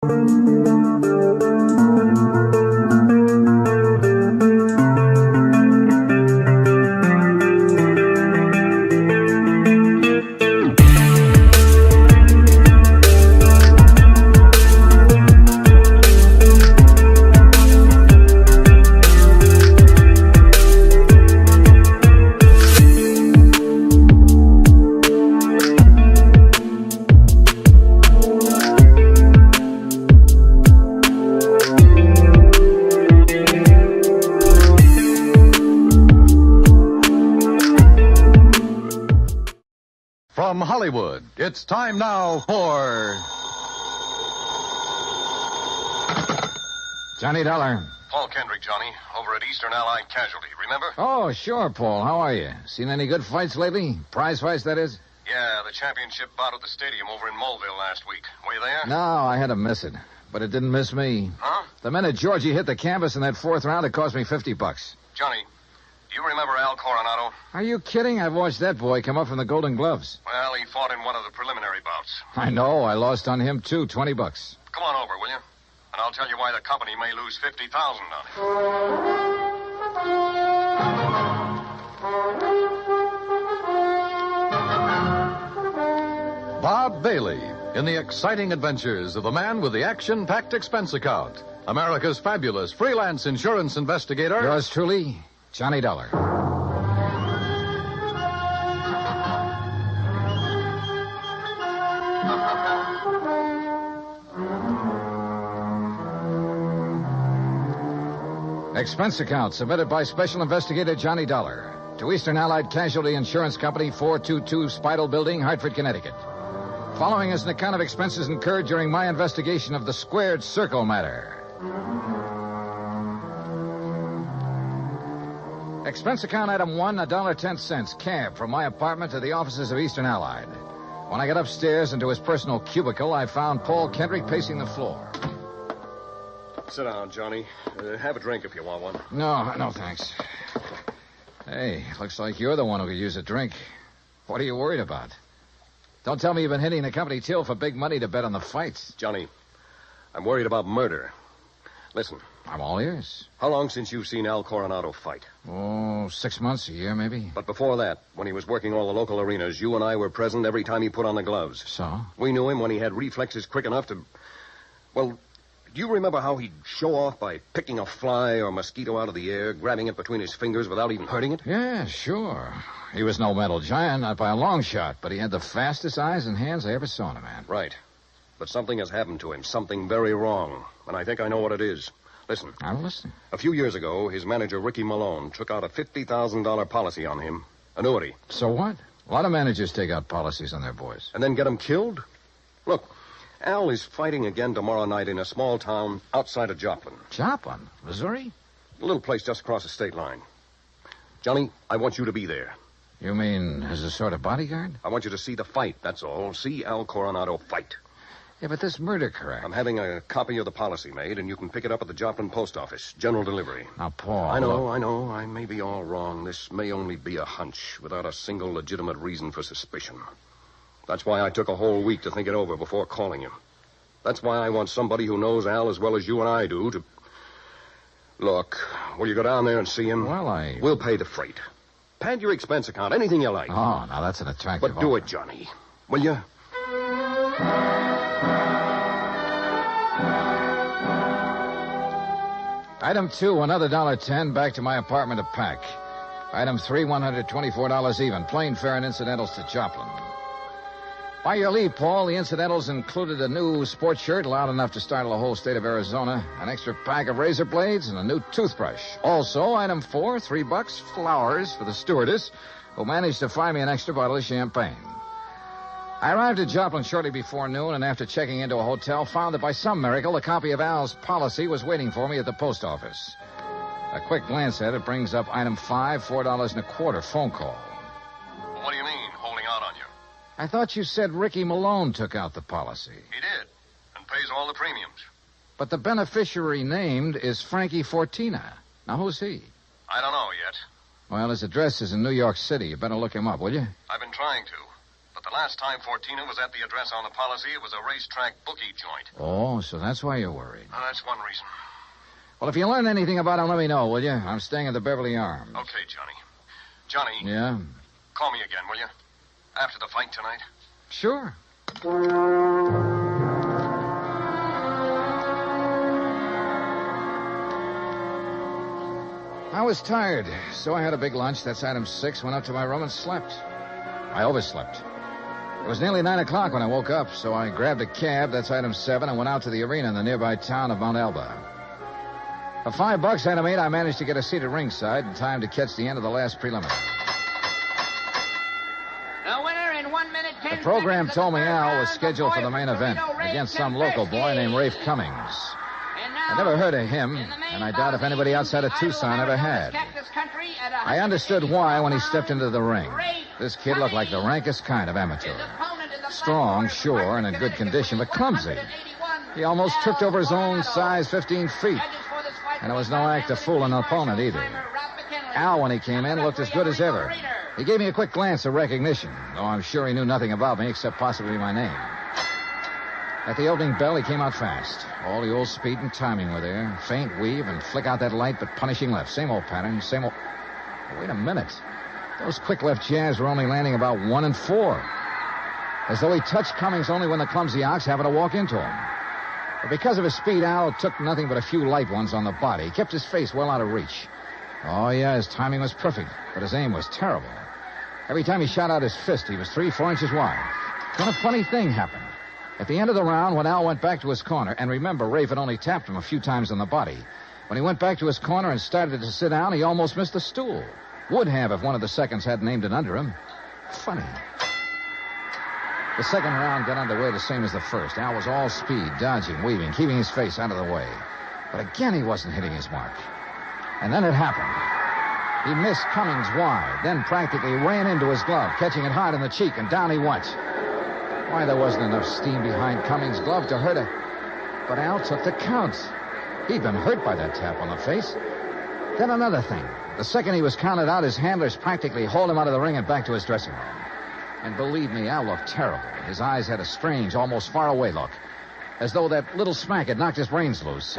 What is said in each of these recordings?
From Hollywood, it's time now for... Johnny Dollar. Paul Kendrick, Johnny, over at Eastern Allied Casualty, remember? Oh, sure, Paul. How are you? Seen any good fights lately? Prize fights, that is? Yeah, the championship bout at the stadium over in Mulville last week. Were you there? No, I had to miss it. But it didn't miss me. Huh? The minute Georgie hit the canvas in that fourth round, it cost me $50. Johnny, do you remember Al Coronado? Are you kidding? I've watched that boy come up from the Golden Gloves. Well, he fought in one of the preliminary bouts. I know. I lost on him, too. $20. Come on over, will you? And I'll tell you why the company may lose $50,000 on it. Bob Bailey in the exciting adventures of the man with the action-packed expense account. America's fabulous freelance insurance investigator. Yours truly, Johnny Dollar. Expense account submitted by Special Investigator Johnny Dollar to Eastern Allied Casualty Insurance Company, 422 Spidal Building, Hartford, Connecticut. Following is an account of expenses incurred during my investigation of the Squared Circle matter. Expense account item 1, $1.10, cab from my apartment to the offices of Eastern Allied. When I got upstairs into his personal cubicle, I found Paul Kendrick pacing the floor. Sit down, Johnny. Have a drink if you want one. No, thanks. Hey, looks like you're the one who could use a drink. What are you worried about? Don't tell me you've been hitting the company till for big money to bet on the fights. Johnny, I'm worried about murder. Listen. I'm all ears. How long since you've seen Al Coronado fight? Oh, 6 months, a year, maybe. But before that, when he was working all the local arenas, you and I were present every time he put on the gloves. So? We knew him when he had reflexes quick enough to... Well, do you remember how he'd show off by picking a fly or mosquito out of the air, grabbing it between his fingers without even hurting it? Yeah, sure. He was no metal giant, not by a long shot, but he had the fastest eyes and hands I ever saw in a man. Right. But something has happened to him, something very wrong, and I think I know what it is. Listen. I'm listening. A few years ago, his manager, Ricky Malone, took out a $50,000 policy on him. Annuity. So what? A lot of managers take out policies on their boys. And then get him killed? Look, Al is fighting again tomorrow night in a small town outside of Joplin. Joplin? Missouri? A little place just across the state line. Johnny, I want you to be there. You mean as a sort of bodyguard? I want you to see the fight, that's all. See Al Coronado fight. Yeah, but this murder correct. I'm having a copy of the policy made, and you can pick it up at the Joplin post office. General delivery. Now, Paul... I know. I may be all wrong. This may only be a hunch without a single legitimate reason for suspicion. That's why I took a whole week to think it over before calling you. That's why I want somebody who knows Al as well as you and I do to... Look, will you go down there and see him? Well, We'll pay the freight. Pad your expense account, anything you like. Oh, now that's an attractive But do offer. it, Johnny. Will you? Item 2, another $1.10 back to my apartment to pack. Item 3, $124 even. Plane fare and incidentals to Joplin. By your leave, Paul, the incidentals included a new sports shirt loud enough to startle the whole state of Arizona, an extra pack of razor blades, and a new toothbrush. Also, item 4, $3, flowers for the stewardess, who managed to find me an extra bottle of champagne. I arrived at Joplin shortly before noon, and after checking into a hotel, found that by some miracle, a copy of Al's policy was waiting for me at the post office. A quick glance at it brings up item 5, $4.25 phone call. Well, what do you mean, holding out on you? I thought you said Ricky Malone took out the policy. He did, and pays all the premiums. But the beneficiary named is Frankie Fortina. Now, who's he? I don't know yet. Well, his address is in New York City. You better look him up, will you? I've been trying to. But The last time Fortina was at the address on the policy, it was a racetrack bookie joint. Oh, so that's why you're worried. That's one reason. Well, if you learn anything about him, let me know, will you? I'm staying at the Beverly Arms. Okay, Johnny. Johnny. Yeah? Call me again, will you? After the fight tonight. Sure. I was tired, so I had a big lunch. That's item 6. Went up to my room and slept. I overslept. It was nearly 9 o'clock when I woke up, so I grabbed a cab. That's item 7, and went out to the arena in the nearby town of Mount Elba. For $5, item 8, I managed to get a seat at ringside in time to catch the end of the last preliminary. The winner in 1 minute, 10 The program seconds told me of the Al third was round, scheduled for the boy main from event Torino, Ray against some local boy named Rafe Cummings. And now, I never heard of him, in the main and I doubt if bout, anybody outside of Idol Tucson ever Arizona's had. Cactus Country at I understood why when he stepped into the ring. Rafe This kid looked like the rankest kind of amateur. His opponent in the Strong, platform sure, and in good condition, but clumsy. He almost tripped over his own size 15 feet. And it was no act to fool an opponent either. Al, when he came in, looked as good as ever. He gave me a quick glance of recognition, though I'm sure he knew nothing about me except possibly my name. At the opening bell, he came out fast. All the old speed and timing were there. Faint weave and flick out that light, but punishing left. Same old pattern, same old... Oh, wait a minute. Those quick left jabs were only landing about 1 and 4. As though he touched Cummings only when the clumsy ox happened to walk into him. But because of his speed, Al took nothing but a few light ones on the body. He kept his face well out of reach. Oh, yeah, his timing was perfect, but his aim was terrible. Every time he shot out his fist, he was 3-4 inches wide. Then a funny thing happened. At the end of the round, when Al went back to his corner, and remember, Rafe had only tapped him a few times on the body. When he went back to his corner and started to sit down, he almost missed the stool. Would have if one of the seconds hadn't aimed it under him. Funny. The second round got underway the same as the first. Al was all speed, dodging, weaving, keeping his face out of the way. But again, he wasn't hitting his mark. And then it happened. He missed Cummings wide, then practically ran into his glove, catching it hard in the cheek, and down he went. Why, there wasn't enough steam behind Cummings' glove to hurt her. But Al took the count. He'd been hurt by that tap on the face. Then another thing. The second he was counted out, his handlers practically hauled him out of the ring and back to his dressing room. And believe me, Al looked terrible. His eyes had a strange, almost far-away look, as though that little smack had knocked his brains loose.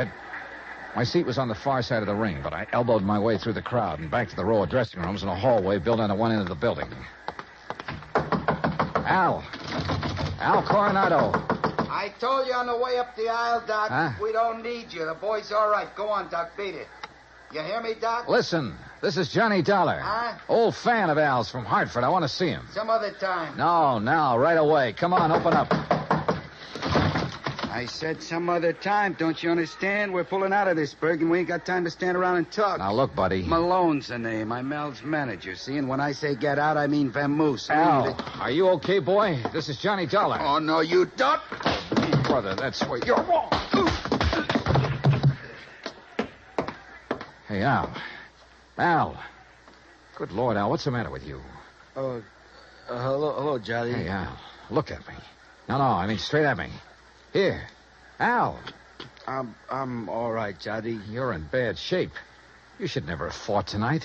My seat was on the far side of the ring, but I elbowed my way through the crowd and back to the row of dressing rooms in a hallway built onto one end of the building. Al Coronado. I told you on the way up the aisle, Doc. Huh? We don't need you. The boy's all right. Go on, Doc. Beat it. You hear me, Doc? Listen, this is Johnny Dollar. Huh? Old fan of Al's from Hartford. I want to see him. Some other time. No, now, right away. Come on, open up. I said some other time. Don't you understand? We're pulling out of this, Berg, and we ain't got time to stand around and talk. Now, look, buddy. Malone's the name. I'm Al's manager, see? And when I say get out, I mean vamoose. Al, are you okay, boy? This is Johnny Dollar. Oh, no, you don't. Brother, that's where you're wrong. Hey, Al. Al. Good Lord, Al, what's the matter with you? Hello, Johnny. Hey, Al, look at me. No, I mean straight at me. Here. Al. I'm all right, Johnny. You're in bad shape. You should never have fought tonight.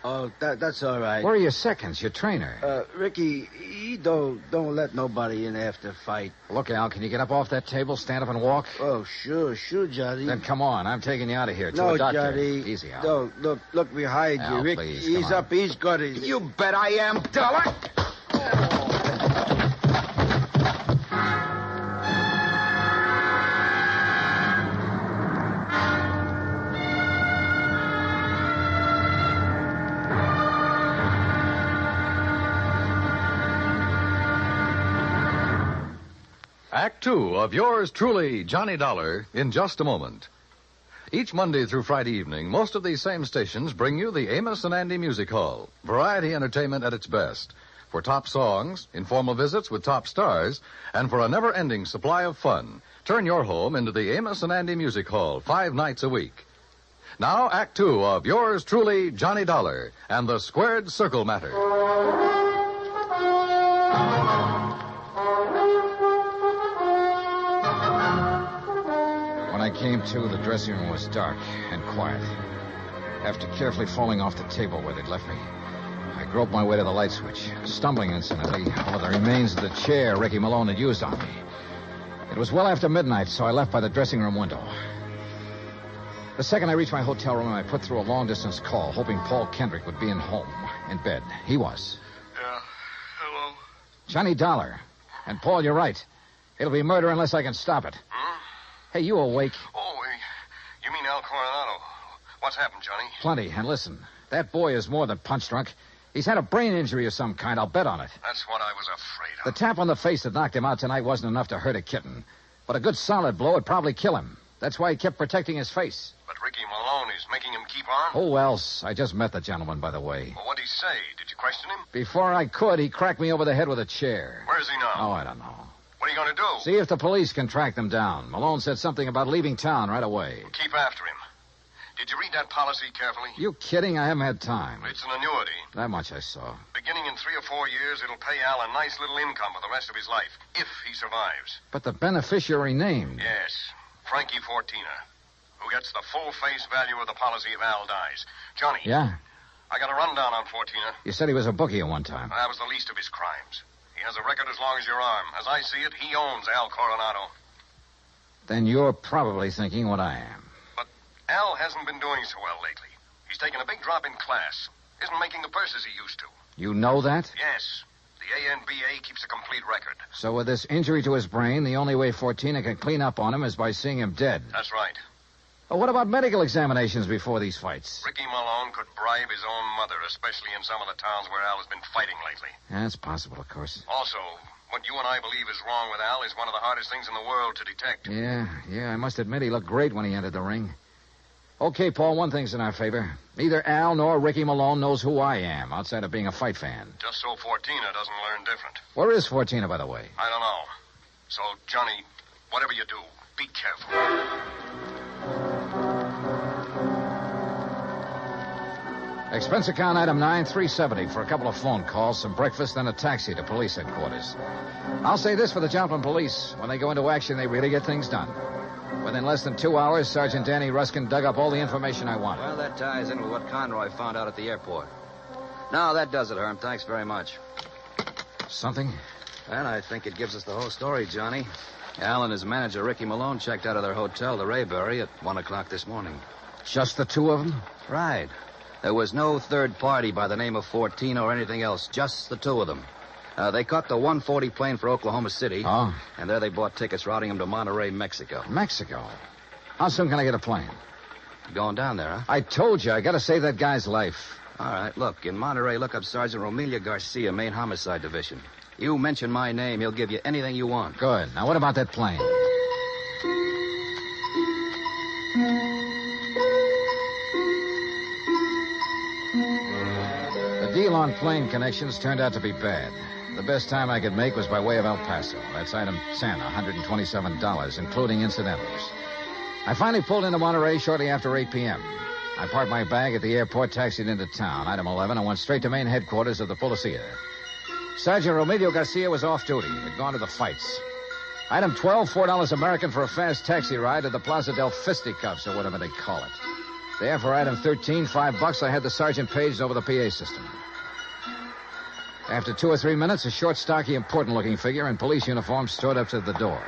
Oh, that's all right. Where are your seconds, your trainer? Ricky, he don't let nobody in after fight. Look, Al, can you get up off that table, stand up and walk? Oh, sure, Johnny. Then come on, I'm taking you out of here to No, a doctor. Johnny. Easy, Al. No, look behind Al, you, Rick. please, He's come on. up, he's got it. You bet I am, Dollar. Act 2 of yours truly, Johnny Dollar, in just a moment. Each Monday through Friday evening, most of these same stations bring you the Amos and Andy Music Hall. Variety entertainment at its best. For top songs, informal visits with top stars, and for a never-ending supply of fun. Turn your home into the Amos and Andy Music Hall 5 nights a week. Now, Act 2 of yours truly, Johnny Dollar, and the Squared Circle Matter. When I came to, the dressing room was dark and quiet. After carefully falling off the table where they'd left me, I groped my way to the light switch, stumbling incidentally over the remains of the chair Ricky Malone had used on me. It was well after midnight, so I left by the dressing room window. The second I reached my hotel room, I put through a long-distance call, hoping Paul Kendrick would be in bed. He was. Yeah. Hello? Johnny Dollar. And, Paul, you're right. It'll be murder unless I can stop it. Hmm? Hey, you awake? Oh, you mean Al Coronado. What's happened, Johnny? Plenty. And listen, that boy is more than punch-drunk. He's had a brain injury of some kind. I'll bet on it. That's what I was afraid The of. tap on the face that knocked him out tonight wasn't enough to hurt a kitten. But a good solid blow would probably kill him. That's why he kept protecting his face. But Ricky Malone is making him keep on? Oh, else. I just met the gentleman, by the way. Well, what'd he say? Did you question him? Before I could, he cracked me over the head with a chair. Where is he now? Oh, I don't know. What are you going to do? See if the police can track them down. Malone said something about leaving town right away. Keep after him. Did you read that policy carefully? You kidding? I haven't had time. It's an annuity. That much I saw. Beginning in 3 or 4 years, it'll pay Al a nice little income for the rest of his life, if he survives. But the beneficiary named. Yes, Frankie Fortina, who gets the full face value of the policy if Al dies. Johnny. Yeah? I got a rundown on Fortina. You said he was a bookie at one time. That was the least of his crimes. He has a record as long as your arm. As I see it, he owns Al Coronado. Then you're probably thinking what I am. But Al hasn't been doing so well lately. He's taken a big drop in class. Isn't making the purses he used to. You know that? Yes. The ANBA keeps a complete record. So with this injury to his brain, the only way Fortina can clean up on him is by seeing him dead. That's right. But what about medical examinations before these fights? Ricky Malone could bribe his own mother, especially in some of the towns where Al has been fighting lately. That's possible, of course. Also, what you and I believe is wrong with Al is one of the hardest things in the world to detect. Yeah, I must admit he looked great when he entered the ring. Okay, Paul, one thing's in our favor. Neither Al nor Ricky Malone knows who I am, outside of being a fight fan. Just so Fortina doesn't learn different. Where is Fortina, by the way? I don't know. So, Johnny, whatever you do, be careful. Expense account item 9, $370 for a couple of phone calls, some breakfast, then a taxi to police headquarters. I'll say this for the Joplin police. When they go into action, they really get things done. Within less than 2 hours, Sergeant Danny Ruskin dug up all the information I wanted. Well, that ties in with what Conroy found out at the airport. Now, that does it, Herm. Thanks very much. Something? And I think it gives us the whole story, Johnny. Al and his manager, Ricky Malone, checked out of their hotel, the Rayberry, at 1 o'clock this morning. Just the two of them? Right. There was no third party by the name of Fortina or anything else, just the two of them. They caught the 140 plane for Oklahoma City. Oh? And there they bought tickets routing them to Monterrey, Mexico. Mexico? How soon can I get a plane? Going down there, huh? I told you, I gotta save that guy's life. All right, look, in Monterrey, look up Sergeant Romelia Garcia, Main Homicide Division. You mention my name, he'll give you anything you want. Good. Now, what about that plane? The deal on plane connections turned out to be bad. The best time I could make was by way of El Paso. That's item 10, $127, including incidentals. I finally pulled into Monterey shortly after 8 p.m. I parked my bag at the airport, taxied into town. Item 11, I went straight to main headquarters of the Policia. Sergeant Romelio Garcia was off duty. Had gone to the fights. Item 12, $4 American for a fast taxi ride to the Plaza del Fisticuffs, or whatever they call it. There, for item 13, $5, I had the sergeant paged over the PA system. After 2 or 3 minutes, a short, stocky, important-looking figure in police uniform strode up to the door.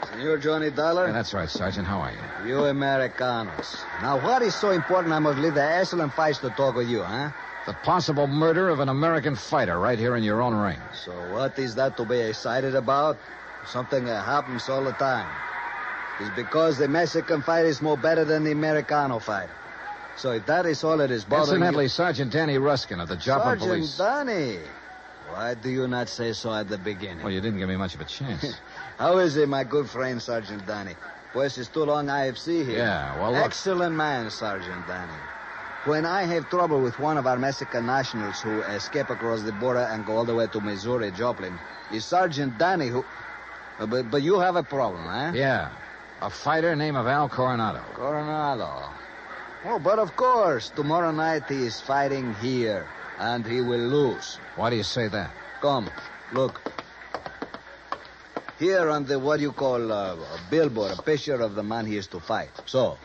Senor Johnny Dollar? Yeah, that's right, Sergeant. How are you? You Americanos. Now, what is so important I must leave the excellent fights to talk with you, huh? The possible murder of an American fighter right here in your own ring. So what is that to be excited about? Something that happens all the time. It's because the Mexican fight is more better than the Americano fight. So if that is all that is bothering Incidentally, you... Sergeant Danny Ruskin of the Joplin Police. Sergeant Danny. Why do you not say so at the beginning? Well, you didn't give me much of a chance. How is it, my good friend, Sergeant Danny? Pues it's too long I have seen him. Yeah, well, look. Excellent man, Sergeant Danny. When I have trouble with one of our Mexican nationals who escape across the border and go all the way to Missouri, Joplin, it's Sergeant Danny who... But you have a problem, huh? Yeah. A fighter named Al Coronado. Coronado. Oh, but of course, tomorrow night he is fighting here, and he will lose. Why do you say that? Come, look. Here on the, what you call, a billboard, a picture of the man he is to fight. So,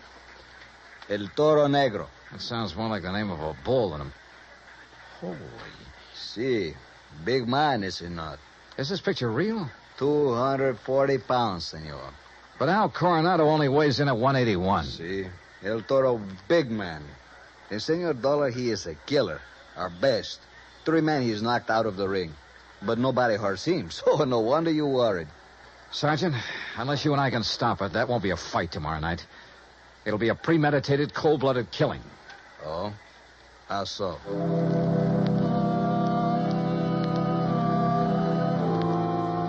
El Toro Negro. That sounds more like the name of a bull than a... Holy. See, big man, is it not? Is this picture real? 240 pounds, senor. But Al Coronado only weighs in at 181. See, El Toro, big man. And Senor Dollar, he is a killer. Our best. 3 men he's knocked out of the ring. But nobody hurts him, so no wonder you worried. Sergeant, unless you and I can stop it, that won't be a fight tomorrow night. It'll be a premeditated, cold-blooded killing. Oh? How so?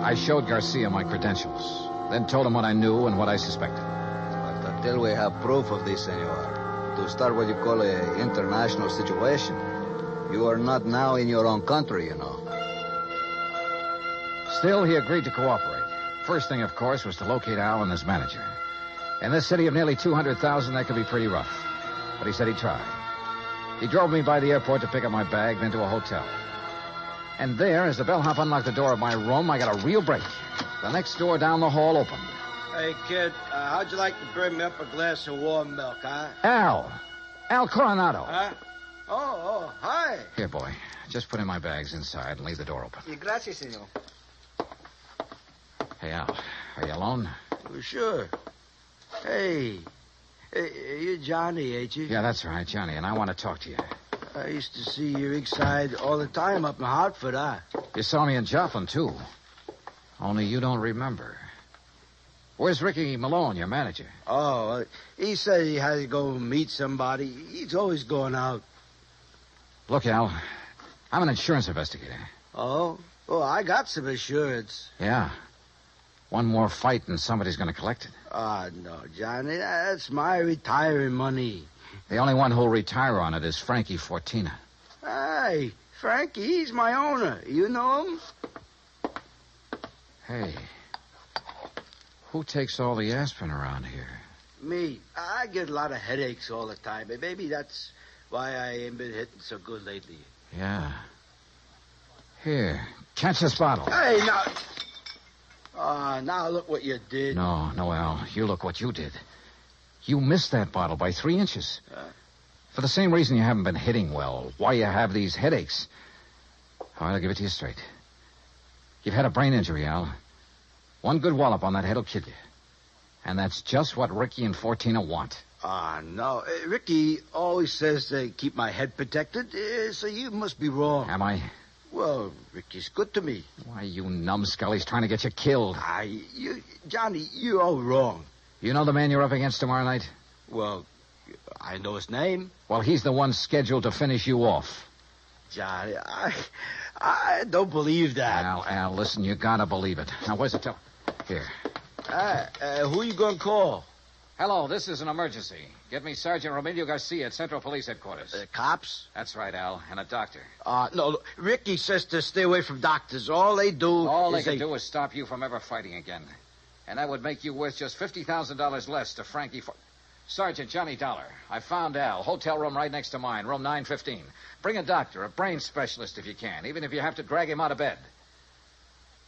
I showed Garcia my credentials, then told him what I knew and what I suspected. But until we have proof of this, senor, to start what you call an international situation, you are not now in your own country, you know. Still, he agreed to cooperate. First thing, of course, was to locate Al and his manager. In this city of nearly 200,000, that could be pretty rough. But he said he'd try. He drove me by the airport to pick up my bag, then to a hotel. And there, as the bellhop unlocked the door of my room, I got a real break. The next door down the hall opened. Hey, kid, how'd you like to bring me up a glass of warm milk, huh? Al Coronado. Huh? Oh, hi. Here, boy. Just put in my bags inside and leave the door open. Gracias, senor. Hey, Al, are you alone? Well, sure. Hey, you're Johnny, ain't you? Yeah, that's right, Johnny, and I want to talk to you. I used to see your rig side all the time up in Hartford, huh? You saw me in Joplin, too. Only you don't remember. Where's Ricky Malone, your manager? Oh, he said he had to go meet somebody. He's always going out. Look, Al, I'm an insurance investigator. Oh? Oh, I got some insurance. Yeah. One more fight and somebody's going to collect it. No, Johnny, that's my retiring money. The only one who'll retire on it is Frankie Fortina. Hey, Frankie, he's my owner. You know him? Hey, who takes all the aspirin around here? Me. I get a lot of headaches all the time. And maybe that's why I ain't been hitting so good lately. Yeah. Here, catch this bottle. Hey, now... now look what you did. No, Al, you look what you did. You missed that bottle by 3 inches. For the same reason you haven't been hitting well. Why you have these headaches. All right, I'll give it to you straight. You've had a brain injury, Al. One good wallop on that head will kill you. And that's just what Ricky and Fortina want. No. Ricky always says to keep my head protected, so you must be wrong. Am I? Well, Ricky's good to me. Why, you numbskull, he's trying to get you killed. Johnny, you're all wrong. You know the man you're up against tomorrow night? Well, I know his name. Well, he's the one scheduled to finish you off. Johnny, I don't believe that. Al, listen, you gotta believe it. Now, where's the telephone? Here. Who you gonna call? Hello, this is an emergency. Get me Sergeant Romilio Garcia at Central Police Headquarters. Cops? That's right, Al, and a doctor. No, look, Ricky says to stay away from doctors. All they do do is stop you from ever fighting again. And that would make you worth just $50,000 less to Frankie Sergeant Johnny Dollar. I found Al. Hotel room right next to mine, room 915. Bring a doctor, a brain specialist if you can, even if you have to drag him out of bed.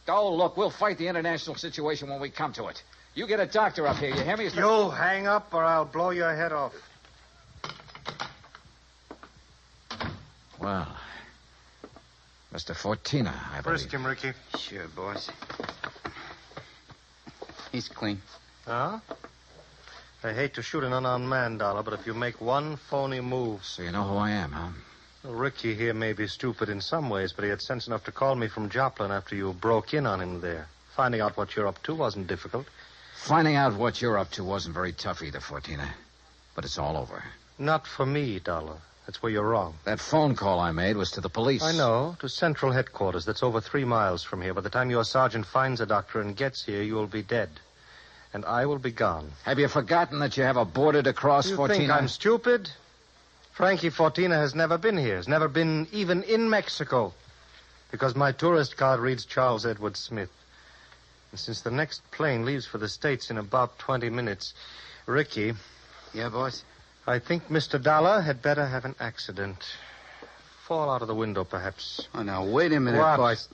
Oh, look, we'll fight the international situation when we come to it. You get a doctor up here, you hear me? You hang up or I'll blow your head off. Well, Mr. Fortina, I believe. Frisk him, Ricky. Sure, boss. He's clean. Huh? I hate to shoot an unarmed man, Dollar, but if you make one phony move... So you know who I am, huh? Well, Ricky here may be stupid in some ways, but he had sense enough to call me from Joplin after you broke in on him there. Finding out what you're up to wasn't difficult. Finding out what you're up to wasn't very tough either, Fortina. But it's all over. Not for me, Dollar. That's where you're wrong. That phone call I made was to the police. I know. To Central Headquarters. That's over 3 miles from here. By the time your sergeant finds a doctor and gets here, you'll be dead. And I will be gone. Have you forgotten that you have a border to cross, You Fortina? think I'm stupid? Frankie Fortina has never been here. Has never been even in Mexico. Because my tourist card reads Charles Edward Smith. And since the next plane leaves for the States in about 20 minutes, Ricky... Yeah, boss? I think Mr. Dollar had better have an accident. Fall out of the window, perhaps. Oh, now, wait a minute, What? boss.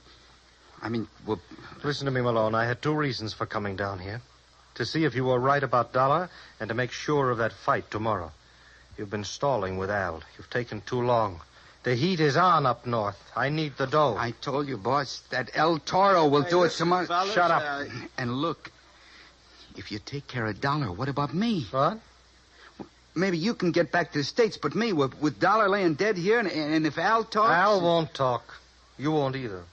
I mean, well... Listen to me, Malone. I had 2 reasons for coming down here. To see if you were right about Dollar and to make sure of that fight tomorrow. You've been stalling with Al. You've taken too long. The heat is on up north. I need the dough. I told you, boss, that El Toro will do it tomorrow. fellas, Shut up. And look, if you take care of Dollar, what about me? What? Maybe you can get back to the States, but me, with Dollar laying dead here, and if Al talks... Al won't talk. You won't either.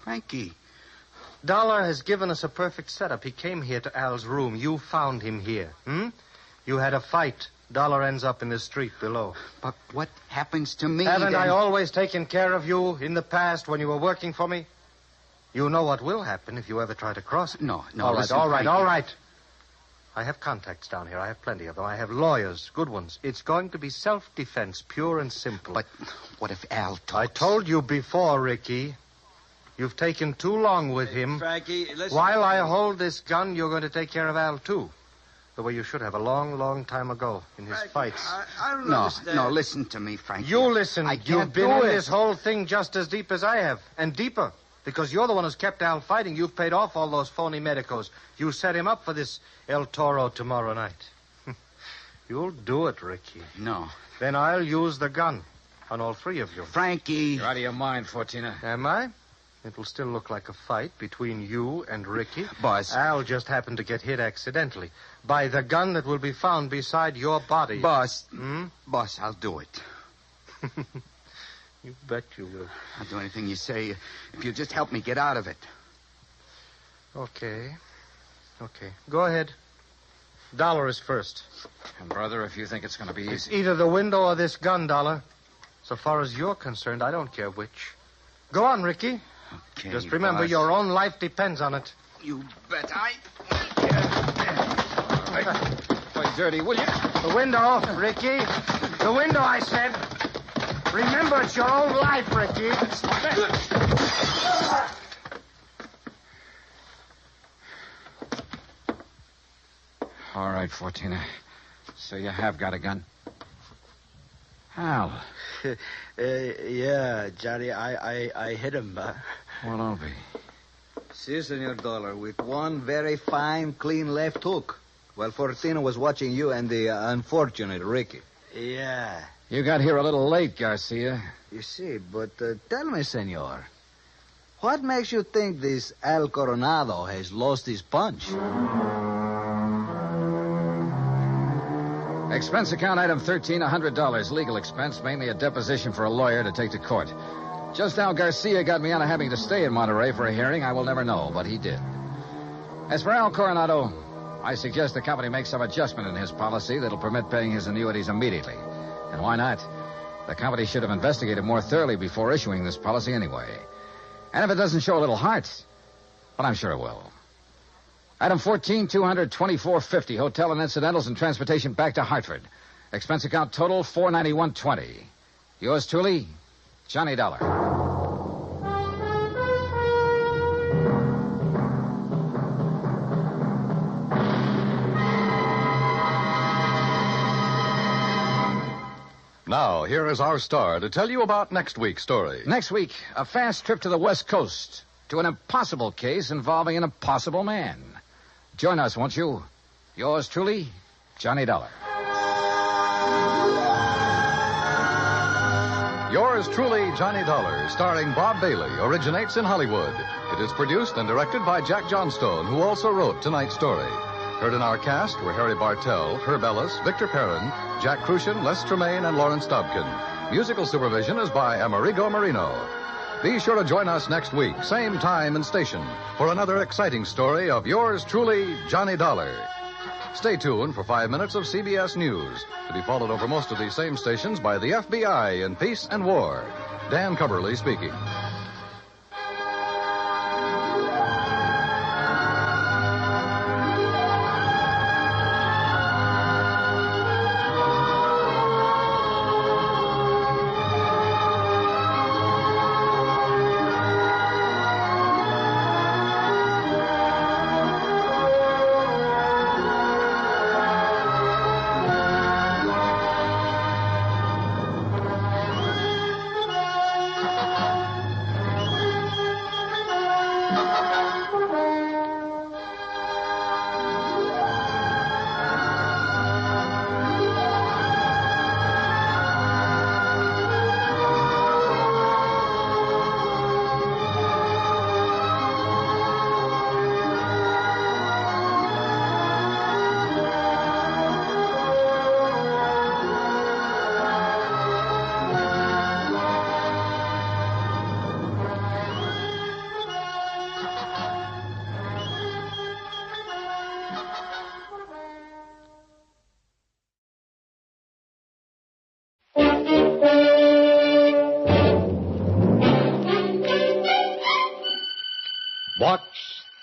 Frankie. Dollar has given us a perfect setup. He came here to Al's room. You found him here. You had a fight. Dollar ends up in the street below. But what happens to me? Haven't then? I always taken care of you in the past when you were working for me? You know what will happen if you ever try to cross it. No, All right, listen, all right, Frankie. all right. I have contacts down here. I have plenty of them. I have lawyers, good ones. It's going to be self-defense, pure and simple. But what if Al talks? I told you before, Ricky. You've taken too long with him. Frankie, listen. While I hold this gun, you're going to take care of Al, too. The way you should have a long, long time ago in his Frankie, fights. I don't No, understand. no, listen to me, Frankie. You listen. I can't You've been do in it. this whole thing just as deep as I have, and deeper. Because you're the one who's kept Al fighting. You've paid off all those phony medicos. You set him up for this El Toro tomorrow night. You'll do it, Ricky. No. Then I'll use the gun on all three of you. Frankie. You're out of your mind, Fortina. Am I? It'll still look like a fight between you and Ricky. Boss. Al just happened to get hit accidentally by the gun that will be found beside your body. Boss. Hmm? Boss, I'll do it. You bet you will. I'll do anything you say if you just help me get out of it. Okay. Go ahead. Dollar is first. And, brother, if you think it's going to be It's easy... either the window or this gun, Dollar. So far as you're concerned, I don't care which. Go on, Ricky. Okay, Just remember, boss. your own life depends on it. You bet I... Play dirty, will you? The window, Ricky. The window, I said. Remember, it's your own life, Ricky. All right, Fortina. So you have got a gun? Al. Yeah, Johnny, I hit him. Well, I'll be. Si, Senor Dollar, with one very fine, clean left hook. While Fortino was watching you and the unfortunate Ricky. Yeah. You got here a little late, Garcia. You see, but tell me, Senor, what makes you think this Al Coronado has lost his punch? Expense account item 13, $100. Legal expense, mainly a deposition for a lawyer to take to court. Just how Garcia got me out of having to stay in Monterey for a hearing, I will never know, but he did. As for Al Coronado, I suggest the company make some adjustment in his policy that'll permit paying his annuities immediately. And why not? The company should have investigated more thoroughly before issuing this policy anyway. And if it doesn't show a little heart, well, I'm sure it will. Item 14, $224.50. Hotel and incidentals and transportation back to Hartford. Expense account total, $491.20. Yours truly, Johnny Dollar. Now, here is our star to tell you about next week's story. Next week, a fast trip to the West Coast to an impossible case involving an impossible man. Join us, won't you? Yours truly, Johnny Dollar. Yours truly, Johnny Dollar, starring Bob Bailey, originates in Hollywood. It is produced and directed by Jack Johnstone, who also wrote tonight's story. Heard in our cast were Harry Bartell, Herb Ellis, Victor Perrin, Jack Crucian, Les Tremaine, and Lawrence Dobkin. Musical supervision is by Amerigo Marino. Be sure to join us next week, same time and station, for another exciting story of yours truly, Johnny Dollar. Stay tuned for 5 minutes of CBS News, to be followed over most of these same stations by the FBI in Peace and War. Dan Cubberly speaking.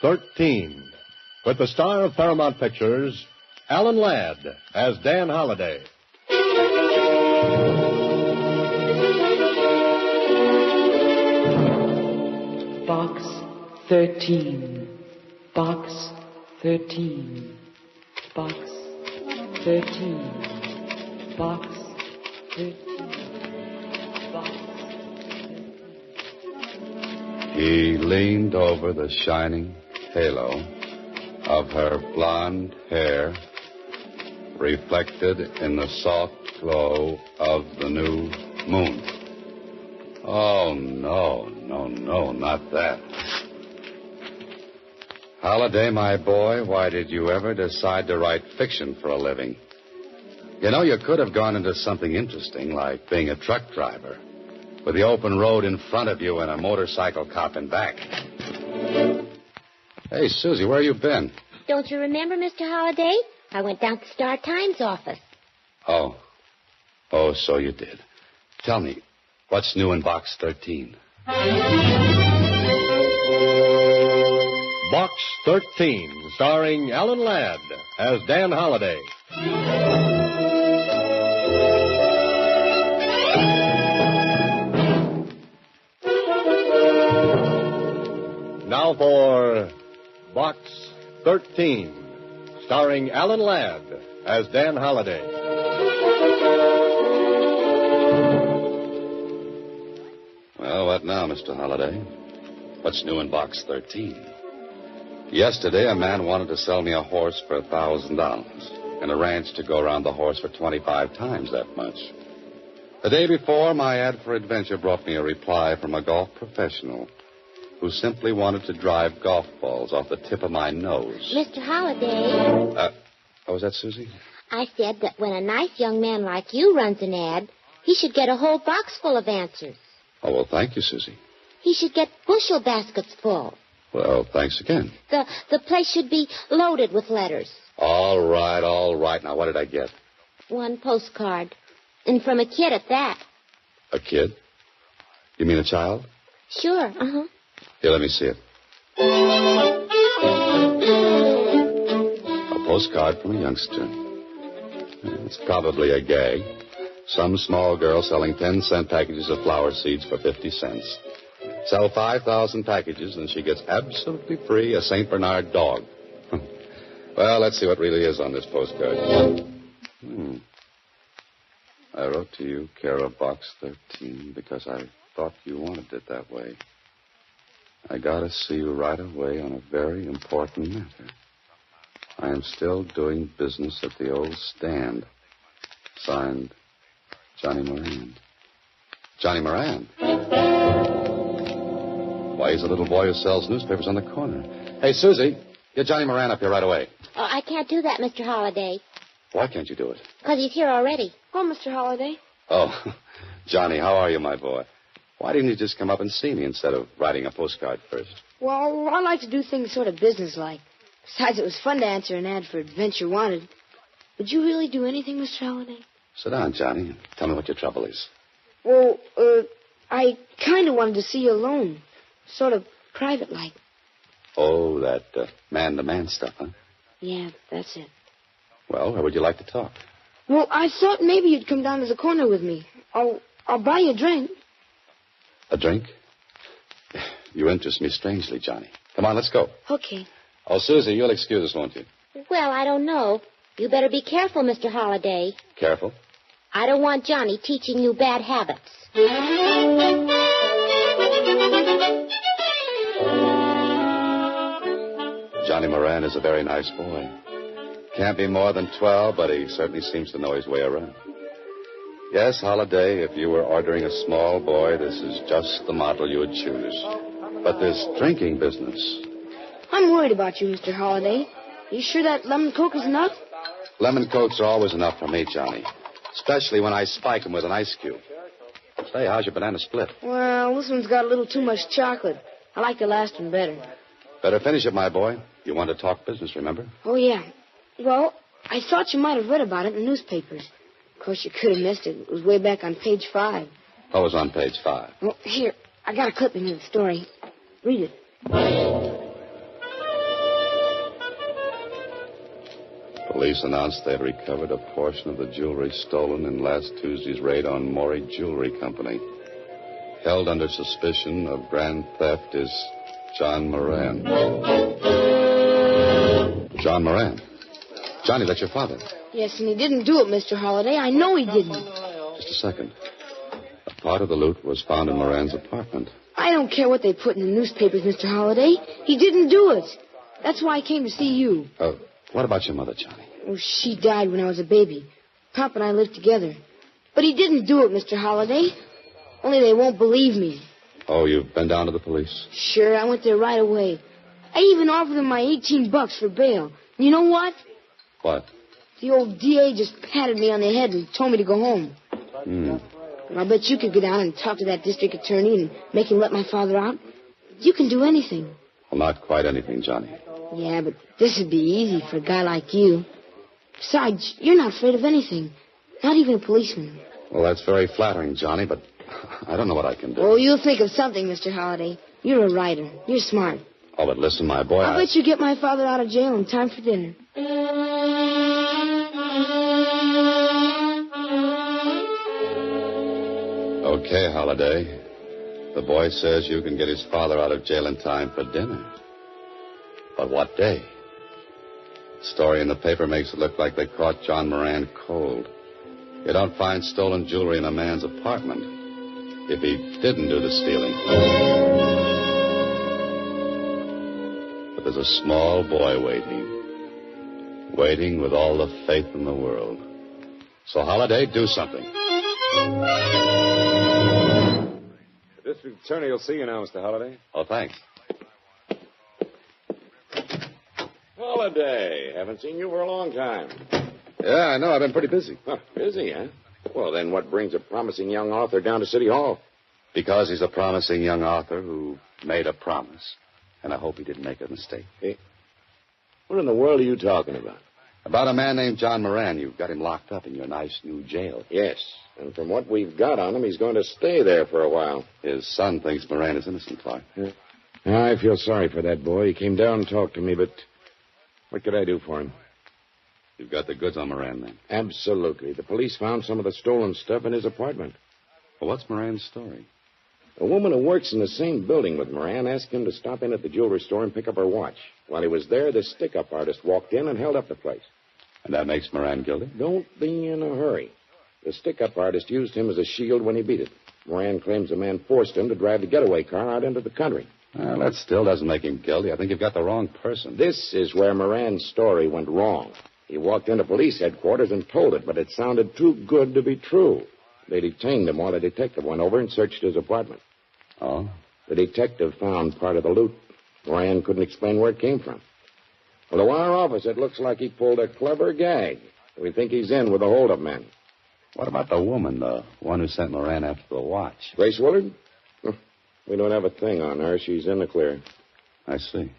13, with the star of Paramount Pictures, Alan Ladd, as Dan Holliday. Box 13. Box 13. Box 13. Box 13. Box 13. He leaned over the shining halo of her blonde hair, reflected in the soft glow of the new moon. Oh, no, not that. Holliday, my boy, why did you ever decide to write fiction for a living? You know, you could have gone into something interesting, like being a truck driver, with the open road in front of you and a motorcycle cop in back. Hey, Susie, where you been? Don't you remember, Mr. Holliday? I went down to Star Times office. Oh, so you did. Tell me, what's new in Box 13? Box 13, starring Alan Ladd as Dan Holliday. Now for Box 13, starring Alan Ladd as Dan Holliday. Well, what now, Mr. Holliday? What's new in Box 13? Yesterday, a man wanted to sell me a horse for $1,000 and a ranch to go around the horse for 25 times that much. The day before, my ad for adventure brought me a reply from a golf professional who simply wanted to drive golf balls off the tip of my nose. Mr. Holliday. Was that Susie? I said that when a nice young man like you runs an ad, he should get a whole box full of answers. Oh, well, thank you, Susie. He should get bushel baskets full. Well, thanks again. The place should be loaded with letters. All right. Now, what did I get? One postcard. And from a kid at that. A kid? You mean a child? Sure, Here, let me see it. A postcard from a youngster. It's probably a gag. Some small girl selling 10-cent packages of flower seeds for 50 cents. Sell 5,000 packages, and she gets absolutely free a St. Bernard dog. Well, let's see what really is on this postcard. I wrote to you, care of Box 13, because I thought you wanted it that way. I got to see you right away on a very important matter. I am still doing business at the old stand. Signed, Johnny Moran. Johnny Moran? Why, he's a little boy who sells newspapers on the corner. Hey, Susie, get Johnny Moran up here right away. Oh, I can't do that, Mr. Holliday. Why can't you do it? Because he's here already. Oh, Mr. Holliday. Oh, Johnny, how are you, my boy? Why didn't you just come up and see me instead of writing a postcard first? Well, I like to do things sort of businesslike. Besides, it was fun to answer an ad for Adventure Wanted. Would you really do anything, Mr. Holliday? Sit down, Johnny, and tell me what your trouble is. Well, I kind of wanted to see you alone. Sort of private-like. Oh, that man-to-man stuff, huh? Yeah, that's it. Well, where would you like to talk? Well, I thought maybe you'd come down to the corner with me. I'll buy you a drink. A drink? You interest me strangely, Johnny. Come on, let's go. Okay. Oh, Susie, you'll excuse us, won't you? Well, I don't know. You better be careful, Mr. Holliday. Careful? I don't want Johnny teaching you bad habits. Johnny Moran is a very nice boy. Can't be more than 12, but he certainly seems to know his way around. Yes, Holliday, if you were ordering a small boy, this is just the model you would choose. But this drinking business... I'm worried about you, Mr. Holliday. You sure that lemon Coke is enough? Lemon Cokes are always enough for me, Johnny. Especially when I spike them with an ice cube. Say, how's your banana split? Well, this one's got a little too much chocolate. I like the last one better. Better finish it, my boy. You want to talk business, remember? Oh, yeah. Well, I thought you might have read about it in the newspapers. Of course, you could have missed it. It was way back on page 5. What was on page 5? Well, here, I got a clipping of the story. Read it. Police announced they had recovered a portion of the jewelry stolen in last Tuesday's raid on Maury Jewelry Company. Held under suspicion of grand theft is John Moran. John Moran? Johnny, that's your father. Yes, and he didn't do it, Mr. Holliday. I know he didn't. Just a second. A part of the loot was found in Moran's apartment. I don't care what they put in the newspapers, Mr. Holliday. He didn't do it. That's why I came to see you. What about your mother, Johnny? Oh, she died when I was a baby. Pop and I lived together. But he didn't do it, Mr. Holliday. Only they won't believe me. Oh, you've been down to the police? Sure, I went there right away. I even offered them my $18 for bail. You know what? What? The old DA just patted me on the head and told me to go home. Hmm. And I'll bet you could go down and talk to that district attorney and make him let my father out. You can do anything. Well, not quite anything, Johnny. Yeah, but this would be easy for a guy like you. Besides, you're not afraid of anything. Not even a policeman. Well, that's very flattering, Johnny, but I don't know what I can do. Oh, you'll think of something, Mr. Holliday. You're a writer. You're smart. Oh, but listen, my boy, I'll bet you get my father out of jail in time for dinner. Okay, Holiday. The boy says you can get his father out of jail in time for dinner. But what day? The story in the paper makes it look like they caught John Moran cold. You don't find stolen jewelry in a man's apartment if he didn't do the stealing. But there's a small boy waiting with all the faith in the world. So, Holiday, do something. The district attorney will see you now, Mr. Holliday. Oh, thanks. Holliday, haven't seen you for a long time. Yeah, I know. I've been pretty busy. Huh, busy, huh? Well, then what brings a promising young author down to City Hall? Because he's a promising young author who made a promise. And I hope he didn't make a mistake. Hey, what in the world are you talking about? About a man named John Moran. You've got him locked up in your nice new jail. Yes, and from what we've got on him, he's going to stay there for a while. His son thinks Moran is innocent, Clark. Yeah. I feel sorry for that boy. He came down and talked to me, but what could I do for him? You've got the goods on Moran, then? Absolutely. The police found some of the stolen stuff in his apartment. Well, what's Moran's story? A woman who works in the same building with Moran asked him to stop in at the jewelry store and pick up her watch. While he was there, this stick-up artist walked in and held up the place. And that makes Moran guilty? Don't be in a hurry. The stick-up artist used him as a shield when he beat it. Moran claims the man forced him to drive the getaway car out into the country. Well, that still doesn't make him guilty. I think you've got the wrong person. This is where Moran's story went wrong. He walked into police headquarters and told it, but it sounded too good to be true. They detained him while a detective went over and searched his apartment. Oh? The detective found part of the loot. Moran couldn't explain where it came from. Well, to our office, it looks like he pulled a clever gag. We think he's in with the hold-up men. What about the woman, the one who sent Moran after the watch? Grace Willard? We don't have a thing on her. She's in the clear. I see.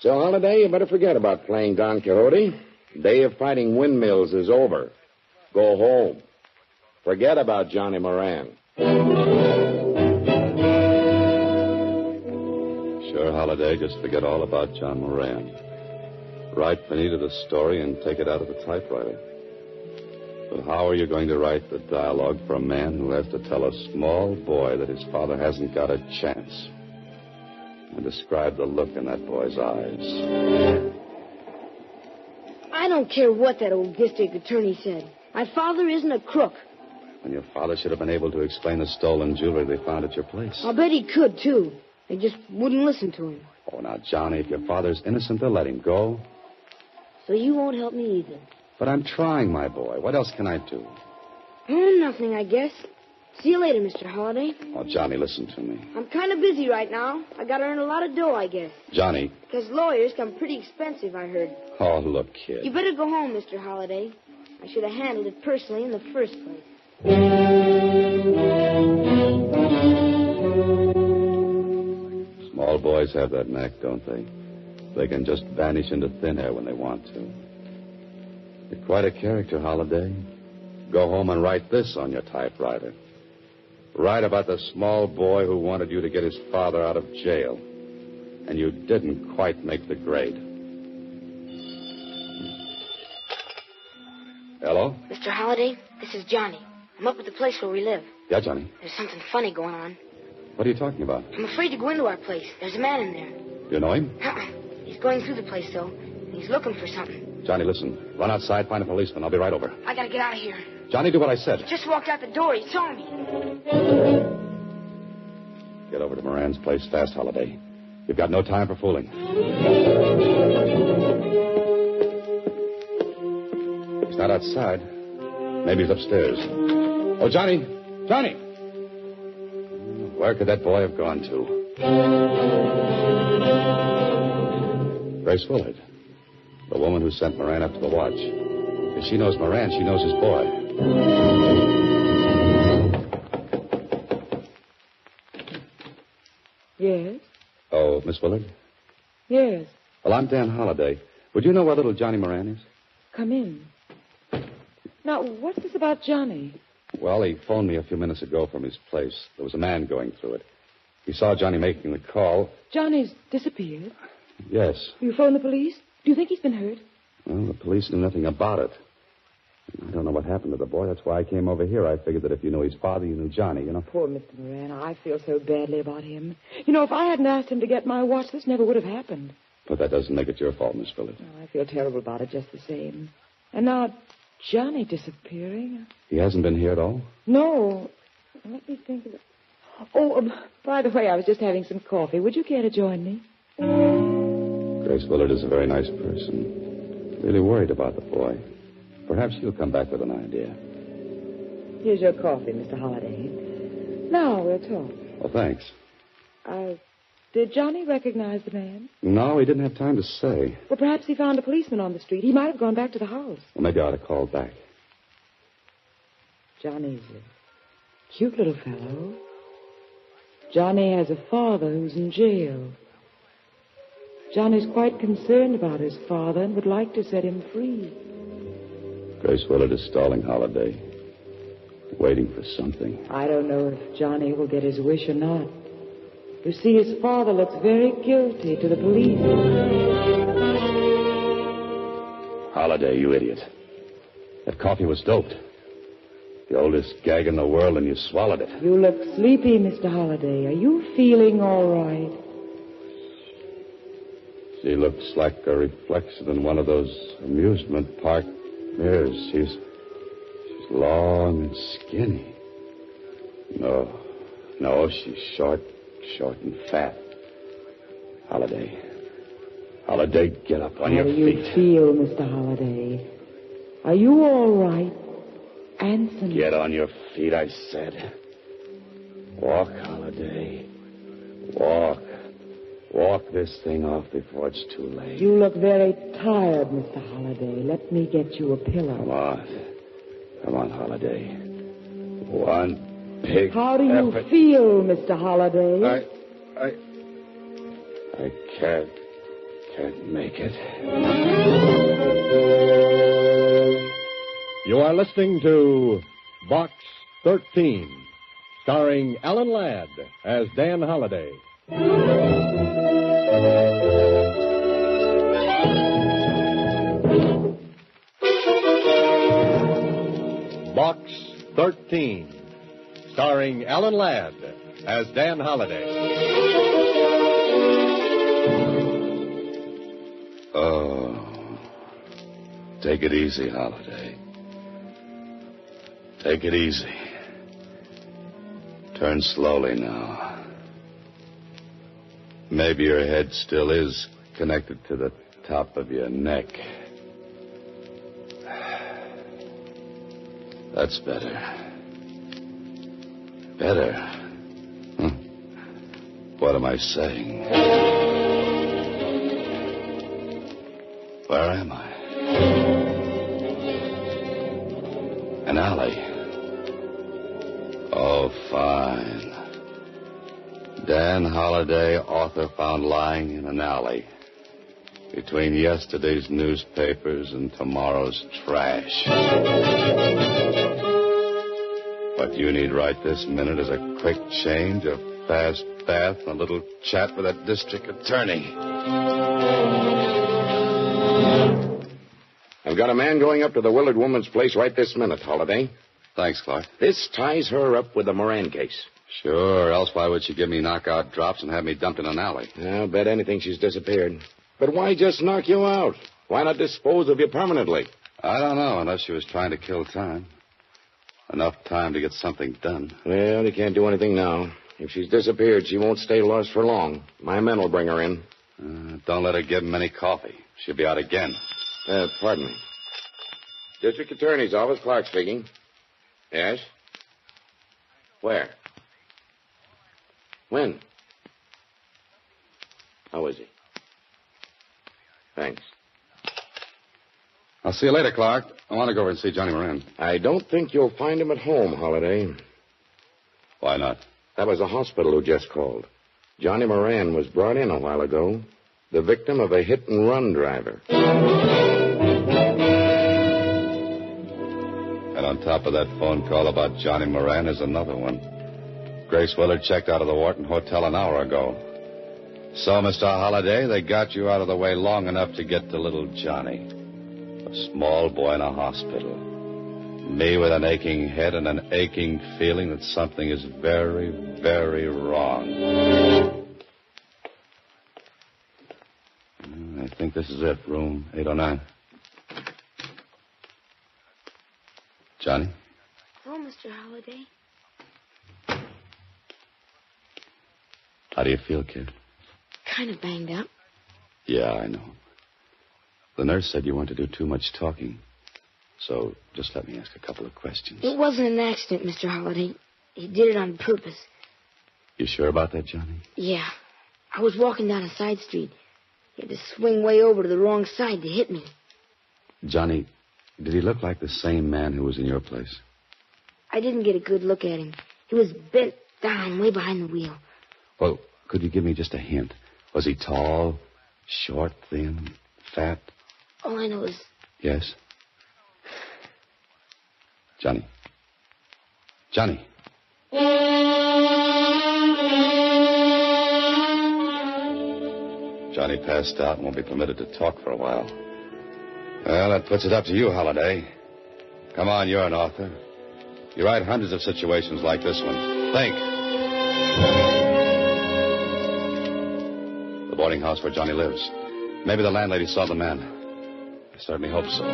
So, Holiday, you better forget about playing Don Quixote. The day of fighting windmills is over. Go home. Forget about Johnny Moran. Sure, Holiday, just forget all about John Moran. Write Benita the story and take it out of the typewriter. But how are you going to write the dialogue for a man who has to tell a small boy that his father hasn't got a chance? And describe the look in that boy's eyes. I don't care what that old district attorney said. My father isn't a crook. And your father should have been able to explain the stolen jewelry they found at your place. I'll bet he could, too. They just wouldn't listen to him. Oh, now, Johnny, if your father's innocent, they'll let him go. So you won't help me either. But I'm trying, my boy. What else can I do? Oh, nothing, I guess. See you later, Mr. Holliday. Oh, Johnny, listen to me. I'm kind of busy right now. I got to earn a lot of dough, I guess. Johnny. Because lawyers come pretty expensive, I heard. Oh, look, kid. You better go home, Mr. Holliday. I should have handled it personally in the first place. Small boys have that knack, don't they? They can just vanish into thin air when they want to. You're quite a character, Holiday. Go home and write this on your typewriter. Write about the small boy who wanted you to get his father out of jail. And you didn't quite make the grade. Hello? Mr. Holliday, this is Johnny. I'm up at the place where we live. Yeah, Johnny. There's something funny going on. What are you talking about? I'm afraid to go into our place. There's a man in there. You know him? He's going through the place, though. And he's looking for something. Johnny, listen. Run outside, find a policeman. I'll be right over. I gotta get out of here. Johnny, do what I said. He just walked out the door. He saw me. Get over to Moran's place fast, Holiday. You've got no time for fooling. He's not outside. Maybe he's upstairs. Oh, Johnny! Johnny! Where could that boy have gone to? Grace Willard. The woman who sent Moran up to the watch. If she knows Moran, she knows his boy. Yes? Oh, Miss Willard? Yes. Well, I'm Dan Holliday. Would you know where little Johnny Moran is? Come in. Now, what's this about Johnny? Well, he phoned me a few minutes ago from his place. There was a man going through it. He saw Johnny making the call. Johnny's disappeared. Yes. You phoned the police? Do you think he's been hurt? Well, the police knew nothing about it. I don't know what happened to the boy. That's why I came over here. I figured that if you knew his father, you knew Johnny, you know. Poor Mr. Moran. I feel so badly about him. You know, if I hadn't asked him to get my watch, this never would have happened. But that doesn't make it your fault, Miss Willard. Oh, I feel terrible about it just the same. And now, Johnny disappearing. He hasn't been here at all? No. Let me think of it. Oh, by the way, I was just having some coffee. Would you care to join me? Grace Willard is a very nice person. Really worried about the boy. Perhaps she'll come back with an idea. Here's your coffee, Mr. Holliday. Now we'll talk. Well, thanks. Did Johnny recognize the man? No, he didn't have time to say. Well, perhaps he found a policeman on the street. He might have gone back to the house. Well, maybe I ought to call back. Johnny's a cute little fellow. Johnny has a father who's in jail. Johnny's quite concerned about his father and would like to set him free. Grace Willard is stalling Holiday. Waiting for something. I don't know if Johnny will get his wish or not. You see, his father looks very guilty to the police. Holiday, you idiot. That coffee was doped. The oldest gag in the world, and you swallowed it. You look sleepy, Mr. Holliday. Are you feeling all right? She looks like a reflection in one of those amusement park mirrors. She's long and skinny. No, she's short and fat. Holiday, get up on your feet. How do you feel, Mr. Holliday? Are you all right? Answer me. Get on your feet, I said. Walk, Holiday. Walk. Walk this thing off before it's too late. You look very tired, Mr. Holliday. Let me get you a pillow. Come on, Holiday. One big How do you effort. feel, Mr. Holliday? I can't make it. You are listening to Box 13, starring Alan Ladd as Dan Holliday. Box 13, starring Alan Ladd as Dan Holliday. Oh, take it easy, Holiday. Take it easy. Turn slowly now. Maybe your head still is connected to the top of your neck. That's better. Better. What am I saying? Where am I? An alley. Oh, fine. Dan Holliday, author, found lying in an alley between yesterday's newspapers and tomorrow's trash. What you need right this minute is a quick change, a fast bath, and a little chat with that district attorney. I've got a man going up to the Willard woman's place right this minute, Holiday. Thanks, Clark. This ties her up with the Moran case. Sure, else why would she give me knockout drops and have me dumped in an alley? I'll bet anything she's disappeared. But why just knock you out? Why not dispose of you permanently? I don't know, unless she was trying to kill time. Enough time to get something done. Well, you can't do anything now. If she's disappeared, she won't stay lost for long. My men will bring her in. Don't let her give him any coffee. She'll be out again. Pardon me. District Attorney's Office, Clark speaking. Yes? Where? When? How is he? Thanks. I'll see you later, Clark. I want to go over and see Johnny Moran. I don't think you'll find him at home, Holiday. Why not? That was the hospital who just called. Johnny Moran was brought in a while ago, the victim of a hit-and-run driver. And on top of that phone call about Johnny Moran is another one. Grace Willard checked out of the Wharton Hotel an hour ago. So, Mr. Holliday, they got you out of the way long enough to get to little Johnny. A small boy in a hospital. Me with an aching head and an aching feeling that something is very, very wrong. I think this is it, room 809. Johnny? Oh, Mr. Holliday. How do you feel, kid? Kind of banged up. Yeah, I know. The nurse said you weren't to do too much talking. So just let me ask a couple of questions. It wasn't an accident, Mr. Holliday. He did it on purpose. You sure about that, Johnny? Yeah. I was walking down a side street. He had to swing way over to the wrong side to hit me. Johnny, did he look like the same man who was in your place? I didn't get a good look at him. He was bent down way behind the wheel. Well, could you give me just a hint? Was he tall, short, thin, fat? All I know is... Yes? Johnny. Johnny. Johnny passed out and won't be permitted to talk for a while. Well, that puts it up to you, Holliday. Come on, you're an author. You write hundreds of situations like this one. Think. The boarding house where Johnny lives. Maybe the landlady saw the man. I certainly hope so.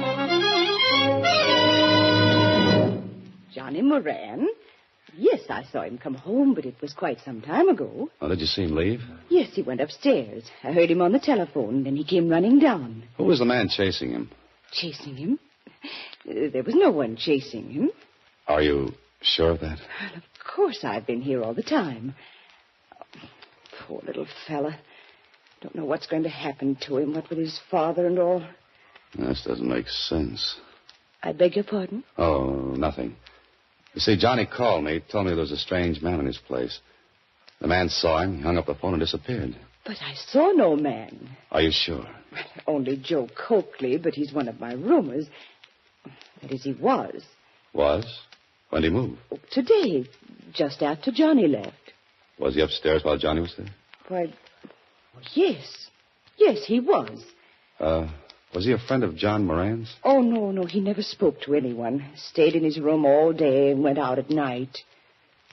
Johnny Moran? Yes, I saw him come home, but it was quite some time ago. Oh, did you see him leave? Yes, he went upstairs. I heard him on the telephone, then he came running down. Who was the man chasing him? Chasing him? There was no one chasing him. Are you sure of that? Well, of course I've been here all the time. Oh, poor little fella. Don't know what's going to happen to him, what with his father and all. This doesn't make sense. I beg your pardon? Oh, nothing. You see, Johnny called me, told me there was a strange man in his place. The man saw him, he hung up the phone and disappeared. But I saw no man. Are you sure? Only Joe Coakley, but he's one of my roomers. That is, he was. Was? When did he move? Today, just after Johnny left. Was he upstairs while Johnny was there? Why, yes. Yes, he was. Was he a friend of John Moran's? Oh, no, he never spoke to anyone. Stayed in his room all day and went out at night.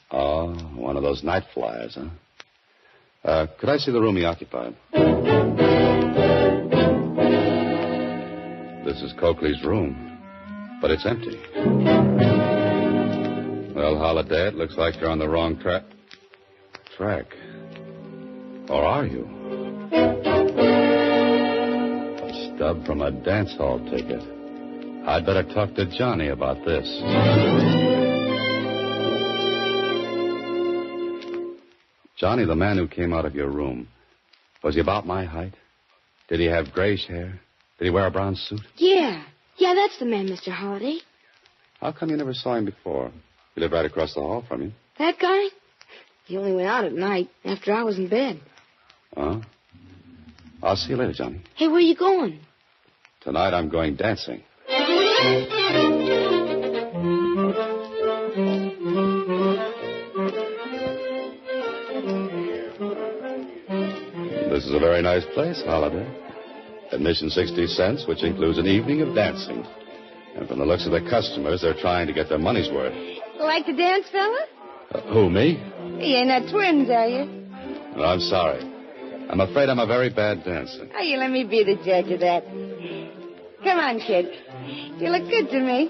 Oh, one of those night flyers, huh? Could I see the room he occupied? This is Coakley's room, but it's empty. Well, Holliday, it looks like you're on the wrong track. Or are you? A stub from a dance hall ticket. I'd better talk to Johnny about this. Johnny, the man who came out of your room, was he about my height? Did he have grayish hair? Did he wear a brown suit? Yeah, that's the man, Mr. Holliday. How come you never saw him before? He lived right across the hall from you. That guy? He only went out at night, after I was in bed. Oh? I'll see you later, Johnny. Hey, where you going? Tonight I'm going dancing. This is a very nice place, Holliday. Admission 60 cents, which includes an evening of dancing. And from the looks of the customers, they're trying to get their money's worth. Like to dance, fella? Who, me? You ain't not twins, are you? No, I'm sorry. I'm afraid I'm a very bad dancer. Oh, you let me be the judge of that. Come on, kid. You look good to me.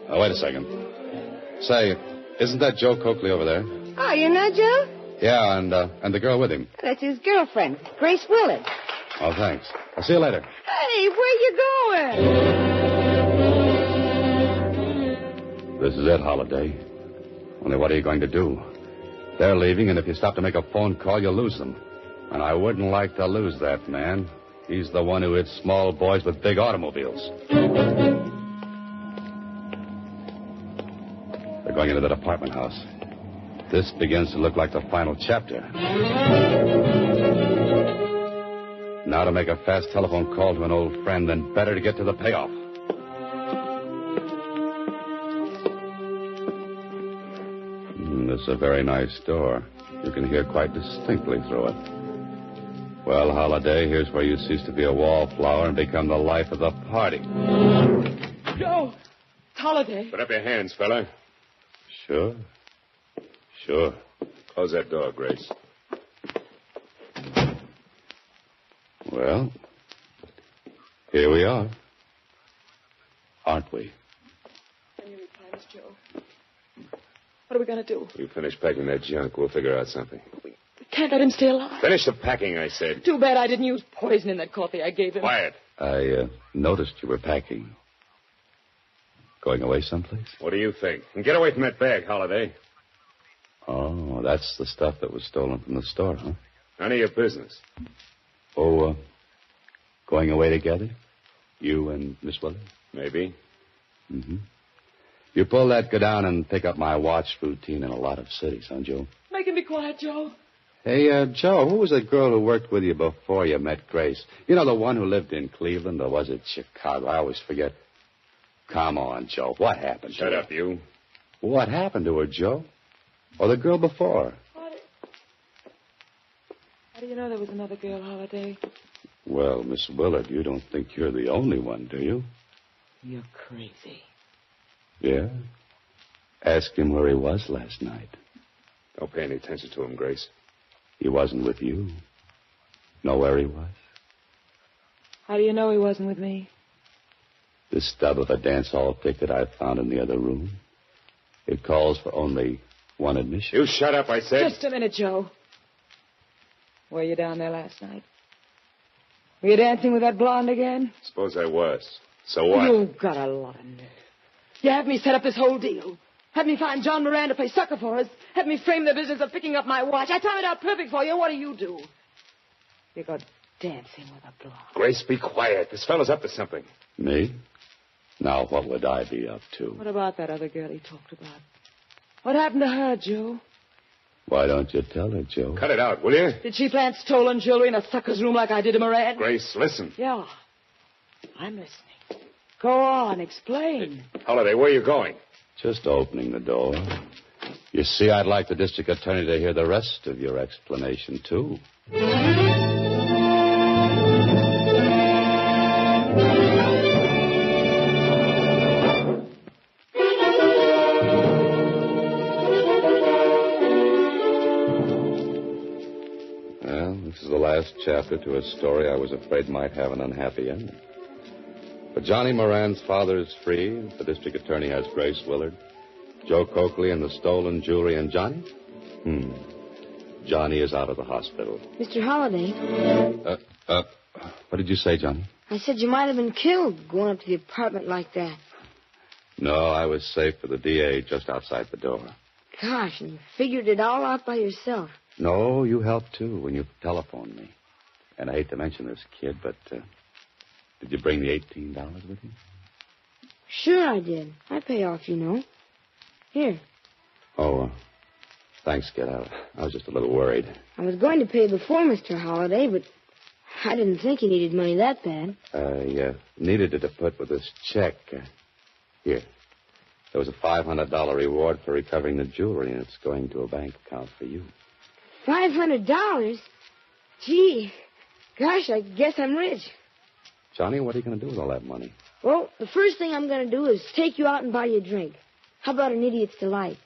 Oh, wait a second. Say, isn't that Joe Coakley over there? Oh, you're not Joe? Yeah, and the girl with him. That's his girlfriend, Grace Willard. Oh, thanks. I'll see you later. Hey, where you going? This is it, Holiday. Only what are you going to do? They're leaving, and if you stop to make a phone call, you'll lose them. And I wouldn't like to lose that man. He's the one who hits small boys with big automobiles. They're going into that apartment house. This begins to look like the final chapter. Now to make a fast telephone call to an old friend, then better to get to the payoff. This is a very nice door. You can hear quite distinctly through it. Well, Holiday, here's where you cease to be a wallflower and become the life of the party. Joe! Holiday. Put up your hands, fella. Sure. Close that door, Grace. Well, here we are. Aren't we? Can you reply, Miss Joe? What are we going to do? You finish packing that junk, we'll figure out something. We can't let him stay alive. Finish the packing, I said. Too bad I didn't use poison in that coffee I gave him. Quiet. I noticed you were packing. Going away someplace? What do you think? And get away from that bag, Holiday. Oh, that's the stuff that was stolen from the store, huh? None of your business. Oh, going away together? You and Miss Willard? Maybe. Mm-hmm. You pull that, go down and pick up my watch routine in a lot of cities, huh, Joe? Make him be quiet, Joe. Hey, Joe, who was the girl who worked with you before you met Grace? You know, the one who lived in Cleveland, or was it Chicago? I always forget. Come on, Joe. What happened to her? Shut up, you. What happened to her, Joe? Or the girl before? How do you know there was another girl, Holiday? Well, Miss Willard, you don't think you're the only one, do you? You're crazy. Yeah? Ask him where he was last night. Don't pay any attention to him, Grace. He wasn't with you. Know where he was? How do you know he wasn't with me? The stub of a dance hall ticket I found in the other room. It calls for only one admission. You shut up, I said. Just a minute, Joe. Were you down there last night? Were you dancing with that blonde again? Suppose I was. So what? You've got a lot of nerve. You had me set up this whole deal. Had me find John Moran to play sucker for us. Had me frame the business of picking up my watch. I timed it out perfect for you. What do? You go dancing with a blonde. Grace, be quiet. This fellow's up to something. Me? Now, what would I be up to? What about that other girl he talked about? What happened to her, Joe? Why don't you tell her, Joe? Cut it out, will you? Did she plant stolen jewelry in a sucker's room like I did to Moran? Grace, listen. Yeah. I'm listening. Go on, explain. Holiday, where are you going? Just opening the door. You see, I'd like the district attorney to hear the rest of your explanation, too. This is the last chapter to a story I was afraid might have an unhappy ending. But Johnny Moran's father is free. The district attorney has Grace Willard. Joe Coakley and the stolen jewelry. And Johnny? Johnny is out of the hospital. Mr. Holliday. What did you say, Johnny? I said you might have been killed going up to the apartment like that. No, I was safe with the DA just outside the door. Gosh, and you figured it all out by yourself. No, you helped, too, when you telephoned me. And I hate to mention this, kid, but did you bring the $18 with you? Sure I did. I pay off, you know. Here. Oh, thanks, kid. I was just a little worried. I was going to pay before, Mr. Holliday, but I didn't think you needed money that bad. I needed it to put with this check. Here. There was a $500 reward for recovering the jewelry, and it's going to a bank account for you. $500? Gee, gosh, I guess I'm rich. Johnny, what are you going to do with all that money? Well, the first thing I'm going to do is take you out and buy you a drink. How about an Idiot's Delight?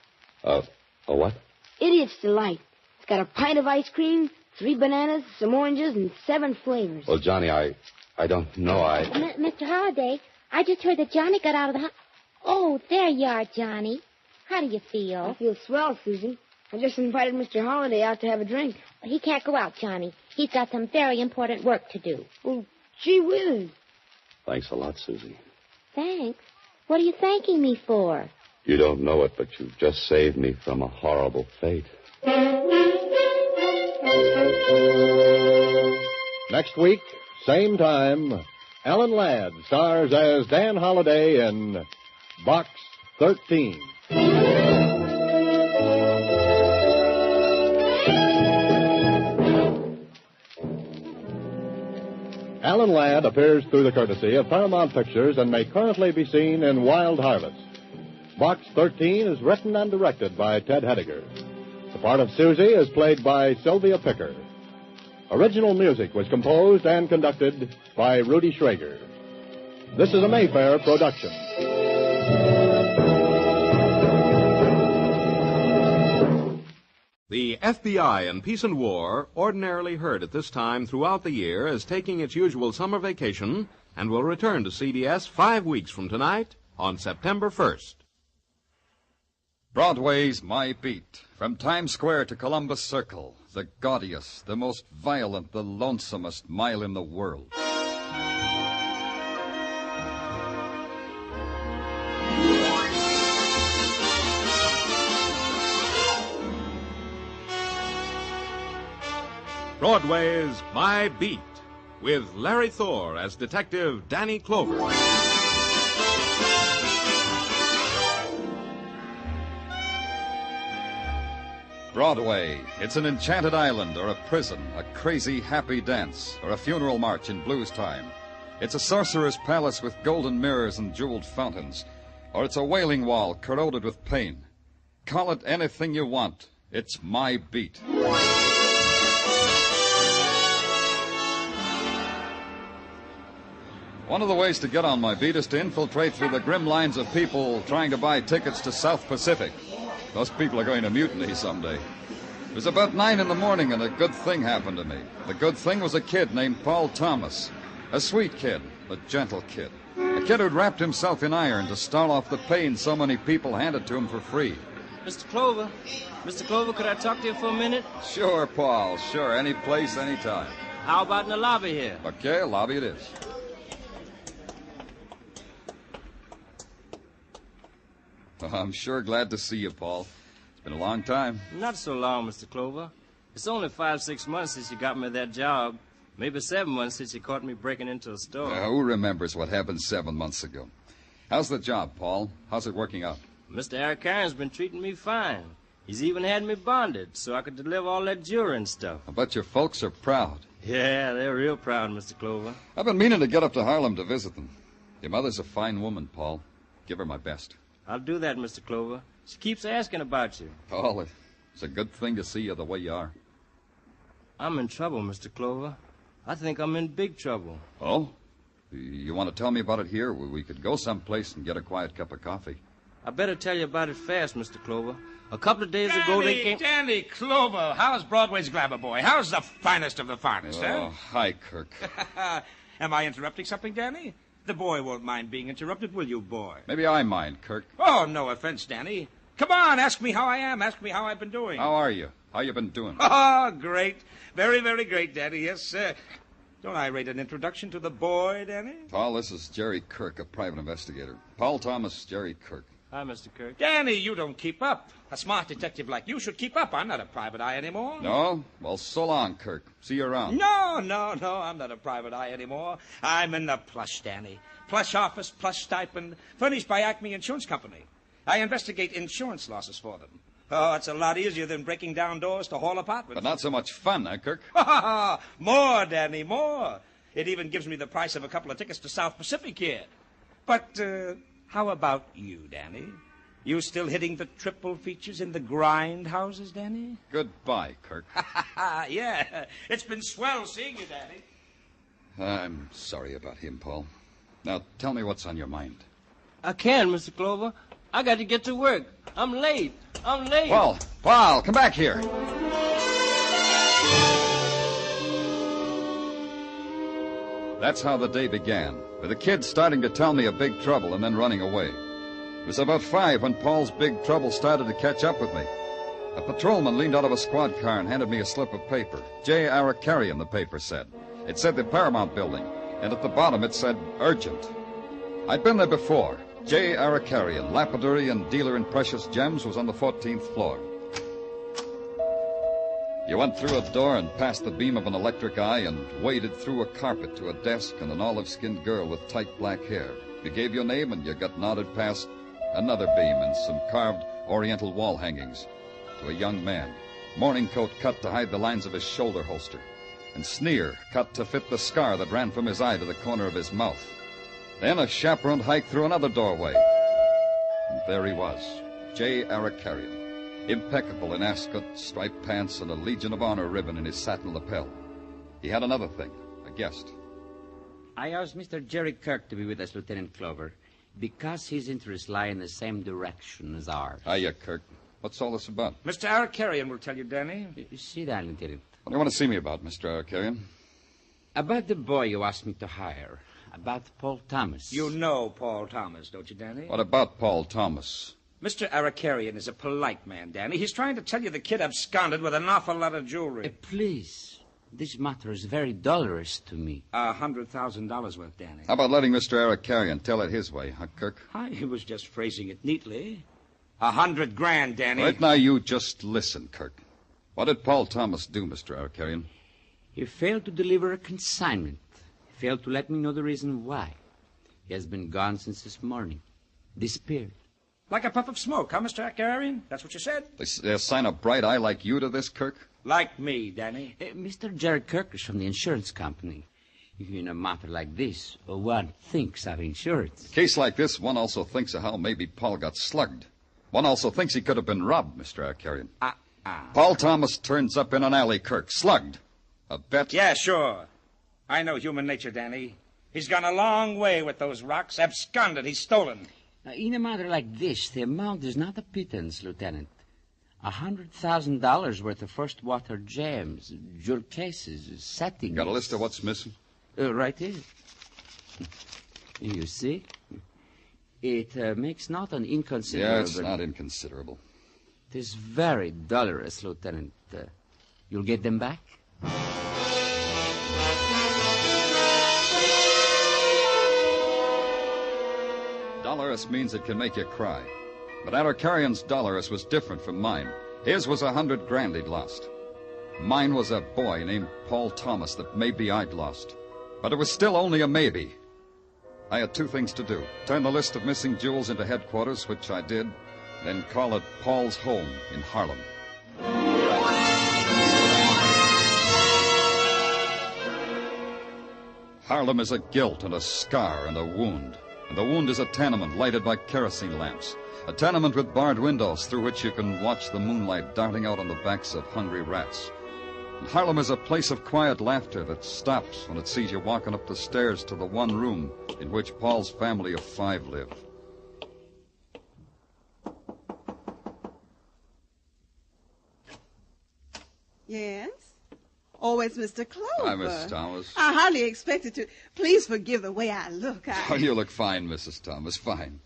A what? Idiot's Delight. It's got a pint of ice cream, 3 bananas, some oranges, and 7 flavors. Well, Johnny, I don't know. Mr. Holliday, I just heard that Johnny got out of the... Oh, there you are, Johnny. How do you feel? I feel swell, Susie. I just invited Mr. Holliday out to have a drink. He can't go out, Johnny. He's got some very important work to do. Well, gee whiz. Thanks a lot, Susie. Thanks? What are you thanking me for? You don't know it, but you've just saved me from a horrible fate. Next week, same time, Alan Ladd stars as Dan Holliday in Box 13. Alan Ladd appears through the courtesy of Paramount Pictures and may currently be seen in Wild Harvest. Box 13 is written and directed by Ted Hediger. The part of Susie is played by Sylvia Picker. Original music was composed and conducted by Rudy Schrager. This is a Mayfair production. The FBI in Peace and War, ordinarily heard at this time throughout the year, is taking its usual summer vacation and will return to CBS 5 weeks from tonight on September 1st. Broadway's My Beat. From Times Square to Columbus Circle, the gaudiest, the most violent, the lonesomest mile in the world. Broadway's My Beat, with Larry Thor as Detective Danny Clover. Broadway. It's an enchanted island or a prison, a crazy happy dance, or a funeral march in blues time. It's a sorcerer's palace with golden mirrors and jeweled fountains, or it's a wailing wall corroded with pain. Call it anything you want. It's My Beat. One of the ways to get on My Beat is to infiltrate through the grim lines of people trying to buy tickets to South Pacific. Those people are going to mutiny someday. It was about 9 in the morning, and a good thing happened to me. The good thing was a kid named Paul Thomas. A sweet kid, a gentle kid. A kid who'd wrapped himself in iron to stall off the pain so many people handed to him for free. Mr. Clover, could I talk to you for a minute? Sure, Paul, sure. Any place, any time. How about in the lobby here? Okay, lobby it is. Well, I'm sure glad to see you, Paul. It's been a long time. Not so long, Mr. Clover. It's only 5-6 months since you got me that job. Maybe 7 months since you caught me breaking into a store. Who remembers what happened 7 months ago? How's the job, Paul? How's it working out? Mr. Eric Caron's been treating me fine. He's even had me bonded so I could deliver all that jewelry and stuff. I bet your folks are proud. Yeah, they're real proud, Mr. Clover. I've been meaning to get up to Harlem to visit them. Your mother's a fine woman, Paul. Give her my best. I'll do that, Mr. Clover. She keeps asking about you. Paul, it's a good thing to see you the way you are. I'm in trouble, Mr. Clover. I think I'm in big trouble. Oh? You want to tell me about it here? We could go someplace and get a quiet cup of coffee. I better tell you about it fast, Mr. Clover. A couple of days ago, they came... Danny Clover, how's Broadway's glamour boy? How's the finest of the finest, Oh, hi, Kirk. Am I interrupting something, Danny? The boy won't mind being interrupted, will you, boy? Maybe I mind, Kirk. Oh, no offense, Danny. Come on, ask me how I am. Ask me how I've been doing. How are you? How you been doing? Oh, great. Very, very great, Danny. Yes, sir. Don't I rate an introduction to the boy, Danny? Paul, this is Jerry Kirk, a private investigator. Paul Thomas, Jerry Kirk. Hi, Mr. Kirk. Danny, you don't keep up. A smart detective like you should keep up. I'm not a private eye anymore. No? Well, so long, Kirk. See you around. No, I'm not a private eye anymore. I'm in the plush, Danny. Plush office, plush stipend, furnished by Acme Insurance Company. I investigate insurance losses for them. Oh, it's a lot easier than breaking down doors to hall apartments. But not so much fun, huh, Kirk? More, Danny, more. It even gives me the price of a couple of tickets to South Pacific here. But how about you, Danny? You still hitting the triple features in the grind houses, Danny? Goodbye, Kirk. Yeah, it's been swell seeing you, Danny. I'm sorry about him, Paul. Now, tell me what's on your mind. I can't, Mr. Clover. I got to get to work. I'm late. Paul, come back here. That's how the day began, with the kid starting to tell me of big trouble and then running away. It was about 5 when Paul's big trouble started to catch up with me. A patrolman leaned out of a squad car and handed me a slip of paper. J. Arakarian, the paper said. It said the Paramount Building, and at the bottom it said urgent. I'd been there before. J. Arakarian, lapidary and dealer in precious gems, was on the 14th floor. You went through a door and past the beam of an electric eye and waded through a carpet to a desk and an olive-skinned girl with tight black hair. You gave your name and you got nodded past another beam and some carved oriental wall hangings to a young man. Morning coat cut to hide the lines of his shoulder holster, and sneer cut to fit the scar that ran from his eye to the corner of his mouth. Then a chaperoned hike through another doorway. And there he was, J. Arakarian, impeccable in ascot, striped pants, and a Legion of Honor ribbon in his satin lapel. He had another thing, a guest. I asked Mr. Jerry Kirk to be with us, Lieutenant Clover, because his interests lie in the same direction as ours. Hiya, Kirk. What's all this about? Mr. Arakarian will tell you, Danny. Sit down, Lieutenant. What do you want to see me about, Mr. Arakarian? About the boy you asked me to hire. About Paul Thomas. You know Paul Thomas, don't you, Danny? What about Paul Thomas? Mr. Arakarian is a polite man, Danny. He's trying to tell you the kid absconded with an awful lot of jewelry. Please. This matter is very dolorous to me. $100,000 worth, Danny. How about letting Mr. Arakarian tell it his way, huh, Kirk? He was just phrasing it neatly. $100,000, Danny. Right now, you just listen, Kirk. What did Paul Thomas do, Mr. Arakarian? He failed to deliver a consignment. He failed to let me know the reason why. He has been gone since this morning. Disappeared. Like a puff of smoke, huh, Mr. Arakarian? That's what you said? They assign a bright eye like you to this, Kirk? Like me, Danny. Mr. Jerry Kirk is from the insurance company. In a matter like this, one thinks of insurance. In a case like this, one also thinks of how maybe Paul got slugged. One also thinks he could have been robbed, Mr. Arakarian. Paul Thomas turns up in an alley, Kirk, slugged. A bet? Yeah, sure. I know human nature, Danny. He's gone a long way with those rocks. Absconded. He's stolen. In a matter like this, the amount is not a pittance, Lieutenant. $100,000 worth of first water gems, jewel cases, settings. Got a list of what's missing? Right here. You see? It makes not an inconsiderable... Yeah, it's not inconsiderable. It is very dolorous, Lieutenant. You'll get them back? Dolorous means it can make you cry. But Arakarian's dolorous was different from mine. His was $100,000 he'd lost. Mine was a boy named Paul Thomas that maybe I'd lost. But it was still only a maybe. I had two things to do. Turn the list of missing jewels into headquarters, which I did, then call it Paul's home in Harlem. Harlem is a guilt and a scar and a wound. And the wound is a tenement lighted by kerosene lamps. A tenement with barred windows through which you can watch the moonlight darting out on the backs of hungry rats. And Harlem is a place of quiet laughter that stops when it sees you walking up the stairs to the one room in which Paul's family of 5 live. Yes? Oh, it's Mr. Clover. Hi, Mrs. Thomas. I hardly expected to. Please forgive the way I look. Oh, you look fine, Mrs. Thomas, fine.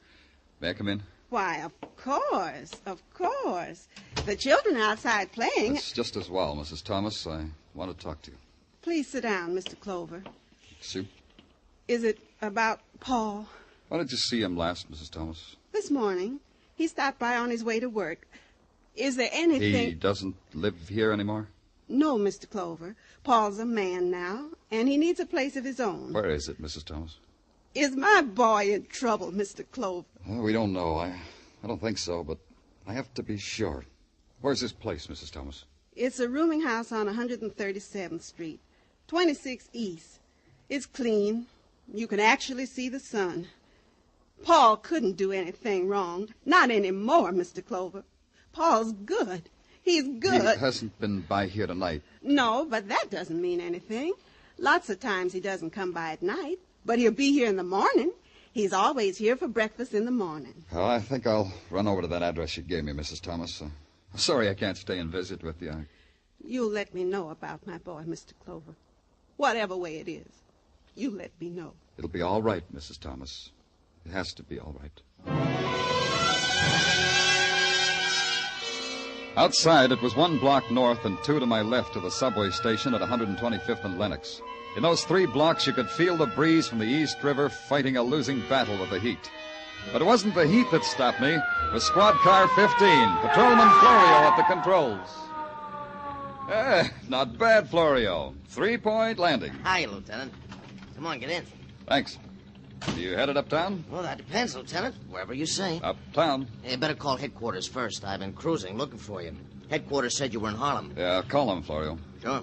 May I come in? Why, of course, of course. The children are outside playing. It's just as well, Mrs. Thomas. I want to talk to you. Please sit down, Mr. Clover. Soup? Is it about Paul? Why did you see him last, Mrs. Thomas? This morning. He stopped by on his way to work. Is there anything... He doesn't live here anymore? No, Mr. Clover. Paul's a man now, and he needs a place of his own. Where is it, Mrs. Thomas? Is my boy in trouble, Mr. Clover? Well, we don't know. I don't think so, but I have to be sure. Where's his place, Mrs. Thomas? It's a rooming house on 137th Street, 26 East. It's clean. You can actually see the sun. Paul couldn't do anything wrong. Not anymore, Mr. Clover. Paul's good. He's good. He hasn't been by here tonight. No, but that doesn't mean anything. Lots of times he doesn't come by at night, but he'll be here in the morning. He's always here for breakfast in the morning. Oh, I think I'll run over to that address you gave me, Mrs. Thomas. Sorry I can't stay and visit with you. You'll let me know about my boy, Mr. Clover. Whatever way it is, you let me know. It'll be all right, Mrs. Thomas. It has to be all right. Outside, it was 1 block north and 2 to my left of the subway station at 125th and Lenox. In those 3 blocks, you could feel the breeze from the East River fighting a losing battle with the heat. But it wasn't the heat that stopped me. It was Squad Car 15, Patrolman Florio at the controls. Not bad, Florio. 3-point landing. Hi, Lieutenant. Come on, get in. Thanks. You headed uptown? Well, that depends, Lieutenant. Wherever you say. Uptown? You better call headquarters first. I've been cruising, looking for you. Headquarters said you were in Harlem. Yeah, call them, Florio. Sure.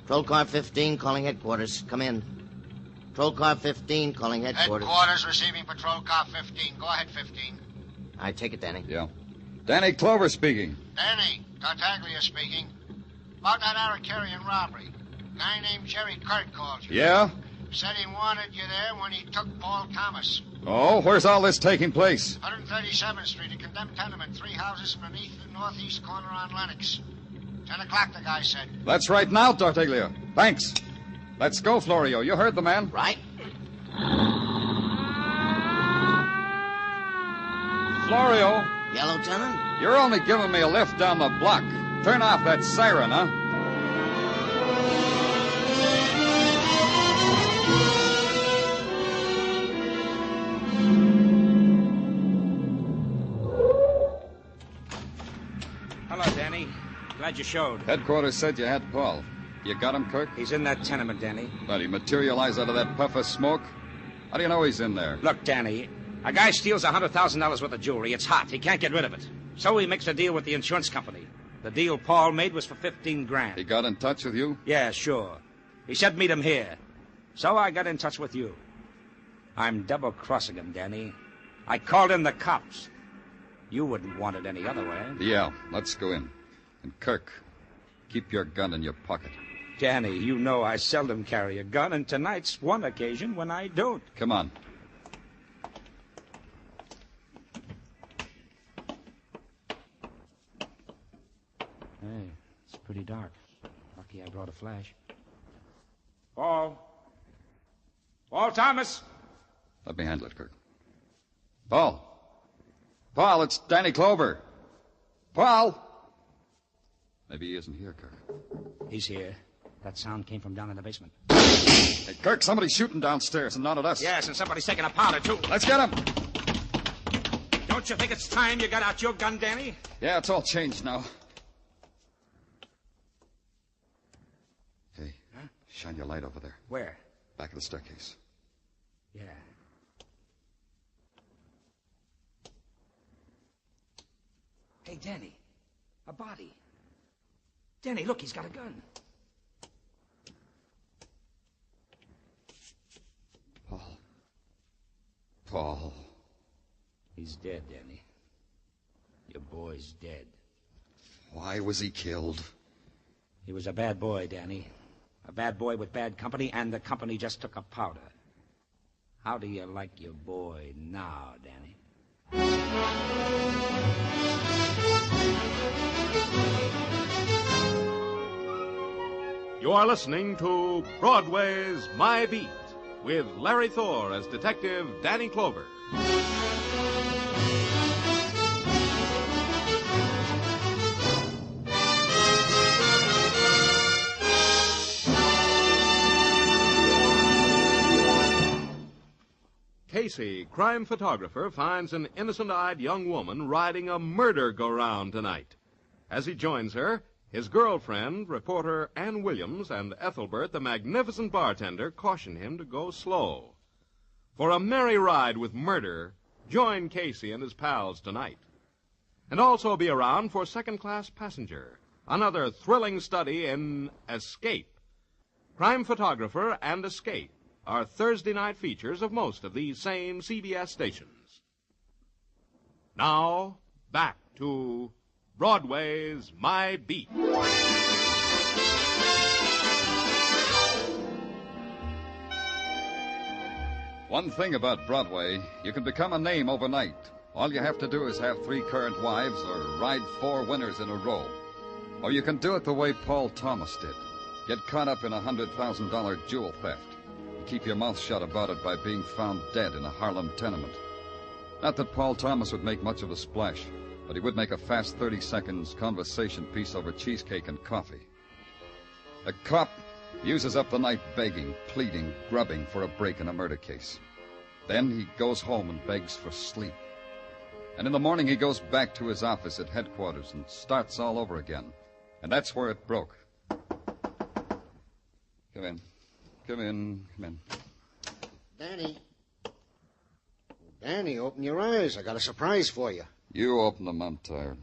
Patrol Car 15 calling headquarters. Come in. Patrol Car 15 calling headquarters. Headquarters receiving Patrol Car 15. Go ahead, 15. I take it, Danny. Yeah. Danny Clover speaking. Danny, Tartaglia speaking. About that Arcarian robbery. Guy named Jerry Kirk called you. Yeah? Said he wanted you there when he took Paul Thomas. Oh, where's all this taking place? 137th Street, a condemned tenement, 3 houses from the northeast corner on Lenox. 10 o'clock, the guy said. That's right now, Tartaglia. Thanks. Let's go, Florio. You heard the man. Right. Florio. Yeah, Lieutenant? You're only giving me a lift down the block. Turn off that siren, huh? Hello, Danny. Glad you showed. Headquarters said you had Paul. You got him, Kirk? He's in that tenement, Danny. But he materialized out of that puff of smoke? How do you know he's in there? Look, Danny, a guy steals $100,000 worth of jewelry. It's hot. He can't get rid of it. So he makes a deal with the insurance company. The deal Paul made was for $15,000. He got in touch with you? Yeah, sure. He said meet him here. So I got in touch with you. I'm double-crossing him, Danny. I called in the cops. You wouldn't want it any other way. Yeah, let's go in. And Kirk, keep your gun in your pocket. Danny, you know I seldom carry a gun, and tonight's one occasion when I don't. Come on. Hey, it's pretty dark. Lucky I brought a flash. Paul. Paul Thomas. Let me handle it, Kirk. Paul. Paul, it's Danny Clover. Paul. Maybe he isn't here, Kirk. He's here. That sound came from down in the basement. Hey, Kirk, somebody's shooting downstairs and not at us. Yes, and somebody's taking a powder, too. Let's get him. Don't you think it's time you got out your gun, Danny? Yeah, it's all changed now. Hey, shine your light over there. Where? Back of the staircase. Yeah. Hey, Danny. A body. Danny, look, he's got a gun. Paul. He's dead, Danny. Your boy's dead. Why was he killed? He was a bad boy, Danny. A bad boy with bad company, and the company just took a powder. How do you like your boy now, Danny? You are listening to Broadway's My Beat, with Larry Thor as Detective Danny Clover. Casey, crime photographer, finds an innocent-eyed young woman riding a murder-go-round tonight. As he joins her, his girlfriend, reporter Ann Williams, and Ethelbert, the magnificent bartender, caution him to go slow. For a merry ride with murder, join Casey and his pals tonight. And also be around for Second Class Passenger, another thrilling study in Escape. Crime Photographer and Escape are Thursday night features of most of these same CBS stations. Now, back to Broadway's My Beat. One thing about Broadway, you can become a name overnight. All you have to do is have 3 current wives or ride 4 winners in a row. Or you can do it the way Paul Thomas did. Get caught up in a $100,000 jewel theft. And keep your mouth shut about it by being found dead in a Harlem tenement. Not that Paul Thomas would make much of a splash, but he would make a fast 30 seconds conversation piece over cheesecake and coffee. A cop uses up the night begging, pleading, grubbing for a break in a murder case. Then he goes home and begs for sleep. And in the morning he goes back to his office at headquarters and starts all over again. And that's where it broke. Come in. Come in. Come in. Danny. Danny, open your eyes. I got a surprise for you. You open them. I'm tired.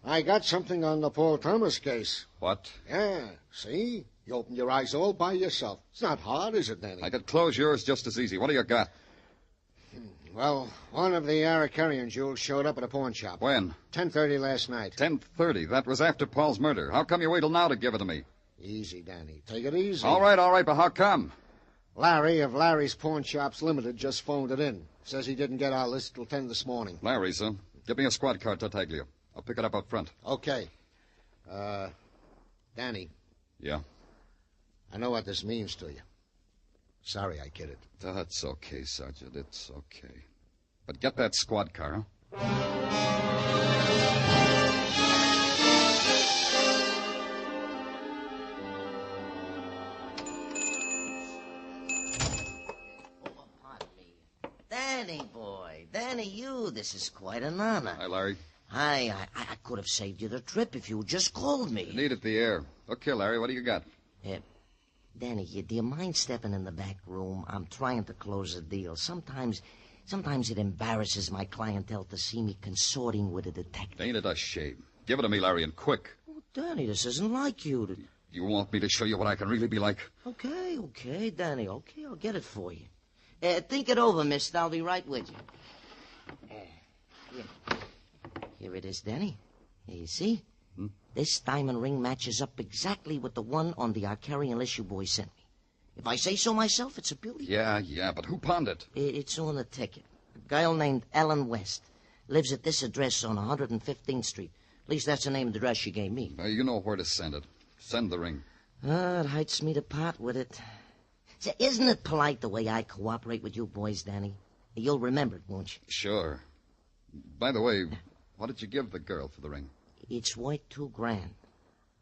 I got something on the Paul Thomas case. What? Yeah, see? You opened your eyes all by yourself. It's not hard, is it, Danny? I could close yours just as easy. What do you got? Well, one of the Aracarian jewels showed up at a pawn shop. When? 10:30 last night. 10:30. That was after Paul's murder. How come you wait till now to give it to me? Easy, Danny. Take it easy. All right, but how come? Larry of Larry's Pawn Shops Limited just phoned it in. Says he didn't get our list till 10 this morning. Larry's, huh? Give me a squad car, Tartaglia. I'll pick it up front. Okay. Danny. Yeah? I know what this means to you. Sorry I kidded. That's okay, Sergeant. It's okay. But get that squad car, huh? Danny, boy. Danny, this is quite an honor. Hi, Larry. Hi, I could have saved you the trip if you had just called me. You needed the air. Okay, Larry, what do you got? Danny, do you mind stepping in the back room? I'm trying to close a deal. Sometimes it embarrasses my clientele to see me consorting with a detective. Ain't it a shame? Give it to me, Larry, and quick. Oh, Danny, this isn't like you. You want me to show you what I can really be like? Okay, Danny. Okay, I'll get it for you. Think it over, mister. I'll be right with you. Here it is, Danny. Here, you see? This diamond ring matches up exactly with the one on the Arcarian list you boys sent me. If I say so myself, it's a beauty. Yeah, but who pawned it? It's on the ticket. A girl named Ellen West lives at this address on 115th Street. At least that's the name of the address she gave me. You know where to send it. Send the ring. It hurts me to part with it. Say, isn't it polite the way I cooperate with you boys, Danny? You'll remember it, won't you? Sure. By the way, what did you give the girl for the ring? It's worth $2,000.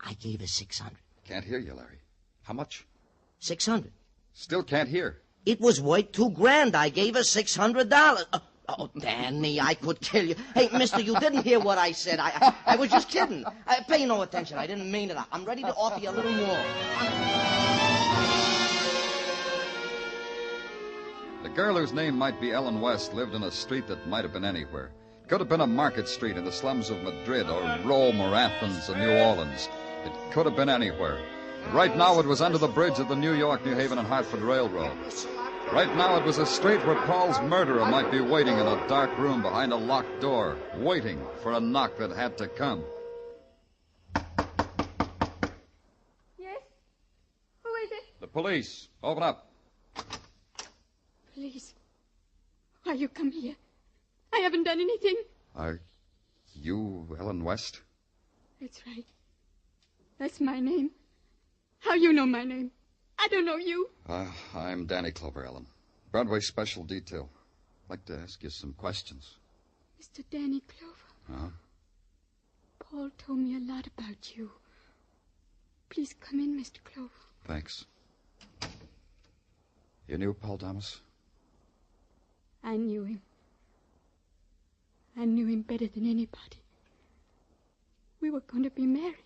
I gave her $600. Can't hear you, Larry. How much? $600. Still can't hear. It was worth $2,000. I gave her $600. Oh, Danny, I could kill you. Hey, mister, you didn't hear what I said. I was just kidding. Pay no attention. I didn't mean it. I'm ready to offer you a little more. The girl whose name might be Ellen West lived in a street that might have been anywhere. Could have been a market street in the slums of Madrid or Rome or Athens or New Orleans. It could have been anywhere. But right now it was under the bridge of the New York, New Haven, and Hartford Railroad. Right now it was a street where Paul's murderer might be waiting in a dark room behind a locked door, waiting for a knock that had to come. Yes? Who is it? The police. Open up. Please. Why you come here? I haven't done anything. Are you Ellen West? That's right. That's my name. How you know my name? I don't know you. I'm Danny Clover, Ellen. Broadway Special Detail. I'd like to ask you some questions. Mr. Danny Clover. Huh? Paul told me a lot about you. Please come in, Mr. Clover. Thanks. You knew Paul Thomas? I knew him. I knew him better than anybody. We were going to be married.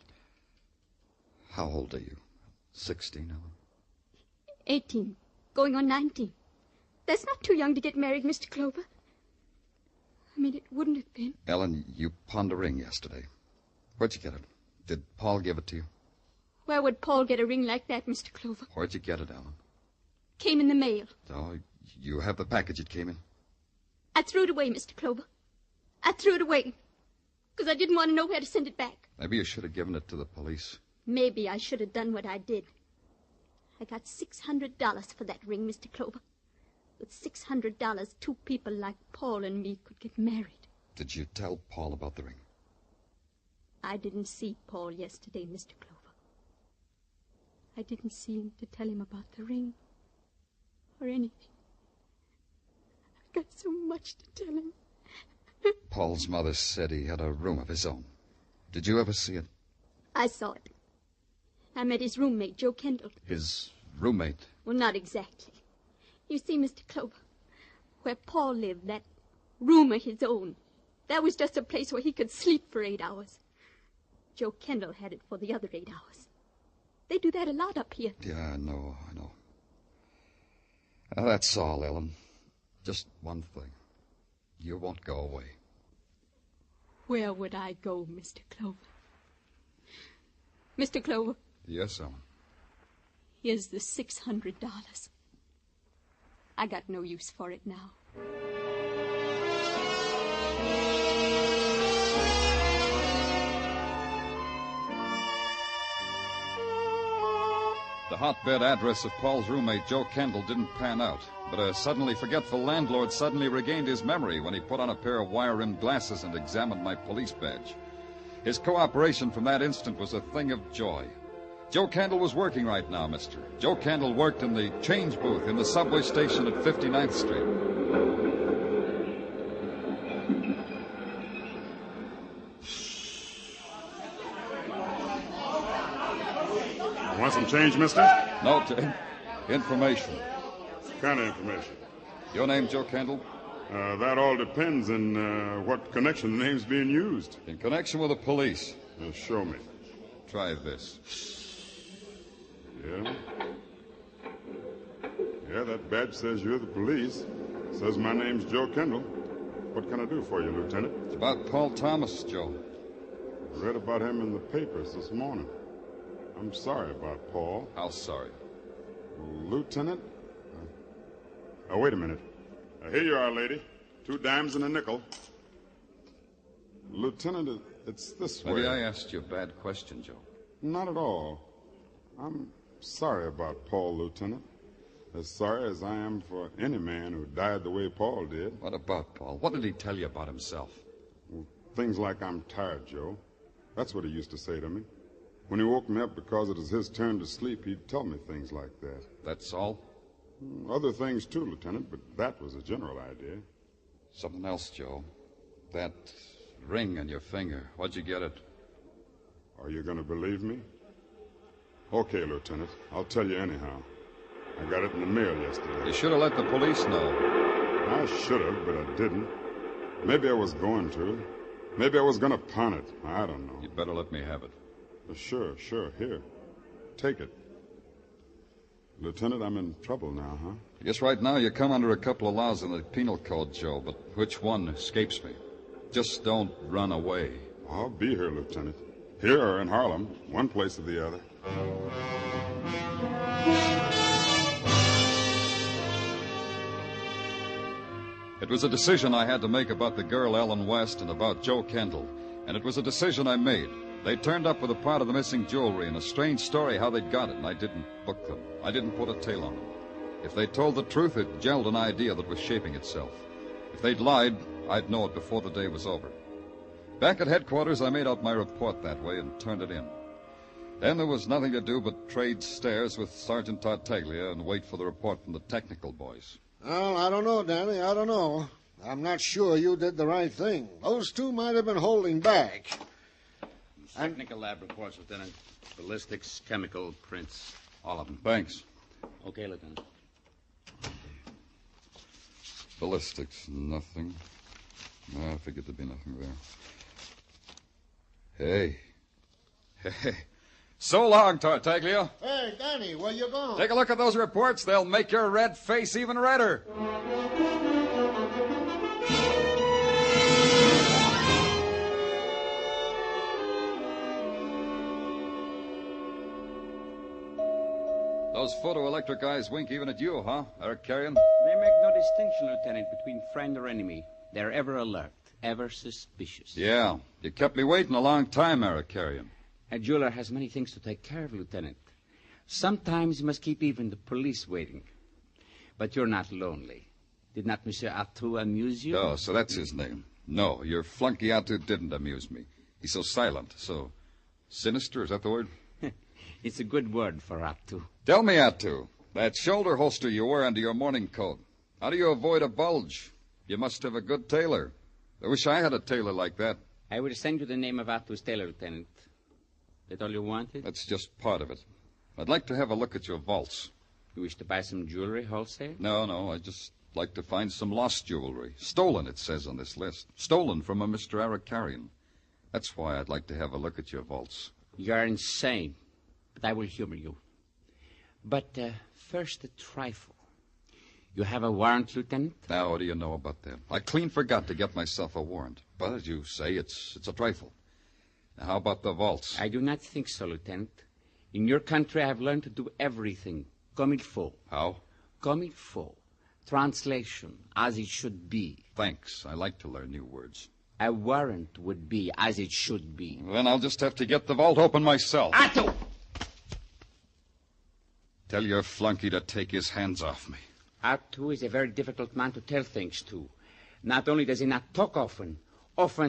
How old are you? 16, Ellen? 18. Going on 19. That's not too young to get married, Mr. Clover. I mean, it wouldn't have been. Ellen, you pawned a ring yesterday. Where'd you get it? Did Paul give it to you? Where would Paul get a ring like that, Mr. Clover? Where'd you get it, Ellen? Came in the mail. Oh, you have the package it came in? I threw it away, Mr. Clover. I threw it away. Because I didn't want to know where to send it back. Maybe you should have given it to the police. Maybe I should have done what I did. I got $600 for that ring, Mr. Clover. With $600, two people like Paul and me could get married. Did you tell Paul about the ring? I didn't see Paul yesterday, Mr. Clover. I didn't see him to tell him about the ring or anything. I've got so much to tell him. Paul's mother said he had a room of his own. Did you ever see it? I saw it. I met his roommate, Joe Kendall. His roommate? Well, not exactly. You see, Mr. Clover, where Paul lived, that room of his own, that was just a place where he could sleep for 8 hours. Joe Kendall had it for the other 8 hours. They do that a lot up here. Yeah, I know. That's all, Ellen. Just one thing. You won't go away. Where would I go, Mr. Clover? Mr. Clover? Yes, Ellen. Here's the $600. I got no use for it now. The hotbed address of Paul's roommate, Joe Kendall, didn't pan out. But a suddenly forgetful landlord suddenly regained his memory when he put on a pair of wire-rimmed glasses and examined my police badge. His cooperation from that instant was a thing of joy. Joe Kendall was working right now, mister. Joe Kendall worked in the change booth in the subway station at 59th Street. Want some change, mister? No, information. What kind of information? Your name, Joe Kendall? That all depends on what connection the name's being used. In connection with the police. Show me. Try this. Yeah? Yeah, that badge says you're the police. Says my name's Joe Kendall. What can I do for you, Lieutenant? It's about Paul Thomas, Joe. I read about him in the papers this morning. I'm sorry about Paul. How sorry? Lieutenant? Wait a minute. Here you are, lady. 2 dimes and a nickel. Lieutenant, it's this way. Maybe I asked you a bad question, Joe. Not at all. I'm sorry about Paul, Lieutenant. As sorry as I am for any man who died the way Paul did. What about Paul? What did he tell you about himself? Well, things like I'm tired, Joe. That's what he used to say to me. When he woke me up because it was his turn to sleep, he'd tell me things like that. That's all? Other things, too, Lieutenant, but that was a general idea. Something else, Joe. That ring on your finger. Where'd you get it? Are you going to believe me? Okay, Lieutenant. I'll tell you anyhow. I got it in the mail yesterday. You should have let the police know. I should have, but I didn't. Maybe I was going to. Maybe I was going to pawn it. I don't know. You'd better let me have it. Sure. Here. Take it. Lieutenant, I'm in trouble now, huh? I guess right now you come under a couple of laws in the penal code, Joe, but which one escapes me? Just don't run away. I'll be here, Lieutenant. Here or in Harlem, one place or the other. It was a decision I had to make about the girl Ellen West and about Joe Kendall, and it was a decision I made. They turned up with a part of the missing jewelry and a strange story how they'd got it, and I didn't book them. I didn't put a tail on them. If they told the truth, it gelled an idea that was shaping itself. If they'd lied, I'd know it before the day was over. Back at headquarters, I made out my report that way and turned it in. Then there was nothing to do but trade stares with Sergeant Tartaglia and wait for the report from the technical boys. Well, I don't know, Danny. I don't know. I'm not sure you did the right thing. Those two might have been holding back. Technical lab reports, Lieutenant. Ballistics, chemical, prints, all of them. Thanks. Okay, Lieutenant. Ballistics, nothing. No, I figured there'd be nothing there. Hey. So long, Tartaglia. Hey, Danny, where you going? Take a look at those reports. They'll make your red face even redder. Those photoelectric eyes wink even at you, huh, Eric Carrion? They make no distinction, Lieutenant, between friend or enemy. They're ever alert, ever suspicious. Yeah. You kept me waiting a long time, Eric Carrion. A jeweler has many things to take care of, Lieutenant. Sometimes you must keep even the police waiting. But you're not lonely. Did not Monsieur Arthur amuse you? Oh, so that's his name. No, your flunky Arthur didn't amuse me. He's so silent, so sinister, is that the word? It's a good word for Arthur. Tell me, Arthur, that shoulder holster you wear under your morning coat, how do you avoid a bulge? You must have a good tailor. I wish I had a tailor like that. I will send you the name of Arthur's tailor, Lieutenant. That all you wanted? That's just part of it. I'd like to have a look at your vaults. You wish to buy some jewelry wholesale? No, I'd just like to find some lost jewelry. Stolen, it says on this list. Stolen from a Mr. Arakarian. That's why I'd like to have a look at your vaults. You're insane, but I will humor you. But first, a trifle. You have a warrant, Lieutenant? Now, what do you know about that? I clean forgot to get myself a warrant. But as you say, it's a trifle. Now, how about the vaults? I do not think so, Lieutenant. In your country, I have learned to do everything comme il faut. How? Comme il faut. Translation, as it should be. Thanks. I like to learn new words. A warrant would be as it should be. Then I'll just have to get the vault open myself. Otto! Tell your flunky to take his hands off me. Arthur is a very difficult man to tell things to. Not only does he not talk often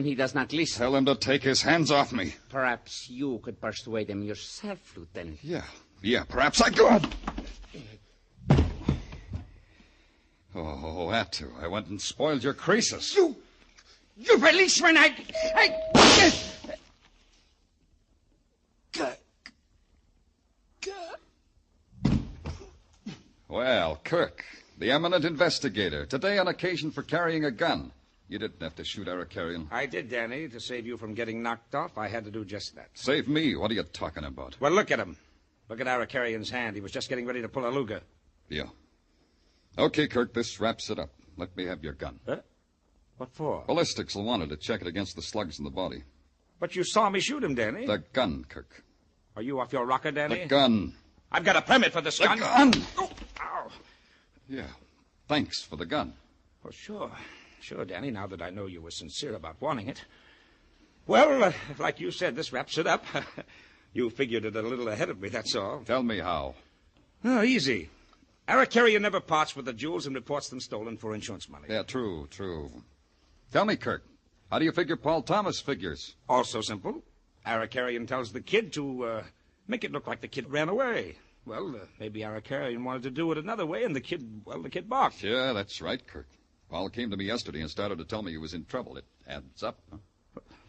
he does not listen. Tell him to take his hands off me. Perhaps you could persuade him yourself, Lieutenant. Yeah, perhaps I could. Oh, Arthur, I went and spoiled your creases. You policeman, Well, Kirk, the eminent investigator, today on occasion for carrying a gun. You didn't have to shoot Arakarian. I did, Danny. To save you from getting knocked off, I had to do just that. Save me? What are you talking about? Well, look at him. Look at Arakarian's hand. He was just getting ready to pull a Luger. Yeah. Okay, Kirk, this wraps it up. Let me have your gun. Huh? What for? Ballistics will want it to check it against the slugs in the body. But you saw me shoot him, Danny. The gun, Kirk. Are you off your rocker, Danny? The gun. I've got a permit for this gun. The gun! Oh, ow. Yeah. Thanks for the gun. Oh, sure. Sure, Danny, now that I know you were sincere about wanting it. Well, like you said, this wraps it up. You figured it a little ahead of me, that's all. Tell me how. Oh, easy. Arakarian never parts with the jewels and reports them stolen for insurance money. Yeah, true. Tell me, Kirk, how do you figure Paul Thomas figures? Also simple. Arakarian tells the kid to make it look like the kid ran away. Well, maybe Arakarian wanted to do it another way, and the kid balked. Yeah, that's right, Kirk. Paul came to me yesterday and started to tell me he was in trouble. It adds up, huh?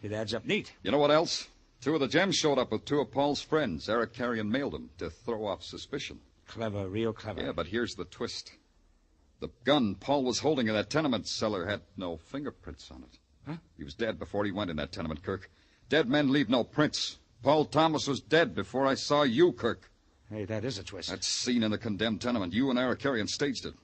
It adds up neat. You know what else? 2 of the gems showed up with 2 of Paul's friends. Arakarian mailed them to throw off suspicion. Clever, real clever. Yeah, but here's the twist. The gun Paul was holding in that tenement cellar had no fingerprints on it. Huh? He was dead before he went in that tenement, Kirk. Dead men leave no prints. Paul Thomas was dead before I saw you, Kirk. Hey, that is a twist. That scene in the condemned tenement, you and Arakarian staged it.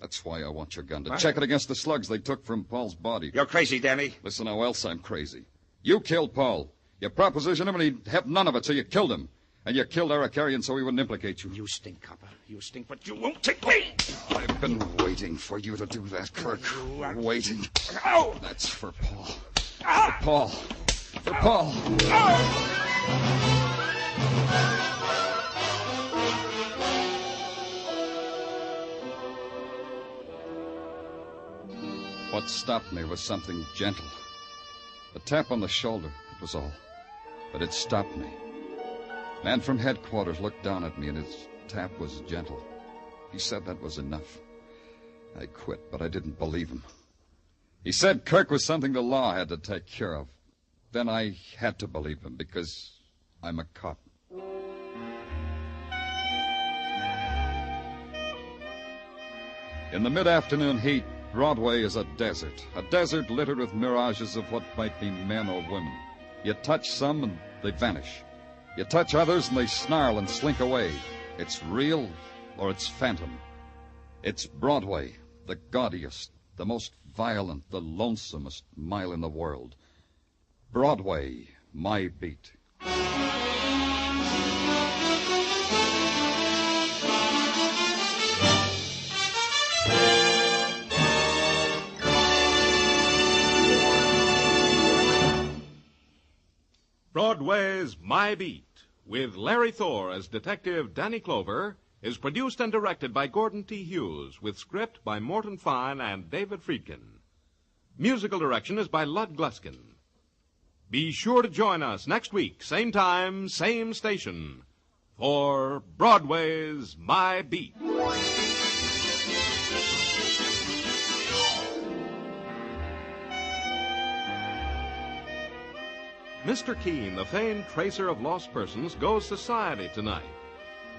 That's why I want your gun, to check it against the slugs they took from Paul's body. You're crazy, Danny. Listen, how else I'm crazy. You killed Paul. You propositioned him and he'd have none of it, so you killed him. And you killed Arakarian so he wouldn't implicate you. You stink, copper. You stink, but you won't take me. I've been waiting for you to do that, Kirk. Waiting. Ow! That's for Paul. For Paul. For Paul. What stopped me was something gentle. A tap on the shoulder, it was all. But it stopped me. Man from headquarters looked down at me, and his tap was gentle. He said that was enough. I quit, but I didn't believe him. He said Kirk was something the law had to take care of. Then I had to believe him, because I'm a cop. In the mid-afternoon heat, Broadway is a desert littered with mirages of what might be men or women. You touch some and they vanish. You touch others and they snarl and slink away. It's real or it's phantom. It's Broadway, the gaudiest, the most violent, the lonesomest mile in the world. Broadway, my beat. Broadway's My Beat, with Larry Thor as Detective Danny Clover, is produced and directed by Gordon T. Hughes, with script by Morton Fine and David Friedkin. Musical direction is by Lud Gluskin. Be sure to join us next week, same time, same station, for Broadway's My Beat. Mr. Keene, the famed tracer of lost persons, goes society tonight.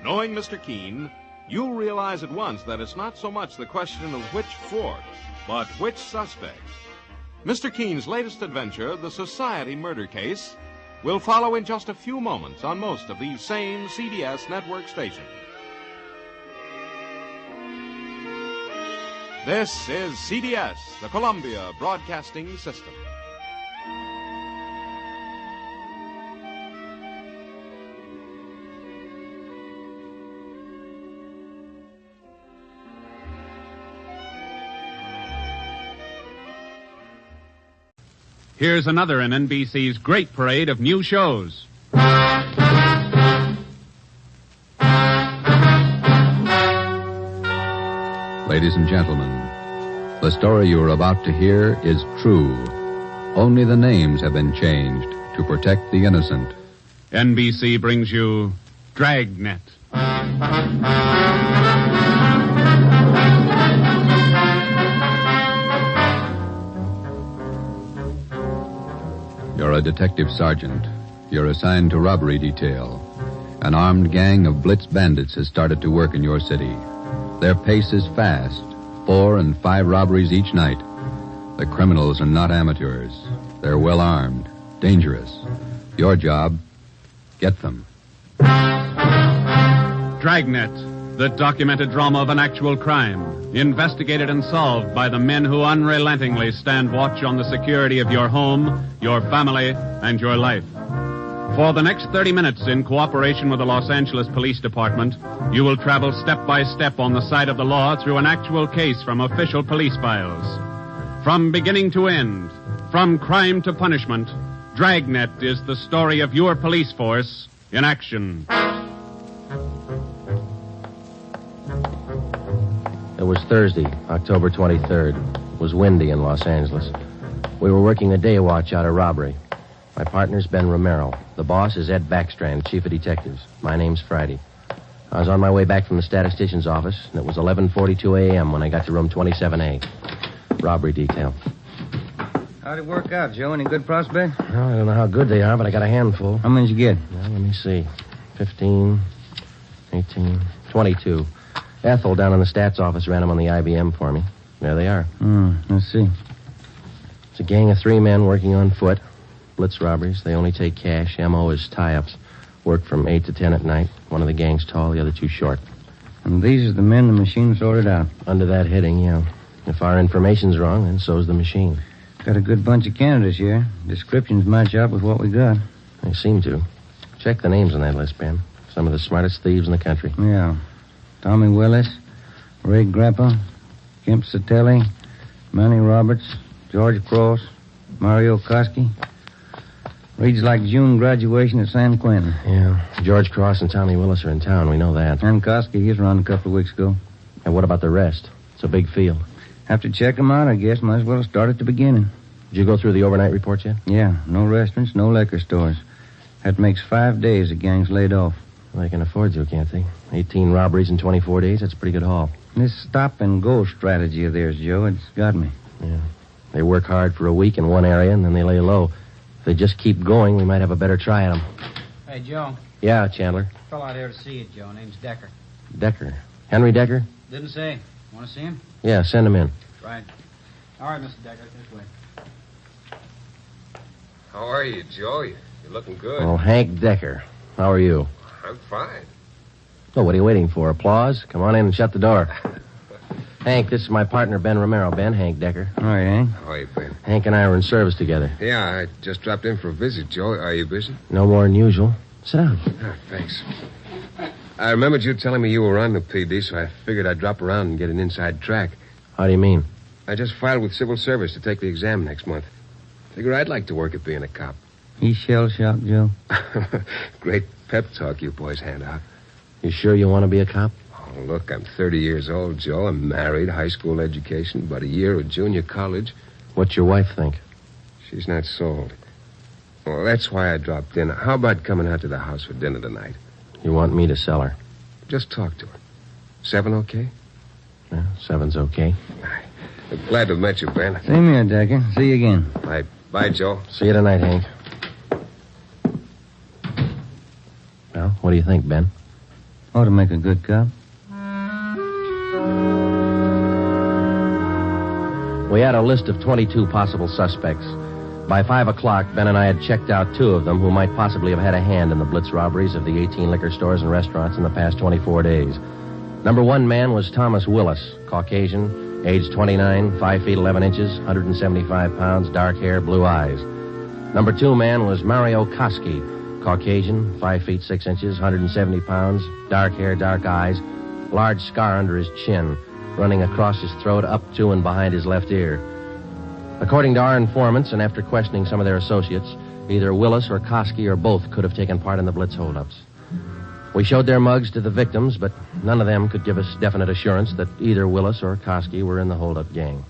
Knowing Mr. Keene, you'll realize at once that it's not so much the question of which fort, but which suspect. Mr. Keene's latest adventure, the Society Murder Case, will follow in just a few moments on most of these same CBS network stations. This is CBS, the Columbia Broadcasting System. Here's another in NBC's great parade of new shows. Ladies and gentlemen, the story you are about to hear is true. Only the names have been changed to protect the innocent. NBC brings you Dragnet. You're a detective sergeant. You're assigned to robbery detail. An armed gang of blitz bandits has started to work in your city. Their pace is fast, 4 and 5 robberies each night. The criminals are not amateurs. They're well armed, dangerous. Your job, get them. Dragnet, the documented drama of an actual crime, investigated and solved by the men who unrelentingly stand watch on the security of your home, your family, and your life. For the next 30 minutes, in cooperation with the Los Angeles Police Department, you will travel step by step on the side of the law through an actual case from official police files. From beginning to end, from crime to punishment, Dragnet is the story of your police force in action. It was Thursday, October 23rd. It was windy in Los Angeles. We were working a day watch out of robbery. My partner's Ben Romero. The boss is Ed Backstrand, chief of detectives. My name's Friday. I was on my way back from the statistician's office, and it was 11:42 a.m. when I got to room 27A. Robbery detail. How'd it work out, Joe? Any good prospect? Well, I don't know how good they are, but I got a handful. How many did you get? Well, let me see. 15, 18, 22. Ethel down in the stats office ran them on the IBM for me. There they are. Let's see. It's a gang of 3 men working on foot. Blitz robberies. They only take cash. MO is tie-ups. Work from 8 to 10 at night. One of the gang's tall, the other 2 short. And these are the men the machine sorted out? Under that heading, yeah. If our information's wrong, then so's the machine. Got a good bunch of candidates here. Descriptions match up with what we got. They seem to. Check the names on that list, Ben. Some of the smartest thieves in the country. Yeah. Tommy Willis, Ray Grappa, Kemp Satelli, Manny Roberts, George Cross, Mario Koski. Reads like June graduation at San Quentin. Yeah. George Cross and Tommy Willis are in town. We know that. And Koski, he's around a couple of weeks ago. And what about the rest? It's a big field. Have to check them out, I guess. Might as well start at the beginning. Did you go through the overnight reports yet? Yeah. No restaurants, no liquor stores. That makes 5 days the gang's laid off. Well, they can afford to, can't they? 18 robberies in 24 days. That's a pretty good haul. This stop-and-go strategy of theirs, Joe, it's got me. Yeah. They work hard for a week in one area, and then they lay low. If they just keep going, we might have a better try at them. Hey, Joe. Yeah, Chandler. Fellow out here to see you, Joe. Name's Decker. Decker. Henry Decker? Didn't say. Want to see him? Yeah, send him in. Right. All right, Mr. Decker. This way. How are you, Joe? You're looking good. Oh, Hank Decker. How are you? I'm fine. Oh, what are you waiting for? Applause? Come on in and shut the door. Hank, this is my partner, Ben Romero. Ben, Hank Decker. All right, Hank. How are you, Ben? Hank and I were in service together. Yeah, I just dropped in for a visit, Joe. Are you busy? No more than usual. Sit down. Oh, thanks. I remembered you telling me you were on the PD, so I figured I'd drop around and get an inside track. How do you mean? I just filed with civil service to take the exam next month. Figure I'd like to work at being a cop. He's shell-shocked, Joe. Great pep talk you boys hand out. You sure you want to be a cop? Oh, Look, I'm 30 years old, Joe. I'm married, high school education, about a year of junior college. What's your wife think? She's not sold. Well, that's why I dropped in. How about coming out to the house for dinner tonight? You want me to sell her? Just talk to her. 7 okay? Yeah, 7's okay. I'm glad to have met you, Ben. Same here, Decker. See you again. Bye, Joe. See you tonight, Hank. Well, what do you think, Ben? Ought to make a good cop. We had a list of 22 possible suspects. By 5 o'clock, Ben and I had checked out 2 of them who might possibly have had a hand in the blitz robberies of the 18 liquor stores and restaurants in the past 24 days. Number 1 man was Thomas Willis, Caucasian, age 29, 5 feet 11 inches, 175 pounds, dark hair, blue eyes. Number 2 man was Mario Koski, Caucasian, 5 feet 6 inches, 170 pounds, dark hair, dark eyes, large scar under his chin, running across his throat, up to and behind his left ear. According to our informants, and after questioning some of their associates, either Willis or Koski or both could have taken part in the blitz holdups. We showed their mugs to the victims, but none of them could give us definite assurance that either Willis or Koski were in the holdup gang.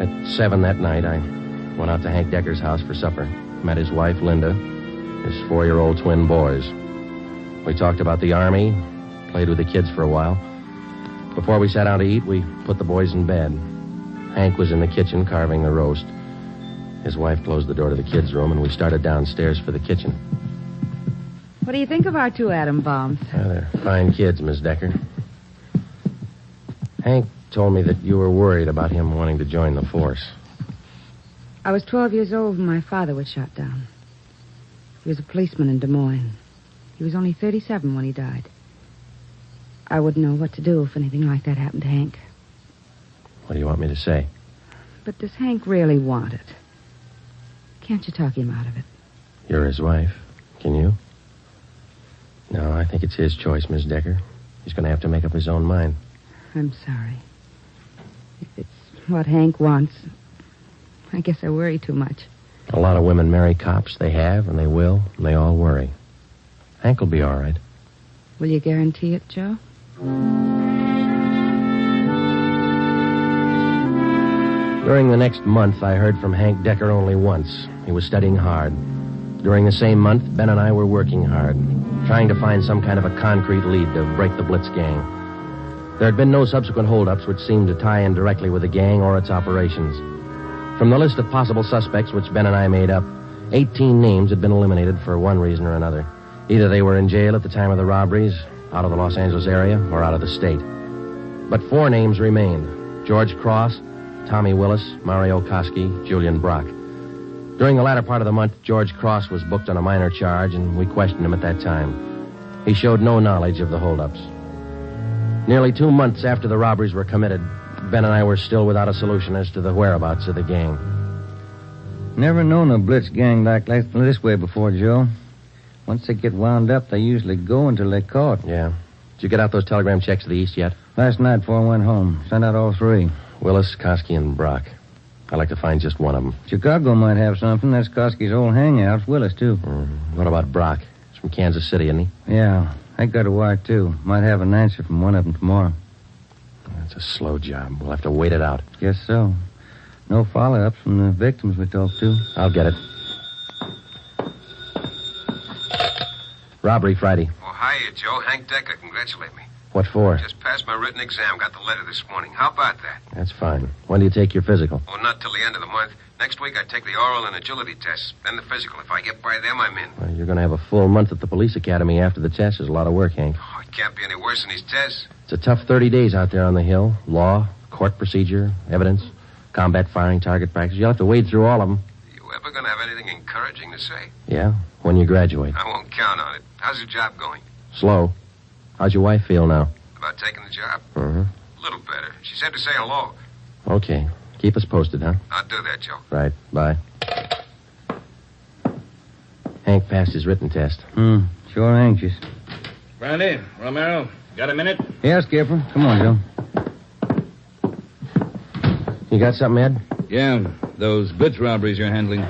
At 7 that night, I went out to Hank Decker's house for supper. Met his wife, Linda, his 4-year-old twin boys. We talked about the Army, played with the kids for a while. Before we sat down to eat, we put the boys in bed. Hank was in the kitchen carving the roast. His wife closed the door to the kids' room, and we started downstairs for the kitchen. What do you think of our 2 atom bombs? They're fine kids, Miss Decker. Hank told me that you were worried about him wanting to join the force. I was 12 years old when my father was shot down. He was a policeman in Des Moines. He was only 37 when he died. I wouldn't know what to do if anything like that happened to Hank. What do you want me to say? But does Hank really want it? Can't you talk him out of it? You're his wife. Can you? No, I think it's his choice, Miss Decker. He's going to have to make up his own mind. I'm sorry. If it's what Hank wants, I guess I worry too much. A lot of women marry cops. They have, and they will, and they all worry. Hank will be all right. Will you guarantee it, Joe? During the next month, I heard from Hank Decker only once. He was studying hard. During the same month, Ben and I were working hard, trying to find some kind of a concrete lead to break the Blitz gang. There had been no subsequent holdups which seemed to tie in directly with the gang or its operations. From the list of possible suspects which Ben and I made up, 18 names had been eliminated for one reason or another. Either they were in jail at the time of the robberies, out of the Los Angeles area, or out of the state. But 4 names remained: George Cross, Tommy Willis, Mario Koski, Julian Brock. During the latter part of the month, George Cross was booked on a minor charge, and we questioned him at that time. He showed no knowledge of the holdups. Nearly 2 months after the robberies were committed, Ben and I were still without a solution as to the whereabouts of the gang. Never known a blitz gang like this way before, Joe. Once they get wound up, they usually go until they're caught. Yeah. Did you get out those telegram checks to the east yet? Last night before I went home. Sent out all 3. Willis, Koski, and Brock. I'd like to find just one of them. Chicago might have something. That's Koski's old hangout. Willis, too. What about Brock? He's from Kansas City, isn't he? Yeah. I got a wire, too. Might have an answer from one of them tomorrow. That's a slow job. We'll have to wait it out. Guess so. No follow-ups from the victims we talked to. I'll get it. Robbery Friday. Oh, hiya, Joe. Hank Decker. Congratulate me. What for? Just passed my written exam. Got the letter this morning. How about that? That's fine. When do you take your physical? Oh, not till the end of the month. Next week I take the oral and agility tests. Then the physical. If I get by them, I'm in. Well, you're going to have a full month at the police academy after the test. There's a lot of work, Hank. Oh, it can't be any worse than these tests. It's a tough 30 days out there on the Hill. Law, court procedure, evidence, combat firing, target practice. You'll have to wade through all of them. You ever going to have anything encouraging to say? Yeah, when you graduate. I won't count on it. How's your job going? Slow. How's your wife feel now? About taking the job? Uh-huh. A little better. She said to say hello. Okay. Keep us posted, huh? I'll do that, Joe. Right. Bye. Hank passed his written test. Sure anxious. Brandy, Romero, got a minute? Yeah, Skipper. Come on, Joe. You got something, Ed? Yeah, those blitz robberies you're handling.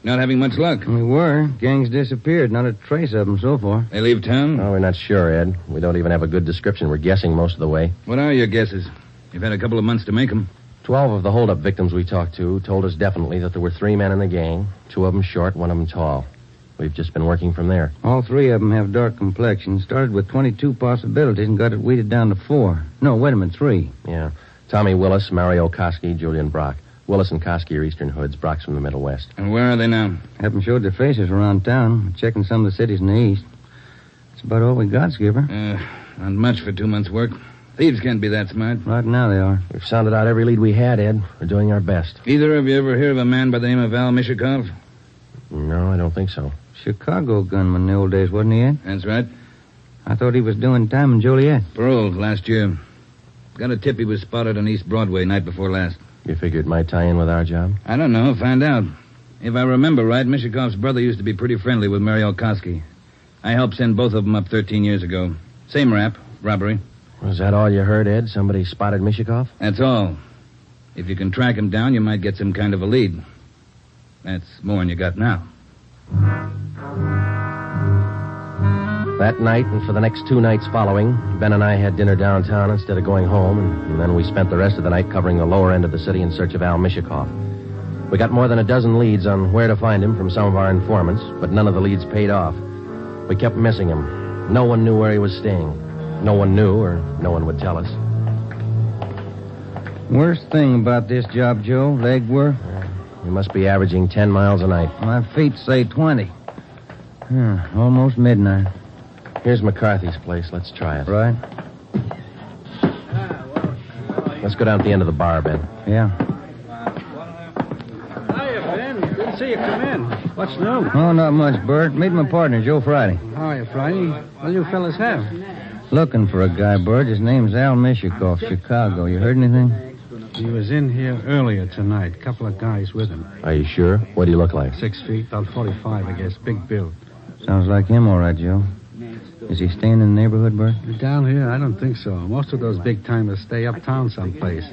Not having much luck. We were. Gang's disappeared. Not a trace of them so far. They leave town? Oh, we're not sure, Ed. We don't even have a good description. We're guessing most of the way. What are your guesses? You've had a couple of months to make them. 12 of the holdup victims we talked to told us definitely that there were 3 men in the gang. 2 of them short, 1 of them tall. We've just been working from there. All 3 of them have dark complexions. Started with 22 possibilities and got it weeded down to 4. No, wait a minute, 3. Yeah. Tommy Willis, Mario Koski, Julian Brock. Willis and Koski are Eastern Hoods. Brock's from the Middle West. And where are they now? Haven't showed their faces around town. We're checking some of the cities in the east. That's about all we got, Skipper. Not much for 2 months' work. Thieves can't be that smart. Right now they are. We've sounded out every lead we had, Ed. We're doing our best. Either of you ever hear of a man by the name of Al Mishakov? No, I don't think so. Chicago gunman in the old days, wasn't he, Ed? That's right. I thought he was doing time in Joliet. Paroled last year. Got a tip he was spotted on East Broadway night before last. You figure it might tie in with our job? I don't know. Find out. If I remember right, Mishakov's brother used to be pretty friendly with Mario Koski. I helped send both of them up 13 years ago. Same rap, robbery. Was that all you heard, Ed? Somebody spotted Mishakov? That's all. If you can track him down, you might get some kind of a lead. That's more than you got now. That night and for the next 2 nights following, Ben and I had dinner downtown instead of going home, and then we spent the rest of the night covering the lower end of the city in search of Al Mishakov. We got more than a dozen leads on where to find him from some of our informants, but none of the leads paid off. We kept missing him. No one knew where he was staying. No one knew, or no one would tell us. Worst thing about this job, Joe, leg work. We must be averaging 10 miles a night. My feet say 20. Almost midnight. Here's McCarthy's place. Let's try it. Right. Let's go down to the end of the bar, Ben. Yeah. Hiya, Ben. Good to see you come in. What's new? Oh, not much, Bert. Meet my partner, Joe Friday. How are you, Friday? What do you fellas have? Looking for a guy, Bert. His name's Al Mishakov, Chicago. You heard anything? He was in here earlier tonight. Couple of guys with him. Are you sure? What do you look like? 6 feet, about 45, I guess. Big build. Sounds like him, all right, Joe. Is he staying in the neighborhood, Bert? Down here? I don't think so. Most of those big-timers stay uptown someplace.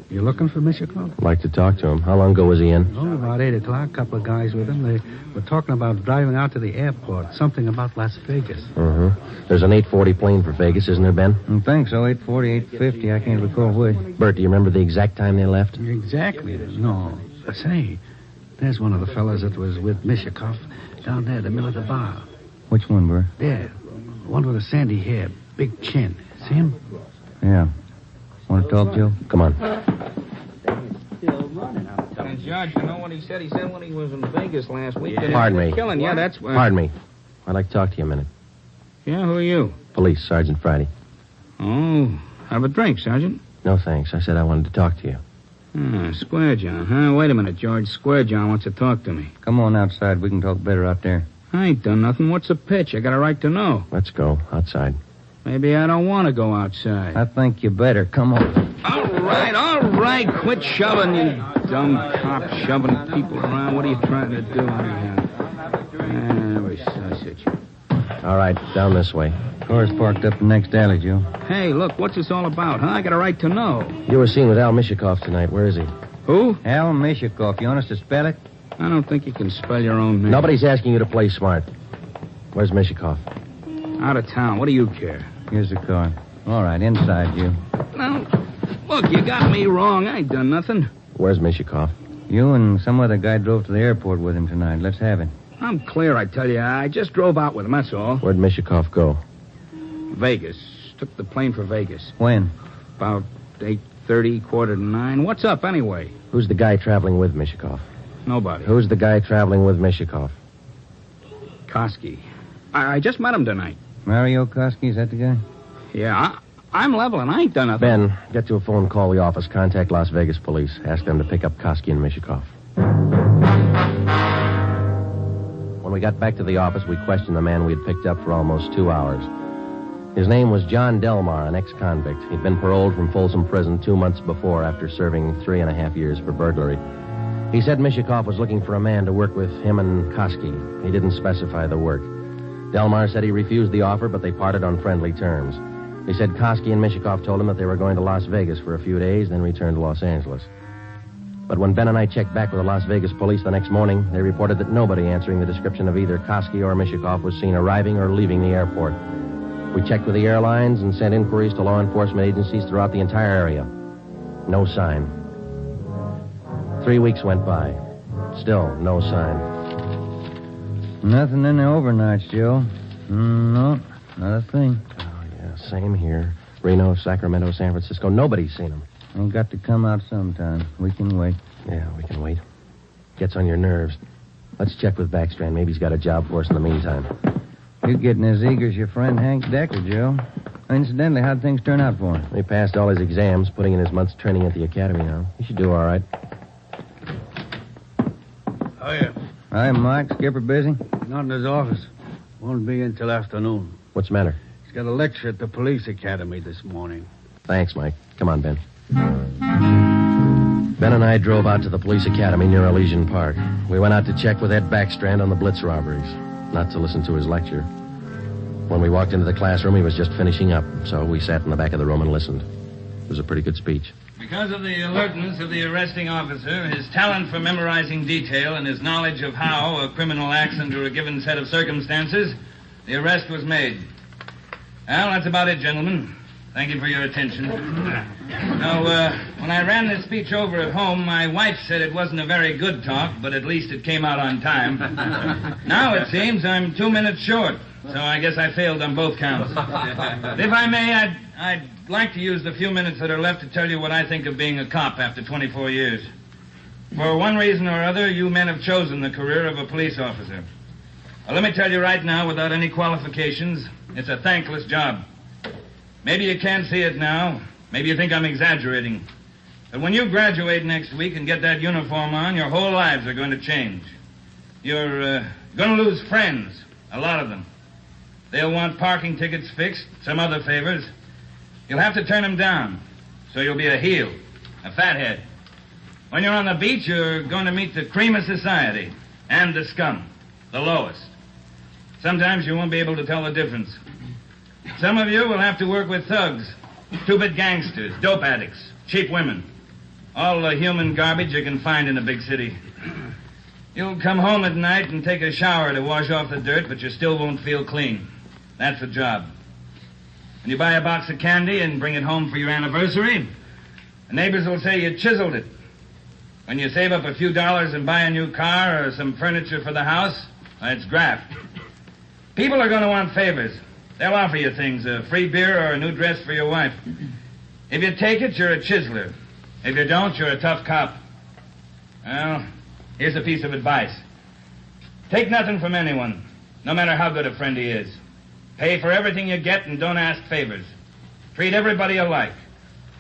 You looking for Mishakov? I'd like to talk to him. How long ago was he in? Oh, about 8 o'clock. Couple of guys with him. They were talking about driving out to the airport. Something about Las Vegas. There's an 840 plane for Vegas, isn't there, Ben? I think so. 840, 850. I can't recall which. Bert, do you remember the exact time they left? Exactly. No. Say, there's one of the fellas that was with Mishakov down there in the middle of the bar. Which one, Bert? There. One with a sandy hair, big chin. See him? Yeah. Want to talk, Joe? Come on. And Judge, you know what he said? He said when he was in Vegas last week... Pardon me. Killing, yeah, that's... Pardon me. I'd like to talk to you a minute. Yeah, who are you? Police, Sergeant Friday. Oh, have a drink, Sergeant. No, thanks. I said I wanted to talk to you. Square John, huh? Wait a minute, George. Square John wants to talk to me. Come on outside. We can talk better out there. I ain't done nothing. What's the pitch? I got a right to know. Let's go. Outside. Maybe I don't want to go outside. I think you better. Come on. All right. Quit shoving, you dumb cop, shoving people around. What are you trying to do anyhow? Every sausage. All right, down this way. Car's parked up the next alley, Joe. Hey, look, what's this all about, huh? I got a right to know. You were seen with Al Mishakov tonight. Where is he? Who? Al Mishakov. You want us to spell it? I don't think you can spell your own name. Nobody's asking you to play smart. Where's Mishakov? Out of town. What do you care? Here's the car. All right, inside, you. Now, look, you got me wrong. I ain't done nothing. Where's Mishakov? You and some other guy drove to the airport with him tonight. Let's have him. I'm clear, I tell you. I just drove out with him, that's all. Where'd Mishakov go? Vegas. Took the plane for Vegas. When? About 8:30, 8:45. What's up, anyway? Who's the guy traveling with Mishakov? Nobody. Who's the guy traveling with Mishakov? Koski. I just met him tonight. Mario Koski, is that the guy? Yeah, I'm leveling. I ain't done nothing. Ben, get to a phone, call the office, contact Las Vegas police. Ask them to pick up Koski and Mishakov. When we got back to the office, we questioned the man we had picked up for almost 2 hours. His name was John Delmar, an ex-convict. He'd been paroled from Folsom Prison 2 months before after serving 3.5 years for burglary. He said Mishakov was looking for a man to work with him and Koski. He didn't specify the work. Delmar said he refused the offer, but they parted on friendly terms. He said Koski and Mishakov told him that they were going to Las Vegas for a few days, then return to Los Angeles. But when Ben and I checked back with the Las Vegas police the next morning, they reported that nobody answering the description of either Koski or Mishikoff was seen arriving or leaving the airport. We checked with the airlines and sent inquiries to law enforcement agencies throughout the entire area. No sign. 3 weeks went by. Still no sign. Nothing in the overnights, Joe. No, not a thing. Oh, yeah, same here. Reno, Sacramento, San Francisco. Nobody's seen them. Ain't got to come out sometime. We can wait. Yeah, we can wait. Gets on your nerves. Let's check with Backstrand. Maybe he's got a job for us in the meantime. You're getting as eager as your friend Hank Decker, Joe. Incidentally, how'd things turn out for him? He passed all his exams, putting in his month's training at the academy now. He should do all right. Oh, yeah. Hi, Mike. Skipper busy? Not in his office. Won't be in till afternoon. What's the matter? He's got a lecture at the police academy this morning. Thanks, Mike. Come on, Ben. Ben and I drove out to the police academy near Elysian Park. We went out to check with Ed Backstrand on the Blitz robberies, not to listen to his lecture. When we walked into the classroom, he was just finishing up, so we sat in the back of the room and listened. It was a pretty good speech. Because of the alertness of the arresting officer, his talent for memorizing detail, and his knowledge of how a criminal acts under a given set of circumstances, the arrest was made. Well, that's about it, gentlemen. Thank you for your attention. Now, when I ran this speech over at home, my wife said it wasn't a very good talk, but at least it came out on time. Now it seems I'm 2 minutes short, so I guess I failed on both counts. If I may, I'd like to use the few minutes that are left to tell you what I think of being a cop after 24 years. For one reason or other, you men have chosen the career of a police officer. Well, let me tell you right now, without any qualifications, it's a thankless job. Maybe you can't see it now. Maybe you think I'm exaggerating. But when you graduate next week and get that uniform on, your whole lives are going to change. You're going to lose friends, a lot of them. They'll want parking tickets fixed, some other favors. You'll have to turn them down, so you'll be a heel, a fathead. When you're on the beach, you're going to meet the cream of society and the scum, the lowest. Sometimes you won't be able to tell the difference. Some of you will have to work with thugs, two-bit gangsters, dope addicts, cheap women. All the human garbage you can find in a big city. You'll come home at night and take a shower to wash off the dirt, but you still won't feel clean. That's the job. When you buy a box of candy and bring it home for your anniversary, the neighbors will say you chiseled it. When you save up a few dollars and buy a new car or some furniture for the house, it's graft. People are going to want favors. They'll offer you things, a free beer or a new dress for your wife. If you take it, you're a chiseler. If you don't, you're a tough cop. Well, here's a piece of advice. Take nothing from anyone, no matter how good a friend he is. Pay for everything you get and don't ask favors. Treat everybody alike,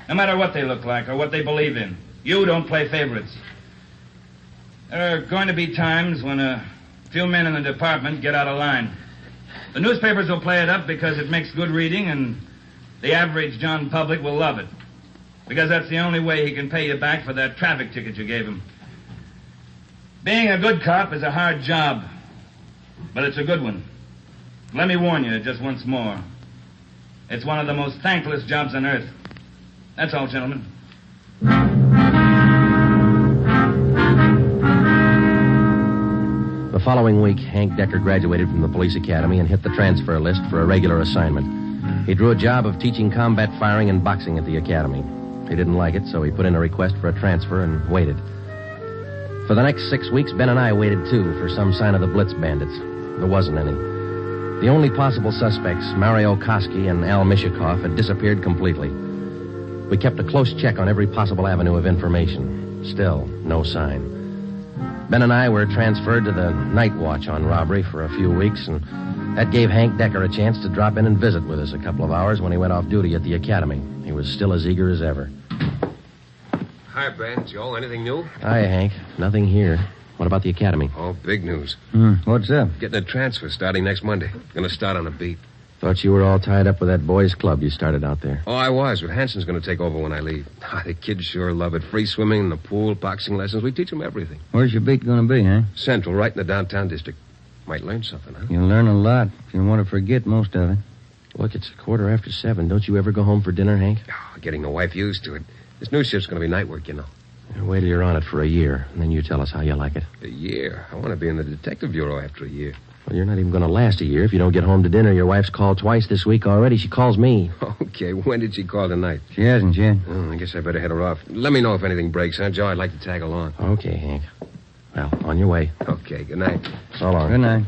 no matter what they look like or what they believe in. You don't play favorites. There are going to be times when a few men in the department get out of line. The newspapers will play it up because it makes good reading, and the average John public will love it. Because that's the only way he can pay you back for that traffic ticket you gave him. Being a good cop is a hard job, but it's a good one. Let me warn you just once more. It's one of the most thankless jobs on earth. That's all, gentlemen. The following week, Hank Decker graduated from the police academy and hit the transfer list for a regular assignment. He drew a job of teaching combat firing and boxing at the academy. He didn't like it, so he put in a request for a transfer and waited. For the next 6 weeks, Ben and I waited, too, for some sign of the Blitz bandits. There wasn't any. The only possible suspects, Mario Koski and Al Mishikoff, had disappeared completely. We kept a close check on every possible avenue of information. Still, no sign. Ben and I were transferred to the night watch on robbery for a few weeks, and that gave Hank Decker a chance to drop in and visit with us a couple of hours when he went off duty at the academy. He was still as eager as ever. Hi, Ben. Joe, anything new? Hi, Hank. Nothing here. What about the academy? Oh, big news. What's up? Getting a transfer starting next Monday. Gonna start on a beat. Thought you were all tied up with that boys' club you started out there. Oh, I was, but Hanson's gonna take over when I leave. The kids sure love it. Free swimming in the pool, boxing lessons. We teach them everything. Where's your beat going to be, huh? Central, right in the downtown district. Might learn something, huh? You'll learn a lot if you want to forget most of it. Look, it's 7:15. Don't you ever go home for dinner, Hank? Oh, getting the wife used to it. This new shift's gonna be night work, you know. Wait till you're on it for a year, and then you tell us how you like it. A year? I want to be in the detective bureau after a year. Well, you're not even going to last a year if you don't get home to dinner. Your wife's called twice this week already. She calls me. Okay, when did she call tonight? She hasn't yet. Oh, I guess I better head her off. Let me know if anything breaks, huh, Joe? I'd like to tag along. Okay, Hank. Well, on your way. Okay, good night. So long. Good night.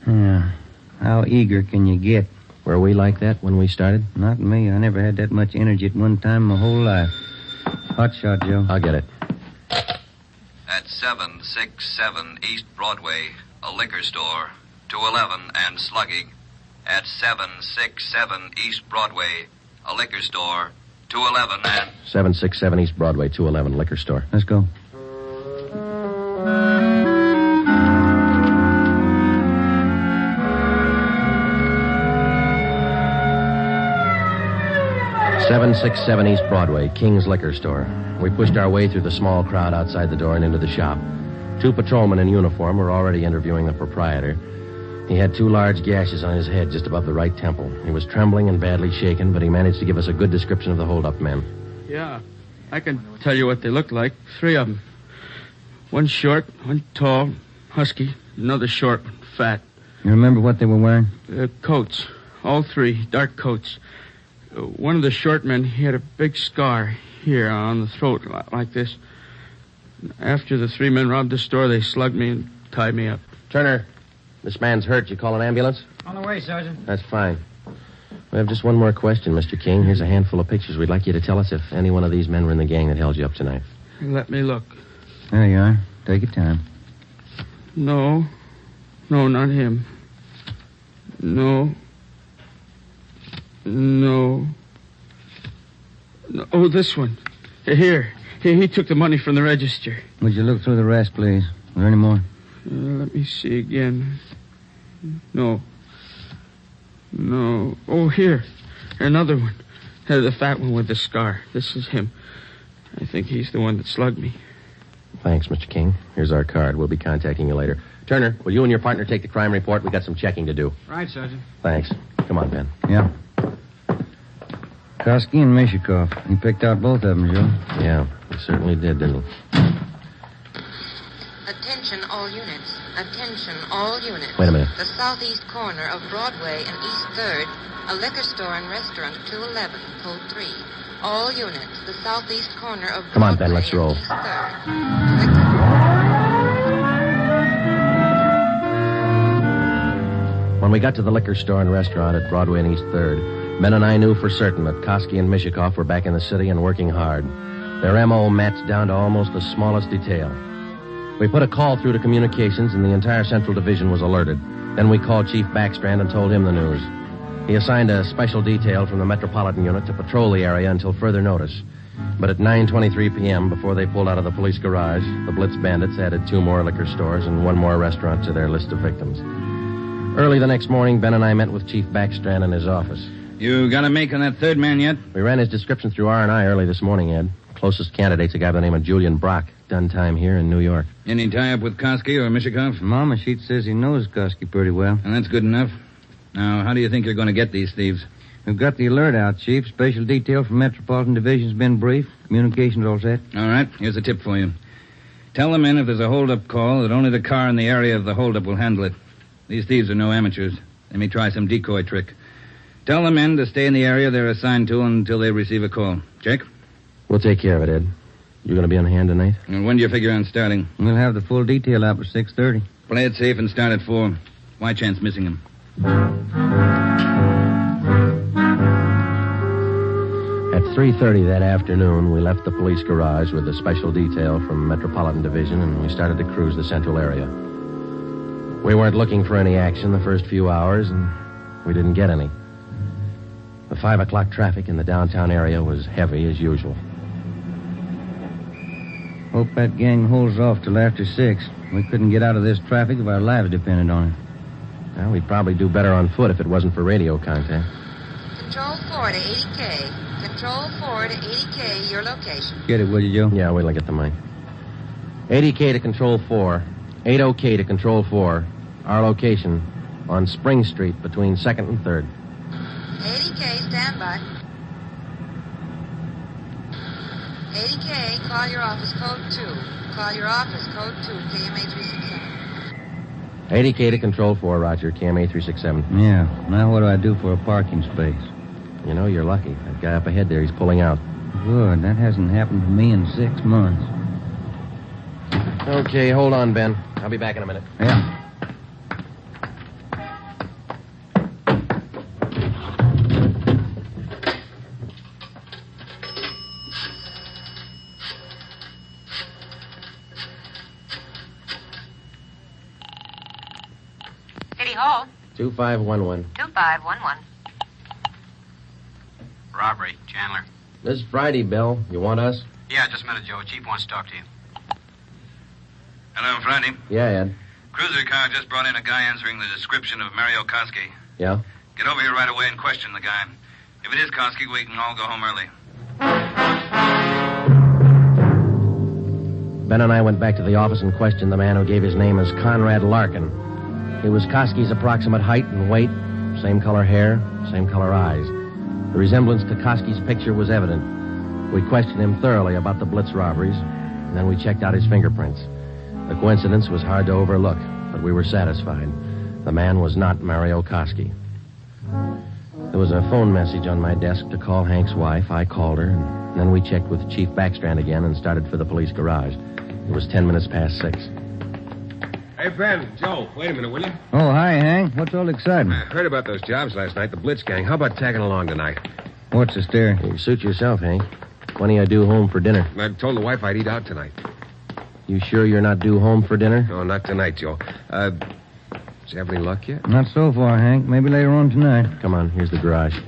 Yeah. How eager can you get? Were we like that when we started? Not me. I never had that much energy at one time my whole life. Hot shot, Joe. I'll get it. At 767 East Broadway, a liquor store, 211 and slugging. At 767 East Broadway, a liquor store, 211 and... 767 East Broadway, 211 liquor store. Let's go. .767 East Broadway, King's Liquor Store. We pushed our way through the small crowd outside the door and into the shop. 2 patrolmen in uniform were already interviewing the proprietor. He had 2 large gashes on his head just above the right temple. He was trembling and badly shaken, but he managed to give us a good description of the hold-up men. Yeah, I can tell you what they look like. 3 of them. One short, one tall, husky, another short one, fat. You remember what they were wearing? Coats. All 3, dark coats. One of the short men, he had a big scar here on the throat, like this. After the 3 men robbed the store, they slugged me and tied me up. Turner, this man's hurt. You call an ambulance? On the way, Sergeant. That's fine. We have just one more question, Mr. King. Here's a handful of pictures. We'd like you to tell us if any one of these men were in the gang that held you up tonight. Let me look. There you are. Take your time. No, not him. No. Oh, this one. Here. He took the money from the register. Would you look through the rest, please? Are there any more? Let me see again. No. Oh, here. Another one. The fat one with the scar. This is him. I think he's the one that slugged me. Thanks, Mr. King. Here's our card. We'll be contacting you later. Turner, will you and your partner take the crime report? We got some checking to do. Right, Sergeant. Thanks. Come on, Ben. Yeah. Koski and Mishikov. He picked out both of them, Joe. Yeah, he certainly did, didn't he? Attention all units. Attention all units. Wait a minute. The southeast corner of Broadway and East 3rd, a liquor store and restaurant 211, code 3. All units. The southeast corner of Broadway. Come on, Ben, let's roll. And East 3rd. When we got to the liquor store and restaurant at Broadway and East 3rd, Ben and I knew for certain that Koski and Mishikov were back in the city and working hard. Their M.O. matched down to almost the smallest detail. We put a call through to communications, and the entire Central Division was alerted. Then we called Chief Backstrand and told him the news. He assigned a special detail from the Metropolitan Unit to patrol the area until further notice. But at 9:23 p.m., before they pulled out of the police garage, the Blitz Bandits added 2 more liquor stores and 1 more restaurant to their list of victims. Early the next morning, Ben and I met with Chief Backstrand in his office. You got a make on that 3rd man yet? We ran his description through R&I early this morning, Ed. Closest candidate's a guy by the name of Julian Brock. Done time here in New York. Any tie-up with Koski or Mishikov? Mama sheet says he knows Koski pretty well. And that's good enough. Now, how do you think you're going to get these thieves? We've got the alert out, Chief. Special detail from Metropolitan Division's been briefed. Communications all set. All right, here's a tip for you. Tell the men if there's a hold-up call that only the car in the area of the hold-up will handle it. These thieves are no amateurs. They may try some decoy trick. Tell the men to stay in the area they're assigned to until they receive a call. Check? We'll take care of it, Ed. You going to be on hand tonight? And when do you figure on starting? We'll have the full detail out by 6:30. Play it safe and start at 4. Why chance missing them? At 3:30 that afternoon, we left the police garage with a special detail from Metropolitan Division, and we started to cruise the central area. We weren't looking for any action the first few hours, and we didn't get any. The 5 o'clock traffic in the downtown area was heavy as usual. Hope that gang holds off till after 6. We couldn't get out of this traffic if our lives depended on it. Well, we'd probably do better on foot if it wasn't for radio contact. Control 4 to 80K. Control 4 to 80K, your location. Get it, will you, Joe? Yeah, wait till I get the mic. 80K to Control 4. 80K to Control 4. Our location on Spring Street between 2nd and 3rd. 80K, stand by. 80K, call your office code 2. Call your office code 2, KMA 367. 80K to Control 4, Roger. KMA 367. Yeah. Now what do I do for a parking space? You know, you're lucky. That guy up ahead there, he's pulling out. Good. That hasn't happened to me in 6 months. Okay, hold on, Ben. I'll be back in a minute. Yeah. City Hall. 2511. 2511. Robbery, Chandler. This is Friday, Bill. You want us? Yeah, just a minute, Joe. Chief wants to talk to you. Hello, Friday. Yeah, Ed. Cruiser car just brought in a guy answering the description of Mario Koski. Yeah? Get over here right away and question the guy. If it is Koski, we can all go home early. Ben and I went back to the office and questioned the man who gave his name as Conrad Larkin. He was Koski's approximate height and weight, same color hair, same color eyes. The resemblance to Koski's picture was evident. We questioned him thoroughly about the Blitz robberies, and then we checked out his fingerprints. The coincidence was hard to overlook, but we were satisfied. The man was not Mario Koski. There was a phone message on my desk to call Hank's wife. I called her, and then we checked with Chief Backstrand again and started for the police garage. It was 10 minutes past 6. Hey, Ben, Joe, wait a minute, will you? Oh, hi, Hank. What's all the excitement? I heard about those jobs last night, the Blitz gang. How about tagging along tonight? What's the stir? You suit yourself, Hank. When are you due home for dinner? I told the wife I'd eat out tonight. You sure you're not due home for dinner? No, not tonight, Joe. Did you have any luck yet? Not so far, Hank. Maybe later on tonight. Come on, here's the garage.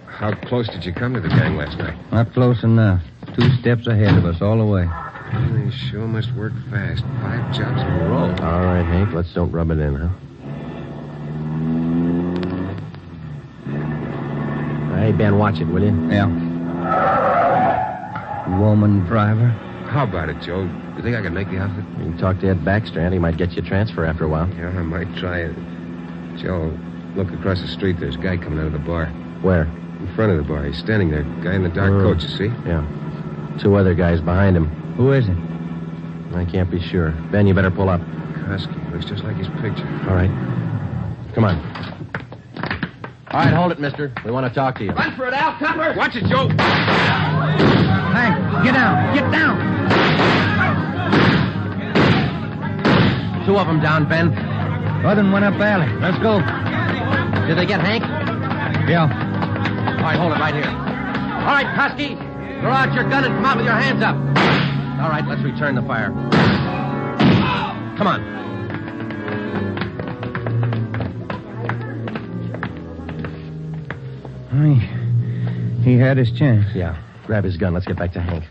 How close did you come to the gang last night? Not close enough. 2 steps ahead of us all the way. They sure must work fast. 5 jobs in a row. All right, Hank, let's don't rub it in, huh? Hey, Ben, watch it, will you? Yeah. Woman driver. How about it, Joe? You think I can make the outfit? You can talk to Ed Backstrand. He might get you a transfer after a while. Yeah, I might try it. Joe, look across the street. There's a guy coming out of the bar. Where? In front of the bar. He's standing there. Guy in the dark coat, you see? Yeah. 2 other guys behind him. Who is he? I can't be sure. Ben, you better pull up. Koski. Looks just like his picture. All right. Come on. All right, hold it, mister. We want to talk to you. Run for it, Al Copper! Watch it, Joe! Hank, get down! Get down! 2 of them down, Ben. Other one up alley. Let's go. Did they get Hank? Yeah. All right, hold it right here. All right, Koski. Throw out your gun and come out with your hands up. All right, let's return the fire. Come on. He had his chance. Yeah. Grab his gun. Let's get back to Hank.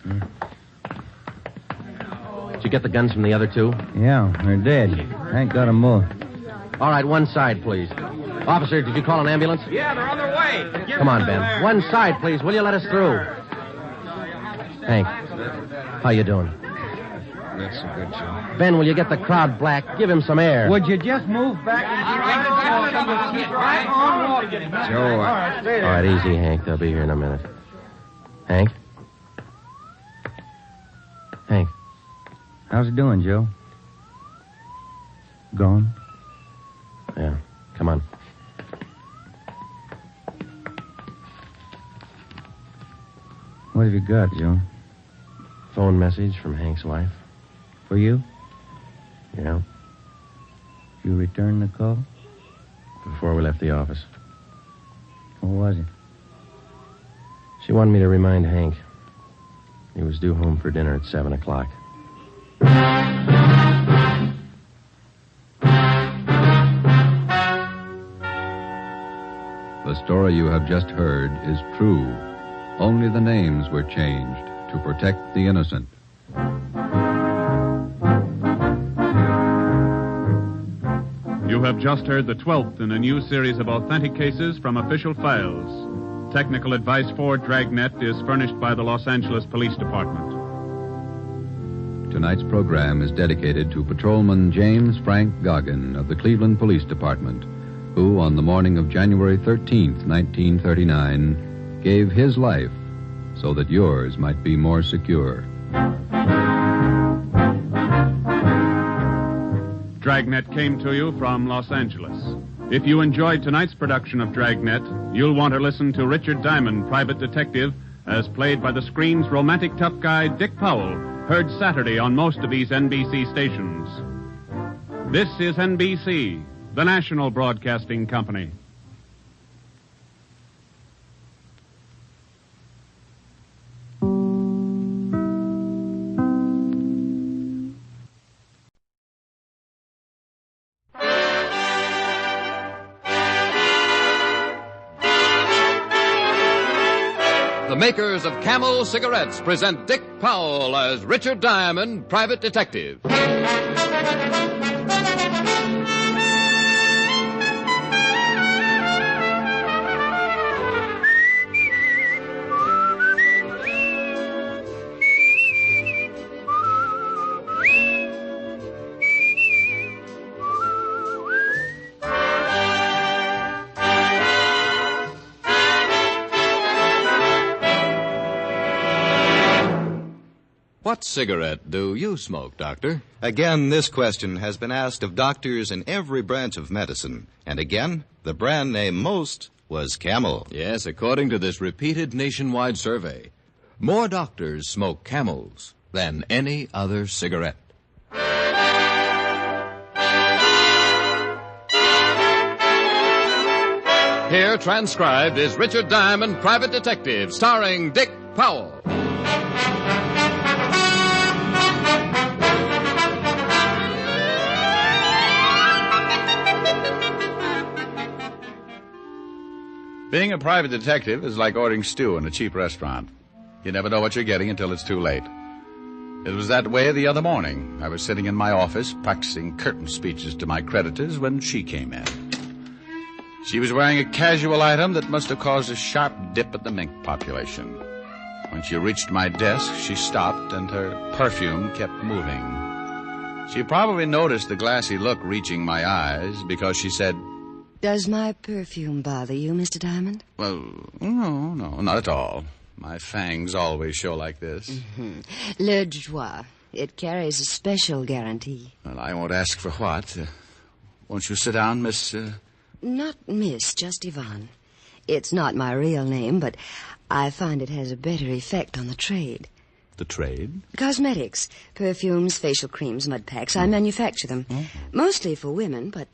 Did you get the guns from the other 2? Yeah, they're dead. Hank got them both. All right, one side, please. Officer, did you call an ambulance? Yeah, they're on their way. Come on, Ben. One side, please. Will you let us through? Hank, how you doing? Not so good, Joe. Ben, will you get the crowd black? Give him some air. Would you just move back and keep right on walking? Joe, All right, easy, Hank. They'll be here in a minute. Hank? Hank? How's it doing, Joe? Gone? Yeah. Come on. What have you got, Joe? Phone message from Hank's wife. For you? Yeah. You returned the call? Before we left the office. What was it? She wanted me to remind Hank. He was due home for dinner at 7 o'clock. The story you have just heard is true. Only the names were changed to protect the innocent. You have just heard the 12th in a new series of authentic cases from official files. Technical advice for Dragnet is furnished by the Los Angeles Police Department. Tonight's program is dedicated to Patrolman James Frank Goggin of the Cleveland Police Department, who, on the morning of January 13th, 1939, gave his life so that yours might be more secure. Dragnet came to you from Los Angeles. If you enjoyed tonight's production of Dragnet, you'll want to listen to Richard Diamond, Private Detective, as played by the screen's romantic tough guy, Dick Powell, heard Saturday on most of these NBC stations. This is NBC, the national broadcasting company. The makers of Camel cigarettes present Dick Powell as Richard Diamond, Private Detective. What cigarette do you smoke, Doctor? Again, this question has been asked of doctors in every branch of medicine. And again, the brand name most was Camel. Yes, according to this repeated nationwide survey, more doctors smoke Camels than any other cigarette. Here, transcribed, is Richard Diamond, Private Detective, starring Dick Powell. Being a private detective is like ordering stew in a cheap restaurant. You never know what you're getting until it's too late. It was that way the other morning. I was sitting in my office practicing curtain speeches to my creditors when she came in. She was wearing a casual item that must have caused a sharp dip at the mink population. When she reached my desk, she stopped and her perfume kept moving. She probably noticed the glassy look reaching my eyes because she said, "Does my perfume bother you, Mr. Diamond?" "Well, no, not at all. My fangs always show like this." Mm-hmm. Le Joie. It carries a special guarantee. Well, I won't ask for what. Won't you sit down, Miss... Not Miss, just Yvonne. It's not my real name, but I find it has a better effect on the trade. The trade? Cosmetics. Perfumes, facial creams, mud packs. I manufacture them. Oh. Mostly for women, but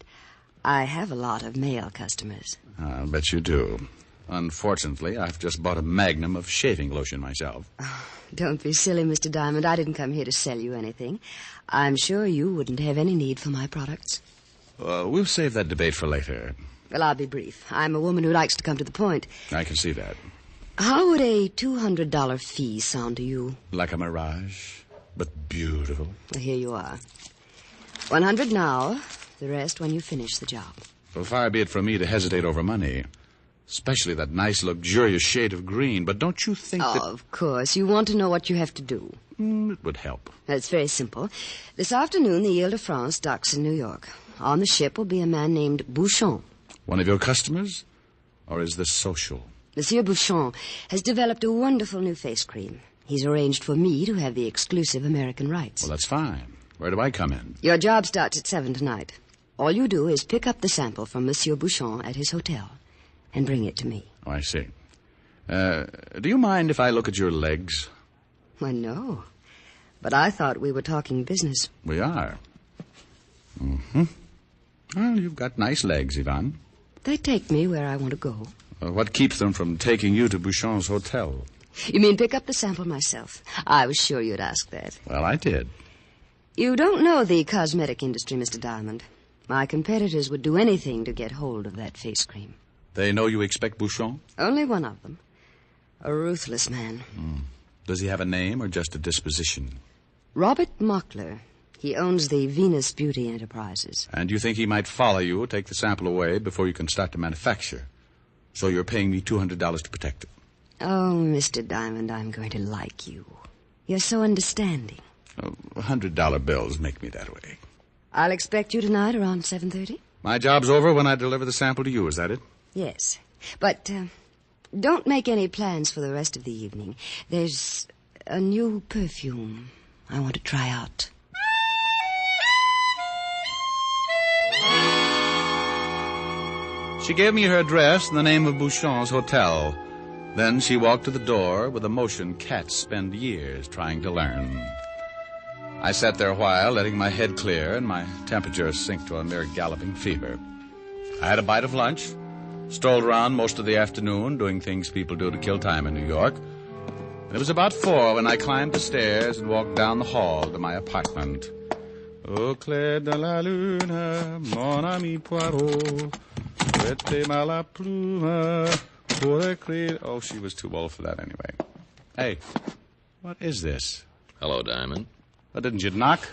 I have a lot of male customers. I'll bet you do. Unfortunately, I've just bought a magnum of shaving lotion myself. Oh, don't be silly, Mr. Diamond. I didn't come here to sell you anything. I'm sure you wouldn't have any need for my products. We'll save that debate for later. Well, I'll be brief. I'm a woman who likes to come to the point. I can see that. How would a $200 fee sound to you? Like a mirage, but beautiful. Well, here you are. 100 now. The rest when you finish the job. Well, far be it from me to hesitate over money. Especially that nice, luxurious shade of green. But don't you think that... Of course. You want to know what you have to do. It would help. It's very simple. This afternoon, the Ile-de-France docks in New York. On the ship will be a man named Bouchon. One of your customers? Or is this social? Monsieur Bouchon has developed a wonderful new face cream. He's arranged for me to have the exclusive American rights. Well, that's fine. Where do I come in? Your job starts at 7 tonight. All you do is pick up the sample from Monsieur Bouchon at his hotel and bring it to me. Oh, I see. Do you mind if I look at your legs? Why, no. But I thought we were talking business. We are. Mm-hmm. Well, you've got nice legs, Yvonne. They take me where I want to go. What keeps them from taking you to Bouchon's hotel? You mean pick up the sample myself? I was sure you'd ask that. Well, I did. You don't know the cosmetic industry, Mr. Diamond. My competitors would do anything to get hold of that face cream. They know you expect Bouchon? Only one of them. A ruthless man. Does he have a name or just a disposition? Robert Mockler. He owns the Venus Beauty Enterprises. And you think he might follow you, take the sample away before you can start to manufacture? So you're paying me $200 to protect it? Oh, Mr. Diamond, I'm going to like you. You're so understanding. $100 bills make me that way. I'll expect you tonight around 7:30. My job's over when I deliver the sample to you, is that it? Yes. But Don't make any plans for the rest of the evening. There's a new perfume I want to try out. She gave me her address and the name of Bouchon's hotel. Then she walked to the door with a motion cats spend years trying to learn. I sat there a while, letting my head clear and my temperature sink to a mere galloping fever. I had a bite of lunch, strolled around most of the afternoon doing things people do to kill time in New York. And it was about 4 when I climbed the stairs and walked down the hall to my apartment. Au clair de la lune, mon ami Poirot, prêtez-moi la plume pour écrire. Oh, she was too old for that anyway. Hey, what is this? Hello, Diamond. Well, didn't you knock?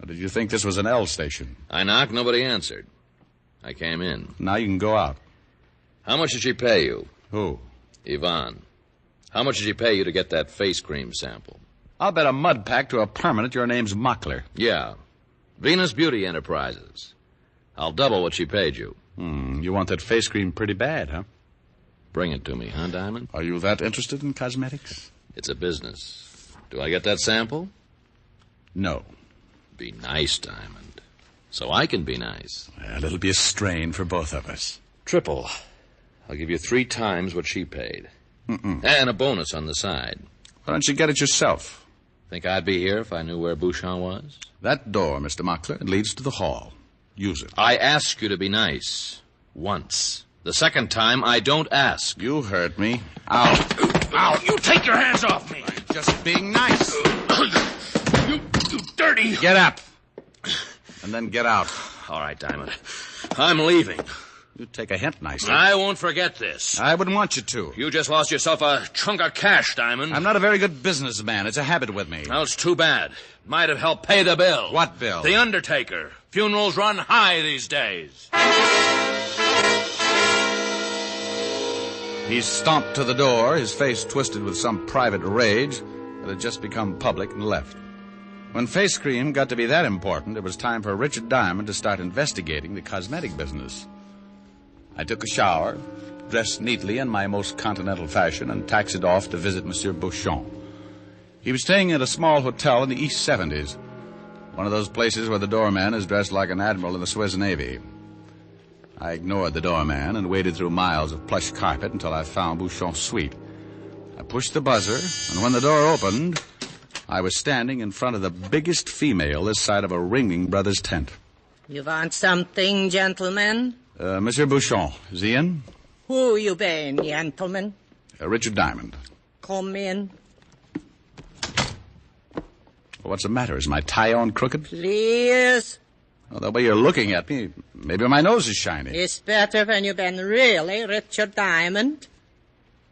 Or did you think this was an L station? I knocked, nobody answered. I came in. Now you can go out. How much did she pay you? Who? Yvonne. How much did she pay you to get that face cream sample? I'll bet a mud pack to a permanent your name's Mockler. Yeah. Venus Beauty Enterprises. I'll double what she paid you. You want that face cream pretty bad, huh? Bring it to me, huh, Diamond? Are you that interested in cosmetics? It's a business. Do I get that sample? No. Be nice, Diamond. So I can be nice. Well, it'll be a strain for both of us. Triple. I'll give you 3 times what she paid. And a bonus on the side. Why don't you get it yourself? Think I'd be here if I knew where Bouchon was? That door, Mr. Mockler, it leads to the hall. Use it. I ask you to be nice. Once. The second time, I don't ask. You heard me. Ow. Ow, you take your hands off me. I'm just being nice. You dirty. Get up. And then get out. All right, Diamond. I'm leaving. You take a hint nicely. I won't forget this. I wouldn't want you to. You just lost yourself a chunk of cash, Diamond. I'm not a very good businessman. It's a habit with me. Well, it's too bad. Might have helped pay the bill. What bill? The undertaker. Funerals run high these days. He stomped to the door, his face twisted with some private rage that had just become public, and left. When face cream got to be that important, it was time for Richard Diamond to start investigating the cosmetic business. I took a shower, dressed neatly in my most continental fashion, and taxied off to visit Monsieur Bouchon. He was staying at a small hotel in the East 70s, one of those places where the doorman is dressed like an admiral in the Swiss Navy. I ignored the doorman and waded through miles of plush carpet until I found Bouchon's suite. I pushed the buzzer, and when the door opened, I was standing in front of the biggest female this side of a Ringling Brothers tent. You want something, gentlemen? Monsieur Bouchon, is he in? Who you been, gentlemen? Richard Diamond. Come in. What's the matter? Is my tie on crooked? Please. Well, the way you're looking at me, maybe my nose is shiny. It's better when you been really Richard Diamond.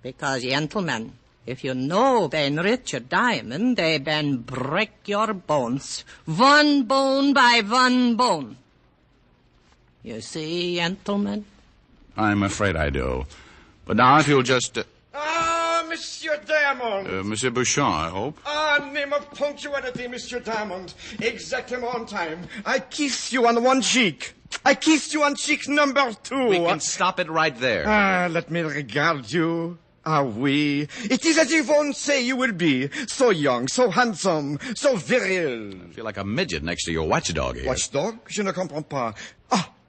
Because, gentlemen, if you know Ben Richard Diamond, they been break your bones. One bone by one bone. You see, gentlemen? I'm afraid I do. But now if you'll just... Monsieur Diamond. Monsieur Bouchon, I hope. Name of punctuality, Monsieur Diamond. Exactly on time. I kiss you on one cheek. I kiss you on cheek number 2. We can stop it right there. Let me regard you. Ah, oui. It is as Yvonne say you will be. So young, so handsome, so viril. I feel like a midget next to your watchdog here. Watchdog? Je ne comprends pas.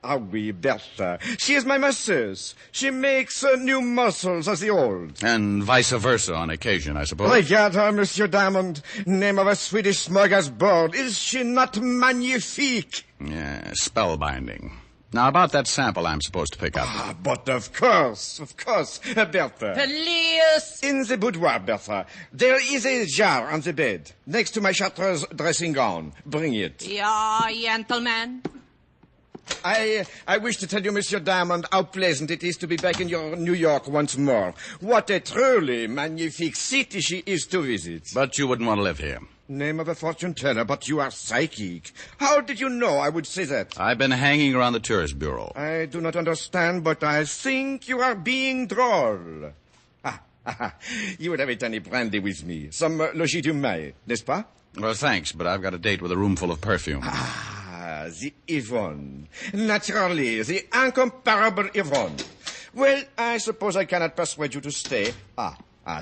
Ah, oui, Bertha. She is my masseuse. She makes new muscles as the old. And vice versa on occasion, I suppose. Regard her, Monsieur Diamond. Name of a Swedish smorgasbord. Is she not magnifique? Yeah, spellbinding. Now, about that sample I'm supposed to pick up. But of course, Bertha. Please. In the boudoir, Bertha, there is a jar on the bed, next to my Chartreuse dressing gown. Bring it. Yeah, gentlemen. I wish to tell you, Monsieur Diamond, how pleasant it is to be back in your New York once more. What a truly magnifique city she is to visit. But you wouldn't want to live here. Name of a fortune teller, but you are psychic. How did you know I would say that? I've been hanging around the tourist bureau. I do not understand, but I think you are being droll. You would have a tiny brandy with me. Some logis du mai, n'est-ce pas? Well, thanks, but I've got a date with a room full of perfume. The Yvonne. Naturally, the incomparable Yvonne. Well, I suppose I cannot persuade you to stay.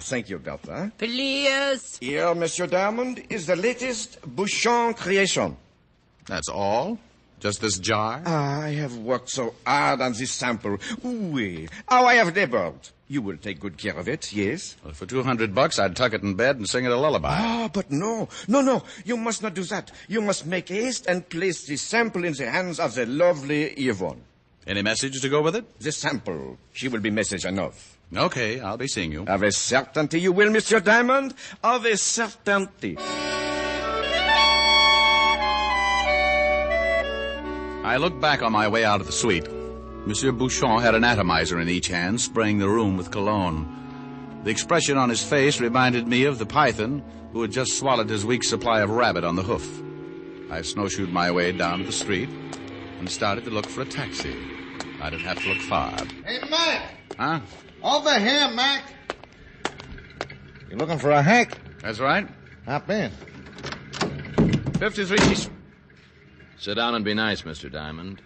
Thank you, doctor. Please. Here, Monsieur Diamond, is the latest Bouchon creation. That's all? Just this jar? I have worked so hard on this sample. Oui. How I have labored. You will take good care of it, yes? Well, for $200, I'd tuck it in bed and sing it a lullaby. But no. No. You must not do that. You must make haste and place the sample in the hands of the lovely Yvonne. Any message to go with it? The sample. She will be message enough. Okay, I'll be seeing you. Of a certainty you will, Monsieur Diamond. Of a certainty. I looked back on my way out of the suite. Monsieur Bouchon had an atomizer in each hand, spraying the room with cologne. The expression on his face reminded me of the python who had just swallowed his week's supply of rabbit on the hoof. I snowshoed my way down to the street and started to look for a taxi. I didn't have to look far. Hey, Mac! Huh? Over here, Mac! You looking for a hack? That's right. Hop in. 53 East. Sit down and be nice, Mr. Diamond,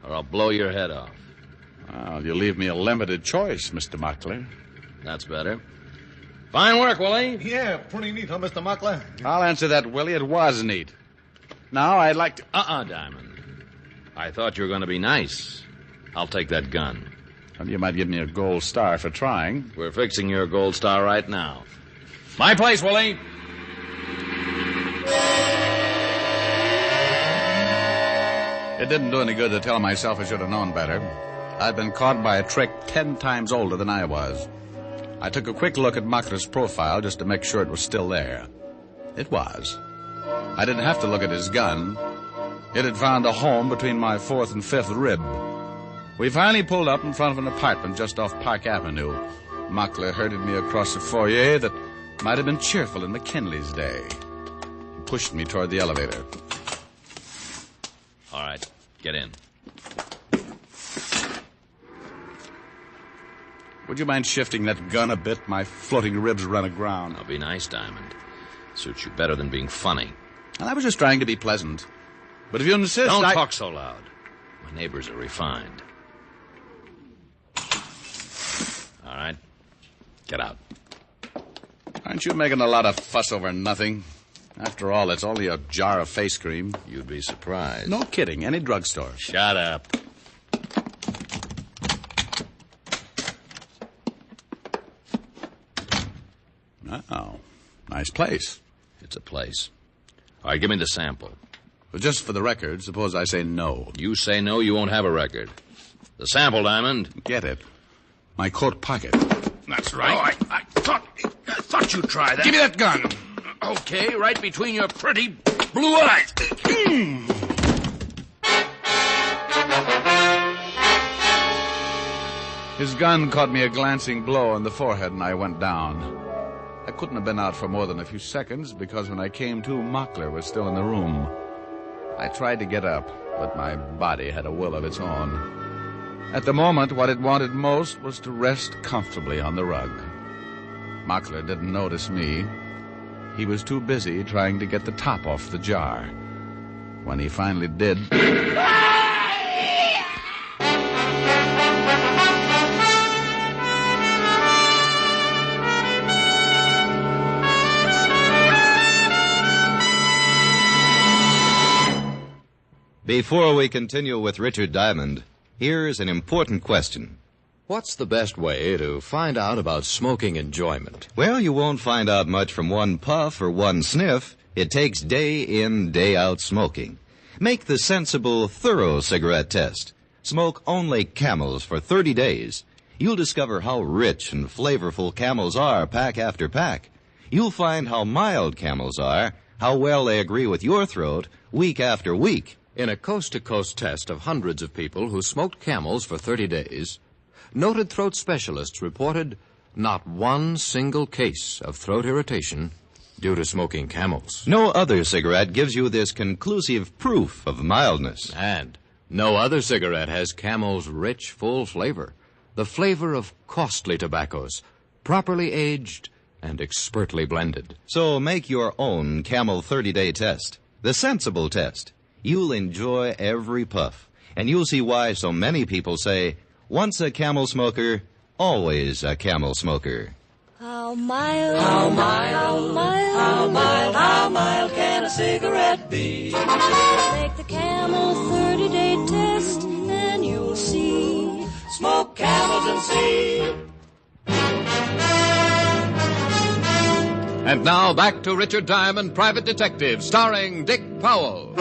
or I'll blow your head off. Well, you leave me a limited choice, Mr. Muckler. That's better. Fine work, Willie. Yeah, pretty neat, huh, Mr. Muckler? I'll answer that, Willie. It was neat. Now, I'd like to... Diamond. I thought you were going to be nice. I'll take that gun. Well, you might give me a gold star for trying. We're fixing your gold star right now. My place, Willie. It didn't do any good to tell myself I should have known better. I'd been caught by a trick 10 times older than I was. I took a quick look at Muckler's profile just to make sure it was still there. It was. I didn't have to look at his gun. It had found a home between my 4th and 5th rib. We finally pulled up in front of an apartment just off Park Avenue. Muckler herded me across a foyer that might have been cheerful in McKinley's day. He pushed me toward the elevator. All right, get in. Would you mind shifting that gun a bit? My floating ribs run aground. I'll be nice, Diamond. Suits you better than being funny. And I was just trying to be pleasant. But if you insist, Don't talk so loud. My neighbors are refined. All right, get out. Aren't you making a lot of fuss over nothing? After all, it's only a jar of face cream. You'd be surprised. No kidding. Any drugstore. Shut up. Oh, nice place. It's a place. All right, give me the sample. Well, just for the record, suppose I say no. You say no, you won't have a record. The sample, Diamond. Get it. My coat pocket. That's right. Oh, I thought you'd try that. Give me that gun. Okay, right between your pretty blue eyes. His gun caught me a glancing blow on the forehead, and I went down. I couldn't have been out for more than a few seconds, because when I came to, Muckler was still in the room. I tried to get up, but my body had a will of its own. At the moment, what it wanted most was to rest comfortably on the rug. Muckler didn't notice me. He was too busy trying to get the top off the jar. When he finally did... Before we continue with Richard Diamond, here's an important question. What's the best way to find out about smoking enjoyment? Well, you won't find out much from one puff or one sniff. It takes day in, day out smoking. Make the sensible, thorough cigarette test. Smoke only Camels for 30 days. You'll discover how rich and flavorful Camels are pack after pack. You'll find how mild Camels are, how well they agree with your throat week after week. In a coast-to-coast test of hundreds of people who smoked Camels for 30 days, noted throat specialists reported not one single case of throat irritation due to smoking Camels. No other cigarette gives you this conclusive proof of mildness. And no other cigarette has Camel's rich, full flavor, the flavor of costly tobaccos, properly aged and expertly blended. So make your own Camel 30-day test, the sensible test. You'll enjoy every puff, and you'll see why so many people say, Once a camel smoker, always a camel smoker. How mild, how mild, how mild, how mild can a cigarette be? Take the Camel 30-day test and you'll see. Smoke Camels and see. And now back to Richard Diamond, Private Detective, starring Dick Powell.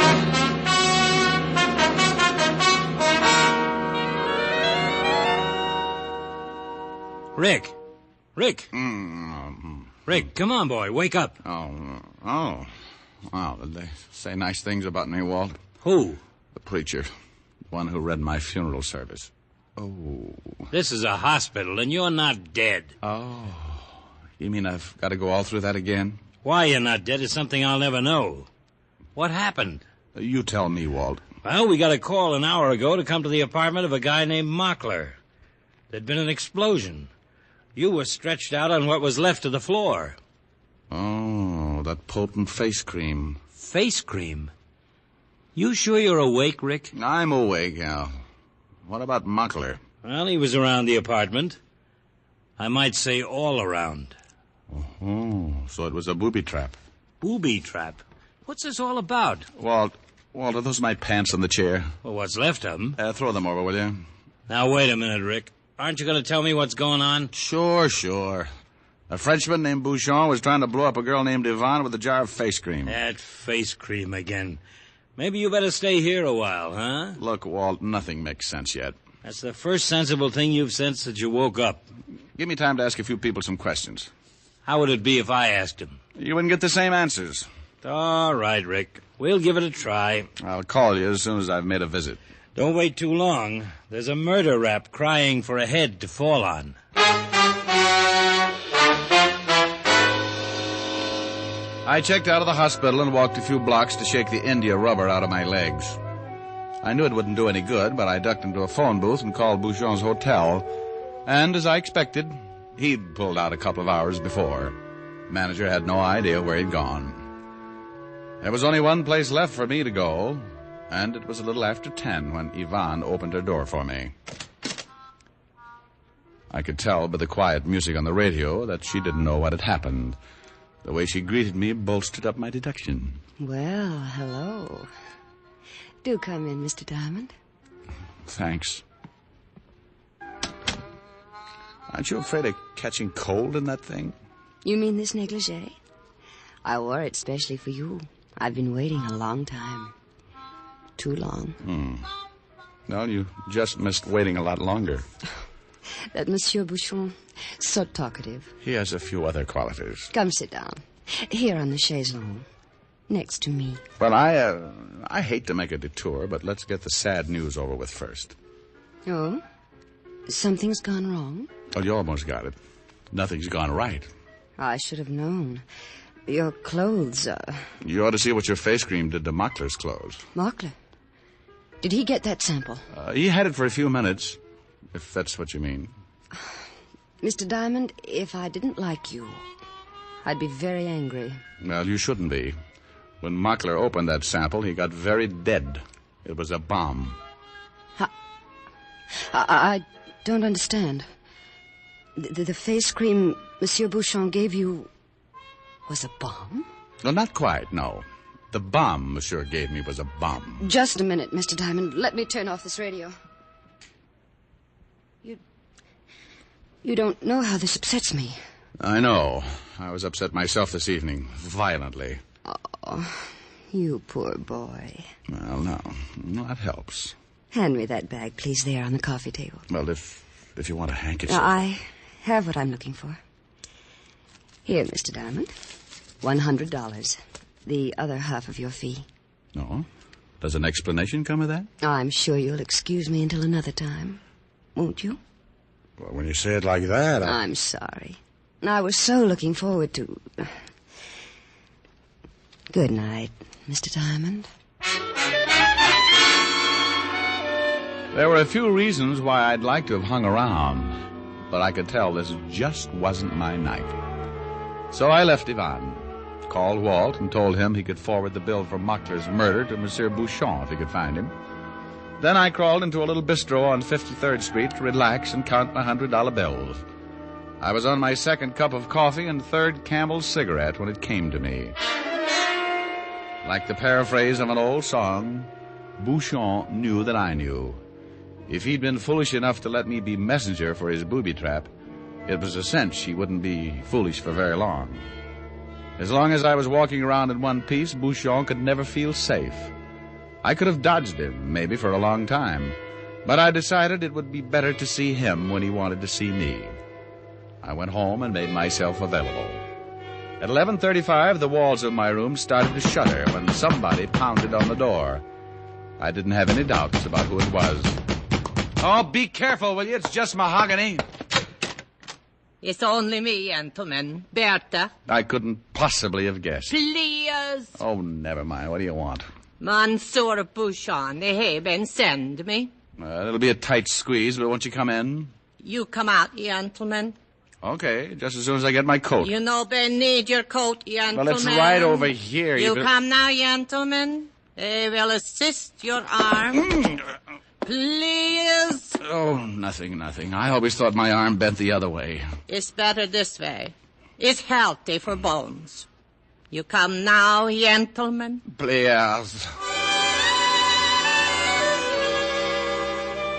Rick. Rick, come on, boy. Wake up. Oh. Wow, did they say nice things about me, Walt? Who? The preacher. The one who read my funeral service. Oh. This is a hospital, and you're not dead. Oh. You mean I've got to go all through that again? Why you're not dead is something I'll never know. What happened? You tell me, Walt. Well, we got a call an hour ago to come to the apartment of a guy named Mockler. There'd been an explosion. You were stretched out on what was left of the floor. Oh, that potent face cream. Face cream? You sure you're awake, Rick? I'm awake, Al. What about Mockler? Well, he was around the apartment. I might say all around. Oh, so it was a booby trap. Booby trap? What's this all about? Walt, are those my pants on the chair? Well, what's left of them? Throw them over, will you? Now, wait a minute, Rick. Aren't you going to tell me what's going on? Sure. A Frenchman named Bouchon was trying to blow up a girl named Yvonne with a jar of face cream. That face cream again. Maybe you better stay here a while, huh? Look, Walt, nothing makes sense yet. That's the first sensible thing you've said since you woke up. Give me time to ask a few people some questions. How would it be if I asked him? You wouldn't get the same answers. All right, Rick. We'll give it a try. I'll call you as soon as I've made a visit. Don't wait too long. There's a murder rap crying for a head to fall on. I checked out of the hospital and walked a few blocks to shake the India rubber out of my legs. I knew it wouldn't do any good, but I ducked into a phone booth and called Bouchon's hotel. And as I expected, he'd pulled out a couple of hours before. Manager had no idea where he'd gone. There was only one place left for me to go, and it was a little after 10 when Yvonne opened her door for me. I could tell by the quiet music on the radio that she didn't know what had happened. The way she greeted me bolstered up my deduction. Well, hello. Do come in, Mr. Diamond. Thanks. Aren't you afraid of catching cold in that thing? You mean this negligee? I wore it specially for you. I've been waiting a long time. Too long. No, you just missed waiting a lot longer. That Monsieur Bouchon, so talkative. He has a few other qualities. Come sit down. Here on the chaise longue. Next to me. Well, I hate to make a detour, but let's get the sad news over with first. Oh? Something's gone wrong? Well, you almost got it. Nothing's gone right. I should have known. Your clothes are... You ought to see what your face cream did to Mockler's clothes. Mockler? Did he get that sample? He had it for a few minutes, if that's what you mean. Mr. Diamond, if I didn't like you, I'd be very angry. Well, you shouldn't be. When Mockler opened that sample, he got very dead. It was a bomb. I don't understand. The face cream Monsieur Bouchon gave you was a bomb? Well, not quite, no. The bomb Monsieur gave me was a bomb. Just a minute, Mr. Diamond. Let me turn off this radio. You don't know how this upsets me. I know. I was upset myself this evening, violently. Oh, you poor boy. Well, no, that helps. Hand me that bag, please, there on the coffee table. Well, if you want a handkerchief... I have what I'm looking for. Here, Mr. Diamond. $100. The other half of your fee. No? Does an explanation come of that? I'm sure you'll excuse me until another time. Won't you? Well, when you say it like that, I'm sorry. I was so looking forward to... Good night, Mr. Diamond. There were a few reasons why I'd like to have hung around, but I could tell this just wasn't my night. So I left Yvonne, called Walt, and told him he could forward the bill for Mockler's murder to Monsieur Bouchon if he could find him. Then I crawled into a little bistro on 53rd Street to relax and count my $100 bills. I was on my second cup of coffee and third Campbell's cigarette when it came to me. Like the paraphrase of an old song, Bouchon knew that I knew. If he'd been foolish enough to let me be messenger for his booby trap, it was a cinch he wouldn't be foolish for very long. As long as I was walking around in one piece, Bouchon could never feel safe. I could have dodged him, maybe for a long time, but I decided it would be better to see him when he wanted to see me. I went home and made myself available. At 11:35, the walls of my room started to shudder when somebody pounded on the door. I didn't have any doubts about who it was. Oh, be careful, will you? It's just mahogany. It's only me, gentlemen. Bertha. I couldn't possibly have guessed. Please. Oh, never mind. What do you want? Monsieur Bouchon, they have been send me. It'll be a tight squeeze, but won't you come in? You come out, gentlemen. Okay, just as soon as I get my coat. You know they need your coat, gentlemen. Well, it's right over here. You come now, gentlemen. They will assist your arm. Please. Oh, nothing. I always thought my arm bent the other way. It's better this way. It's healthy for bones. You come now, gentlemen. Please.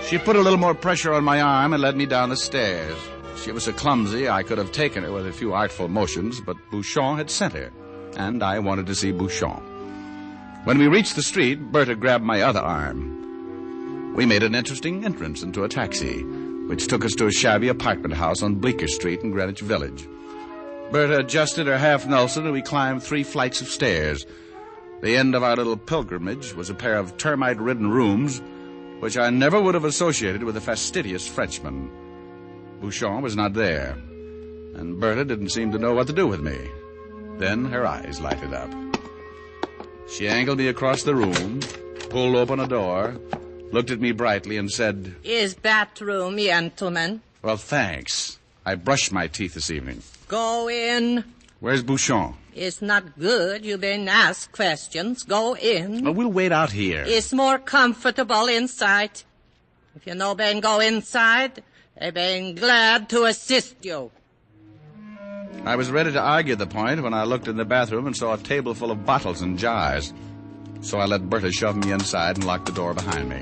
She put a little more pressure on my arm and led me down the stairs. She was so clumsy I could have taken her with a few artful motions, but Bouchon had sent her, and I wanted to see Bouchon. When we reached the street, Bertha grabbed my other arm. We made an interesting entrance into a taxi, which took us to a shabby apartment house on Bleecker Street in Greenwich Village. Bertha adjusted her half-Nelson, and we climbed 3 flights of stairs. The end of our little pilgrimage was a pair of termite-ridden rooms, which I never would have associated with a fastidious Frenchman. Bouchon was not there, and Bertha didn't seem to know what to do with me. Then her eyes lighted up. She angled me across the room, pulled open a door, looked at me brightly, and said, Is bathroom, gentlemen. Well, thanks. I brushed my teeth this evening. Go in. Where's Bouchon? It's not good. You been asked questions. Go in. Oh, we'll wait out here. It's more comfortable inside. If you know been go inside, they been glad to assist you. I was ready to argue the point when I looked in the bathroom and saw a table full of bottles and jars. So I let Bertha shove me inside and lock the door behind me.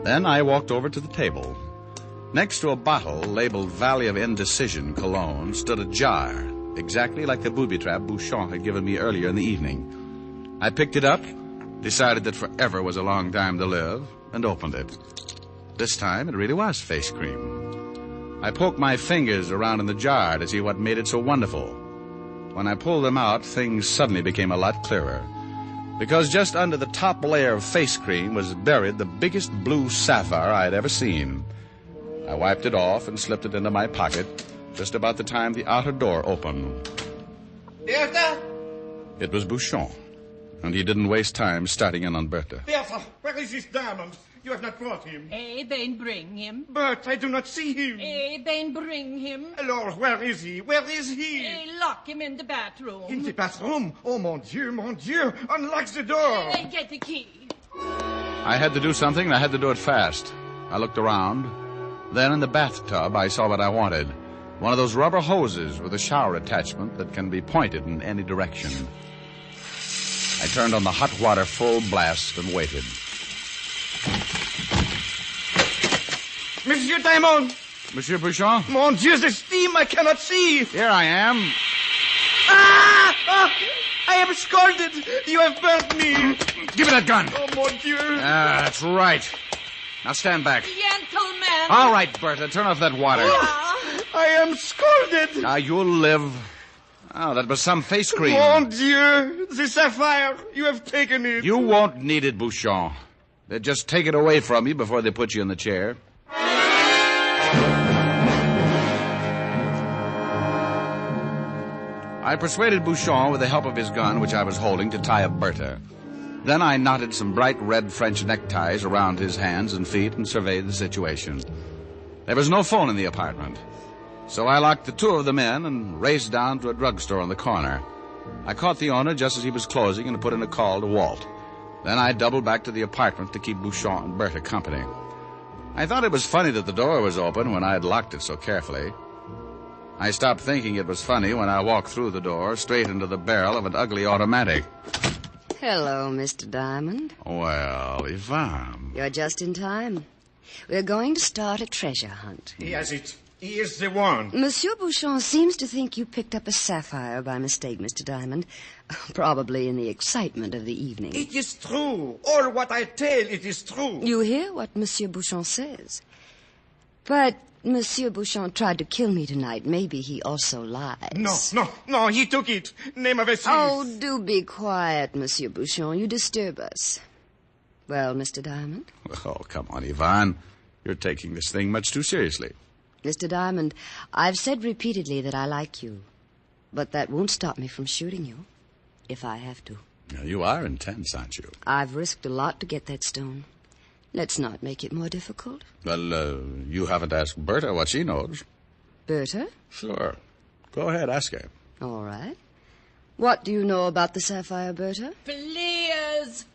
Then I walked over to the table. Next to a bottle labeled Valley of Indecision Cologne stood a jar, exactly like the booby trap Bouchon had given me earlier in the evening. I picked it up, decided that forever was a long time to live, and opened it. This time it really was face cream. I poked my fingers around in the jar to see what made it so wonderful. When I pulled them out, things suddenly became a lot clearer. Because just under the top layer of face cream was buried the biggest blue sapphire I had ever seen. I wiped it off and slipped it into my pocket just about the time the outer door opened. Bertha? It was Bouchon, and he didn't waste time starting in on Bertha. Bertha, where is this diamond? You have not brought him. Been bring him. But I do not see him. Been bring him. Alors, where is he? Where is he? Lock him in the bathroom. In the bathroom? Oh, mon Dieu, mon Dieu. Unlock the door. Get the key. I had to do something, and I had to do it fast. I looked around. Then in the bathtub, I saw what I wanted. One of those rubber hoses with a shower attachment that can be pointed in any direction. I turned on the hot water full blast and waited. Monsieur Diamond! Monsieur Bouchon? Mon Dieu, the steam, I cannot see! Here I am. I am scalded! You have burnt me! Give me that gun! Oh, mon Dieu! That's right. Now stand back. Gentlemen! All right, Bertha, turn off that water. I am scalded! Now, you'll live. Oh, that was some face cream. Mon Dieu! The sapphire! You have taken it! You won't need it, Bouchon. They'll just take it away from you before they put you in the chair. I persuaded Bouchon with the help of his gun, which I was holding, to tie up Bertha. Then I knotted some bright red French neckties around his hands and feet and surveyed the situation. There was no phone in the apartment, so I locked the 2 of them in and raced down to a drugstore on the corner. I caught the owner just as he was closing and put in a call to Walt. Then I doubled back to the apartment to keep Bouchon and Bertha company. I thought it was funny that the door was open when I had locked it so carefully. I stopped thinking it was funny when I walked through the door straight into the barrel of an ugly automatic. Hello, Mr. Diamond. Well, Yvonne. You're just in time. We're going to start a treasure hunt. He has it. He is the one. Monsieur Bouchon seems to think you picked up a sapphire by mistake, Mr. Diamond. Probably in the excitement of the evening. It is true. All what I tell, it is true. You hear what Monsieur Bouchon says. But Monsieur Bouchon tried to kill me tonight. Maybe he also lies. No, he took it. Name of a thief. Oh, do be quiet, Monsieur Bouchon. You disturb us. Well, Mr. Diamond? Oh, come on, Yvonne. You're taking this thing much too seriously. Mr. Diamond, I've said repeatedly that I like you. But that won't stop me from shooting you, if I have to. Now, you are intense, aren't you? I've risked a lot to get that stone. Let's not make it more difficult. Well, you haven't asked Bertha what she knows. Bertha? Sure. Go ahead, ask her. All right. What do you know about the sapphire, Bertha? Please.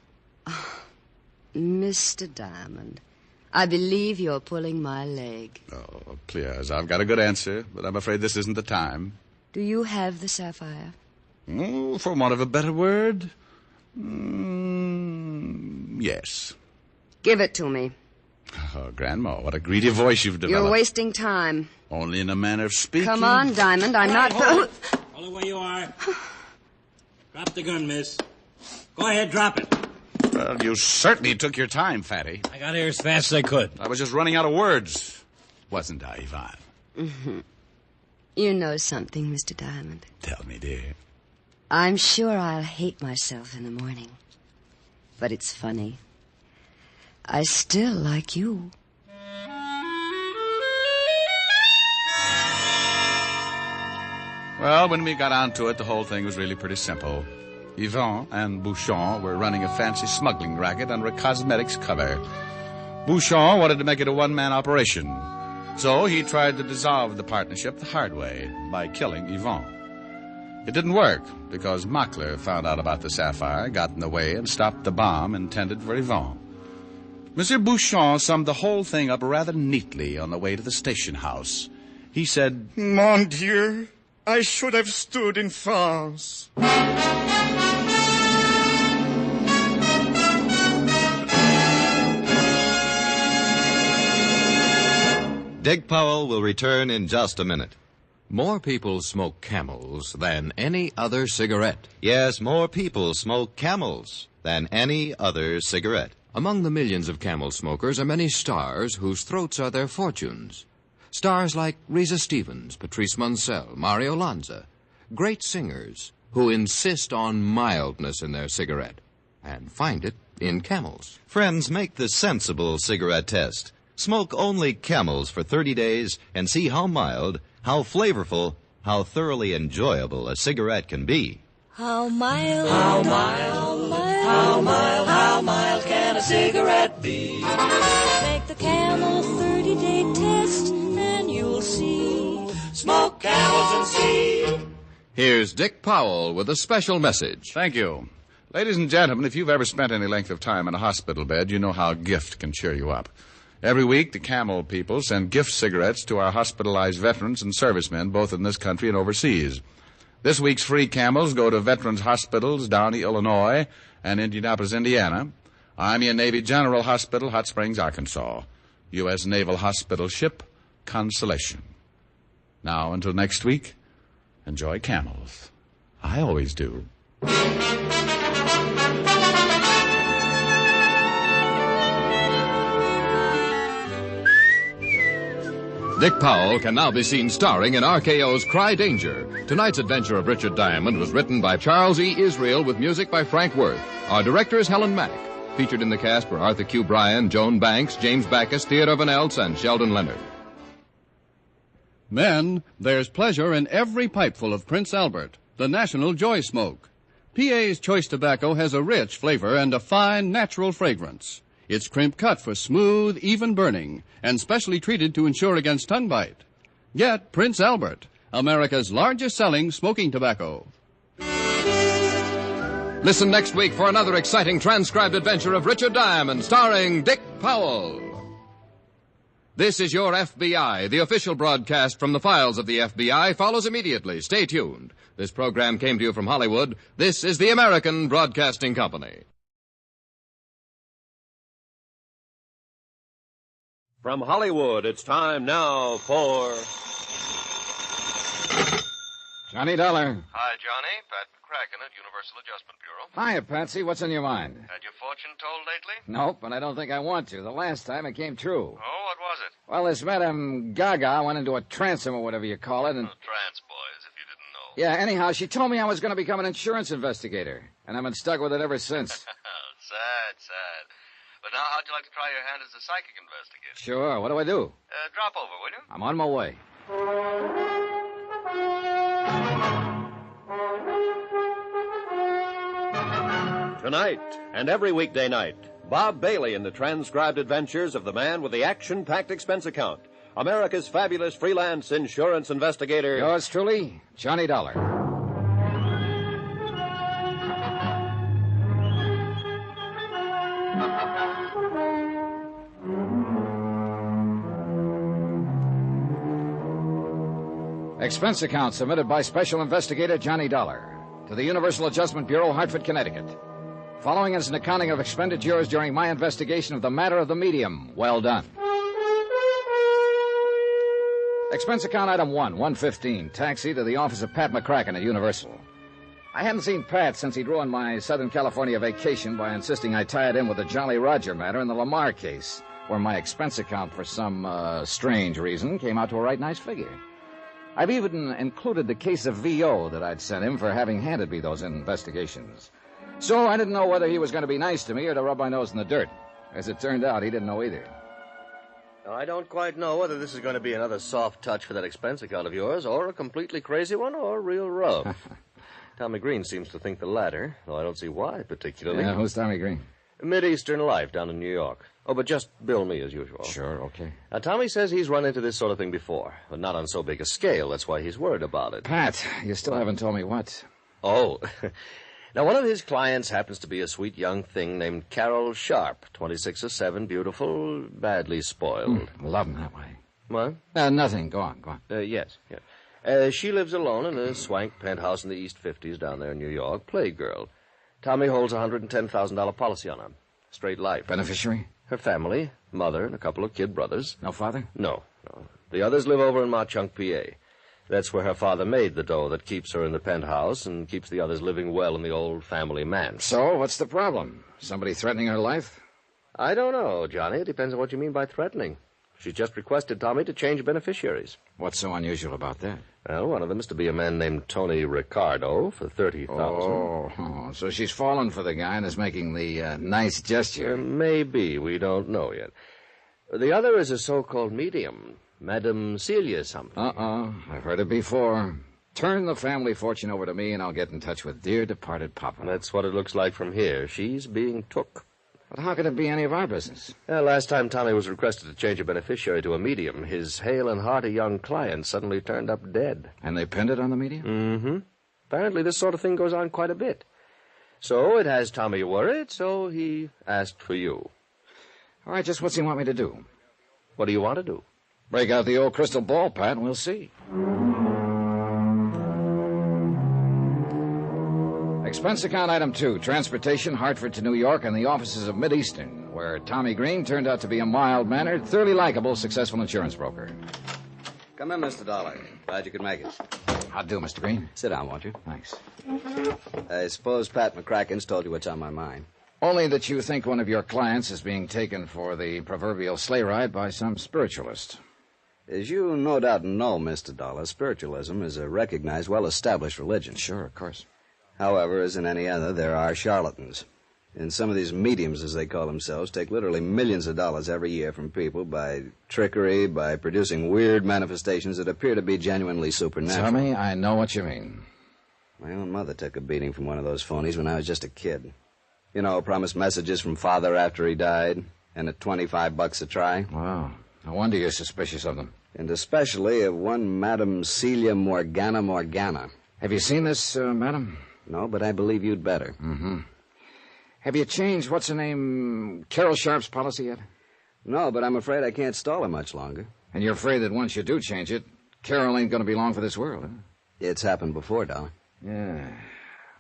Oh, Mr. Diamond, I believe you're pulling my leg. Oh, please, I've got a good answer, but I'm afraid this isn't the time. Do you have the sapphire? Oh, for want of a better word, yes. Give it to me. Oh, Grandma, what a greedy voice you've developed. You're wasting time. Only in a manner of speaking. Come on, Diamond, I'm not... Hold it where you are. Drop the gun, miss. Go ahead, drop it. Well, you certainly took your time, Fatty. I got here as fast as I could. I was just running out of words. Wasn't I, Yvonne? Mm-hmm. You know something, Mr. Diamond. Tell me, dear. I'm sure I'll hate myself in the morning. But it's funny. I still like you. Well, when we got onto it, the whole thing was really pretty simple. Yvonne and Bouchon were running a fancy smuggling racket under a cosmetics cover. Bouchon wanted to make it a one-man operation. So he tried to dissolve the partnership the hard way by killing Yvonne. It didn't work because Mockler found out about the sapphire, got in the way, and stopped the bomb intended for Yvonne. Monsieur Bouchon summed the whole thing up rather neatly on the way to the station house. He said, Mon Dieu, I should have stood in France. Dick Powell will return in just a minute. More people smoke Camels than any other cigarette. Yes, more people smoke Camels than any other cigarette. Among the millions of Camel smokers are many stars whose throats are their fortunes. Stars like Reza Stevens, Patrice Munsell, Mario Lanza. Great singers who insist on mildness in their cigarette and find it in Camels. Friends, make the sensible cigarette test. Smoke only Camels for 30 days and see how mild, how flavorful, how thoroughly enjoyable a cigarette can be. How mild, how mild, how mild, how mild can a cigarette be? Make the Camel 30-day test and you'll see. Smoke Camels and see. Here's Dick Powell with a special message. Thank you. Ladies and gentlemen, if you've ever spent any length of time in a hospital bed, you know how a gift can cheer you up. Every week, the Camel people send gift cigarettes to our hospitalized veterans and servicemen, both in this country and overseas. This week's free Camels go to Veterans Hospitals, Downey, Illinois, and Indianapolis, Indiana. Army and Navy General Hospital, Hot Springs, Arkansas. U.S. Naval Hospital Ship, Constellation. Now, until next week, enjoy Camels. I always do. Dick Powell can now be seen starring in RKO's Cry Danger. Tonight's adventure of Richard Diamond was written by Charles E. Israel with music by Frank Worth. Our director is Helen Mack. Featured in the cast were Arthur Q. Bryan, Joan Banks, James Backus, Theodore Van Elst, and Sheldon Leonard. Men, there's pleasure in every pipeful of Prince Albert, the national joy smoke. PA's choice tobacco has a rich flavor and a fine, natural fragrance. It's crimp cut for smooth, even burning, and specially treated to ensure against tongue bite. Get Prince Albert, America's largest selling smoking tobacco. Listen next week for another exciting transcribed adventure of Richard Diamond, starring Dick Powell. This is Your FBI. The official broadcast from the files of the FBI follows immediately. Stay tuned. This program came to you from Hollywood. This is the American Broadcasting Company. From Hollywood, it's time now for... Johnny Dollar. Hi, Johnny. Pat McCracken at Universal Adjustment Bureau. Hiya, Patsy. What's on your mind? Had your fortune told lately? Nope, but I don't think I want to. The last time it came true. Oh, what was it? Well, this Madame Gaga went into a transom or whatever you call it, and... Trance boys, if you didn't know. Yeah, anyhow, she told me I was going to become an insurance investigator, and I've been stuck with it ever since. Sad. But now, how'd you like to try your hand as a psychic investigator? Sure. What do I do? Drop over, will you? I'm on my way. Tonight and every weekday night, Bob Bailey in the transcribed adventures of the man with the action-packed expense account, America's fabulous freelance insurance investigator. Yours truly, Johnny Dollar. Expense account submitted by Special Investigator Johnny Dollar to the Universal Adjustment Bureau, Hartford, Connecticut. Following is an accounting of expenditures during my investigation of the matter of the medium. Well done. Expense account item 1, 115, taxi to the office of Pat McCracken at Universal. I hadn't seen Pat since he'd ruined my Southern California vacation by insisting I tie it in with the Jolly Roger matter in the Lamar case, where my expense account, for some strange reason, came out to a right nice figure. I've even included the case of VO that I'd sent him for having handed me those investigations. So I didn't know whether he was going to be nice to me or to rub my nose in the dirt. As it turned out, he didn't know either. I don't quite know whether this is going to be another soft touch for that expense account of yours, or a completely crazy one, or real rough. Tommy Green seems to think the latter, though I don't see why particularly. Yeah, who's Tommy Green? Mid-Eastern life down in New York. Oh, but just bill me as usual. Sure, okay. Now, Tommy says he's run into this sort of thing before, but not on so big a scale. That's why he's worried about it. Pat, you still haven't told me what. Oh, now one of his clients happens to be a sweet young thing named Carol Sharp, 26 or 7, beautiful, badly spoiled. Love him that way. What? Nothing. Go on. Yes. She lives alone in a swank penthouse in the East 50s down there in New York, playgirl. Tommy holds a $110,000 policy on her. Straight life. Beneficiary? Her family, mother, and a couple of kid brothers. No father? No. The others live over in Mauchunk, PA. That's where her father made the dough that keeps her in the penthouse and keeps the others living well in the old family manse. So, what's the problem? Somebody threatening her life? I don't know, Johnny. It depends on what you mean by threatening. She's just requested Tommy to change beneficiaries. What's so unusual about that? Well, one of them is to be a man named Tony Ricardo for $30,000. Oh, so she's fallen for the guy and is making the nice gesture. Maybe. We don't know yet. The other is a so-called medium, Madame Celia something. I've heard it before. Turn the family fortune over to me and I'll get in touch with dear departed Papa. That's what it looks like from here. She's being took. But how could it be any of our business? Last time Tommy was requested to change a beneficiary to a medium, his hale and hearty young client suddenly turned up dead. And they pinned it on the medium? Mm-hmm. Apparently this sort of thing goes on quite a bit. So it has Tommy worried, so he asked for you. All right, just what's he want me to do? What do you want to do? Break out the old crystal ball, Pat, and we'll see. Expense account item 2, transportation, Hartford to New York, and the offices of Mid-Eastern, where Tommy Green turned out to be a mild-mannered, thoroughly likable, successful insurance broker. Come in, Mr. Dollar. Glad you could make it. How do, Mr. Green? Sit down, won't you? Thanks. I suppose Pat McCracken's told you what's on my mind. Only that you think one of your clients is being taken for the proverbial sleigh ride by some spiritualist. As you no doubt know, Mr. Dollar, spiritualism is a recognized, well-established religion. Sure, of course. However, as in any other, there are charlatans. And some of these mediums, as they call themselves, take literally millions of dollars every year from people by trickery, by producing weird manifestations that appear to be genuinely supernatural. Tommy, I know what you mean. My own mother took a beating from one of those phonies when I was just a kid. You know, promised messages from father after he died, and at $25 a try. Wow. No wonder you're suspicious of them. And especially of one Madame Celia Morgana. Have you seen this, madam? No, but I believe you'd better. Mm-hmm. Have you changed, what's her name, Carol Sharp's policy yet? No, but I'm afraid I can't stall her much longer. And you're afraid that once you do change it, Carol ain't going to be long for this world, huh? It's happened before, Dollar. Yeah.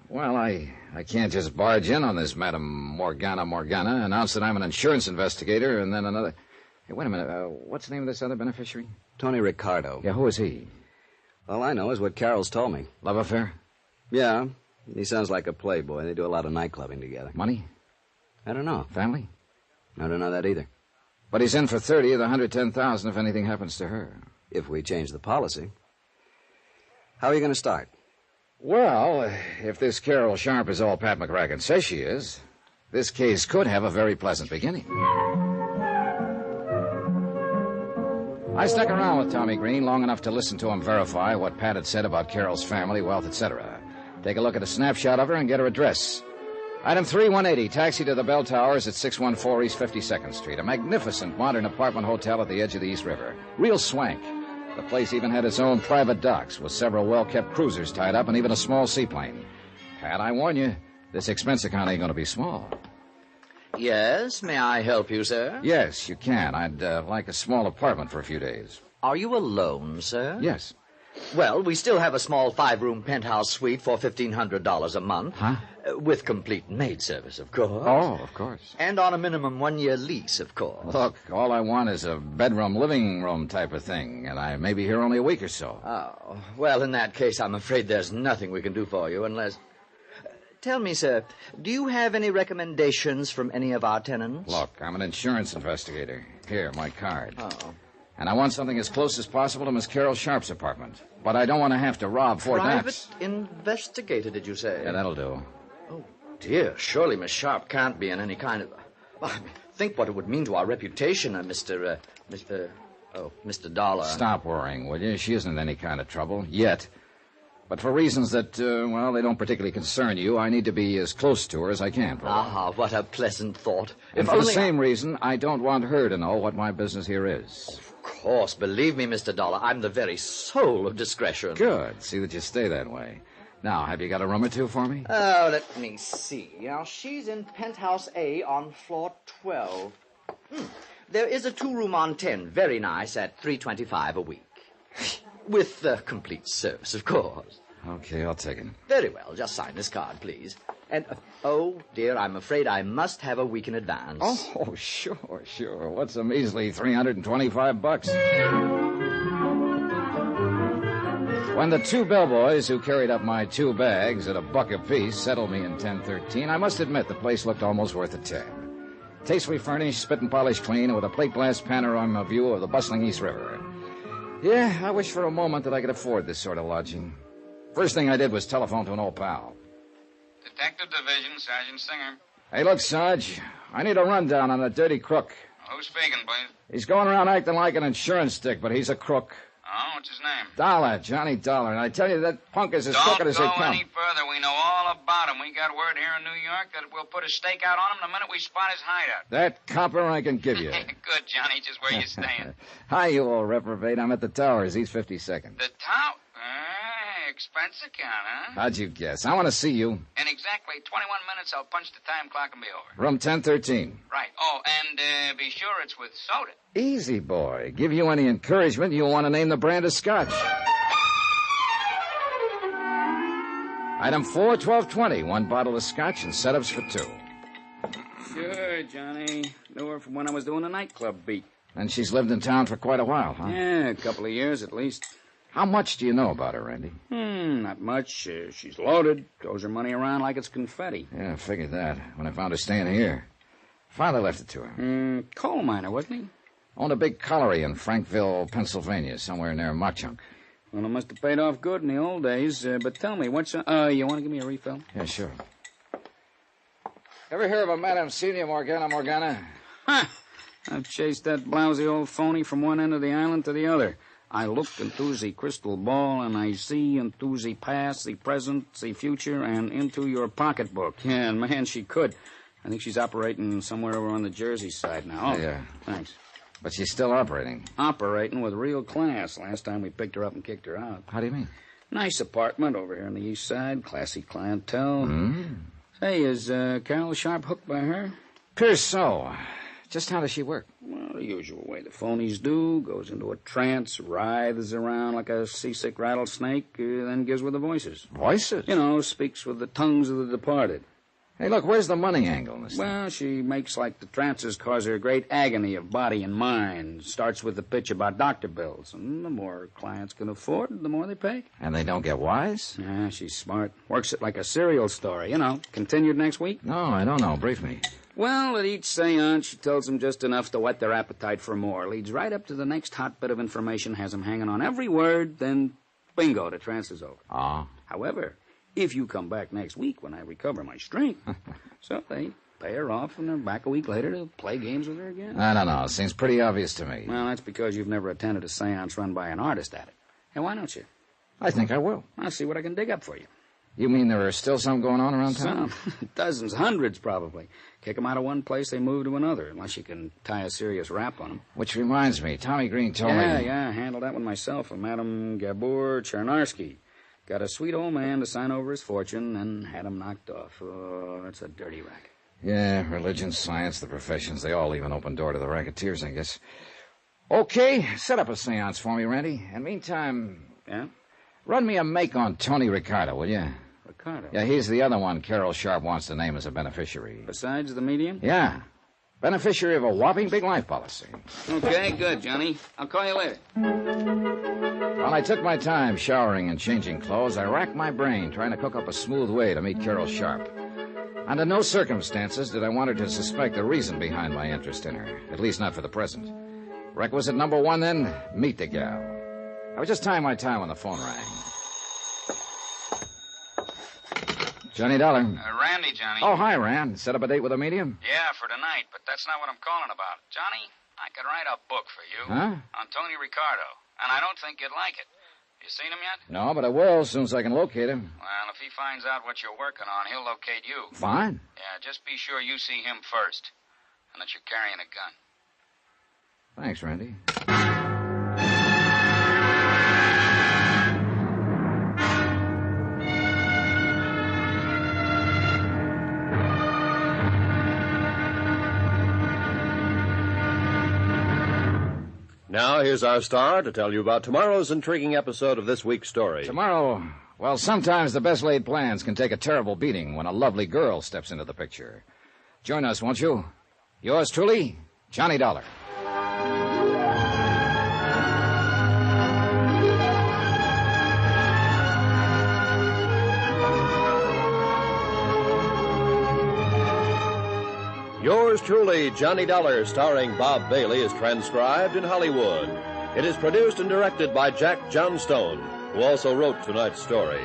Well, I can't just barge in on this Madame Morgana, announce that I'm an insurance investigator, and then another... Hey, wait a minute. What's the name of this other beneficiary? Tony Ricardo. Yeah, who is he? All I know is what Carol's told me. Love affair? Yeah. He sounds like a playboy. They do a lot of nightclubbing together. Money? I don't know. Family? I don't know that either. But he's in for 30 of the 110,000 if anything happens to her. If we change the policy. How are you going to start? Well, if this Carol Sharp is all Pat McCracken says she is, this case could have a very pleasant beginning. I stuck around with Tommy Green long enough to listen to him verify what Pat had said about Carol's family, wealth, etc. Take a look at a snapshot of her and get her address. Item 3180, taxi to the Bell Towers at 614 East 52nd Street. A magnificent modern apartment hotel at the edge of the East River. Real swank. The place even had its own private docks with several well-kept cruisers tied up and even a small seaplane. Pat, I warn you, this expense account ain't going to be small. Yes, may I help you, sir? Yes, you can. I'd like a small apartment for a few days. Are you alone, sir? Yes. Well, we still have a small 5-room penthouse suite for $1,500 a month. Huh? With complete maid service, of course. Oh, of course. And on a minimum 1-year lease, of course. Look, all I want is a bedroom, living room type of thing, and I may be here only a week or so. Oh, well, in that case, I'm afraid there's nothing we can do for you unless... Tell me, sir, do you have any recommendations from any of our tenants? Look, I'm an insurance investigator. Here, my card. Oh. And I want something as close as possible to Miss Carol Sharp's apartment. But I don't want to have to rob Fort Knox. Private investigator, did you say? Yeah, that'll do. Oh, dear. Surely Miss Sharp can't be in any kind of... Well, I mean, think what it would mean to our reputation, Mr. Dollar. Stop worrying, will you? She isn't in any kind of trouble, yet. But for reasons that, they don't particularly concern you, I need to be as close to her as I can. Ah, what a pleasant thought. And for the same reason, I don't want her to know what my business here is. Of course. Believe me, Mr. Dollar, I'm the very soul of discretion. Good. See that you stay that way. Now, have you got a room or two for me? Oh, let me see. Now, she's in penthouse A on floor 12. There is a 2-room on 10, very nice, at $325 a week. With complete service, of course. Okay, I'll take it. Very well. Just sign this card, please. And, oh, dear, I'm afraid I must have a week in advance. Oh, sure. What's a measly $325? When the 2 bellboys who carried up my 2 bags at $1 apiece settled me in 1013, I must admit the place looked almost worth a tab. Tastefully furnished, spit and polished clean, and with a plate glass panorama view of the bustling East River. Yeah, I wish for a moment that I could afford this sort of lodging. First thing I did was telephone to an old pal. Detective Division, Sergeant Singer. Hey, look, Sarge, I need a rundown on a dirty crook. Who's speaking, please? He's going around acting like an insurance stick, but he's a crook. Oh, what's his name? Dollar, Johnny Dollar. And I tell you, that punk is as crooked as they Don't come. go any further. We know all about him. We got word here in New York that we'll put a stake out on him the minute we spot his hideout. That copper I can give you. Good, Johnny. Just where you staying? Hi, you old reprobate. I'm at the Towers, East 52nd. The tower? Expense account, huh? How'd you guess? I want to see you. In exactly 21 minutes, I'll punch the time clock and be over. Room 1013. Right. Oh, and be sure it's with soda. Easy, boy. Give you any encouragement, you'll want to name the brand of scotch. Item 4, 1220. 1 bottle of scotch and setups for 2. Sure, Johnny. Knew her from when I was doing the nightclub beat. And she's lived in town for quite a while, huh? Yeah, a couple of years at least. How much do you know about her, Randy? Not much. She's loaded. Throws her money around like it's confetti. Yeah, I figured that when I found her staying here. Father left it to her. Coal miner, wasn't he? Owned a big colliery in Frankville, Pennsylvania, somewhere near Mauchunk. Well, it must have paid off good in the old days. But tell me, what's... you want to give me a refill? Yeah, sure. Ever hear of a Madame Celia Morgana? Ha! I've chased that blousy old phony from one end of the island to the other. I look into the crystal ball, and I see into the past, the present, the future, and into your pocketbook. Yeah, and man, she could. I think she's operating somewhere over on the Jersey side now. Oh, yeah. Thanks. But she's still operating. Operating with real class. Last time we picked her up and kicked her out. How do you mean? Nice apartment over here on the east side. Classy clientele. Say, is Carol Sharp hooked by her? Appears so. Just how does she work? Well, the usual way the phonies do. Goes into a trance, writhes around like a seasick rattlesnake, then gives with the voices. Voices? You know, speaks with the tongues of the departed. Hey, look, where's the money angle in this thing? Well, she makes like the trances cause her great agony of body and mind. Starts with the pitch about doctor bills. And the more clients can afford, the more they pay. And they don't get wise? Yeah, she's smart. Works it like a serial story. You know, continued next week? No, I don't know. Brief me. Well, at each seance, she tells them just enough to whet their appetite for more. Leads right up to the next hot bit of information, has them hanging on every word, then bingo, the trance is over. However, if you come back next week when I recover my strength, so they pay her off and they're back a week later to play games with her again. I don't know. Seems pretty obvious to me. Well, that's because you've never attended a seance run by an artist at it. Hey, why don't you? I think I will. I'll see what I can dig up for you. You mean there are still some going on around town? Some. Dozens, hundreds probably. Kick them out of one place, they move to another, unless you can tie a serious rap on them. Which reminds me, Tommy Green told me... Yeah, handled that one myself, with Madame Gabor Chernarski. Got a sweet old man to sign over his fortune, and had him knocked off. Oh, that's a dirty racket. Yeah, religion, science, the professions, they all leave an open door to the racketeers, I guess. Okay, set up a seance for me, Randy. And meantime... Yeah? Run me a make on Tony Ricardo, will you? Ricardo? Yeah, he's the other one Carol Sharp wants to name as a beneficiary. Besides the medium? Yeah. Beneficiary of a whopping big life policy. Okay, good, Johnny. I'll call you later. While I took my time showering and changing clothes, I racked my brain trying to cook up a smooth way to meet Carol Sharp. Under no circumstances did I want her to suspect the reason behind my interest in her, at least not for the present. Requisite number one, then, meet the gal. I was just tying my tie when the phone rang. Johnny Dollar. Randy, Johnny. Oh, hi, Rand. Set up a date with a medium? Yeah, for tonight, but that's not what I'm calling about. Johnny, I could write a book for you. Huh? On Tony Ricardo, and I don't think you'd like it. You seen him yet? No, but I will as soon as I can locate him. Well, if he finds out what you're working on, he'll locate you. Fine. Yeah, just be sure you see him first, and that you're carrying a gun. Thanks, Randy. Now, here's our star to tell you about tomorrow's intriguing episode of this week's story. Tomorrow, well, sometimes the best laid plans can take a terrible beating when a lovely girl steps into the picture. Join us, won't you? Yours truly, Johnny Dollar. Yours truly, Johnny Dollar, starring Bob Bailey, is transcribed in Hollywood. It is produced and directed by Jack Johnstone, who also wrote tonight's story.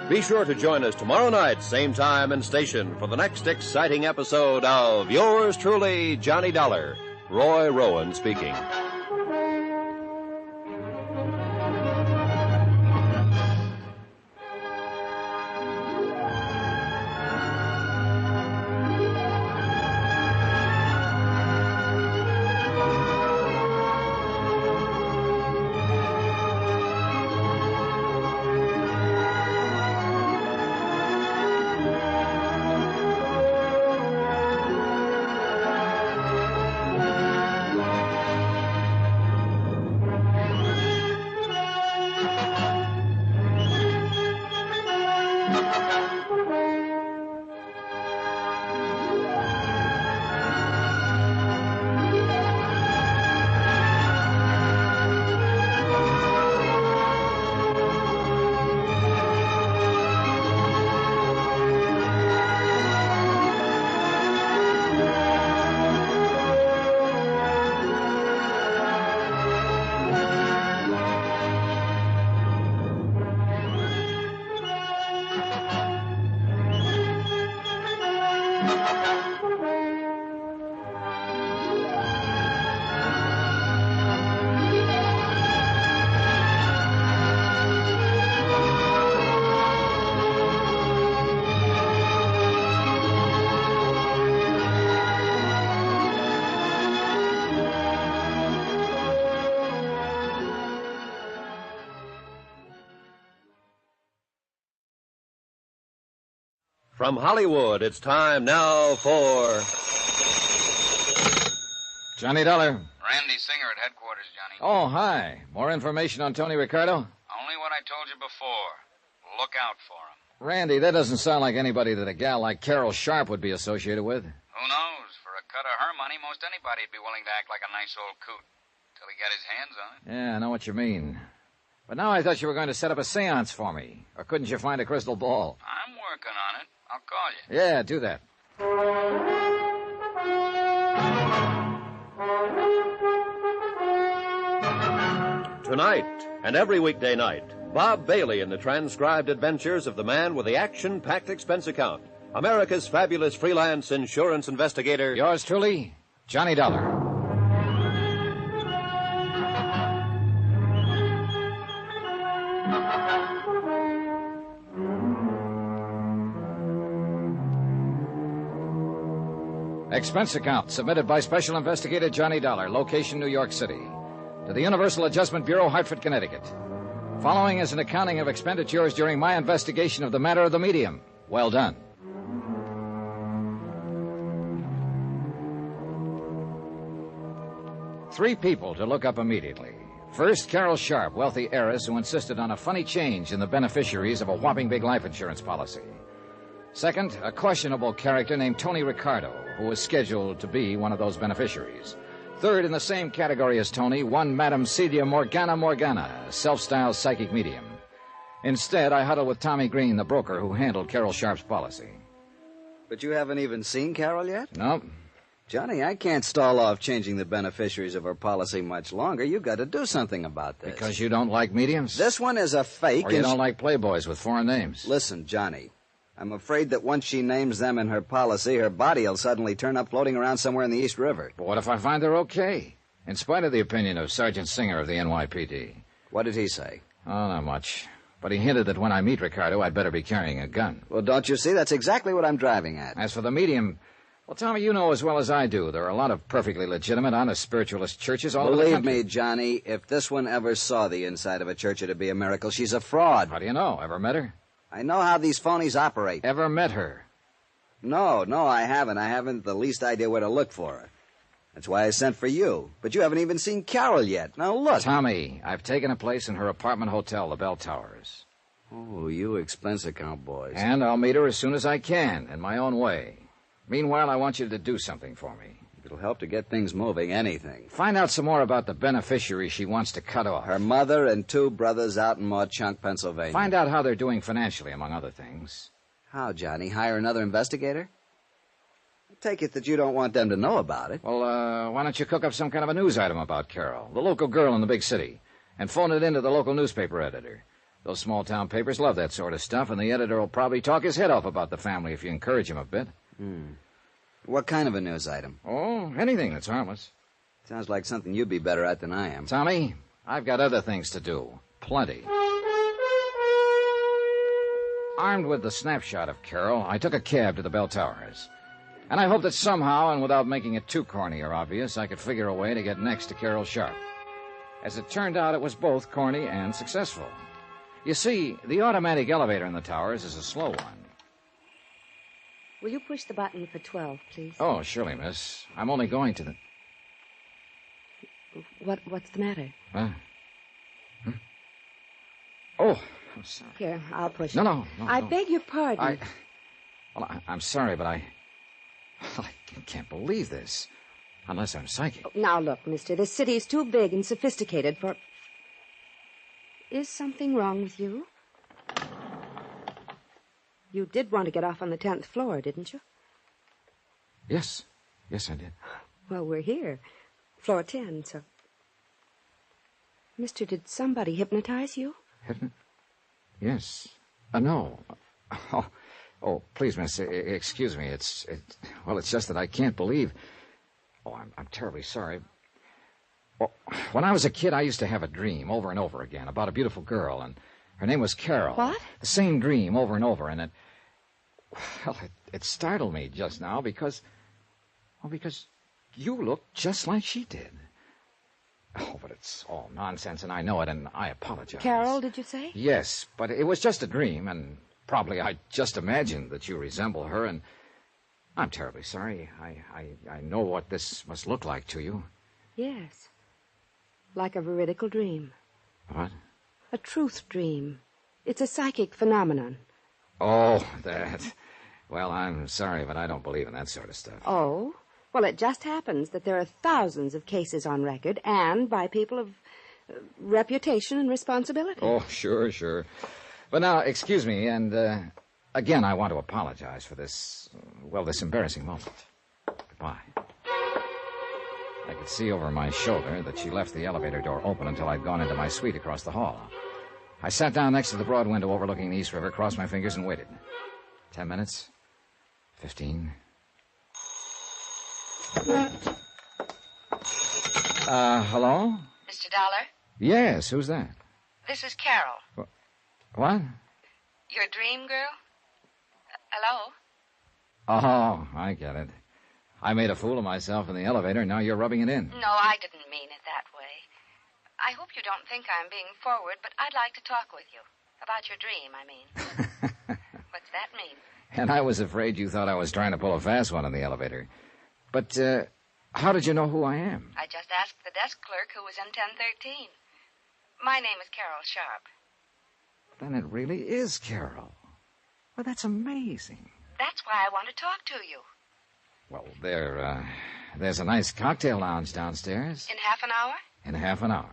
Be sure to join us tomorrow night, same time and station, for the next exciting episode of Yours truly, Johnny Dollar. Roy Rowan speaking. From Hollywood, it's time now for... Johnny Dollar. Randy Singer at headquarters, Johnny. Oh, hi. More information on Tony Ricardo? Only what I told you before. Look out for him. Randy, that doesn't sound like anybody that a gal like Carol Sharp would be associated with. Who knows? For a cut of her money, most anybody'd be willing to act like a nice old coot. Till he got his hands on it. Yeah, I know what you mean. But now I thought you were going to set up a seance for me. Or couldn't you find a crystal ball? I'm working on it. I'll call you. Yeah, do that. Tonight, and every weekday night, Bob Bailey in the transcribed adventures of the man with the action-packed expense account. America's fabulous freelance insurance investigator. Yours truly, Johnny Dollar. Expense account submitted by Special Investigator Johnny Dollar, location New York City, to the Universal Adjustment Bureau, Hartford, Connecticut. Following is an accounting of expenditures during my investigation of the matter of the medium. Well done. Three people to look up immediately. First, Carol Sharp, wealthy heiress who insisted on a funny change in the beneficiaries of a whopping big life insurance policy. Second, a questionable character named Tony Ricardo, who was scheduled to be one of those beneficiaries. Third, in the same category as Tony, one Madame Celia Morgana, a self-styled psychic medium. Instead, I huddled with Tommy Green, the broker who handled Carol Sharp's policy. But you haven't even seen Carol yet? Nope. Johnny, I can't stall off changing the beneficiaries of her policy much longer. You've got to do something about this. Because you don't like mediums? This one is a fake. Or you don't like playboys with foreign names? Listen, Johnny, I'm afraid that once she names them in her policy, her body will suddenly turn up floating around somewhere in the East River. But what if I find they're okay? In spite of the opinion of Sergeant Singer of the NYPD. What did he say? Oh, not much. But he hinted that when I meet Ricardo, I'd better be carrying a gun. Well, don't you see? That's exactly what I'm driving at. As for the medium, well, Tommy, you know as well as I do, there are a lot of perfectly legitimate, honest spiritualist churches all over the country. Believe me, Johnny, if this one ever saw the inside of a church, it'd be a miracle. She's a fraud. How do you know? Ever met her? I know how these phonies operate. Ever met her? No, I haven't. I haven't the least idea where to look for her. That's why I sent for you. But you haven't even seen Carol yet. Now, look. Tommy, I've taken a place in her apartment hotel, the Bell Towers. Oh, you expense account boys. And I'll meet her as soon as I can, in my own way. Meanwhile, I want you to do something for me. It'll help to get things moving, anything. Find out some more about the beneficiary she wants to cut off. Her mother and two brothers out in Mauchunk, Pennsylvania. Find out how they're doing financially, among other things. How, Johnny? Hire another investigator? I take it that you don't want them to know about it. Well, why don't you cook up some kind of a news item about Carol, the local girl in the big city, and phone it into the local newspaper editor. Those small-town papers love that sort of stuff, and the editor will probably talk his head off about the family if you encourage him a bit. What kind of a news item? Oh, anything that's harmless. Sounds like something you'd be better at than I am. Tommy, I've got other things to do. Plenty. Armed with the snapshot of Carol, I took a cab to the Bell Towers. And I hoped that somehow, and without making it too corny or obvious, I could figure a way to get next to Carol Sharp. As it turned out, it was both corny and successful. You see, the automatic elevator in the towers is a slow one. Will you push the button for 12, please? Oh, surely, miss. I'm only going to the... What's the matter? Oh, I'm sorry. Here, I'll push No, it. no. I beg your pardon. I'm sorry, but I can't believe this. Unless I'm psychic. Now, look, mister, this city is too big and sophisticated for... Is something wrong with you? You did want to get off on the 10th floor, didn't you? Yes, I did. Well, we're here. Floor 10, so... Mister, did somebody hypnotize you? Yes. No. Oh, please, miss, excuse me. It's just that I can't believe... Oh, I'm terribly sorry. Well, when I was a kid, I used to have a dream over and over again about a beautiful girl, and her name was Carol. What? The same dream over and over, and it startled me just now because you look just like she did. Oh, but it's all nonsense, and I know it, and I apologize. Carol, did you say? Yes, but it was just a dream, and probably I just imagined that you resemble her, and I'm terribly sorry. I know what this must look like to you. Yes. Like a veridical dream. What? A truth dream. It's a psychic phenomenon. Oh, that. Well, I'm sorry, but I don't believe in that sort of stuff. Oh? Well, it just happens that there are thousands of cases on record, and by people of reputation and responsibility. Oh, sure. But now, excuse me, and again, I want to apologize for this embarrassing moment. Goodbye. I could see over my shoulder that she left the elevator door open until I'd gone into my suite across the hall. I sat down next to the broad window overlooking the East River, crossed my fingers, and waited. 10 minutes. 15. Hello? Mr. Dollar? Yes, who's that? This is Carol. What? Your dream girl? Hello? Oh, I get it. I made a fool of myself in the elevator, and now you're rubbing it in. No, I didn't mean it that way. I hope you don't think I'm being forward, but I'd like to talk with you. About your dream, I mean. What's that mean? And I was afraid you thought I was trying to pull a fast one in the elevator. But, how did you know who I am? I just asked the desk clerk who was in 1013. My name is Carol Sharp. Then it really is Carol. Well, that's amazing. That's why I want to talk to you. Well, there's a nice cocktail lounge downstairs. In half an hour? In half an hour.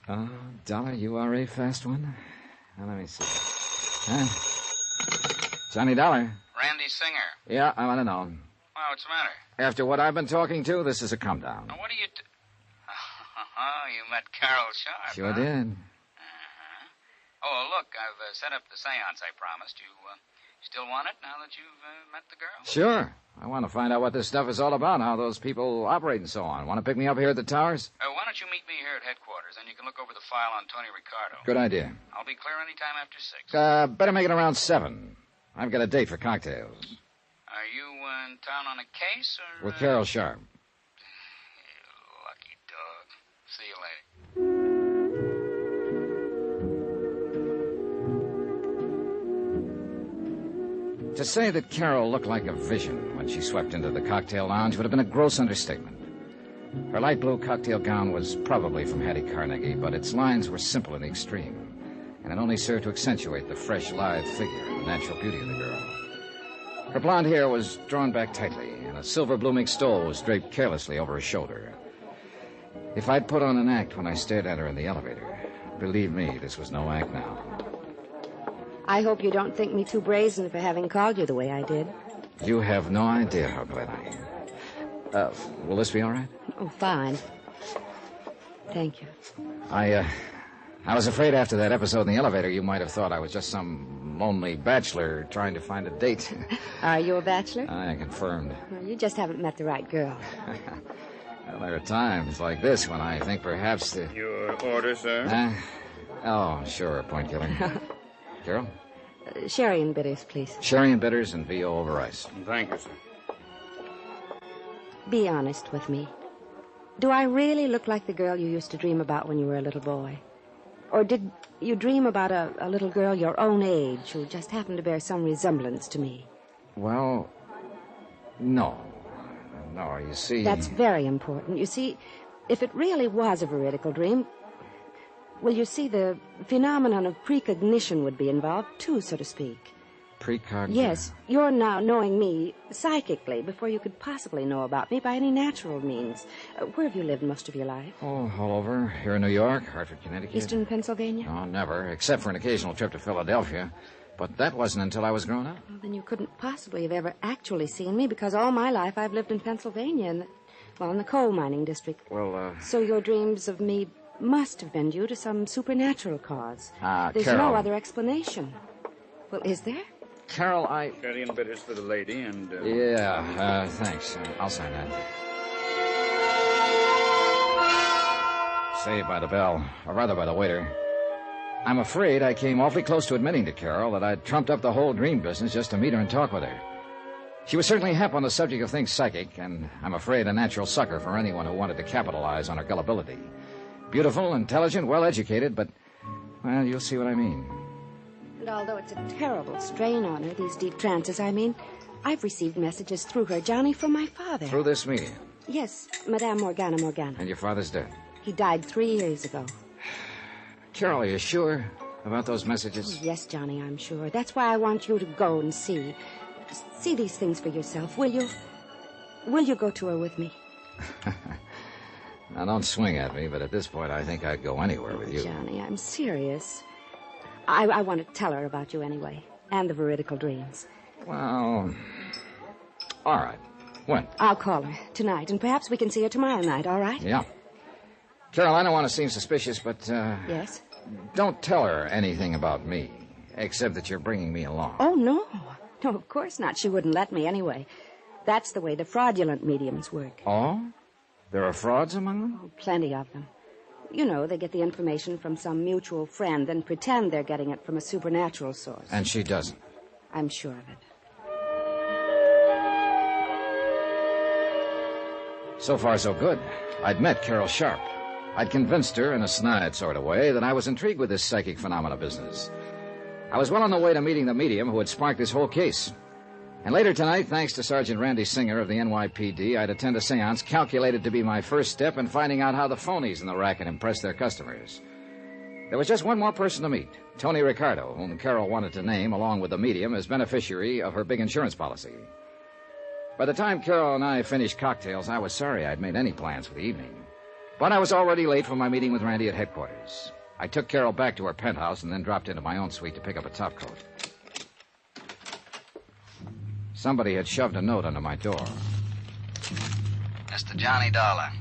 Bye. Dollar, you are a fast one. Now, let me see. Johnny Dollar. Randy Singer. Yeah, I want to know. Well, what's the matter? After what I've been talking to, this is a come down. Now, what are you... Oh, you met Carol Sharp. Sure huh? did. Oh, look, I've set up the seance I promised you. Still want it now that you've met the girl? Sure. I want to find out what this stuff is all about, how those people operate and so on. Want to pick me up here at the towers? Why don't you meet me here at headquarters, and you can look over the file on Tony Ricardo. Good idea. I'll be clear any time after 6. Better make it around 7. I've got a date for cocktails. Are you in town on a case, or... With Carol Sharp. You lucky dog. See you later. To say that Carol looked like a vision when she swept into the cocktail lounge would have been a gross understatement. Her light blue cocktail gown was probably from Hattie Carnegie, but its lines were simple in the extreme, and it only served to accentuate the fresh, lithe figure and the natural beauty of the girl. Her blonde hair was drawn back tightly, and a silver blooming stole was draped carelessly over her shoulder. If I'd put on an act when I stared at her in the elevator, believe me, this was no act now. I hope you don't think me too brazen for having called you the way I did. You have no idea how glad I am. Will this be all right? Oh, fine. Thank you. I was afraid after that episode in the elevator you might have thought I was just some lonely bachelor trying to find a date. Are you a bachelor? I confirmed. Well, you just haven't met the right girl. Well, there are times like this when I think perhaps the... Your order, sir? Oh, sure, point killer. Carol? Sherry and bitters, please. Sherry and bitters and VO over ice. Thank you, sir. Be honest with me. Do I really look like the girl you used to dream about when you were a little boy? Or did you dream about a little girl your own age who just happened to bear some resemblance to me? Well, no. No, you see... That's very important. You see, if it really was a veridical dream... Well, you see, the phenomenon of precognition would be involved, too, so to speak. Precognition? Yes, you're now knowing me psychically before you could possibly know about me by any natural means. Where have you lived most of your life? Oh, all over. Here in New York, Hartford, Connecticut. Eastern Pennsylvania? Oh, never, except for an occasional trip to Philadelphia. But that wasn't until I was grown up. Well, then you couldn't possibly have ever actually seen me, because all my life I've lived in Pennsylvania, in the coal mining district. Well, So your dreams of me must have been due to some supernatural cause. There's Carol. no other explanation. Well, is there? Carol, Sherry and bitters for the lady, and... Yeah, thanks. I'll sign that. Saved by the bell, or rather by the waiter. I'm afraid I came awfully close to admitting to Carol that I'd trumped up the whole dream business just to meet her and talk with her. She was certainly hep on the subject of things psychic, and I'm afraid a natural sucker for anyone who wanted to capitalize on her gullibility. Beautiful, intelligent, well-educated, but, well, you'll see what I mean. And although it's a terrible strain on her, these deep trances, I've received messages through her, Johnny, from my father. Through this medium? Yes, Madame Morgana. And your father's dead? He died 3 years ago. Carol, are you sure about those messages? Oh, yes, Johnny, I'm sure. That's why I want you to go and see. See these things for yourself, will you? Will you go to her with me? Now, don't swing at me, but at this point, I think I'd go anywhere with you. Johnny, I'm serious. I want to tell her about you anyway, and the veridical dreams. Well, all right. When? I'll call her tonight, and perhaps we can see her tomorrow night, all right? Yeah. Carol, I don't want to seem suspicious, but, Yes? don't tell her anything about me, except that you're bringing me along. Oh, no. No, of course not. She wouldn't let me anyway. That's the way the fraudulent mediums work. Oh? There are frauds among them? Oh, plenty of them. You know, they get the information from some mutual friend and pretend they're getting it from a supernatural source. And she doesn't? I'm sure of it. So far, so good. I'd met Carol Sharp. I'd convinced her in a snide sort of way that I was intrigued with this psychic phenomena business. I was well on the way to meeting the medium who had sparked this whole case. And later tonight, thanks to Sergeant Randy Singer of the NYPD, I'd attend a seance calculated to be my first step in finding out how the phonies in the racket impress their customers. There was just one more person to meet, Tony Ricardo, whom Carol wanted to name, along with the medium, as beneficiary of her big insurance policy. By the time Carol and I finished cocktails, I was sorry I'd made any plans for the evening. But I was already late for my meeting with Randy at headquarters. I took Carol back to her penthouse and then dropped into my own suite to pick up a topcoat. Somebody had shoved a note under my door. Mr. Johnny Dollar,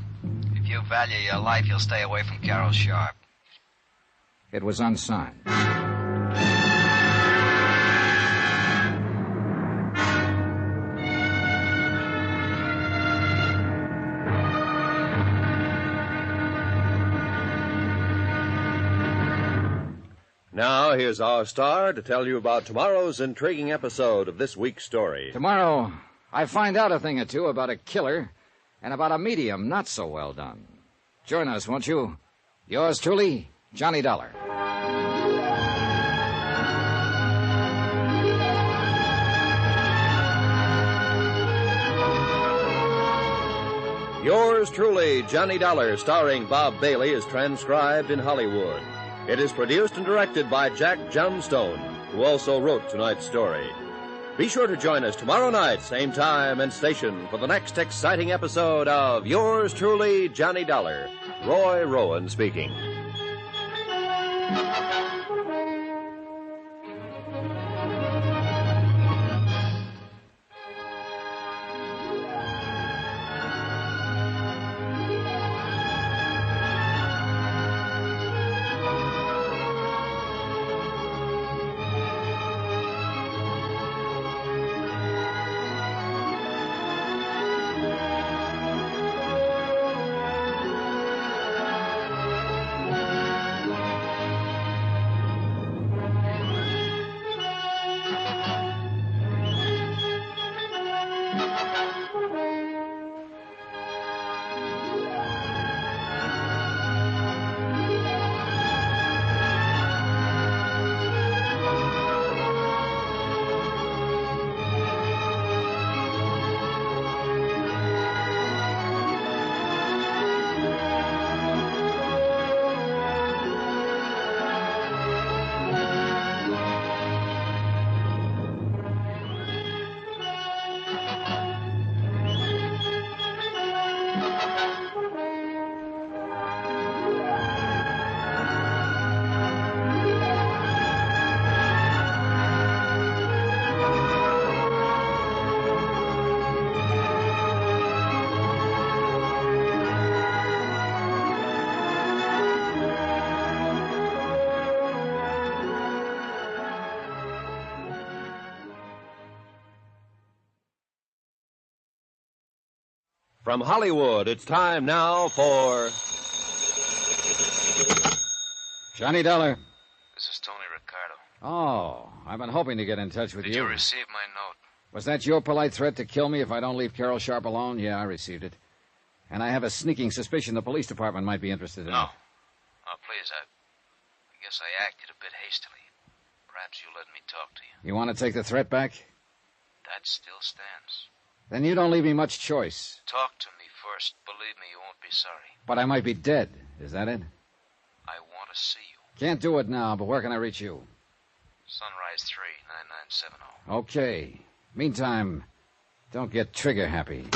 if you value your life, you'll stay away from Carol Sharp. It was unsigned. Now, here's our star to tell you about tomorrow's intriguing episode of this week's story. Tomorrow, I find out a thing or two about a killer and about a medium not so well done. Join us, won't you? Yours truly, Johnny Dollar. Yours truly, Johnny Dollar, starring Bob Bailey, is transcribed in Hollywood. It is produced and directed by Jack Johnstone, who also wrote tonight's story. Be sure to join us tomorrow night, same time and station, for the next exciting episode of Yours truly, Johnny Dollar. Roy Rowan speaking. From Hollywood, it's time now for... Johnny Dollar. This is Tony Ricardo. Oh, I've been hoping to get in touch with you. Did you receive my note? Was that your polite threat to kill me if I don't leave Carol Sharp alone? Yeah, I received it. And I have a sneaking suspicion the police department might be interested in it. No. Oh, please, I guess I acted a bit hastily. perhaps you let me talk to you. You want to take the threat back? That still stands. Then you don't leave me much choice. Talk to me first. Believe me, you won't be sorry. But I might be dead. Is that it? I want to see you. Can't do it now, but where can I reach you? Sunrise 3, 9970. Okay. Meantime, don't get trigger happy.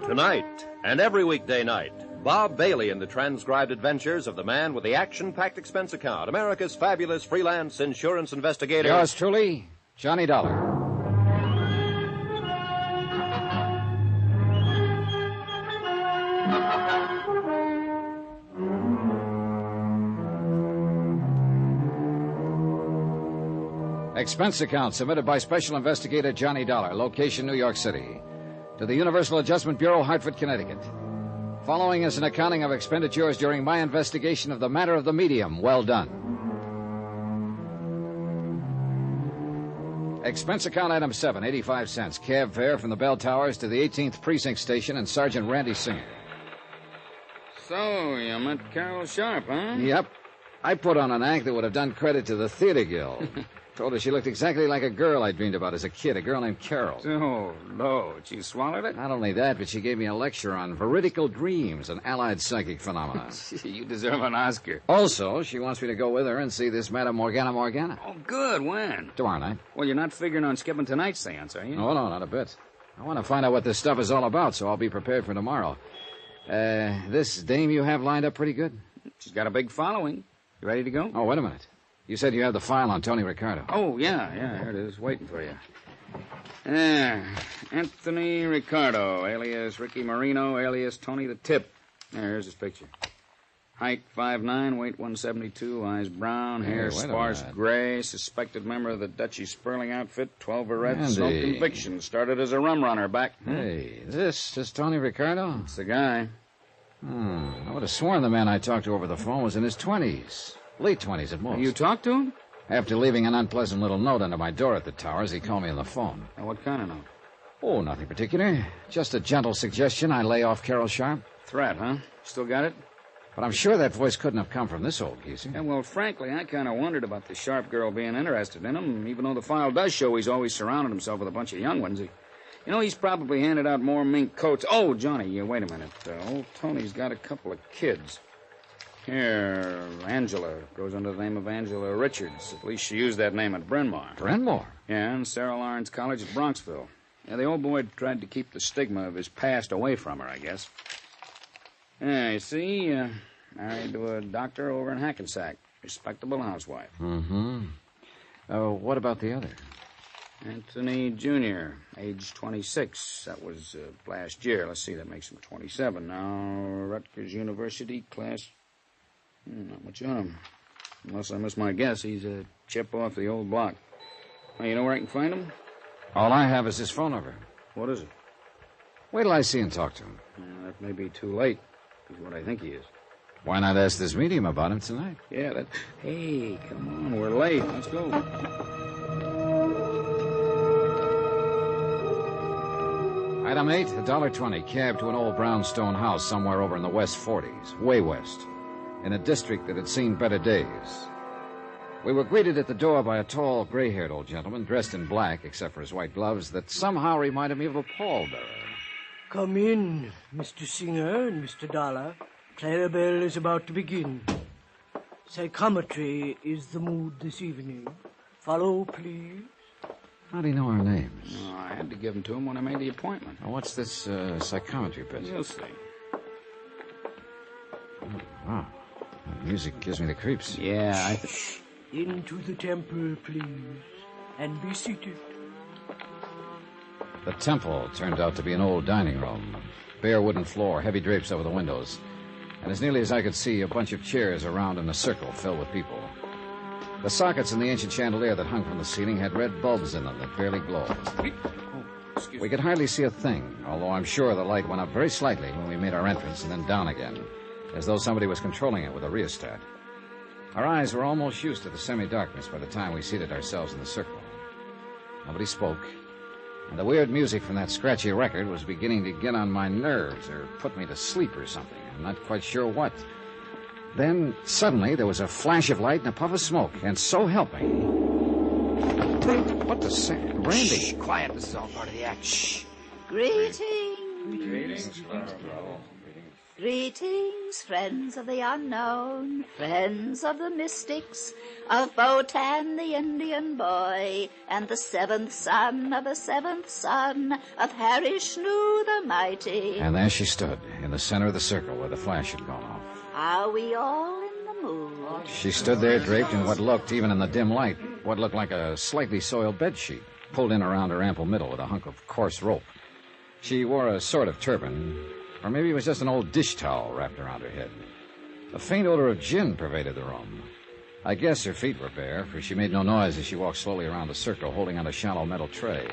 Tonight, and every weekday night, Bob Bailey in the transcribed adventures of the man with the action-packed expense account, America's fabulous freelance insurance investigator. Yours truly, Johnny Dollar. Expense account submitted by Special Investigator Johnny Dollar, location New York City, to the Universal Adjustment Bureau, Hartford, Connecticut. Following is an accounting of expenditures during my investigation of the matter of the medium. Well done. Expense account item 7, 85 cents. Cab fare from the Bell Towers to the 18th Precinct Station and Sergeant Randy Singer. So, you met Carol Sharp, huh? Yep. I put on an act that would have done credit to the Theater Guild. Told her she looked exactly like a girl I dreamed about as a kid, a girl named Carol. Oh, no. She swallowed it? Not only that, but she gave me a lecture on veridical dreams and allied psychic phenomena. You deserve an Oscar. Also, she wants me to go with her and see this Madame Morgana. Oh, good. When? Tomorrow night. Well, you're not figuring on skipping tonight's seance, are you? No, not a bit. I want to find out what this stuff is all about, so I'll be prepared for tomorrow. This dame you have lined up pretty good? She's got a big following. You ready to go? Oh, wait a minute. You said you have the file on Tony Ricardo. Oh, yeah, here it is, waiting for you. Anthony Ricardo, alias Ricky Marino, alias Tony the Tip. Here's his picture. Height 5'9", weight 172, eyes brown, hair sparse gray, suspected member of the Dutchy Sperling outfit, 12 arrests, no convictions, started as a rum runner back. Hey, this is Tony Ricardo? It's the guy. I would have sworn the man I talked to over the phone was in his 20s. Late 20s at most. You talked to him? After leaving an unpleasant little note under my door at the Towers, he called me on the phone. What kind of note? Oh, nothing particular. Just a gentle suggestion I lay off Carol Sharp. Threat, huh? Still got it? But I'm sure that voice couldn't have come from this old geezer. Yeah, well, frankly, I kind of wondered about the Sharp girl being interested in him, even though the file does show he's always surrounded himself with a bunch of young ones. He's probably handed out more mink coats. Oh, Johnny, wait a minute. Old Tony's got a couple of kids. Here, Angela goes under the name of Angela Richards. At least she used that name at Bryn Mawr. Bryn Mawr? Yeah, and Sarah Lawrence College at Bronxville. Yeah, the old boy tried to keep the stigma of his past away from her, I guess. Yeah, you see, married to a doctor over in Hackensack. Respectable housewife. Mm-hmm. What about the other? Anthony Jr., age 26. That was last year. Let's see, that makes him 27 now. Rutgers University, class... Not much on him. Unless I miss my guess, he's a chip off the old block. Well, you know where I can find him? All I have is his phone number. What is it? Wait till I see and talk to him. That may be too late. He's what I think he is. Why not ask this medium about him tonight? Yeah, that... Hey, come on, we're late. Let's go. Item 8, $1.20, cab to an old brownstone house somewhere over in the West 40s, way west, in a district that had seen better days. We were greeted at the door by a tall, gray-haired old gentleman dressed in black, except for his white gloves, that somehow reminded me of a pallbearer. Come in, Mr. Singer and Mr. Dollar. Clarabelle is about to begin. Psychometry is the mood this evening. Follow, please. How do you know our names? Oh, I had to give them to him when I made the appointment. Now, what's this psychometry business? You'll see. Oh, wow. The music gives me the creeps. Yeah, Into the temple, please. And be seated. The temple turned out to be an old dining room. Bare wooden floor, heavy drapes over the windows. And as nearly as I could see, a bunch of chairs around in a circle filled with people. The sockets in the ancient chandelier that hung from the ceiling had red bulbs in them that barely glowed. We could hardly see a thing, although I'm sure the light went up very slightly when we made our entrance and then down again, as though somebody was controlling it with a rheostat. Our eyes were almost used to the semi-darkness by the time we seated ourselves in the circle. Nobody spoke, and the weird music from that scratchy record was beginning to get on my nerves or put me to sleep or something. I'm not quite sure what. Then, suddenly, there was a flash of light and a puff of smoke, and so help me... What the... Randy! Shh, quiet. This is all part of the act. Shh. Greetings. Greetings. Greetings, friends of the unknown, friends of the mystics, of Botan the Indian boy, and the seventh son of the seventh son of Harry Shnu the mighty. And there she stood, in the center of the circle where the flash had gone off. Are we all in the mood? She stood there draped in what looked, even in the dim light, what looked like a slightly soiled bedsheet, pulled in around her ample middle with a hunk of coarse rope. She wore a sort of turban, or maybe it was just an old dish towel wrapped around her head. A faint odor of gin pervaded the room. I guess her feet were bare, for she made no noise as she walked slowly around the circle, holding on a shallow metal tray.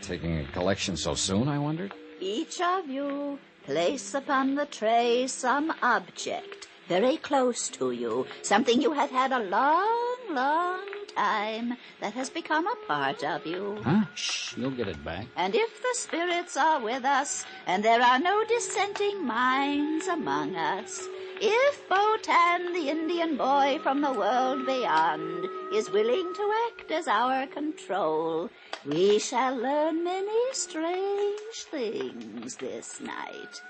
Taking a collection so soon, I wondered? Each of you place upon the tray some object very close to you, something you have had a long, long time that has become a part of you. Huh? Shh, you'll get it back. And if the spirits are with us, and there are no dissenting minds among us, if Botan, the Indian boy from the world beyond, is willing to act as our control, we shall learn many strange things this night.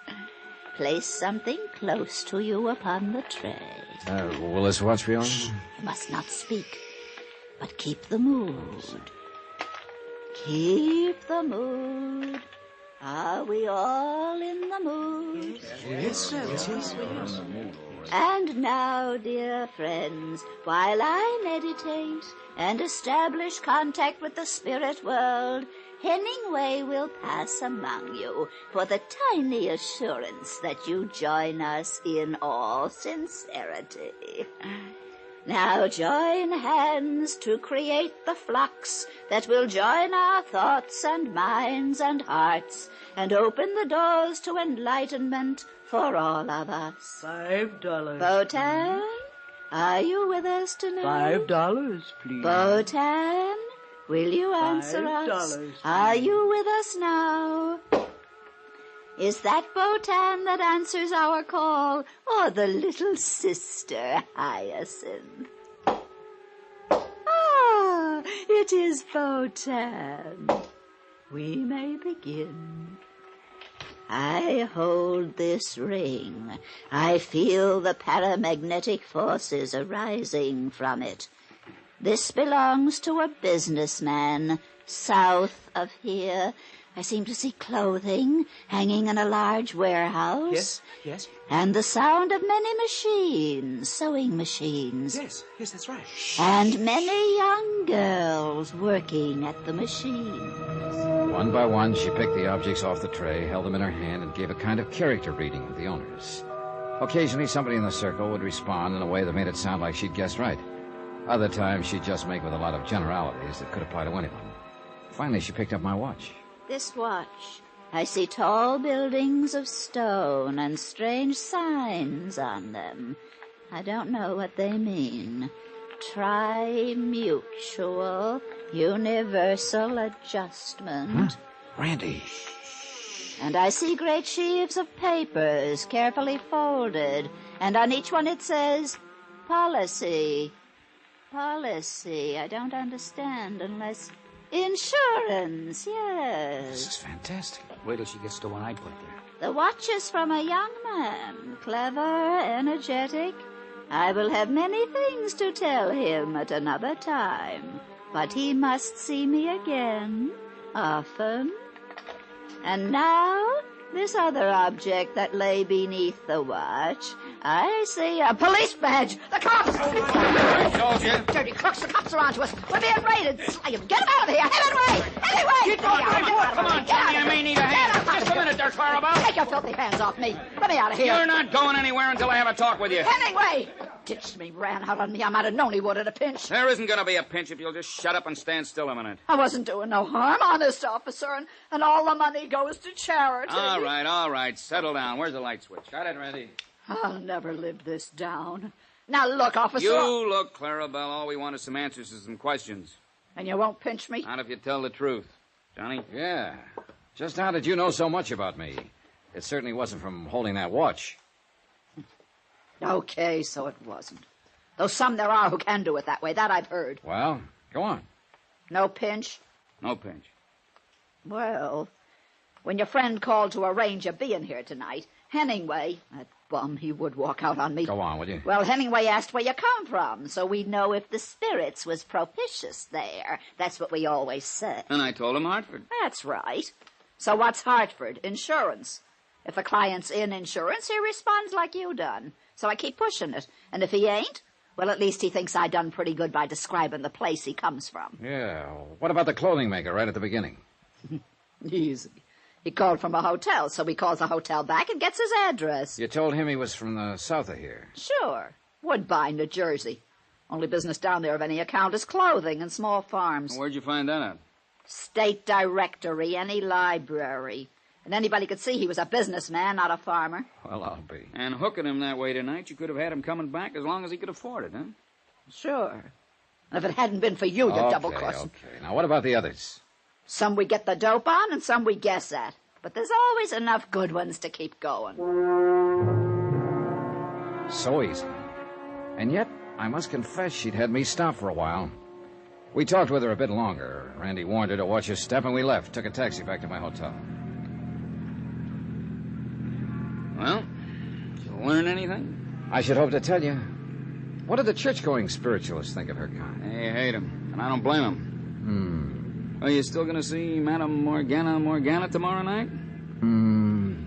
Place something close to you upon the tray. Will this watch be on? Shh, you must not speak, but keep the mood. Keep the mood. Are we all in the mood? Yes, sir. Yes. And now, dear friends, while I meditate and establish contact with the spirit world, Hemingway will pass among you for the tiny assurance that you join us in all sincerity. Now join hands to create the flux that will join our thoughts and minds and hearts and open the doors to enlightenment for all of us. $5. Botan, are you with us tonight? $5, please. Botan, will you answer us? $5, Are you with us now? Is that Botan that answers our call, or the little sister Hyacinth? Ah, it is Botan. We may begin. I hold this ring. I feel the paramagnetic forces arising from it. This belongs to a businessman south of here. I seem to see clothing hanging in a large warehouse. Yes. And the sound of many machines, sewing machines. Yes, that's right. And many young girls working at the machines. One by one, she picked the objects off the tray, held them in her hand, and gave a kind of character reading of the owners. Occasionally, somebody in the circle would respond in a way that made it sound like she'd guessed right. Other times, she'd just make with a lot of generalities that could apply to anyone. Finally, she picked up my watch. This watch. I see tall buildings of stone and strange signs on them. I don't know what they mean. Tri-mutual, universal adjustment. Huh? Randy. And I see great sheaves of papers carefully folded, and on each one it says, policy. Policy. I don't understand unless... Insurance, yes. This is fantastic. Wait till she gets to one I put there. The watch is from a young man, clever, energetic. I will have many things to tell him at another time, but he must see me again, often. And now, this other object that lay beneath the watch. I see a police badge. The cops! Soldier. Dirty crooks, the cops are onto us. We're being raided. Slag 'em. Get them out of here. Hemingway! Keep going. Come on, Johnny. I may need a hand. Just a minute there, Clarabelle. Take your filthy hands off me. Let me out of here. You're not going anywhere until I have a talk with you. Hemingway! Ditched me, ran out on me. I might have known he would at a pinch. There isn't going to be a pinch if you'll just shut up and stand still a minute. I wasn't doing no harm, honest, officer, and all the money goes to charity. All right. Settle down. Where's the light switch? Got it, Randy. I'll never live this down. Now look, officer. You look, Clarabelle. All we want is some answers to some questions. And you won't pinch me? Not if you tell the truth. Johnny? Yeah. Just how did you know so much about me? It certainly wasn't from holding that watch. Okay, so it wasn't. Though some there are who can do it that way. That I've heard. Well, go on. No pinch? No pinch. Well, when your friend called to arrange your being here tonight, Hemingway, that bum, he would walk out on me. Go on, will you? Well, Hemingway asked where you come from, so we'd know if the spirits was propitious there. That's what we always say. And I told him Hartford. That's right. So what's Hartford? Insurance. If a client's in insurance, he responds like you done. So I keep pushing it. And if he ain't, well, at least he thinks I done pretty good by describing the place he comes from. Yeah. What about the clothing maker right at the beginning? Easy. He called from a hotel, so he calls the hotel back and gets his address. You told him he was from the south of here. Sure. Woodbine, New Jersey. Only business down there of any account is clothing and small farms. Where'd you find that out? State directory, any library. And anybody could see he was a businessman, not a farmer. Well, I'll be. And hooking him that way tonight, you could have had him coming back as long as he could afford it, huh? Sure. And if it hadn't been for you, you'd double-cross him. Okay. Now, what about the others? Some we get the dope on and some we guess at. But there's always enough good ones to keep going. So easy. And yet, I must confess she'd had me stop for a while. We talked with her a bit longer. Randy warned her to watch her step, and we left. Took a taxi back to my hotel. Well, did you learn anything? I should hope to tell you. What did the church-going spiritualists think of her kind? They hate him, and I don't blame him. Are you still going to see Madame Morgana tomorrow night?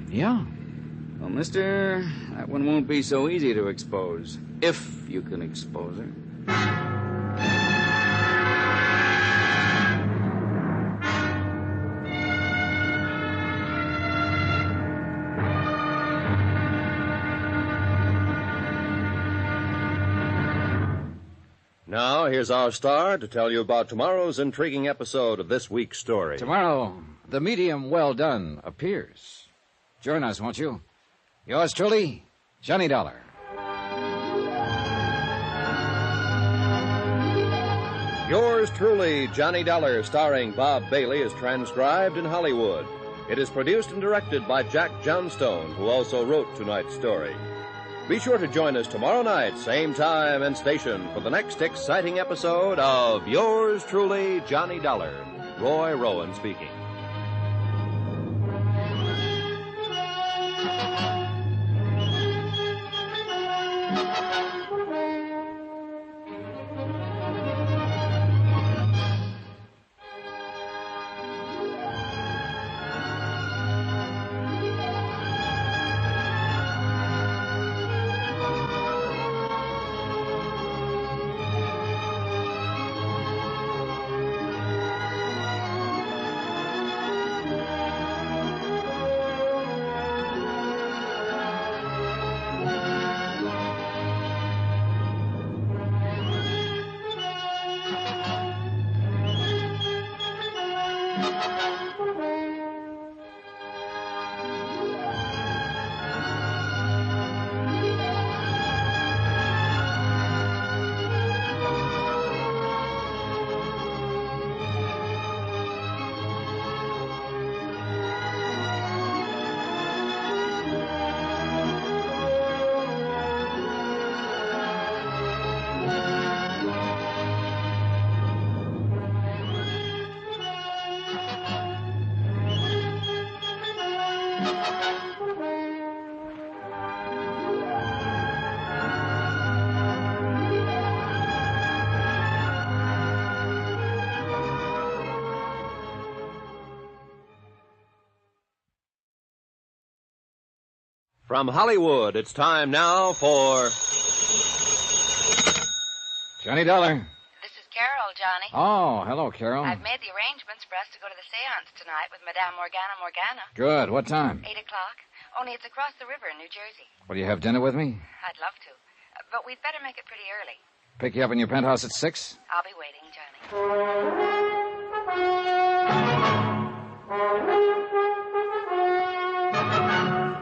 Yeah. Well, mister, that one won't be so easy to expose, if you can expose her. Now, here's our star to tell you about tomorrow's intriguing episode of this week's story. Tomorrow, the medium well done appears. Join us, won't you? Yours truly, Johnny Dollar. Yours truly, Johnny Dollar, starring Bob Bailey, is transcribed in Hollywood. It is produced and directed by Jack Johnstone, who also wrote tonight's story. Be sure to join us tomorrow night, same time and station, for the next exciting episode of Yours truly, Johnny Dollar. Roy Rowan speaking. From Hollywood, it's time now for... Johnny Dollar. This is Carol, Johnny. Oh, hello, Carol. I've made the arrangements for us to go to the seance tonight with Madame Morgana. Good. What time? 8 o'clock. Only it's across the river in New Jersey. Will you have dinner with me? I'd love to. But we'd better make it pretty early. Pick you up in your penthouse at 6? I'll be waiting, Johnny.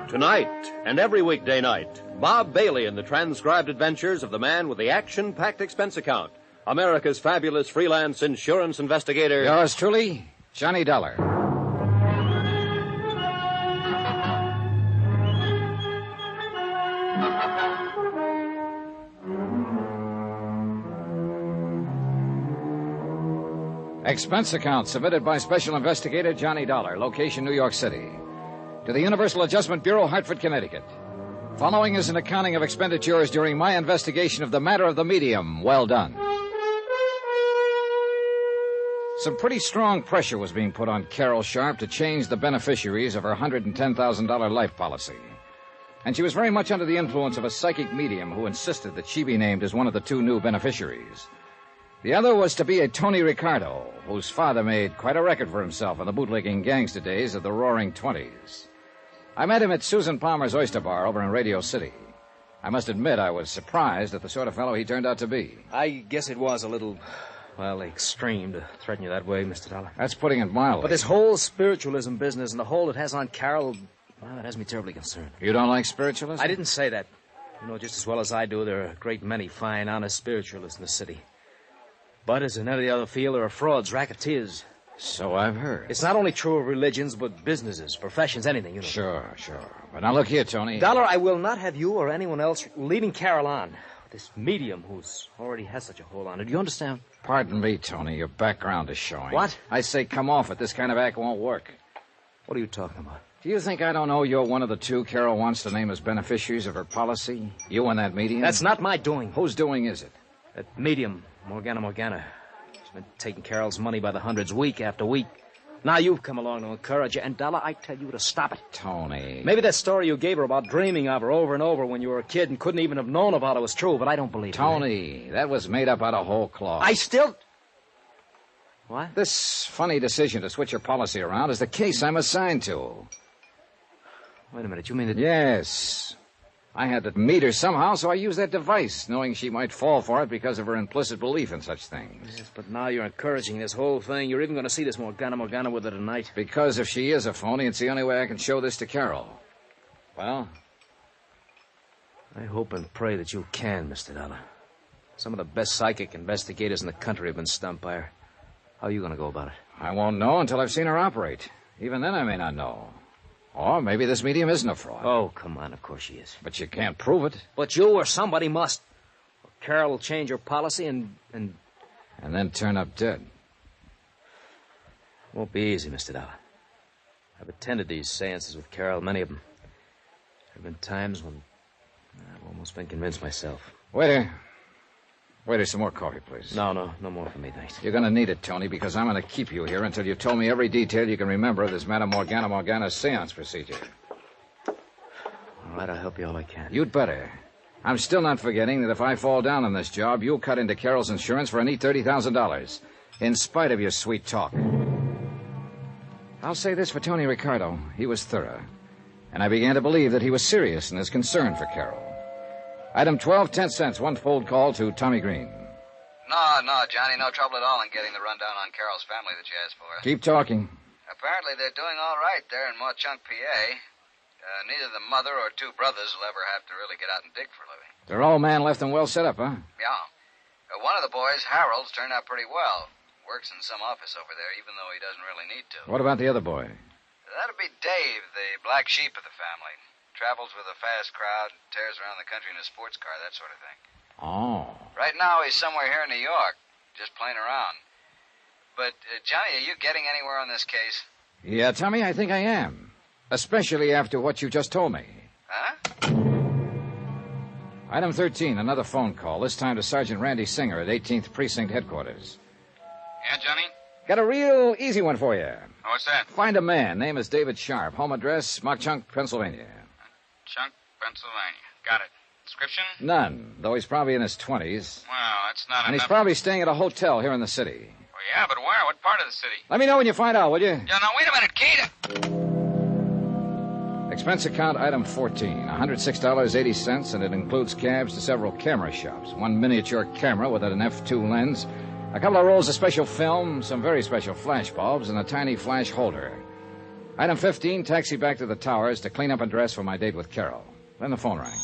Tonight and every weekday night, Bob Bailey in the transcribed adventures of the man with the action-packed expense account, America's fabulous freelance insurance investigator. Yours truly, Johnny Dollar. Expense account submitted by Special Investigator Johnny Dollar, location New York City. To the Universal Adjustment Bureau, Hartford, Connecticut. Following is an accounting of expenditures during my investigation of the matter of the medium. Well done. Some pretty strong pressure was being put on Carol Sharp to change the beneficiaries of her $110,000 life policy. And she was very much under the influence of a psychic medium who insisted that she be named as one of the two new beneficiaries. The other was to be a Tony Ricardo, whose father made quite a record for himself in the bootlegging gangster days of the Roaring Twenties. I met him at Susan Palmer's Oyster Bar over in Radio City. I must admit I was surprised at the sort of fellow he turned out to be. I guess it was a little, well, extreme to threaten you that way, Mr. Dollar. That's putting it mildly. But this whole spiritualism business and the hold it has on Carol, well, it has me terribly concerned. You don't like spiritualism? I didn't say that. You know just as well as I do, there are a great many fine, honest spiritualists in the city. But as in any other field, there are frauds, racketeers. So I've heard. It's not only true of religions, but businesses, professions, anything, you know. Sure. But now look here, Tony. Dollar, I will not have you or anyone else leading Carol on. This medium who's already has such a hold on her. Do you understand? Pardon me, Tony. Your background is showing. What? I say come off it. This kind of act won't work. What are you talking about? Do you think I don't know you're one of the two Carol wants to name as beneficiaries of her policy? You and that medium? That's not my doing. Whose doing is it? That medium, Morgana. She's been taking Carol's money by the hundreds week after week. Now you've come along to encourage her, and Dollar, I tell you to stop it. Tony. Maybe that story you gave her about dreaming of her over and over when you were a kid and couldn't even have known about it was true, but I don't believe it. Tony, that was made up out of whole cloth. I still... What? This funny decision to switch your policy around is the case I'm assigned to. Wait a minute, you mean that... Yes. I had to meet her somehow, so I used that device, knowing she might fall for it because of her implicit belief in such things. Yes, but now you're encouraging this whole thing. You're even going to see this Morgana with her tonight. Because if she is a phony, it's the only way I can show this to Carol. Well? I hope and pray that you can, Mr. Dollar. Some of the best psychic investigators in the country have been stumped by her. How are you going to go about it? I won't know until I've seen her operate. Even then I may not know. Or maybe this medium isn't a fraud. Oh, come on, of course she is. But you can't prove it. But you or somebody must. Carol will change her policy and then turn up dead. Won't be easy, Mr. Dollar. I've attended these seances with Carol, many of them. There have been times when I've almost been convinced myself. Waiter, some more coffee, please. No more for me, thanks. You're going to need it, Tony, because I'm going to keep you here until you've told me every detail you can remember of this Madame Morgana seance procedure. All right, I'll help you all I can. You'd better. I'm still not forgetting that if I fall down on this job, you'll cut into Carol's insurance for a neat $30,000, in spite of your sweet talk. I'll say this for Tony Ricardo. He was thorough, and I began to believe that he was serious in his concern for Carol. Item 12, 10 cents, one fold call to Tommy Green. No, Johnny, no trouble at all in getting the rundown on Carol's family that you asked for. Keep talking. Apparently they're doing all right there in Mauchunk, PA. Neither the mother or two brothers will ever have to really get out and dig for a living. Their old man left them well set up, huh? Yeah. One of the boys, Harold's, turned out pretty well. Works in some office over there, even though he doesn't really need to. What about the other boy? That'd be Dave, the black sheep of the family. Travels with a fast crowd, tears around the country in a sports car, that sort of thing. Oh. Right now, he's somewhere here in New York, just playing around. But, Johnny, are you getting anywhere on this case? Yeah, Tommy, I think I am. Especially after what you just told me. Huh? Item 13, another phone call, this time to Sergeant Randy Singer at 18th Precinct Headquarters. Yeah, Johnny? Got a real easy one for you. What's that? Find a man. Name is David Sharp. Home address, Mauchunk, Pennsylvania. Chunk, Pennsylvania. Got it. Description? None, though he's probably in his 20s. Well, that's not And enough. he's probably staying at a hotel here in the city. Well, yeah, but where? What part of the city? Let me know when you find out, will you? Yeah, now, wait a minute, Kate. Expense account item 14, $106.80, and it includes cabs to several camera shops. One miniature camera with an f2 lens, a couple of rolls of special film, some very special flash bulbs, and a tiny flash holder. Item 15, taxi back to the Towers to clean up and dress for my date with Carol. Then the phone rang.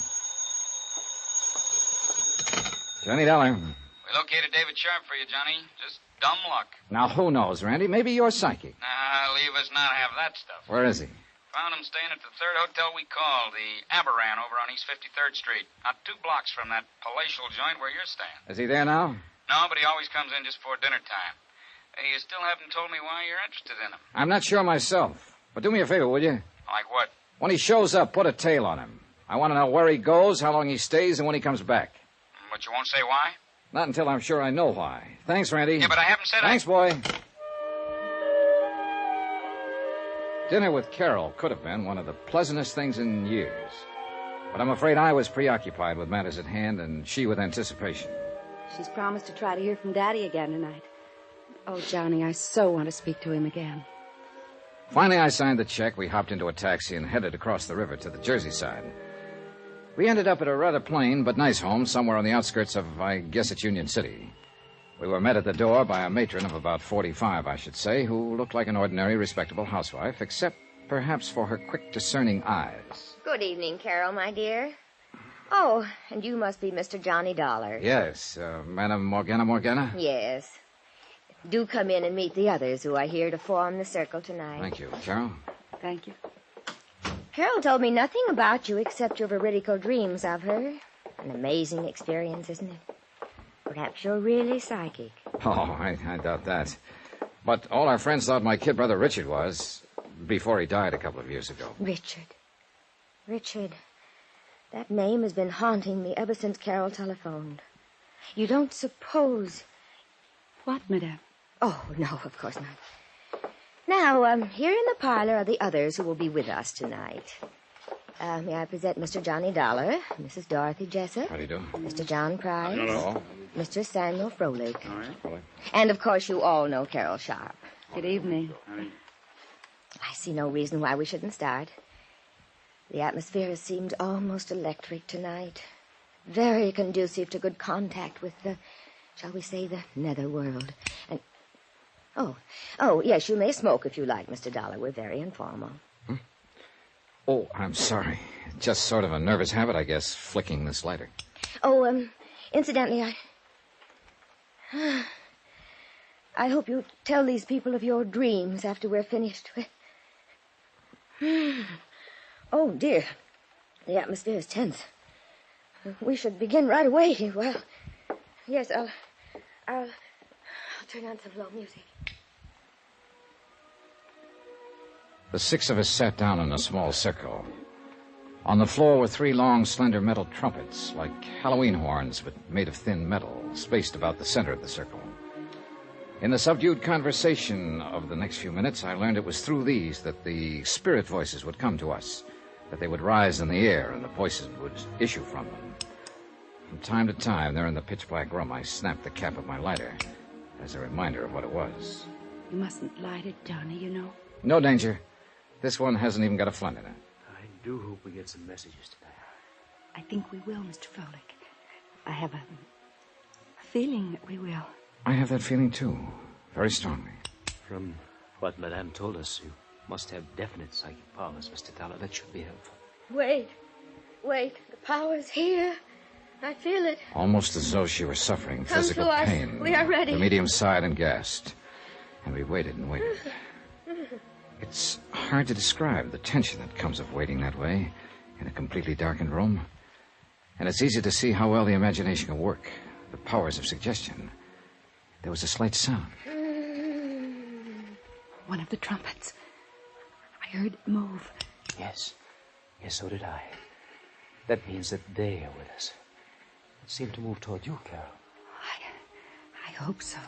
Johnny Dollar. We located David Sharp for you, Johnny. Just dumb luck. Now, who knows, Randy? Maybe you're psychic. Leave us not have that stuff. Where is he? Found him staying at the third hotel we called, the Aberan over on East 53rd Street. Not 2 blocks from that palatial joint where you're staying. Is he there now? No, but he always comes in just before dinner time. Hey, you still haven't told me why you're interested in him. I'm not sure myself. But do me a favor, will you? Like what? When he shows up, put a tail on him. I want to know where he goes, how long he stays, and when he comes back. But you won't say why? Not until I'm sure I know why. Thanks, Randy. Yeah, but I haven't said Thanks, boy. Dinner with Carol could have been one of the pleasantest things in years. But I'm afraid I was preoccupied with matters at hand and she with anticipation. She's promised to try to hear from Daddy again tonight. Oh, Johnny, I so want to speak to him again. Finally, I signed the check, we hopped into a taxi and headed across the river to the Jersey side. We ended up at a rather plain but nice home somewhere on the outskirts of, I guess it's Union City. We were met at the door by a matron of about 45, I should say, who looked like an ordinary, respectable housewife, except perhaps for her quick, discerning eyes. Good evening, Carol, my dear. Oh, and you must be Mr. Johnny Dollar. Yes, Madam Morgana? Yes. Do come in and meet the others who are here to form the circle tonight. Thank you. Carol? Thank you. Carol told me nothing about you except your veridical dreams of her. An amazing experience, isn't it? Perhaps you're really psychic. Oh, I doubt that. But all our friends thought my kid brother Richard was, before he died a couple of years ago. Richard. That name has been haunting me ever since Carol telephoned. You don't suppose... What, Madame? Oh, no, of course not. Now, here in the parlor are the others who will be with us tonight. May I present Mr. Johnny Dollar, Mrs. Dorothy Jessup. How do you do? Mr. John Price. Hello. Mr. Samuel Froelich. All right. Froelich. And, of course, you all know Carol Sharp. Good evening. I see no reason why we shouldn't start. The atmosphere has seemed almost electric tonight. Very conducive to good contact with the, shall we say, the netherworld. And, oh, yes, you may smoke if you like, Mr. Dollar. We're very informal. Oh, I'm sorry. Just sort of a nervous habit, I guess, flicking this lighter. Oh, incidentally, I hope you tell these people of your dreams after we're finished. Oh, dear. The atmosphere is tense. We should begin right away. Well, yes, I'll turn on some low music. The six of us sat down in a small circle. On the floor were three long, slender metal trumpets, like Halloween horns, but made of thin metal, spaced about the center of the circle. In the subdued conversation of the next few minutes, I learned it was through these that the spirit voices would come to us, that they would rise in the air and the voices would issue from them. From time to time, there in the pitch-black room, I snapped the cap of my lighter as a reminder of what it was. You mustn't light it, Johnny, you know. No danger. This one hasn't even got a flint in it. I do hope we get some messages tonight. I think we will, Mr. Froelich. I have a feeling that we will. I have that feeling, too. Very strongly. From what Madame told us, you must have definite psychic powers, Mr. Dollar. That should be helpful. Wait. The power's here. I feel it. Almost as though she were suffering Come physical to us. pain. We are ready. The medium sighed and gasped. And we waited and waited. It's hard to describe the tension that comes of waiting that way in a completely darkened room. And it's easy to see how well the imagination can work, the powers of suggestion. There was a slight sound. One of the trumpets. I heard it move. Yes, so did I. That means that they are with us. It seemed to move toward you, Carol. I hope so.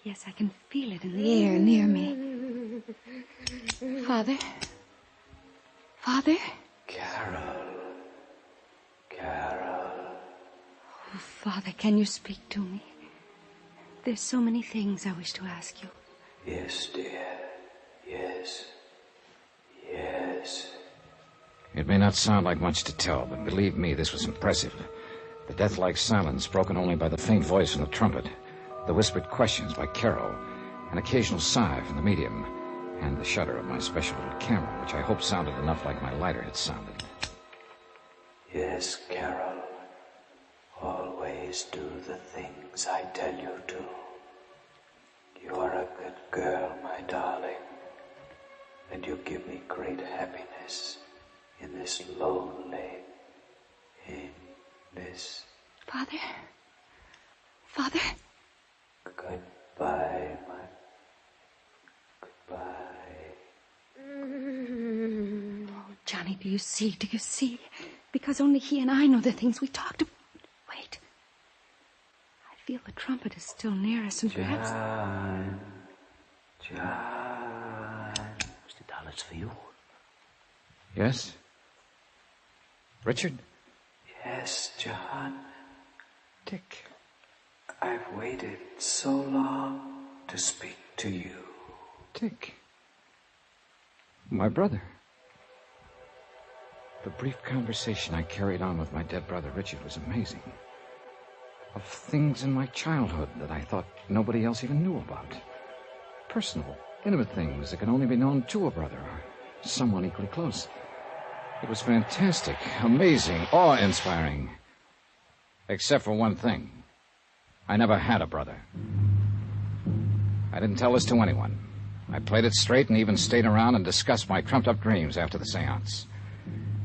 Yes, I can feel it in the air near me. Father? Carol. Oh, Father, can you speak to me? There's so many things I wish to ask you. Yes, dear. Yes. It may not sound like much to tell, but believe me, this was impressive. The death-like silence broken only by the faint voice from the trumpet, the whispered questions by Carol, an occasional sigh from the medium, and the shudder of my special little camera, which I hope sounded enough like my lighter had sounded. Yes, Carol. Always do the things I tell you to. You are a good girl, my darling. And you give me great happiness in this lonely, Father? do you see? Do you see? Because only he and I know the things we talked about. Wait. I feel the trumpet is still near us, and perhaps... John. Mr. Dollar, it's for you. Yes? Richard? Yes, John. Dick. I've waited so long to speak to you. Dick. My brother. The brief conversation I carried on with my dead brother Richard was amazing. Of things in my childhood that I thought nobody else even knew about. Personal, intimate things that can only be known to a brother or someone equally close. It was fantastic, amazing, awe-inspiring. Except for one thing. I never had a brother. I didn't tell this to anyone. I played it straight and even stayed around and discussed my trumped-up dreams after the seance.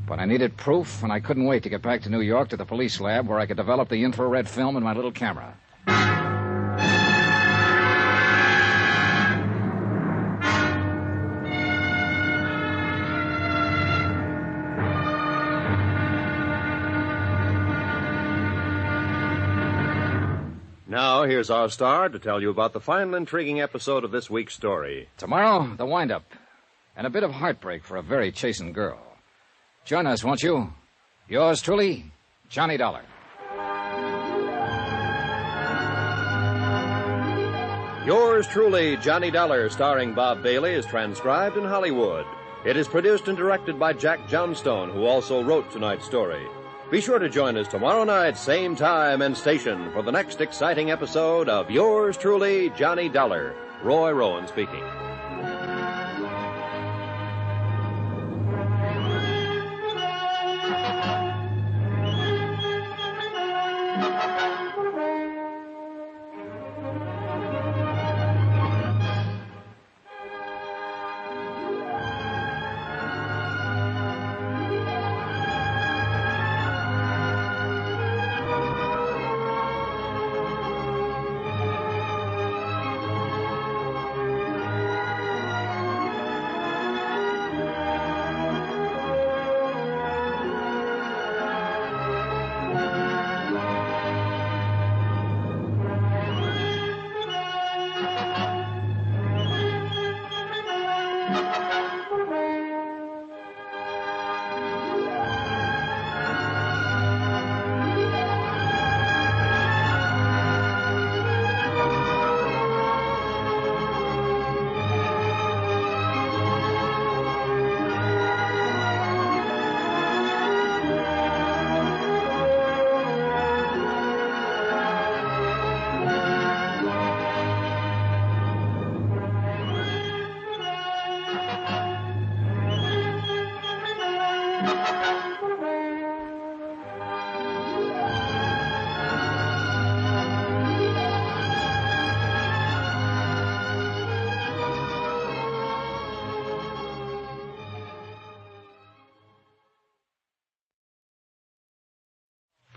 But I needed proof, and I couldn't wait to get back to New York to the police lab where I could develop the infrared film in my little camera. Now, here's our star to tell you about the final intriguing episode of this week's story. Tomorrow, the wind-up. And a bit of heartbreak for a very chastened girl. Join us, won't you? Yours truly, Johnny Dollar. Yours truly, Johnny Dollar, starring Bob Bailey, is transcribed in Hollywood. It is produced and directed by Jack Johnstone, who also wrote tonight's story. Be sure to join us tomorrow night, same time and station, for the next exciting episode of Yours truly, Johnny Dollar. Roy Rowan speaking.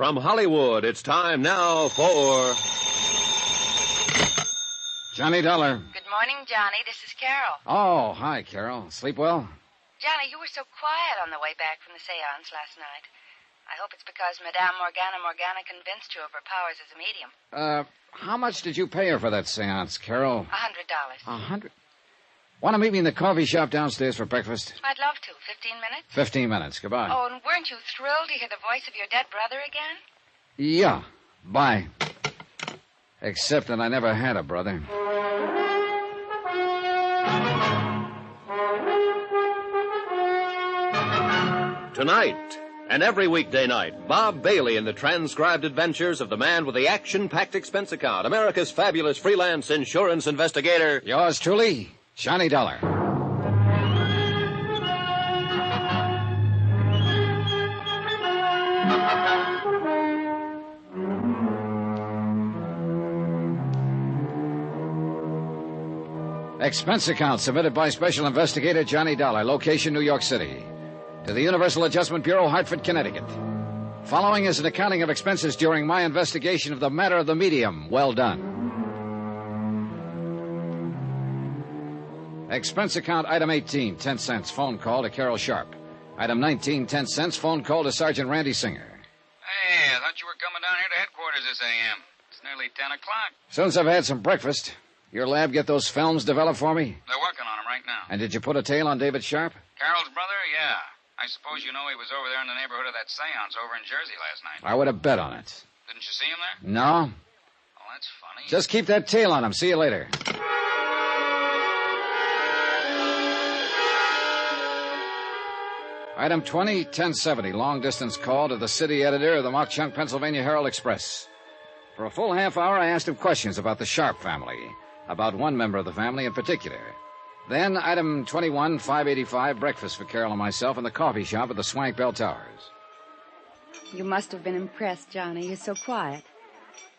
From Hollywood, it's time now for... Johnny Dollar. Good morning, Johnny. This is Carol. Oh, hi, Carol. Sleep well? Johnny, you were so quiet on the way back from the seance last night. I hope it's because Madame Morgana convinced you of her powers as a medium. How much did you pay her for that seance, Carol? $100. $100? Want to meet me in the coffee shop downstairs for breakfast? I'd love to. 15 minutes? 15 minutes. Goodbye. Oh, and weren't you thrilled to hear the voice of your dead brother again? Yeah. Bye. Except that I never had a brother. Tonight, and every weekday night, Bob Bailey in the transcribed adventures of the man with the action-packed expense account, America's fabulous freelance insurance investigator. Yours truly, Johnny Dollar. Expense account submitted by Special Investigator Johnny Dollar, location New York City. To the Universal Adjustment Bureau, Hartford, Connecticut. Following is an accounting of expenses during my investigation of the matter of the medium. Well done. Expense account item 18, 10 cents, phone call to Carol Sharp. Item 19, 10 cents, phone call to Sergeant Randy Singer. Hey, I thought you were coming down here to headquarters this a.m. It's nearly 10 o'clock. As soon as I've had some breakfast, your lab get those films developed for me? They're working on them right now. And did you put a tail on David Sharp? Carol's brother? Yeah. I suppose you know he was over there in the neighborhood of that seance over in Jersey last night. I would have bet on it. Didn't you see him there? No. Oh, that's funny. Just keep that tail on him. See you later. Item 20, 1070, long-distance call to the city editor of the Mock-Chunk, Pennsylvania Herald Express. For a full half hour, I asked him questions about the Sharp family, about one member of the family in particular. Then, item 21, 585, breakfast for Carol and myself in the coffee shop at the Swank Bell Towers. You must have been impressed, Johnny. You're so quiet.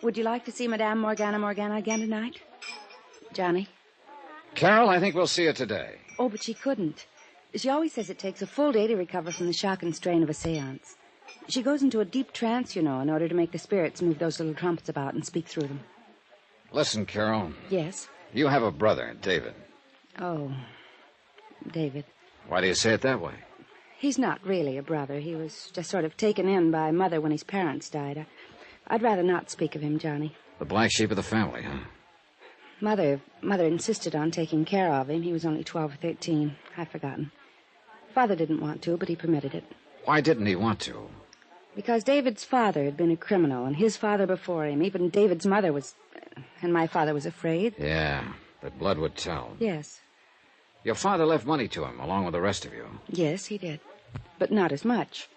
Would you like to see Madame Morgana again tonight? Johnny? Carol, I think we'll see her today. Oh, but she couldn't. She always says it takes a full day to recover from the shock and strain of a seance. She goes into a deep trance, you know, in order to make the spirits move those little trumpets about and speak through them. Listen, Carol. Yes? You have a brother, David. Oh, David. Why do you say it that way? He's not really a brother. He was just sort of taken in by Mother when his parents died. I'd rather not speak of him, Johnny. The black sheep of the family, huh? Mother insisted on taking care of him. He was only 12 or 13. I've forgotten. Father didn't want to, but he permitted it. Why didn't he want to? Because David's father had been a criminal, and his father before him. Even David's mother was... And my father was afraid. Yeah, that blood would tell. Yes. Your father left money to him, along with the rest of you. Yes, he did. But not as much.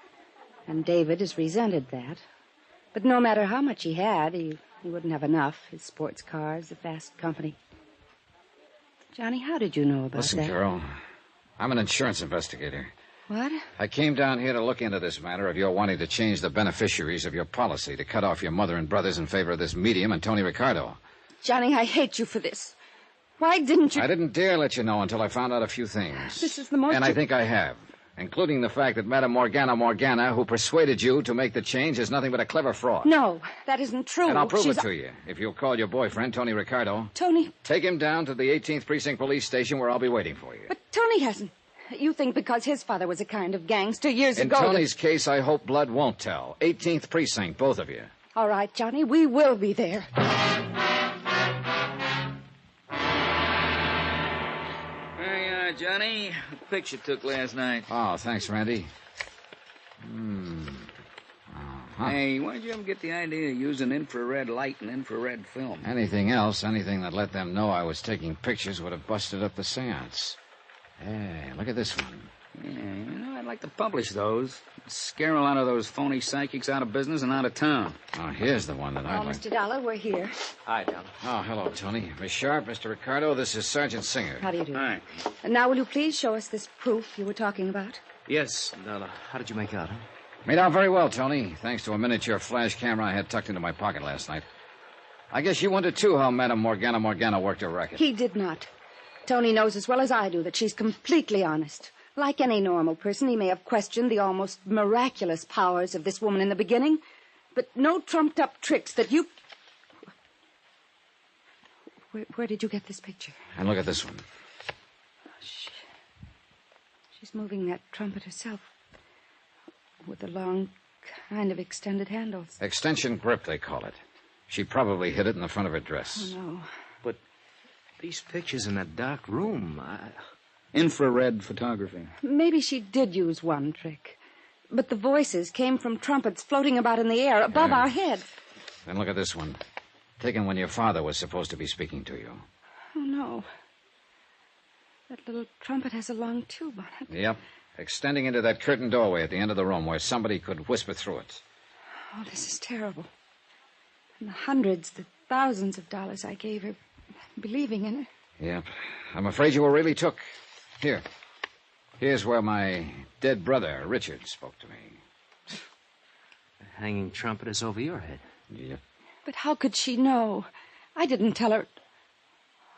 And David has resented that. But no matter how much he had, he wouldn't have enough. His sports cars, the fast company. Johnny, how did you know about Listen, that? Carol, I'm an insurance investigator. What? I came down here to look into this matter of your wanting to change the beneficiaries of your policy, to cut off your mother and brothers in favor of this medium and Tony Ricardo. Johnny, I hate you for this. Why didn't you... I didn't dare let you know until I found out a few things. This is the most... And I think I have. Including the fact that Madame Morgana, who persuaded you to make the change, is nothing but a clever fraud. No, that isn't true. And I'll prove it to you, if you'll call your boyfriend, Tony Ricardo. Tony... Take him down to the 18th Precinct Police Station where I'll be waiting for you. But Tony hasn't. You think because his father was a kind of gangster years ago... In Tony's case, I hope blood won't tell. 18th Precinct, both of you. All right, Johnny, we will be there. Johnny. The picture took last night. Oh, thanks, Randy. Hey, why did you ever get the idea of using infrared light and infrared film? Anything else, anything that let them know I was taking pictures would have busted up the seance. Hey, look at this one. Yeah, you know, I'd like to publish those. Scare a lot of those phony psychics out of business and out of town. Oh, here's the one that I'd Oh, like... Mr. Dollar, we're here. Hi, Tom. Oh, hello, Tony. Miss Sharp, Mr. Ricardo, this is Sergeant Singer. How do you do? Hi. And now, will you please show us this proof you were talking about? Yes, Della. How did you make out, huh? Made out very well, Tony, thanks to a miniature flash camera I had tucked into my pocket last night. I guess you wondered, too, how Madame Morgana worked her racket. He did not. Tony knows as well as I do that she's completely honest. Like any normal person, he may have questioned the almost miraculous powers of this woman in the beginning, but no trumped-up tricks that you... Where did you get this picture? And look at this one. She's moving that trumpet herself with the long, kind of extended handles. Extension grip, they call it. She probably hid it in the front of her dress. Oh, no. But these pictures in that dark room, Infrared photography. Maybe she did use one trick. But the voices came from trumpets floating about in the air above our heads. Then look at this one. Taken when your father was supposed to be speaking to you. Oh, no. That little trumpet has a long tube on it. Yep. Extending into that curtained doorway at the end of the room where somebody could whisper through it. Oh, this is terrible. And the hundreds, the thousands of dollars I gave her, believing in it. Yep. I'm afraid you were really took. Here. Here's where my dead brother, Richard, spoke to me. The hanging trumpet is over your head. Yep. But how could she know? I didn't tell her.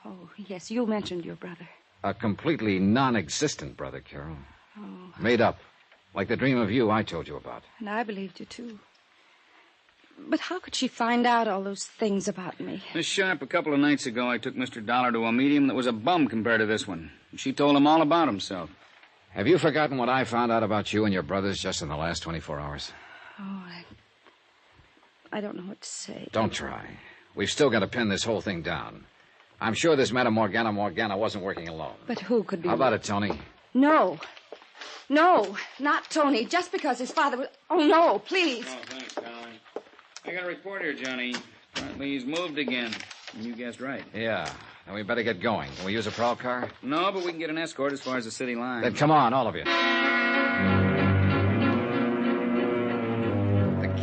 Oh, yes, you mentioned your brother. A completely non-existent brother, Carol. Oh. Made up. Like the dream of you I told you about. And I believed you, too. But how could she find out all those things about me? Miss Sharp, a couple of nights ago, I took Mr. Dollar to a medium that was a bum compared to this one. She told him all about himself. Have you forgotten what I found out about you and your brothers just in the last 24 hours? Oh, I don't know what to say. Don't try. We've still got to pin this whole thing down. I'm sure this Madame Morgana wasn't working alone. But who could be... How about it, Tony? No. No, not Tony. Just because his father was... Oh, no, please. Oh, thanks, Colin. I got a report here, Johnny. Apparently he's moved again. You guessed right. Yeah. Then we better get going. Can we use a prowl car? No, but we can get an escort as far as the city line. Then come on, all of you. The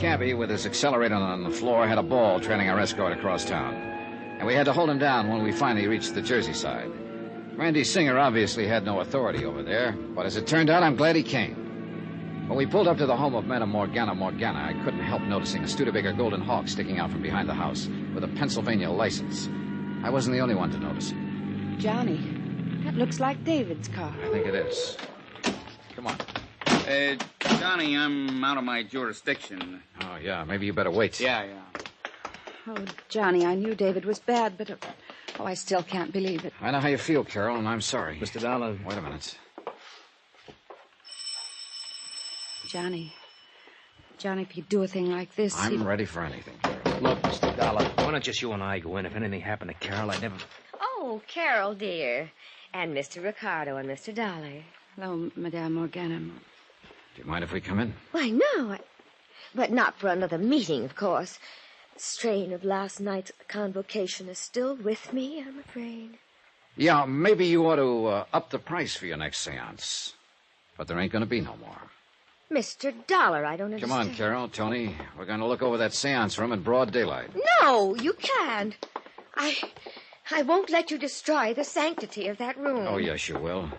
cabbie, with his accelerator on the floor, had a ball trailing our escort across town. And we had to hold him down when we finally reached the Jersey side. Randy Singer obviously had no authority over there, but as it turned out, I'm glad he came. When we pulled up to the home of Madame Morgana, I couldn't help noticing a Studebaker Golden Hawk sticking out from behind the house with a Pennsylvania license. I wasn't the only one to notice it. Johnny, that looks like David's car. I think it is. Come on. Johnny, I'm out of my jurisdiction. Oh, yeah, maybe you better wait. Yeah. Oh, Johnny, I knew David was bad, but... Oh, I still can't believe it. I know how you feel, Carol, and I'm sorry. Mr. Dollar. Wait a minute. Johnny, if you do a thing like this... I'm ready for anything, Carol. Look, Mr. Dollar, why don't just you and I go in? If anything happened to Carol, I'd never... Oh, Carol, dear. And Mr. Ricardo and Mr. Dollar. Hello, Madame Morgana. Do you mind if we come in? Why, no. But not for another meeting, of course. The strain of last night's convocation is still with me, I'm afraid. Yeah, maybe you ought to up the price for your next seance. But there ain't going to be no more. Mr. Dollar, I don't understand. Come on, Carol, Tony. We're going to look over that seance room in broad daylight. No, you can't. I won't let you destroy the sanctity of that room. Oh, yes, you will.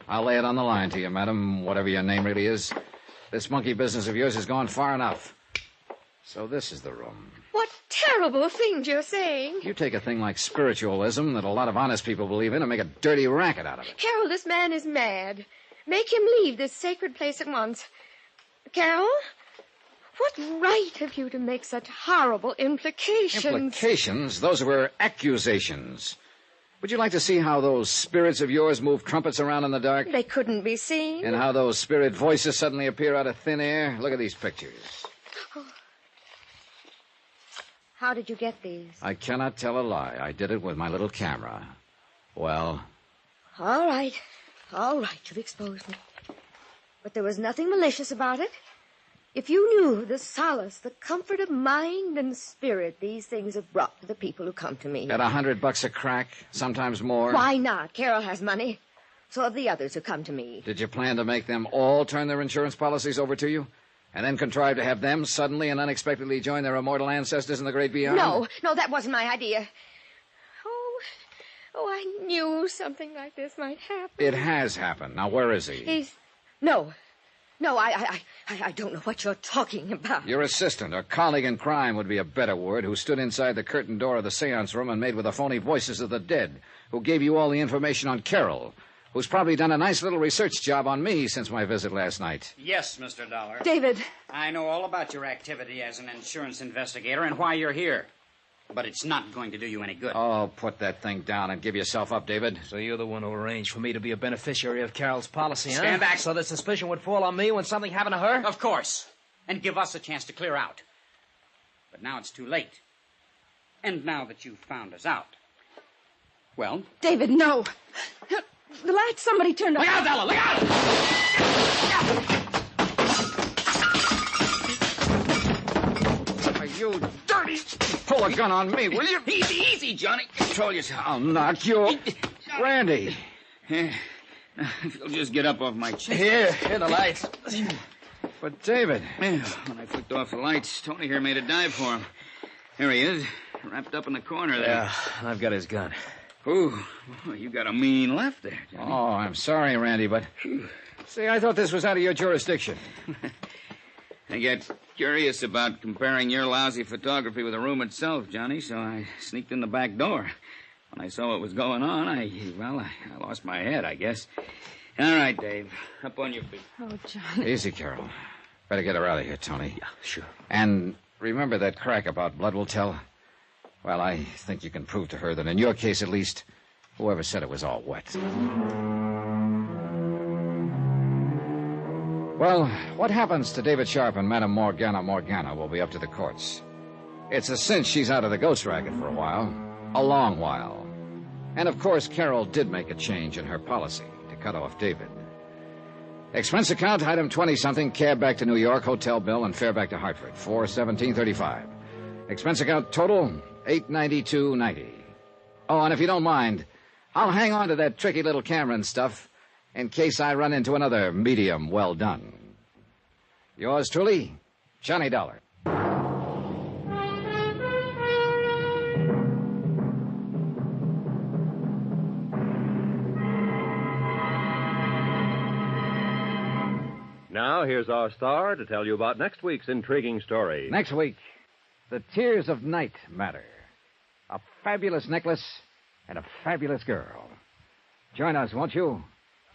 I'll lay it on the line to you, madam, whatever your name really is. This monkey business of yours has gone far enough. So this is the room. What terrible things you're saying. You take a thing like spiritualism that a lot of honest people believe in and make a dirty racket out of it. Carol, this man is mad. Make him leave this sacred place at once. Carol, what right have you to make such horrible implications? Implications? Those were accusations. Would you like to see how those spirits of yours move trumpets around in the dark? They couldn't be seen. And how those spirit voices suddenly appear out of thin air? Look at these pictures. Oh. How did you get these? I cannot tell a lie. I did it with my little camera. Well? All right, you've exposed me. But there was nothing malicious about it. If you knew the solace, the comfort of mind and spirit these things have brought to the people who come to me. At $100 a crack, sometimes more. Why not? Carol has money. So have the others who come to me. Did you plan to make them all turn their insurance policies over to you? And then contrive to have them suddenly and unexpectedly join their immortal ancestors in the great beyond? No, that wasn't my idea. Oh, I knew something like this might happen. It has happened. Now, where is he? No, I don't know what you're talking about. Your assistant or colleague in crime would be a better word, who stood inside the curtained door of the seance room and made with the phony voices of the dead, who gave you all the information on Carol, who's probably done a nice little research job on me since my visit last night. Yes, Mr. Dollar. David. I know all about your activity as an insurance investigator and why you're here. But it's not going to do you any good. Oh, put that thing down and give yourself up, David. So you're the one who arranged for me to be a beneficiary of Carol's policy, huh? Stand back. So that suspicion would fall on me when something happened to her? Of course. And give us a chance to clear out. But now it's too late. And now that you've found us out. Well? David, no. The light somebody turned on. Look out, Della! Look out! You dirty... Pull a gun on me, will you? Easy, Johnny. Control yourself. I'll knock you... Randy. If you'll just get up off my chair. Here, the lights. But, David... When I flicked off the lights, Tony here made a dive for him. There he is, wrapped up in the corner there. Yeah, I've got his gun. Ooh, you got a mean left there, Johnny. Oh, I'm sorry, Randy, but... See, I thought this was out of your jurisdiction. I get curious about comparing your lousy photography with the room itself, Johnny, so I sneaked in the back door. When I saw what was going on, I lost my head, I guess. All right, Dave, up on your feet. Oh, Johnny. Easy, Carol. Better get her out of here, Tony. Yeah, sure. And remember that crack about blood will tell? Well, I think you can prove to her that in your case, at least, whoever said it was all wet. Well, what happens to David Sharp and Madame Morgana will be up to the courts. It's a cinch she's out of the ghost racket for a while. A long while. And, of course, Carol did make a change in her policy to cut off David. Expense account, item 20-something, cab back to New York, hotel bill, and fare back to Hartford, $417.35. Expense account total, $892.90. Oh, and if you don't mind, I'll hang on to that tricky little camera and stuff in case I run into another medium well done. Yours truly, Johnny Dollar. Now, here's our star to tell you about next week's intriguing story. Next week, the Tears of Night matter. A fabulous necklace and a fabulous girl. Join us, won't you?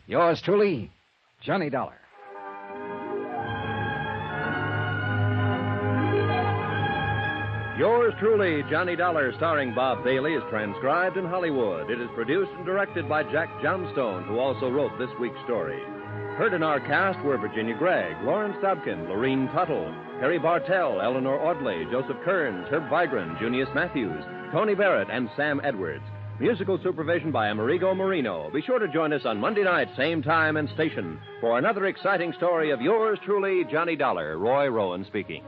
Yours truly, Johnny Dollar. Yours truly, Johnny Dollar, starring Bob Bailey, is transcribed in Hollywood. It is produced and directed by Jack Johnstone, who also wrote this week's story. Heard in our cast were Virginia Gregg, Lawrence Dobkin, Lorene Tuttle, Harry Bartell, Eleanor Audley, Joseph Kearns, Herb Vigran, Junius Matthews, Tony Barrett, and Sam Edwards. Musical supervision by Amerigo Marino. Be sure to join us on Monday night, same time and station, for another exciting story of yours truly, Johnny Dollar. Roy Rowan speaking.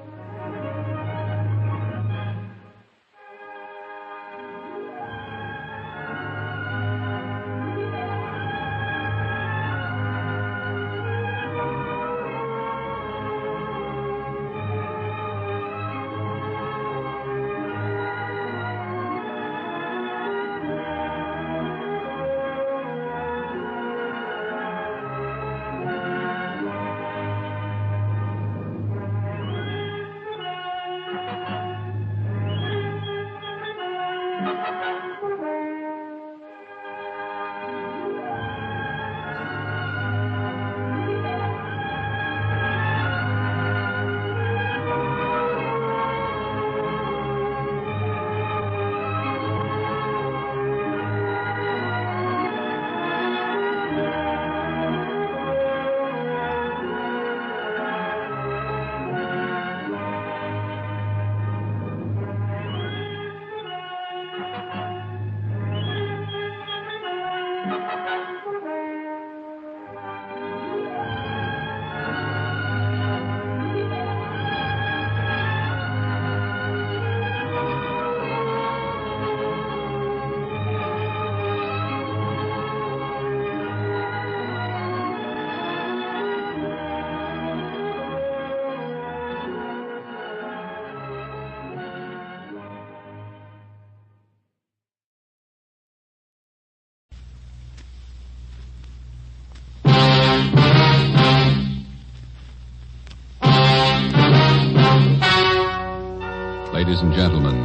Ladies and gentlemen,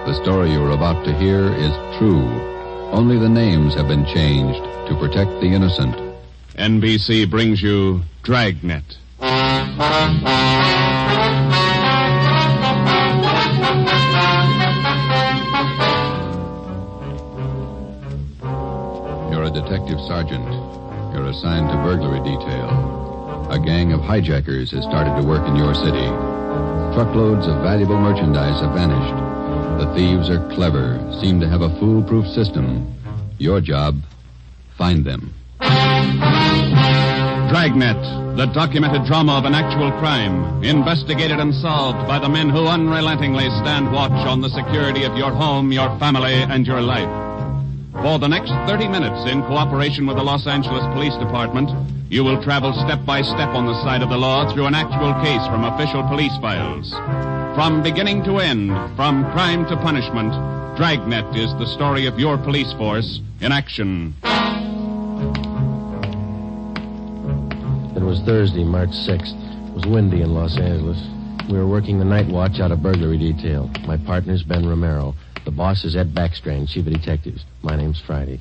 the story you are about to hear is true. Only the names have been changed to protect the innocent. NBC brings you Dragnet. You're a detective sergeant. You're assigned to burglary detail. A gang of hijackers has started to work in your city. Truckloads of valuable merchandise have vanished. The thieves are clever, seem to have a foolproof system. Your job, find them. Dragnet, the documented drama of an actual crime, investigated and solved by the men who unrelentingly stand watch on the security of your home, your family, and your life. For the next 30 minutes, in cooperation with the Los Angeles Police Department, you will travel step by step on the side of the law through an actual case from official police files. From beginning to end, from crime to punishment, Dragnet is the story of your police force in action. It was Thursday, March 6th. It was windy in Los Angeles. We were working the night watch out of burglary detail. My partner's Ben Romero. The boss is Ed Backstrand, chief of detectives. My name's Friday.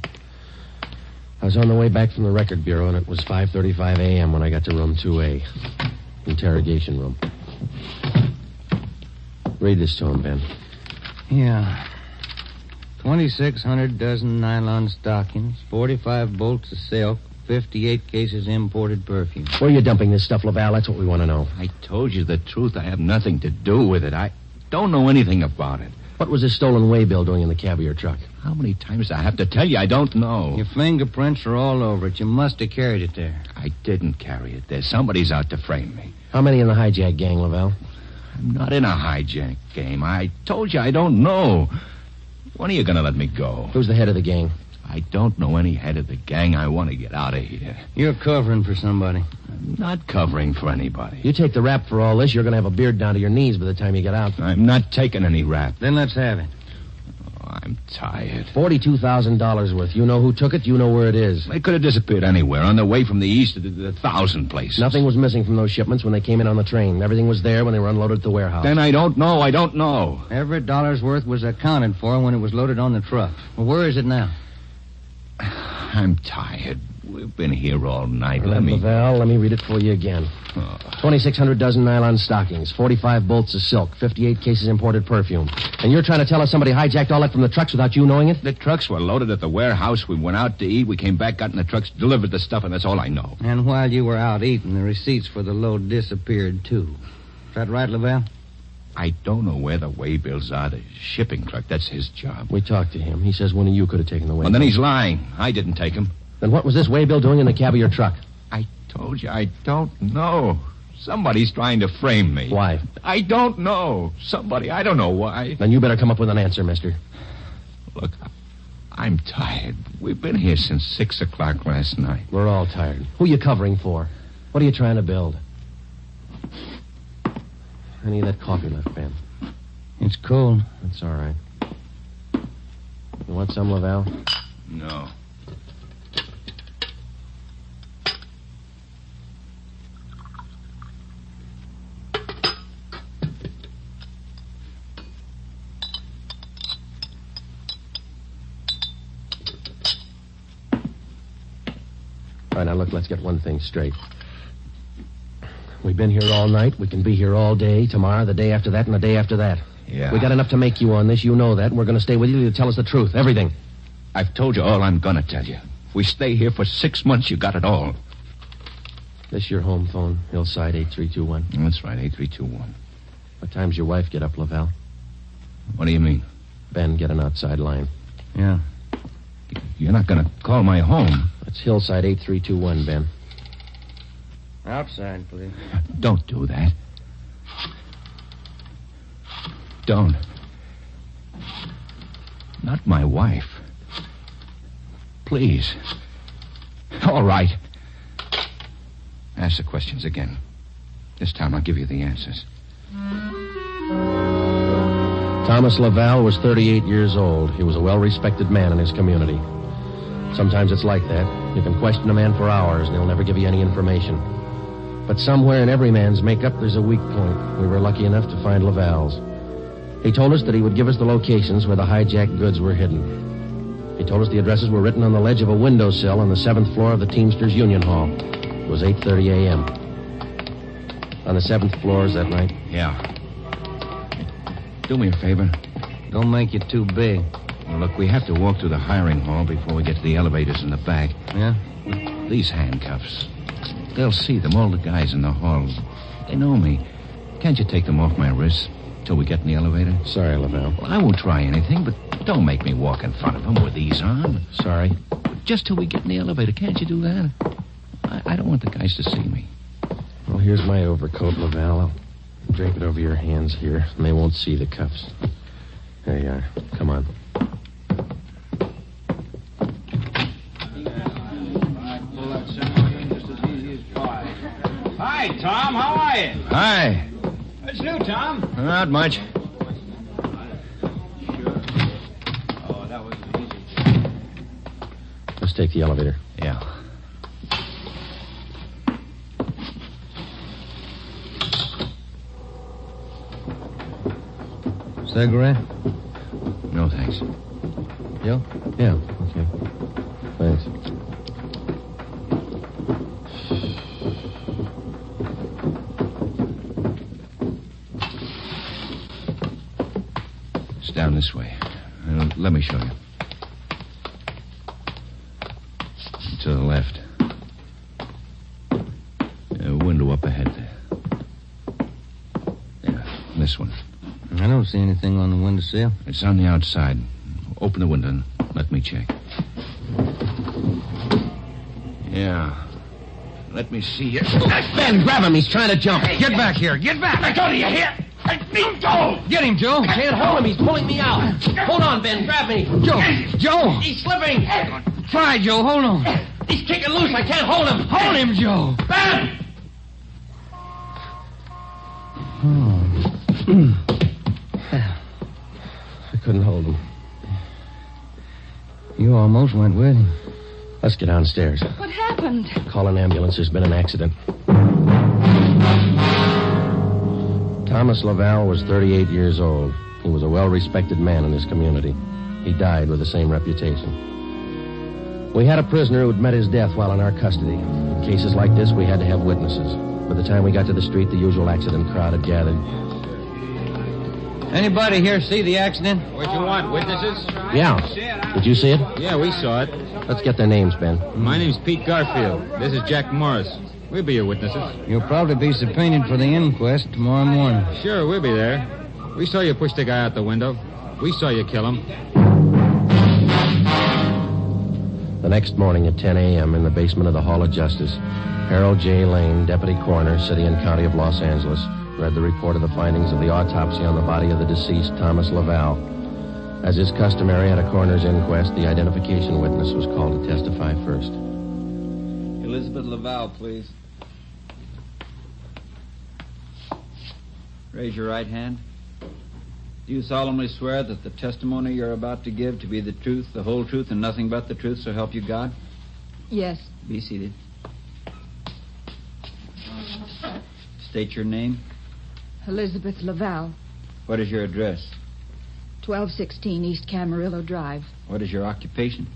I was on the way back from the record bureau, and it was 5:35 a.m. when I got to room 2A. Interrogation room. Read this to him, Ben. Yeah. 2,600 dozen nylon stockings, 45 bolts of silk, 58 cases imported perfume. Where are you dumping this stuff, Laval? That's what we want to know. I told you the truth. I have nothing to do with it. I don't know anything about it. What was this stolen waybill doing in the cab of your truck? How many times do I have to tell you? I don't know. Your fingerprints are all over it. You must have carried it there. I didn't carry it there. Somebody's out to frame me. How many in the hijack gang, Laval? I'm not in a hijack game. I told you I don't know. When are you going to let me go? Who's the head of the gang? I don't know any head of the gang. I want to get out of here. You're covering for somebody. I'm not covering for anybody. You take the rap for all this, you're going to have a beard down to your knees by the time you get out. I'm not taking any rap. Then let's have it. I'm tired. $42,000 worth. You know who took it. You know where it is. They could have disappeared anywhere on the way from the east to the 1,000 places. Nothing was missing from those shipments when they came in on the train. Everything was there when they were unloaded at the warehouse. Then I don't know. I don't know. Every dollar's worth was accounted for when it was loaded on the truck. Well, where is it now? I'm tired. We've been here all night. Laval, let me read it for you again. 2,600 dozen nylon stockings, 45 bolts of silk, 58 cases imported perfume. And you're trying to tell us somebody hijacked all that from the trucks without you knowing it? The trucks were loaded at the warehouse. We went out to eat. We came back, got in the trucks, delivered the stuff, and that's all I know. And while you were out eating, the receipts for the load disappeared, too. Is that right, Laval? I don't know where the waybills are. The shipping clerk, that's his job. We talked to him. He says one of you could have taken the waybill. Well, then he's lying. I didn't take him. Then what was this waybill doing in the cab of your truck? I told you, I don't know. Somebody's trying to frame me. Why? I don't know. Somebody, I don't know why. Then you better come up with an answer, mister. Look, I'm tired. We've been here since 6 o'clock last night. We're all tired. Who are you covering for? What are you trying to build? Any of that coffee left, Ben? It's cold. That's all right. You want some, Laval? No. All right, now look, let's get one thing straight. We've been here all night. We can be here all day, tomorrow, the day after that, and the day after that. Yeah. We got enough to make you on this. You know that, and we're going to stay with you to tell us the truth, everything. I've told you all I'm going to tell you. If we stay here for 6 months, you got it all. This your home phone, Hillside 8321? That's right, 8321. What time's your wife get up, Laval? What do you mean? Ben, get an outside line. Yeah. You're not going to call my home. That's Hillside 8321, Ben. Outside, please. Don't do that. Don't. Not my wife. Please. All right. Ask the questions again. This time I'll give you the answers. Thomas Laval was 38 years old. He was a well-respected man in his community. Sometimes it's like that. You can question a man for hours, and he'll never give you any information. But somewhere in every man's makeup, there's a weak point. We were lucky enough to find Laval's. He told us that he would give us the locations where the hijacked goods were hidden. He told us the addresses were written on the ledge of a windowsill on the 7th floor of the Teamsters Union Hall. It was 8:30 a.m. On the 7th floor, is that right? Yeah. Do me a favor. Don't make it too big. Well, look, we have to walk through the hiring hall before we get to the elevators in the back. Yeah? These handcuffs. They'll see them, all the guys in the hall. They know me. Can't you take them off my wrists till we get in the elevator? Sorry, Laval. Well, I won't try anything, but don't make me walk in front of them with these on. Sorry. Just till we get in the elevator. Can't you do that? I don't want the guys to see me. Well, here's my overcoat, Laval. I'll drape it over your hands here, and they won't see the cuffs. There you are. Come on. Hi, Tom. How are you? Hi. What's new, Tom? Not much. Oh, that was easy. Let's take the elevator. Yeah. Cigarette? No, thanks. You? Yeah, okay. Thanks. It's down this way. Let me show you. To the left. this one. I don't see anything on the windowsill. It's on the outside. Open the window and let me check. Yeah. Let me see here. Ben, grab him. He's trying to jump. Get back here. Get back. Let go, do you hear? Joe! Get him, Joe. I can't hold him. He's pulling me out. Hold on, Ben. Grab me. Joe! He's slipping. Try, Joe. Hold on. He's kicking loose. I can't hold him. Hold him, Joe. Ben! I couldn't hold him. You almost went with him. Let's get downstairs. What happened? Call an ambulance. There's been an accident. Thomas Laval was 38 years old. He was a well-respected man in his community. He died with the same reputation. We had a prisoner who'd met his death while in our custody. In cases like this, we had to have witnesses. By the time we got to the street, the usual accident crowd had gathered. Anybody here see the accident? What you want, witnesses? Yeah. Did you see it? Yeah, we saw it. Let's get their names, Ben. My name's Pete Garfield. This is Jack Morris. We'll be your witnesses. You'll probably be subpoenaed for the inquest tomorrow morning. Sure, we'll be there. We saw you push the guy out the window. We saw you kill him. The next morning at 10 a.m. in the basement of the Hall of Justice, Harold J. Lane, Deputy Coroner, City and County of Los Angeles, read the report of the findings of the autopsy on the body of the deceased, Thomas Laval. As is customary at a coroner's inquest, the identification witness was called to testify first. Elizabeth Laval, please. Raise your right hand. Do you solemnly swear that the testimony you're about to give to be the truth, the whole truth, and nothing but the truth, so help you God? Yes. Be seated. State your name. Elizabeth Laval, What is your address? 1216 East Camarillo Drive. What is your occupation?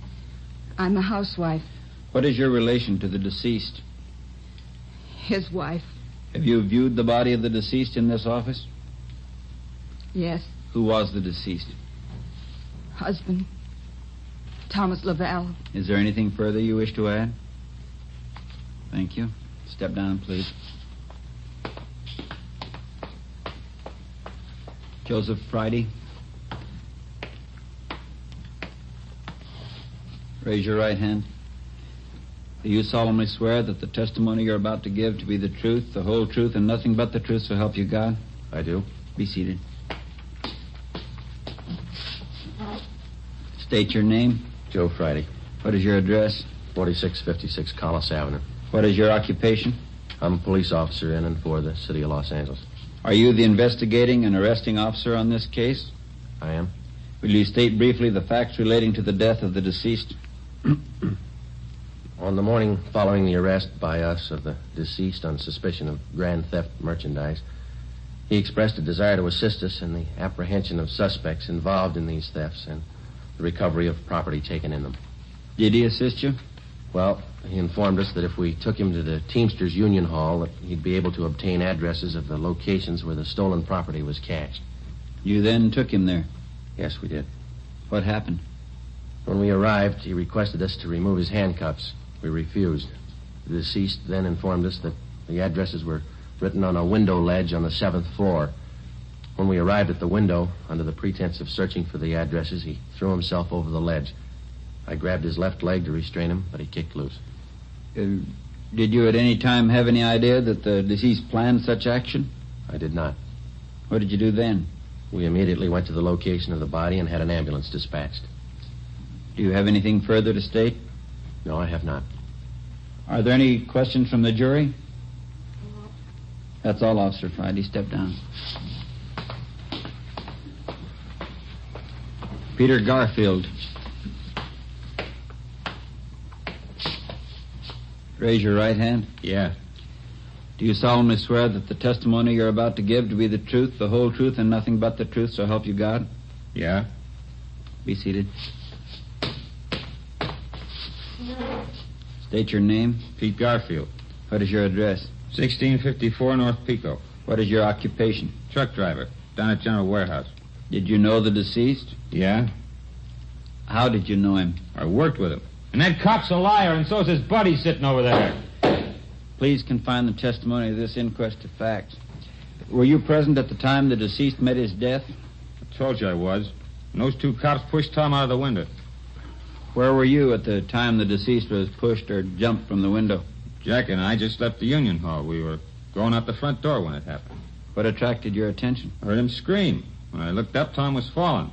I'm a housewife. What is your relation to the deceased? His wife. Have you viewed the body of the deceased in this office? Yes. Who was the deceased? Husband. Thomas Laval. Is there anything further you wish to add? Thank you. Step down, please. Joseph Friday. Raise your right hand. Do you solemnly swear that the testimony you're about to give to be the truth, the whole truth, and nothing but the truth, so help you God? I do. Be seated. State your name. Joe Friday. What is your address? 4656 Collis Avenue. What is your occupation? I'm a police officer in and for the City of Los Angeles. Are you the investigating and arresting officer on this case? I am. Will you state briefly the facts relating to the death of the deceased? On the morning following the arrest by us of the deceased on suspicion of grand theft merchandise, he expressed a desire to assist us in the apprehension of suspects involved in these thefts and the recovery of property taken in them. Did he assist you? Well, he informed us that if we took him to the Teamsters Union Hall, that he'd be able to obtain addresses of the locations where the stolen property was cached. You then took him there? Yes, we did. What happened? When we arrived, he requested us to remove his handcuffs. We refused. The deceased then informed us that the addresses were written on a window ledge on the 7th floor. When we arrived at the window, under the pretense of searching for the addresses, he threw himself over the ledge. I grabbed his left leg to restrain him, but he kicked loose. Did you at any time have any idea that the deceased planned such action? I did not. What did you do then? We immediately went to the location of the body and had an ambulance dispatched. Do you have anything further to state? No, I have not. Are there any questions from the jury? That's all, Officer Friday. Step down. Peter Garfield. Raise your right hand. Yeah. Do you solemnly swear that the testimony you're about to give to be the truth, the whole truth, and nothing but the truth, so help you God? Yeah. Be seated. State your name. Pete Garfield. What is your address? 1654 North Pico. What is your occupation? Truck driver. Down at General Warehouse. Did you know the deceased? Yeah. How did you know him? I worked with him. And that cop's a liar, and so's his buddy sitting over there. Please confine the testimony of this inquest to facts. Were you present at the time the deceased met his death? I told you I was. And those two cops pushed Tom out of the window. Where were you at the time the deceased was pushed or jumped from the window? Jack and I just left the Union Hall. We were going out the front door when it happened. What attracted your attention? I heard him scream. When I looked up, Tom was falling.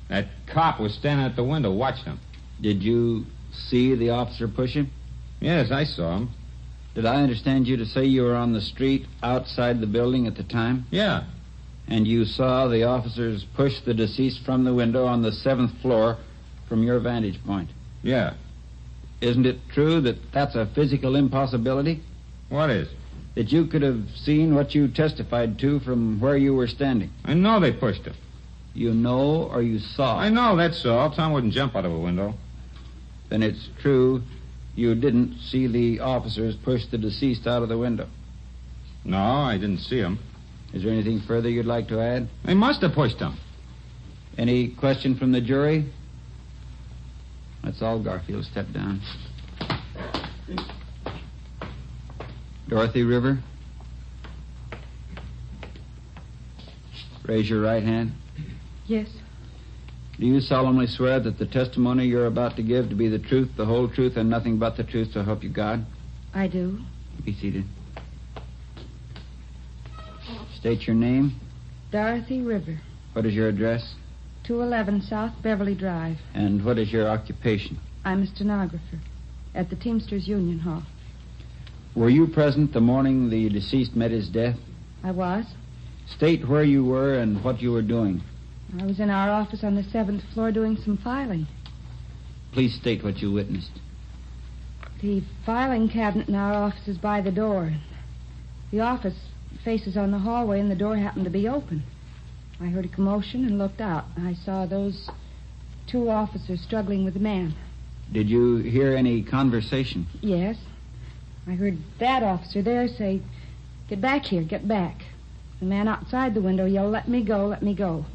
That cop was standing at the window watching him. Did you see the officer push him? Yes, I saw him. Did I understand you to say you were on the street outside the building at the time? Yeah. And you saw the officers push the deceased from the window on the 7th floor from your vantage point? Yeah. Isn't it true that that's a physical impossibility? What is? That you could have seen what you testified to from where you were standing. I know they pushed him. You know or you saw? I know, that's all. Tom wouldn't jump out of a window. Then it's true you didn't see the officers push the deceased out of the window? No, I didn't see him. Is there anything further you'd like to add? They must have pushed him. Any question from the jury? That's all, Garfield. Step down. Dorothy River. Raise your right hand. Yes. Do you solemnly swear that the testimony you're about to give to be the truth, the whole truth, and nothing but the truth, so help you God? I do. Be seated. State your name. Dorothy River, What is your address? 211 South Beverly Drive. And what is your occupation? I'm a stenographer at the Teamsters Union Hall. Were you present the morning the deceased met his death? I was. State where you were and what you were doing. I was in our office on the 7th floor doing some filing. Please state what you witnessed. The filing cabinet in our office is by the door. The office faces on the hallway, and the door happened to be open. I heard a commotion and looked out. I saw those two officers struggling with a man. Did you hear any conversation? Yes. I heard that officer there say, "Get back here, get back." The man outside the window yelled, "Let me go, let me go."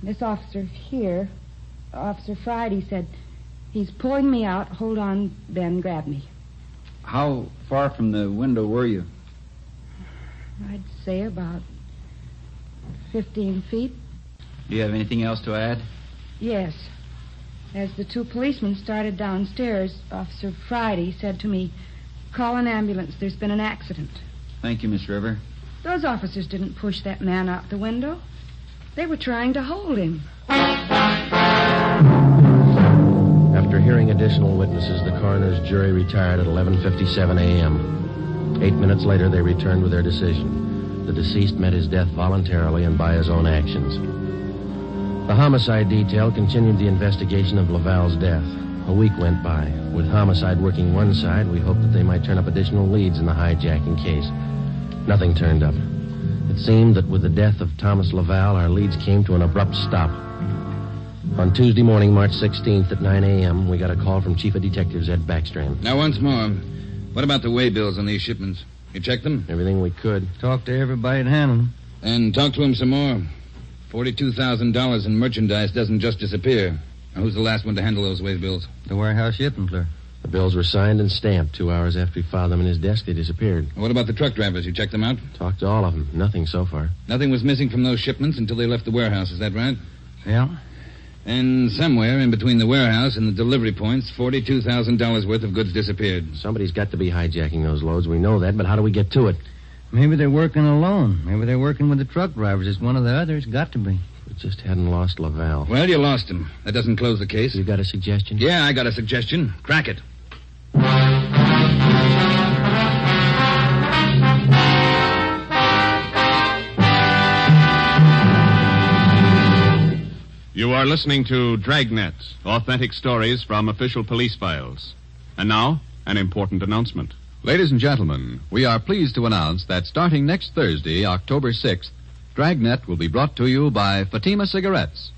This officer here, Officer Friday, said, "He's pulling me out. Hold on, Ben, grab me." How far from the window were you? I'd say about 15 feet. Do you have anything else to add? Yes. As the two policemen started downstairs, Officer Friday said to me, "Call an ambulance. There's been an accident." Thank you, Miss River. Those officers didn't push that man out the window. They were trying to hold him. After hearing additional witnesses, the coroner's jury retired at 11:57 a.m. 8 minutes later, they returned with their decision. The deceased met his death voluntarily and by his own actions. The homicide detail continued the investigation of Laval's death. A week went by. With homicide working one side, we hoped that they might turn up additional leads in the hijacking case. Nothing turned up. It seemed that with the death of Thomas Laval, our leads came to an abrupt stop. On Tuesday morning, March 16th at 9 a.m., we got a call from Chief of Detectives Ed Backstrand. Now, once more, what about the way bills on these shipments? You checked them? Everything we could. Talked to everybody that handled them. And talk to him some more. $42,000 in merchandise doesn't just disappear. Now, who's the last one to handle those way bills? The warehouse shipping clerk. The bills were signed and stamped. 2 hours after he filed them in his desk, they disappeared. What about the truck drivers? You checked them out? Talked to all of them. Nothing so far. Nothing was missing from those shipments until they left the warehouse. Is that right? Yeah. And somewhere in between the warehouse and the delivery points, $42,000 worth of goods disappeared. Somebody's got to be hijacking those loads. We know that, but how do we get to it? Maybe they're working alone. Maybe they're working with the truck drivers. It's one of the others. Got to be. We just hadn't lost Laval. Well, you lost him. That doesn't close the case. You got a suggestion? Yeah, I got a suggestion. Crack it. You are listening to Dragnet, authentic stories from official police files. And now, an important announcement. Ladies and gentlemen, we are pleased to announce that starting next Thursday, October 6th, Dragnet will be brought to you by Fatima Cigarettes.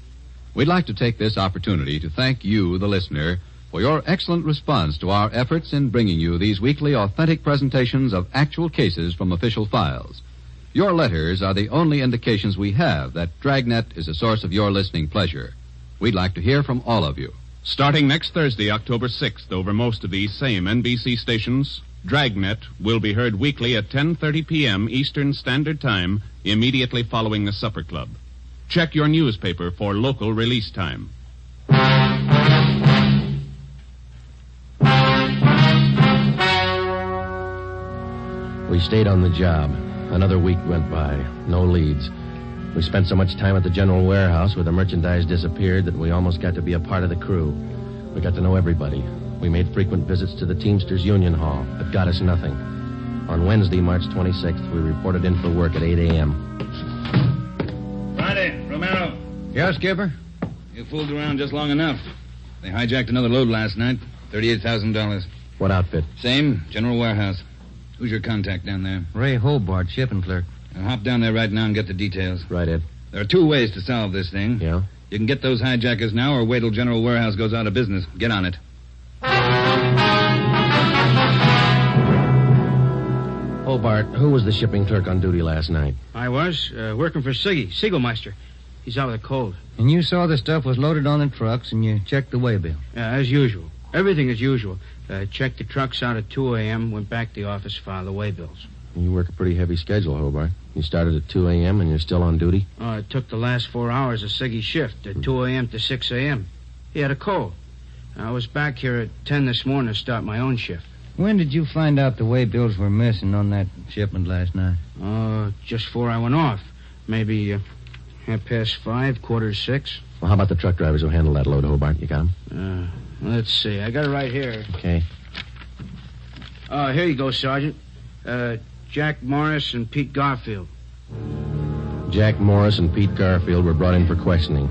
We'd like to take this opportunity to thank you, the listener, for your excellent response to our efforts in bringing you these weekly authentic presentations of actual cases from official files. Your letters are the only indications we have that Dragnet is a source of your listening pleasure. We'd like to hear from all of you. Starting next Thursday, October 6th, over most of these same NBC stations, Dragnet will be heard weekly at 10:30 p.m. Eastern Standard Time, immediately following the Supper Club. Check your newspaper for local release time. We stayed on the job. Another week went by. No leads. We spent so much time at the general warehouse where the merchandise disappeared that we almost got to be a part of the crew. We got to know everybody. We made frequent visits to the Teamsters Union Hall, but got us nothing. On Wednesday, March 26th, we reported in for work at 8 a.m. Friday, Romero. Yeah, Skipper? You fooled around just long enough. They hijacked another load last night. $38,000. What outfit? Same, general warehouse. Who's your contact down there? Ray Hobart, shipping clerk. I'll hop down there right now and get the details. Right, Ed. There are two ways to solve this thing. Yeah? You can get those hijackers now or wait till General Warehouse goes out of business. Get on it. Hobart, who was the shipping clerk on duty last night? I was, working for Siggy, Siegelmeister. He's out with a cold. And you saw the stuff was loaded on the trucks and you checked the waybill? As usual. Everything as usual. Checked the trucks out at 2 a.m., went back to the office, filed the waybills. You work a pretty heavy schedule, Hobart. You started at 2 a.m. and you're still on duty? It took the last 4 hours of Siggy's shift, at 2 a.m. to 6 a.m. He had a cold. I was back here at 10 this morning to start my own shift. When did you find out the waybills were missing on that shipment last night? Just before I went off. Maybe 5:30, 5:45. Well, how about the truck drivers who handled that load, Hobart? You got them? Let's see. I got it right here. Okay. Here you go, Sergeant. Jack Morris and Pete Garfield. Jack Morris and Pete Garfield were brought in for questioning.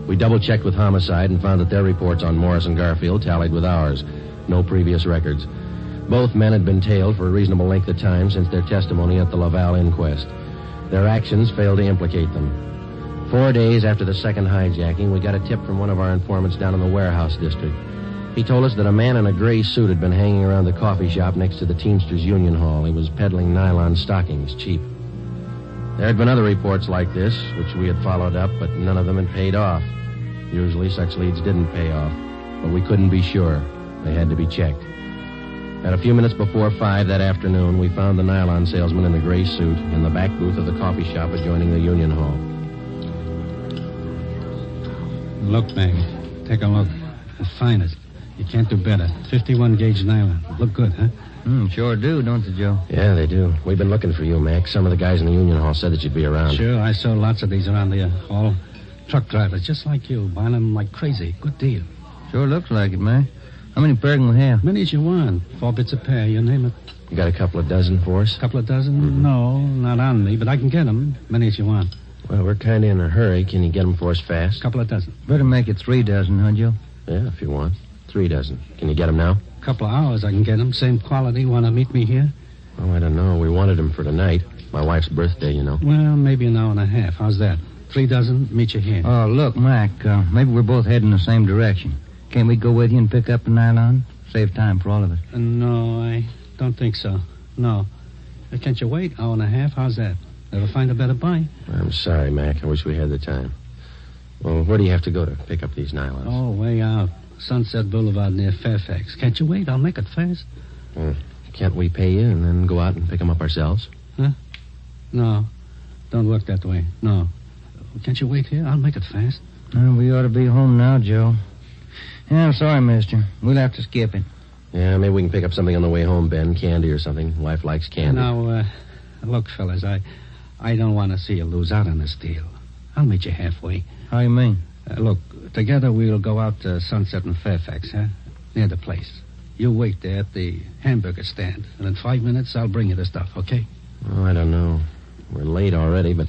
We double-checked with Homicide and found that their reports on Morris and Garfield tallied with ours. No previous records. Both men had been tailed for a reasonable length of time since their testimony at the Laval inquest. Their actions failed to implicate them. 4 days after the second hijacking, we got a tip from one of our informants down in the warehouse district. He told us that a man in a gray suit had been hanging around the coffee shop next to the Teamsters Union Hall. He was peddling nylon stockings, cheap. There had been other reports like this, which we had followed up, but none of them had paid off. Usually such leads didn't pay off, but we couldn't be sure. They had to be checked. At a few minutes before 5 that afternoon, we found the nylon salesman in the gray suit in the back booth of the coffee shop adjoining the Union Hall. Look, Meg. Take a look. The finest. You can't do better. 51-gauge nylon. Look good, huh? Sure do, don't they, Joe? Yeah, they do. We've been looking for you, Mac. Some of the guys in the Union Hall said that you'd be around. Sure, I saw lots of these around the hall. Truck drivers, just like you, buying them like crazy. Good deal. Sure looks like it, man. How many pair can we have? Many as you want. 4 bits a pair, you name it. You got a couple of dozen for us? Couple of dozen? Mm-hmm. No, not on me, but I can get them. Many as you want. Well, we're kind of in a hurry. Can you get them for us fast? Couple of dozen. Better make it 3 dozen, huh, Joe? Yeah, if you want. 3 dozen. Can you get them now? Couple of hours I can get them. Same quality. Want to meet me here? Oh, I don't know. We wanted them for tonight. My wife's birthday, you know. Well, maybe an hour and a half. How's that? 3 dozen, meet you here. Oh, look, Mac, maybe we're both heading the same direction. Can't we go with you and pick up the nylon? Save time for all of us. No, I don't think so. No. Can't you wait? Hour and a half? How's that? Ever find a better buy? I'm sorry, Mac. I wish we had the time. Well, where do you have to go to pick up these nylons? Oh, way out. Sunset Boulevard near Fairfax. Can't you wait? I'll make it fast. Can't we pay you and then go out and pick them up ourselves? Huh? No. Don't work that way. No. Can't you wait here? I'll make it fast. We ought to be home now, Joe. Yeah, I'm sorry, mister. We'll have to skip it. Yeah, maybe we can pick up something on the way home, Ben. Candy or something. Wife likes candy. Now, look, fellas, I don't want to see you lose out on this deal. I'll meet you halfway. How you mean? Look, together we'll go out to Sunset and Fairfax, huh? Near the place. You wait there at the hamburger stand, and in 5 minutes I'll bring you the stuff, okay? Oh, I don't know. We're late already, but...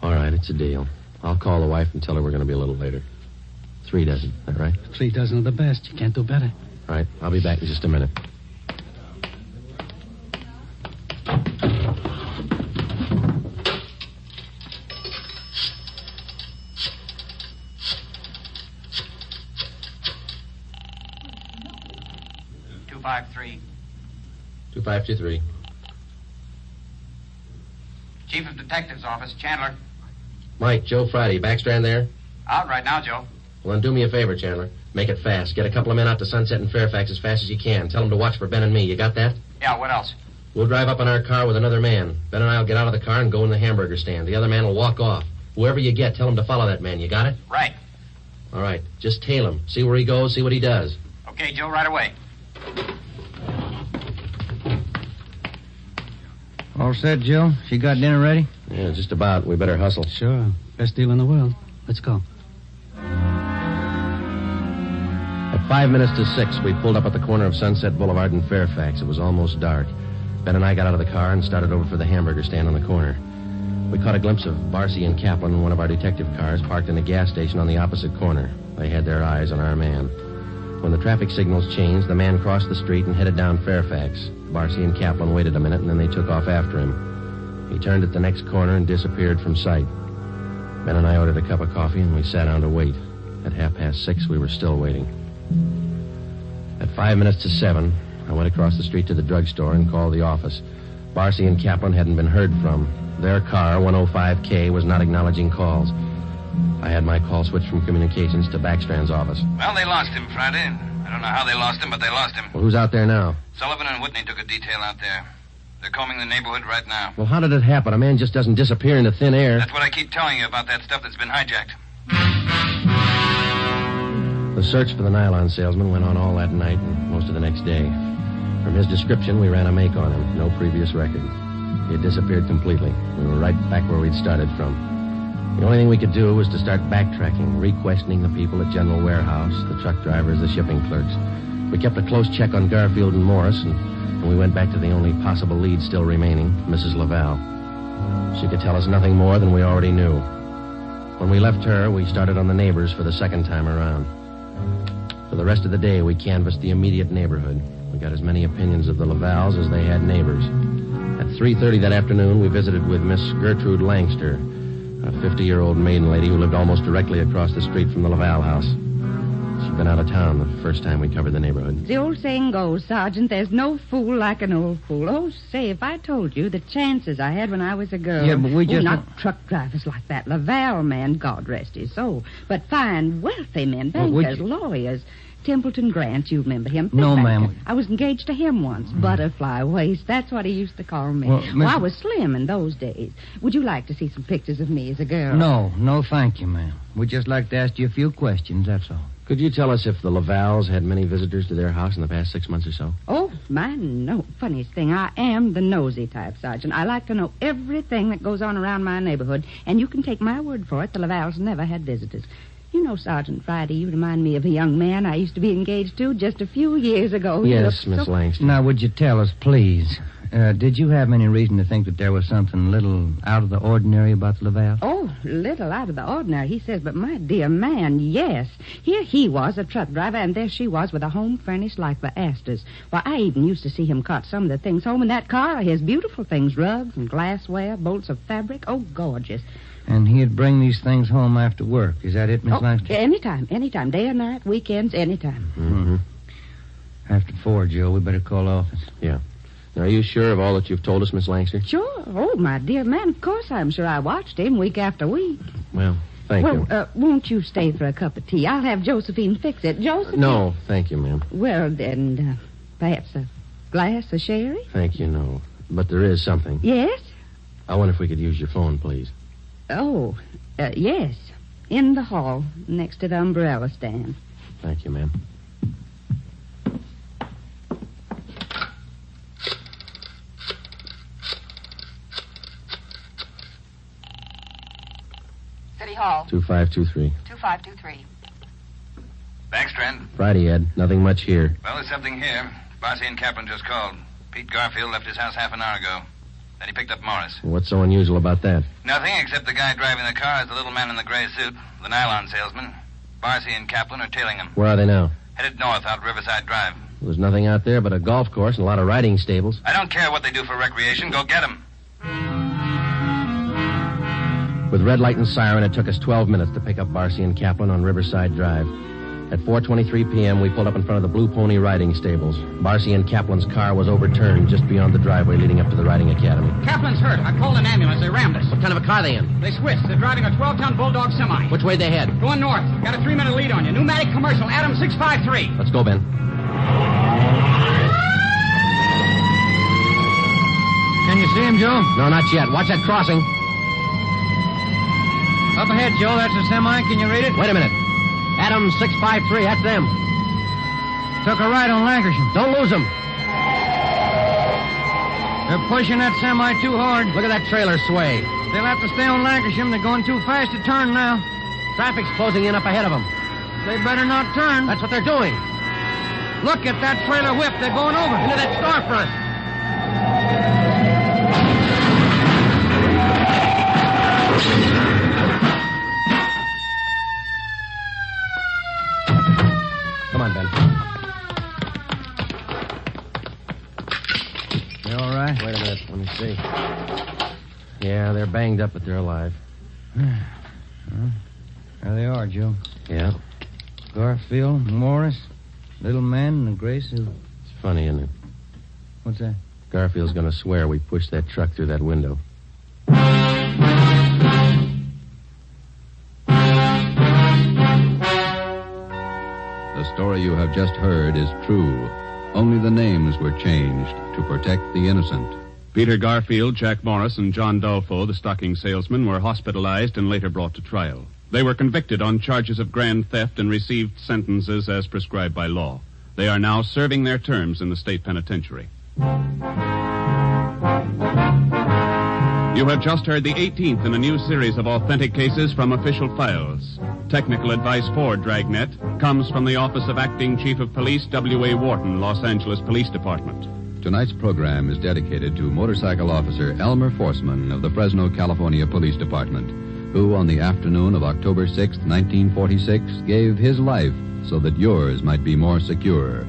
All right, it's a deal. I'll call the wife and tell her we're going to be a little later. 3 dozen, is that right? 3 dozen are the best. You can't do better. All right, I'll be back in just a minute. $253. 2523. Chief of Detectives Office, Chandler. Mike, Joe Friday, Backstrand there? Out right now, Joe. Well, then do me a favor, Chandler. Make it fast. Get a couple of men out to Sunset and Fairfax as fast as you can. Tell them to watch for Ben and me. You got that? Yeah, what else? We'll drive up in our car with another man. Ben and I will get out of the car and go in the hamburger stand. The other man will walk off. Whoever you get, tell him to follow that man. You got it? Right. All right. Just tail him. See where he goes, see what he does. Okay, Joe, right away. All set, Joe? She got dinner ready? Yeah, just about. We better hustle. Sure. Best deal in the world. Let's go. At 5 minutes to 6, we pulled up at the corner of Sunset Boulevard and Fairfax. It was almost dark. Ben and I got out of the car and started over for the hamburger stand on the corner. We caught a glimpse of Barcy and Kaplan in one of our detective cars parked in a gas station on the opposite corner. They had their eyes on our man. When the traffic signals changed, the man crossed the street and headed down Fairfax. Barcy and Kaplan waited a minute, and then they took off after him. He turned at the next corner and disappeared from sight. Ben and I ordered a cup of coffee, and we sat down to wait. At 6:30, we were still waiting. At 5 minutes to 7, I went across the street to the drugstore and called the office. Barcy and Kaplan hadn't been heard from. Their car, 105K, was not acknowledging calls. I had my call switched from communications to Backstrand's office. Well, they lost him Friday. I don't know how they lost him, but they lost him. Well, who's out there now? Sullivan and Whitney took a detail out there. They're combing the neighborhood right now. Well, how did it happen? A man just doesn't disappear into thin air. That's what I keep telling you about that stuff that's been hijacked. The search for the nylon salesman went on all that night and most of the next day. From his description, we ran a make on him. No previous record. He had disappeared completely. We were right back where we'd started from. The only thing we could do was to start backtracking, re-questioning the people at General Warehouse, the truck drivers, the shipping clerks. We kept a close check on Garfield and Morris, and we went back to the only possible lead still remaining, Mrs. Laval. She could tell us nothing more than we already knew. When we left her, we started on the neighbors for the second time around. For the rest of the day, we canvassed the immediate neighborhood. We got as many opinions of the Lavals as they had neighbors. At 3:30 that afternoon, we visited with Miss Gertrude Langster, a 50-year-old maiden lady who lived almost directly across the street from the Laval house. She'd been out of town the first time we covered the neighborhood. The old saying goes, Sergeant, there's no fool like an old fool. Oh, say, if I told you the chances I had when I was a girl. Yeah, but we just... not truck drivers like that. Laval man, God rest his soul. But fine, wealthy men, bankers, lawyers. Templeton Grant, you remember him? No, ma'am. I was engaged to him once. Butterfly waist, that's what he used to call me. Well, I was slim in those days. Would you like to see some pictures of me as a girl? No, thank you, ma'am. We'd just like to ask you a few questions, that's all. Could you tell us if the Lavals had many visitors to their house in the past 6 months or so? Oh, my, no. Funniest thing, I am the nosy type, Sergeant. I like to know everything that goes on around my neighborhood, and you can take my word for it, the Lavals never had visitors. You know, Sergeant Friday, you remind me of a young man I used to be engaged to just a few years ago. Yes, Miss Langston. Now, would you tell us, please, did you have any reason to think that there was something little out of the ordinary about the Laval? Oh, little out of the ordinary, he says, but my dear man, yes. Here he was, a truck driver, and there she was with a home furnished like the Astors. Why, I even used to see him cart some of the things home in that car, his beautiful things, rugs and glassware, bolts of fabric. Oh, gorgeous. And he'd bring these things home after work. Is that it, Miss Langston? Anytime. Day or night, weekends, anytime. Mm-hmm. After 4, Joe, we better call the office. Yeah. Now, are you sure of all that you've told us, Miss Langster? Sure. Oh, my dear man, of course I'm sure. I watched him week after week. Well, thank you. Won't you stay for a cup of tea? I'll have Josephine fix it. Josephine? No, thank you, ma'am. Well, then, perhaps a glass of sherry? Thank you, no. But there is something. Yes? I wonder if we could use your phone, please. Oh, yes. In the hall, next to the umbrella stand. Thank you, ma'am. City Hall. 2523. 2523. Backstrand. Friday, Ed. Nothing much here. Well, there's something here. Barcy and Kaplan just called. Pete Garfield left his house half an hour ago. Then he picked up Morris. What's so unusual about that? Nothing, except the guy driving the car is the little man in the gray suit, the nylon salesman. Barcy and Kaplan are tailing him. Where are they now? Headed north out Riverside Drive. There's nothing out there but a golf course and a lot of riding stables. I don't care what they do for recreation. Go get them. With red light and siren, it took us 12 minutes to pick up Barcy and Kaplan on Riverside Drive. At 4:23 p.m., we pulled up in front of the Blue Pony riding stables. Barcy and Kaplan's car was overturned just beyond the driveway leading up to the riding academy. Kaplan's hurt. I called an ambulance. They rammed us. What kind of a car are they in? They switched. They're driving a 12-ton Bulldog semi. Which way they head? Going north. Got a 3-minute lead on you. Pneumatic commercial. Adam 653. Let's go, Ben. Can you see him, Joe? No, not yet. Watch that crossing. Up ahead, Joe. That's a semi. Can you read it? Wait a minute. Adam 653. That's them. Took a right on Lancashire. Don't lose them. They're pushing that semi too hard. Look at that trailer sway. They'll have to stay on Lancashire. They're going too fast to turn now. Traffic's closing in up ahead of them. They better not turn. That's what they're doing. Look at that trailer whip. They're going over. Into that storefront. Come on, Ben. You all right? Wait a minute. Let me see. Yeah, they're banged up, but they're alive. There they are, Joe. Yeah. Garfield, Morris, little man, and a gray suit. It's funny, isn't it? What's that? Garfield's going to swear we pushed that truck through that window. The story you have just heard is true. Only the names were changed to protect the innocent. Peter Garfield, Jack Morris, and John Dolfo, the stocking salesman, were hospitalized and later brought to trial. They were convicted on charges of grand theft and received sentences as prescribed by law. They are now serving their terms in the state penitentiary. You have just heard the 18th in a new series of authentic cases from official files. Technical advice for Dragnet comes from the Office of Acting Chief of Police W.A. Wharton, Los Angeles Police Department. Tonight's program is dedicated to motorcycle officer Elmer Forsman of the Fresno, California Police Department, who on the afternoon of October 6, 1946, gave his life so that yours might be more secure.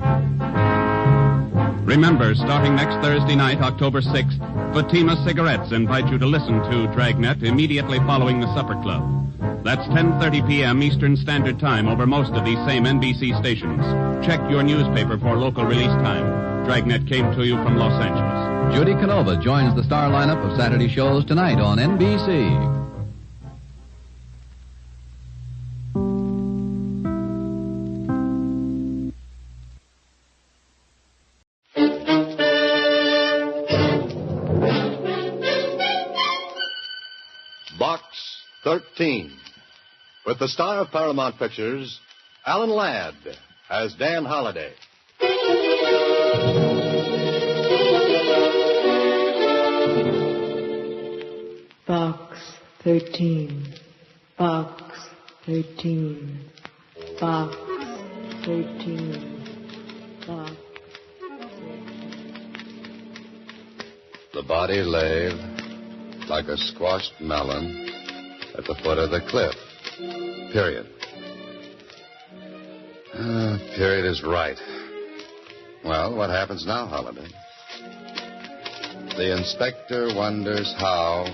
Remember, starting next Thursday night, October 6th, Fatima Cigarettes invite you to listen to Dragnet immediately following the Supper Club. That's 10:30 p.m. Eastern Standard Time over most of these same NBC stations. Check your newspaper for local release time. Dragnet came to you from Los Angeles. Judy Canova joins the star lineup of Saturday shows tonight on NBC. Box 13. With the star of Paramount Pictures, Alan Ladd, as Dan Holliday. Box 13. Box 13. Box 13. Box. The body lay like a squashed melon at the foot of the cliff. Period. Period is right. Well, what happens now, Holiday? The inspector wonders how.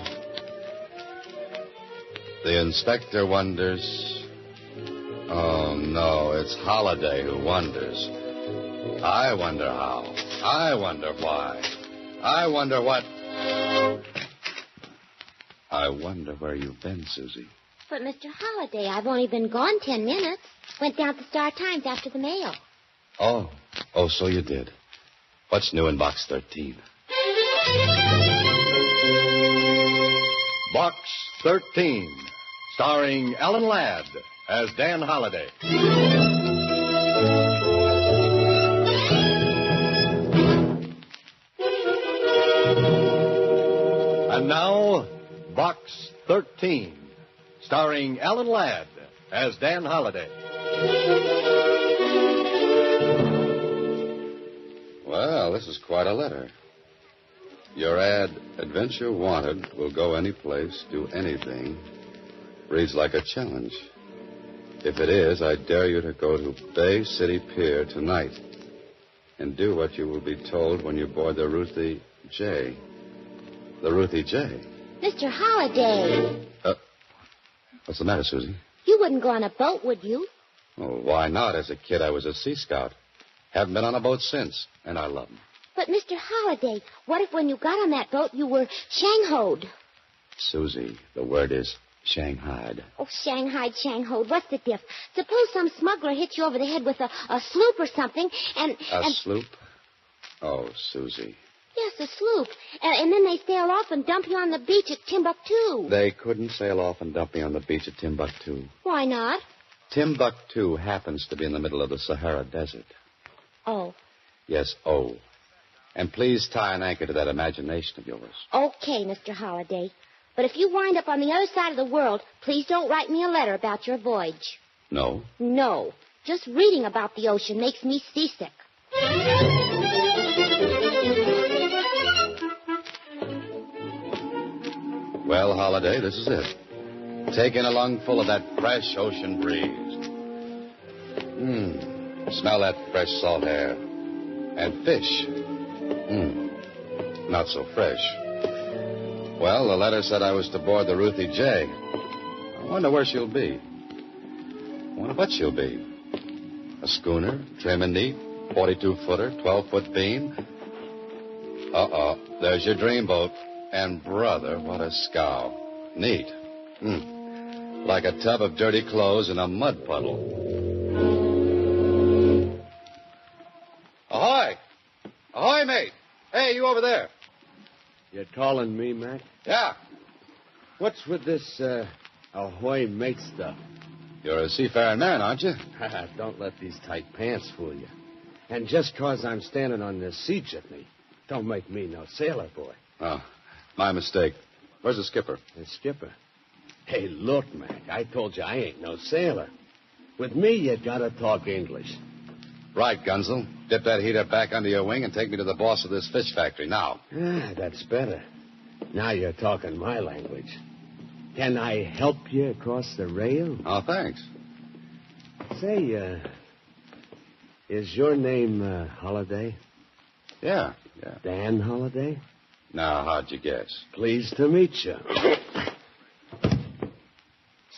The inspector wonders. Oh, no, it's Holiday who wonders. I wonder how. I wonder why. I wonder what. I wonder where you've been, Susie. But, Mr. Holliday, I've only been gone 10 minutes. Went down to Star Times after the mail. Oh, so you did. What's new in Box 13? Box 13, starring Alan Ladd as Dan Holliday. And now, Box 13, starring Alan Ladd as Dan Holliday. Well, this is quite a letter. Your ad, Adventure Wanted, will go any place, do anything, reads like a challenge. If it is, I dare you to go to Bay City Pier tonight and do what you will be told when you board the Ruthie J. The Ruthie J. Mr. Holliday. What's the matter, Susie? You wouldn't go on a boat, would you? Oh, why not? As a kid, I was a Sea Scout. Haven't been on a boat since, and I love them. But, Mr. Holliday, what if when you got on that boat you were shanghaied? Susie, the word is shanghaied. Oh, shanghaied, shanghaied. What's the diff? Suppose some smuggler hits you over the head with a sloop or something, and... A sloop? Oh, Susie. Yes, a sloop. And then they sail off and dump you on the beach at Timbuktu. They couldn't sail off and dump me on the beach at Timbuktu. Why not? Timbuktu happens to be in the middle of the Sahara Desert. Oh. Yes, oh. And please tie an anchor to that imagination of yours. Okay, Mr. Holliday. But if you wind up on the other side of the world, please don't write me a letter about your voyage. No? No. Just reading about the ocean makes me seasick. Well, Holiday, this is it. Take in a lungful of that fresh ocean breeze. Smell that fresh salt air. And fish. Not so fresh. Well, the letter said I was to board the Ruthie J. I wonder where she'll be. I wonder what she'll be. A schooner, trim and neat, 42-footer, 12-foot beam. There's your dreamboat. And, brother, what a scow. Neat. Like a tub of dirty clothes in a mud puddle. Ahoy! Ahoy, mate! Hey, you over there. You're calling me, Mac? Yeah. What's with this, ahoy mate stuff? You're a seafaring man, aren't you? Don't let these tight pants fool you. And just 'cause I'm standing on this sea jitney, don't make me no sailor boy. Oh, my mistake. Where's the skipper? The skipper? Hey, look, Mac, I told you I ain't no sailor. With me, you gotta talk English. Right, Gunzel. Dip that heater back under your wing and take me to the boss of this fish factory now. That's better. Now you're talking my language. Can I help you across the rail? Oh, thanks. Say, is your name Holliday? Yeah. Dan Holliday? Now, how'd you guess? Pleased to meet you.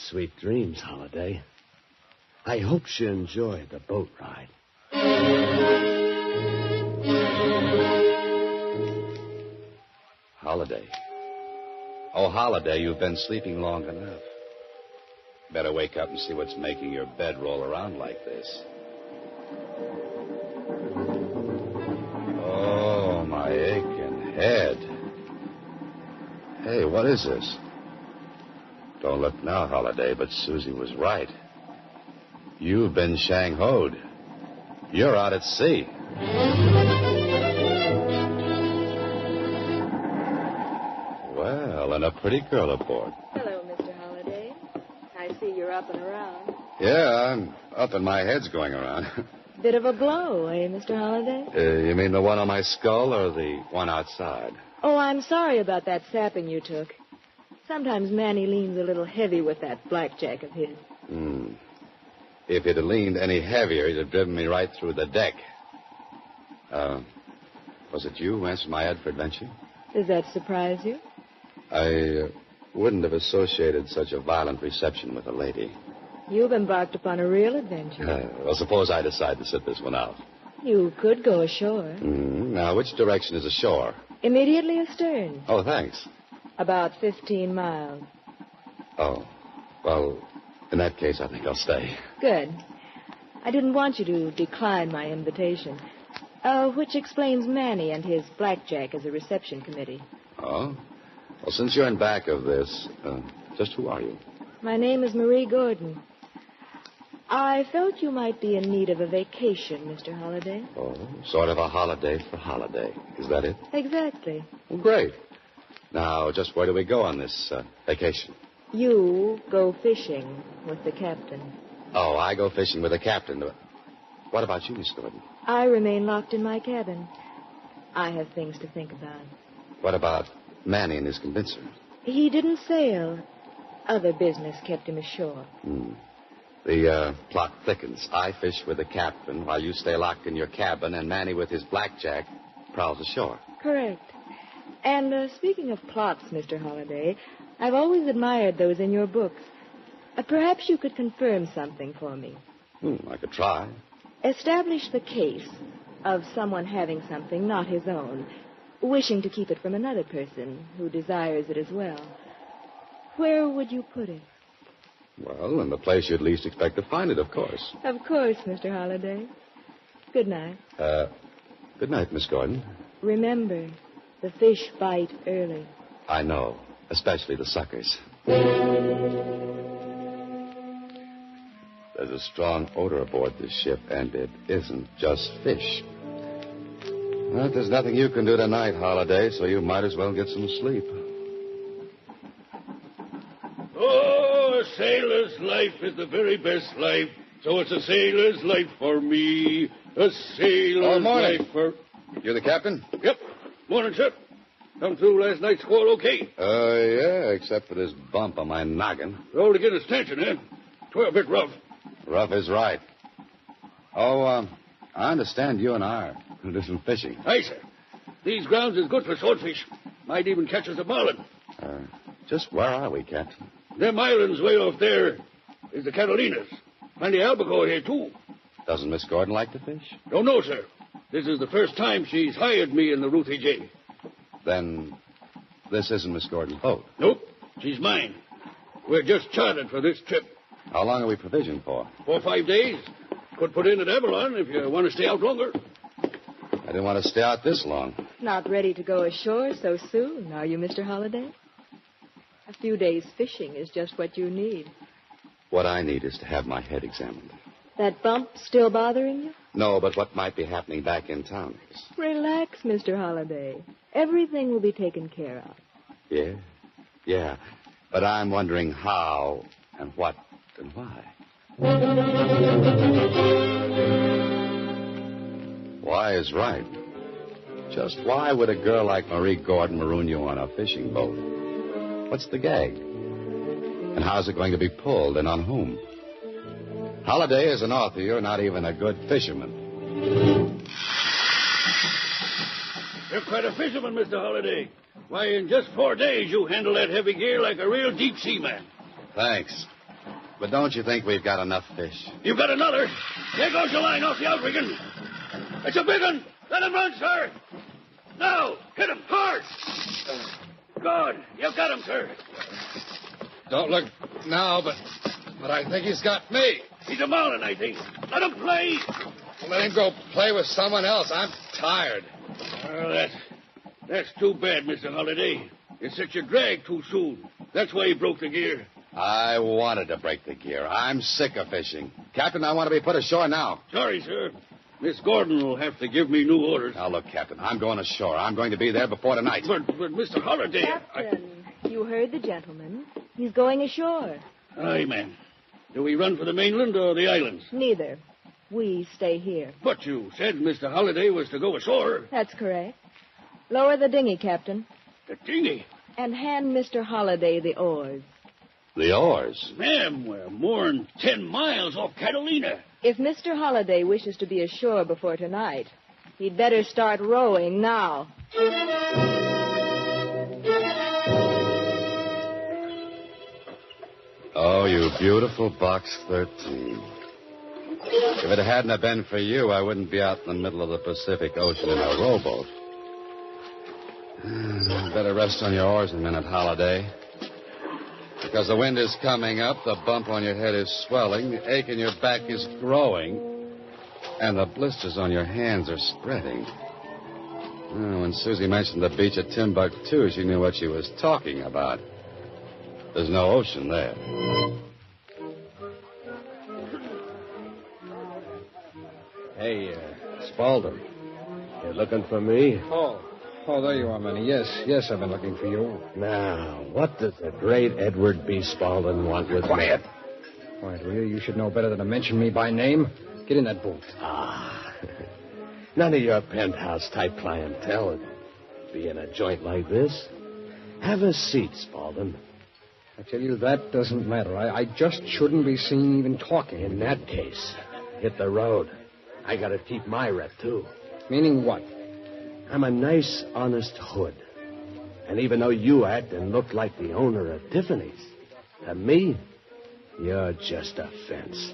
Sweet dreams, Holliday. I hope you enjoy the boat ride. Holiday. Oh, Holiday, you've been sleeping long enough. Better wake up and see what's making your bed roll around like this. Oh, my aching head. Hey, what is this? Don't look now, Holiday, but Susie was right. You've been shanghaied. You're out at sea. Well, and a pretty girl aboard. Hello, Mr. Holliday. I see you're up and around. Yeah, I'm up and my head's going around. Bit of a blow, eh, Mr. Holliday? You mean the one on my skull or the one outside? Oh, I'm sorry about that sapping you took. Sometimes Manny leans a little heavy with that blackjack of his. If he'd have leaned any heavier, he'd have driven me right through the deck. Was it you who answered my ad for adventure? Does that surprise you? I wouldn't have associated such a violent reception with a lady. You've embarked upon a real adventure. Well, suppose I decide to sit this one out. You could go ashore. Now, which direction is ashore? Immediately astern. Oh, thanks. About 15 miles. Oh, well, in that case, I think I'll stay. Good. I didn't want you to decline my invitation. Which explains Manny and his blackjack as a reception committee. Oh? Well, since you're in back of this, just who are you? My name is Marie Gordon. I felt you might be in need of a vacation, Mr. Holliday. Oh, sort of a holiday for holiday. Is that it? Exactly. Well, great. Now, just where do we go on this vacation? You go fishing with the captain. Oh, I go fishing with the captain. What about you, Miss Gordon? I remain locked in my cabin. I have things to think about. What about Manny and his convincer? He didn't sail. Other business kept him ashore. The plot thickens. I fish with the captain while you stay locked in your cabin, and Manny with his blackjack prowls ashore. Correct. And speaking of plots, Mr. Holliday, I've always admired those in your books. Perhaps you could confirm something for me. I could try. Establish the case of someone having something not his own, wishing to keep it from another person who desires it as well. Where would you put it? Well, in the place you'd least expect to find it, of course. Of course, Mr. Holliday. Good night. Good night, Miss Gordon. Remember, the fish bite early. I know, especially the suckers. There's a strong odor aboard this ship, and it isn't just fish. Well, there's nothing you can do tonight, Holiday, so you might as well get some sleep. Oh, a sailor's life is the very best life. So it's a sailor's life for me. A sailor's morning. life for... You're the captain? Yep. Morning, sir. Come through last night's squall okay? Yeah, except for this bump on my noggin. Rolled to get his tension, eh? Twere a bit rough. Rough is right. Oh, I understand you and I are do some fishing. Aye, sir. These grounds is good for swordfish. Might even catch us a marlin. Just where are we, Captain? Them islands way off there is the Catalinas. Plenty of albacore here, too. Doesn't Miss Gordon like to fish? Don't know, sir. This is the first time she's hired me in the Ruthie J. Then this isn't Miss Gordon's boat? Nope. She's mine. We're just chartered for this trip. How long are we provisioned for? 4 or 5 days. Could put in at Avalon if you want to stay out longer. I didn't want to stay out this long. Not ready to go ashore so soon, are you, Mr. Holliday? A few days fishing is just what you need. What I need is to have my head examined. That bump still bothering you? No, but what might be happening back in town is... Relax, Mr. Holliday. Everything will be taken care of. Yeah. But I'm wondering how and what and why. Why is right. Just why would a girl like Marie Gordon maroon you on a fishing boat? What's the gag? And how's it going to be pulled, and on whom? Holiday, as an author, you're not even a good fisherman. You're quite a fisherman, Mr. Holliday. Why, in just 4 days, you handle that heavy gear like a real deep-sea man. Thanks. But don't you think we've got enough fish? You've got another. There goes the line off the outrigging. It's a big one. Let him run, sir. Now, hit him hard. Good. You've got him, sir. Don't look now, but I think he's got me. He's a marlin, I think. Let him play. Let him go play with someone else. I'm tired. Well, that's too bad, Mr. Holliday. You set your drag too soon. That's why he broke the gear. I wanted to break the gear. I'm sick of fishing. Captain, I want to be put ashore now. Sorry, sir. Miss Gordon will have to give me new orders. Now, look, Captain, I'm going ashore. I'm going to be there before tonight. But Mr. Holliday... Captain, you heard the gentleman. He's going ashore. Aye, ma'am. Do we run for the mainland or the islands? Neither. We stay here. But you said Mr. Holliday was to go ashore. That's correct. Lower the dinghy, Captain. The dinghy? And hand Mr. Holliday the oars. The oars? Ma'am, we're more than 10 miles off Catalina. If Mr. Holliday wishes to be ashore before tonight, he'd better start rowing now. Oh, you beautiful Box 13. If it hadn't have been for you, I wouldn't be out in the middle of the Pacific Ocean in a rowboat. Better rest on your oars a minute, Holiday. Because the wind is coming up, the bump on your head is swelling, the ache in your back is growing, and the blisters on your hands are spreading. When Susie mentioned the beach at Timbuktu, she knew what she was talking about. There's no ocean there. Hey, Spaulding. You looking for me? Oh, there you are, Manny. Yes, I've been looking for you. Now, what does the great Edward B. Spaulding want with Quiet. me? Quiet, will you? You should know better than to mention me by name. Get in that boat. None of your penthouse-type clientele would be in a joint like this. Have a seat, Spaulding. I tell you, that doesn't matter. I just shouldn't be seen even talking. In that case, hit the road. I gotta keep my rep, too. Meaning what? I'm a nice, honest hood. And even though you act and look like the owner of Tiffany's, to me, you're just a fence.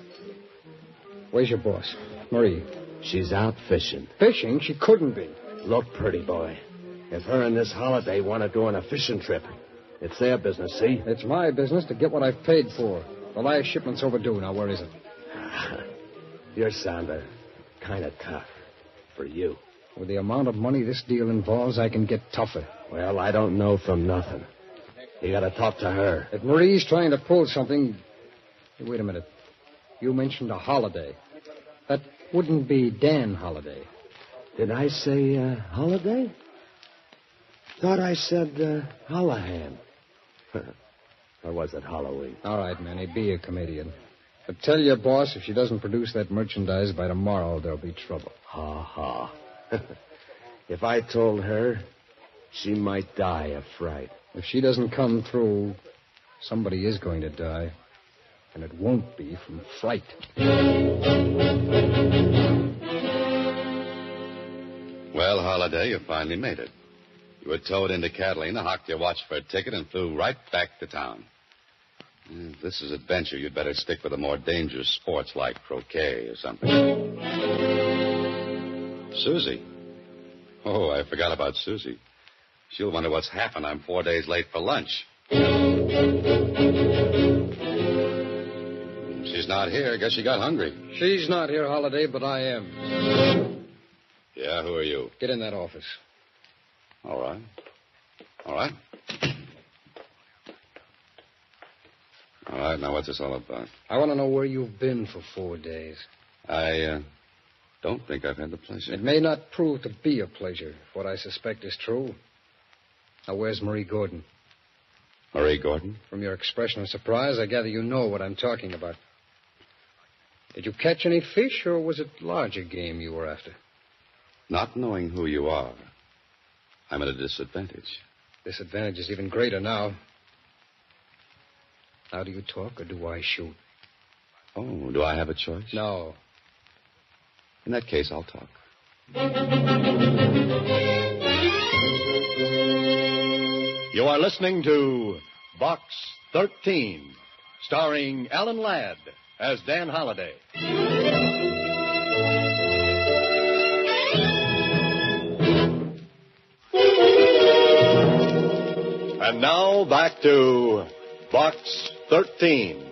Where's your boss? Marie. She's out fishing. Fishing? She couldn't be. Look, pretty boy. If her and this Holiday want to go on a fishing trip, it's their business, see? It's my business to get what I've paid for. The last shipment's overdue. Now, where is it? You're sounding kind of tough. For you. With the amount of money this deal involves, I can get tougher. Well, I don't know from nothing. You gotta talk to her. If Marie's trying to pull something... Hey, wait a minute. You mentioned a Holiday. That wouldn't be Dan Holiday. Did I say Holiday? Thought I said Hollahan. Or was it Halloween? All right, Manny, be a comedian. But tell your boss if she doesn't produce that merchandise by tomorrow, there'll be trouble. Ha ha. If I told her, she might die of fright. If she doesn't come through, somebody is going to die. And it won't be from fright. Well, Holiday, you finally made it. You were towed into Catalina, hocked your watch for a ticket, and flew right back to town. If this is adventure, you'd better stick with the more dangerous sports like croquet or something. Susie. Oh, I forgot about Susie. She'll wonder what's happened. I'm 4 days late for lunch. She's not here. Guess she got hungry. She's not here, Holiday, but I am. Yeah, who are you? Get in that office. All right. All right. All right, now what's this all about? I want to know where you've been for 4 days. I don't think I've had the pleasure. It may not prove to be a pleasure if what I suspect is true. Now, where's Marie Gordon? Marie Gordon? From your expression of surprise, I gather you know what I'm talking about. Did you catch any fish, or was it larger game you were after? Not knowing who you are, I'm at a disadvantage. Disadvantage is even greater now. Now, do you talk, or do I shoot? Oh, do I have a choice? No. In that case, I'll talk. You are listening to Box 13, starring Alan Ladd as Dan Holiday. And now back to Box 13,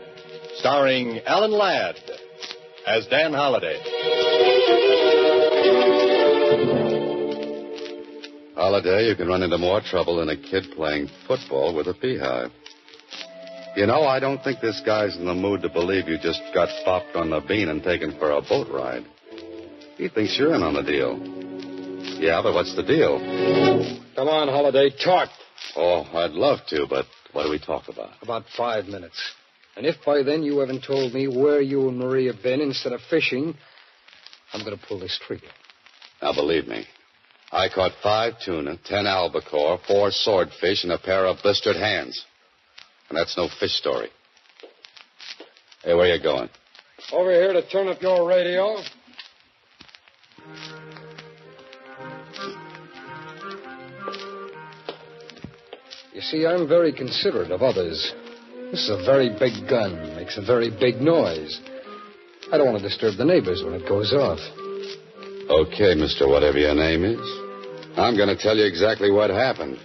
starring Alan Ladd as Dan Holiday. Holiday, you can run into more trouble than a kid playing football with a beehive. You know, I don't think this guy's in the mood to believe you just got bopped on the bean and taken for a boat ride. He thinks you're in on the deal. Yeah, but what's the deal? Come on, Holiday, talk. Oh, I'd love to, but what do we talk about? About 5 minutes. And if by then you haven't told me where you and Marie have been instead of fishing, I'm going to pull this trigger. Now, believe me, I caught 5 tuna, 10 albacore, 4 swordfish, and a pair of blistered hands. And that's no fish story. Hey, where you going? Over here to turn up your radio. You see, I'm very considerate of others. This is a very big gun, makes a very big noise. I don't want to disturb the neighbors when it goes off. Okay, Mr. Whatever your name is. I'm going to tell you exactly what happened.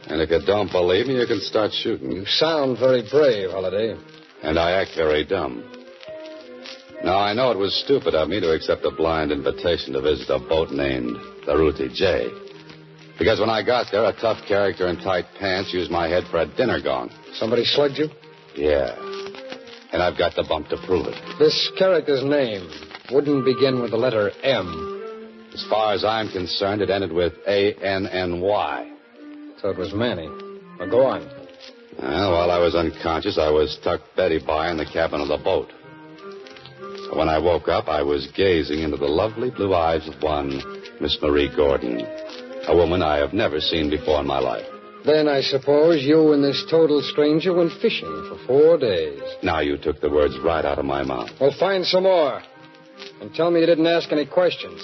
And if you don't believe me, you can start shooting. You sound very brave, Holiday. And I act very dumb. Now, I know it was stupid of me to accept a blind invitation to visit a boat named the Ruthie J. Because when I got there, a tough character in tight pants used my head for a dinner gong. Somebody slugged you? Yeah. And I've got the bump to prove it. This character's name wouldn't begin with the letter M. As far as I'm concerned, it ended with A-N-N-Y. So it was Manny. Now, go on. Well, while I was unconscious, I was tucked Betty by in the cabin of the boat. When I woke up, I was gazing into the lovely blue eyes of one Miss Marie Gordon, a woman I have never seen before in my life. Then I suppose you and this total stranger went fishing for 4 days. Now you took the words right out of my mouth. Well, find some more. And tell me you didn't ask any questions.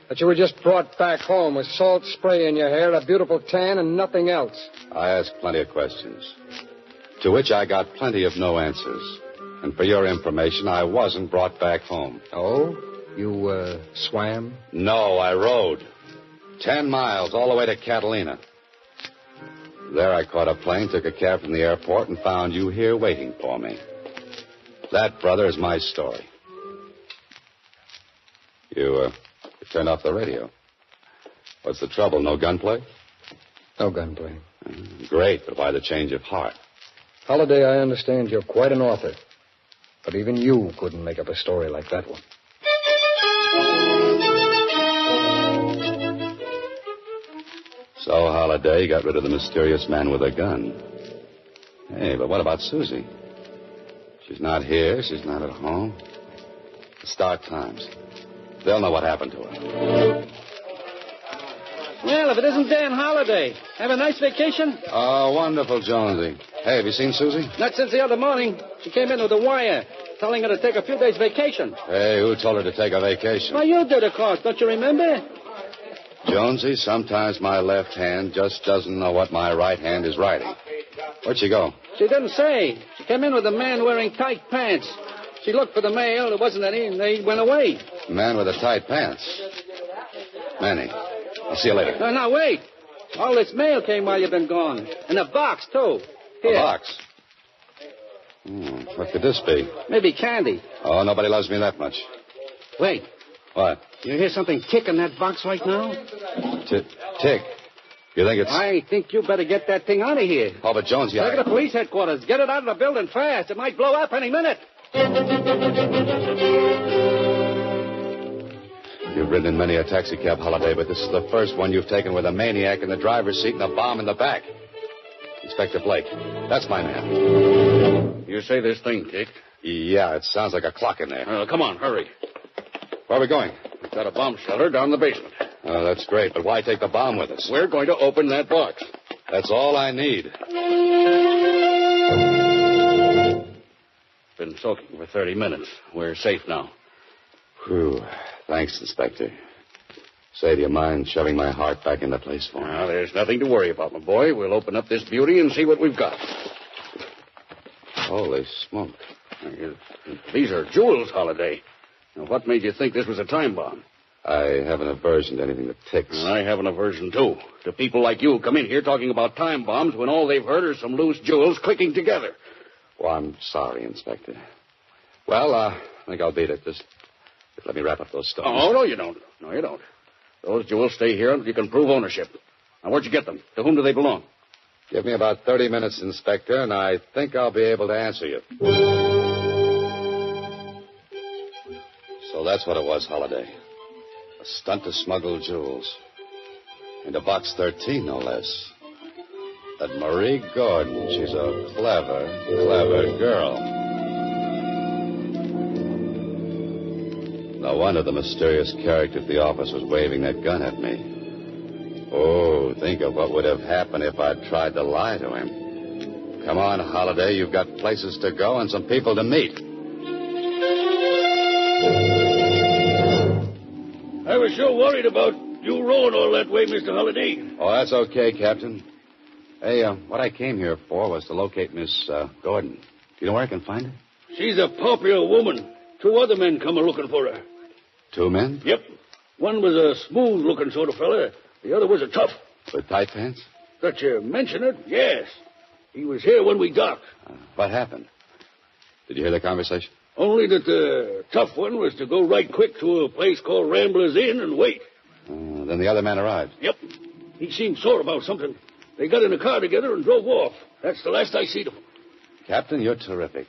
That you were just brought back home with salt spray in your hair, a beautiful tan, and nothing else. I asked plenty of questions, to which I got plenty of no answers. And for your information, I wasn't brought back home. Oh? You, swam? No, I rode. 10 miles all the way to Catalina. There I caught a plane, took a cab from the airport, and found you here waiting for me. That, brother, is my story. You turned off the radio. What's the trouble? No gunplay? No gunplay. Great, but why the change of heart? Holliday, I understand you're quite an author. But even you couldn't make up a story like that one. So, Holliday got rid of the mysterious man with a gun. Hey, but what about Susie? She's not here. She's not at home. The Star Times. They'll know what happened to her. Well, if it isn't Dan Holliday. Have a nice vacation? Oh, wonderful, Jonesy. Hey, have you seen Susie? Not since the other morning. She came in with a wire telling her to take a few days vacation. Hey, who told her to take a vacation? Well, you did, of course. Don't you remember? Jonesy, sometimes my left hand just doesn't know what my right hand is writing. Where'd she go? She didn't say. She came in with a man wearing tight pants. She looked for the mail. There wasn't any, and they went away. Man with the tight pants. Manny, I'll see you later. No, now, wait. All this mail came while you've been gone. And a box, too. Here. A box? What could this be? Maybe candy. Oh, nobody loves me that much. Wait. What? You hear something tick in that box right now? Tick. You think it's... I think you better get that thing out of here. Oh, but Jonesy, Take it to police headquarters. Get it out of the building fast. It might blow up any minute. You've ridden in many a taxicab, Holiday, but this is the first one you've taken with a maniac in the driver's seat and a bomb in the back. Inspector Blake. That's my man. You say this thing ticked? Yeah, it sounds like a clock in there. Come on, hurry. Where are we going? We've got a bomb shelter down the basement. Oh, that's great, but why take the bomb with us? We're going to open that box. That's all I need. Been soaking for 30 minutes. We're safe now. Whew. Thanks, Inspector. Say, do you mind shoving my heart back into place for me? Now, there's nothing to worry about, my boy. We'll open up this beauty and see what we've got. Holy smoke. These are jewels, Holiday. Now, what made you think this was a time bomb? I have an aversion to anything that ticks. I have an aversion, too. To people like you who come in here talking about time bombs when all they've heard are some loose jewels clicking together. Well, I'm sorry, Inspector. Well, I think I'll beat it. Just let me wrap up those stones. Oh, no, you don't. No, you don't. Those jewels stay here until you can prove ownership. Now, where'd you get them? To whom do they belong? Give me about 30 minutes, Inspector, and I think I'll be able to answer you. So that's what it was, Holiday. A stunt to smuggle jewels. Into Box 13, no less. That Marie Gordon, she's a clever, clever girl. No wonder the mysterious character at the office was waving that gun at me. Oh, think of what would have happened if I'd tried to lie to him. Come on, Holiday, you've got places to go and some people to meet. I was so worried about you rolling all that way, Mr. Holiday. Oh, that's okay, Captain. Hey, what I came here for was to locate Miss Gordon. Do you know where I can find her? She's a popular woman. 2 other men come a-looking for her. 2 men? Yep. One was a smooth-looking sort of fella. The other was a tough. With tight pants? That you mention it, yes. He was here when we docked. What happened? Did you hear the conversation? Only that the tough one was to go right quick to a place called Rambler's Inn and wait. Then the other man arrived. Yep. He seemed sore about something. They got in a car together and drove off. That's the last I seen of them. Captain, you're terrific.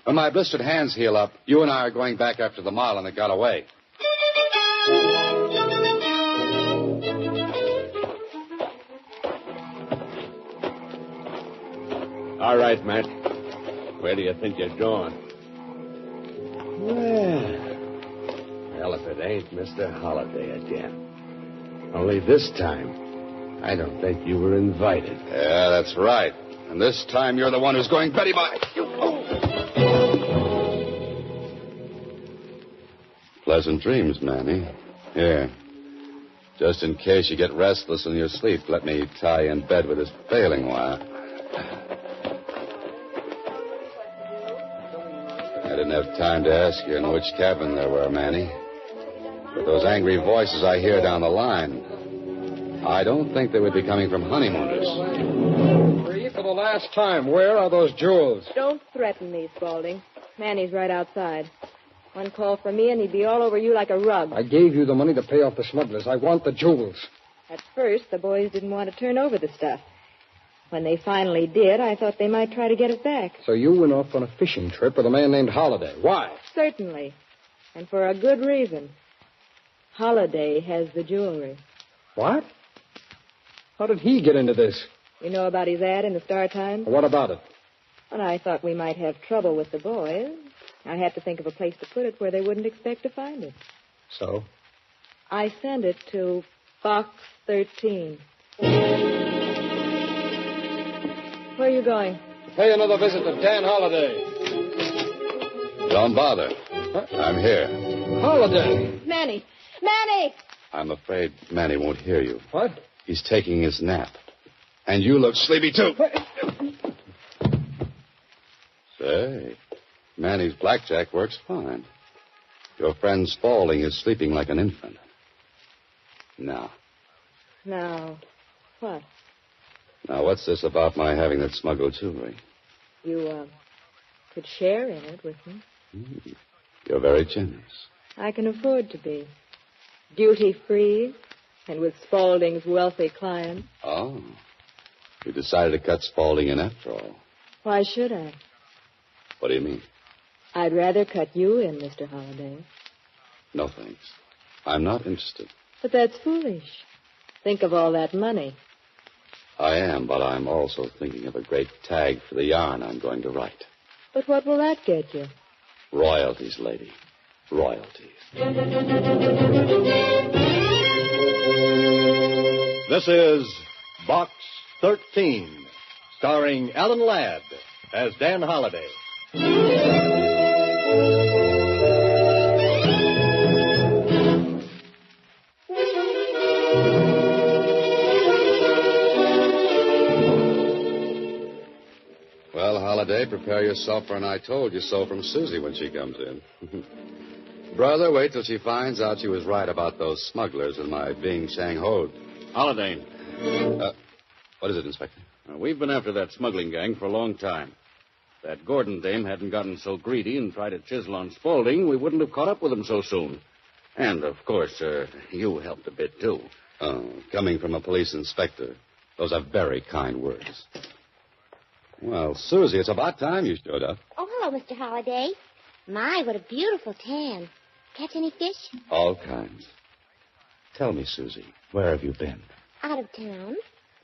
When my blistered hands heal up, you and I are going back after the Marlin that got away. All right, Matt. Where do you think you're going? Well, if it ain't Mr. Holliday again. Only this time, I don't think you were invited. Yeah, that's right. And this time you're the one who's going Betty by. Pleasant dreams, Manny. Here. Just in case you get restless in your sleep, let me tie you in bed with this baling wire. I didn't have time to ask you in which cabin there were, Manny. But those angry voices I hear down the line, I don't think they would be coming from honeymooners. Free for the last time. Where are those jewels? Don't threaten me, Spaulding. Manny's right outside. One call from me and he'd be all over you like a rug. I gave you the money to pay off the smugglers. I want the jewels. At first, the boys didn't want to turn over the stuff. When they finally did, I thought they might try to get it back. So you went off on a fishing trip with a man named Holliday. Why? Certainly. And for a good reason. Holliday has the jewelry. What? How did he get into this? You know about his ad in the Star Times? What about it? Well, I thought we might have trouble with the boys. I had to think of a place to put it where they wouldn't expect to find it. So? I sent it to Box 13. Where are you going? Pay another visit to Dan Holliday. Don't bother. I'm here. Holliday! Manny! Manny! I'm afraid Manny won't hear you. What? He's taking his nap. And you look sleepy, too. Say, Manny's blackjack works fine. Your friend Spaulding is sleeping like an infant. Now, what? Now, what's this about my having that smuggled jewelry? You, could share in it with me. You're very generous. I can afford to be. Duty-free, and with Spaulding's wealthy clients. Oh. You decided to cut Spaulding in after all. Why should I? What do you mean? I'd rather cut you in, Mr. Holliday. No, thanks. I'm not interested. But that's foolish. Think of all that money. I am, but I'm also thinking of a great tag for the yarn I'm going to write. But what will that get you? Royalties, lady. Royalties. This is Box 13, starring Alan Ladd as Dan Holliday. Well, Holliday, prepare yourself for an I told you so from Susie when she comes in. Brother, wait till she finds out she was right about those smugglers and my being Shang-Hoed. Holliday. What is it, Inspector? We've been after that smuggling gang for a long time. If that Gordon dame hadn't gotten so greedy and tried to chisel on Spaulding, we wouldn't have caught up with him so soon. And, of course, you helped a bit, too. Oh, coming from a police inspector. Those are very kind words. Well, Susie, it's about time you showed up. Oh, hello, Mr. Holliday. My, what a beautiful tan. Catch any fish? All kinds. Tell me, Susie, where have you been? Out of town.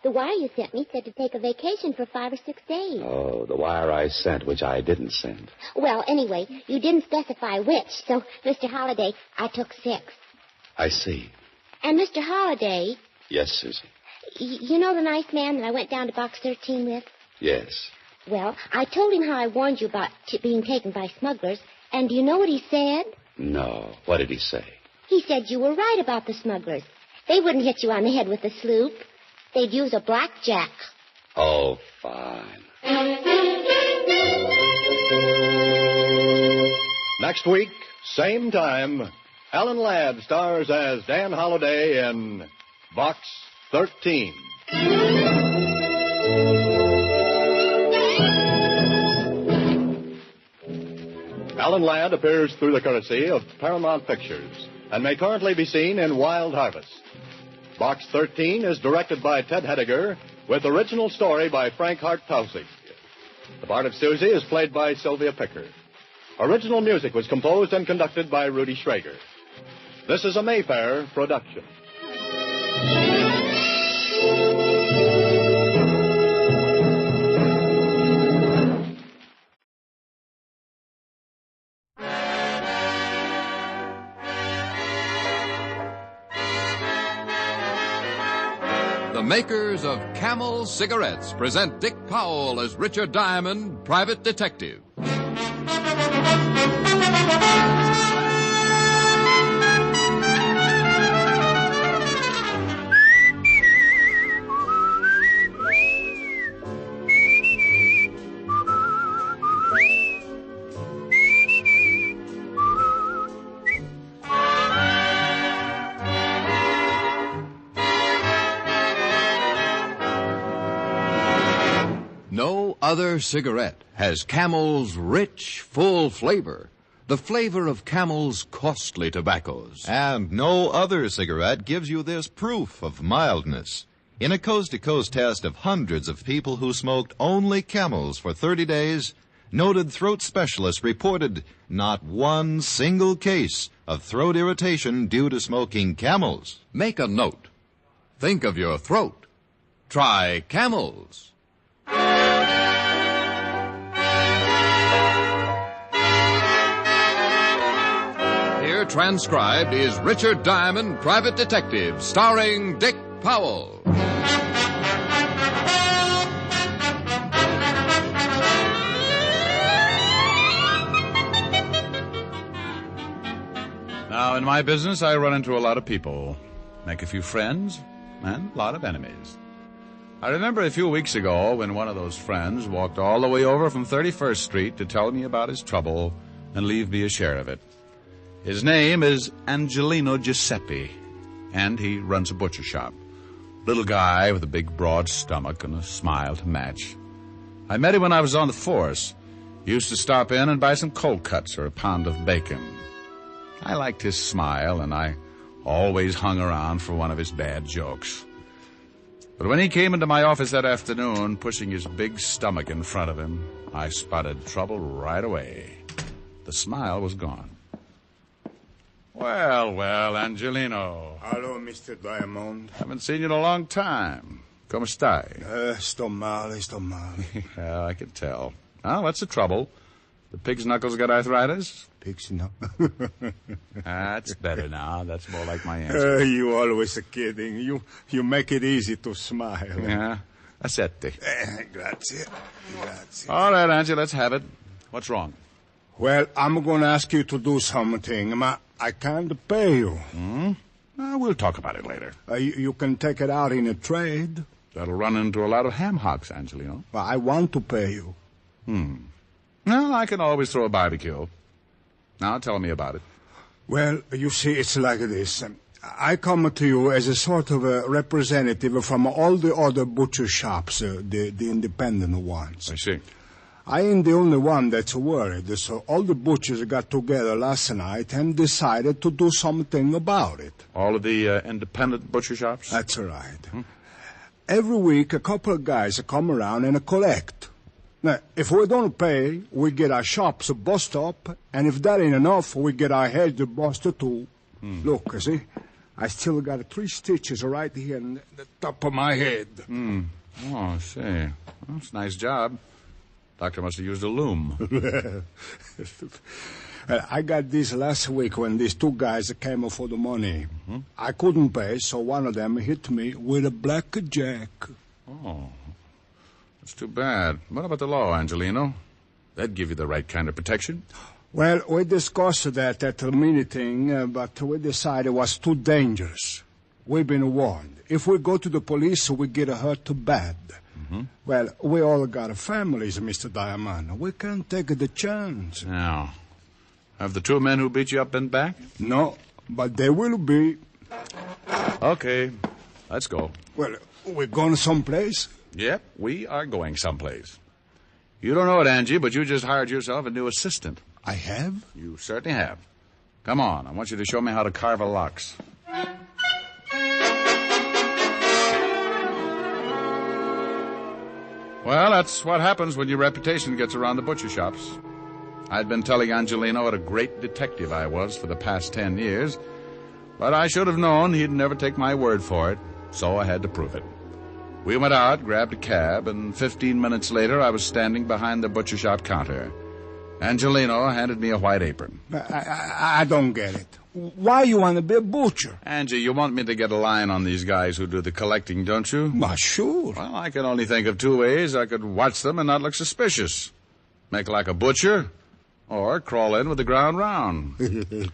The wire you sent me said to take a vacation for 5 or 6 days. Oh, the wire I sent, which I didn't send. Well, anyway, you didn't specify which, so, Mr. Holliday, I took 6. I see. And, Mr. Holliday... Yes, Susie. You know the nice man that I went down to Box 13 with? Yes. Well, I told him how I warned you about being taken by smugglers, and do you know what he said? No. What did he say? He said you were right about the smugglers. They wouldn't hit you on the head with a sloop. They'd use a blackjack. Oh, fine. Next week, same time, Alan Ladd stars as Dan Holliday in Box 13. Alan Ladd appears through the courtesy of Paramount Pictures and may currently be seen in Wild Harvest. Box 13 is directed by Ted Hediger with original story by Frank Hart Tausig. The part of Susie is played by Sylvia Picker. Original music was composed and conducted by Rudy Schrager. This is a Mayfair production. The makers of Camel cigarettes present Dick Powell as Richard Diamond, private detective. No other cigarette has Camel's rich, full flavor, the flavor of Camel's costly tobaccos. And no other cigarette gives you this proof of mildness. In a coast-to-coast test of hundreds of people who smoked only Camels for 30 days, noted throat specialists reported not one single case of throat irritation due to smoking Camels. Make a note. Think of your throat. Try Camels. Here transcribed is Richard Diamond, Private Detective, starring Dick Powell. Now, in my business, I run into a lot of people, make a few friends, and a lot of enemies. I remember a few weeks ago when one of those friends walked all the way over from 31st Street to tell me about his trouble and leave me a share of it. His name is Angelino Giuseppe, and he runs a butcher shop. Little guy with a big, broad stomach and a smile to match. I met him when I was on the force. He used to stop in and buy some cold cuts or a pound of bacon. I liked his smile, and I always hung around for one of his bad jokes. But when he came into my office that afternoon, pushing his big stomach in front of him, I spotted trouble right away. The smile was gone. Well, Angelino. Hello, Mr. Diamond. Haven't seen you in a long time. Come stai? Sto male. Yeah, I can tell. Oh, what's the trouble? The pig's knuckles got arthritis? Pig's knuckles? That's better now. That's more like my answer. You always kidding. You make it easy to smile. Yeah. Accetti. Grazie. All right, Angie, let's have it. What's wrong? Well, I'm going to ask you to do something. I can't pay you. We'll talk about it later. You can take it out in a trade. That'll run into a lot of ham hocks, Angelino. Well, I want to pay you. Well, I can always throw a barbecue. Now, tell me about it. Well, you see, it's like this. I come to you as a sort of a representative from all the other butcher shops, the independent ones. I see. I ain't the only one that's worried, so all the butchers got together last night and decided to do something about it. All of the independent butcher shops? That's right. Every week, a couple of guys come around and collect. Now, if we don't pay, we get our shops bust up, and if that ain't enough, we get our heads busted too. Look, see, I still got 3 stitches right here in the top of my head. Oh, I see. Well, that's a nice job. Doctor must have used a loom. I got this last week when these 2 guys came for the money. I couldn't pay, so one of them hit me with a blackjack. Oh, that's too bad. What about the law, Angelino? That'd give you the right kind of protection. Well, we discussed that at the meeting, but we decided it was too dangerous. We've been warned. If we go to the police, we get hurt bad. Well, we all got families, Mr. Diamond. We can't take the chance. Now, have the 2 men who beat you up been back? No, but they will be. Okay, let's go. Well, we're going someplace? Yep, we are going someplace. You don't know it, Angie, but you just hired yourself a new assistant. I have? You certainly have. Come on, I want you to show me how to carve a lox. Well, that's what happens when your reputation gets around the butcher shops. I'd been telling Angelino what a great detective I was for the past 10 years, but I should have known he'd never take my word for it, so I had to prove it. We went out, grabbed a cab, and 15 minutes later I was standing behind the butcher shop counter. Angelino handed me a white apron. I don't get it. Why you want to be a butcher? Angie, you want me to get a line on these guys who do the collecting, don't you? Well, sure. Well, I can only think of 2 ways I could watch them and not look suspicious. Make like a butcher, or crawl in with the ground round.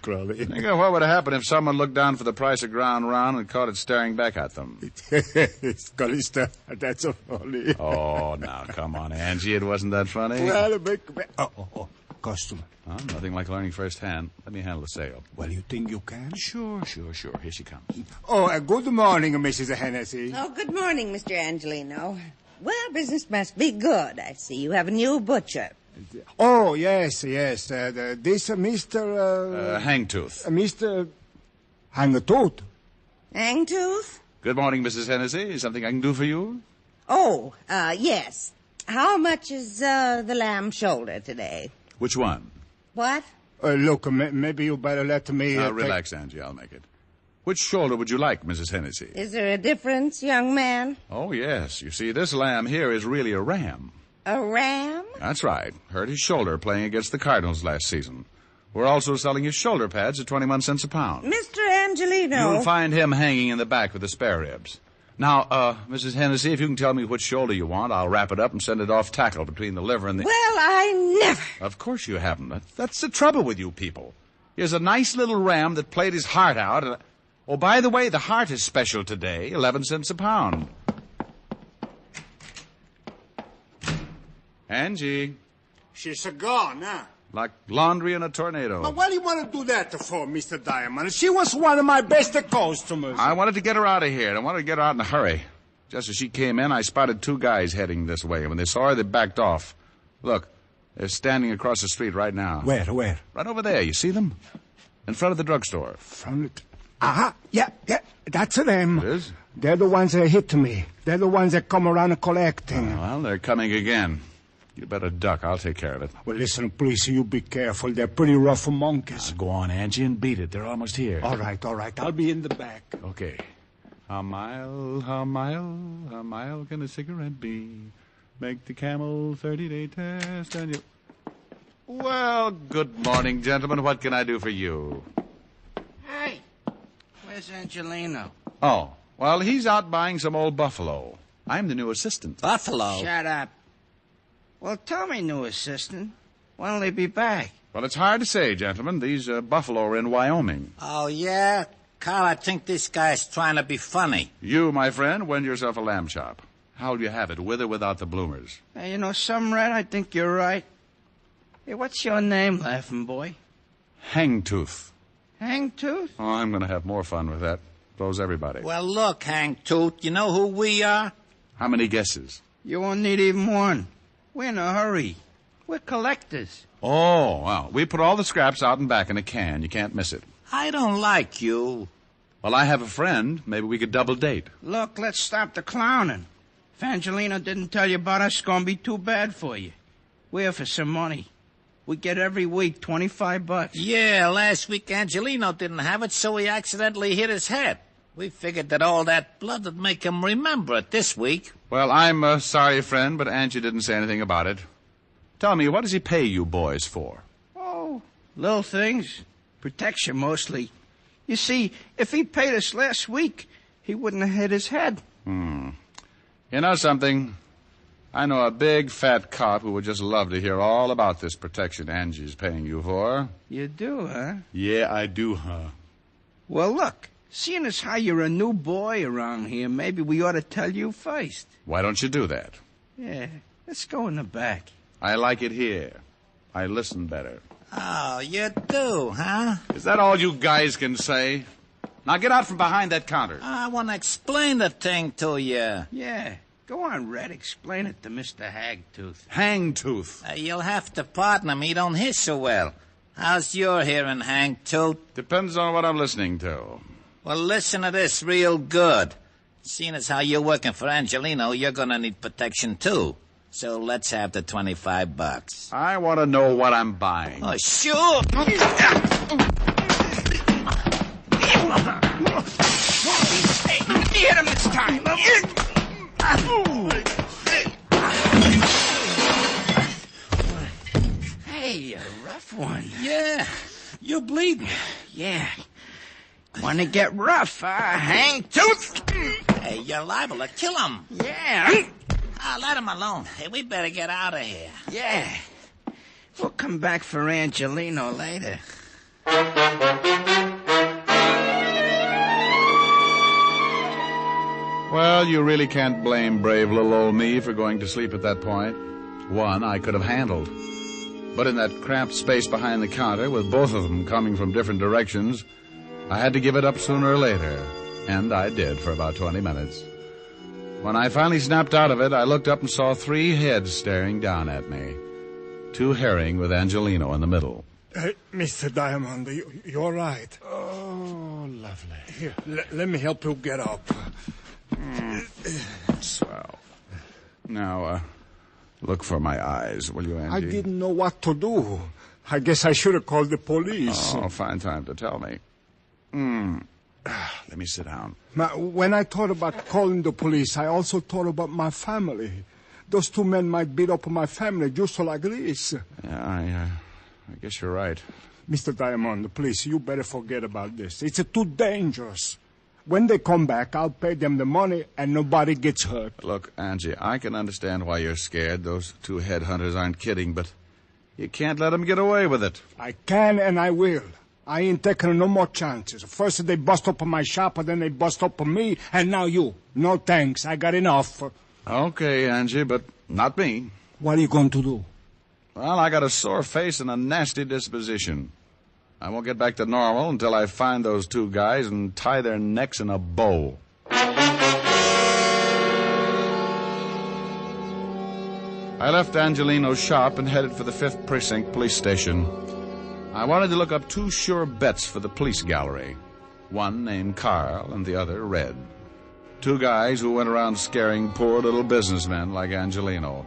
Crawl in. Think of what would happen if someone looked down for the price of ground round and caught it staring back at them. That's so funny. Oh, now, come on, Angie. It wasn't that funny. Well, customer. Oh, nothing like learning firsthand. Let me handle the sale. Well, you think you can? Sure. Here she comes. Oh, good morning, Mrs. Hennessy. Oh, good morning, Mr. Angelino. Well, business must be good. I see you have a new butcher. Oh, yes. This Mr. Hangtooth. Mr. Hangtooth. Hangtooth? Good morning, Mrs. Hennessy. Something I can do for you? Oh, yes. How much is the lamb shoulder today? Which one? What? Look, maybe you better let me... relax, Angie. I'll make it. Which shoulder would you like, Mrs. Hennessy? Is there a difference, young man? Oh, yes. You see, this lamb here is really a ram. A ram? That's right. Hurt his shoulder playing against the Cardinals last season. We're also selling his shoulder pads at 21 cents a pound. Mr. Angelino. You'll find him hanging in the back with the spare ribs. Now, Mrs. Hennessy, if you can tell me which shoulder you want, I'll wrap it up and send it off tackle between the liver and the... Well, I never... Of course you haven't. That's the trouble with you people. Here's a nice little ram that played his heart out. And... Oh, by the way, the heart is special today, 11 cents a pound. Angie. She's gone, huh? Like laundry in a tornado. But what do you want to do that for, Mr. Diamond? She was one of my best customers. I wanted to get her out of here, and I wanted to get her out in a hurry. Just as she came in, I spotted two guys heading this way. When they saw her, they backed off. Look, they're standing across the street right now. Where? Right over there. You see them? In front of the drugstore. Yeah, that's them. It is? They're the ones that hit me. They're the ones that come around collecting. Oh, well, they're coming again. You better duck. I'll take care of it. Well, listen, please, you be careful. They're pretty rough monkeys. Go on, Angie, and beat it. They're almost here. All right. I'll be in the back. Okay. How mile can a cigarette be? Make the camel 30-day test and you... Well, good morning, gentlemen. What can I do for you? Hey, where's Angelino? Oh, well, he's out buying some old buffalo. I'm the new assistant. Buffalo? Shut up. Well, tell me, new assistant. When'll he be back? Well, it's hard to say, gentlemen. These buffalo are in Wyoming. Oh, yeah? Carl, I think this guy's trying to be funny. You, my friend, win yourself a lamb chop. How'll you have it, with or without the bloomers? Hey, you know something, Red? I think you're right. Hey, what's your name, laughing boy? Hangtooth. Hangtooth? Oh, I'm going to have more fun with that. So's everybody. Well, look, Hangtooth, you know who we are? How many guesses? You won't need even one. We're in a hurry. We're collectors. Oh, well, we put all the scraps out and back in a can. You can't miss it. I don't like you. Well, I have a friend. Maybe we could double date. Look, let's stop the clowning. If Angelino didn't tell you about us, it's going to be too bad for you. We're here for some money. We get every week $25. Yeah, last week Angelino didn't have it, so he accidentally hit his head. We figured that all that blood would make him remember it this week. Well, I'm sorry, friend, but Angie didn't say anything about it. Tell me, what does he pay you boys for? Oh, little things. Protection, mostly. You see, if he paid us last week, he wouldn't have hit his head. You know something? I know a big, fat cop who would just love to hear all about this protection Angie's paying you for. You do, huh? Yeah, I do, huh? Well, look. Seeing as how you're a new boy around here, maybe we ought to tell you first. Why don't you do that? Yeah, let's go in the back. I like it here. I listen better. Oh, you do, huh? Is that all you guys can say? Now get out from behind that counter. I want to explain the thing to you. Yeah, go on, Red. Explain it to Mr. Hagtooth. Hangtooth. You'll have to partner me. Don't hear so well. How's your hearing, Hangtooth? Depends on what I'm listening to. Well, listen to this real good. Seeing as how you're working for Angelino, you're going to need protection, too. So let's have the $25. I want to know what I'm buying. Oh, sure. He hit him this time. Hey, a rough one. Yeah, you're bleeding. Yeah. Want to get rough, Hangtooth? Hey, you're liable to kill him. Yeah. Let him alone. Hey, we better get out of here. Yeah. We'll come back for Angelino later. Well, you really can't blame brave little old me for going to sleep at that point. One I could have handled. But in that cramped space behind the counter, with both of them coming from different directions, I had to give it up sooner or later. And I did for about 20 minutes. When I finally snapped out of it, I looked up and saw 3 heads staring down at me. 2 herring with Angelino in the middle. Hey, Mr. Diamond, you're right. Oh, lovely. Here, let me help you get up. Swell. Now, look for my eyes, will you, Angie? I didn't know what to do. I guess I should have called the police. Oh, fine time to tell me. Let me sit down. When I thought about calling the police, I also thought about my family. Those 2 men might beat up my family just like this. Yeah, I guess you're right. Mr. Diamond, please, you better forget about this. It's too dangerous. When they come back, I'll pay them the money and nobody gets hurt. Look, Angie, I can understand why you're scared. Those 2 headhunters aren't kidding, but you can't let them get away with it. I can and I will. I ain't taking no more chances. First they bust up my shop, and then they bust up me, and now you. No thanks. I got enough. Okay, Angie, but not me. What are you going to do? Well, I got a sore face and a nasty disposition. I won't get back to normal until I find those 2 guys and tie their necks in a bow. I left Angelino's shop and headed for the 5th Precinct police station. I wanted to look up 2 sure bets for the police gallery. One named Carl and the other Red. 2 guys who went around scaring poor little businessmen like Angelino.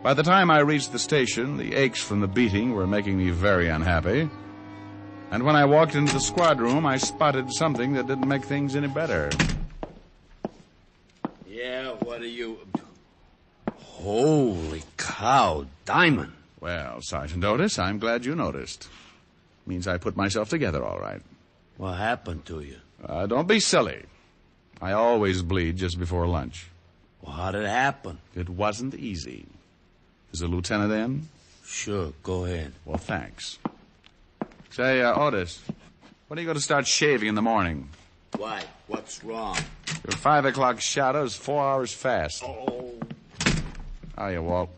By the time I reached the station, the aches from the beating were making me very unhappy. And when I walked into the squad room, I spotted something that didn't make things any better. Yeah, what are you... Holy cow, Diamond. Well, Sergeant Otis, I'm glad you noticed. Means I put myself together all right. What happened to you? Don't be silly. I always bleed just before lunch. Well, how did it happen? It wasn't easy. Is the lieutenant in? Sure, go ahead. Well, thanks. Say, Otis, when are you going to start shaving in the morning? Why? What's wrong? Your 5 o'clock shadow is 4 hours fast. Oh. Hiya, Walt.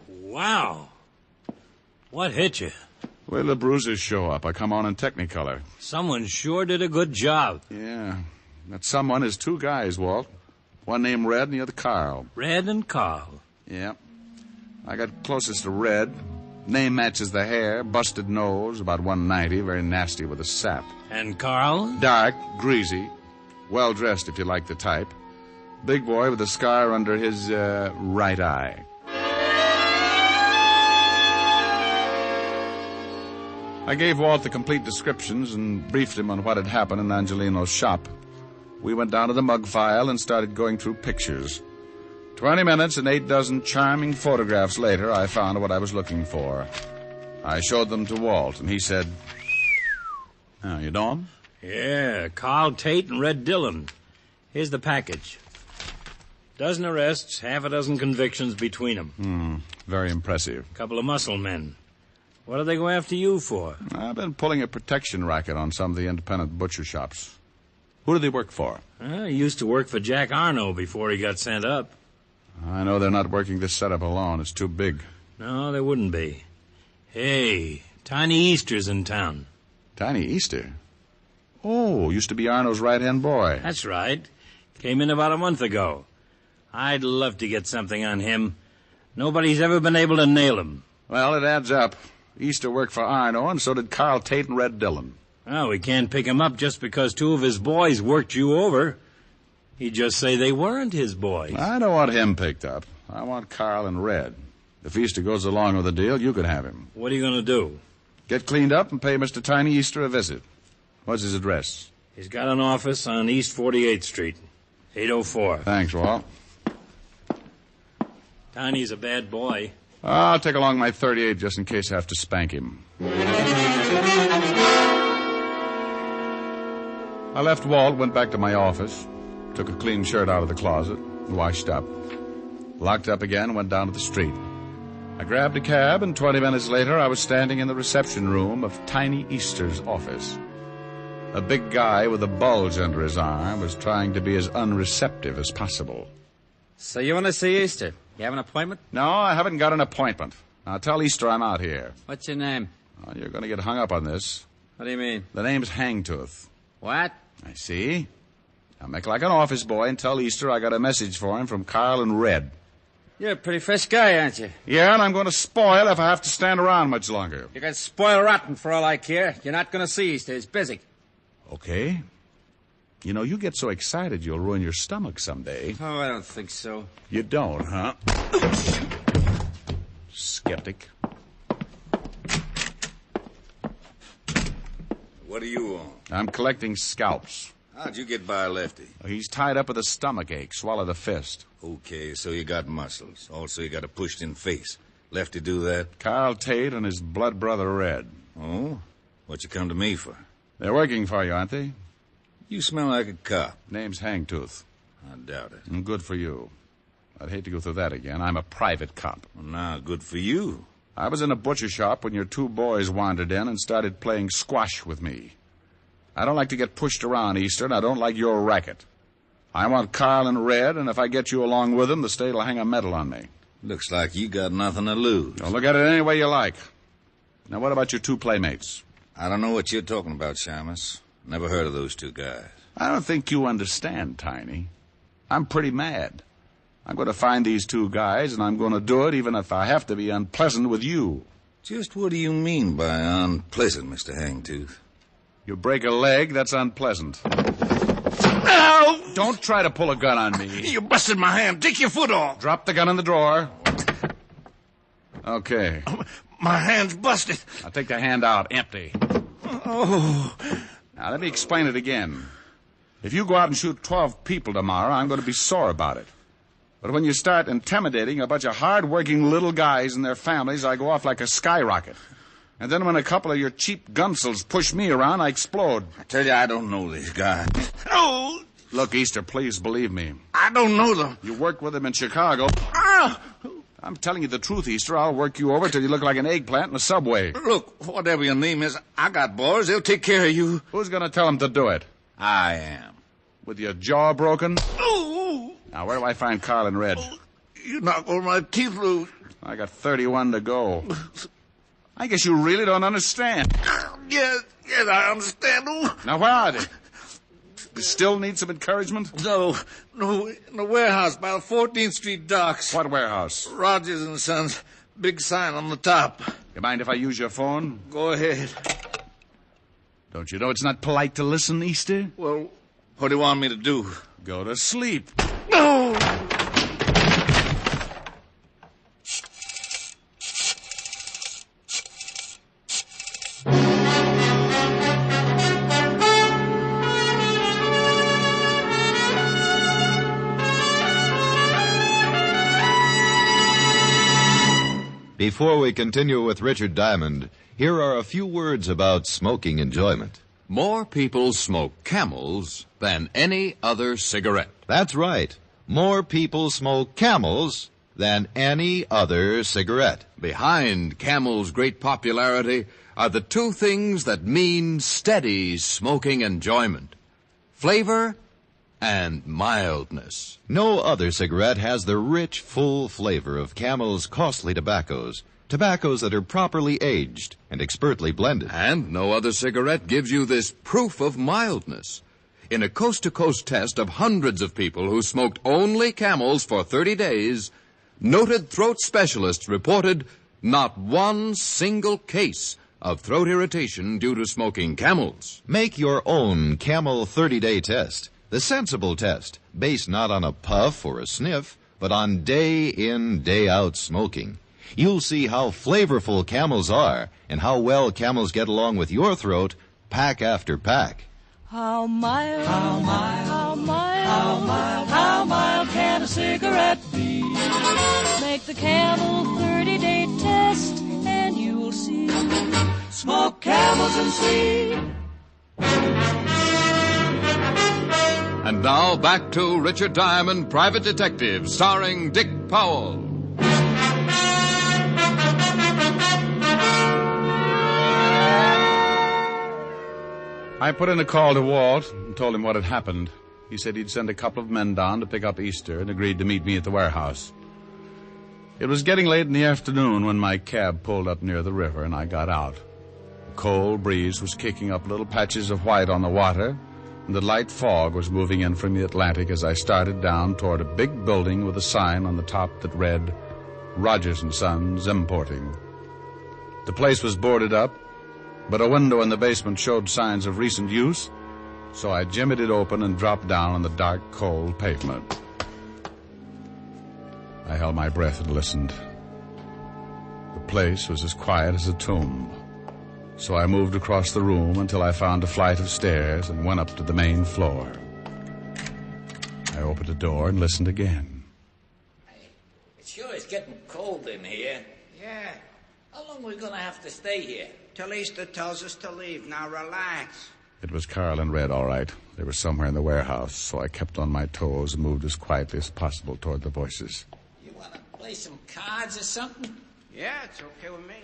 Wow. What hit you? Wait till the bruises show up. I come on in Technicolor. Someone sure did a good job. Yeah. That someone is 2 guys, Walt. One named Red and the other Carl. Red and Carl. Yeah. I got closest to Red. Name matches the hair, busted nose, about 190, very nasty with a sap. And Carl? Dark, greasy, well-dressed if you like the type. Big boy with a scar under his right eye. I gave Walt the complete descriptions and briefed him on what had happened in Angelino's shop. We went down to the mug file and started going through pictures. 20 minutes and 8 dozen charming photographs later, I found what I was looking for. I showed them to Walt, and he said, "Oh, you know him?" Yeah, Carl Tate and Red Dillon. Here's the package. Dozen arrests, half a dozen convictions between them. Very impressive. Couple of muscle men. What do they go after you for? I've been pulling a protection racket on some of the independent butcher shops. Who do they work for? He used to work for Jack Arno before he got sent up. I know they're not working this setup alone. It's too big. No, they wouldn't be. Hey, Tiny Easter's in town. Tiny Easter? Oh, used to be Arno's right-hand boy. That's right. Came in about a month ago. I'd love to get something on him. Nobody's ever been able to nail him. Well, it adds up. Easter worked for Arno, and so did Carl Tate and Red Dillon. Oh, we can't pick him up just because 2 of his boys worked you over. He'd just say they weren't his boys. I don't want him picked up. I want Carl and Red. If Easter goes along with the deal, you can have him. What are you going to do? Get cleaned up and pay Mr. Tiny Easter a visit. What's his address? He's got an office on East 48th Street, 804. Thanks, Walt. Tiny's a bad boy. I'll take along my .38 just in case I have to spank him. I left Walt, went back to my office, took a clean shirt out of the closet, washed up. Locked up again, went down to the street. I grabbed a cab, and 20 minutes later I was standing in the reception room of Tiny Easter's office. A big guy with a bulge under his arm was trying to be as unreceptive as possible. So you want to see Easter? You have an appointment? No, I haven't got an appointment. Now, tell Easter I'm out here. What's your name? Oh, you're going to get hung up on this. What do you mean? The name's Hangtooth. What? I see. Now make like an office boy and tell Easter I got a message for him from Carl and Red. You're a pretty fresh guy, aren't you? Yeah, and I'm going to spoil if I have to stand around much longer. You can spoil rotten for all I care. You're not going to see Easter. He's busy. Okay. You know, you get so excited you'll ruin your stomach someday. Oh, I don't think so. You don't, huh? Skeptic. What do you want? I'm collecting scalps. How'd you get by Lefty? He's tied up with a stomach ache. Swallowed a fist. Okay, so you got muscles. Also, you got a pushed-in face. Lefty do that? Carl Tate and his blood brother Red. Oh? What you come to me for? They're working for you, aren't they? You smell like a cop. Name's Hangtooth. I doubt it. Good for you. I'd hate to go through that again. I'm a private cop. Well, now, good for you. I was in a butcher shop when your two boys wandered in and started playing squash with me. I don't like to get pushed around, Easter, and I don't like your racket. I want Carl and Red, and if I get you along with them, the state will hang a medal on me. Looks like you got nothing to lose. Well, look at it any way you like. Now, what about your two playmates? I don't know what you're talking about, Shamus. Never heard of those two guys. I don't think you understand, Tiny. I'm pretty mad. I'm going to find these two guys, and I'm going to do it even if I have to be unpleasant with you. Just what do you mean by unpleasant, Mr. Hangtooth? You break a leg, that's unpleasant. Ow! Don't try to pull a gun on me. You busted my hand. Take your foot off. Drop the gun in the drawer. Okay. My hand's busted. I'll take the hand out, empty. Oh. Now, let me explain it again. If you go out and shoot 12 people tomorrow, I'm going to be sore about it. But when you start intimidating a bunch of hard-working little guys and their families, I go off like a skyrocket. And then when a couple of your cheap gunsels push me around, I explode. I tell you, I don't know these guys. Oh! Look, Easter, please believe me. I don't know them. You worked with them in Chicago. Ah! I'm telling you the truth, Easter. I'll work you over till you look like an eggplant in a subway. Look, whatever your name is, I got boys. They'll take care of you. Who's going to tell them to do it? I am. With your jaw broken? Oh! Now, where do I find Carl and Red? Oh, you knocked all my teeth loose. I got 31 to go. I guess you really don't understand. Yes, I understand. Now, where are they? You still need some encouragement? No, in the warehouse by the 14th Street docks. What warehouse? Rogers and Sons. Big sign on the top. You mind if I use your phone? Go ahead. Don't you know it's not polite to listen, Easter? Well, what do you want me to do? Go to sleep. No! Before we continue with Richard Diamond, here are a few words about smoking enjoyment. More people smoke Camels than any other cigarette. That's right. More people smoke Camels than any other cigarette. Behind Camel's great popularity are the two things that mean steady smoking enjoyment: flavor and mildness. No other cigarette has the rich, full flavor of Camel's costly tobaccos that are properly aged and expertly blended. And no other cigarette gives you this proof of mildness. In a coast-to-coast test of hundreds of people who smoked only Camels for 30 days, noted throat specialists reported not one single case of throat irritation due to smoking Camels. Make your own Camel 30-day test. The sensible test, based not on a puff or a sniff, but on day-in, day-out smoking. You'll see how flavorful Camels are and how well Camels get along with your throat, pack after pack. How mild, how mild, how mild, how mild, how mild can a cigarette be? Make the Camel 30-day test and you will see. Smoke Camels and see. And now back to Richard Diamond, Private Detective, starring Dick Powell. I put in a call to Walt and told him what had happened. He said he'd send a couple of men down to pick up Easter and agreed to meet me at the warehouse. It was getting late in the afternoon when my cab pulled up near the river and I got out. A cold breeze was kicking up little patches of white on the water, and the light fog was moving in from the Atlantic as I started down toward a big building with a sign on the top that read, Rogers & Sons Importing. The place was boarded up, but a window in the basement showed signs of recent use, so I jimmied it open and dropped down on the dark, cold pavement. I held my breath and listened. The place was as quiet as a tomb, so I moved across the room until I found a flight of stairs and went up to the main floor. I opened the door and listened again. It sure is getting cold in here. Yeah, How long are we going to have to stay here? till Easter tells us to leave. Now relax. It was Carl and Red, all right. They were somewhere in the warehouse, so I kept on my toes and moved as quietly as possible toward the voices. You want to play some cards or something? Yeah, it's okay with me.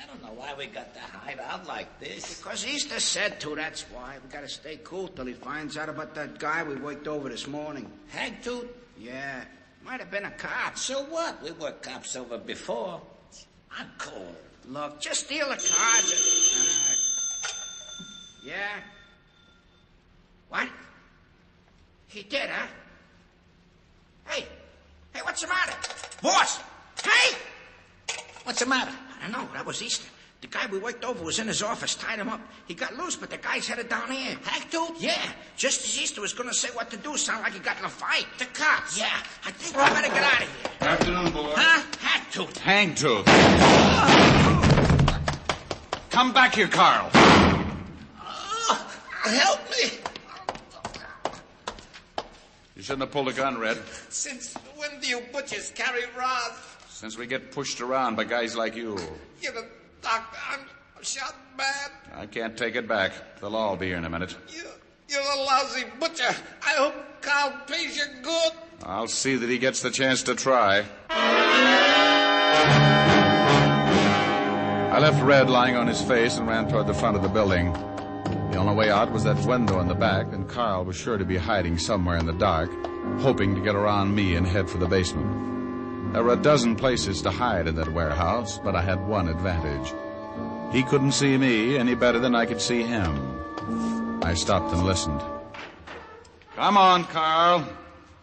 I don't know why we got to hide out like this. Because Easter said to, that's why. We gotta stay cool till he finds out about that guy we worked over this morning. Hagtooth? Yeah, might have been a cop. So what? We were cops over before. I'm cold. Look, just steal the cards. Yeah? What? He did, huh? Hey, what's the matter? Boss! Hey! What's the matter? I don't know, that was Easter. The guy we worked over was in his office, tied him up. He got loose, but the guy's headed down here. Hagtooth? Yeah, just as Easter was gonna say what to do, sounded like he got in a fight. The cops? Yeah, I think we better get out of here. Afternoon, boy. Huh? Hagtooth. Hangtooth. Come back here, Carl. Help me! You shouldn't have pulled a gun, Red. Since when do you butchers carry rods? Since we get pushed around by guys like you. You're the doctor. I'm shot bad. I can't take it back. They'll all be here in a minute. You're a lousy butcher. I hope Carl pays you good. I'll see that he gets the chance to try. I left Red lying on his face and ran toward the front of the building. The only way out was that window in the back, and Carl was sure to be hiding somewhere in the dark, hoping to get around me and head for the basement. There were a dozen places to hide in that warehouse, but I had one advantage. He couldn't see me any better than I could see him. I stopped and listened. Come on, Carl.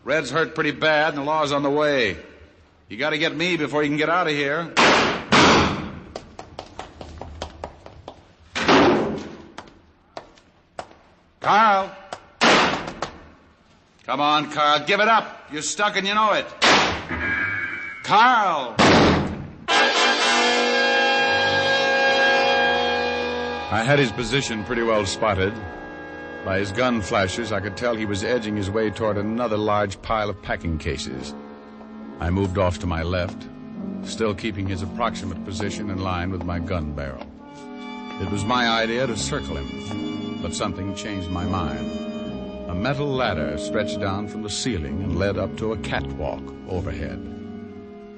Red's hurt pretty bad, and the law's on the way. You got to get me before you can get out of here. Carl! Come on, Carl, give it up. You're stuck and you know it. Carl! I had his position pretty well spotted. By his gun flashes, I could tell he was edging his way toward another large pile of packing cases. I moved off to my left, still keeping his approximate position in line with my gun barrel. It was my idea to circle him, but something changed my mind. A metal ladder stretched down from the ceiling and led up to a catwalk overhead.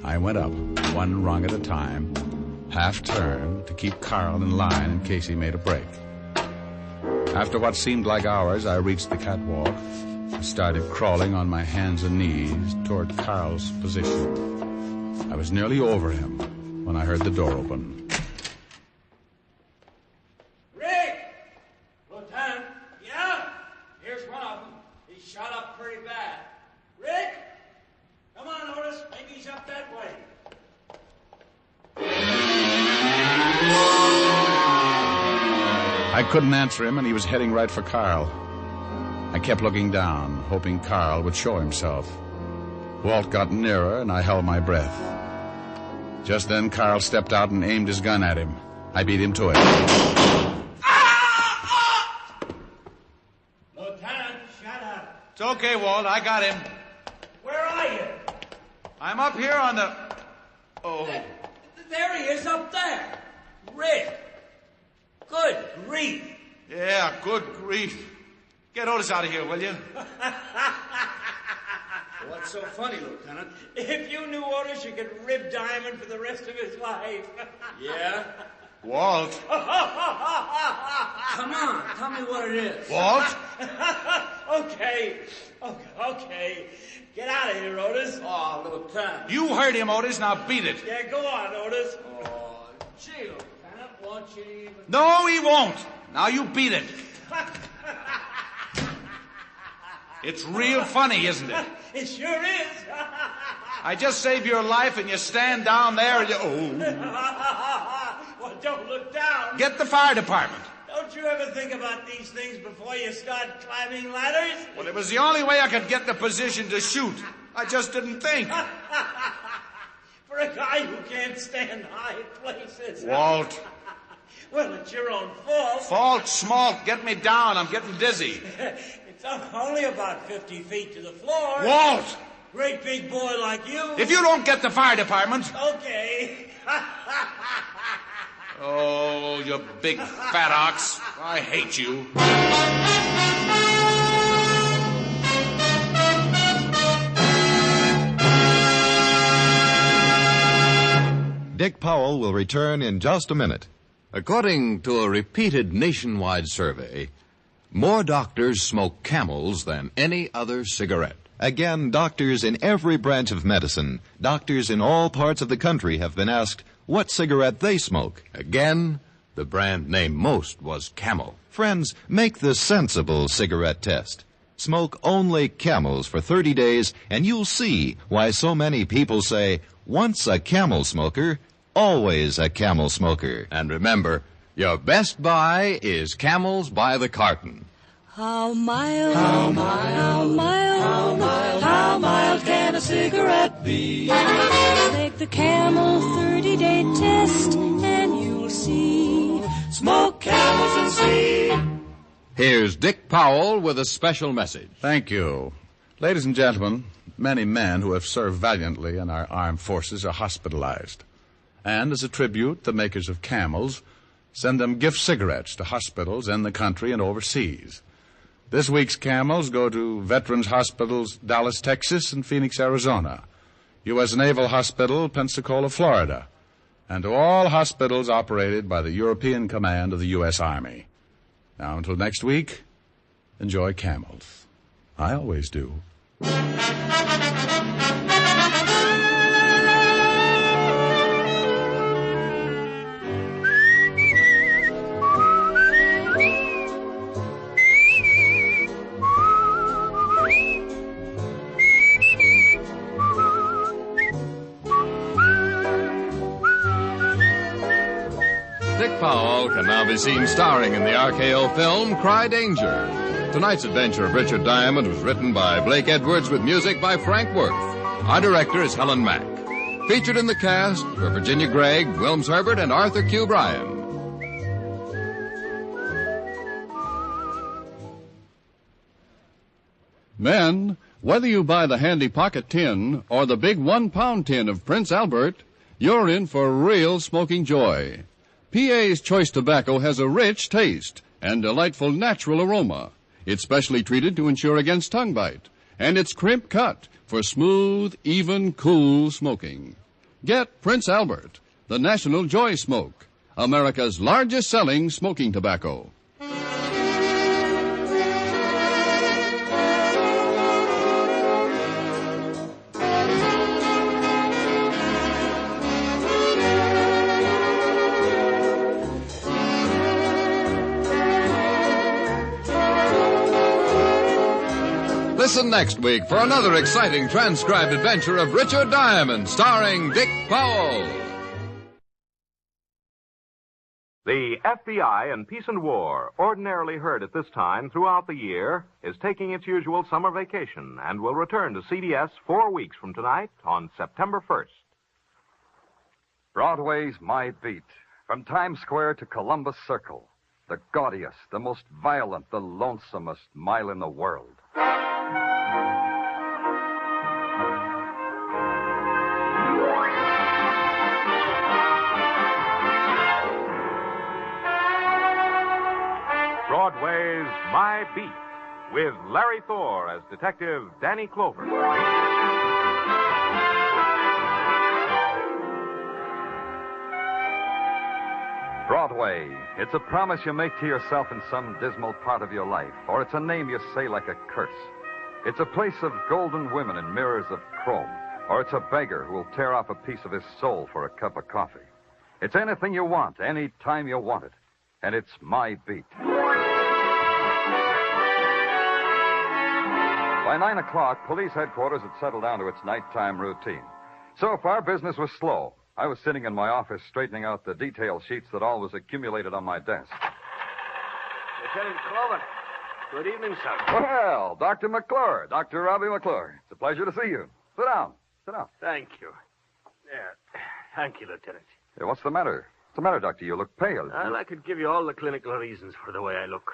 I went up, one rung at a time, half-turned to keep Carl in line in case he made a break. After what seemed like hours, I reached the catwalk and started crawling on my hands and knees toward Carl's position. I was nearly over him when I heard the door open. Rick! Lieutenant? Yeah? Here's one of them. He's shot up pretty bad. Rick? Come on, Otis. Maybe he's up that way. I couldn't answer him, and he was heading right for Carl. I kept looking down, hoping Carl would show himself. Walt got nearer, and I held my breath. Just then, Carl stepped out and aimed his gun at him. I beat him to it. Lieutenant, shut up. It's okay, Walt. I got him. Where are you? I'm up here on the... Oh. There he is up there. Rick. Good grief. Yeah, good grief. Get Otis out of here, will you? What's so funny, Lieutenant? If you knew Otis, you could rib Diamond for the rest of his life. Yeah? Walt. Come on, tell me what it is. Walt? Okay. Get out of here, Otis. Oh, Lieutenant. You heard him, Otis. Now beat it. Yeah, go on, Otis. Oh, gee, Lieutenant, won't you even... No, he won't. Now you beat it. It's real funny, isn't it? It sure is. I just saved your life and you stand down there and you... Well, don't look down. Get the fire department. Don't you ever think about these things before you start climbing ladders? Well, it was the only way I could get the position to shoot. I just didn't think. For a guy who can't stand high places. Walt. Well, it's your own fault. Fault, smalt, get me down. I'm getting dizzy. It's only about 50 feet to the floor. Walt! Great big boy like you. If you don't get the fire department... Okay. Oh, you big fat ox. I hate you. Dick Powell will return in just a minute. According to a repeated nationwide survey, more doctors smoke Camels than any other cigarette. Again, doctors in every branch of medicine, doctors in all parts of the country have been asked what cigarette they smoke. Again, the brand named most was Camel. Friends, make the sensible cigarette test. Smoke only Camels for 30 days, and you'll see why so many people say, once a Camel smoker, always a Camel smoker. And remember, your best buy is Camels by the carton. How mild, how mild, how mild, how mild, how mild can a cigarette be? Make the Camel 30-day test, and you'll see. Smoke Camels and see. Here's Dick Powell with a special message. Thank you. Ladies and gentlemen, many men who have served valiantly in our armed forces are hospitalized. And as a tribute, the makers of Camels send them gift cigarettes to hospitals in the country and overseas. This week's Camels go to Veterans Hospitals, Dallas, Texas, and Phoenix, Arizona, U.S. Naval Hospital, Pensacola, Florida, and to all hospitals operated by the European Command of the U.S. Army. Now, until next week, enjoy Camels. I always do. Dick Powell can now be seen starring in the RKO film Cry Danger. Tonight's adventure of Richard Diamond was written by Blake Edwards with music by Frank Worth. Our director is Helen Mack. Featured in the cast were Virginia Gregg, Wilms Herbert, and Arthur Q. Bryan. Men, whether you buy the handy pocket tin or the big 1-pound tin of Prince Albert, you're in for real smoking joy. PA's Choice Tobacco has a rich taste and delightful natural aroma. It's specially treated to ensure against tongue bite, and it's crimp cut for smooth, even, cool smoking. Get Prince Albert, the National Joy Smoke, America's largest selling smoking tobacco. Listen next week for another exciting transcribed adventure of Richard Diamond, starring Dick Powell. The FBI in Peace and War, ordinarily heard at this time throughout the year, is taking its usual summer vacation and will return to CBS 4 weeks from tonight on September 1st. Broadway's my beat. From Times Square to Columbus Circle. The gaudiest, the most violent, the lonesomest mile in the world. Broadway's My Beat, with Larry Thor as Detective Danny Clover. Broadway. It's a promise you make to yourself in some dismal part of your life, or it's a name you say like a curse. It's a place of golden women and mirrors of chrome, or it's a beggar who will tear off a piece of his soul for a cup of coffee. It's anything you want, any time you want it. And it's My Beat. By 9 o'clock, police headquarters had settled down to its nighttime routine. So far, business was slow. I was sitting in my office straightening out the detail sheets that always accumulated on my desk. Lieutenant Clover. Good evening, sir. Well, Dr. McClure, Dr. Robbie McClure. It's a pleasure to see you. Sit down. Sit down. Thank you. Yeah. Thank you, Lieutenant. Hey, what's the matter? What's the matter, Doctor? You look pale. Well, I could give you all the clinical reasons for the way I look.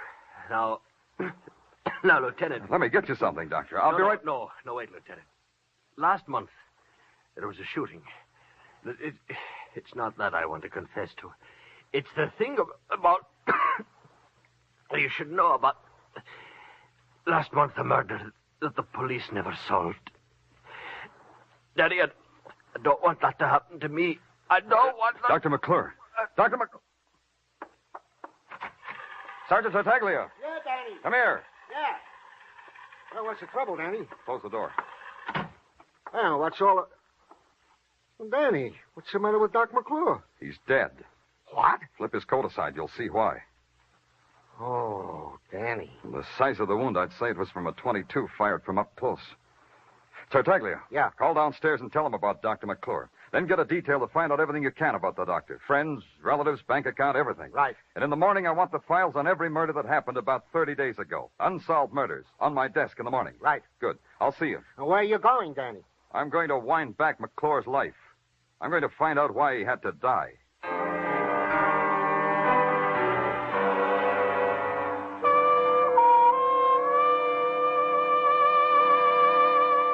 Now, Lieutenant. Let me get you something, Doctor. I'll be right... No, wait, Lieutenant. Last month, there was a shooting. It's not that I want to confess to. It's the thing about... you should know about... Last month, the murder that the police never solved. Daddy, I don't want that to happen to me. I don't want that... Dr. McClure. Dr. McClure. Sergeant Tartaglia. Yeah, Danny. Come here. Yeah. Well, what's the trouble, Danny? Close the door. Well, what's all... Well, Danny, what's the matter with Doc McClure? He's dead. What? Flip his coat aside. You'll see why. Oh, Danny. From the size of the wound, I'd say it was from a .22 fired from up close. Tartaglia. Yeah? Call downstairs and tell him about Dr. McClure. Then get a detail to find out everything you can about the doctor. Friends, relatives, bank account, everything. Right. And in the morning, I want the files on every murder that happened about 30 days ago. Unsolved murders. On my desk in the morning. Right. Good. I'll see you. Now, where are you going, Danny? I'm going to wind back McClure's life. I'm going to find out why he had to die.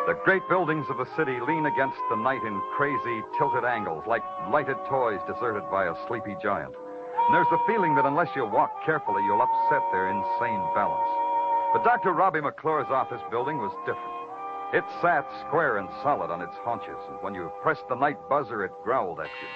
The great buildings of the city lean against the night in crazy, tilted angles, like lighted toys deserted by a sleepy giant. And there's the feeling that unless you walk carefully, you'll upset their insane balance. But Dr. Robbie McClure's office building was different. It sat square and solid on its haunches, and when you pressed the night buzzer, it growled at you.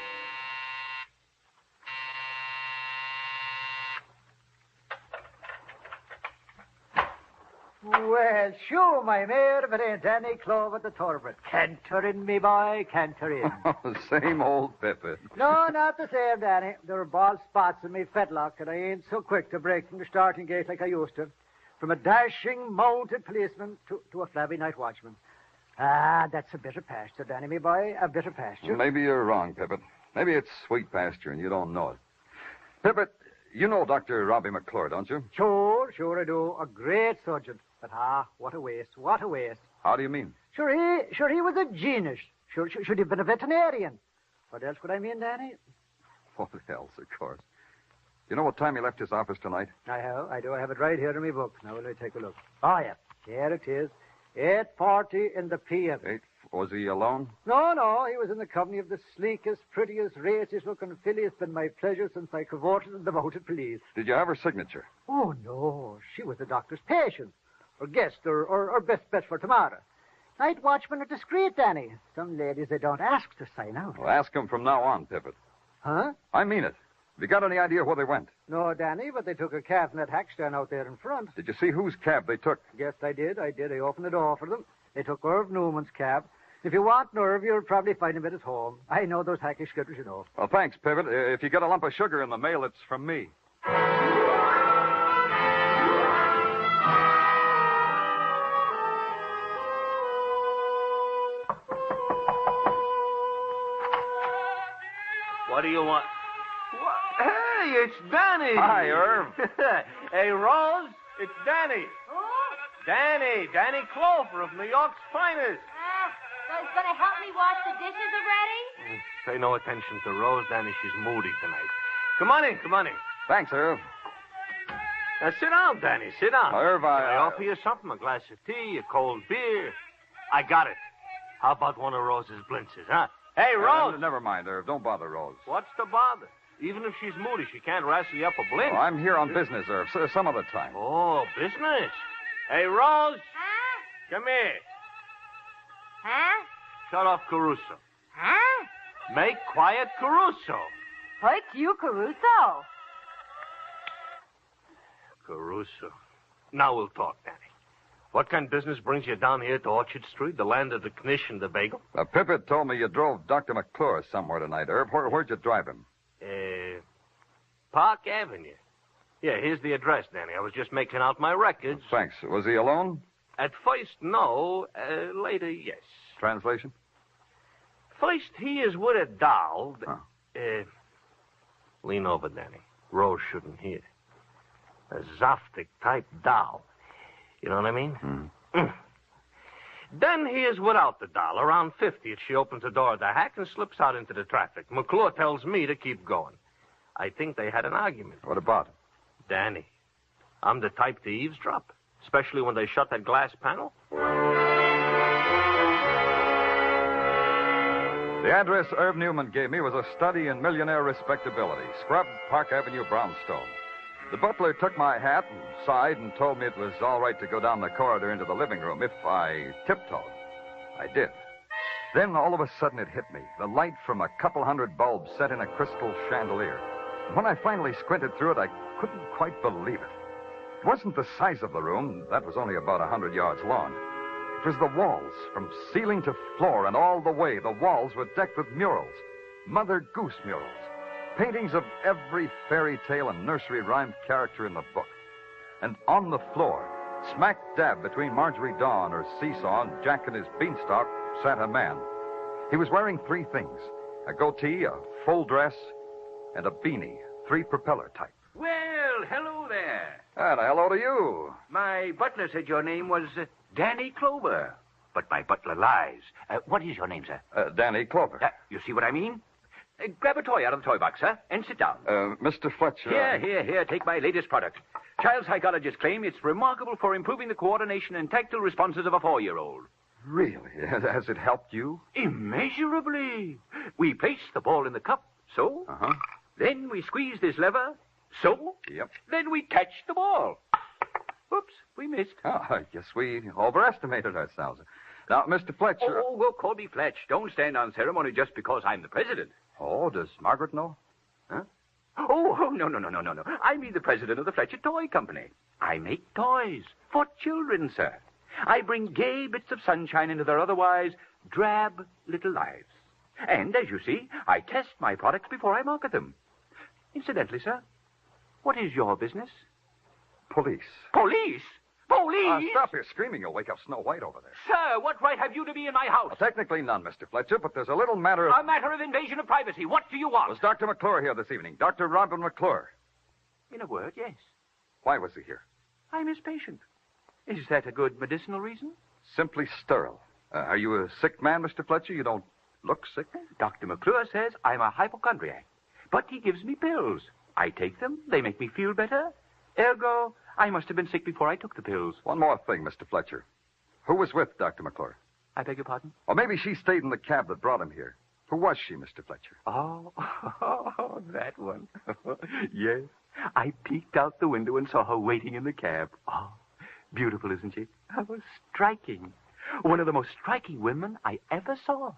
Well, sure, my mare, if it ain't any Clover the Turbot. Canter in, me boy, canter in. Same old Pippin. No, not the same, Danny. There are bald spots in me fetlock, and I ain't so quick to break from the starting gate like I used to. From a dashing mounted policeman to a flabby night watchman. Ah, that's a bitter pasture, Danny, me boy, a bitter pasture. Maybe you're wrong, Pippin. Maybe it's sweet pasture and you don't know it. Pippin, you know Dr. Robbie McClure, don't you? Sure I do. A great surgeon. But what a waste, what a waste. How do you mean? Sure he was a genius. Should have been a veterinarian. What else would I mean, Danny? What else, of course. You know what time he left his office tonight? I do. I have it right here in my book. Now, let me take a look. Oh, yeah. Here it is. 8:40 in the p.m. Was he alone? No. He was in the company of the sleekest, prettiest, raciest-looking filly. It's been my pleasure since I cavorted in the mounted police. Did you have her signature? Oh, no. She was the doctor's patient. Or guest, or best bet for tomorrow. Night watchmen are discreet, Danny. Some ladies, they don't ask to sign out. Well, ask him from now on, Pippin. Huh? I mean it. Have you got any idea where they went? No, Danny, but they took a cab from that hack stand out there in front. Did you see whose cab they took? Yes, I did. I opened the door for them. They took Irv Newman's cab. If you want Irv, you'll probably find him at his home. I know those hacky scripters, you know. Well, thanks, Pippin. If you get a lump of sugar in the mail, it's from me. What do you want? Hey, it's Danny. Hi, Irv. Hey, Rose, it's Danny. Who? Danny Clover of New York's finest. So he's going to help me wash the dishes already? Pay no attention to Rose, Danny. She's moody tonight. Come on in. Thanks, Irv. Now, sit down, Danny. Sit down. Irv, I offer you something, a glass of tea, a cold beer. I got it. How about one of Rose's blintzes, huh? Hey, Rose. Never mind, Irv. Don't bother Rose. What's the bother? Even if she's moody, she can't wrestle you up a blintz. Oh, I'm here on business, Irv. Some other time. Oh, business? Hey, Rose. Huh? Come here. Huh? Shut off Caruso. Huh? Make quiet Caruso. Like you, Caruso. Caruso. Now we'll talk, Danny. What kind of business brings you down here to Orchard Street, the land of the knish and the bagel? Pippin told me you drove Dr. McClure somewhere tonight, Irv. Where'd you drive him? Park Avenue. Yeah, here's the address, Danny. I was just making out my records. Thanks. Was he alone? At first, no. Later, yes. Translation? First, he is with a doll. Lean over, Danny. Rose shouldn't hear. A Zoftic-type doll. You know what I mean? Then he is without the doll. Around 50th, she opens the door of the hack and slips out into the traffic. McClure tells me to keep going. I think they had an argument. What about it? Danny, I'm the type to eavesdrop, especially when they shut that glass panel. The address Irv Newman gave me was a study in millionaire respectability, Scrub, Park Avenue, Brownstone. The butler took my hat and sighed and told me it was all right to go down the corridor into the living room if I tiptoed. I did. Then all of a sudden it hit me. The light from a couple hundred bulbs set in a crystal chandelier. And when I finally squinted through it, I couldn't quite believe it. It wasn't the size of the room. That was only about 100 yards long. It was the walls, from ceiling to floor, and all the way, the walls were decked with murals. Mother Goose murals. Paintings of every fairy tale and nursery rhyme character in the book. And on the floor, smack dab between Marjorie Dawn, her seesaw, and Jack and his beanstalk, sat a man. He was wearing three things: a goatee, a full dress, and a beanie, three propeller type. Well, hello there. And hello to you. My butler said your name was Danny Clover. But my butler lies. What is your name, sir? Danny Clover. You see what I mean? Grab a toy out of the toy box, sir, and sit down. Mr. Fletcher. Here, take my latest product. Child psychologists claim it's remarkable for improving the coordination and tactile responses of a 4-year-old. Really? Has it helped you? Immeasurably. We place the ball in the cup, so. Then we squeeze this lever, so. Yep. Then we catch the ball. Oops, we missed. Oh, I guess we overestimated ourselves. Now, Mr. Fletcher... Oh, call me Fletch. Don't stand on ceremony just because I'm the president. Oh, does Margaret know? Huh? Oh, no. I mean the president of the Fletcher Toy Company. I make toys for children, sir. I bring gay bits of sunshine into their otherwise drab little lives. And, as you see, I test my products before I market them. Incidentally, sir, what is your business? Police. Police? Police? Stop your screaming. You'll wake up Snow White over there. Sir, what right have you to be in my house? Well, technically none, Mr. Fletcher, but there's a little matter of... A matter of invasion of privacy. What do you want? Was Dr. McClure here this evening? Dr. Robin McClure. In a word, yes. Why was he here? I'm his patient. Is that a good medicinal reason? Simply sterile. Are you a sick man, Mr. Fletcher? You don't look sick. Dr. McClure says I'm a hypochondriac, but he gives me pills. I take them. They make me feel better. Ergo, I must have been sick before I took the pills. One more thing, Mr. Fletcher. Who was with Dr. McClure? I beg your pardon? Or maybe she stayed in the cab that brought him here. Who was she, Mr. Fletcher? Oh, that one. Yes. I peeked out the window and saw her waiting in the cab. Oh, beautiful, isn't she? Oh, striking. One of the most striking women I ever saw.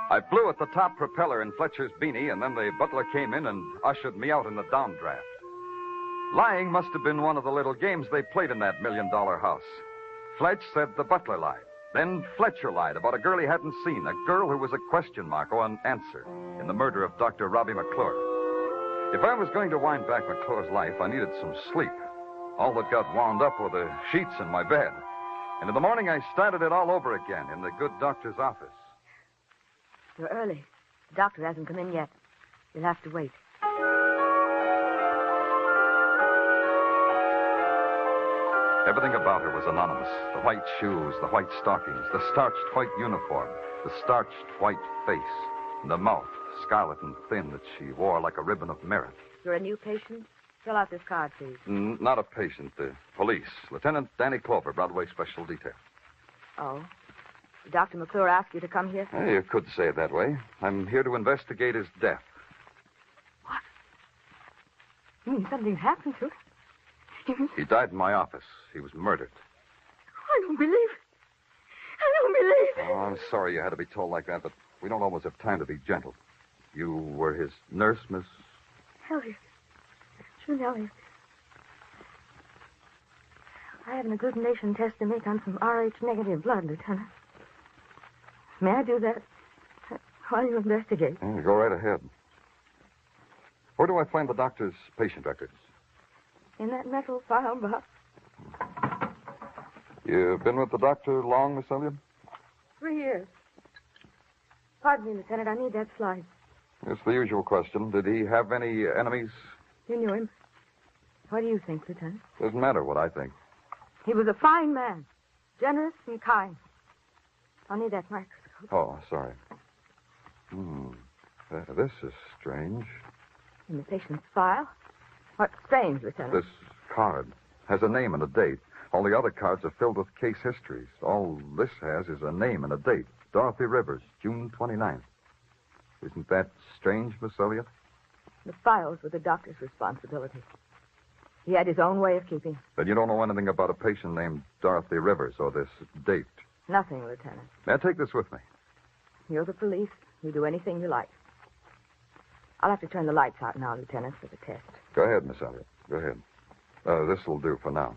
I blew at the top propeller in Fletcher's beanie, and then the butler came in and ushered me out in the downdraft. Lying must have been one of the little games they played in that $1 million house. Fletch said the butler lied. Then Fletcher lied about a girl he hadn't seen, a girl who was a question mark or an answer in the murder of Dr. Robbie McClure. If I was going to wind back McClure's life, I needed some sleep. All that got wound up were the sheets in my bed. And in the morning, I started it all over again in the good doctor's office. You're early. The doctor hasn't come in yet. You'll have to wait. Everything about her was anonymous. The white shoes, the white stockings, the starched white uniform, the starched white face, and the mouth, scarlet and thin, that she wore like a ribbon of merit. You're a new patient? Fill out this card, please. Not a patient. Police. Lieutenant Danny Clover, Broadway Special Detail. Oh. Did Dr. McClure ask you to come here? You could say it that way. I'm here to investigate his death. What? You mean something's happened to him? He died in my office. He was murdered. I don't believe it. I don't believe it. Oh, I'm sorry you had to be told like that, but we don't always have time to be gentle. You were his nurse, Miss... Elliot. June Elliot. I have an agglutination test to make on some Rh-negative blood, Lieutenant. May I do that while you investigate? Go right ahead. Where do I find the doctor's patient records? In that metal file box. You've been with the doctor long, Miss Elliott? 3 years. Pardon me, Lieutenant. I need that slide. It's the usual question. Did he have any enemies? You knew him. What do you think, Lieutenant? Doesn't matter what I think. He was a fine man. Generous and kind. I'll need that microscope. Oh, sorry. This is strange. In the patient's file? What's strange, Lieutenant? This card has a name and a date. All the other cards are filled with case histories. All this has is a name and a date. Dorothy Rivers, June 29th. Isn't that strange, Miss Elliott? The files were the doctor's responsibility. He had his own way of keeping. Then you don't know anything about a patient named Dorothy Rivers or this date. Nothing, Lieutenant. May I take this with me? You're the police. You do anything you like. I'll have to turn the lights out now, Lieutenant, for the test. Go ahead, Miss Elliott. Go ahead. This will do for now.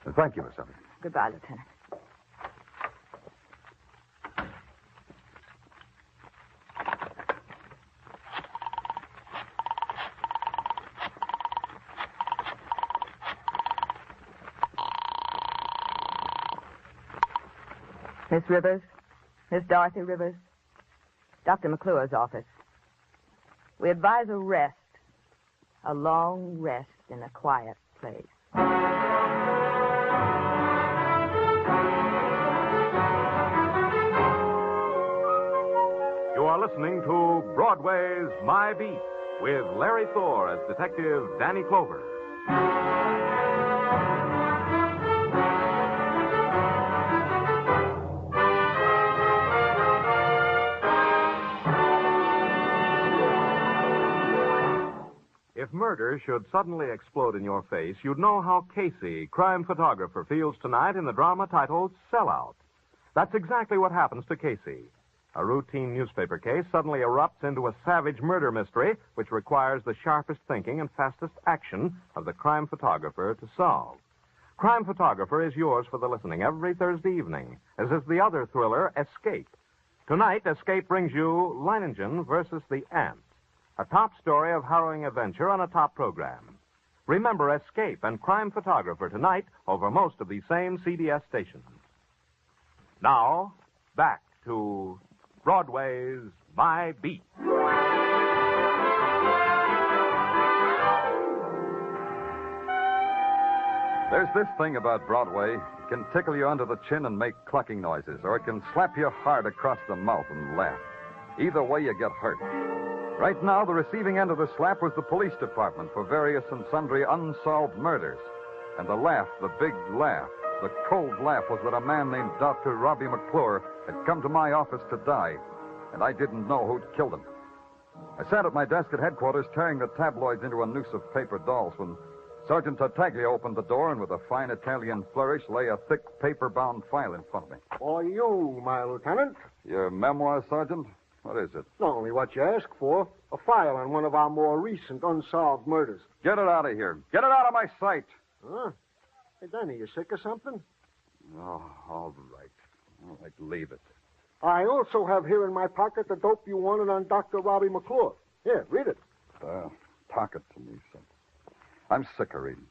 And thank you, Miss Elliott. Goodbye, Lieutenant. Miss Rivers? Miss Dorothy Rivers? Dr. McClure's office. We advise a rest. A long rest in a quiet place. You are listening to Broadway's My Beat with Larry Thor as Detective Danny Clover. If murder should suddenly explode in your face, you'd know how Casey, crime photographer, feels tonight in the drama titled Sellout. That's exactly what happens to Casey. A routine newspaper case suddenly erupts into a savage murder mystery which requires the sharpest thinking and fastest action of the crime photographer to solve. Crime Photographer is yours for the listening every Thursday evening, as is the other thriller, Escape. Tonight, Escape brings you Leiningen versus the Ant, a top story of harrowing adventure on a top program. Remember Escape and Crime Photographer tonight over most of these same CBS stations. Now, back to Broadway's My Beat. There's this thing about Broadway. It can tickle you under the chin and make clucking noises, or it can slap you hard across the mouth and laugh. Either way, you get hurt. Right now, the receiving end of the slap was the police department for various and sundry unsolved murders. And the laugh, the big laugh, the cold laugh was that a man named Dr. Robbie McClure had come to my office to die, and I didn't know who'd killed him. I sat at my desk at headquarters tearing the tabloids into a noose of paper dolls when Sergeant Tartaglia opened the door and with a fine Italian flourish lay a thick paper-bound file in front of me. For you, my lieutenant. Your memoir, Sergeant? What is it? Not only what you asked for. A file on one of our more recent unsolved murders. Get it out of here. Get it out of my sight. Huh? Hey, Danny, you sick or something? Oh, all right. All right, leave it. I also have here in my pocket the dope you wanted on Dr. Robbie McClure. Here, read it. Talk it to me, son. I'm sick of reading.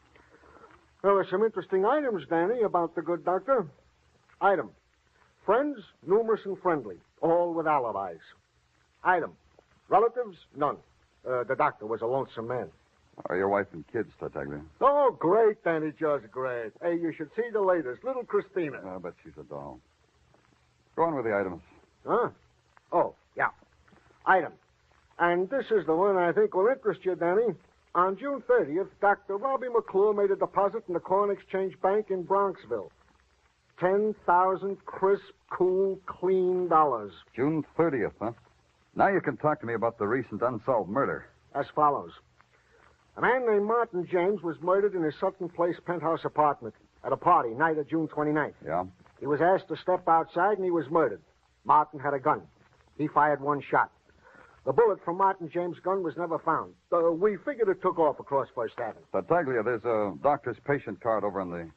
There are some interesting items, Danny, about the good doctor. Item. Friends, numerous and friendly, all with alibis. Item. Relatives, none. The doctor was a lonesome man. Are your wife and kids, Tartaglia? Oh, great, Danny, just great. Hey, you should see the latest, little Christina. I bet she's a doll. Go on with the items. Huh? Oh, yeah. Item. And this is the one I think will interest you, Danny. On June 30th, Dr. Robbie McClure made a deposit in the Corn Exchange Bank in Bronxville. 10,000 crisp, cool, clean dollars. June 30th, huh? Now you can talk to me about the recent unsolved murder. As follows. A man named Martin James was murdered in his Sutton Place penthouse apartment at a party, night of June 29th. Yeah? He was asked to step outside, and he was murdered. Martin had a gun. He fired one shot. The bullet from Martin James' gun was never found. We figured it took off across First Avenue. Tartaglia, there's a doctor's patient card over on the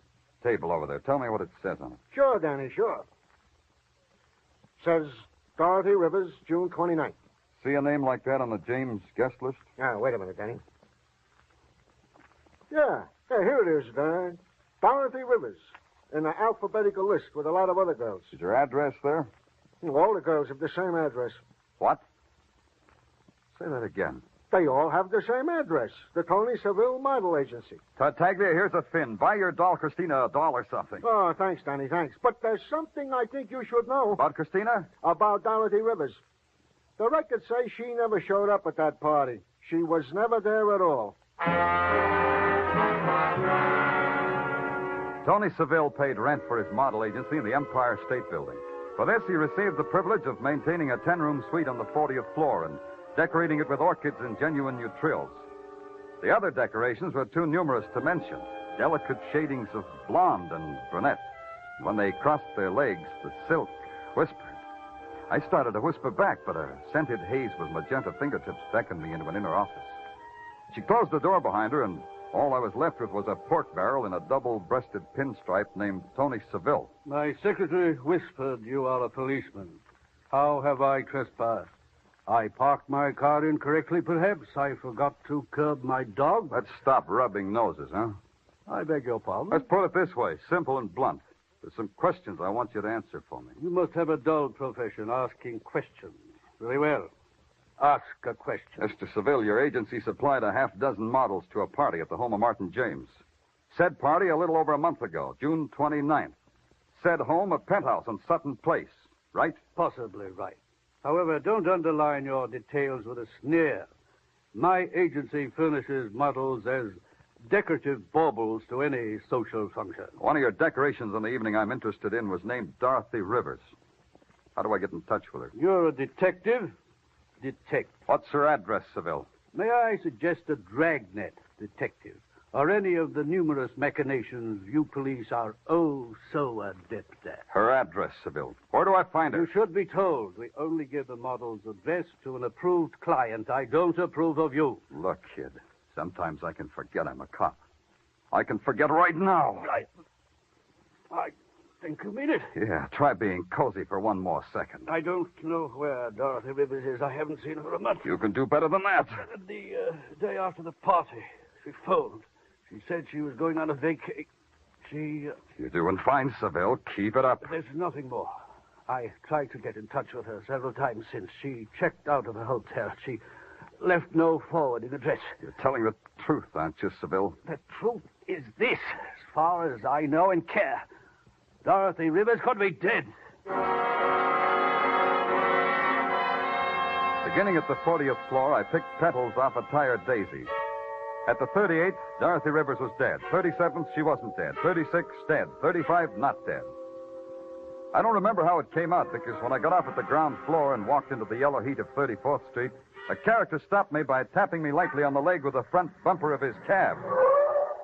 table over there. Tell me what it says on it. Sure, Danny, sure. Says Dorothy Rivers, June 29th. See a name like that on the James guest list? Wait a minute, Danny. Yeah, here it is, Dan. Dorothy Rivers. In an alphabetical list with a lot of other girls. Is your address there? All the girls have the same address. What? Say that again. They all have the same address. The Tony Seville Model Agency. Tartaglia, here's a fin. Buy your doll Christina a doll or something. Oh, thanks, Danny, thanks. But there's something I think you should know. About Christina? About Dorothy Rivers. The records say she never showed up at that party. She was never there at all. Tony Seville paid rent for his model agency in the Empire State Building. For this, he received the privilege of maintaining a 10-room suite on the 40th floor and decorating it with orchids and genuine neutrils. The other decorations were too numerous to mention. Delicate shadings of blonde and brunette. When they crossed their legs, the silk whispered. I started to whisper back, but a scented haze with magenta fingertips beckoned me into an inner office. She closed the door behind her, and all I was left with was a pork barrel in a double-breasted pinstripe named Tony Seville. My secretary whispered you are a policeman. How have I trespassed? I parked my car incorrectly, perhaps. I forgot to curb my dog. Let's stop rubbing noses, huh? I beg your pardon? Let's put it this way, simple and blunt. There's some questions I want you to answer for me. You must have a dull profession, asking questions. Very well. Ask a question. Mr. Seville, your agency supplied a half-dozen models to a party at the home of Martin James. Said party a little over a month ago, June 29th. Said home a penthouse on Sutton Place, right? Possibly right. However, don't underline your details with a sneer. My agency furnishes models as decorative baubles to any social function. One of your decorations on the evening I'm interested in was named Dorothy Rivers. How do I get in touch with her? You're a detective? Detect. What's her address, Seville? May I suggest a dragnet detective? Or any of the numerous machinations you police are oh so adept at? Her address, Seville. Where do I find her? You should be told. We only give the model's address to an approved client. I don't approve of you. Look, kid, sometimes I can forget I'm a cop. I can forget right now. I think you mean it. Yeah, try being cozy for one more second. I don't know where Dorothy Rivers is. I haven't seen her for a month. You can do better than that. The day after the party, she phoned. She said she was going on a vacation. You're doing fine, Seville. Keep it up. There's nothing more. I tried to get in touch with her several times since she checked out of the hotel. She left no forwarding address. You're telling the truth, aren't you, Seville? The truth is this, as far as I know and care. Dorothy Rivers could be dead. Beginning at the 40th floor, I picked petals off a tired daisy. At the 38th, Dorothy Rivers was dead. 37th, she wasn't dead. 36, dead. 35, not dead. I don't remember how it came out, because when I got off at the ground floor and walked into the yellow heat of 34th Street, a character stopped me by tapping me lightly on the leg with the front bumper of his cab.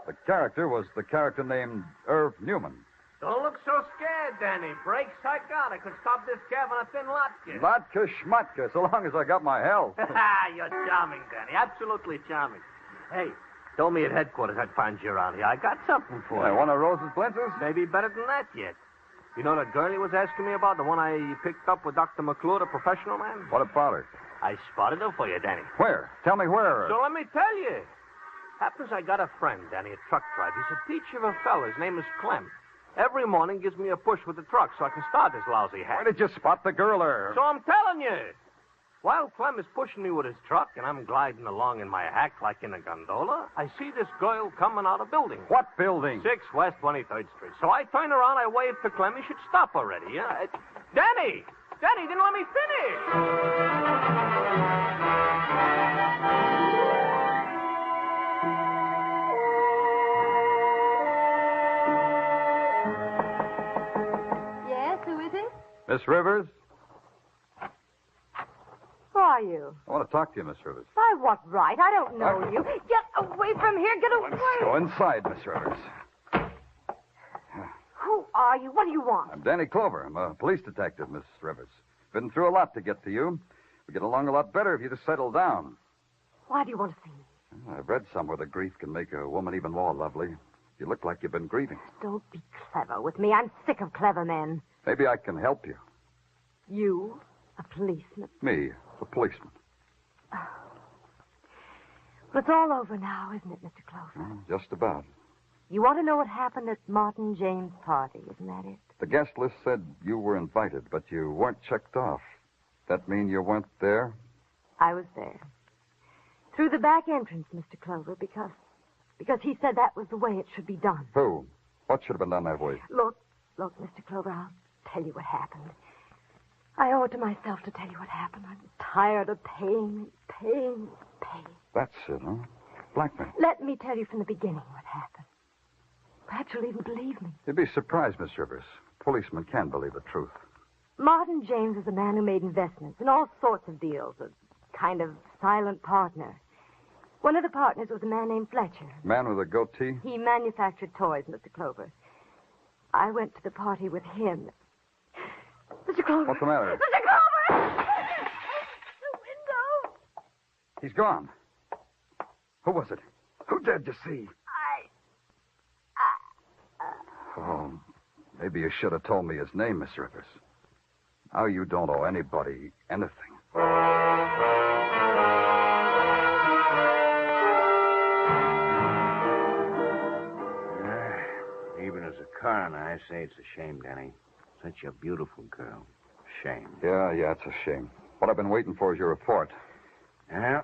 The character was the character named Irv Newman. Don't look so scared, Danny. Brakes I got. I could stop this cab on a thin latke. Latka schmatka, so long as I got my health. You're charming, Danny. Absolutely charming. Hey, told me at headquarters I'd find you around here. I got something for you. One of Rose's blintzes? Maybe better than that yet. You know that girl you was asking me about, the one I picked up with Dr. McClure, the professional man? What about her? I spotted her for you, Danny. Where? Tell me where. So let me tell you. Happens I got a friend, Danny, a truck driver. He's a peach of a fella. His name is Clem. Every morning gives me a push with the truck so I can start this lousy hack. Where did you spot the girl there? So I'm telling you. While Clem is pushing me with his truck and I'm gliding along in my hack like in a gondola, I see this girl coming out of building. What building? 6 West 23rd Street. So I turn around, I wave to Clem. He should stop already. Yeah? Danny! Danny, didn't let me finish. Yes, who is it? Miss Rivers? Who are you? I want to talk to you, Miss Rivers. By what right? I don't know you. Get away from here. Get away. Go inside, Miss Rivers. Who are you? What do you want? I'm Danny Clover. I'm a police detective, Miss Rivers. Been through a lot to get to you. We get along a lot better if you just settle down. Why do you want to see me? I've read somewhere that grief can make a woman even more lovely. You look like you've been grieving. Don't be clever with me. I'm sick of clever men. Maybe I can help you. You? A policeman? Me, a policeman. Well, it's all over now, isn't it, Mr. Clover? Just about. You want to know what happened at Martin James' party, isn't that it? The guest list said you were invited, but you weren't checked off. That mean you weren't there? I was there. Through the back entrance, Mr. Clover, because he said that was the way it should be done. Who? What should have been done that way? Look, Mr. Clover, I'll tell you what happened. I owe it to myself to tell you what happened. I'm tired of paying. That's it, huh? Blackmail. Let me tell you from the beginning what happened. Perhaps you'll even believe me. You'd be surprised, Miss Rivers. Policemen can believe the truth. Martin James was a man who made investments in all sorts of deals, a kind of silent partner. One of the partners was a man named Fletcher. Man with a goatee? He manufactured toys, Mr. Clover. I went to the party with him. Mr. Clover. What's the matter? Mr. Clover! The window! He's gone. Who was it? Who dared you see? Oh, maybe you should have told me his name, Miss Rivers. Now you don't owe anybody anything. Even as a coroner, I say it's a shame, Danny. Such a beautiful girl. Shame. Yeah, it's a shame. What I've been waiting for is your report. Yeah,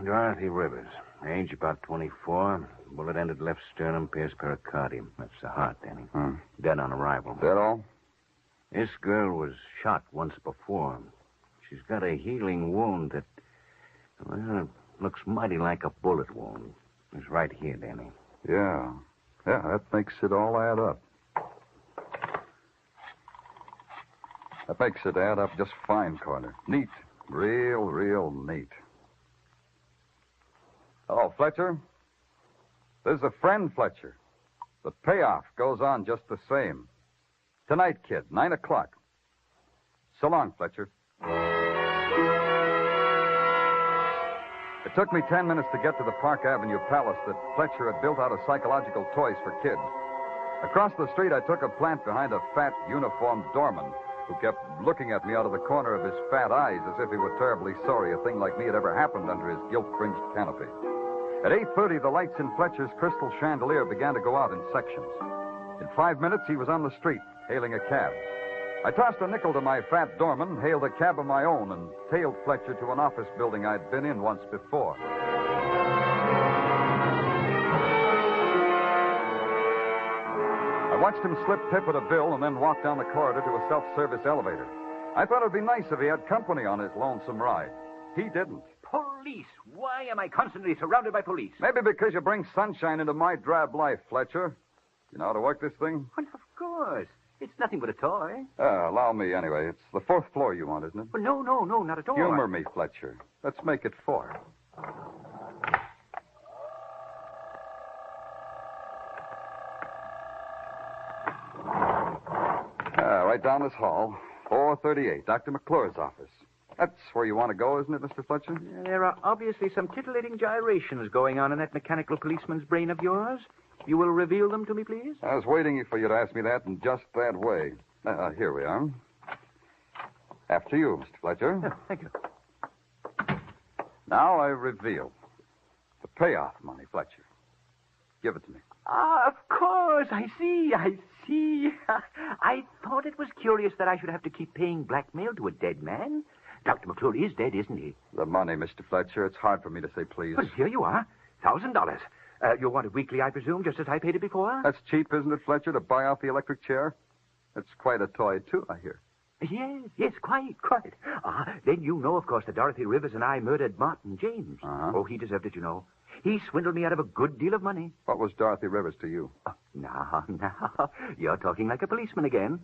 Dorothy Rivers. Age about 24. Bullet ended left sternum, pierced pericardium. That's the heart, Danny. Dead on arrival. That all? This girl was shot once before. She's got a healing wound that, well, it looks mighty like a bullet wound. It's right here, Danny. Yeah, that makes it all add up. That makes it add up just fine, Corner. Neat. Real neat. Hello, Fletcher. This is a friend, Fletcher. The payoff goes on just the same. Tonight, kid, 9 o'clock. So long, Fletcher. It took me 10 minutes to get to the Park Avenue palace that Fletcher had built out of psychological toys for kids. Across the street, I took a plant behind a fat, uniformed doorman who kept looking at me out of the corner of his fat eyes as if he were terribly sorry a thing like me had ever happened under his gilt-fringed canopy. At 8:30, the lights in Fletcher's crystal chandelier began to go out in sections. In 5 minutes, he was on the street, hailing a cab. I tossed a nickel to my fat doorman, hailed a cab of my own, and tailed Fletcher to an office building I'd been in once before. I watched him slip Tippett a bill and then walk down the corridor to a self-service elevator. I thought it'd be nice if he had company on his lonesome ride. He didn't. Police! Why am I constantly surrounded by police? Maybe because you bring sunshine into my drab life, Fletcher. You know how to work this thing? Well, of course. It's nothing but a toy. Allow me anyway. It's the 4th floor you want, isn't it? Well, no, not at all. Humor me, Fletcher. Let's make it 4. Right down this hall. 438, Dr. McClure's office. That's where you want to go, isn't it, Mr. Fletcher? There are obviously some titillating gyrations going on in that mechanical policeman's brain of yours. You will reveal them to me, please? I was waiting for you to ask me that in just that way. Here we are. After you, Mr. Fletcher. Oh, thank you. Now I reveal. The payoff money, Fletcher. Give it to me. Ah, of course. I see. I thought it was curious that I should have to keep paying blackmail to a dead man. Dr. McClure is dead, isn't he? The money, Mr. Fletcher. It's hard for me to say please. Well, here you are. $1,000. You'll want it weekly, I presume, just as I paid it before? That's cheap, isn't it, Fletcher, to buy off the electric chair? It's quite a toy, too, I hear. Yes, quite. Then you know, of course, that Dorothy Rivers and I murdered Martin James. Uh-huh. Oh, he deserved it, you know. He swindled me out of a good deal of money. What was Dorothy Rivers to you? Oh, now. You're talking like a policeman again.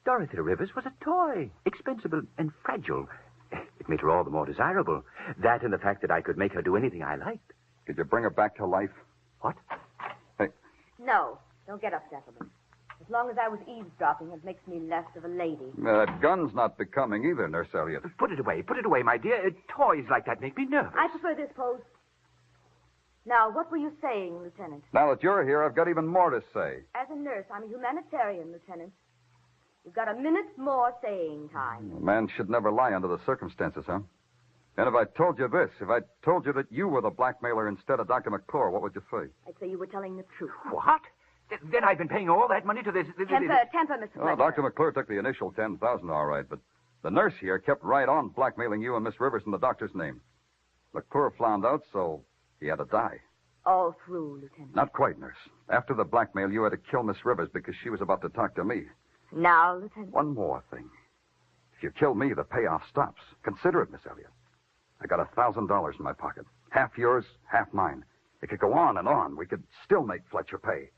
Dorothy Rivers was a toy, expensive and fragile. It made her all the more desirable. That and the fact that I could make her do anything I liked. Did you bring her back to life? What? Hey. No, don't get up, gentlemen. As long as I was eavesdropping, it makes me less of a lady. That gun's not becoming either, Nurse Elliot. Put it away, my dear. Toys like that make me nervous. I prefer this pose. Now, what were you saying, Lieutenant? Now that you're here, I've got even more to say. As a nurse, I'm a humanitarian, Lieutenant. You've got a minute more saying time. A man should never lie under the circumstances, huh? And if I told you this, if I told you that you were the blackmailer instead of Dr. McClure, what would you say? I'd say you were telling the truth. What? Then I've been paying all that money to this... Temper, Mr. Oh, Fletcher. Dr. McClure took the initial $10,000, all right, but the nurse here kept right on blackmailing you and Miss Rivers in the doctor's name. McClure found out, so he had to die. All through, Lieutenant. Not quite, nurse. After the blackmail, you had to kill Miss Rivers because she was about to talk to me. Now, Lieutenant. One more thing. If you kill me, the payoff stops. Consider it, Miss Elliott. I got $1,000 in my pocket. Half yours, half mine. It could go on and on. We could still make Fletcher pay.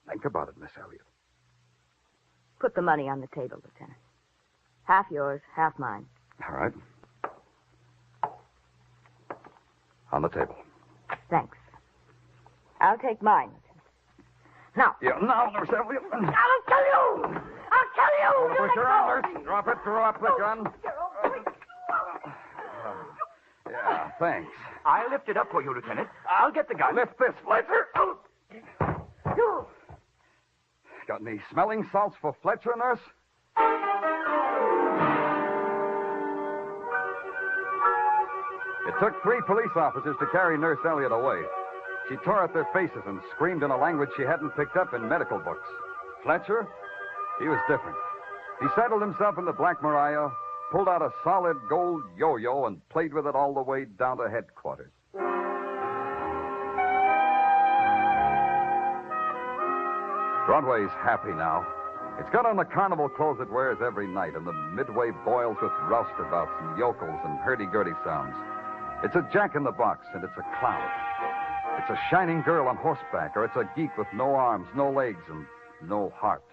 Think about it, Miss Elliott. Put the money on the table, Lieutenant. Half yours, half mine. All right. On the table. Thanks. I'll take mine, Lieutenant. Now. Yeah, now, Nurse Elliott. I'll kill you! I'll kill you! Put your arm, Nurse. Drop it. Drop the gun. Yeah, thanks. I'll lift it up for you, Lieutenant. I'll get the gun. Lift this, Fletcher. Got any smelling salts for Fletcher, nurse? It took 3 police officers to carry Nurse Elliott away. She tore at their faces and screamed in a language she hadn't picked up in medical books. Fletcher, he was different. He settled himself in the Black Maria, pulled out a solid gold yo-yo, and played with it all the way down to headquarters. Broadway's happy now. It's got on the carnival clothes it wears every night, and the midway boils with roustabouts and yokels and hurdy-gurdy sounds. It's a jack-in-the-box, and it's a clown. It's a shining girl on horseback, or it's a geek with no arms, no legs, and no heart.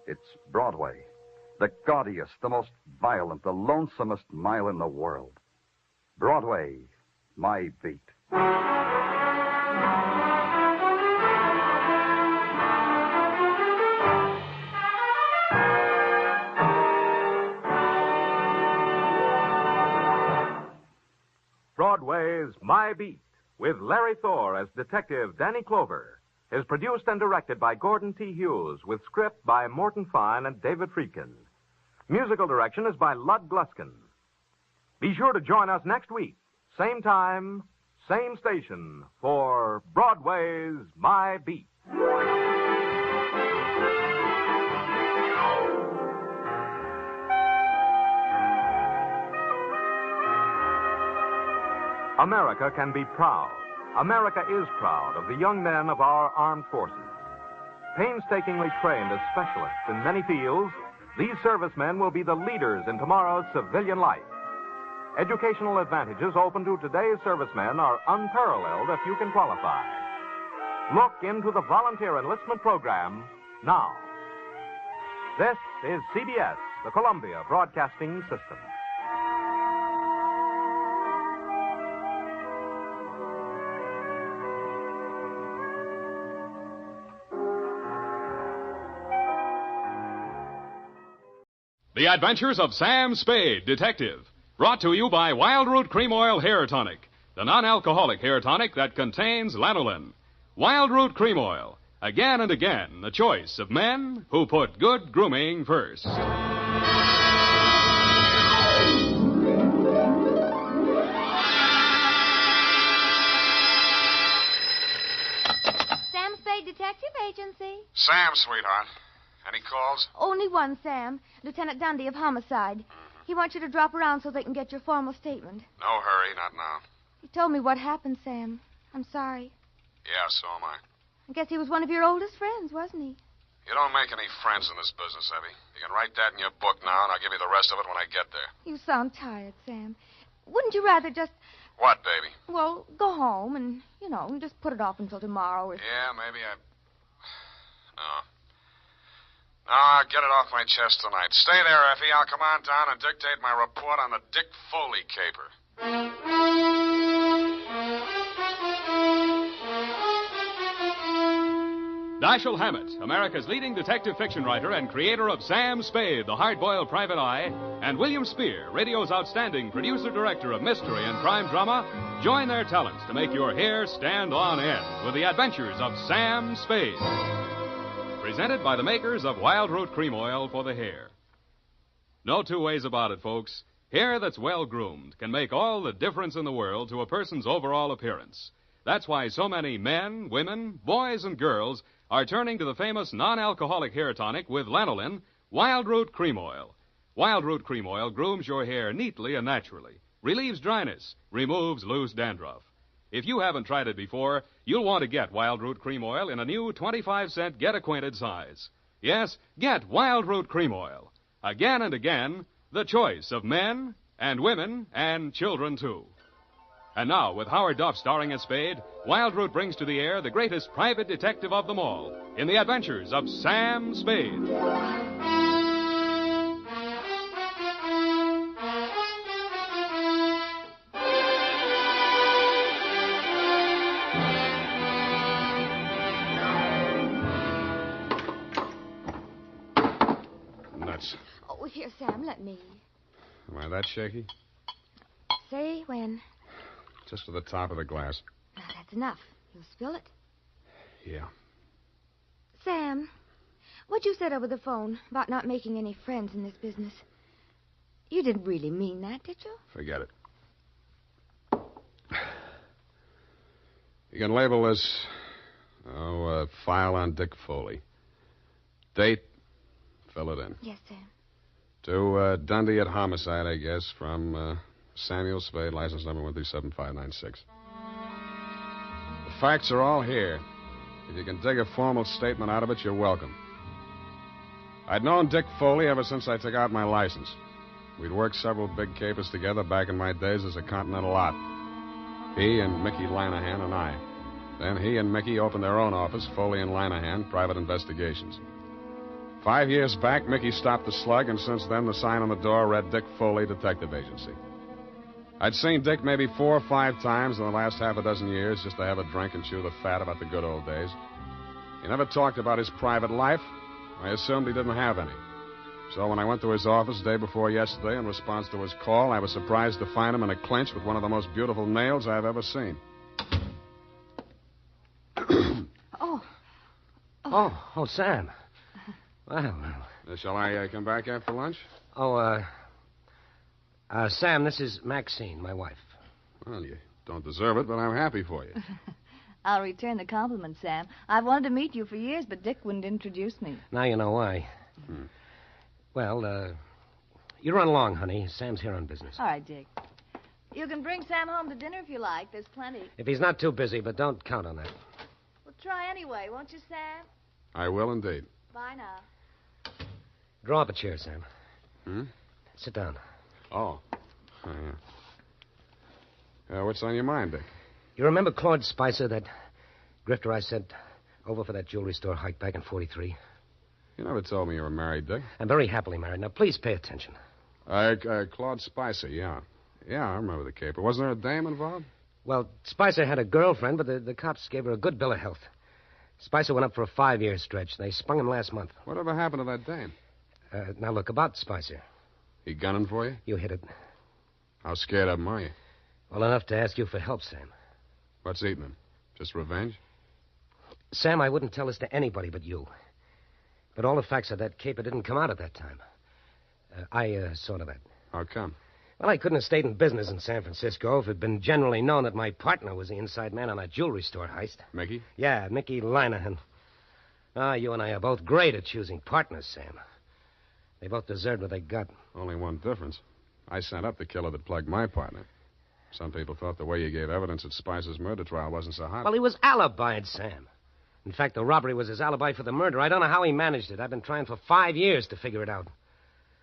It's Broadway, the gaudiest, the most violent, the lonesomest mile in the world. Broadway, my beat. Broadway's My Beat, with Larry Thor as Detective Danny Clover, is produced and directed by Gordon T. Hughes, with script by Morton Fine and David Friedkin. Musical direction is by Lud Gluskin. Be sure to join us next week, same time, same station, for Broadway's My Beat. America can be proud. America is proud of the young men of our armed forces. Painstakingly trained as specialists in many fields, these servicemen will be the leaders in tomorrow's civilian life. Educational advantages open to today's servicemen are unparalleled if you can qualify. Look into the volunteer enlistment program now. This is CBS, the Columbia Broadcasting System. The Adventures of Sam Spade, Detective. Brought to you by Wild Root Cream Oil Hair Tonic, the non-alcoholic hair tonic that contains lanolin. Wild Root Cream Oil. Again and again, the choice of men who put good grooming first. Sam Spade Detective Agency. Sam, sweetheart. Any calls? Only one, Sam. Lieutenant Dundee of Homicide. He wants you to drop around so they can get your formal statement. No hurry, not now. He told me what happened, Sam. I'm sorry. Yeah, so am I. I guess he was one of your oldest friends, wasn't he? You don't make any friends in this business, Evie. You can write that in your book now, and I'll give you the rest of it when I get there. You sound tired, Sam. Wouldn't you rather just, What, baby? well, go home and, just put it off until tomorrow or... Yeah, maybe I... No. No, I'll get it off my chest tonight. Stay there, Effie. I'll come on down and dictate my report on the Dick Foley caper. Dashiell Hammett, America's leading detective fiction writer and creator of Sam Spade, the hard-boiled private eye, and William Spear, radio's outstanding producer-director of mystery and crime drama, join their talents to make your hair stand on end with the adventures of Sam Spade. Presented by the makers of Wild Root Cream Oil for the hair. No two ways about it, folks. Hair that's well groomed can make all the difference in the world to a person's overall appearance. That's why so many men, women, boys, and girls are turning to the famous non-alcoholic hair tonic with lanolin, Wild Root Cream Oil. Wild Root Cream Oil grooms your hair neatly and naturally, relieves dryness, removes loose dandruff. If you haven't tried it before, you'll want to get Wild Root Cream Oil in a new 25-cent get-acquainted size. Yes, get Wild Root Cream Oil. Again and again, the choice of men and women and children, too. And now, with Howard Duff starring as Spade, Wild Root brings to the air the greatest private detective of them all in the adventures of Sam Spade. Nuts. Oh, here, Sam, let me. Am I that shaky? Say when. Just to the top of the glass. Now, that's enough. You'll spill it. Yeah. Sam, what you said over the phone about not making any friends in this business, you didn't really mean that, did you? Forget it. You can label this, a file on Dick Foley. Date, fill it in. Yes, Sam. To Dundee at Homicide, I guess, from Samuel Spade, license number 1375596. The facts are all here. If you can dig a formal statement out of it, you're welcome. I'd known Dick Foley ever since I took out my license. We'd worked several big capers together back in my days as a Continental Lot. He and Mickey Lanahan and I. Then he and Mickey opened their own office, Foley and Lanahan, Private Investigations. 5 years back, Mickey stopped the slug, and since then the sign on the door read Dick Foley Detective Agency. I'd seen Dick maybe 4 or 5 times in the last half a dozen years just to have a drink and chew the fat about the good old days. He never talked about his private life. I assumed he didn't have any. So when I went to his office day before yesterday in response to his call, I was surprised to find him in a clinch with one of the most beautiful nails I've ever seen. Oh, Sam. Well. Shall I come back after lunch? Sam, this is Maxine, my wife. Well, you don't deserve it, but I'm happy for you. I'll return the compliment, Sam. I've wanted to meet you for years, but Dick wouldn't introduce me. Now you know why. Well, you run along, honey. Sam's here on business. All right, Dick. You can bring Sam home to dinner if you like. There's plenty. If he's not too busy, but don't count on that. Well, try anyway, won't you, Sam? I will indeed. Bye now. Draw up a chair, Sam. Sit down. Oh, yeah. What's on your mind, Dick? You remember Claude Spicer, that grifter I sent over for that jewelry store hike back in 43? You never told me you were married, Dick. I'm very happily married. Now, please pay attention. Claude Spicer, yeah. Yeah, I remember the caper. Wasn't there a dame involved? Well, Spicer had a girlfriend, but the cops gave her a good bill of health. Spicer went up for a 5-year stretch. They sprung him last month. Whatever happened to that dame? Now, look, about Spicer. He gunning for you? You hit it. How scared of him are you? Well, enough to ask you for help, Sam. What's eating him? Just revenge? Sam, I wouldn't tell this to anybody but you. But all the facts of that caper didn't come out at that time. I saw to that. How come? Well, I couldn't have stayed in business in San Francisco if it had been generally known that my partner was the inside man on that jewelry store heist. Mickey? Yeah, Mickey Lanahan. You and I are both great at choosing partners, Sam. They both deserved what they got. Only one difference. I sent up the killer that plugged my partner. Some people thought the way you gave evidence at Spicer's murder trial wasn't so hot. Well, he was alibied, Sam. In fact, the robbery was his alibi for the murder. I don't know how he managed it. I've been trying for 5 years to figure it out.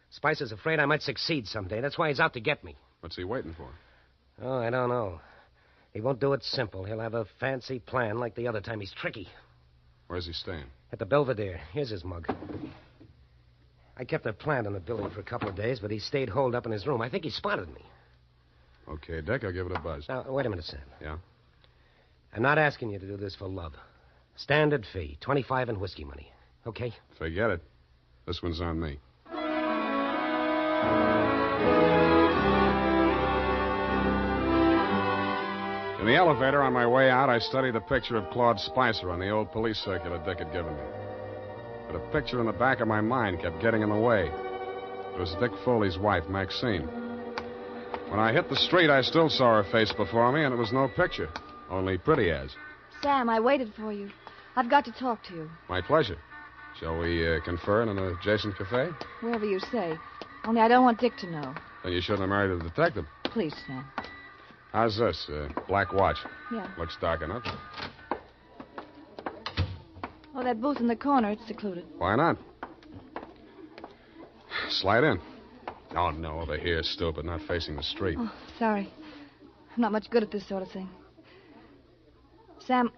Spicer's afraid I might succeed someday. That's why he's out to get me. What's he waiting for? Oh, I don't know. He won't do it simple. He'll have a fancy plan like the other time. He's tricky. Where's he staying? At the Belvedere. Here's his mug. I kept a plant in the building for a couple of days, but he stayed holed up in his room. I think he spotted me. Okay, Dick, I'll give it a buzz. Now, wait a minute, Sam. Yeah? I'm not asking you to do this for love. Standard fee, 25 in whiskey money. Okay? Forget it. This one's on me. In the elevator on my way out, I studied the picture of Claude Spicer on the old police circular Dick had given me. But a picture in the back of my mind kept getting in the way. It was Dick Foley's wife, Maxine. When I hit the street, I still saw her face before me, and it was no picture. Only pretty as. Sam, I waited for you. I've got to talk to you. My pleasure. Shall we confer in an adjacent cafe? Wherever you say. Only I don't want Dick to know. Then you shouldn't have married a detective. Please, Sam. How's this? Black watch. Yeah. Looks dark enough. Oh, that booth in the corner, it's secluded. Why not? Slide in. Oh, no, over here, stupid, not facing the street. Oh, sorry. I'm not much good at this sort of thing. Sam,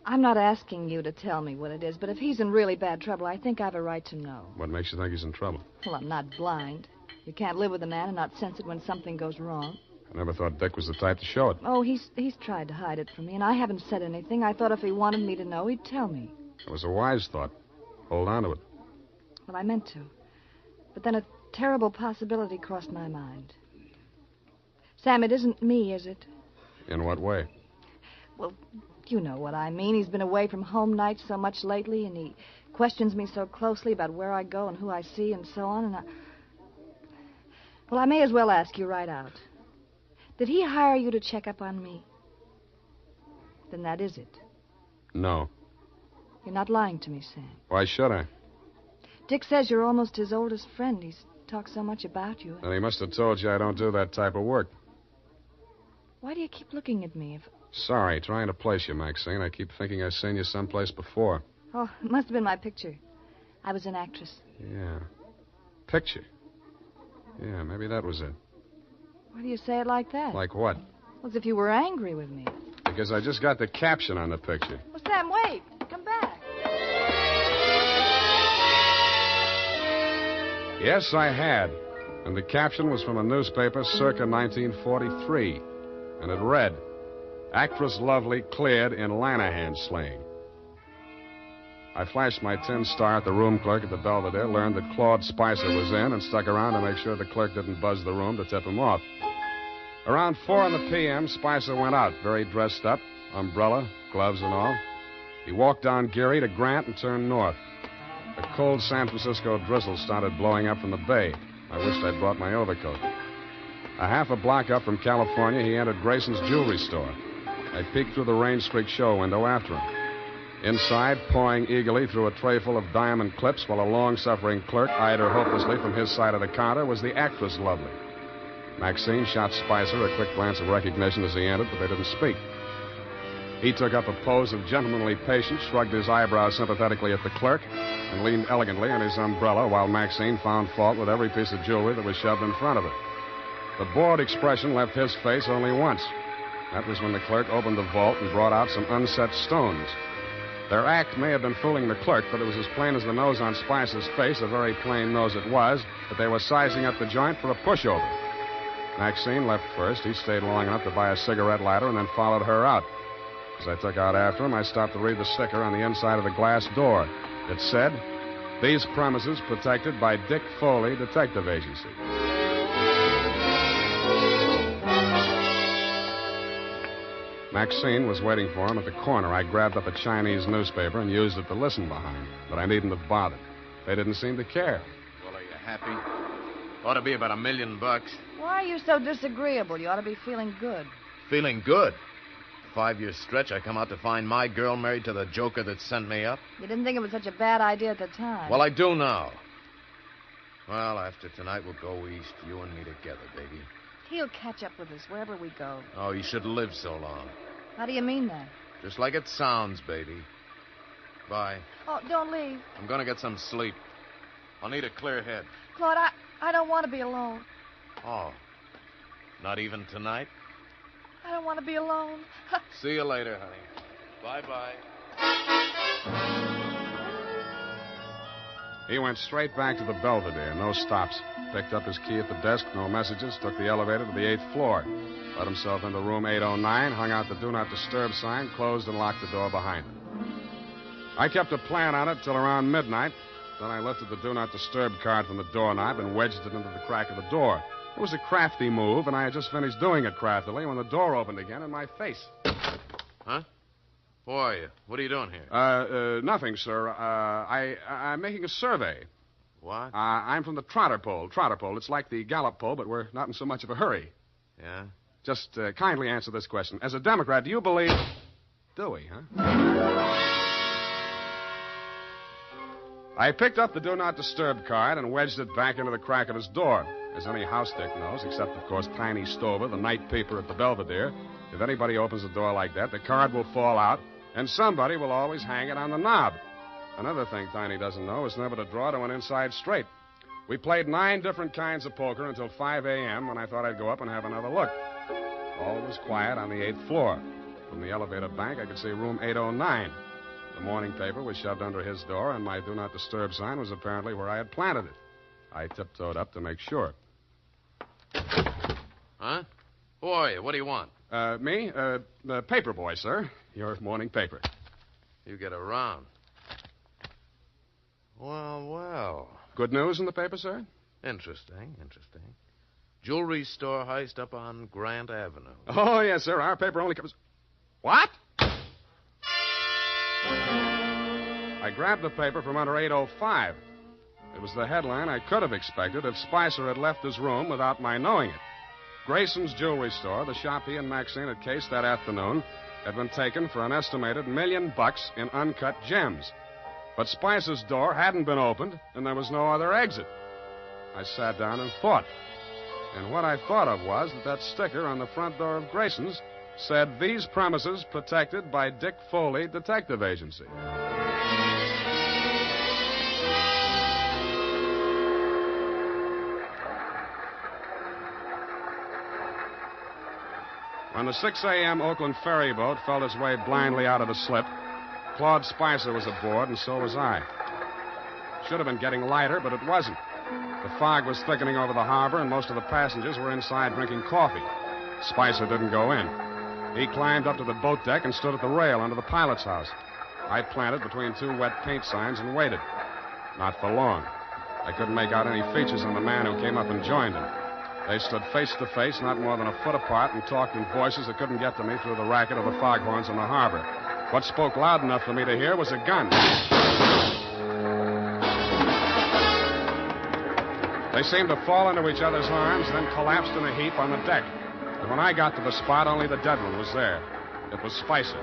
I'm not asking you to tell me what it is, but if he's in really bad trouble, I think I have a right to know. What makes you think he's in trouble? Well, I'm not blind. You can't live with a man and not sense it when something goes wrong. I never thought Dick was the type to show it. Oh, he's tried to hide it from me, and I haven't said anything. I thought if he wanted me to know, he'd tell me. It was a wise thought. Hold on to it. Well, I meant to. But then a terrible possibility crossed my mind. Sam, it isn't me, is it? In what way? Well, you know what I mean. He's been away from home nights so much lately, and he questions me so closely about where I go and who I see and so on, and Well, I may as well ask you right out. Did he hire you to check up on me? Then that is it. No. You're not lying to me, Sam. Why should I? Dick says you're almost his oldest friend. He's talked so much about you. Then he must have told you I don't do that type of work. Why do you keep looking at me? Sorry, trying to place you, Maxine. I keep thinking I've seen you someplace before. Oh, it must have been my picture. I was an actress. Yeah. Picture. Yeah, maybe that was it. Why do you say it like that? Like what? Well, as if you were angry with me. Because I just got the caption on the picture. Well, Sam, wait. Come back. Yes, I had. And the caption was from a newspaper circa 1943. And it read, Actress Lovely cleared in Lanahan slaying. I flashed my tin star at the room clerk at the Belvedere, learned that Claude Spicer was in, and stuck around to make sure the clerk didn't buzz the room to tip him off. Around 4 in the p.m., Spicer went out, very dressed up, umbrella, gloves and all. He walked down Geary to Grant and turned north. A cold San Francisco drizzle started blowing up from the bay. I wished I'd brought my overcoat. A half a block up from California, he entered Grayson's jewelry store. I peeked through the rain-streaked show window after him. Inside, pawing eagerly through a tray full of diamond clips while a long-suffering clerk eyed her hopelessly from his side of the counter, was the actress Lovely. Maxine shot Spicer a quick glance of recognition as he entered, but they didn't speak. He took up a pose of gentlemanly patience, shrugged his eyebrows sympathetically at the clerk, and leaned elegantly on his umbrella while Maxine found fault with every piece of jewelry that was shoved in front of her. The bored expression left his face only once. That was when the clerk opened the vault and brought out some unset stones. Their act may have been fooling the clerk, but it was as plain as the nose on Spicer's face, a very plain nose it was, that they were sizing up the joint for a pushover. Maxine left first. He stayed long enough to buy a cigarette lighter and then followed her out. As I took out after him, I stopped to read the sticker on the inside of the glass door. It said, These premises protected by Dick Foley Detective Agency. Maxine was waiting for him at the corner. I grabbed up a Chinese newspaper and used it to listen behind. But I needn't have bothered. They didn't seem to care. Well, are you happy? Ought to be about $1 million. Why are you so disagreeable? You ought to be feeling good. Feeling good? 5-year stretch, I come out to find my girl married to the joker that sent me up. You didn't think it was such a bad idea at the time. Well, I do now. Well, after tonight, we'll go east, you and me together, baby. He'll catch up with us wherever we go. Oh, you should live so long. How do you mean that? Just like it sounds, baby. Bye. Oh, don't leave. I'm going to get some sleep. I'll need a clear head. Claude, I don't want to be alone. Oh, not even tonight? I don't want to be alone. See you later, honey. Bye-bye. He went straight back to the Belvedere, no stops. Picked up his key at the desk, no messages, took the elevator to the 8th floor. Let himself into room 809, hung out the Do Not Disturb sign, closed and locked the door behind him. I kept a plan on it till around midnight. Then I lifted the Do Not Disturb card from the doorknob and wedged it into the crack of the door. It was a crafty move, and I had just finished doing it craftily when the door opened again in my face. Huh? Who are you? What are you doing here? Nothing, sir. I'm making a survey. What? I'm from the Trotter Pole. Trotter Pole. It's like the Gallup Poll, but we're not in so much of a hurry. Yeah? Just kindly answer this question. As a Democrat, do you believe... Dewey, huh? I picked up the Do Not Disturb card and wedged it back into the crack of his door. As any house dick knows, except, of course, Tiny Stover, the night peeper at the Belvedere, if anybody opens a door like that, the card will fall out, and somebody will always hang it on the knob. Another thing Tiny doesn't know is never to draw to an inside straight. We played 9 different kinds of poker until 5 a.m. when I thought I'd go up and have another look. All was quiet on the 8th floor. From the elevator bank, I could see room 809. The morning paper was shoved under his door, and my Do Not Disturb sign was apparently where I had planted it. I tiptoed up to make sure. Huh? Who are you? What do you want? Me? The paper boy, sir. Your morning paper. You get around. Well. Good news in the paper, sir? Interesting. Jewelry store heist up on Grant Avenue. Oh, yes, sir. Our paper only covers... What? I grabbed the paper from under 805. It was the headline I could have expected if Spicer had left his room without my knowing it. Grayson's Jewelry Store, the shop he and Maxine had cased that afternoon, had been taken for an estimated $1 million in uncut gems. But Spicer's door hadn't been opened, and there was no other exit. I sat down and thought. And what I thought of was that sticker on the front door of Grayson's said, "These premises protected by Dick Foley Detective Agency." When the 6 a.m. Oakland ferry boat felt its way blindly out of the slip, Claude Spicer was aboard, and so was I. Should have been getting lighter, but it wasn't. The fog was thickening over the harbor, and most of the passengers were inside drinking coffee. Spicer didn't go in. He climbed up to the boat deck and stood at the rail under the pilot's house. I planted between 2 wet paint signs and waited. Not for long. I couldn't make out any features on the man who came up and joined him. They stood face to face, not more than a foot apart, and talked in voices that couldn't get to me through the racket of the foghorns in the harbor. What spoke loud enough for me to hear was a gun. They seemed to fall into each other's arms, then collapsed in a heap on the deck. And when I got to the spot, only the dead one was there. It was Spicer.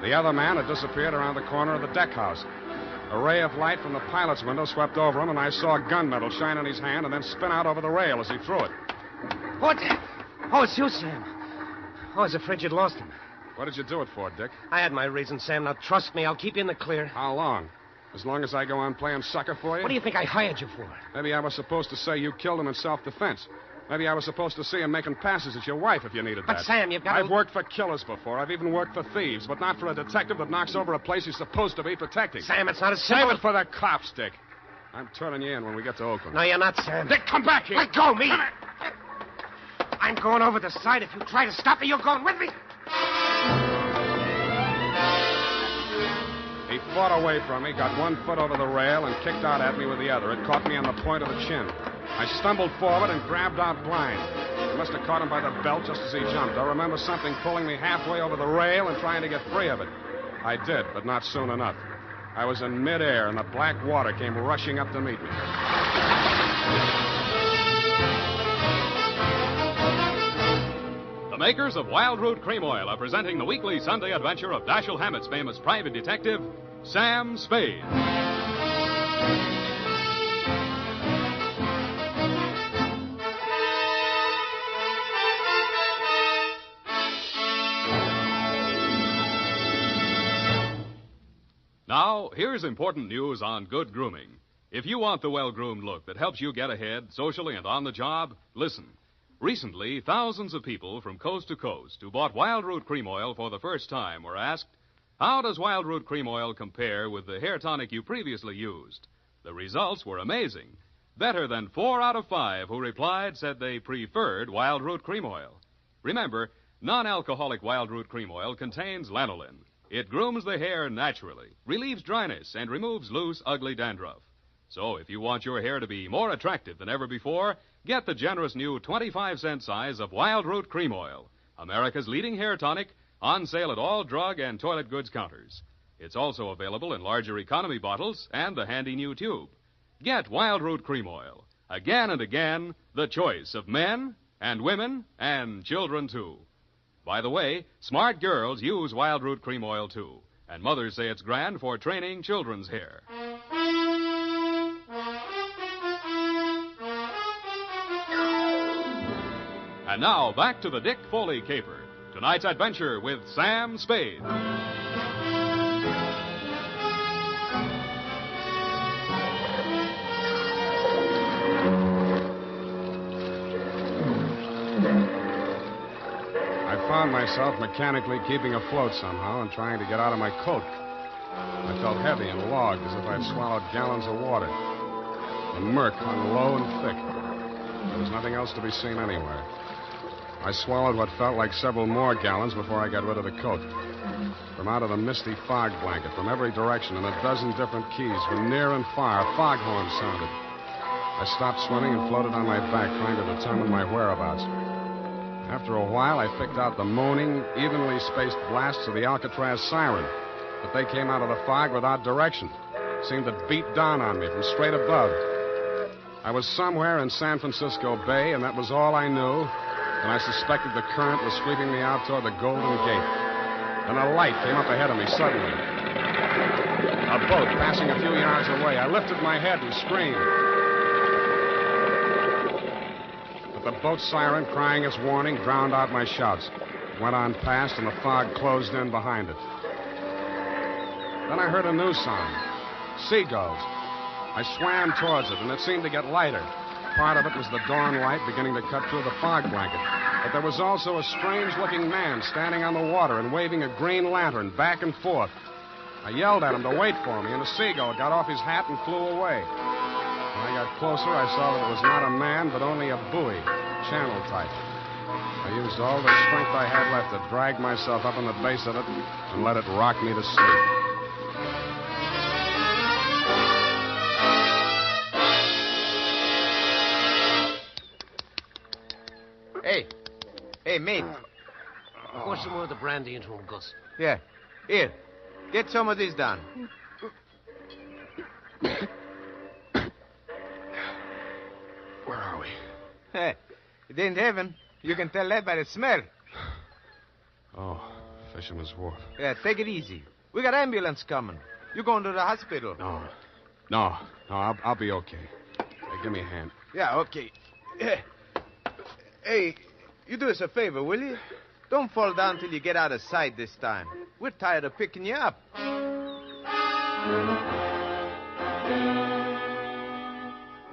The other man had disappeared around the corner of the deck house. A ray of light from the pilot's window swept over him, and I saw gunmetal shine in his hand and then spin out over the rail as he threw it. What? Oh, it's you, Sam. Oh, I was afraid you'd lost him. What did you do it for, Dick? I had my reasons, Sam. Now, trust me, I'll keep you in the clear. How long? As long as I go on playing sucker for you? What do you think I hired you for? Maybe I was supposed to say you killed him in self-defense. Maybe I was supposed to see him making passes at your wife if you needed that. But, Sam, you've got I've worked for killers before. I've even worked for thieves, but not for a detective that knocks over a place he's supposed to be protecting. Sam, it's not as simple... Save it for the cops, Dick. I'm turning you in when we get to Oakland. No, you're not, Sam. Dick, come back here. Let go, me. I'm going over the side. If you try to stop me, you're going with me. He fought away from me, got 1 foot over the rail, and kicked out at me with the other. It caught me on the point of the chin. I stumbled forward and grabbed out blind. I must have caught him by the belt just as he jumped. I remember something pulling me halfway over the rail and trying to get free of it. I did, but not soon enough. I was in midair, and the black water came rushing up to meet me. The makers of Wild Root Cream Oil are presenting the weekly Sunday adventure of Dashiell Hammett's famous private detective, Sam Spade. Now, here's important news on good grooming. If you want the well-groomed look that helps you get ahead socially and on the job, listen. Recently, thousands of people from coast to coast who bought Wild Root Cream Oil for the first time were asked, how does Wild Root Cream Oil compare with the hair tonic you previously used? The results were amazing. Better than 4 out of 5 who replied said they preferred Wild Root Cream Oil. Remember, non-alcoholic Wild Root Cream Oil contains lanolin. It grooms the hair naturally, relieves dryness, and removes loose, ugly dandruff. So if you want your hair to be more attractive than ever before, get the generous new 25-cent size of Wild Root Cream Oil, America's leading hair tonic, on sale at all drug and toilet goods counters. It's also available in larger economy bottles and the handy new tube. Get Wild Root Cream Oil. Again and again, the choice of men and women, and children, too. By the way, smart girls use wild root cream oil, too. And mothers say it's grand for training children's hair. And now, back to the Dick Foley caper. Tonight's adventure with Sam Spade. I found myself mechanically keeping afloat somehow and trying to get out of my coat. I felt heavy and logged, as if I'd swallowed gallons of water. The murk hung low and thick. There was nothing else to be seen anywhere. I swallowed what felt like several more gallons before I got rid of the coat. From out of the misty fog blanket, from every direction, in a dozen different keys, from near and far, foghorns sounded. I stopped swimming and floated on my back, trying to determine my whereabouts. After a while, I picked out the moaning, evenly spaced blasts of the Alcatraz siren. But they came out of the fog without direction. Seemed to beat down on me from straight above. I was somewhere in San Francisco Bay, and that was all I knew. And I suspected the current was sweeping me out toward the Golden Gate. Then a light came up ahead of me suddenly. A boat passing a few yards away. I lifted my head and screamed. But the boat's siren, crying its warning, drowned out my shouts. It went on past, and the fog closed in behind it. Then I heard a new sound. Seagulls. I swam towards it, and it seemed to get lighter. Part of it was the dawn light beginning to cut through the fog blanket. But there was also a strange-looking man standing on the water and waving a green lantern back and forth. I yelled at him to wait for me, and a seagull got off his hat and flew away. When I got closer, I saw that it was not a man, but only a buoy, channel type. I used all the strength I had left to drag myself up on the base of it and let it rock me to sleep. Hey, mate. Pour some more of the brandy into him, Gus. Yeah. Here. Get some of this down. Where are we? Hey, it ain't heaven. You can tell that by the smell. Oh, Fisherman's Wharf. Yeah, take it easy. We got ambulance coming. You going to the hospital? No, I'll be okay. Hey, give me a hand. Yeah, okay. Hey, you do us a favor, will you? Don't fall down till you get out of sight this time. We're tired of picking you up.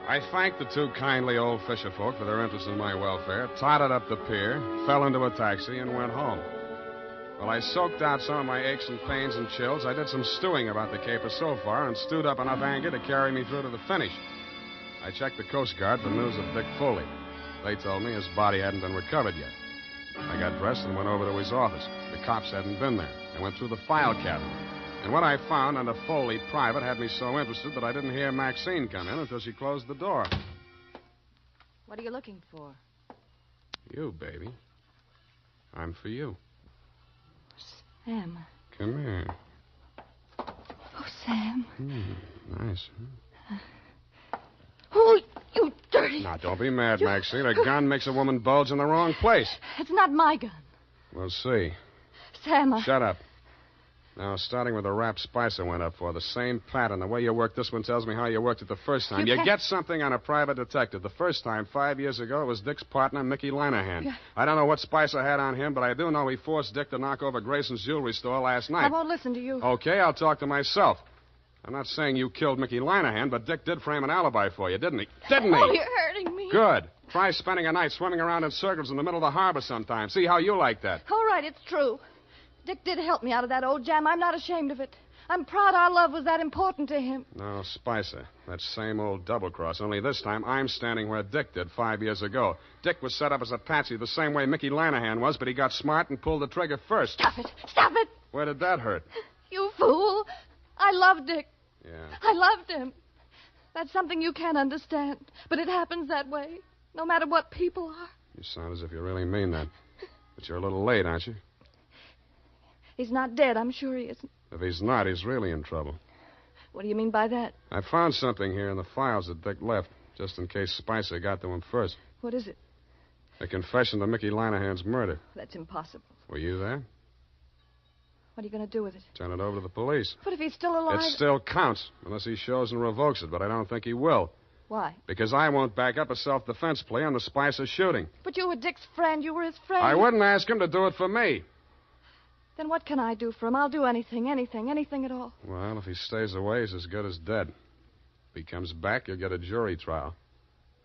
I thanked the two kindly old fisher folk for their interest in my welfare, totted up the pier, fell into a taxi, and went home. While I soaked out some of my aches and pains and chills, I did some stewing about the caper so far and stewed up enough anger to carry me through to the finish. I checked the Coast Guard for news of Dick Foley. They told me his body hadn't been recovered yet. I got dressed and went over to his office. The cops hadn't been there. I went through the file cabinet. And what I found under Foley Private had me so interested that I didn't hear Maxine come in until she closed the door. What are you looking for? You, baby. I'm for you. Sam. Come here. Oh, Sam. Nice. Huh? Oh, you dirty... Now, don't be mad, Maxine. A gun makes a woman bulge in the wrong place. It's not my gun. We'll see. Sam, Shut up. Now, starting with the rap Spicer went up for, the same pattern. The way you worked this one tells me how you worked it the first time. You get something on a private detective. The first time, 5 years ago, it was Dick's partner, Mickey Lanahan. Yeah. I don't know what Spicer had on him, but I do know he forced Dick to knock over Grayson's jewelry store last night. I won't listen to you. Okay, I'll talk to myself. I'm not saying you killed Mickey Lanahan, but Dick did frame an alibi for you, didn't he? Didn't he? Oh, you're hurting me. Good. Try spending a night swimming around in circles in the middle of the harbor sometime. See how you like that. All right, it's true. Dick did help me out of that old jam. I'm not ashamed of it. I'm proud our love was that important to him. No, Spicer. That same old double-cross. Only this time I'm standing where Dick did 5 years ago. Dick was set up as a patsy the same way Mickey Lanahan was, but he got smart and pulled the trigger first. Stop it. Stop it. Where did that hurt? You fool. I loved Dick. Yeah. I loved him. That's something you can't understand. But it happens that way, no matter what people are. You sound as if you really mean that. But you're a little late, aren't you? He's not dead. I'm sure he isn't. If he's not, he's really in trouble. What do you mean by that? I found something here in the files that Dick left, just in case Spicer got to him first. What is it? A confession to Mickey Linehan's murder. That's impossible. Were you there? What are you going to do with it? Turn it over to the police. But if he's still alive... It still counts, unless he shows and revokes it, but I don't think he will. Why? Because I won't back up a self-defense plea on the Spicer shooting. But you were Dick's friend. You were his friend. I wouldn't ask him to do it for me. Then what can I do for him? I'll do anything at all. Well, if he stays away, he's as good as dead. If he comes back, you'll get a jury trial.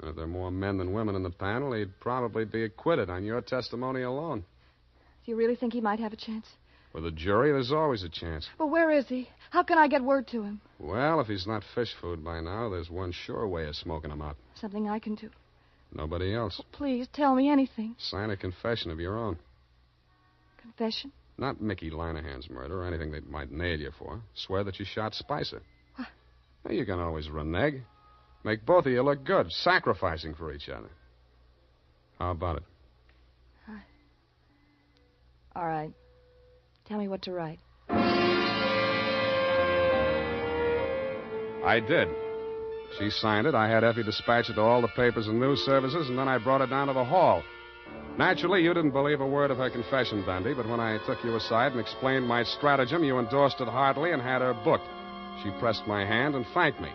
And if there are more men than women in the panel, he'd probably be acquitted on your testimony alone. Do you really think he might have a chance? With a jury, there's always a chance. Well, where is he? How can I get word to him? Well, if he's not fish food by now, there's one sure way of smoking him out. Something I can do. Nobody else. Please, tell me anything. Sign a confession of your own. Confession? Not Mickey Linehan's murder or anything they might nail you for. Swear that you shot Spicer. What? Well, you can always renege. Make both of you look good, sacrificing for each other. How about it? All right. Tell me what to write. I did. She signed it. I had Effie dispatch it to all the papers and news services, and then I brought it down to the hall. Naturally, you didn't believe a word of her confession, Dundee, but when I took you aside and explained my stratagem, you endorsed it heartily and had her booked. She pressed my hand and thanked me.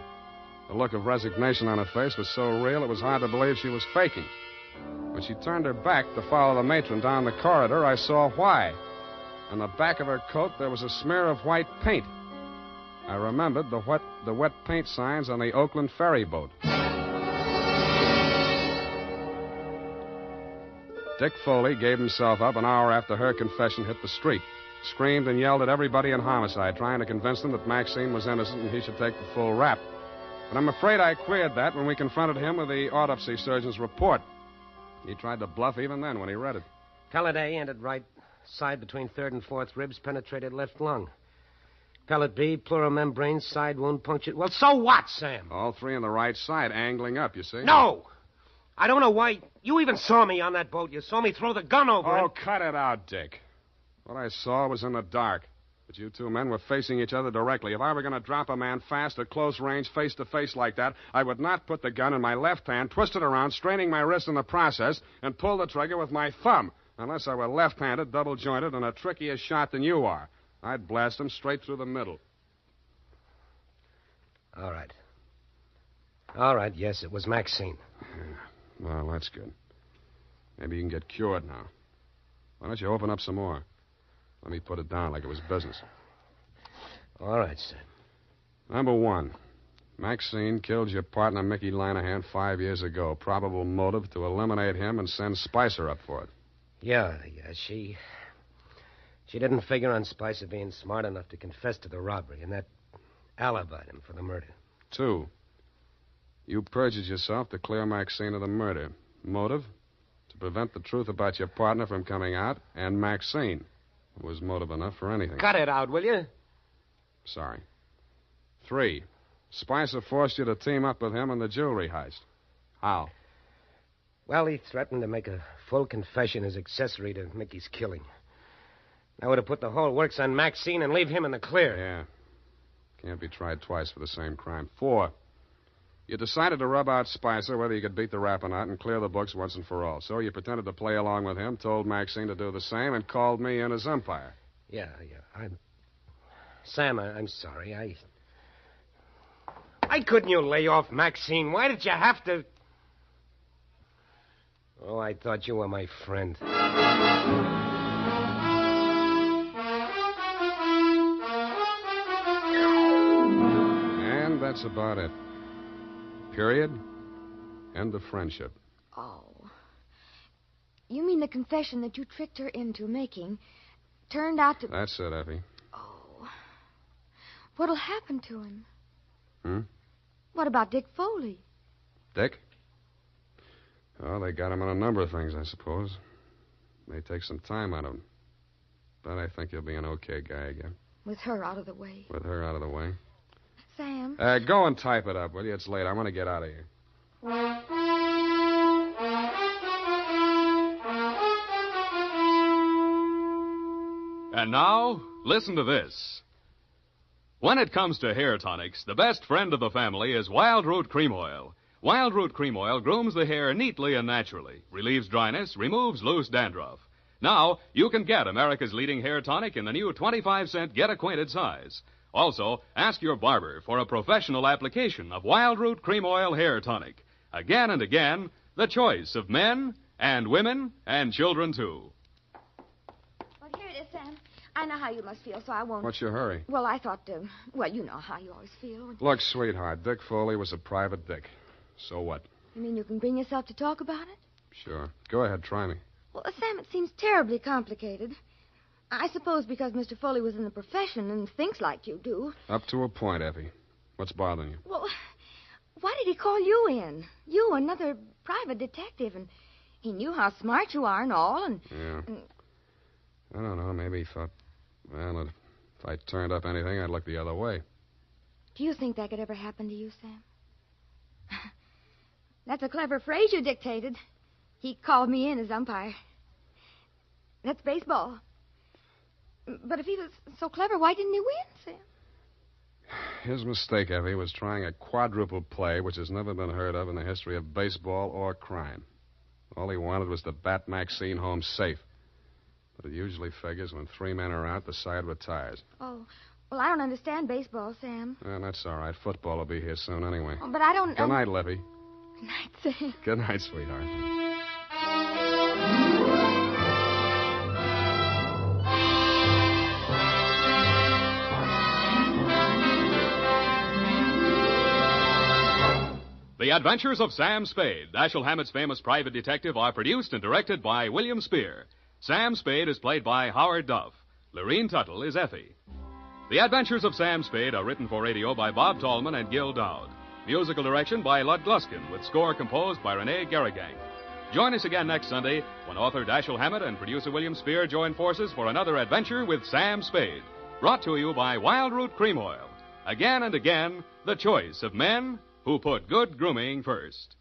The look of resignation on her face was so real it was hard to believe she was faking. When she turned her back to follow the matron down the corridor, I saw why. On the back of her coat, there was a smear of white paint. I remembered the wet paint signs on the Oakland ferry boat. Dick Foley gave himself up an hour after her confession hit the street. Screamed and yelled at everybody in homicide, trying to convince them that Maxine was innocent and he should take the full rap. But I'm afraid I queered that when we confronted him with the autopsy surgeon's report. He tried to bluff even then when he read it. Pellet A ended right side between third and fourth ribs, penetrated left lung. Pellet B, pleural membrane, side wound punctured. Well, so what, Sam? All three on the right side, angling up, you see? No! I don't know why. You even saw me on that boat. You saw me throw the gun over Oh, it. cut it out, Dick. What I saw was in the dark. But you two men were facing each other directly. If I were going to drop a man fast at close range, face to face like that, I would not put the gun in my left hand, twist it around, straining my wrist in the process, and pull the trigger with my thumb. Unless I were left-handed, double-jointed, and a trickier shot than you are. I'd blast him straight through the middle. All right, yes, it was Maxine. Well, that's good. Maybe you can get cured now. Why don't you open up some more? Let me put it down like it was business. All right, sir. Number one, Maxine killed your partner, Mickey Linehan, 5 years ago. Probable motive to eliminate him and send Spicer up for it. Yeah, she didn't figure on Spicer being smart enough to confess to the robbery, and that alibied him for the murder. 2, you perjured yourself to clear Maxine of the murder. Motive? To prevent the truth about your partner from coming out, and Maxine. It was motive enough for anything. Cut it out, will you? Sorry. 3, Spicer forced you to team up with him in the jewelry heist. How? Well, he threatened to make a full confession as accessory to Mickey's killing. I would have put the whole works on Maxine and leave him in the clear. Yeah. Can't be tried twice for the same crime. 4, you decided to rub out Spicer whether you could beat the rap or not and clear the books once and for all. So you pretended to play along with him, told Maxine to do the same, and called me in as umpire. Yeah. Sam, I'm sorry. Why couldn't you lay off Maxine? Why did you have to... Oh, I thought you were my friend. And that's about it. Period. End of friendship. Oh. You mean the confession that you tricked her into making turned out to... That's it, Effie. Oh. What'll happen to him? What about Dick Foley? Dick? Oh, they got him on a number of things, I suppose. May take some time out of him. But I think he'll be an okay guy again. With her out of the way. With her out of the way. Sam? Go and type it up, will you? It's late. I want to get out of here. And now, listen to this. When it comes to hair tonics, the best friend of the family is Wild Root Cream Oil. Wild Root Cream Oil grooms the hair neatly and naturally, relieves dryness, removes loose dandruff. Now, you can get America's leading hair tonic in the new 25-cent Get Acquainted size. Also, ask your barber for a professional application of Wild Root Cream Oil Hair Tonic. Again and again, the choice of men and women and children, too. Well, here it is, Sam. I know how you must feel, so I won't... What's your hurry? Well, I thought, well, you know how you always feel. Look, sweetheart, Dick Foley was a private dick. So what? You mean you can bring yourself to talk about it? Sure. Go ahead, try me. Well, Sam, it seems terribly complicated. I suppose because Mr. Foley was in the profession and thinks like you do. Up to a point, Effie. What's bothering you? Well, why did he call you in? You, another private detective, and he knew how smart you are and all, and... Yeah. I don't know. Maybe he thought, well, if I turned up anything, I'd look the other way. Do you think that could ever happen to you, Sam? That's a clever phrase you dictated. He called me in as umpire. That's baseball. But if he was so clever, why didn't he win, Sam? His mistake, Effie, was trying a quadruple play which has never been heard of in the history of baseball or crime. All he wanted was to bat Maxine home safe. But it usually figures when 3 men are out, the side retires. Oh, well, I don't understand baseball, Sam. That's all right. Football will be here soon anyway. Oh, but I don't... Good night, Levy. Good night, Sam. Good night, sweetheart. The Adventures of Sam Spade, Dashiell Hammett's famous private detective, are produced and directed by William Spear. Sam Spade is played by Howard Duff. Lorene Tuttle is Effie. The Adventures of Sam Spade are written for radio by Bob Tallman and Gil Dowd. Musical direction by Lud Gluskin, with score composed by Rene Garrigang. Join us again next Sunday when author Dashiell Hammett and producer William Spear join forces for another adventure with Sam Spade. Brought to you by Wild Root Cream Oil. Again and again, the choice of men who put good grooming first.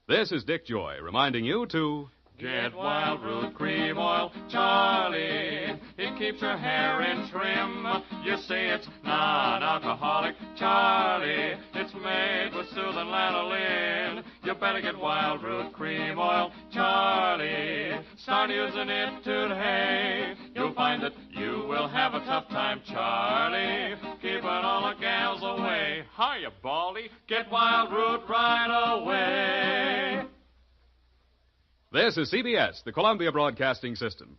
This is Dick Joy reminding you to... Get Wild Root Cream Oil, Charlie. It keeps your hair in trim. You say it's non-alcoholic, Charlie. It's made with soothing lanolin. You better get Wild Root Cream Oil, Charlie. Start using it today. You'll find that you will have a tough time, Charlie. Keeping all the gals away. Hiya, Baldy. Get Wild Root right away. This is CBS, the Columbia Broadcasting System.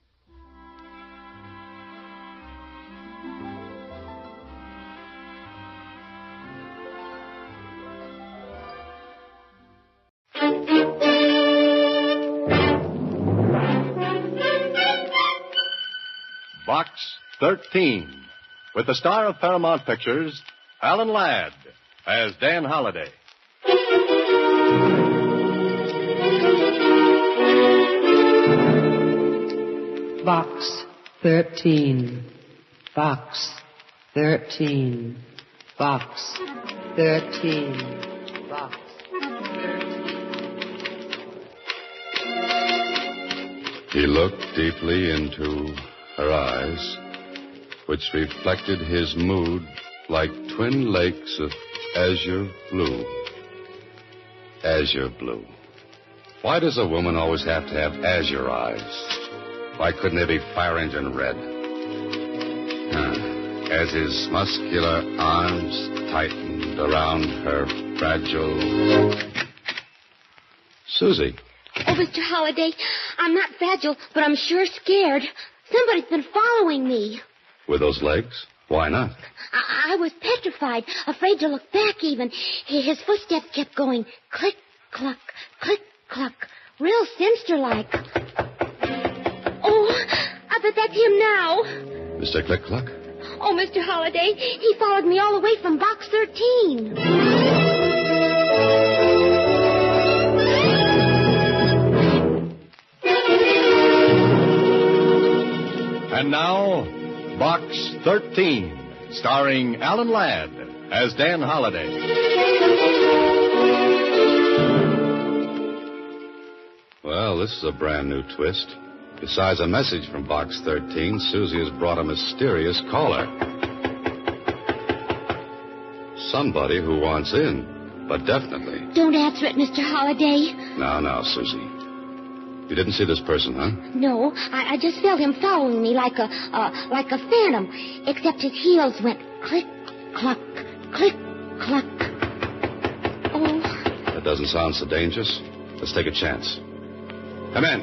Box 13, with the star of Paramount Pictures, Alan Ladd, as Dan Holliday. Box 13. Box 13. Box 13. Box 13. He looked deeply into her eyes, which reflected his mood like twin lakes of azure blue. Azure blue. Why does a woman always have to have azure eyes? Why couldn't they be fire engine red? As his muscular arms tightened around her fragile... Susie. Oh, Mr. Holliday, I'm not fragile, but I'm sure scared. Somebody's been following me. With those legs? Why not? I was petrified, afraid to look back even. His footsteps kept going click, cluck, click, cluck, real sinister-like. Oh, I bet that's him now. Mr. Click-Cluck? Oh, Mr. Holliday, he followed me all the way from box 13. And now, Box 13, starring Alan Ladd as Dan Holliday. Well, this is a brand new twist. Besides a message from Box 13, Susie has brought a mysterious caller. Somebody who wants in. But definitely. Don't answer it, Mr. Holliday. Now, Susie. You didn't see this person, huh? No, I just felt him following me like a phantom, except his heels went click, cluck, click, cluck. Oh. That doesn't sound so dangerous. Let's take a chance. Come in.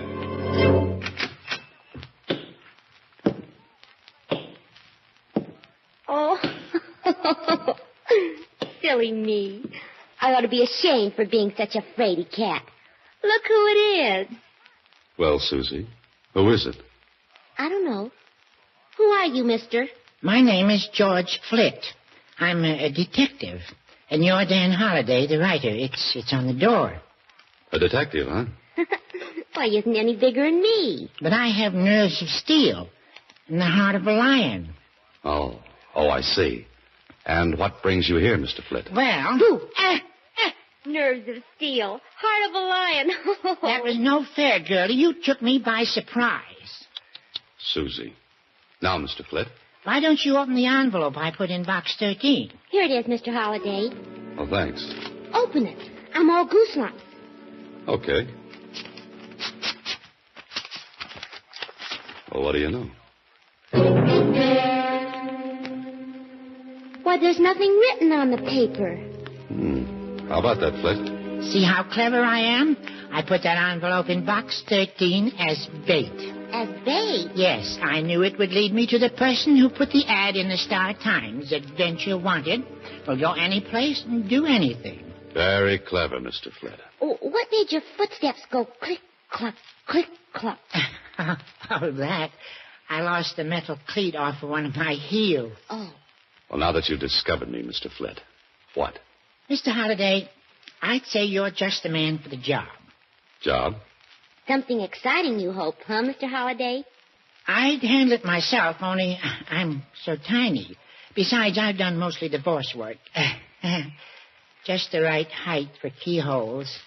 Oh. Silly me. I ought to be ashamed for being such a fraidy cat. Look who it is. Well, Susie, who is it? I don't know. Who are you, mister? My name is George Flitt. I'm a detective. And you're Dan Holliday, the writer. It's on the door. A detective, huh? Why, he isn't any bigger than me. But I have nerves of steel and the heart of a lion. Oh, I see. And what brings you here, Mr. Flitt? Well... Nerves of steel. Heart of a lion. That was no fair, girlie. You took me by surprise. Susie. Now, Mr. Flitt. Why don't you open the envelope I put in box 13? Here it is, Mr. Holliday. Oh, thanks. Open it. I'm all gooselumps. Okay. Well, what do you know? Why, there's nothing written on the paper. How about that, Flitt? See how clever I am? I put that envelope in box 13 as bait. As bait? Yes, I knew it would lead me to the person who put the ad in the Star-Times. Adventure wanted. Will go any place and do anything. Very clever, Mr. Flitt. Oh, what made your footsteps go click, cluck, click, cluck? Oh, that. I lost the metal cleat off of one of my heels. Oh. Well, now that you've discovered me, Mr. Flitt, what? Mr. Holliday, I'd say you're just the man for the job. Job? Something exciting, you hope, huh, Mr. Holliday? I'd handle it myself, only I'm so tiny. Besides, I've done mostly divorce work. Just the right height for keyholes.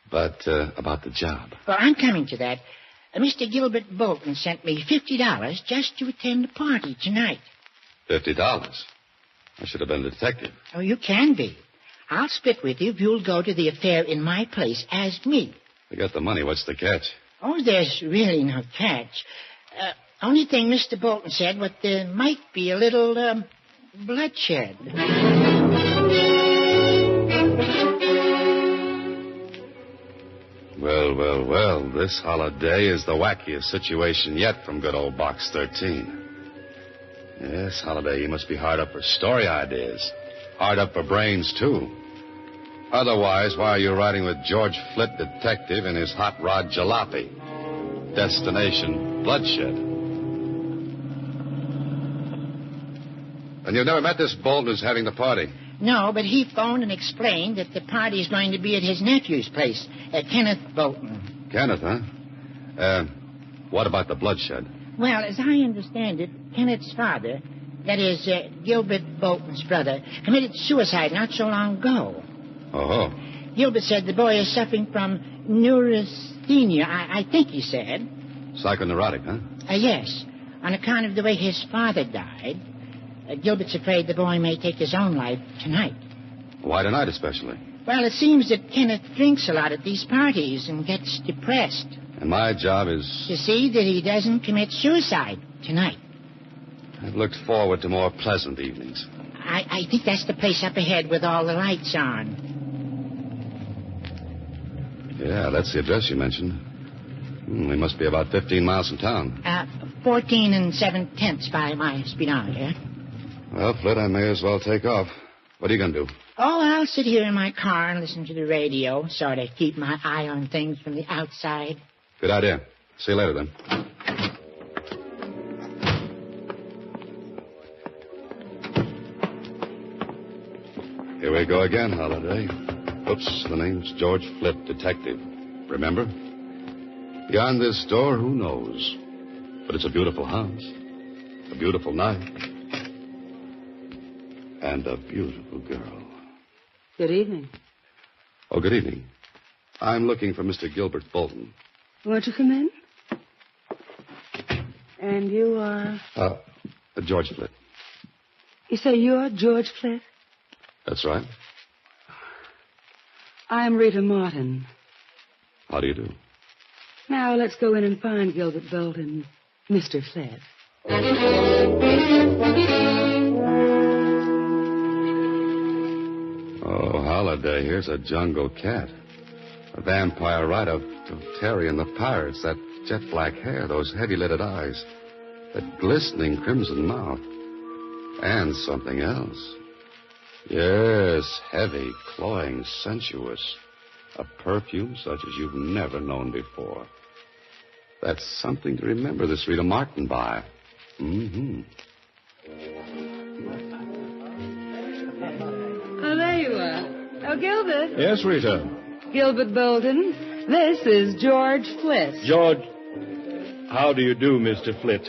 But about the job? Well, I'm coming to that. Mr. Gilbert Bolton sent me $50 just to attend the party tonight. $50? I should have been a detective. Oh, you can be. I'll split with you if you'll go to the affair in my place as me. I got the money. What's the catch? Oh, there's really no catch. Only thing Mr. Bolton said was there might be a little, bloodshed. Well, this holiday is the wackiest situation yet from good old Box 13. Yes, Holiday, you must be hard up for story ideas. Hard up for brains, too. Otherwise, why are you riding with George Flitt, detective, in his hot rod jalopy? Destination, bloodshed. And you've never met this Bolton who's having the party? No, but he phoned and explained that the party's going to be at his nephew's place, Kenneth Bolton. Kenneth, huh? What about the bloodshed? Well, as I understand it, Kenneth's father, that is, Gilbert Bolton's brother, committed suicide not so long ago. Oh. Gilbert said the boy is suffering from neurasthenia, I think he said. Psychoneurotic, huh? Yes, on account of the way his father died. Gilbert's afraid the boy may take his own life tonight. Why tonight especially? Well, it seems that Kenneth drinks a lot at these parties and gets depressed. And my job is... to see that he doesn't commit suicide tonight. I've looked forward to more pleasant evenings. I think that's the place up ahead with all the lights on. Yeah, that's the address you mentioned. We must be about 15 miles from town. 14 7/10 by my speedometer. Well, Flitt, I may as well take off. What are you going to do? Oh, I'll sit here in my car and listen to the radio, sort of keep my eye on things from the outside. Good idea. See you later, then. Here we go again, Holiday. Oops, the name's George Flitt, detective. Remember? Beyond this door, who knows? But it's a beautiful house, a beautiful night, and a beautiful girl. Good evening. Oh, good evening. I'm looking for Mr. Gilbert Bolton. Won't you come in? And you are... George Flitt. You say you're George Flitt? That's right. I'm Rita Martin. How do you do? Now let's go in and find Gilbert Bolton, Mr. Flett. Oh, Holiday, here's a jungle cat. A vampire right of Terry and the Pirates. That jet black hair, those heavy-lidded eyes, that glistening crimson mouth. And something else. Yes, heavy, cloying, sensuous. A perfume such as you've never known before. That's something to remember this Rita Martin by. Mm-hmm. Oh, there you are. Oh, Gilbert. Yes, Rita. Gilbert Bolton. This is George Flett. George. How do you do, Mr. Flett?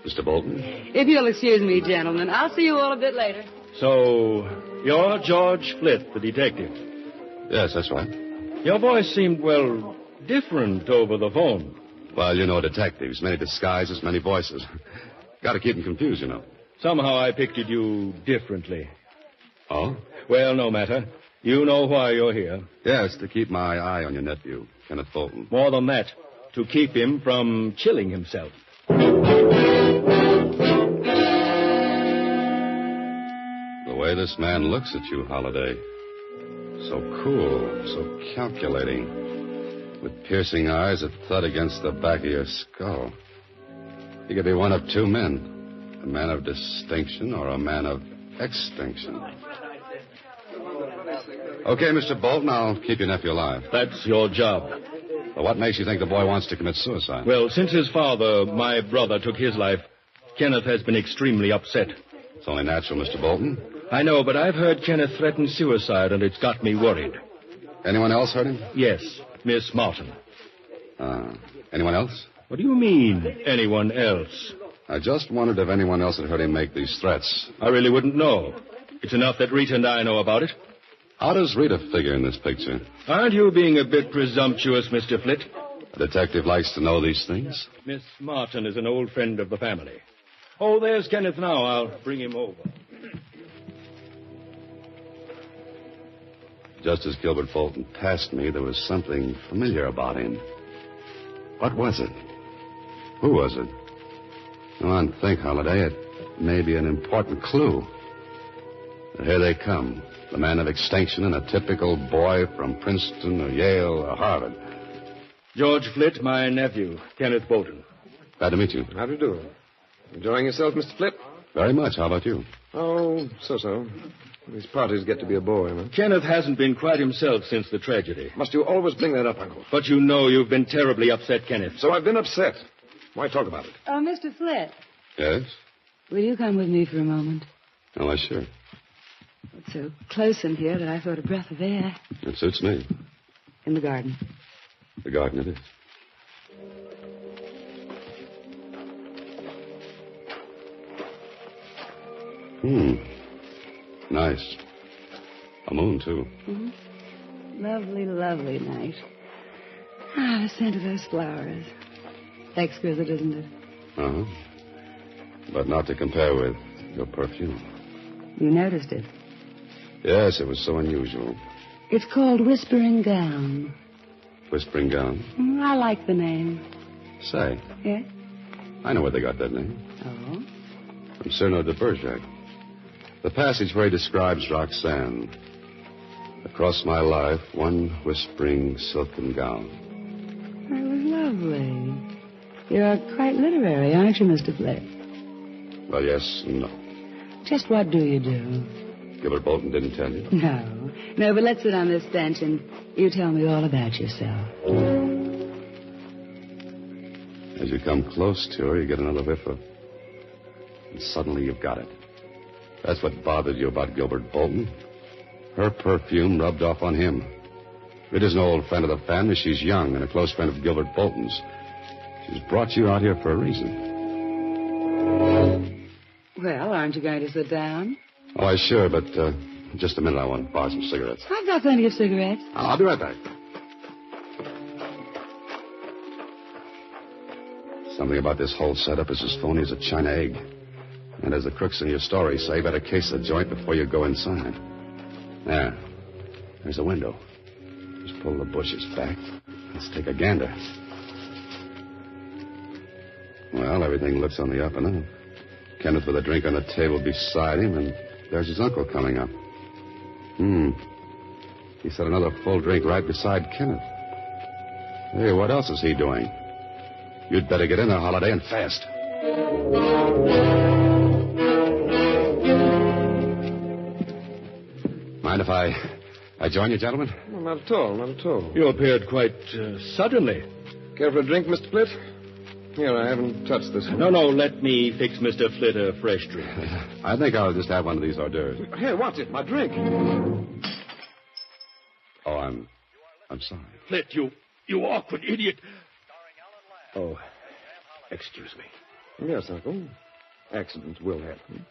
Mr. Bolton? If you'll excuse me, gentlemen, I'll see you all a bit later. So, you're George Flett, the detective? Yes, that's right. Your voice seemed, well, different over the phone. Well, you know detectives. Many disguises, many voices. Got to keep them confused, you know. Somehow I pictured you differently. Oh? Well, no matter. You know why you're here. Yes, to keep my eye on your nephew, Kenneth Bolton. More than that, to keep him from chilling himself. The way this man looks at you, Holiday. So cool, so calculating. With piercing eyes that thud against the back of your skull. He could be one of two men. A man of distinction or a man of extinction. Okay, Mr. Bolton, I'll keep your nephew alive. That's your job. Well, what makes you think the boy wants to commit suicide? Well, since his father, my brother, took his life, Kenneth has been extremely upset. It's only natural, Mr. Bolton. I know, but I've heard Kenneth threaten suicide, and it's got me worried. Anyone else heard him? Yes, Miss Martin. Anyone else? What do you mean, anyone else? I just wondered if anyone else had heard him make these threats. I really wouldn't know. It's enough that Rita and I know about it. How does Rita figure in this picture? Aren't you being a bit presumptuous, Mr. Flett? A detective likes to know these things. Miss Martin is an old friend of the family. Oh, there's Kenneth now. I'll bring him over. Just as Gilbert Bolton passed me, there was something familiar about him. What was it? Who was it? Come on, think, Holiday. It may be an important clue. But here they come. The man of extinction and a typical boy from Princeton or Yale or Harvard. George Flett, my nephew, Kenneth Bolton. Glad to meet you. How do you do? Enjoying yourself, Mr. Flett? Very much. How about you? Oh, so-so. These parties get to be a bore, huh? Kenneth hasn't been quite himself since the tragedy. Must you always bring that up, Uncle? But you know you've been terribly upset, Kenneth. So I've been upset. Why talk about it? Oh, Mr. Flett. Yes? Will you come with me for a moment? Oh, why, sure. It's so close in here that I thought a breath of air. It suits me. In the garden. The garden it is. Nice. A moon, too. Mm-hmm. Lovely, lovely night. Ah, the scent of those flowers. Exquisite, isn't it? Uh-huh. But not to compare with your perfume. You noticed it? Yes, it was so unusual. It's called Whispering Gown. Whispering Gown? I like the name. Say. Yes? I know where they got that name. Oh? From Cyrano de Bergerac. The passage where he describes Roxanne. Across my life, one whispering silken gown. That was lovely. You're quite literary, aren't you, Mr. Flett? Well, yes and no. Just what do you do? Gilbert Bolton didn't tell you? No, but let's sit on this bench and you tell me all about yourself. As you come close to her, you get another whiff of... And suddenly you've got it. That's what bothered you about Gilbert Bolton. Her perfume rubbed off on him. Rita's an old friend of the family. She's young and a close friend of Gilbert Bolton's. She's brought you out here for a reason. Well, aren't you going to sit down? Oh, I sure, but just a minute. I want to buy some cigarettes. I've got plenty of cigarettes. I'll be right back. Something about this whole setup is as phony as a China egg. And as the crooks in your story say, better case the joint before you go inside. There's a window. Just pull the bushes back. Let's take a gander. Well, everything looks on the up and up. Kenneth with a drink on the table beside him, and there's his uncle coming up. He set another full drink right beside Kenneth. Hey, what else is he doing? You'd better get in there, Holiday, and fast. Mind if I join you, gentlemen? No, not at all, not at all. You appeared quite suddenly. Care for a drink, Mr. Flitt? Here, I haven't touched this one. No, let me fix Mr. Flitt a fresh drink. I think I'll just have one of these hors d'oeuvres. Here, what's it? My drink. Oh, I'm sorry. Flitt, you awkward idiot. Oh, excuse me. Yes, Uncle. Accidents will happen.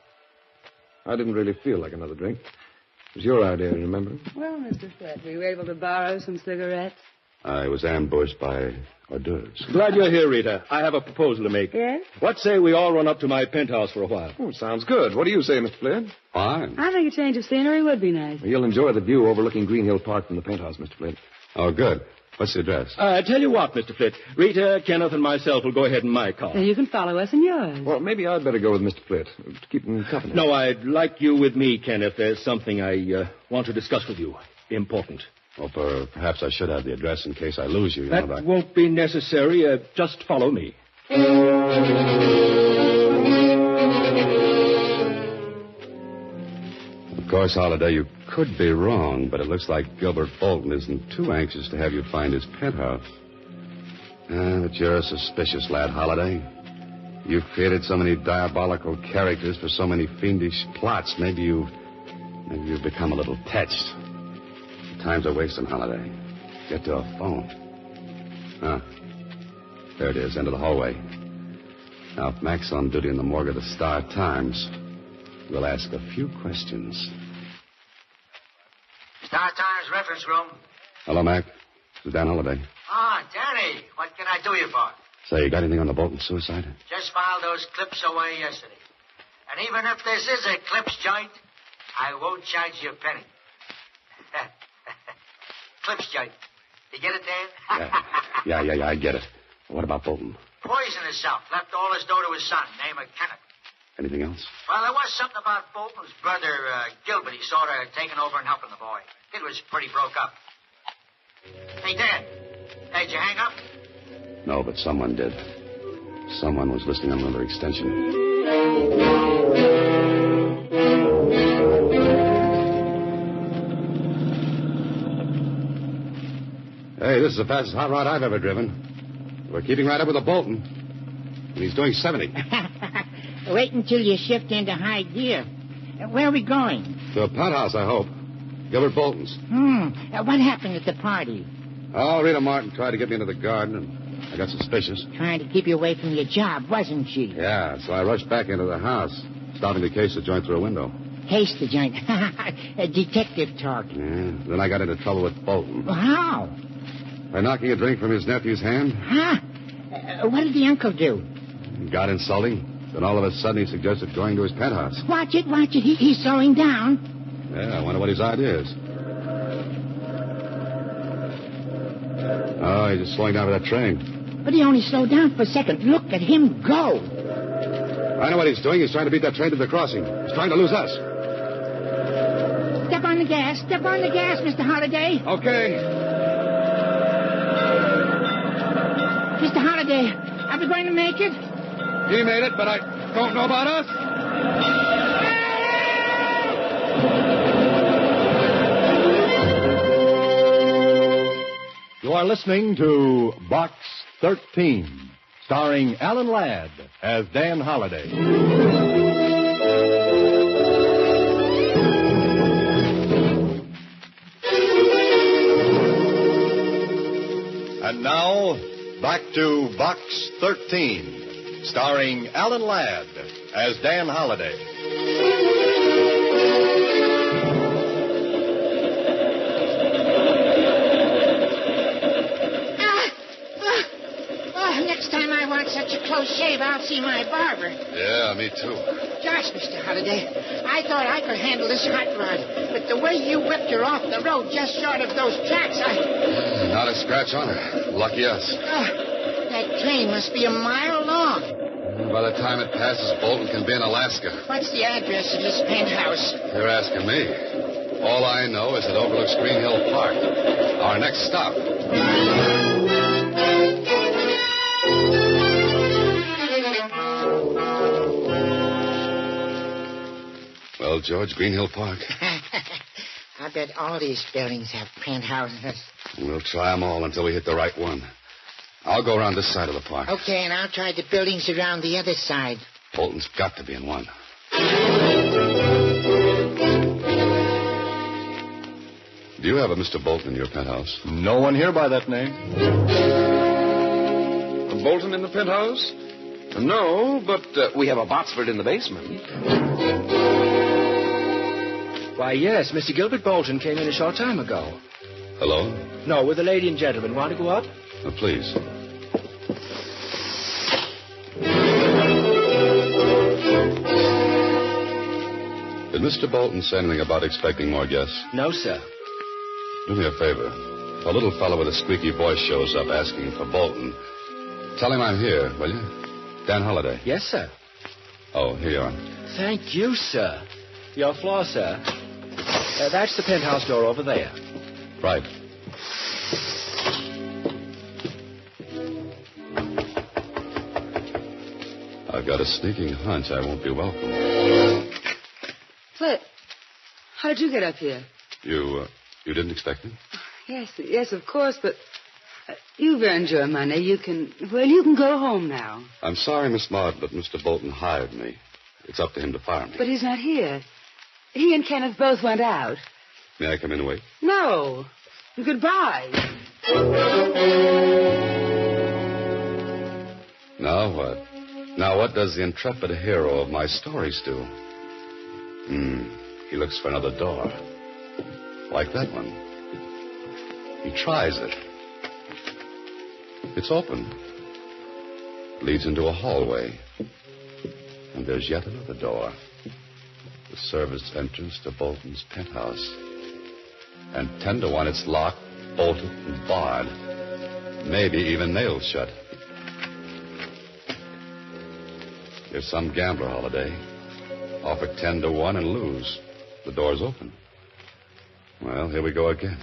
I didn't really feel like another drink. It was your idea, remember? Well, Mr. Fett, were you able to borrow some cigarettes? I was ambushed by hors d'oeuvres. Glad you're here, Rita. I have a proposal to make. Yes? What say we all run up to my penthouse for a while? Oh, sounds good. What do you say, Mr. Flint? Fine. I think a change of scenery would be nice. You'll enjoy the view overlooking Green Hill Park from the penthouse, Mr. Flint. Oh, good. What's the address? Tell you what, Mr. Flitt. Rita, Kenneth, and myself will go ahead in my car. So you can follow us in yours. Well, maybe I'd better go with Mr. Flint to keep him company. No, I'd like you with me, Kenneth. There's something I want to discuss with you. Important. Well, perhaps I should have the address in case I lose you. That won't be necessary. Just follow me. Of course, Holiday, you could be wrong, but it looks like Gilbert Bolton isn't too anxious to have you find his penthouse. But you're a suspicious lad, Holiday. You've created so many diabolical characters for so many fiendish plots. Maybe you've become a little touched. Time's a wasting, Holiday. Get to a phone. There it is, end of the hallway. Now, if Mac's on duty in the morgue of the Star-Times, we'll ask a few questions. Star-Times reference room. Hello, Mac. This is Dan Holiday. Ah, Danny, what can I do you for? Say, you got anything on the Bolton suicide? Just filed those clips away yesterday. And even if this is a clips joint, I won't charge you a penny. Clips joint. You get it, Dan? Yeah, I get it. What about Bolton? Poisoned himself. Left all his dough to his son, name of Kenneth. Anything else? Well, there was something about Bolton's brother, Gilbert. He sort of taken over and helping the boy. It was pretty broke up. Hey, Dan. Did you hang up? No, but someone did. Someone was listening on another extension. Hey, this is the fastest hot rod I've ever driven. We're keeping right up with the Bolton. And he's doing 70. Wait until you shift into high gear. Where are we going? To a penthouse, I hope. Gilbert Bolton's. What happened at the party? Oh, Rita Martin tried to get me into the garden, and I got suspicious. Trying to keep you away from your job, wasn't she? Yeah, so I rushed back into the house, stopping to case the joint through a window. Case the joint. A detective talk. Yeah, then I got into trouble with Bolton. Well, how? By knocking a drink from his nephew's hand. What did the uncle do? He got insulting. Then all of a sudden he suggested going to his penthouse. Watch it. He's slowing down. Yeah, I wonder what his idea is. Oh, he's just slowing down for that train. But he only slowed down for a second. Look at him go. I know what he's doing. He's trying to beat that train to the crossing. He's trying to lose us. Step on the gas. Step on the gas, Mr. Holliday. Okay. Mr. Holliday, are we going to make it? He made it, but I don't know about us. You are listening to Box 13, starring Alan Ladd as Dan Holliday. And now, back to Box 13, starring Alan Ladd as Dan Holliday. Next time I want such a close shave, I'll see my barber. Yeah, me too. Gosh, Mr. Holliday, I thought I could handle this hot rod, but the way you whipped her off the road just short of those tracks, Not a scratch on her. Lucky us. That train must be a mile long. By the time it passes, Bolton can be in Alaska. What's the address of this penthouse? You're asking me. All I know is it overlooks Green Hill Park. Our next stop. Well, George, Green Hill Park. I bet all these buildings have penthouses. We'll try them all until we hit the right one. I'll go around this side of the park. Okay, and I'll try the buildings around the other side. Bolton's got to be in one. Do you have a Mr. Bolton in your penthouse? No one here by that name. A Bolton in the penthouse? No, but we have a Botsford in the basement. Why, yes, Mr. Gilbert Bolton came in a short time ago. Hello? No, with a lady and gentleman. Want to go up? Please. Did Mr. Bolton say anything about expecting more guests? No, sir. Do me a favor. If a little fellow with a squeaky voice shows up asking for Bolton, tell him I'm here, will you? Dan Holliday. Yes, sir. Oh, here you are. Thank you, sir. Your floor, sir. That's the penthouse door over there. Right. I've got a sneaking hunch I won't be welcome. Flip, how did you get up here? You didn't expect me? Yes, of course, but you've earned your money. You can go home now. I'm sorry, Miss Maud, but Mr. Bolton hired me. It's up to him to fire me. But he's not here. He and Kenneth both went out. May I come in and wait? No. Goodbye. Now what? Now what does the intrepid hero of my stories do? He looks for another door. Like that one. He tries it. It's open. Leads into a hallway. And there's yet another door. The service entrance to Bolton's penthouse. And 10 to 1, it's locked, bolted, and barred. Maybe even nailed shut. You're some gambler, Holiday. Offer 10 to 1 and lose. The door's open. Well, here we go again.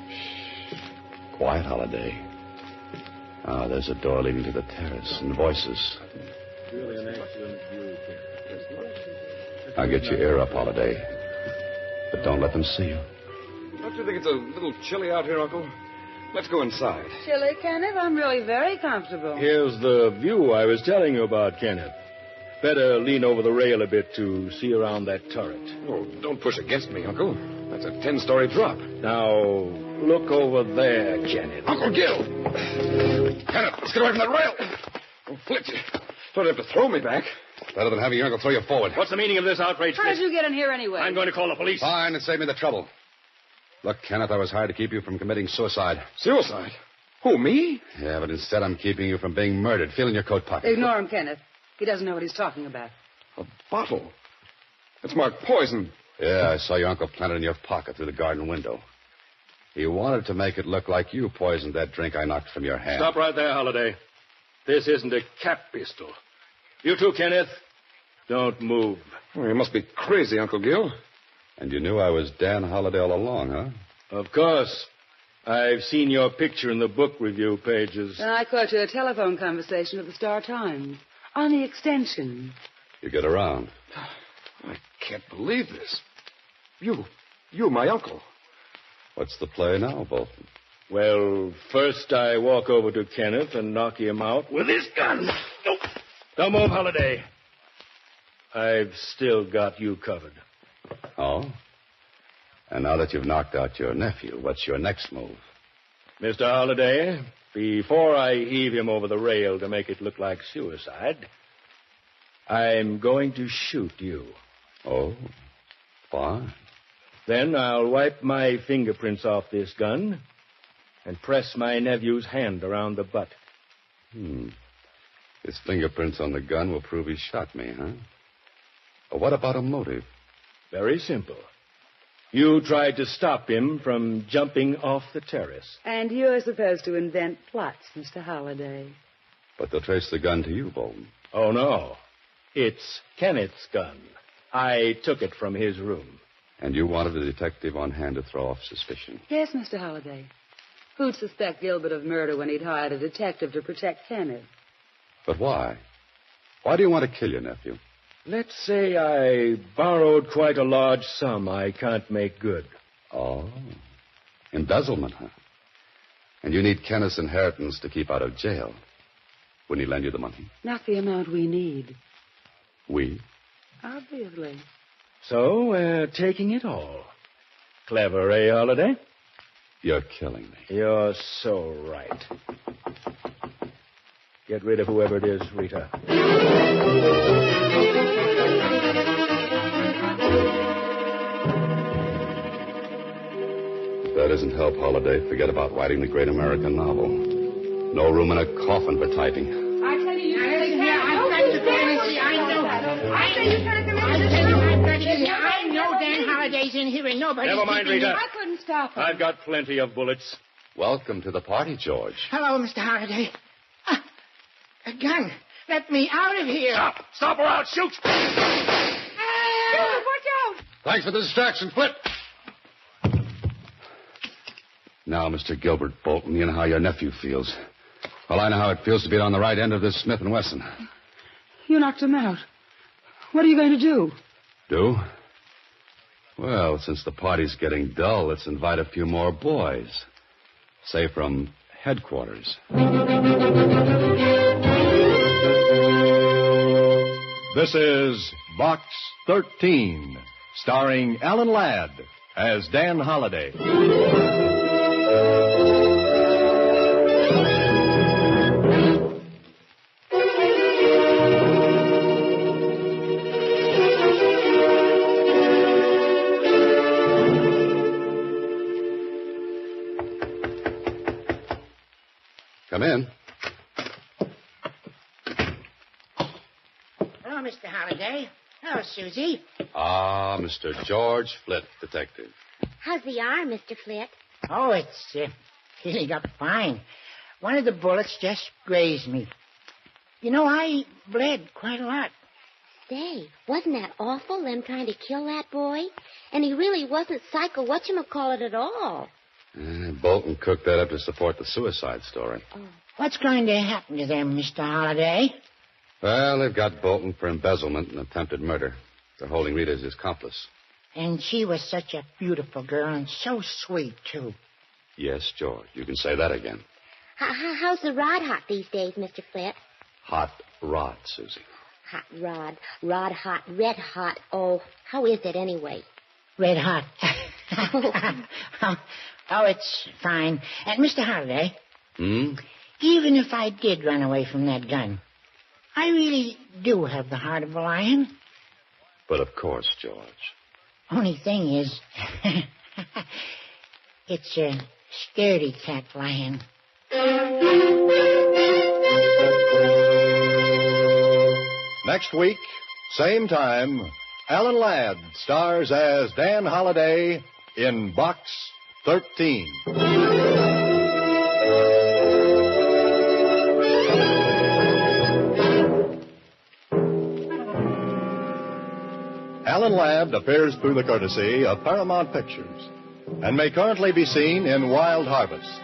Shh. Quiet, Holiday. Ah, there's a door leading to the terrace and voices. Really an excellent view. Now get your ear up, Holiday. But don't let them see you. Don't you think it's a little chilly out here, Uncle? Let's go inside. Chilly, Kenneth? I'm really very comfortable. Here's the view I was telling you about, Kenneth. Better lean over the rail a bit to see around that turret. Oh, don't push against me, Uncle. That's a 10-story drop. Now, look over there, Kenneth. Uncle Gil! Kenneth, let's get away from that rail. Oh, Flitch, don't have to throw me back. Better than having your uncle throw you forward. What's the meaning of this outrage, How did you get in here anyway? I'm going to call the police. Fine, and save me the trouble. Look, Kenneth, I was hired to keep you from committing suicide. Suicide? Who, me? Yeah, but instead I'm keeping you from being murdered. Feel in your coat pocket. Ignore him, Kenneth. He doesn't know what he's talking about. A bottle. It's marked poison. Yeah, I saw your uncle plant it in your pocket through the garden window. He wanted to make it look like you poisoned that drink I knocked from your hand. Stop right there, Holliday. This isn't a cap pistol. You too, Kenneth. Don't move. Oh, you must be crazy, Uncle Gil. And you knew I was Dan Holliday all along, huh? Of course. I've seen your picture in the book review pages. And I caught you a telephone conversation with the Star-Times. On the extension. You get around. I can't believe this. You, my uncle. What's the play now, Bolton? Well, first I walk over to Kenneth and knock him out with his gun. Nope. Don't move, Holliday. I've still got you covered. Oh? And now that you've knocked out your nephew, what's your next move? Mr. Holliday, before I heave him over the rail to make it look like suicide, I'm going to shoot you. Oh, fine. Then I'll wipe my fingerprints off this gun and press my nephew's hand around the butt. His fingerprints on the gun will prove he shot me, huh? But what about a motive? Very simple. You tried to stop him from jumping off the terrace. And you're supposed to invent plots, Mr. Holliday. But they'll trace the gun to you, Bolton. Oh, no. It's Kenneth's gun. I took it from his room. And you wanted a detective on hand to throw off suspicion. Yes, Mr. Holliday. Who'd suspect Gilbert of murder when he'd hired a detective to protect Kenneth? But why? Why do you want to kill your nephew? Let's say I borrowed quite a large sum I can't make good. Oh. Embezzlement, huh? And you need Kenneth's inheritance to keep out of jail. Wouldn't he lend you the money? Not the amount we need. We? Obviously. So we're taking it all. Clever, eh, Holliday? You're killing me. You're so right. Get rid of whoever it is, Rita. If that isn't help, Holliday, forget about writing the great American novel. No room in a coffin for typing. I tell you, I know Dan Holliday's in here and nobody's... Never mind, Rita. I couldn't stop him. I've got plenty of bullets. Welcome to the party, George. Hello, Mr. Holliday. A gun. Let me out of here. Stop. Stop or I'll shoot. Watch out. Thanks for the distraction, Flip. Now, Mr. Gilbert Bolton, you know how your nephew feels. Well, I know how it feels to be on the right end of this Smith & Wesson. You knocked him out. What are you going to do? Do? Well, since the party's getting dull, let's invite a few more boys. Say from headquarters. This is Box 13, starring Alan Ladd as Dan Holliday. Come in. Hello, Mr. Holliday. Hello, Susie. Ah, Mr. George Flint, detective. How's the arm, Mr. Flit? Oh, it's healing up fine. One of the bullets just grazed me. You know, I bled quite a lot. Say, wasn't that awful, them trying to kill that boy? And he really wasn't psycho whatchamacallit at all. Bolton cooked that up to support the suicide story. Oh. What's going to happen to them, Mr. Holliday? Well, they've got Bolton for embezzlement and attempted murder. They're holding Rita as his accomplice. And she was such a beautiful girl and so sweet, too. Yes, George, you can say that again. How's the rod hot these days, Mr. Flit? Hot rod, Susie. Hot rod. Rod hot. Red hot. Oh, how is it anyway? Red hot. Oh, it's fine. And Mr. Holliday, even if I did run away from that gun, I really do have the heart of a lion. But of course, George. Only thing is, it's a scaredy cat lion. Next week, same time, Alan Ladd stars as Dan Holliday in Box 13. Alan Ladd appears through the courtesy of Paramount Pictures and may currently be seen in Wild Harvest.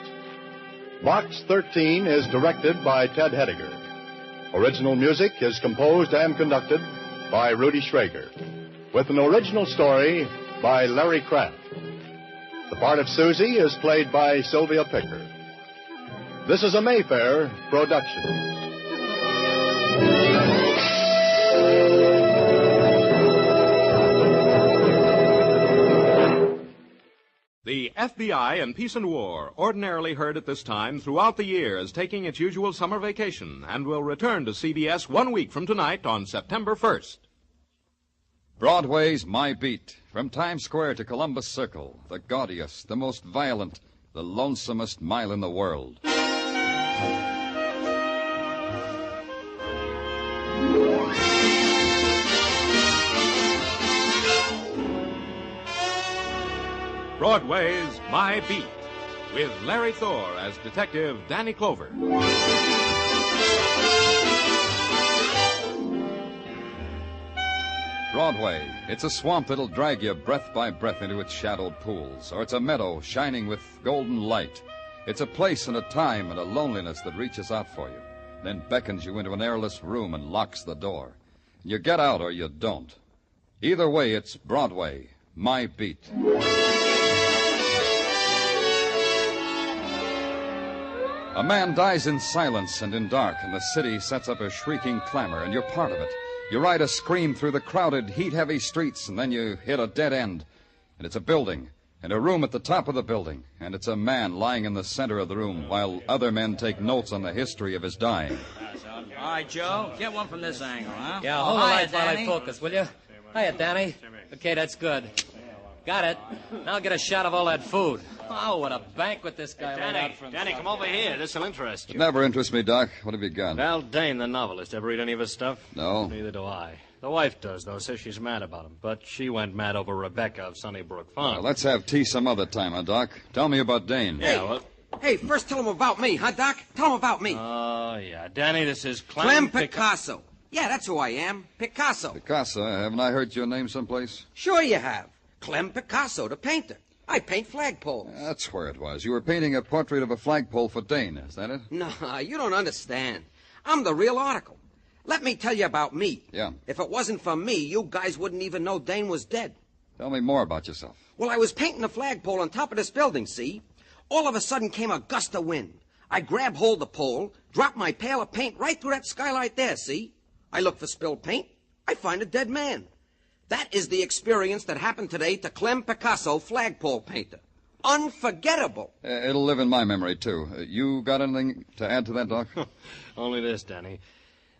Box 13 is directed by Ted Hediger. Original music is composed and conducted by Rudy Schrager, with an original story by Larry Kraft. The part of Susie is played by Sylvia Picker. This is a Mayfair production. The FBI and Peace and War, ordinarily heard at this time throughout the year, is taking its usual summer vacation and will return to CBS 1 week from tonight on September 1st. Broadway's My Beat. From Times Square to Columbus Circle, the gaudiest, the most violent, the lonesomest mile in the world. Broadway's My Beat, with Larry Thor as Detective Danny Clover. Broadway. It's a swamp that'll drag you breath by breath into its shadowed pools, or it's a meadow shining with golden light. It's a place and a time and a loneliness that reaches out for you, then beckons you into an airless room and locks the door. You get out or you don't. Either way, it's Broadway, My Beat. A man dies in silence and in dark, and the city sets up a shrieking clamor, and you're part of it. You ride a scream through the crowded, heat-heavy streets, and then you hit a dead end. And it's a building, and a room at the top of the building, and it's a man lying in the center of the room while other men take notes on the history of his dying. All right, Joe, get one from this angle, huh? Yeah, hold the light while I focus, will you? Hiya, Danny. Okay, that's good. Got it. Now get a shot of all that food. Oh, what a banquet this guy laid out for himself. Danny, come over here. This'll interest It you. never interests me, Doc. What have you got? Val Dane, the novelist. Ever read any of his stuff? No. Neither do I. The wife does, though. Says she's mad about him. But she went mad over Rebecca of Sunnybrook Farm. Well, let's have tea some other time, huh, Doc? Tell me about Dane. Yeah, well... Hey, first tell him about me, huh, Doc? Tell him about me. Oh, yeah. Danny, this is Clem Picasso. Yeah, that's who I am. Picasso. Picasso? Haven't I heard your name someplace? Sure you have. Clem Picasso, the painter. I paint flagpoles. That's where it was. You were painting a portrait of a flagpole for Dane, is that it? No, you don't understand. I'm the real article. Let me tell you about me. Yeah. If it wasn't for me, you guys wouldn't even know Dane was dead. Tell me more about yourself. Well, I was painting a flagpole on top of this building, see? All of a sudden came a gust of wind. I grabbed hold of the pole, dropped my pail of paint right through that skylight there, see? I look for spilled paint. I find a dead man. That is the experience that happened today to Clem Picasso, flagpole painter. Unforgettable. It'll live in my memory, too. You got anything to add to that, Doc? Only this, Danny.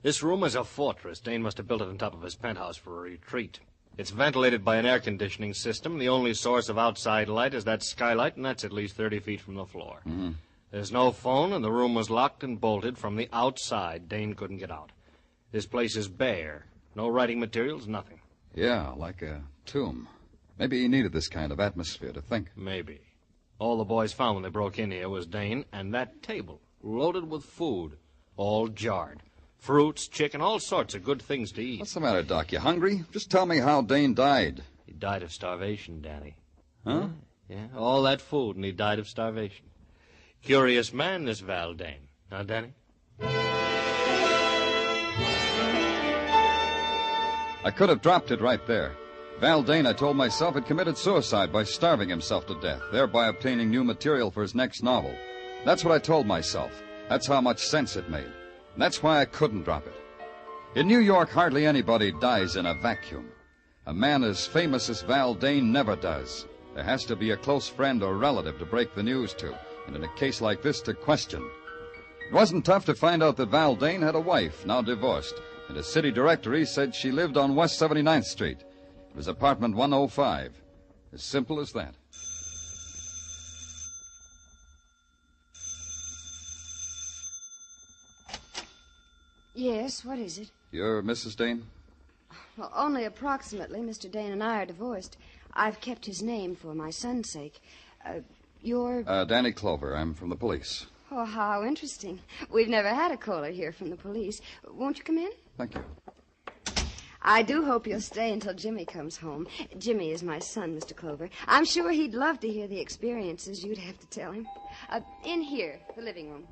This room is a fortress. Dane must have built it on top of his penthouse for a retreat. It's ventilated by an air conditioning system. The only source of outside light is that skylight, and that's at least 30 feet from the floor. Mm-hmm. There's no phone, and the room was locked and bolted from the outside. Dane couldn't get out. This place is bare. No writing materials, nothing. Yeah, like a tomb. Maybe he needed this kind of atmosphere to think. Maybe. All the boys found when they broke in here was Dane and that table, loaded with food, all jarred. Fruits, chicken, all sorts of good things to eat. What's the matter, Doc? You hungry? Just tell me how Dane died. He died of starvation, Danny. Huh? Yeah, all that food, and he died of starvation. Curious man, this Val Dane. Now, Danny? I could have dropped it right there. Val Dane, I told myself, had committed suicide by starving himself to death, thereby obtaining new material for his next novel. That's what I told myself. That's how much sense it made. And that's why I couldn't drop it. In New York, hardly anybody dies in a vacuum. A man as famous as Val Dane never does. There has to be a close friend or relative to break the news to, and in a case like this, to question. It wasn't tough to find out that Val Dane had a wife, now divorced, and his city directory said she lived on West 79th Street. It was apartment 105. As simple as that. Yes, what is it? You're Mrs. Dane? Well, only approximately. Mr. Dane and I are divorced. I've kept his name for my son's sake. You're... Danny Clover. I'm from the police. Oh, how interesting. We've never had a caller here from the police. Won't you come in? Thank you. I do hope you'll stay until Jimmy comes home. Jimmy is my son, Mr. Clover. I'm sure he'd love to hear the experiences you'd have to tell him. In here, the living room.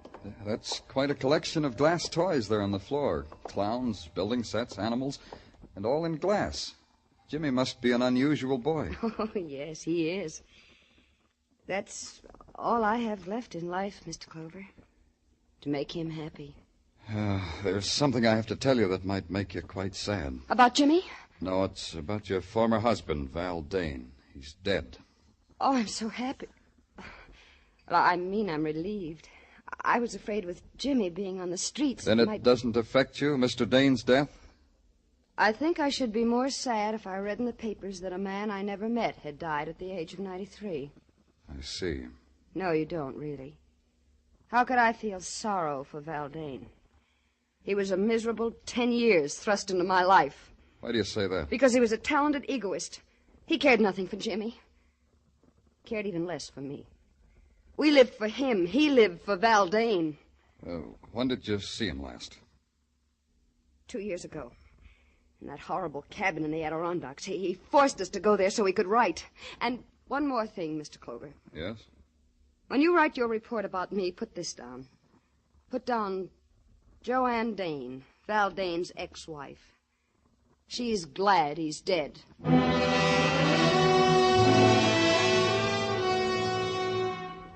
That's quite a collection of glass toys there on the floor. Clowns, building sets, animals, and all in glass. Jimmy must be an unusual boy. Oh, yes, he is. That's all I have left in life, Mr. Clover. To make him happy. There's something I have to tell you that might make you quite sad. About Jimmy? No, it's about your former husband, Val Dane. He's dead. Oh, I'm so happy. Well, I mean, I'm relieved. I was afraid with Jimmy being on the streets... Then it doesn't affect you, Mr. Dane's death? I think I should be more sad if I read in the papers that a man I never met had died at the age of 93. I see. No, you don't, really. How could I feel sorrow for Val Dane? He was a miserable 10 years thrust into my life. Why do you say that? Because he was a talented egoist. He cared nothing for Jimmy. cared even less for me. We lived for him. He lived for Valdane. When did you see him last? 2 years ago. In that horrible cabin in the Adirondacks. He forced us to go there so he could write. And one more thing, Mr. Clover. Yes? When you write your report about me, put this down. Put down Joanne Dane, Valdane's ex-wife. She's glad he's dead.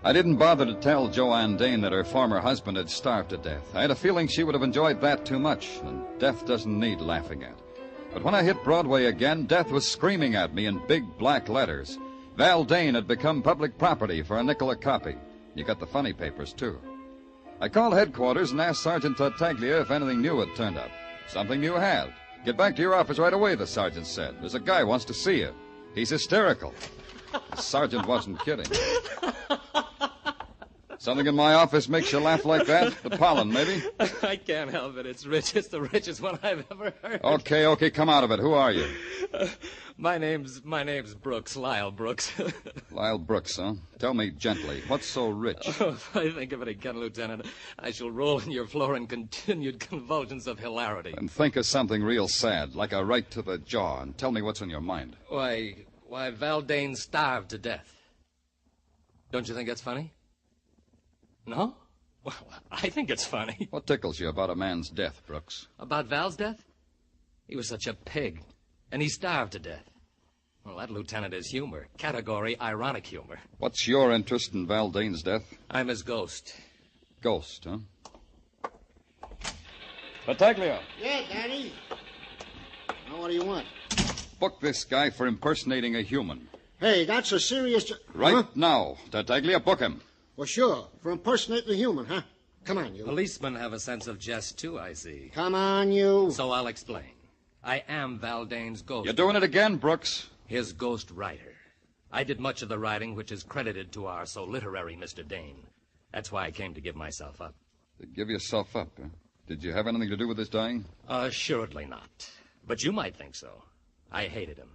I didn't bother to tell Joanne Dane that her former husband had starved to death. I had a feeling she would have enjoyed that too much, and death doesn't need laughing at. But when I hit Broadway again, death was screaming at me in big black letters. Val Dane had become public property for a nickel a copy. You got the funny papers, too. I called headquarters and asked Sergeant Tartaglia if anything new had turned up. Something new had. Get back to your office right away, the sergeant said. There's a guy wants to see you. He's hysterical. The sergeant wasn't kidding. Something in my office makes you laugh like that? The pollen, maybe? I can't help it. It's rich. It's the richest one I've ever heard. Okay, come out of it. Who are you? My name's Brooks, Lyle Brooks. Lyle Brooks, huh? Tell me gently, what's so rich? Oh, if I think of it again, Lieutenant, I shall roll on your floor in continued convulsions of hilarity. And think of something real sad, like a right to the jaw, and tell me what's on your mind. Why, Valdane starved to death. Don't you think that's funny? No? Well, I think it's funny. What tickles you about a man's death, Brooks? About Val's death? He was such a pig, and he starved to death. Well, that, Lieutenant, is humor. Category ironic humor. What's your interest in Val Dane's death? I'm his ghost. Ghost, huh? Battaglia. Yeah, Daddy. Now, what do you want? Book this guy for impersonating a human. Hey, that's a serious... Right now, Tartaglia, book him. Well, sure. For impersonating a human, huh? Come on, you. Policemen have a sense of jest, too, I see. Come on, you. So I'll explain. I am Valdane's ghost. You're doing it again, Brooks. His ghost writer. I did much of the writing which is credited to our so literary Mr. Dane. That's why I came to give myself up. To give yourself up, huh? Did you have anything to do with his dying? Assuredly not. But you might think so. I hated him.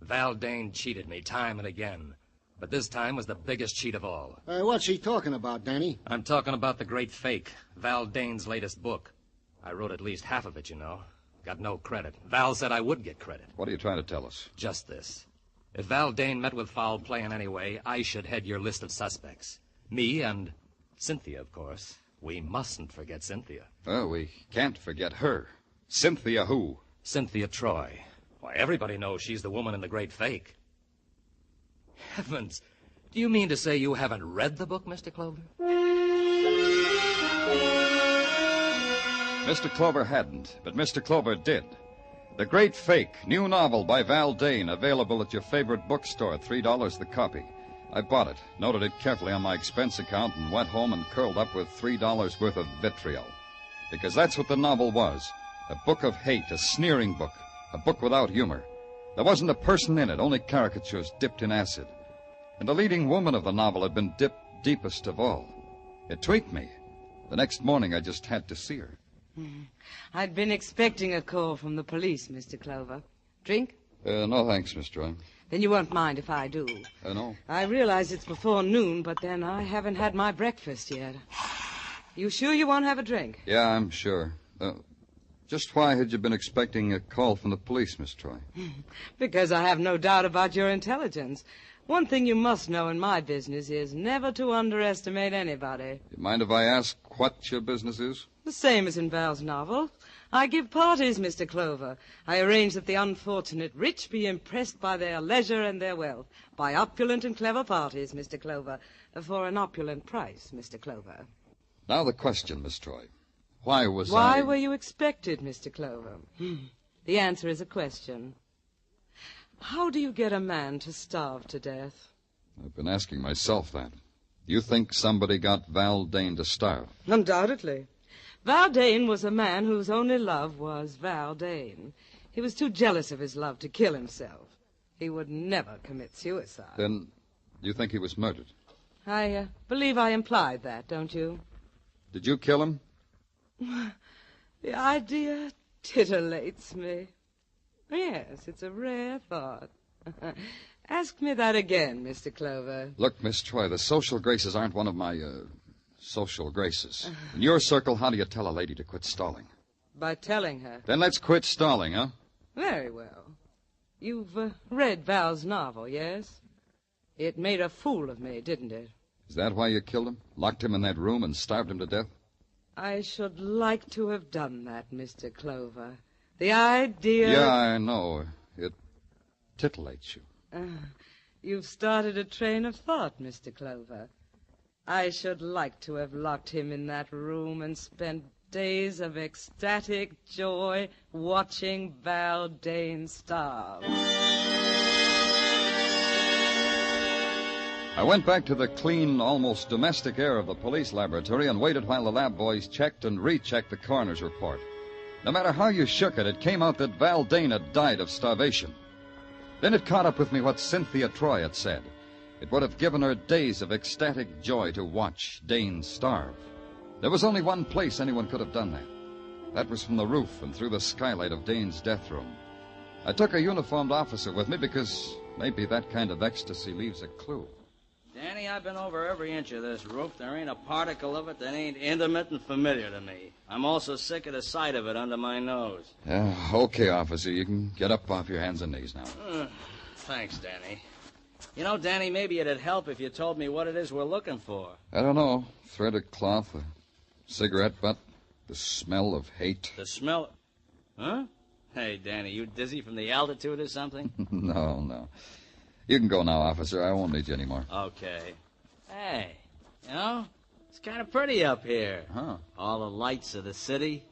Val Dane cheated me time and again. But this time was the biggest cheat of all. What's he talking about, Danny? I'm talking about The Great Fake, Val Dane's latest book. I wrote at least half of it, you know. Got no credit. Val said I would get credit. What are you trying to tell us? Just this. If Val Dane met with foul play in any way, I should head your list of suspects. Me and Cynthia, of course. We mustn't forget Cynthia. Oh, we can't forget her. Cynthia who? Cynthia Troy. Why, everybody knows she's the woman in The Great Fake. Heavens, do you mean to say you haven't read the book, Mr. Clover? Mr. Clover hadn't, but Mr. Clover did. The Great Fake, new novel by Val Dane, available at your favorite bookstore, $3 the copy. I bought it, noted it carefully on my expense account, and went home and curled up with $3 worth of vitriol. Because that's what the novel was. A book of hate, a sneering book, a book without humor. There wasn't a person in it, only caricatures dipped in acid. And the leading woman of the novel had been dipped deepest of all. It tweaked me. The next morning, I just had to see her. I'd been expecting a call from the police, Mr. Clover. Drink? No, thanks, Miss Troy. Then you won't mind if I do. No. I realize it's before noon, but then I haven't had my breakfast yet. You sure you won't have a drink? Yeah, I'm sure. Just why had you been expecting a call from the police, Miss Troy? Because I have no doubt about your intelligence. One thing you must know in my business is never to underestimate anybody. You mind if I ask what your business is? The same as in Val's novel. I give parties, Mr. Clover. I arrange that the unfortunate rich be impressed by their leisure and their wealth. By opulent and clever parties, Mr. Clover. For an opulent price, Mr. Clover. Now the question, Miss Troy. Why were you expected, Mr. Clover? The answer is a question. How do you get a man to starve to death? I've been asking myself that. You think somebody got Val Dane to starve? Undoubtedly. Val Dane was a man whose only love was Val Dane. He was too jealous of his love to kill himself. He would never commit suicide. Then you think he was murdered? I believe I implied that, don't you? Did you kill him? The idea titillates me. Yes, it's a rare thought. Ask me that again, Mr. Clover. Look, Miss Troy, the social graces aren't one of my, social graces. In your circle, how do you tell a lady to quit stalling? By telling her. Then let's quit stalling, huh? Very well. You've read Val's novel, yes? It made a fool of me, didn't it? Is that why you killed him? Locked him in that room and starved him to death? I should like to have done that, Mr. Clover. The idea... Yeah, I know. It titillates you. You've started a train of thought, Mr. Clover. I should like to have locked him in that room and spent days of ecstatic joy watching Val Dane starve. I went back to the clean, almost domestic air of the police laboratory and waited while the lab boys checked and rechecked the coroner's report. No matter how you shook it, it came out that Val Dane had died of starvation. Then it caught up with me what Cynthia Troy had said. It would have given her days of ecstatic joy to watch Dane starve. There was only one place anyone could have done that. That was from the roof and through the skylight of Dane's death room. I took a uniformed officer with me because maybe that kind of ecstasy leaves a clue. Danny, I've been over every inch of this roof. There ain't a particle of it that ain't intimate and familiar to me. I'm also sick of the sight of it under my nose. Okay, officer. You can get up off your hands and knees now. Thanks, Danny. You know, Danny, maybe it'd help if you told me what it is we're looking for. I don't know. Thread of cloth, a cigarette butt, the smell of hate. The smell... Huh? Hey, Danny, you dizzy from the altitude or something? No. You can go now, officer. I won't need you anymore. Okay. Hey, you know, it's kind of pretty up here. Huh. All the lights of the city.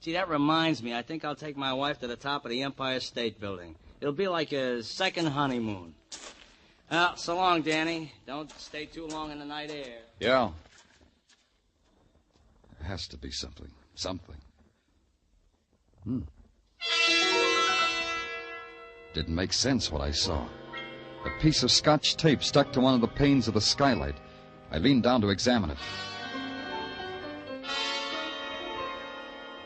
Gee, that reminds me. I think I'll take my wife to the top of the Empire State Building. It'll be like a second honeymoon. Well, so long, Danny. Don't stay too long in the night air. Yeah. There has to be something. Didn't make sense what I saw. A piece of Scotch tape stuck to one of the panes of the skylight. I leaned down to examine it.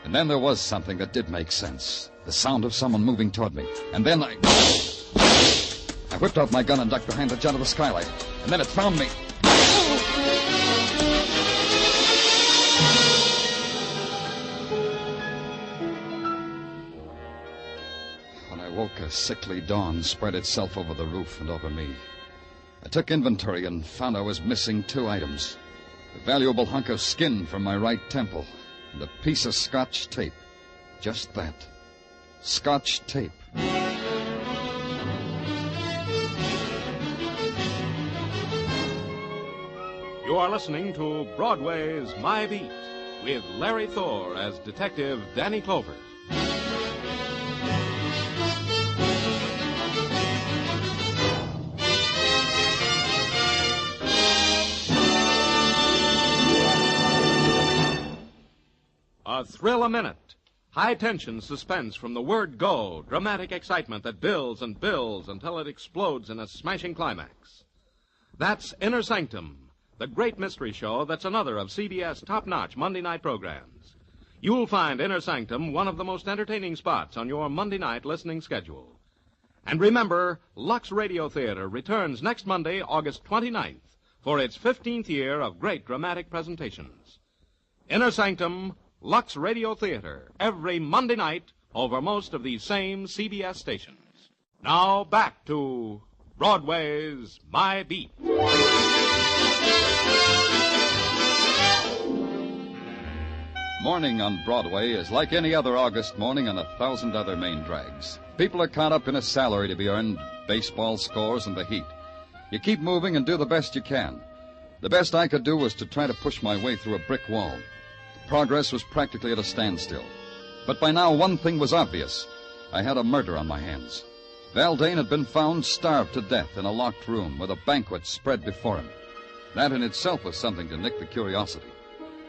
And then there was something that did make sense. The sound of someone moving toward me. And then I whipped out my gun and ducked behind the jut of the skylight. And then it found me. When I woke, a sickly dawn spread itself over the roof and over me. I took inventory and found I was missing 2 items. A valuable hunk of skin from my right temple and a piece of Scotch tape. Just that. Scotch tape. You are listening to Broadway's My Beat with Larry Thor as Detective Danny Clover. A thrill a minute. High-tension suspense from the word go. Dramatic excitement that builds and builds until it explodes in a smashing climax. That's Inner Sanctum, the great mystery show that's another of CBS top-notch Monday night programs. You'll find Inner Sanctum one of the most entertaining spots on your Monday night listening schedule. And remember, Lux Radio Theater returns next Monday, August 29th, for its 15th year of great dramatic presentations. Inner Sanctum, Lux Radio Theater, every Monday night over most of these same CBS stations. Now back to Broadway's My Beat. Morning on Broadway is like any other August morning on 1,000 other main drags. People are caught up in a salary to be earned, baseball scores, and the heat. You keep moving and do the best you can. The best I could do was to try to push my way through a brick wall. Progress was practically at a standstill. But by now, one thing was obvious. I had a murder on my hands. Val Dane had been found starved to death in a locked room with a banquet spread before him. That in itself was something to nick the curiosity.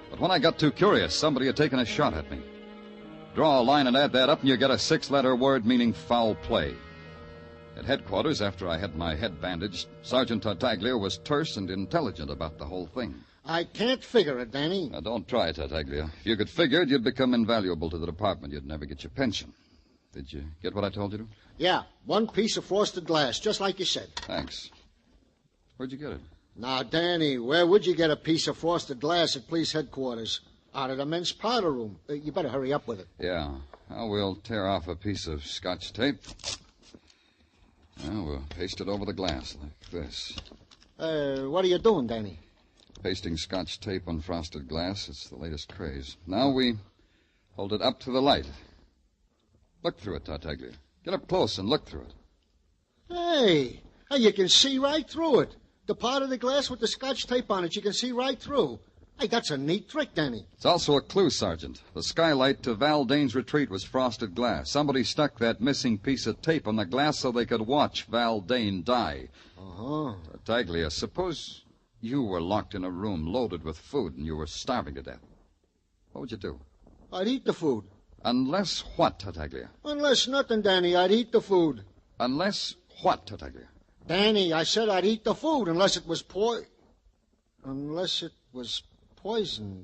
But when I got too curious, somebody had taken a shot at me. Draw a line and add that up, and you get a 6-letter word meaning foul play. At headquarters, after I had my head bandaged, Sergeant Tartaglia was terse and intelligent about the whole thing. I can't figure it, Danny. Now, don't try, Tartaglia. If you could figure it, you'd become invaluable to the department. You'd never get your pension. Did you get what I told you to? Yeah, one piece of frosted glass, just like you said. Thanks. Where'd you get it? Now, Danny, where would you get a piece of frosted glass at police headquarters? Out of the men's powder room. You better hurry up with it. Yeah. Well, we'll tear off a piece of Scotch tape. Well, we'll paste it over the glass like this. What are you doing, Danny? Pasting Scotch tape on frosted glass. It's the latest craze. Now we hold it up to the light. Look through it, Tartaglia. Get up close and look through it. Hey, you can see right through it. The part of the glass with the Scotch tape on it, you can see right through. Hey, that's a neat trick, Danny. It's also a clue, Sergeant. The skylight to Val Dane's retreat was frosted glass. Somebody stuck that missing piece of tape on the glass so they could watch Val Dane die. Uh-huh. Tartaglia, suppose you were locked in a room loaded with food and you were starving to death. What would you do? I'd eat the food. Unless what, Tartaglia? Unless nothing, Danny. I'd eat the food. Unless what, Tartaglia? Danny, I said I'd eat the food unless it was poison,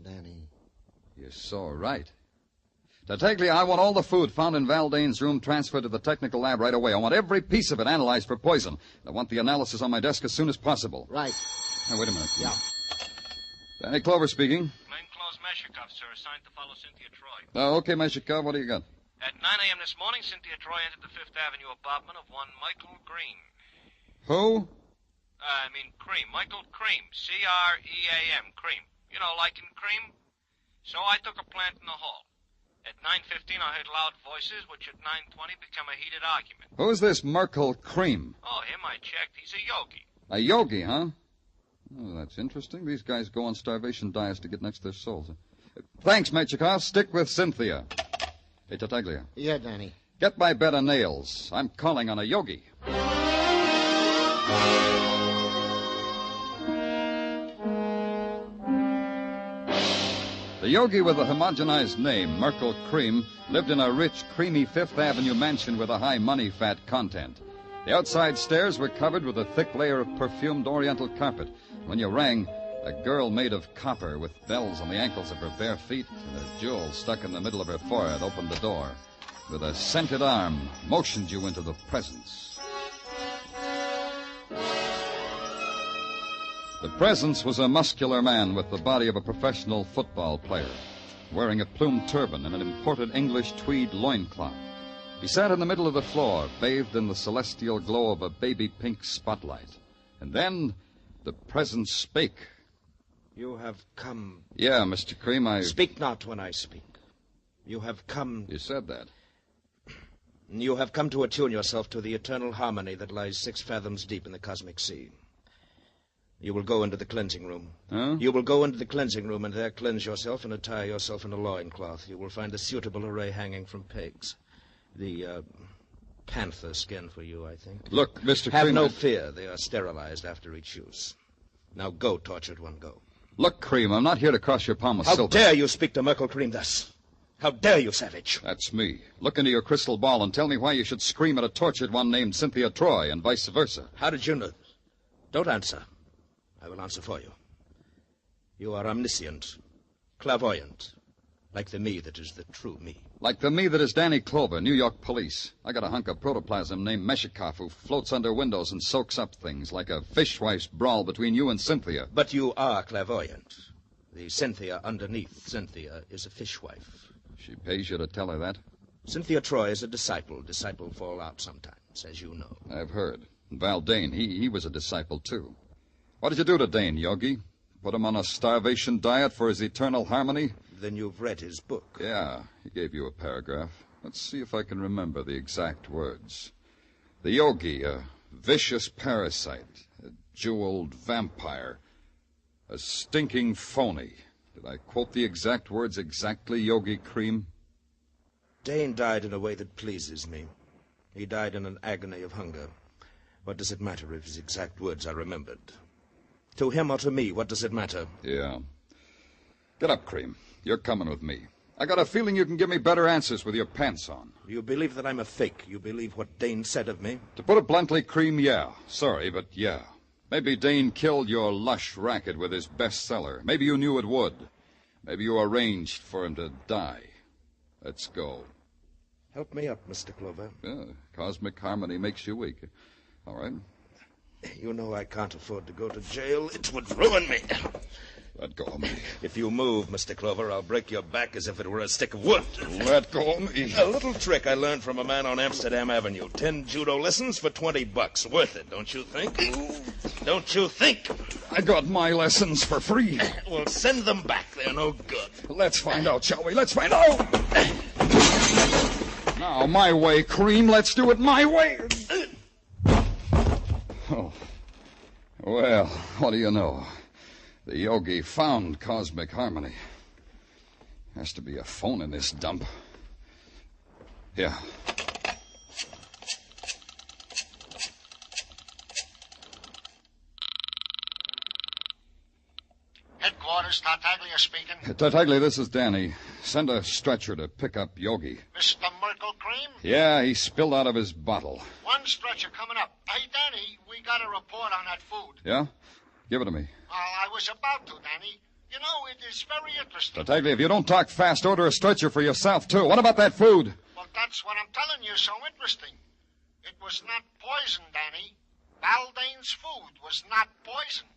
Danny. You're so right. Tartaglia, I want all the food found in Val Dane's room transferred to the technical lab right away. I want every piece of it analyzed for poison. I want the analysis on my desk as soon as possible. Right. Now, wait a minute. Yeah. Danny Clover speaking. Plainclothes Meshikov, sir, assigned to follow Cynthia Troy. Oh, okay, Meshikov. What do you got? At 9 a.m. this morning, Cynthia Troy entered the Fifth Avenue apartment of one Michael Green. Who? Cream. Michael Cream. C-R-E-A-M. Cream. You know, like in cream. So I took a plant in the hall. At 9:15, I heard loud voices, which at 9:20 became a heated argument. Who's this Merkel Cream? Oh, him I checked. He's a yogi. A yogi, huh? Oh, that's interesting. These guys go on starvation diets to get next to their souls. Thanks, Mechikov. Stick with Cynthia. Hey, Tartaglia. Yeah, Danny. Get my bed of nails. I'm calling on a yogi. The yogi with the homogenized name, Merkel Cream, lived in a rich, creamy Fifth Avenue mansion with a high money-fat content. The outside stairs were covered with a thick layer of perfumed oriental carpet. When you rang, a girl made of copper with bells on the ankles of her bare feet and a jewel stuck in the middle of her forehead opened the door. With a scented arm, motioned you into the presence. The presence was a muscular man with the body of a professional football player, wearing a plumed turban and an imported English tweed loincloth. He sat in the middle of the floor, bathed in the celestial glow of a baby pink spotlight. And then the presence spake. You have come. Yeah, Mr. Cream, Speak not when I speak. You have come. You said that. You have come to attune yourself to the eternal harmony that lies 6 fathoms deep in the cosmic sea. You will go into the cleansing room. Huh? You will go into the cleansing room and there cleanse yourself and attire yourself in a loincloth. You will find a suitable array hanging from pegs. The panther skin for you, I think. Look, Mr. Have Cream... no fear. They are sterilized after each use. Now go, tortured one, go. Look, Cream, I'm not here to cross your palm with How silver. dare you speak to Merkel Cream thus? How dare you, savage? That's me. Look into your crystal ball and tell me why you should scream at a tortured one named Cynthia Troy and vice versa. How did you know? Don't answer. I will answer for you. You are omniscient, clairvoyant, like the me that is the true me. Like the me that is Danny Clover, New York police. I got a hunk of protoplasm named Meshikov who floats under windows and soaks up things like a fishwife's brawl between you and Cynthia. But you are clairvoyant. The Cynthia underneath Cynthia is a fishwife. She pays you to tell her that? Cynthia Troy is a disciple. Disciple fall out sometimes, as you know. I've heard. Val Dane, he was a disciple, too. What did you do to Dane, Yogi? Put him on a starvation diet for his eternal harmony? Then you've read his book. Yeah, he gave you a paragraph. Let's see if I can remember the exact words. The Yogi, a vicious parasite, a jeweled vampire, a stinking phony. Did I quote the exact words exactly, Yogi Cream? Dane died in a way that pleases me. He died in an agony of hunger. What does it matter if his exact words are remembered? To him or to me, what does it matter? Yeah. Get up, Cream. You're coming with me. I got a feeling you can give me better answers with your pants on. You believe that I'm a fake. You believe what Dane said of me. To put it bluntly, Cream, yeah. Sorry, but yeah. Maybe Dane killed your lush racket with his bestseller. Maybe you knew it would. Maybe you arranged for him to die. Let's go. Help me up, Mr. Clover. Yeah, cosmic harmony makes you weak. All right. You know I can't afford to go to jail. It would ruin me. Let go of me. If you move, Mr. Clover, I'll break your back as if it were a stick of wood. Let go of me. A little trick I learned from a man on Amsterdam Avenue. 10 judo lessons for $20. Worth it, don't you think? Don't you think? I got my lessons for free. Well, send them back. They're no good. Let's find out, shall we? Let's find out. Now, my way, Cream. Let's do it my way. Oh. Well, what do you know? The yogi found cosmic harmony. Has to be a phone in this dump. Yeah. Headquarters, Tartaglia speaking. Tartaglia, this is Danny. Send a stretcher to pick up Yogi. Mr. Merkle Cream? Yeah, he spilled out of his bottle. One stretcher coming up. Hey, Danny, we got a report on that food. Yeah? Give it to me. I was about to, Danny. You know, it is very interesting. Tartaglia, if you don't talk fast, order a stretcher for yourself, too. What about that food? Well, that's what I'm telling you, so interesting. It was not poison, Danny. Baldain's food was not poisoned.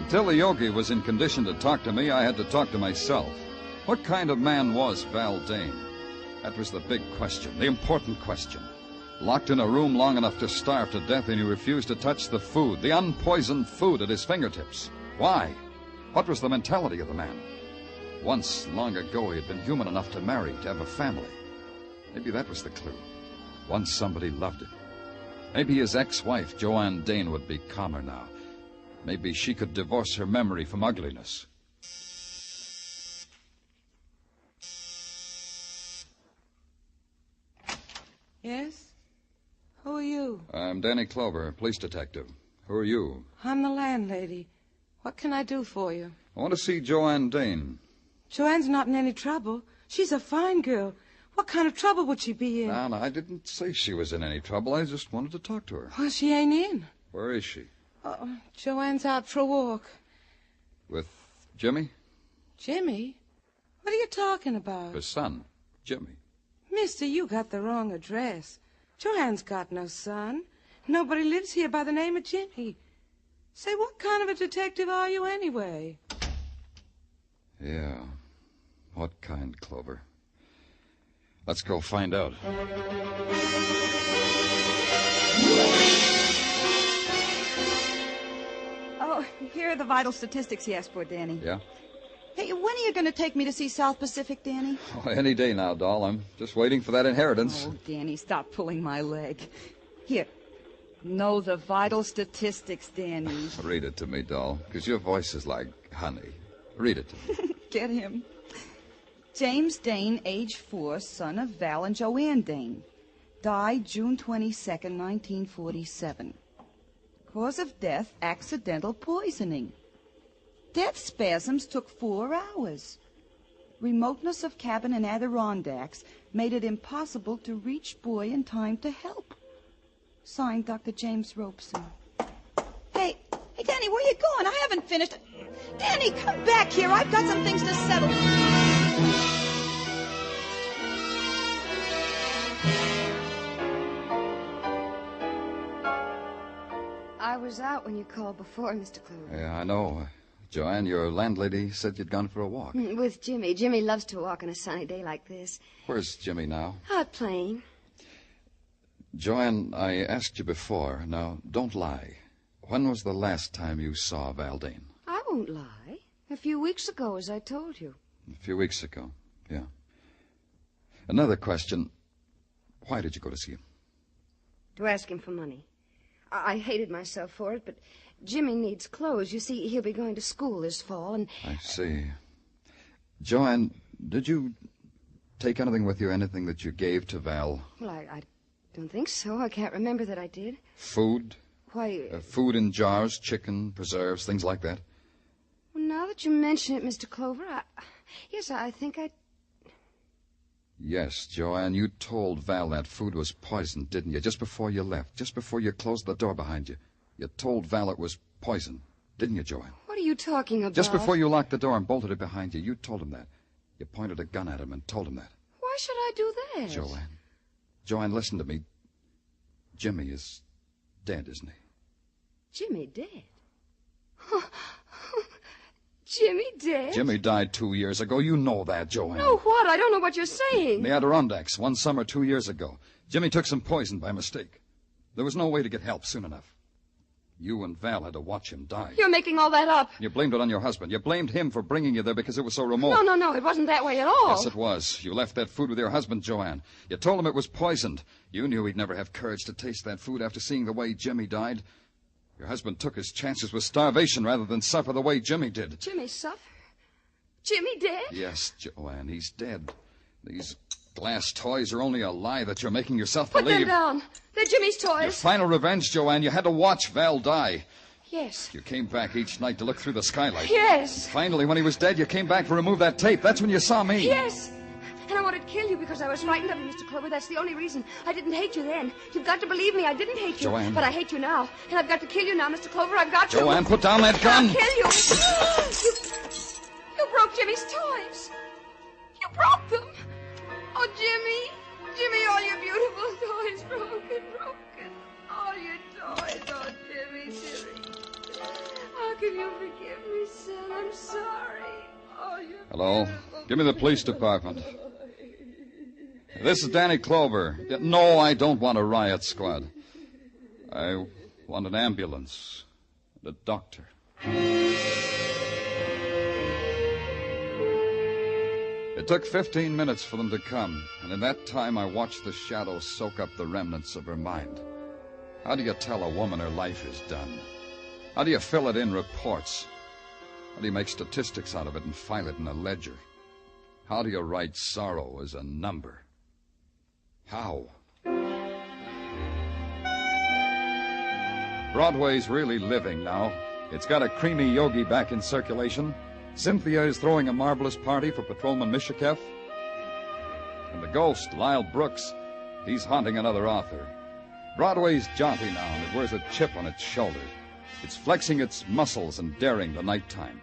Until the yogi was in condition to talk to me, I had to talk to myself. What kind of man was Valdane? That was the big question, the important question. Locked in a room long enough to starve to death, and he refused to touch the food, the unpoisoned food at his fingertips. Why? What was the mentality of the man? Once, long ago, he had been human enough to marry, to have a family. Maybe that was the clue. Once somebody loved him. Maybe his ex-wife, Joanne Dane, would be calmer now. Maybe she could divorce her memory from ugliness. Yes? Who are you? I'm Danny Clover, police detective. Who are you? I'm the landlady. What can I do for you? I want to see Joanne Dane. Joanne's not in any trouble. She's a fine girl. What kind of trouble would she be in? No, I didn't say she was in any trouble. I just wanted to talk to her. Well, she ain't in. Where is she? Joanne's out for a walk. With Jimmy? Jimmy? What are you talking about? His son, Jimmy. Mister, you got the wrong address. Joanne's got no son. Nobody lives here by the name of Jimmy. Say, what kind of a detective are you anyway? Yeah. What kind, Clover? Let's go find out. Oh, here are the vital statistics he asked for, Danny. Yeah? Hey, when are you going to take me to see South Pacific, Danny? Oh, any day now, doll. I'm just waiting for that inheritance. Oh, Danny, stop pulling my leg. Here. Know the vital statistics, Danny. Read it to me, doll, because your voice is like honey. Read it to me. Get him. James Dane, age 4, son of Val and Joanne Dane. Died June 22nd, 1947. Cause of death, accidental poisoning. Death spasms took 4 hours. Remoteness of cabin in Adirondacks made it impossible to reach boy in time to help. Signed, Dr. James Robeson. Hey, Danny, where you going? I haven't finished. Danny, come back here. I've got some things to settle. I was out when you called before, Mr. Clover. Yeah, I know. Joanne, your landlady said you'd gone for a walk. With Jimmy. Jimmy loves to walk on a sunny day like this. Where's Jimmy now? Out playing. Joanne, I asked you before. Now, don't lie. When was the last time you saw Valdane? I won't lie. A few weeks ago, as I told you. A few weeks ago, yeah. Another question. Why did you go to see him? To ask him for money. I hated myself for it, but Jimmy needs clothes. You see, he'll be going to school this fall, and... I see. Joanne, did you take anything with you, anything that you gave to Val? Well, I don't think so. I can't remember that I did. Food? Why... food in jars, chicken, preserves, things like that? Well, now that you mention it, Mr. Clover, yes, I think I... Yes, Joanne, you told Val that food was poisoned, didn't you? Just before you left, just before you closed the door behind you. You told Val it was poison, didn't you, Joanne? What are you talking about? Just before you locked the door and bolted it behind you, you told him that. You pointed a gun at him and told him that. Why should I do that? Joanne, listen to me. Jimmy is dead, isn't he? Jimmy dead? Jimmy dead? Jimmy died 2 years ago. You know that, Joanne. No, what? I don't know what you're saying. In the Adirondacks, one summer 2 years ago. Jimmy took some poison by mistake. There was no way to get help soon enough. You and Val had to watch him die. You're making all that up. You blamed it on your husband. You blamed him for bringing you there because it was so remote. No, it wasn't that way at all. Yes, it was. You left that food with your husband, Joanne. You told him it was poisoned. You knew he'd never have courage to taste that food after seeing the way Jimmy died. Your husband took his chances with starvation rather than suffer the way Jimmy did. Jimmy suffer? Jimmy dead? Yes, Joanne, he's dead. These glass toys are only a lie that you're making yourself believe. Put them down. They're Jimmy's toys. Your final revenge, Joanne. You had to watch Val die. Yes. You came back each night to look through the skylight. Yes. Finally, when he was dead, you came back to remove that tape. That's when you saw me. Yes. And I wanted to kill you because I was frightened of you, Mr. Clover. That's the only reason. I didn't hate you then. You've got to believe me. I didn't hate you. Joanne. But I hate you now. And I've got to kill you now, Mr. Clover. I've got to. Joanne, put down that gun. I'll kill you. You broke Jimmy's toys. You broke them. Oh, Jimmy. Jimmy, all your beautiful toys broken. All your toys. Oh, Jimmy. How can you forgive me, son? I'm sorry. Oh, you. Hello. Give me the police department. This is Danny Clover. No, I don't want a riot squad. I want an ambulance and a doctor. It took 15 minutes for them to come, and in that time I watched the shadow soak up the remnants of her mind. How do you tell a woman her life is done? How do you fill it in reports? How do you make statistics out of it and file it in a ledger? How do you write sorrow as a number? How? Broadway's really living now. It's got a creamy yogi back in circulation. Cynthia is throwing a marvelous party for Patrolman Mishikev. And the ghost, Lyle Brooks, he's haunting another author. Broadway's jaunty now, and it wears a chip on its shoulder. It's flexing its muscles and daring the nighttime.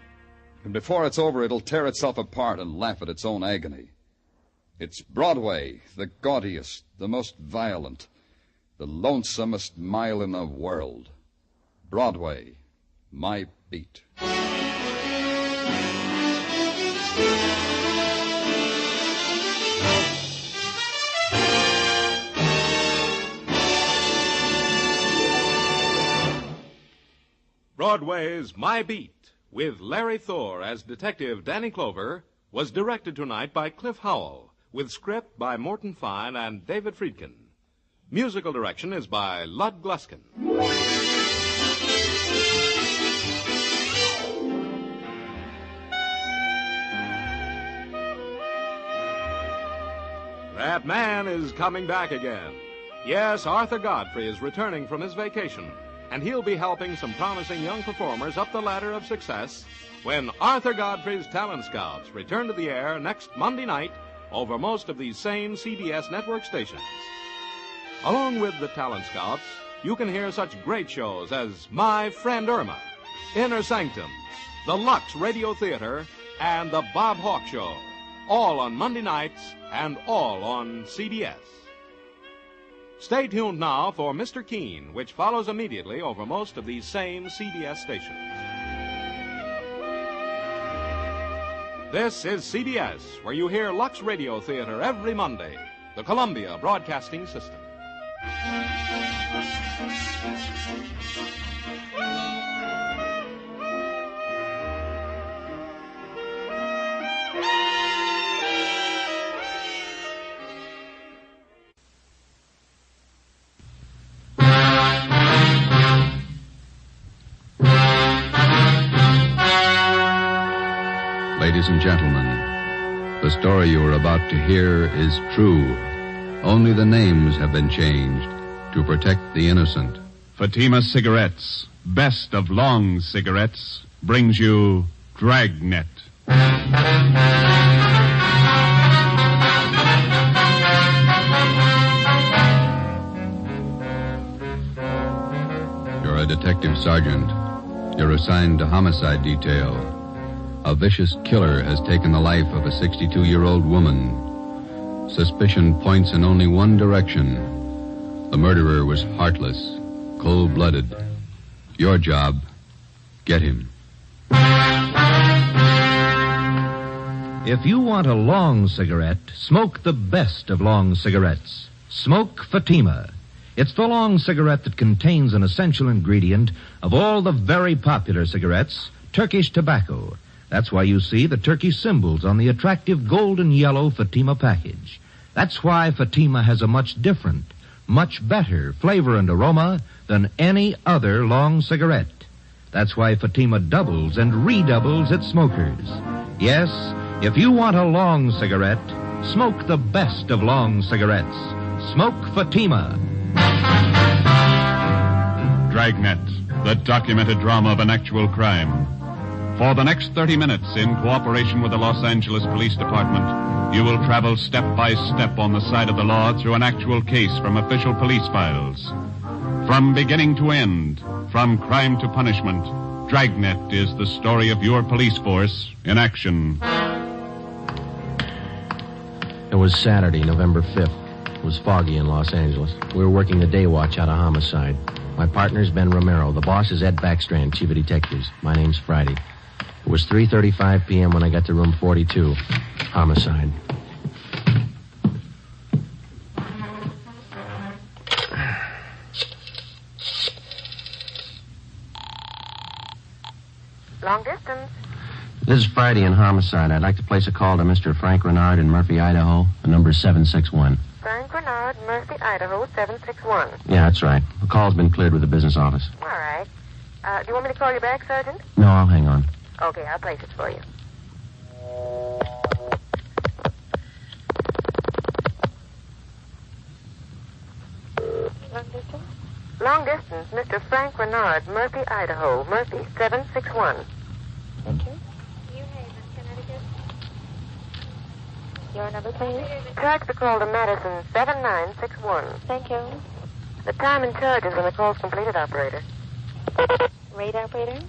And before it's over, it'll tear itself apart and laugh at its own agony. It's Broadway, the gaudiest, the most violent, the lonesomest mile in the world. Broadway, my beat. Broadway's My Beat, with Larry Thor as Detective Danny Clover, was directed tonight by Cliff Howell, with script by Morton Fine and David Friedkin. Musical direction is by Lud Gluskin. That man is coming back again. Yes, Arthur Godfrey is returning from his vacation, and he'll be helping some promising young performers up the ladder of success when Arthur Godfrey's Talent Scouts return to the air next Monday night over most of these same CBS network stations. Along with the Talent Scouts, you can hear such great shows as My Friend Irma, Inner Sanctum, the Lux Radio Theater, and the Bob Hawke Show, all on Monday nights and all on CBS. Stay tuned now for Mr. Keene, which follows immediately over most of these same CBS stations. This is CBS, where you hear Lux Radio Theater every Monday, the Columbia Broadcasting System. Ladies and gentlemen, the story you are about to hear is true. Only the names have been changed to protect the innocent. Fatima Cigarettes, best of long cigarettes, brings you Dragnet. You're a detective sergeant. You're assigned to homicide detail. A vicious killer has taken the life of a 62-year-old woman. Suspicion points in only one direction. The murderer was heartless, cold-blooded. Your job, get him. If you want a long cigarette, smoke the best of long cigarettes. Smoke Fatima. It's the long cigarette that contains an essential ingredient of all the very popular cigarettes, Turkish tobacco. That's why you see the Turkish symbols on the attractive golden yellow Fatima package. That's why Fatima has a much different, much better flavor and aroma than any other long cigarette. That's why Fatima doubles and redoubles its smokers. Yes, if you want a long cigarette, smoke the best of long cigarettes. Smoke Fatima. Dragnet, the documented drama of an actual crime. For the next 30 minutes, in cooperation with the Los Angeles Police Department, you will travel step by step on the side of the law through an actual case from official police files. From beginning to end, from crime to punishment, Dragnet is the story of your police force in action. It was Saturday, November 5th. It was foggy in Los Angeles. We were working the day watch out of homicide. My partner's Ben Romero. The boss is Ed Backstrand, chief of detectives. My name's Friday. It was 3:35 p.m. when I got to room 42. Homicide. Long distance. This is Friday in homicide. I'd like to place a call to Mr. Frank Renard in Murphy, Idaho. The number's 761. Frank Renard, Murphy, Idaho, 761. Yeah, that's right. The call's been cleared with the business office. All right. Do you want me to call you back, Sergeant? No, I'll hang on. Okay, I'll place it for you. Long distance? Long distance, Mr. Frank Renard, Murphy, Idaho. Murphy, 761. Thank you. New Haven, Connecticut. Your number, please. Charge the call to Madison, 7961. Thank you. The time and charges when the call's completed, operator. Rate operator?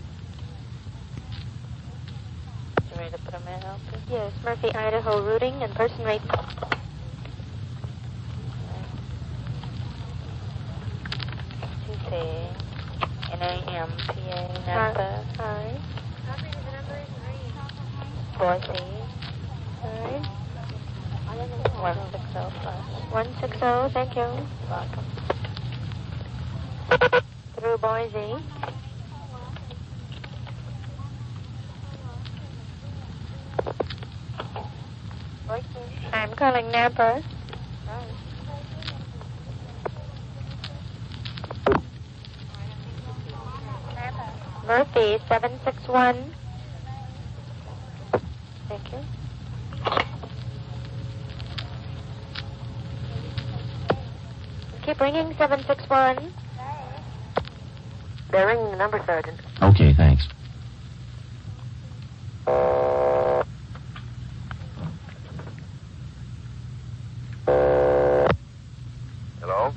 You ready to put a man out? Yes, Murphy, Idaho, routing and person rate. N-A-M-P-A, Napa. Hi. Boise. Hi. 160 160, thank you. Welcome. Through Boise. I'm calling Napa. Murphy, 761. Thank you. Keep ringing, 761. They're ringing the number, Sergeant. Okay, thanks. Hello?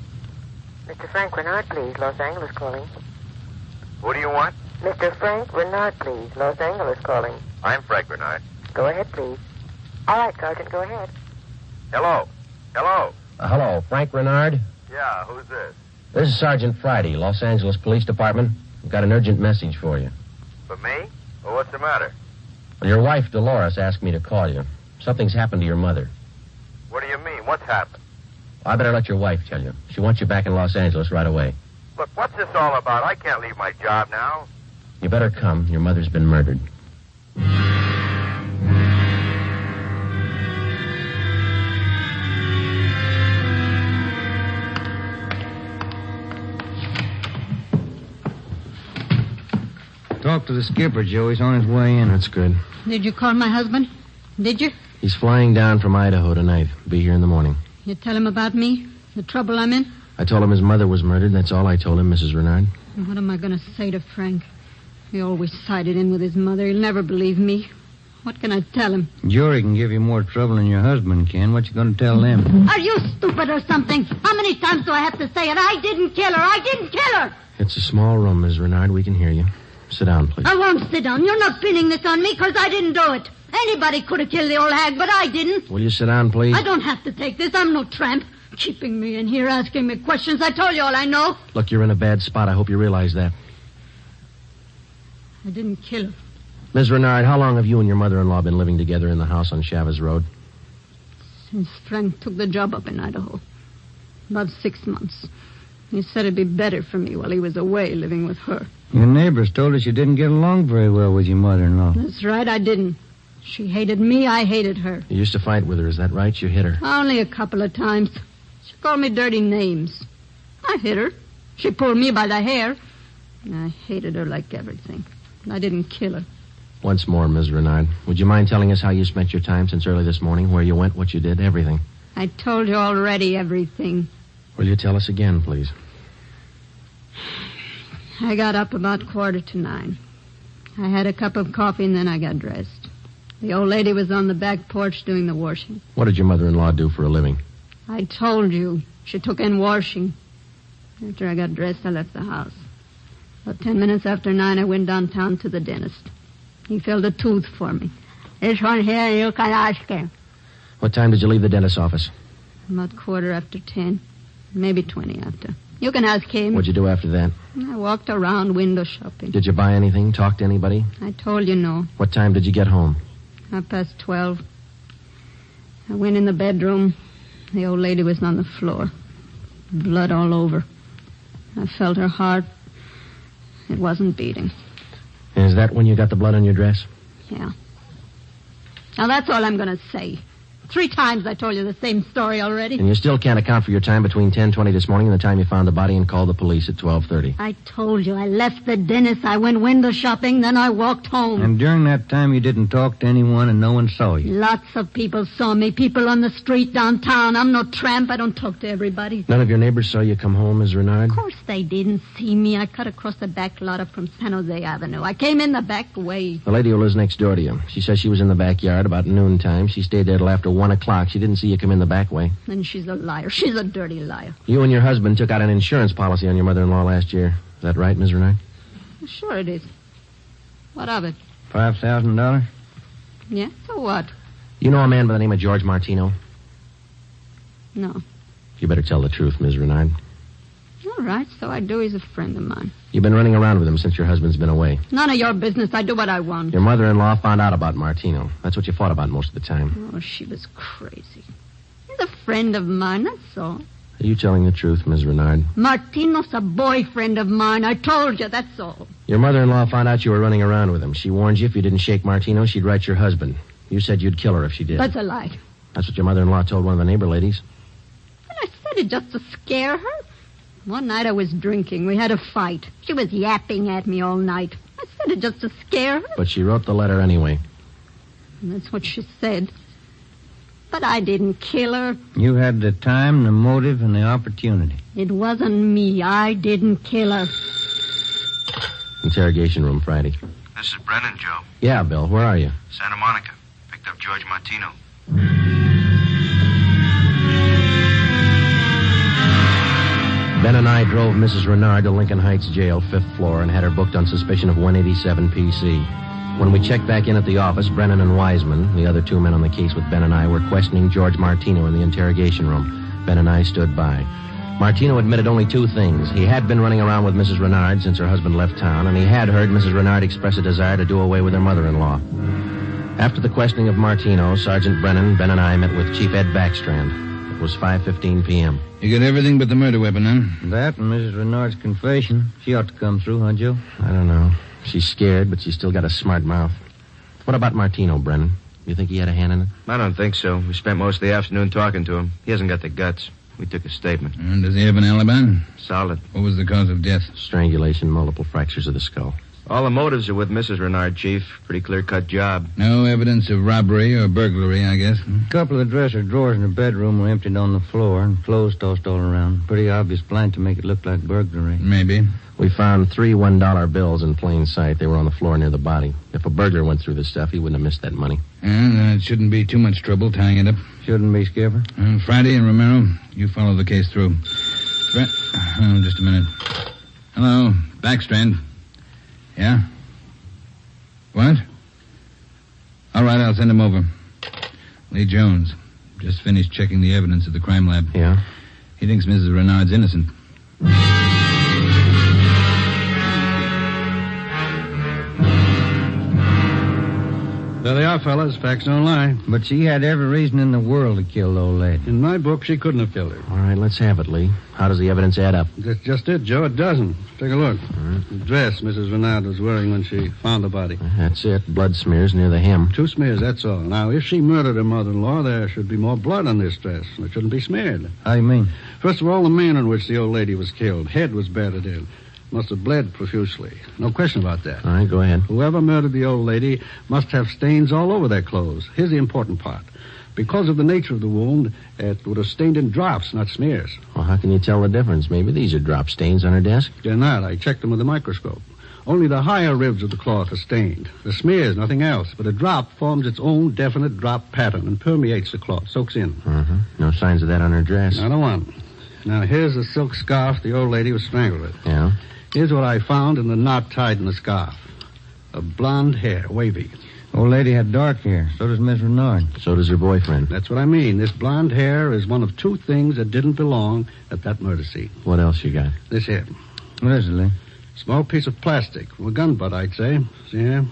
Mr. Frank Renard, please. Los Angeles calling. Who do you want? Mr. Frank Renard, please. Los Angeles calling. I'm Frank Renard. Go ahead, please. All right, Sergeant, go ahead. Hello? Hello? Hello, Frank Renard? Yeah, who's this? This is Sergeant Friday, Los Angeles Police Department. We've got an urgent message for you. For me? Well, what's the matter? Well, your wife, Dolores, asked me to call you. Something's happened to your mother. What do you mean? What's happened? I better let your wife tell you. She wants you back in Los Angeles right away. Look, what's this all about? I can't leave my job now. You better come. Your mother's been murdered. Talk to the skipper, Joe. He's on his way in. That's good. Did you call my husband? Did you? He's flying down from Idaho tonight. Be here in the morning. You tell him about me? The trouble I'm in? I told him his mother was murdered. That's all I told him, Mrs. Renard. What am I going to say to Frank? He always sided in with his mother. He'll never believe me. What can I tell him? Jory can give you more trouble than your husband can. What you going to tell them? Are you stupid or something? How many times do I have to say it? I didn't kill her. I didn't kill her. It's a small room, Ms. Renard. We can hear you. Sit down, please. I won't sit down. You're not pinning this on me because I didn't do it. Anybody could have killed the old hag, but I didn't. Will you sit down, please? I don't have to take this. I'm no tramp. Keeping me in here, asking me questions. I told you all I know. Look, you're in a bad spot. I hope you realize that. I didn't kill her. Ms. Renard, how long have you and your mother-in-law been living together in the house on Chavez Road? Since Frank took the job up in Idaho. About 6 months. He said it'd be better for me while he was away living with her. Your neighbors told us you didn't get along very well with your mother-in-law. That's right, I didn't. She hated me, I hated her. You used to fight with her, is that right? You hit her. Only a couple of times. She called me dirty names. I hit her. She pulled me by the hair. I hated her like everything. I didn't kill her. Once more, Ms. Renard, would you mind telling us how you spent your time since early this morning, where you went, what you did, everything? I told you already everything. Will you tell us again, please? I got up about 9:15. I had a cup of coffee and then I got dressed. The old lady was on the back porch doing the washing. What did your mother-in-law do for a living? I told you. She took in washing. After I got dressed, I left the house. About 10 minutes after 9, I went downtown to the dentist. He filled a tooth for me. This one here, you can ask him. What time did you leave the dentist's office? About 10:15. Maybe 20 after. You can ask him. What'd you do after that? I walked around window shopping. Did you buy anything? Talk to anybody? I told you no. What time did you get home? 12:30. I went in the bedroom. The old lady was on the floor. Blood all over. I felt her heart. It wasn't beating. And is that when you got the blood on your dress? Yeah. Now, that's all I'm going to say. 3 times I told you the same story already. And you still can't account for your time between 10:20 this morning and the time you found the body and called the police at 12:30. I told you. I left the dentist. I went window shopping. Then I walked home. And during that time, you didn't talk to anyone and no one saw you? Lots of people saw me. People on the street downtown. I'm no tramp. I don't talk to everybody. None of your neighbors saw you come home, Ms. Renard? Of course they didn't see me. I cut across the back lot up from San Jose Avenue. I came in the back way. The lady who lives next door to you. She says she was in the backyard about noontime. She stayed there till after 1 o'clock. She didn't see you come in the back way. And she's a liar. She's a dirty liar. You and your husband took out an insurance policy on your mother-in-law last year. Is that right, Ms. Renard? Sure it is. What of it? $5,000? Yeah, so what? You know a man by the name of George Martino? No. You better tell the truth, Ms. Renard. All right, so I do. He's a friend of mine. You've been running around with him since your husband's been away. None of your business. I do what I want. Your mother-in-law found out about Martino. That's what you fought about most of the time. Oh, she was crazy. He's a friend of mine, that's all. Are you telling the truth, Ms. Renard? Martino's a boyfriend of mine. I told you, that's all. Your mother-in-law found out you were running around with him. She warned you if you didn't shake Martino, she'd write your husband. You said you'd kill her if she did. That's a lie. That's what your mother-in-law told one of the neighbor ladies. And I said it just to scare her. One night I was drinking. We had a fight. She was yapping at me all night. I said it just to scare her. But she wrote the letter anyway. And that's what she said. But I didn't kill her. You had the time, the motive, and the opportunity. It wasn't me. I didn't kill her. Interrogation room, Friday. This is Brennan, Joe. Yeah, Bill. Where are you? Santa Monica. Picked up George Martino. Ben and I drove Mrs. Renard to Lincoln Heights Jail, 5th floor, and had her booked on suspicion of 187 PC. When we checked back in at the office, Brennan and Wiseman, the other 2 men on the case with Ben and I, were questioning George Martino in the interrogation room. Ben and I stood by. Martino admitted only 2 things. He had been running around with Mrs. Renard since her husband left town, and he had heard Mrs. Renard express a desire to do away with her mother-in-law. After the questioning of Martino, Sergeant Brennan, Ben and I met with Chief Ed Backstrand. It was 5:15 p.m. You got everything but the murder weapon, huh? That and Mrs. Renard's confession. She ought to come through, huh, Joe? I don't know. She's scared, but she's still got a smart mouth. What about Martino, Brennan? You think he had a hand in it? I don't think so. We spent most of the afternoon talking to him. He hasn't got the guts. We took a statement. And does he have an alibi? Solid. What was the cause of death? Strangulation, multiple fractures of the skull. All the motives are with Mrs. Renard, Chief. Pretty clear-cut job. No evidence of robbery or burglary, I guess. A couple of the dresser drawers in the bedroom were emptied on the floor and clothes tossed all around. Pretty obvious plan to make it look like burglary. Maybe. We found 3 $1 bills in plain sight. They were on the floor near the body. If a burglar went through this stuff, he wouldn't have missed that money. And it shouldn't be too much trouble tying it up. Shouldn't be, Skipper. Friday and Romero, you follow the case through. Just a minute. Hello, Backstrand. Yeah? What? All right, I'll send him over. Lee Jones. Just finished checking the evidence at the crime lab. Yeah? He thinks Mrs. Renard's innocent. There they are, fellas. Facts don't lie. But she had every reason in the world to kill the old lady. In my book, she couldn't have killed her. All right, let's have it, Lee. How does the evidence add up? That's just it, Joe. It doesn't. Take a look. The dress Mrs. Renard was wearing when she found the body. That's it. Blood smears near the hem. 2 smears, that's all. Now, if she murdered her mother-in-law, there should be more blood on this dress. It shouldn't be smeared. How do you mean? First of all, the manner in which the old lady was killed. Head was battered in. Must have bled profusely. No question about that. All right, go ahead. Whoever murdered the old lady must have stains all over their clothes. Here's the important part. Because of the nature of the wound, it would have stained in drops, not smears. Well, how can you tell the difference? Maybe these are drop stains on her desk. They're not. I checked them with a microscope. Only the higher ribs of the cloth are stained. The smears, nothing else. But a drop forms its own definite drop pattern and permeates the cloth, soaks in. No signs of that on her dress. Not a one. Now, here's the silk scarf the old lady was strangled with. Yeah? Here's what I found in the knot tied in the scarf. A blonde hair, wavy. Old lady had dark hair. So does Miss Renard. So does her boyfriend. That's what I mean. This blonde hair is one of 2 things that didn't belong at that murder scene. What else you got? This here. What is it, Lee? Small piece of plastic. From a gun butt, I'd say. See here?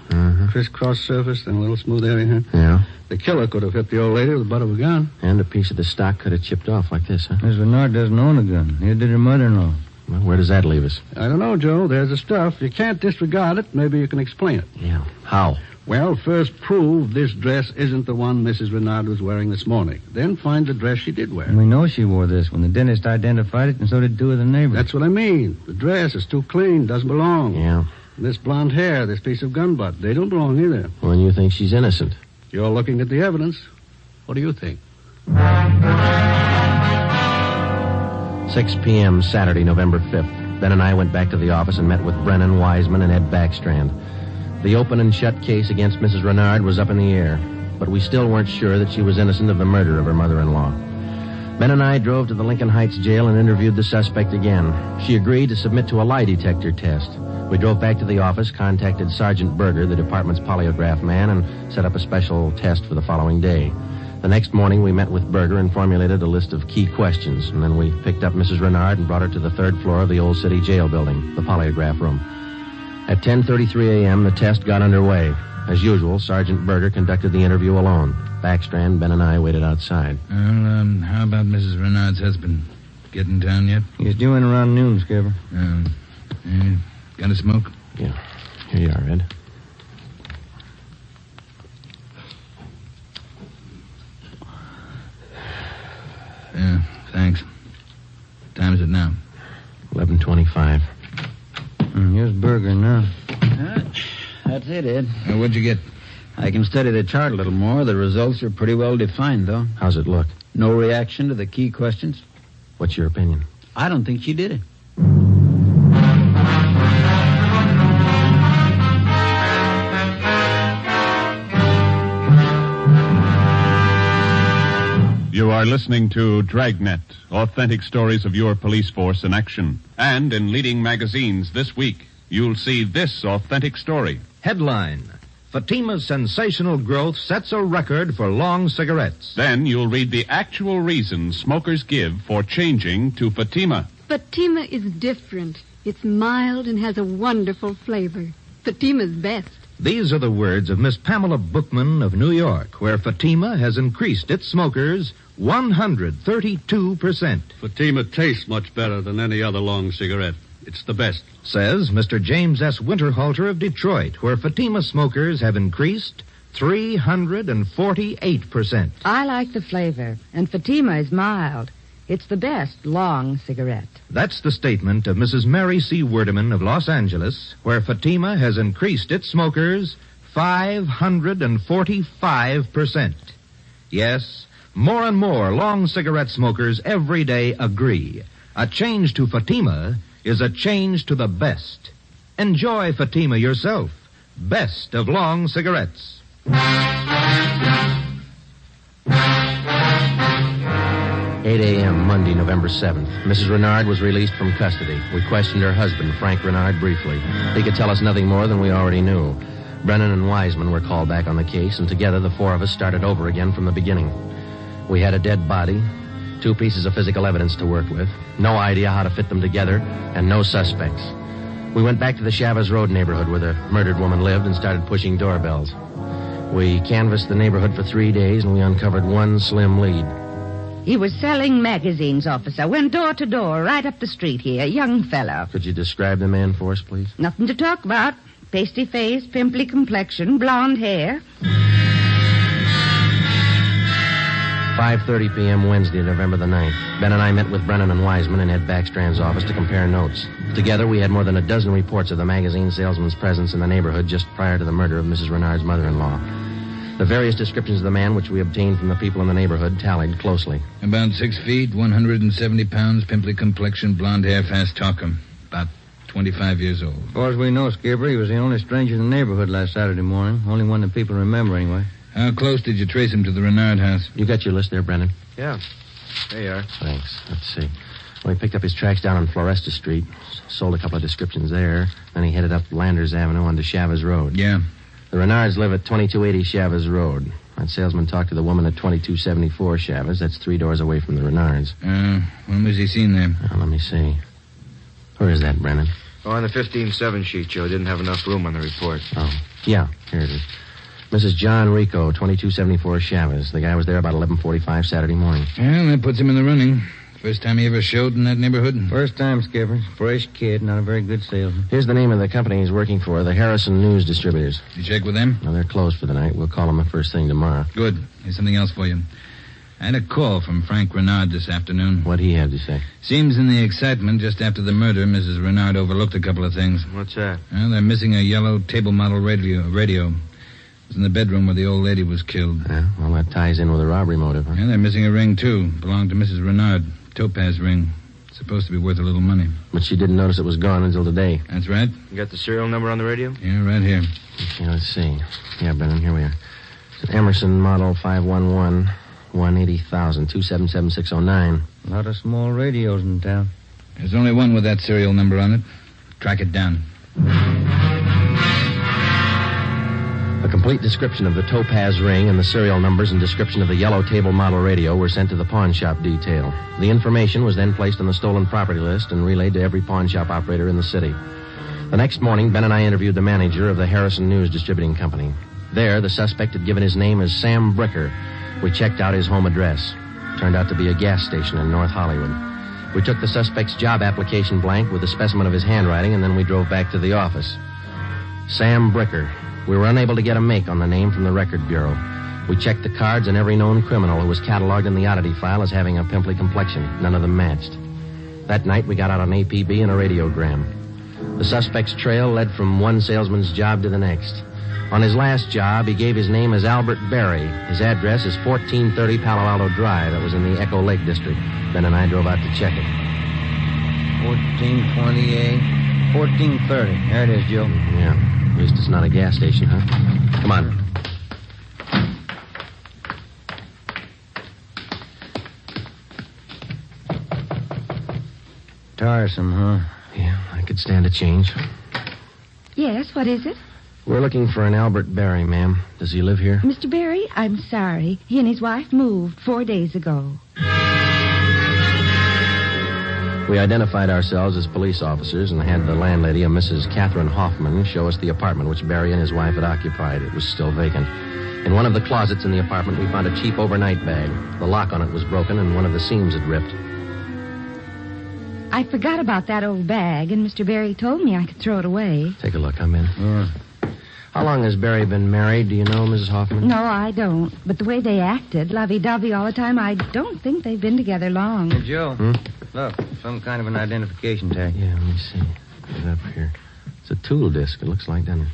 Crisscross surface, then a little smooth area here. Yeah. The killer could have hit the old lady with the butt of a gun. And a piece of the stock could have chipped off like this, huh? Miss Renard doesn't own a gun. Neither did her mother-in-law. Well, where does that leave us? I don't know, Joe. There's the stuff. You can't disregard it. Maybe you can explain it. Yeah. How? Well, first prove this dress isn't the one Mrs. Renard was wearing this morning. Then find the dress she did wear. We know she wore this when the dentist identified it, and so did 2 of the neighbors. That's what I mean. The dress is too clean, doesn't belong. Yeah. This blonde hair, this piece of gun butt, they don't belong either. Well, and you think she's innocent? You're looking at the evidence. What do you think? 6 p.m. Saturday, November 5th. Ben and I went back to the office and met with Brennan Wiseman and Ed Backstrand. The open and shut case against Mrs. Renard was up in the air, but we still weren't sure that she was innocent of the murder of her mother-in-law. Ben and I drove to the Lincoln Heights jail and interviewed the suspect again. She agreed to submit to a lie detector test. We drove back to the office, contacted Sergeant Berger, the department's polygraph man, and set up a special test for the following day. The next morning, we met with Berger and formulated a list of key questions, and then we picked up Mrs. Renard and brought her to the 3rd floor of the Old City Jail building, the polygraph room. At 10:33 a.m., the test got underway. As usual, Sergeant Berger conducted the interview alone. Backstrand, Ben, and I waited outside. Well, how about Mrs. Renard's husband? Get in town yet? He's due in around noon, Skipper. Got a smoke? Yeah. Here you are, Ed. Yeah, thanks. What time is it now? 11:25. Here's Berger now. That's it, Ed. What'd you get? I can study the chart a little more. The results are pretty well defined, though. How's it look? No reaction to the key questions. What's your opinion? I don't think she did it. You are listening to Dragnet, authentic stories of your police force in action. And in leading magazines this week, you'll see this authentic story. Headline: Fatima's sensational growth sets a record for long cigarettes. Then you'll read the actual reasons smokers give for changing to Fatima. Fatima is different. It's mild and has a wonderful flavor. Fatima's best. These are the words of Miss Pamela Bookman of New York, where Fatima has increased its smokers 132%. Fatima tastes much better than any other long cigarette. It's the best. Says Mr. James S. Winterhalter of Detroit, where Fatima smokers have increased 348%. I like the flavor, and Fatima is mild. It's the best long cigarette. That's the statement of Mrs. Mary C. Werdeman of Los Angeles, where Fatima has increased its smokers 545%. Yes, more and more long cigarette smokers every day agree. A change to Fatima is a change to the best. Enjoy Fatima yourself. Best of long cigarettes. 8 a.m., Monday, November 7th. Mrs. Renard was released from custody. We questioned her husband, Frank Renard, briefly. He could tell us nothing more than we already knew. Brennan and Wiseman were called back on the case, and together the four of us started over again from the beginning. We had a dead body, 2 pieces of physical evidence to work with, no idea how to fit them together, and no suspects. We went back to the Chavez Road neighborhood where the murdered woman lived and started pushing doorbells. We canvassed the neighborhood for 3 days, and we uncovered one slim lead. He was selling magazines, officer. Went door to door, right up the street here. Young fellow. Could you describe the man for us, please? Nothing to talk about. Pasty face, pimply complexion, blonde hair. 5:30 p.m. Wednesday, November the 9th. Ben and I met with Brennan and Wiseman in Ed Backstrand's office to compare notes. Together, we had more than a dozen reports of the magazine salesman's presence in the neighborhood just prior to the murder of Mrs. Renard's mother-in-law. The various descriptions of the man which we obtained from the people in the neighborhood tallied closely. About 6 feet, 170 pounds, pimply complexion, blonde hair, fast talker. About 25 years old. As far as we know, Skipper, he was the only stranger in the neighborhood last Saturday morning. Only one that people remember, anyway. How close did you trace him to the Renard house? You got your list there, Brennan? Yeah. There you are. Thanks. Let's see. Well, he picked up his tracks down on Floresta Street, sold a couple of descriptions there, then he headed up Landers Avenue onto Chavez Road. Yeah. The Renards live at 2280 Chavez Road. That salesman talked to the woman at 2274 Chavez. That's 3 doors away from the Renards. When was he seen there? Let me see. Where is that, Brennan? Oh, on the 15-7 sheet, Joe. Didn't have enough room on the report. Oh, yeah. Here it is. Mrs. John Rico, 2274 Chavez. The guy was there about 11:45 Saturday morning. Well, that puts him in the running. First time he ever showed in that neighborhood? First time, Skipper. Fresh kid, not a very good salesman. Here's the name of the company he's working for, the Harrison News Distributors. You check with them? No, they're closed for the night. We'll call them the first thing tomorrow. Good. Here's something else for you. I had a call from Frank Renard this afternoon. What'd he have to say? Seems in the excitement just after the murder, Mrs. Renard overlooked a couple of things. What's that? Well, they're missing a yellow table model radio. It was in the bedroom where the old lady was killed. Yeah, well, that ties in with a robbery motive, huh? Yeah, they're missing a ring, too. Belonged to Mrs. Renard. Topaz ring. Supposed to be worth a little money. But she didn't notice it was gone until today. That's right. You got the serial number on the radio? Yeah, right here. Okay, let's see. Yeah, Brennan, here we are. It's an Emerson model 511, 180,000, 277-609. A lot of small radios in town. There's only one with that serial number on it. Track it down. A complete description of the Topaz ring and the serial numbers and description of the yellow table model radio were sent to the pawn shop detail. The information was then placed on the stolen property list and relayed to every pawn shop operator in the city. The next morning, Ben and I interviewed the manager of the Harrison News Distributing Company. There, the suspect had given his name as Sam Bricker. We checked out his home address. Turned out to be a gas station in North Hollywood. We took the suspect's job application blank with a specimen of his handwriting, and then we drove back to the office. Sam Bricker. We were unable to get a make on the name from the Record Bureau. We checked the cards on every known criminal who was cataloged in the oddity file as having a pimply complexion. None of them matched. That night, we got out an APB and a radiogram. The suspect's trail led from one salesman's job to the next. On his last job, he gave his name as Albert Berry. His address is 1430 Palo Alto Drive. That was in the Echo Lake district. Ben and I drove out to check it. 1428, 1430. There it is, Joe. Yeah. At least it's not a gas station, huh? Come on. Tiresome, huh? Yeah, I could stand a change. Yes, what is it? We're looking for an Albert Berry, ma'am. Does he live here? Mr. Berry, I'm sorry. He and his wife moved 4 days ago. We identified ourselves as police officers and had the landlady, a Mrs. Catherine Hoffman, show us the apartment which Berry and his wife had occupied. It was still vacant. In one of the closets in the apartment, we found a cheap overnight bag. The lock on it was broken and one of the seams had ripped. I forgot about that old bag, and Mr. Berry told me I could throw it away. Take a look. I'm in. Yeah. How long has Berry been married? Do you know, Mrs. Hoffman? No, I don't. But the way they acted, lovey-dovey all the time, I don't think they've been together long. Hey, Joe. Look, some kind of an identification tag. Yeah, let me see. Get it up here. It's a tool disc, it looks like, doesn't it?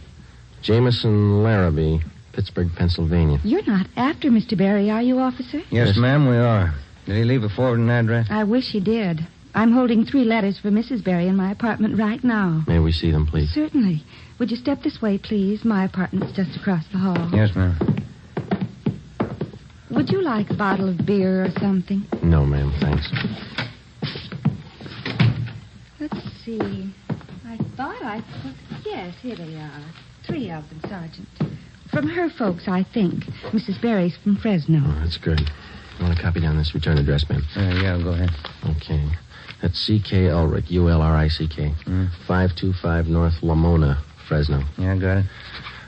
Jameson Larrabee, Pittsburgh, Pennsylvania. You're not after Mr. Berry, are you, officer? Yes, ma'am, we are. Did he leave a forwarding address? I wish he did. I'm holding 3 letters for Mrs. Berry in my apartment right now. May we see them, please? Certainly. Would you step this way, please? My apartment's just across the hall. Yes, ma'am. Would you like a bottle of beer or something? No, ma'am, thanks. Let's see. I thought I put... Yes, here they are. 3 of them, Sergeant. From her folks, I think. Mrs. Berry's from Fresno. Oh, that's good. You want to copy down this return address, Ben? Yeah, go ahead. Okay. That's C.K. Ulrich, U-L-R-I-C-K. 525 North Lamona, Fresno. Yeah, I got it.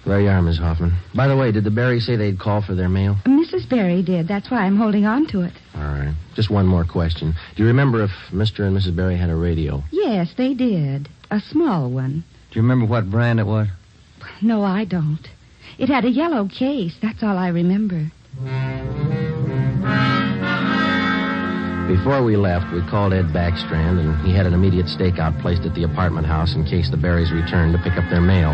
There you are, Miss Hoffman. By the way, did the Berrys say they'd call for their mail? Mrs. Berry did. That's why I'm holding on to it. All right. Just one more question. Do you remember if Mr. and Mrs. Berry had a radio? Yes, they did. A small one. Do you remember what brand it was? No, I don't. It had a yellow case. That's all I remember. Before we left, we called Ed Backstrand, and he had an immediate stakeout placed at the apartment house in case the Berrys returned to pick up their mail.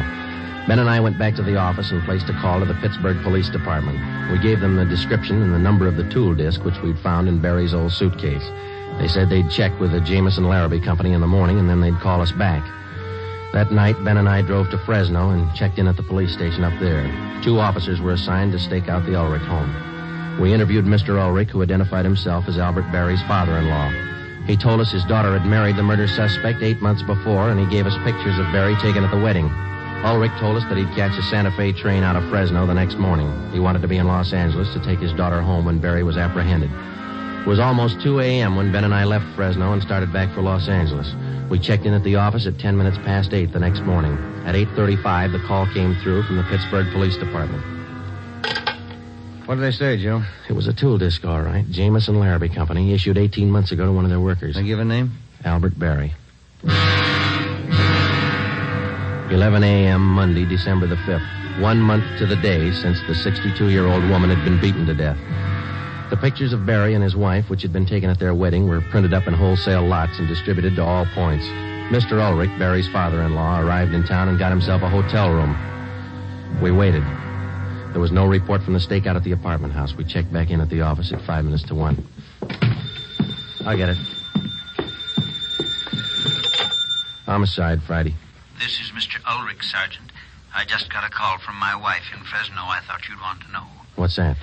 Ben and I went back to the office and placed a call to the Pittsburgh Police Department. We gave them the description and the number of the tool disc which we'd found in Berry's old suitcase. They said they'd check with the Jameson Larrabee Company in the morning, and then they'd call us back. That night, Ben and I drove to Fresno and checked in at the police station up there. 2 officers were assigned to stake out the Ulrich home. We interviewed Mr. Ulrich, who identified himself as Albert Berry's father-in-law. He told us his daughter had married the murder suspect 8 months before, and he gave us pictures of Berry taken at the wedding. Ulrich told us that he'd catch a Santa Fe train out of Fresno the next morning. He wanted to be in Los Angeles to take his daughter home when Berry was apprehended. It was almost 2 a.m. when Ben and I left Fresno and started back for Los Angeles. We checked in at the office at 10 minutes past 8 the next morning. At 8:35, the call came through from the Pittsburgh Police Department. What did they say, Joe? It was a tool disc, all right. Jameson Larrabee Company, issued 18 months ago to one of their workers. They give a name? Albert Berry. 11 a.m. Monday, December the 5th. 1 month to the day since the 62-year-old woman had been beaten to death. The pictures of Berry and his wife, which had been taken at their wedding, were printed up in wholesale lots and distributed to all points. Mr. Ulrich, Berry's father-in-law, arrived in town and got himself a hotel room. We waited. There was no report from the stakeout at the apartment house. We checked back in at the office at 5 minutes to 1. I'll get it. Homicide, Friday. This is Mr. Ulrich, Sergeant. I just got a call from my wife in Fresno. I thought you'd want to know. What's that?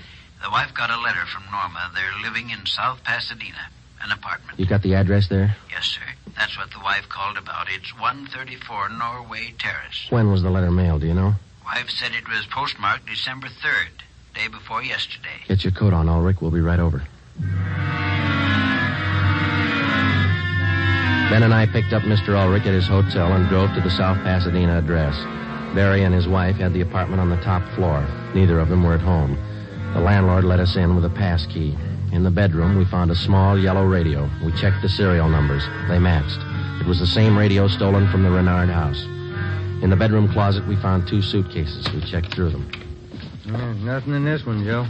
The wife got a letter from Norma. They're living in South Pasadena, an apartment. You got the address there? Yes, sir. That's what the wife called about. It's 134 Norway Terrace. When was the letter mailed, do you know? Wife said it was postmarked December 3rd, day before yesterday. Get your coat on, Ulrich. We'll be right over. Ben and I picked up Mr. Ulrich at his hotel and drove to the South Pasadena address. Berry and his wife had the apartment on the top floor. Neither of them were at home. The landlord let us in with a pass key. In the bedroom, we found a small yellow radio. We checked the serial numbers. They matched. It was the same radio stolen from the Renard house. In the bedroom closet, we found 2 suitcases. We checked through them. Nothing in this one, Joe.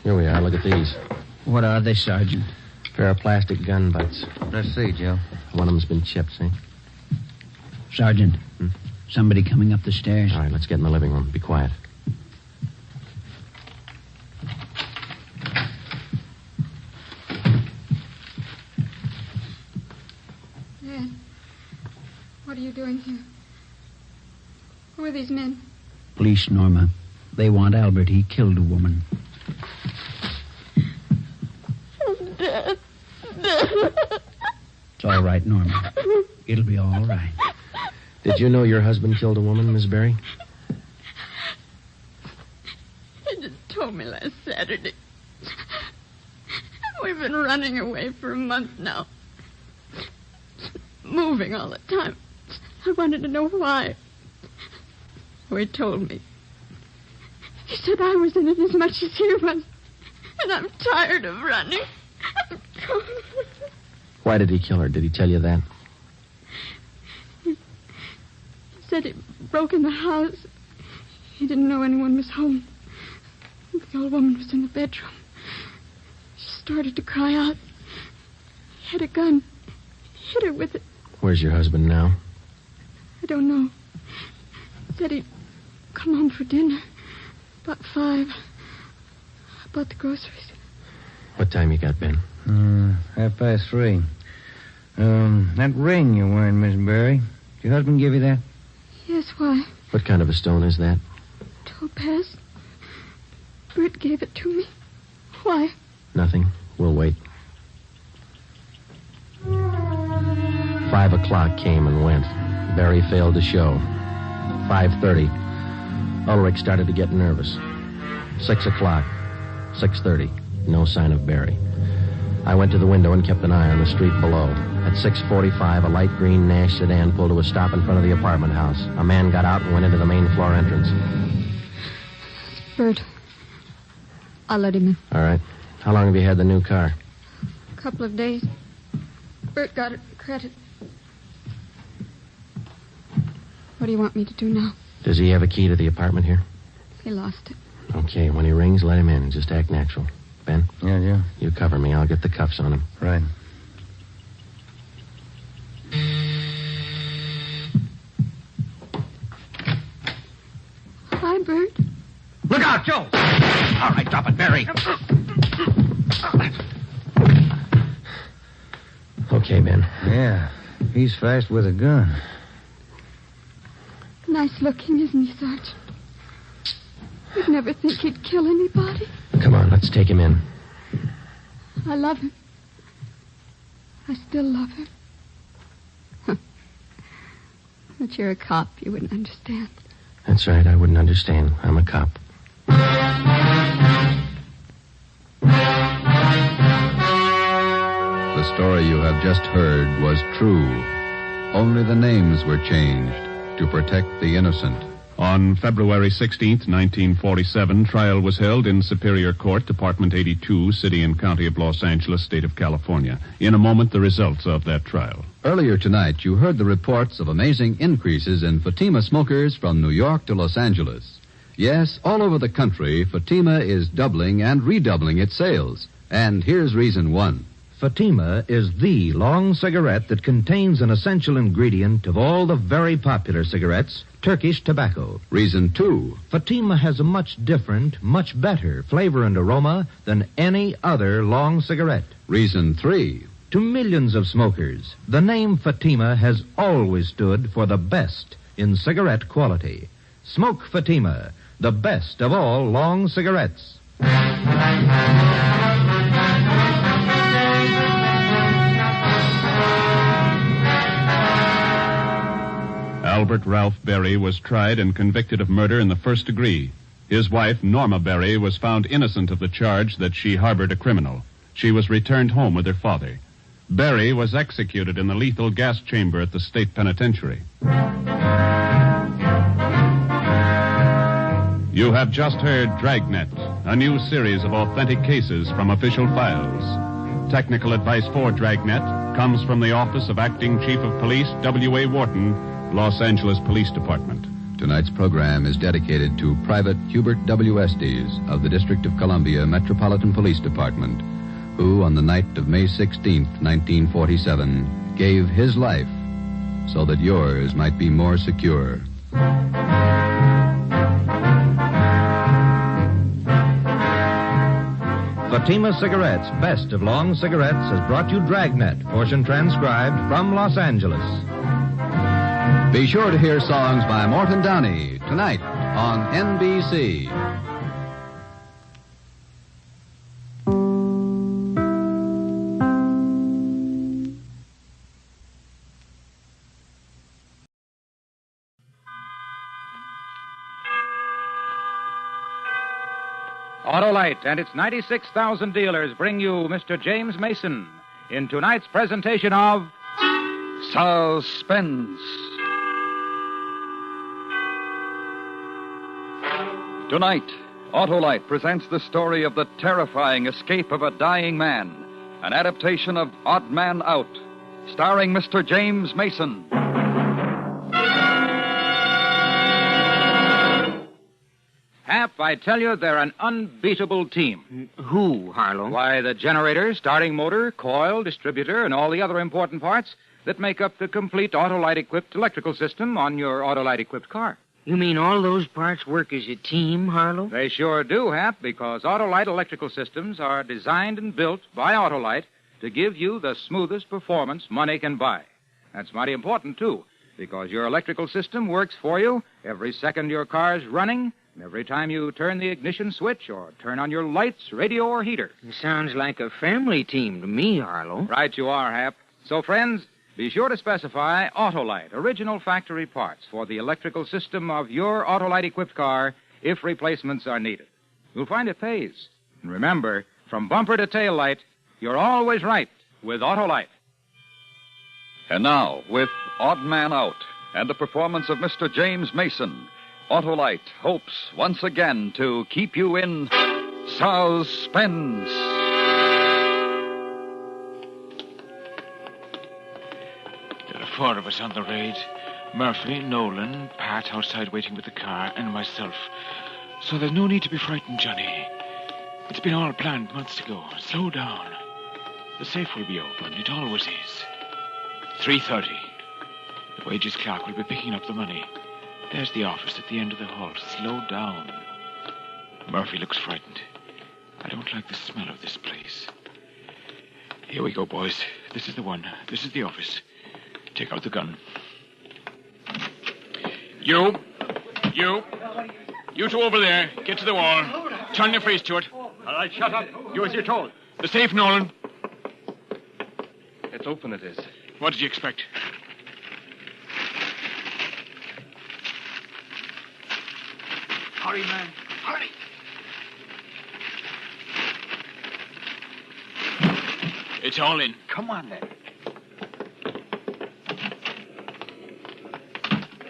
Here we are. Look at these. What are they, Sergeant? A pair of plastic gun butts. Let's see, Joe. One of them's been chipped, see? Sergeant, somebody coming up the stairs. All right, let's get in the living room. Be quiet. Dad, what are you doing here? Who are these men? Police, Norma. They want Albert. He killed a woman. Dad. It's all right, Norma. It'll be all right. Did you know your husband killed a woman, Miss Berry? He just told me last Saturday. We've been running away for a month now. Moving all the time. I wanted to know why. So he told me. He said I was in it as much as he was. And I'm tired of running. Why did he kill her? Did he tell you that? He said he broke in the house. He didn't know anyone was home. The old woman was in the bedroom. She started to cry out. He had a gun. He hit her with it. Where's your husband now? I don't know. Said he'd come home for dinner. About 5. I bought the groceries. What time you got, Ben? 3:30. That ring you're wearing, Miss Berry. Did your husband give you that? Yes, why? What kind of a stone is that? Topaz. Bert gave it to me. Why? Nothing. We'll wait. 5 o'clock came and went. Berry failed to show. 5:30. Ulrich started to get nervous. 6 o'clock. 6:30. No sign of Barry. I went to the window and kept an eye on the street below. At 6:45, a light green Nash sedan pulled to a stop in front of the apartment house. A man got out and went into the main floor entrance. Bert. I'll let him in. All right. How long have you had the new car? A couple of days. Bert got it credit. What do you want me to do now? Does he have a key to the apartment here? He lost it. Okay, when he rings, let him in and just act natural. Ben? Yeah. You cover me. I'll get the cuffs on him. Right. Hi, Bert. Look out, Joe! All right, drop it, Barry. Okay, Ben. Yeah, he's fast with a gun. Nice looking, isn't he, Sergeant? You'd never think he'd kill anybody. Come on, let's take him in. I love him. I still love him. But you're a cop. You wouldn't understand. That's right. I wouldn't understand. I'm a cop. The story you have just heard was true. Only the names were changed to protect the innocent. On February 16th, 1947, trial was held in Superior Court, Department 82, City and County of Los Angeles, State of California. In a moment, the results of that trial. Earlier tonight, you heard the reports of amazing increases in Fatima smokers from New York to Los Angeles. Yes, all over the country, Fatima is doubling and redoubling its sales. And here's reason one. Fatima is the long cigarette that contains an essential ingredient of all the very popular cigarettes, Turkish tobacco. Reason two. Fatima has a much different, much better flavor and aroma than any other long cigarette. Reason three. To millions of smokers, the name Fatima has always stood for the best in cigarette quality. Smoke Fatima, the best of all long cigarettes. Albert Ralph Berry was tried and convicted of murder in the first degree. His wife, Norma Berry, was found innocent of the charge that she harbored a criminal. She was returned home with her father. Berry was executed in the lethal gas chamber at the state penitentiary. You have just heard Dragnet, a new series of authentic cases from official files. Technical advice for Dragnet comes from the Office of Acting Chief of Police W.A. Wharton, Los Angeles Police Department. Tonight's program is dedicated to Private Hubert W. Estes of the District of Columbia Metropolitan Police Department, who on the night of May 16th, 1947, gave his life so that yours might be more secure. Fatima Cigarettes, best of long cigarettes, has brought you Dragnet, portion transcribed from Los Angeles. Be sure to hear songs by Morton Downey tonight on NBC. Autolite and its 96,000 dealers bring you Mr. James Mason in tonight's presentation of Suspense. Tonight, Autolite presents the story of the terrifying escape of a dying man, an adaptation of Odd Man Out, starring Mr. James Mason. Hap, I tell you, they're an unbeatable team. Who, Harlow? Why, the generator, starting motor, coil, distributor, and all the other important parts that make up the complete Autolite-equipped electrical system on your Autolite-equipped car. You mean all those parts work as a team, Harlow? They sure do, Hap, because Autolite electrical systems are designed and built by Autolite to give you the smoothest performance money can buy. That's mighty important, too, because your electrical system works for you every second your car's running, and every time you turn the ignition switch or turn on your lights, radio, or heater. It sounds like a family team to me, Harlow. Right you are, Hap. So, friends, Be sure to specify Autolite, original factory parts for the electrical system of your Autolite-equipped car if replacements are needed. You'll find it pays. And remember, from bumper to tail light, you're always right with Autolite. And now, with Odd Man Out and the performance of Mr. James Mason, Autolite hopes once again to keep you in suspense. There are 4 of us on the raid. Murphy, Nolan, Pat outside waiting with the car, and myself. So there's no need to be frightened, Johnny. It's been all planned months ago. Slow down. The safe will be open. It always is. 3:30. The wages clerk will be picking up the money. There's the office at the end of the hall. Slow down. Murphy looks frightened. I don't like the smell of this place. Here we go, boys. This is the one. This is the office. Take out the gun. You two over there. Get to the wall. Turn your face to it. All right, shut up. Do as you're told. The safe, Nolan. It's open, it is. What did you expect? Hurry, man. Hurry. It's all in. Come on, then.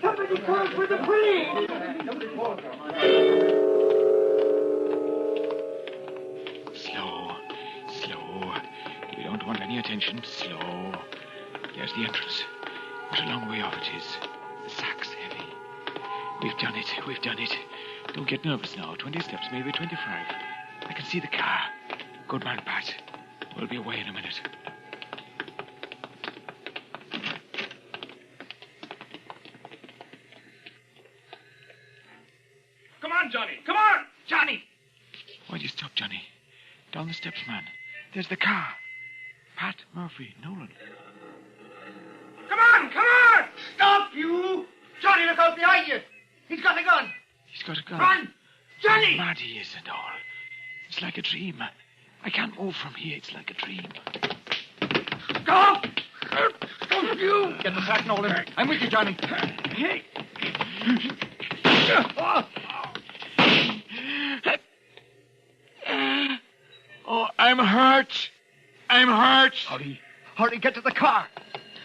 Somebody call for the police! Slow. We don't want any attention. Slow. There's the entrance. What a long way off it is. The sack's heavy. We've done it. Don't get nervous now. 20 steps, maybe 25. I can see the car. Good man, Pat. We'll be away in a minute. Come on, Johnny. Come on, Johnny. Why do you stop, Johnny? Down the steps, man. There's the car. Pat, Murphy, Nolan. Come on. Stop, you. Johnny, look out behind you. He's got a gun. He's got a gun. Run. Johnny. How mad he is and all. It's like a dream. I can't move from here. It's like a dream. Go. Don't you. Get the sack, Nolan. I'm with you, Johnny. Hey. Oh, I'm hurt. Hurry, get to the car.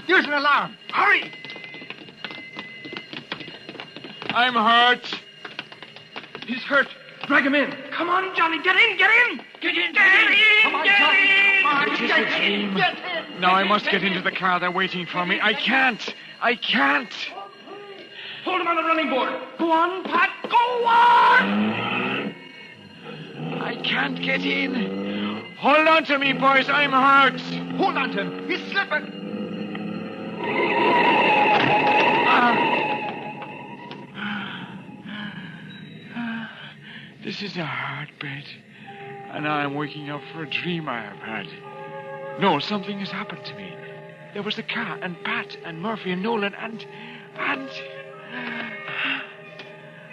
There's an alarm. Hurry. I'm hurt. He's hurt. Drag him in. Come on, Johnny. Get in. Come on, Johnny. Get in. Now I must get into the car. They're waiting for me. I can't. Hold him on the running board. Go on, Pat. Go on. I can't get in. Hold on to me, boys. I'm hurt. Hold on to him. He's slipping. This is a hard bed. And I'm waking up for a dream I have had. No, something has happened to me. There was the car, and Pat, and Murphy, and Nolan, and...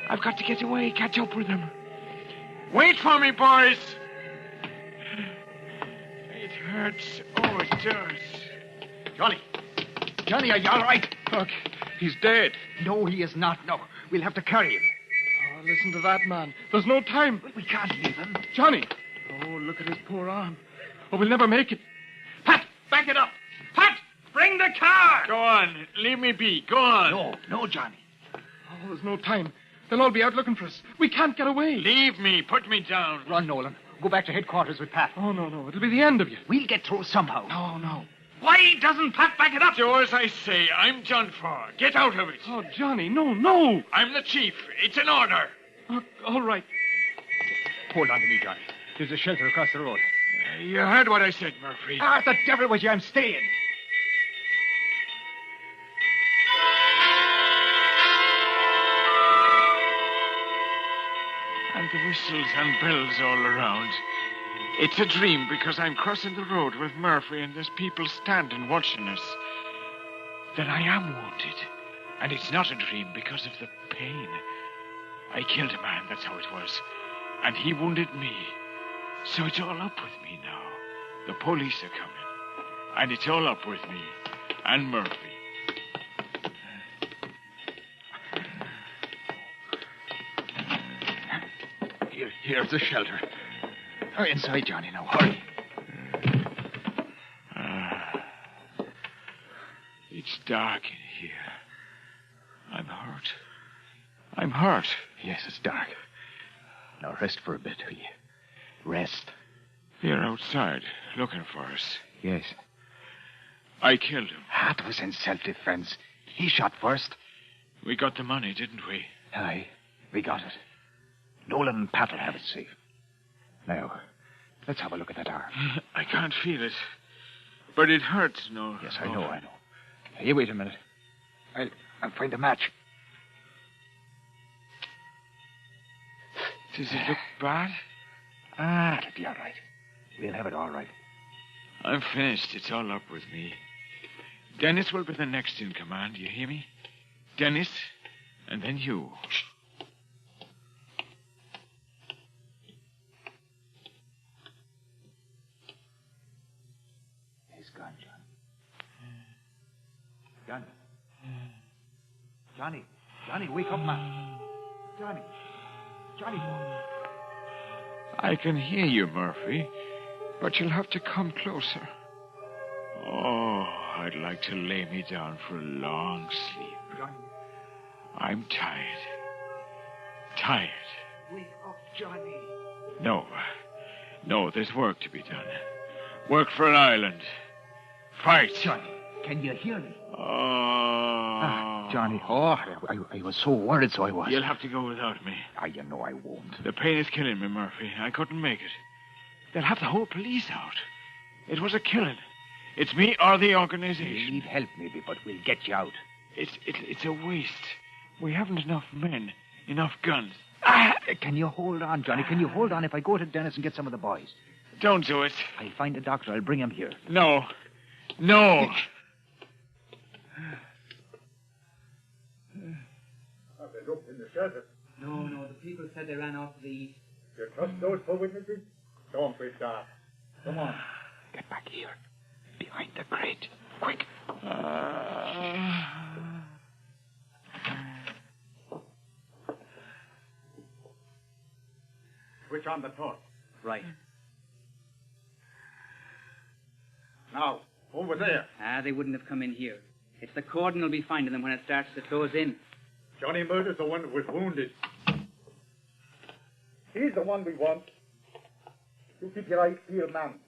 I've got to get away, catch up with them. Wait for me, boys! It hurts. Oh, it does. Johnny, are you all right? Look, he's dead. No, he is not. No, we'll have to carry him. Oh, listen to that, man. There's no time. We can't leave him. Johnny! Oh, look at his poor arm. Oh, we'll never make it. Pat, back it up. Pat, bring the car. Go on. Leave me be. Go on. No, Johnny. Oh, there's no time. They'll all be out looking for us. We can't get away. Leave me. Put me down. Run, Nolan. Go back to headquarters with Pat. Oh, no. It'll be the end of you. We'll get through somehow. No. Why doesn't Pat back it up? Do as I say. I'm done for. Get out of it. Oh, Johnny, no. I'm the chief. It's an order. All right. Hold on to me, Johnny. There's a shelter across the road. You heard what I said, Murphy. The devil with you. I'm staying. And the whistles and bells all around. It's a dream because I'm crossing the road with Murphy and there's people standing watching us. Then I am wounded. And it's not a dream because of the pain. I killed a man, that's how it was. And he wounded me. So it's all up with me now. The police are coming. And it's all up with me. and Murphy. Here's the shelter. Hurry inside, Johnny, now. Hurry. It's dark in here. I'm hurt. I'm hurt. Yes, it's dark. Now rest for a bit, will you? Rest. They're outside, looking for us. Yes. I killed him. That was in self-defense. He shot first. We got the money, didn't we? Aye, we got it. Nolan and Pat will have it safe. Now, let's have a look at that arm. I can't feel it. But it hurts, no. Yes, I know. Hey, you wait a minute. I'll find a match. Does it look bad? It'll be all right. We'll have it all right. I'm finished. It's all up with me. Dennis will be the next in command, you hear me? Dennis, and then you. He's gone, Johnny. Johnny, wake up, man. Johnny, boy. I can hear you, Murphy, but you'll have to come closer. Oh, I'd like to lay me down for a long sleep. Johnny. I'm tired. Tired. Wake up, Johnny. No, there's work to be done. Work for an island. Fight. Johnny, can you hear me? Oh. Johnny, I was so worried, so I was. You'll have to go without me. You know I won't. The pain is killing me, Murphy. I couldn't make it. They'll have the whole police out. It was a killing. It's me or the organization. You need help, maybe, but we'll get you out. It's a waste. We haven't enough men, enough guns. Can you hold on, Johnny? Can you hold on if I go to Dennis and get some of the boys? Don't do it. I'll find a doctor. I'll bring him here. No. Have they looked in the shelter? No, the people said they ran off to the east. You trust those four witnesses? Don't be daft. Come on. Get back here. Behind the crate. Quick. Switch on the torch. Right. Now, over there. They wouldn't have come in here. It's the cordon will be finding them when it starts to close in. Johnny Murder's the one who was wounded. He's the one we want. You keep your eyes peeled, man.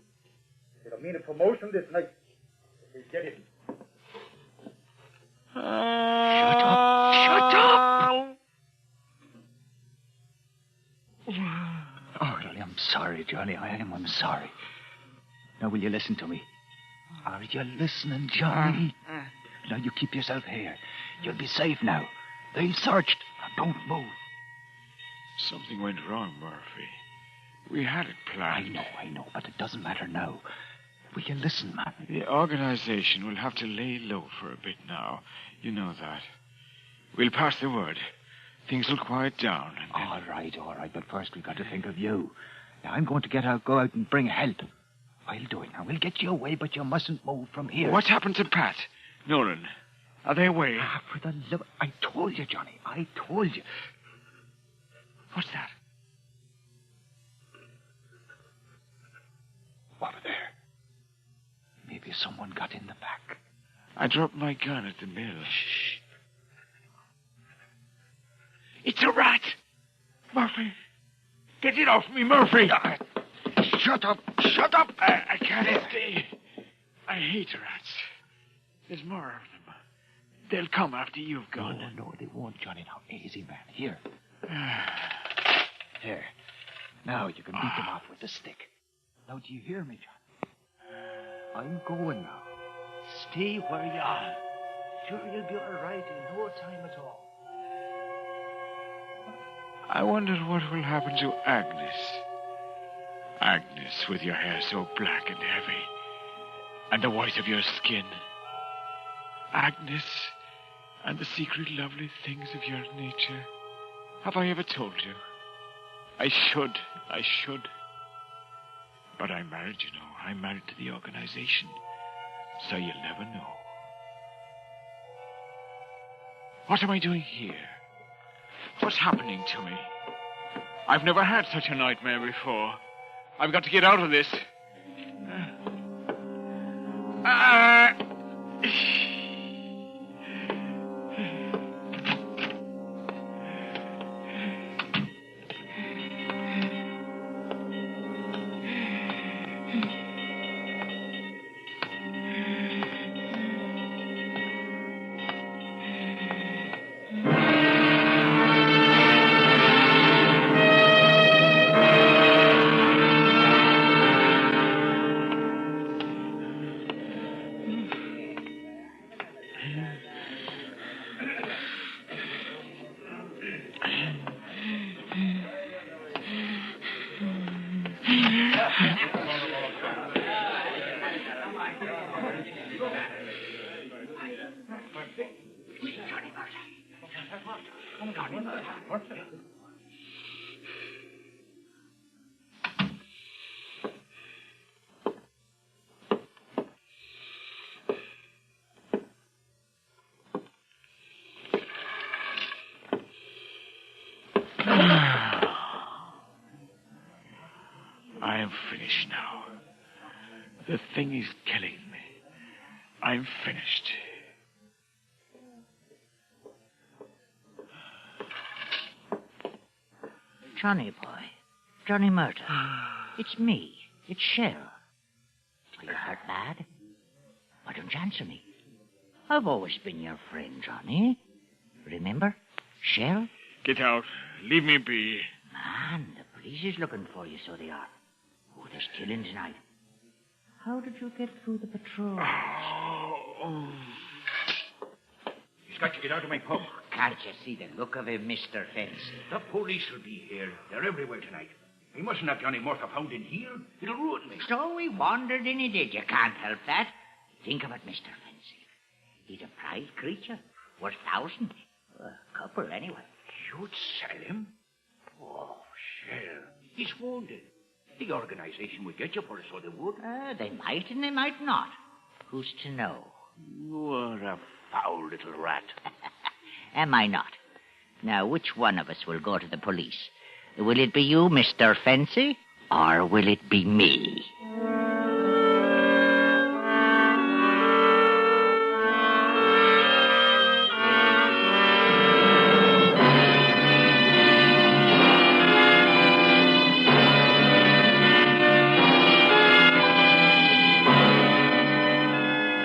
It'll mean a promotion this night. If we get him. Shut up! Oh, really, I'm sorry, Johnny. I'm sorry. Now, will you listen to me? Are you listening, Johnny? Now, you keep yourself here. You'll be safe now. They've searched. Now, don't move. Something went wrong, Murphy. We had it planned. I know, but it doesn't matter now. Will you listen, man? The organization will have to lay low for a bit now. You know that. We'll pass the word. Things will quiet down. And then... All right. But first we've got to think of you. Now, I'm going to go out and bring help. I'll do it now. We'll get you away, but you mustn't move from here. What's happened to Pat? Nolan? Are they away? For the love... I told you, Johnny. I told you. What's that? Over there. Maybe someone got in the back. I dropped my gun at the mill. Shh. It's a rat! Murphy! Get it off me, Murphy! Shut up! I can't stay. I hate rats. There's more of them. They'll come after you've gone. No, they won't, Johnny. Now, easy, man. Here. There. Now you can beat them off with the stick. Now, do you hear me, John? I'm going now. Stay where you are. Sure, you'll be all right in no time at all. I wonder what will happen to Agnes. Agnes, with your hair so black and heavy, and the white of your skin. Agnes, and the secret lovely things of your nature. Have I ever told you? I should. But I'm married, you know. I'm married to the organization. So you'll never know. What am I doing here? What's happening to me? I've never had such a nightmare before. I've got to get out of this. I am finished now. The thing is killing me. I'm finished. Johnny boy. Johnny Murder. It's me. It's Shell. Are you hurt bad? Why don't you answer me? I've always been your friend, Johnny. Remember? Shell? Get out. Leave me be. Man, the police is looking for you, so they are. Oh, there's killing tonight. How did you get through the patrol? He's got to get out of my pub. Can't you see the look of him, Mr. Fence? The police will be here. They're everywhere tonight. We mustn't have Johnny Murtha found in here. It'll ruin me. So he wandered in, he did. You can't help that. Think of it, Mr. Fence. He's a prize creature. Worth thousands. A couple, anyway. You'd sell him? Oh, Shell. He's wounded. The organization would get you for it, so they would. They might and they might not. Who's to know? You are a foul little rat. Am I not? Now, which one of us will go to the police? Will it be you, Mr. Fancy, or will it be me?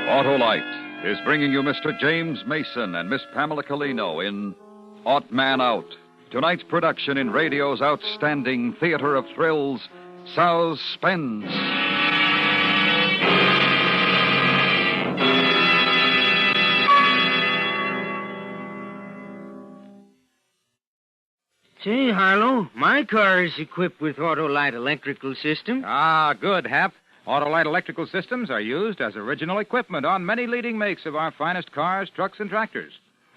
Autolite is bringing you Mr. James Mason and Miss Pamela Colino in Odd Man Out. Tonight's production in radio's outstanding theater of thrills, Suspense. Say, Harlow, my car is equipped with Autolite electrical system. Ah, good, Hap. Autolite electrical systems are used as original equipment on many leading makes of our finest cars, trucks, and tractors.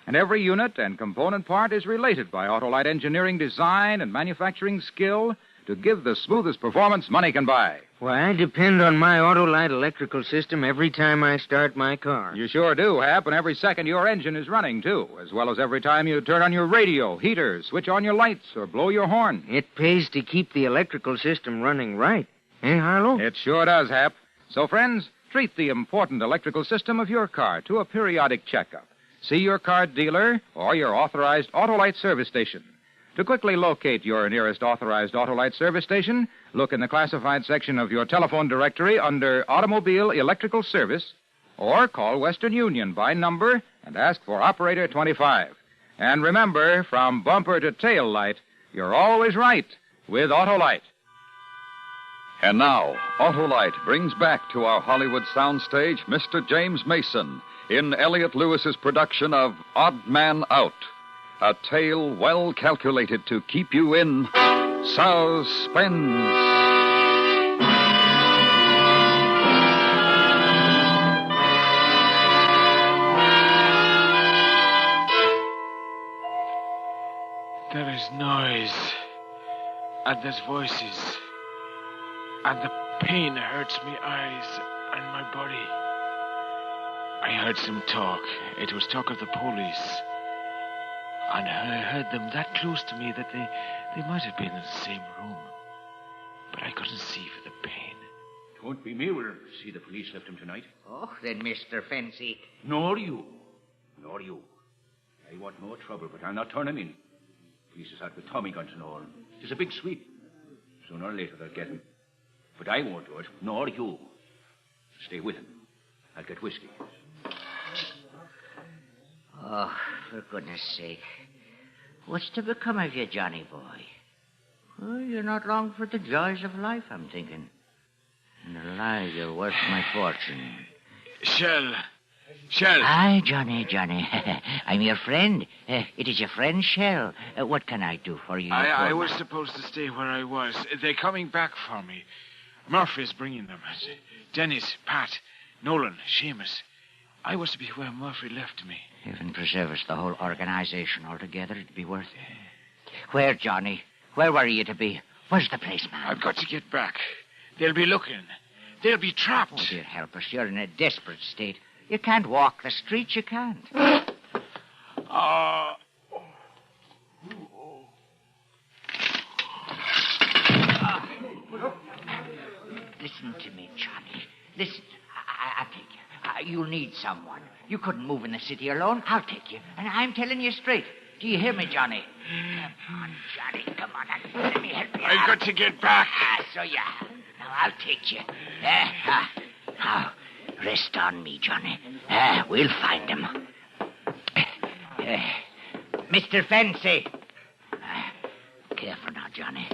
And every unit and component part is related by Autolite engineering design and manufacturing skill to give the smoothest performance money can buy. Why, I depend on my Autolite electrical system every time I start my car. You sure do, Hap, and every second your engine is running, too, as well as every time you turn on your radio, heater, switch on your lights, or blow your horn. It pays to keep the electrical system running right. Eh, Harlow? It sure does, Hap. So, friends, treat the important electrical system of your car to a periodic checkup. See your car dealer or your authorized Autolite service station. To quickly locate your nearest authorized Autolite service station, look in the classified section of your telephone directory under Automobile Electrical Service, or call Western Union by number and ask for Operator 25. And remember, from bumper to tail light, you're always right with Autolite. And now, Autolite brings back to our Hollywood soundstage Mr. James Mason in Elliot Lewis's production of Odd Man Out, a tale well calculated to keep you in suspense. There is noise, and there's voices, and the pain hurts me eyes and my body. I heard some talk. It was talk of the police. And I heard them that close to me that they might have been in the same room. But I couldn't see for the pain. Won't be me will see the police left him tonight. Oh, then, Mr. Fancy. Nor you. Nor you. I want no trouble, but I'll not turn him in. Police is out with Tommy guns and all. It's a big sweep. Sooner or later they'll get him. But I won't do it, nor you. Stay with him. I'll get whiskey. Oh, for goodness sake. What's to become of you, Johnny boy? Well, you're not long for the joys of life, I'm thinking. And alive, you're worth my fortune. Shell. Aye, Johnny. I'm your friend. It is your friend, Shell. What can I do for you? I was supposed to stay where I was. They're coming back for me. Murphy's bringing them. Dennis, Pat, Nolan, Seamus. I was to be where Murphy left me. Heaven preserve us, the whole organization altogether. It'd be worth it. Where, Johnny? Where were you to be? Where's the place, man? I've got to get back. They'll be looking. They'll be trapped. Oh, dear help us. You're in a desperate state. You can't walk the streets. You can't. Listen to me, Johnny. Listen. I'll take you. You'll need someone. You couldn't move in the city alone. I'll take you. And I'm telling you straight. Do you hear me, Johnny? Come on, Johnny. Come on. Let me help you. I've got to get back. So you have. Now, I'll take you. Now, rest on me, Johnny. We'll find him. Mr. Fancy. Careful now, Johnny.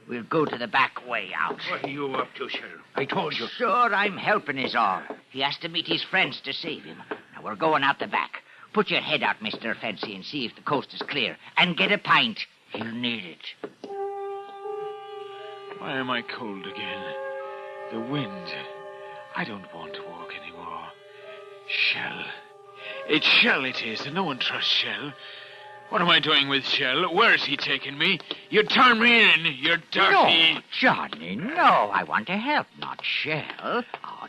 We'll go to the back way out. What are you up to, Sheriff? I told you. Sure, I'm helping is all. He has to meet his friends to save him. Now, we're going out the back. Put your head out, Mr. Fancy, and see if the coast is clear. And get a pint. He'll need it. Why am I cold again? The wind. I don't want to walk anymore. Shell. It's Shell it is, and no one trusts Shell. What am I doing with Shell? Where is he taking me? You turn me in, you dirty... No, Johnny, no. I want to help, not Shell. Oh,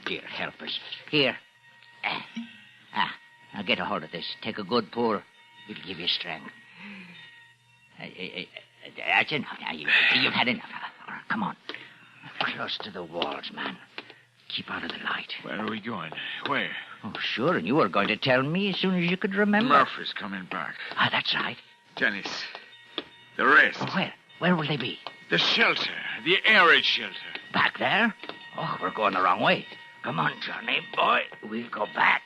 dear, help us. Here. Now get a hold of this. Take a good pull. It'll give you strength. That's enough now. You've had enough. All right, come on. Close to the walls, man. Keep out of the light. Where are we going? Where? Oh, sure, and you were going to tell me as soon as you could remember. Murphy's coming back. That's right. Dennis. The rest. Oh, where will they be? The shelter. The air raid shelter. Back there? Oh, we're going the wrong way. Come on, Johnny, boy. We'll go back.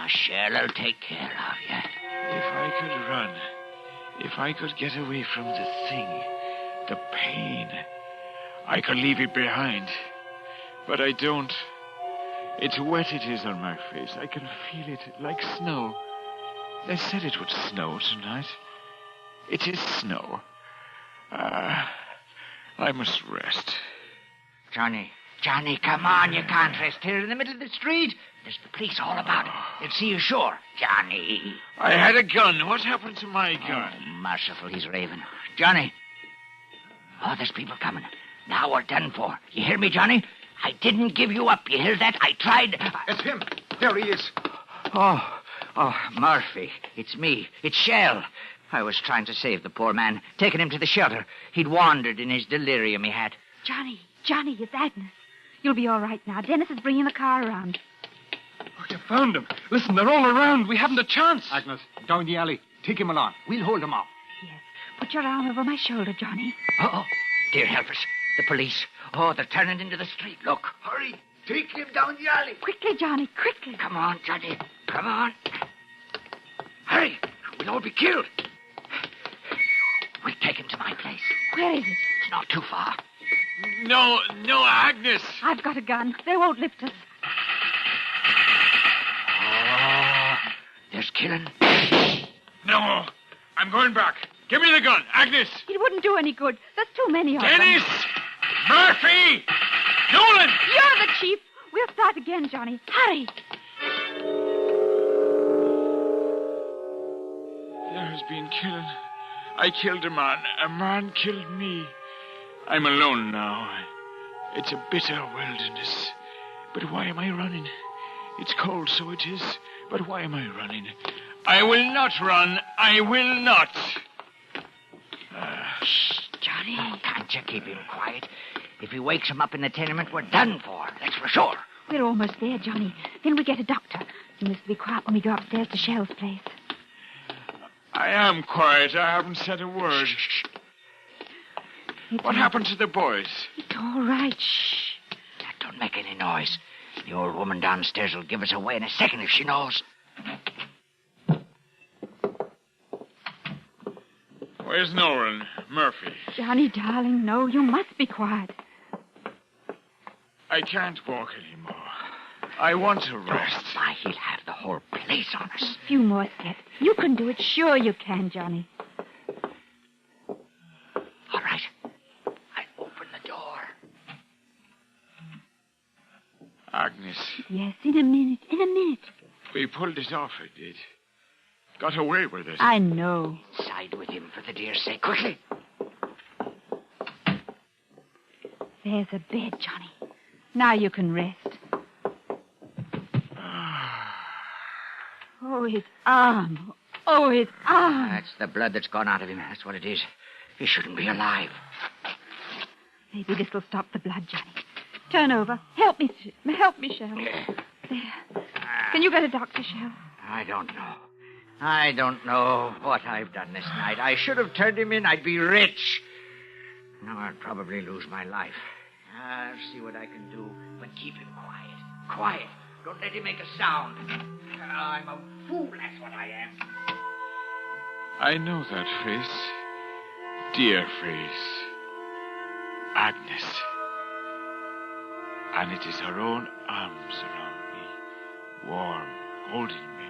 Shell'll take care of you. If I could run. If I could get away from the thing. The pain. I could leave it behind. But I don't. It's wet it is on my face. I can feel it like snow. They said it would snow tonight. It is snow. I must rest. Johnny, come on. You can't rest here in the middle of the street. There's the police all about it. They'll see you sure. Johnny. I had a gun. What happened to my gun? Oh, merciful, he's raving. Johnny. Oh, there's people coming. Now we're done for. You hear me, Johnny? I didn't give you up. You hear that? I tried... It's him. There he is. Oh, Murphy. It's me. It's Shell. I was trying to save the poor man, taking him to the shelter. He'd wandered in his delirium, he had. Johnny, it's Agnes. You'll be all right now. Dennis is bringing the car around. Oh, you found him. Listen, they're all around. We haven't a chance. Agnes, down the alley. Take him along. We'll hold him off. Yes. Put your arm over my shoulder, Johnny. Oh, dear help us. The police. Oh, they're turning into the street. Look. Hurry. Take him down the alley. Quickly, Johnny, quickly. Come on, Johnny. Come on. Hurry. We'll all be killed. We'll take him to my place. Where is it? It's not too far. No, Agnes. I've got a gun. They won't lift us. Oh, there's killing. No, I'm going back. Give me the gun, Agnes. It wouldn't do any good. There's too many of them. Dennis! Murphy! Nolan! You're the chief. We'll start again, Johnny. Hurry. There has been killing. I killed a man. A man killed me. I'm alone now. It's a bitter wilderness. But why am I running? It's cold, so it is. But why am I running? I will not run. I will not. Shh, Johnny. Can't you keep him quiet? If he wakes him up in the tenement, we're done for. That's for sure. We're almost there, Johnny. Then we get a doctor. You must be quiet when we go upstairs to Shell's place. I am quiet. I haven't said a word. What happened to the boys? It's all right. Shh. Don't make any noise. The old woman downstairs will give us away in a second if she knows. Where's Nolan? Murphy? Johnny, darling, no, you must be quiet. I can't walk anymore. I want to rest. Why, he'll have the whole place on us. A few more steps. You can do it. Sure you can, Johnny. All right. I'll open the door. Agnes. Yes, in a minute. In a minute. We pulled it off, I did. Got away with it. I know. Side with him, for the dear sake. Quickly. There's a bed, Johnny. Now you can rest. Oh, his arm. Oh, his arm. That's the blood that's gone out of him. That's what it is. He shouldn't be alive. Maybe this will stop the blood, Johnny. Turn over. Help me, Shell. There. Can you get a doctor, Shell? I don't know. I don't know what I've done this night. I should have turned him in. I'd be rich. Now I'll probably lose my life. I'll see what I can do, but keep him quiet. Quiet. Don't let him make a sound. I'm a fool, that's what I am. I know that face. Dear face. Agnes. And it is her own arms around me, warm, holding me.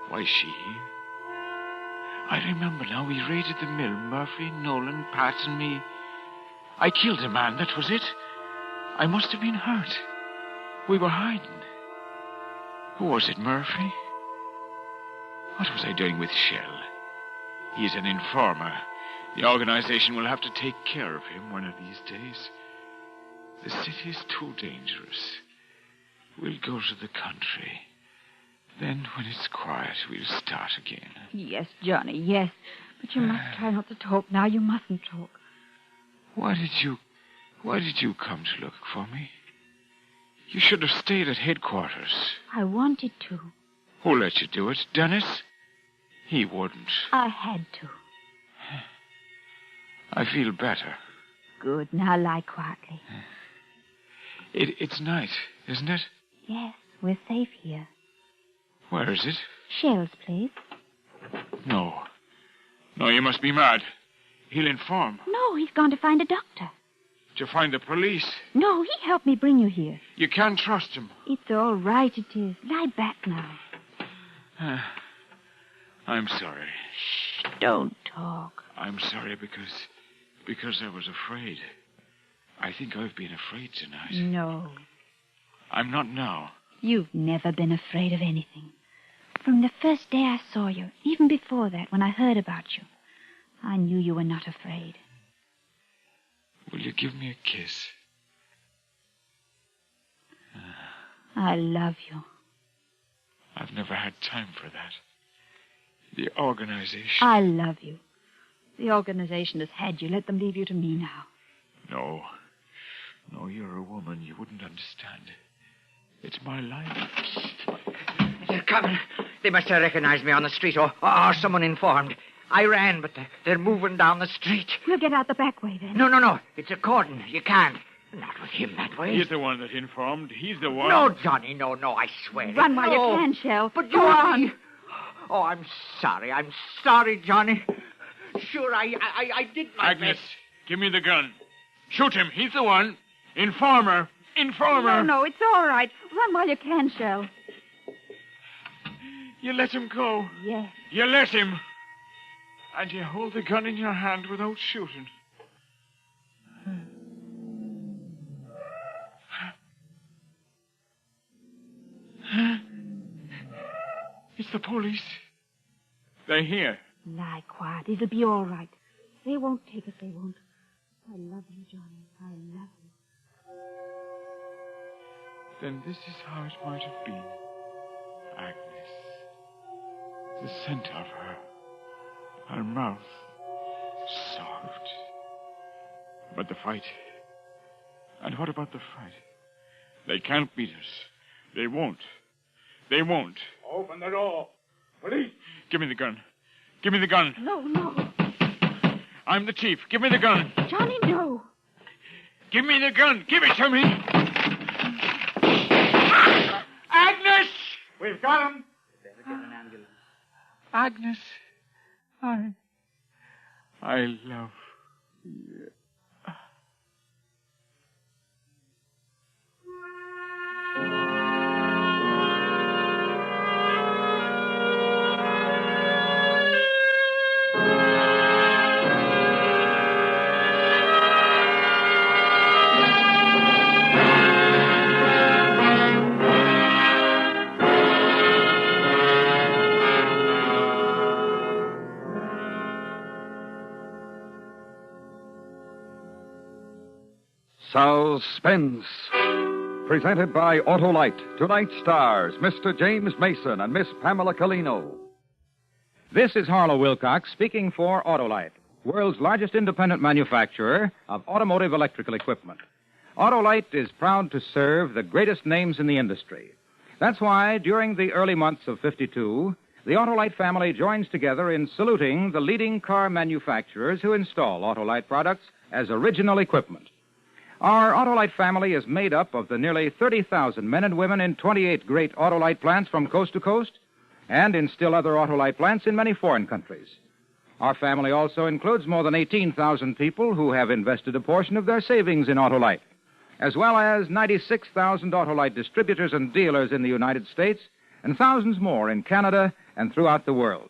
Why is she here? I remember now we raided the mill, Murphy, Nolan, Pat, and me. I killed a man, that was it. I must have been hurt. We were hiding. Who was it, Murphy? What was I doing with Shell? He's an informer. The organization will have to take care of him one of these days. The city is too dangerous. We'll go to the country. Then, when it's quiet, we'll start again. Yes, Johnny, yes. But you must try not to talk now. You mustn't talk. Why did you come to look for me? You should have stayed at headquarters. I wanted to. Who let you do it? Dennis? He wouldn't. I had to. I feel better. Good. Now lie quietly. It's night, isn't it? Yes, we're safe here. Where is it? Shell's place. No, you must be mad. He'll inform. No, he's gone to find a doctor. To find the police. No, he helped me bring you here. You can't trust him. It's all right, it is. Lie back now. I'm sorry. Shh, don't talk. I'm sorry because I was afraid. I think I've been afraid tonight. No. I'm not now. You've never been afraid of anything. From the first day I saw you, even before that, when I heard about you, I knew you were not afraid. Will you give me a kiss? I love you. I've never had time for that. The organization... I love you. The organization has had you. Let them leave you to me now. No, you're a woman. You wouldn't understand. It's my life. They're coming. They must have recognized me on the street, or someone informed. I ran, but they're moving down the street. We'll get out the back way, then. No. It's a cordon. You can't. Not with him that way. He's the one that informed. He's the one... No, Johnny, no, I swear. Run while you can, Shell. But go on. Oh, I'm sorry, Johnny. Sure, I did my Agnes, best. give me the gun. Shoot him. He's the one. Informer. No, it's all right. Run while you can, Shell. You let him go. Yes. You let him. And you hold the gun in your hand without shooting. It's the police. They're here. Lie quiet. It'll be all right. They won't take us, they won't. I love you, Johnny. I love you. Then this is how it might have been, Agnes. The scent of her. Her mouth. Soft. But the fight. And what about the fight? They can't beat us. They won't. They won't. Open the door. Police! Give me the gun. Give me the gun. No. I'm the chief. Give me the gun. Johnny, no. Give me the gun. Give it to me. Agnes! We've got him. Better get an ambulance. Agnes. I love you. Suspense. Presented by Autolite. Tonight's stars, Mr. James Mason and Miss Pamela Colino. This is Harlow Wilcox speaking for Autolite, world's largest independent manufacturer of automotive electrical equipment. Autolite is proud to serve the greatest names in the industry. That's why, during the early months of '52, the Autolite family joins together in saluting the leading car manufacturers who install Autolite products as original equipment. Our Autolite family is made up of the nearly 30,000 men and women in 28 great Autolite plants from coast to coast, and in still other Autolite plants in many foreign countries. Our family also includes more than 18,000 people who have invested a portion of their savings in Autolite, as well as 96,000 Autolite distributors and dealers in the United States, and thousands more in Canada and throughout the world.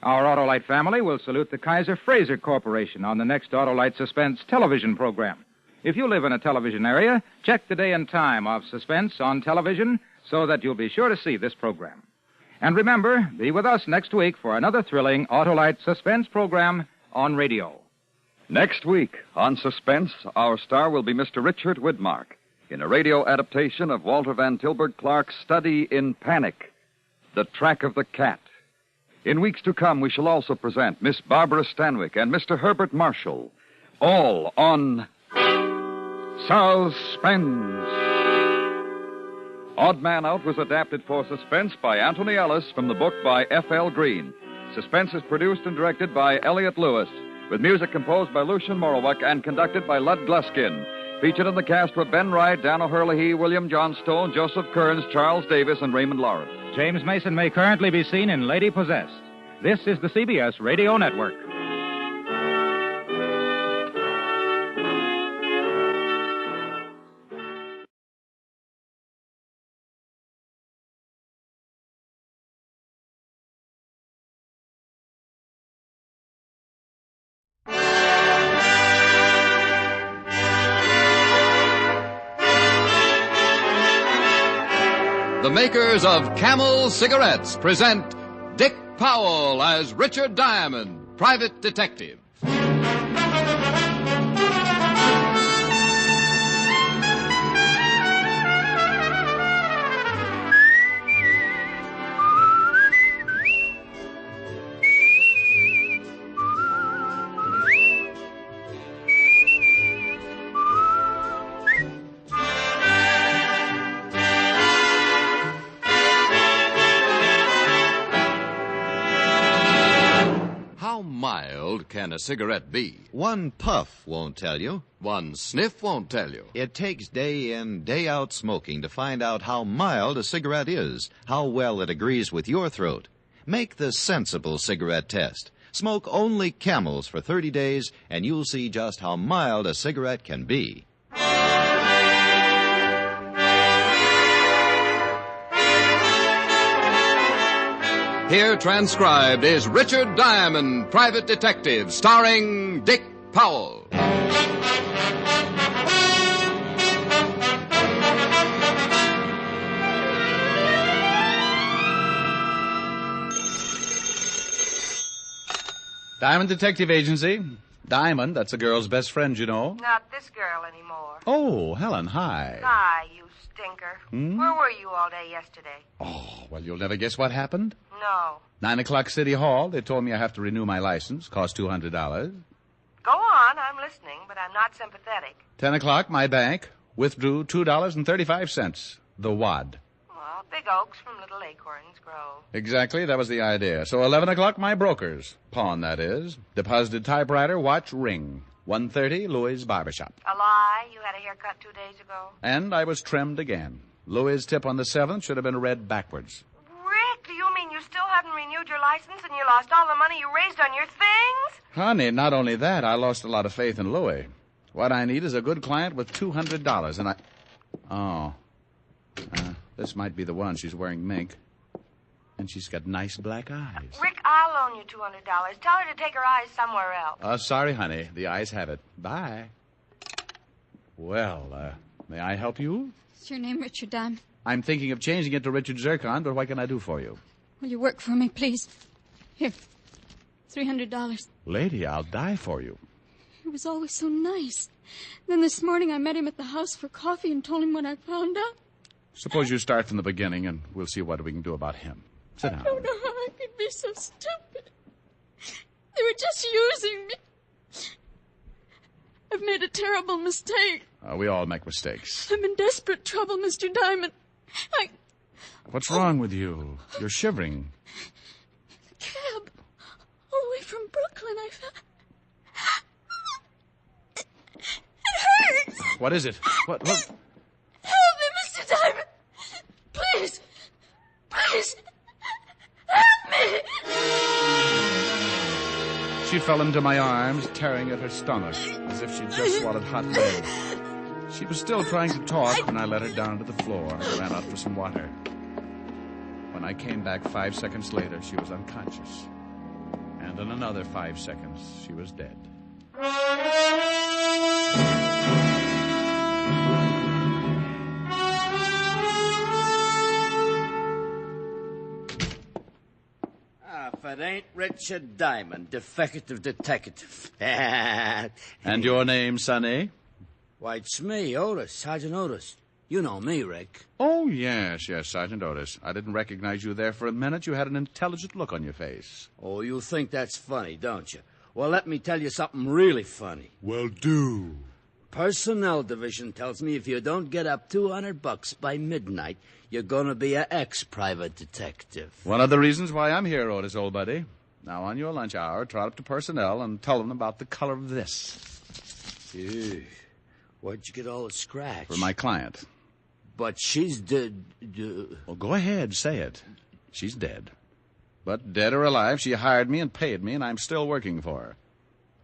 Our Autolite family will salute the Kaiser Fraser Corporation on the next Autolite Suspense television program. If you live in a television area, check the day and time of Suspense on television so that you'll be sure to see this program. And remember, be with us next week for another thrilling Autolite Suspense program on radio. Next week on Suspense, our star will be Mr. Richard Widmark in a radio adaptation of Walter Van Tilburg Clark's Study in Panic, The Track of the Cat. In weeks to come, we shall also present Miss Barbara Stanwyck and Mr. Herbert Marshall, all on Suspense. Odd Man Out was adapted for Suspense by Anthony Ellis from the book by F.L. Green. Suspense is produced and directed by Elliott Lewis, with music composed by Lucian Morowak and conducted by Lud Gluskin. Featured in the cast were Ben Wright, Dan O'Hurley, William Johnstone, Joseph Kearns, Charles Davis, and Raymond Lawrence. James Mason may currently be seen in Lady Possessed. This is the CBS Radio Network. The makers of Camel Cigarettes present Dick Powell as Richard Diamond, private detective. Can a cigarette be? One puff won't tell you. One sniff won't tell you. It takes day in, day out smoking to find out how mild a cigarette is, how well it agrees with your throat. Make the sensible cigarette test. Smoke only Camels for 30 days, and you'll see just how mild a cigarette can be. Here transcribed is Richard Diamond, private detective, starring Dick Powell. Diamond Detective Agency. Diamond, that's a girl's best friend, you know. Not this girl anymore. Oh, Helen, hi. Hi, you stinker. Hmm? Where were you all day yesterday? Oh, well, you'll never guess what happened. No. 9 o'clock City Hall. They told me I have to renew my license. Cost $200. Go on, I'm listening, but I'm not sympathetic. 10 o'clock, my bank. Withdrew $2.35. The wad. Well, big oaks from little acorns grow. Exactly, that was the idea. So 11 o'clock, my brokers. Pawn, that is. Deposited typewriter, watch, ring. 1:30, Louis' barbershop. A lie? You had a haircut 2 days ago? And I was trimmed again. Louis' tip on the 7th should have been read backwards. Rick, do you mean you still haven't renewed your license and you lost all the money you raised on your things? Honey, not only that, I lost a lot of faith in Louis. What I need is a good client with $200, and I... Oh. This might be the one. She's wearing mink. And she's got nice black eyes. Rick, I'll loan you $200. Tell her to take her eyes somewhere else. Sorry, honey. The eyes have it. Bye. Well, may I help you? Is your name Richard Diamond? I'm thinking of changing it to Richard Zircon, but what can I do for you? Will you work for me, please? Here, $300. Lady, I'll die for you. He was always so nice. Then this morning I met him at the house for coffee and told him what I found out. Suppose you start from the beginning, and we'll see what we can do about him. Sit down. I don't know how I could be so stupid. They were just using me. I've made a terrible mistake. We all make mistakes. I'm in desperate trouble, Mr. Diamond. What's wrong with you? You're shivering. The cab. All the way from Brooklyn, I found... It hurts. What is it? What? Help me, Mr. Diamond. Please. Please. Help me. She fell into my arms, tearing at her stomach, as if she'd just swallowed hot lead. She was still trying to talk when I let her down to the floor and ran out for some water. When I came back 5 seconds later, she was unconscious. And in another 5 seconds, she was dead. If it ain't Richard Diamond, defective detective. And your name, Sonny? Why, it's me, Otis, Sergeant Otis. You know me, Rick. Oh, yes, Sergeant Otis. I didn't recognize you there for a minute. You had an intelligent look on your face. Oh, you think that's funny, don't you? Well, let me tell you something really funny. Well, do. Personnel Division tells me if you don't get up $200 by midnight, you're going to be an ex-private detective. One of the reasons why I'm here, Otis, old buddy. Now, on your lunch hour, trot up to personnel and tell them about the color of this. Ew. Where'd you get all the scratch? For my client. But she's dead. Well, go ahead, say it. She's dead. But dead or alive, she hired me and paid me, and I'm still working for her.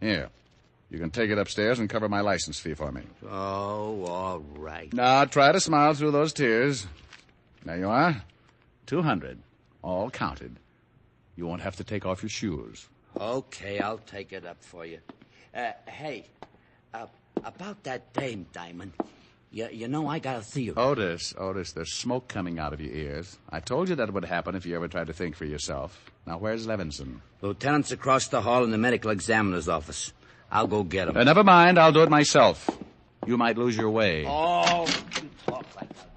Here. You can take it upstairs and cover my license fee for me. Oh, all right. Now, try to smile through those tears. There you are. 200. All counted. You won't have to take off your shoes. Okay, I'll take it up for you. Hey, about that dame, Diamond. You know I got a theory. Otis, there's smoke coming out of your ears. I told you that would happen if you ever tried to think for yourself. Now, where's Levinson? Lieutenant's across the hall in the medical examiner's office. I'll go get him. Never mind, I'll do it myself. You might lose your way. Oh, you talk like that.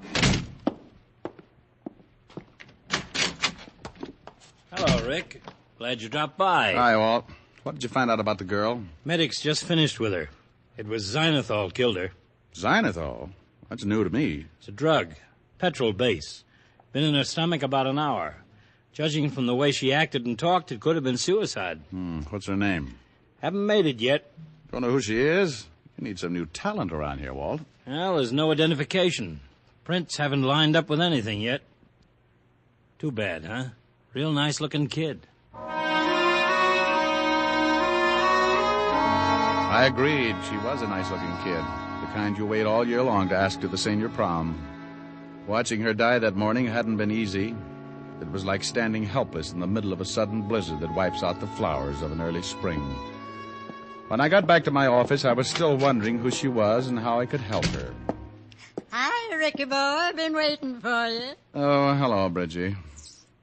Hello, Rick. Glad you dropped by. Hi, Walt. What did you find out about the girl? Medics just finished with her. It was xylitol killed her. Xylitol? That's new to me. It's a drug. Petrol base. Been in her stomach about an hour. Judging from the way she acted and talked, it could have been suicide. What's her name? Haven't made it yet. Don't know who she is? You need some new talent around here, Walt. Well, there's no identification. Prints haven't lined up with anything yet. Too bad, huh? Real nice-looking kid. I agreed. She was a nice-looking kid. The kind you wait all year long to ask to the senior prom. Watching her die that morning hadn't been easy. It was like standing helpless in the middle of a sudden blizzard that wipes out the flowers of an early spring. When I got back to my office, I was still wondering who she was and how I could help her. Hi, Ricky boy. I've been waiting for you. Oh, hello, Bridgie.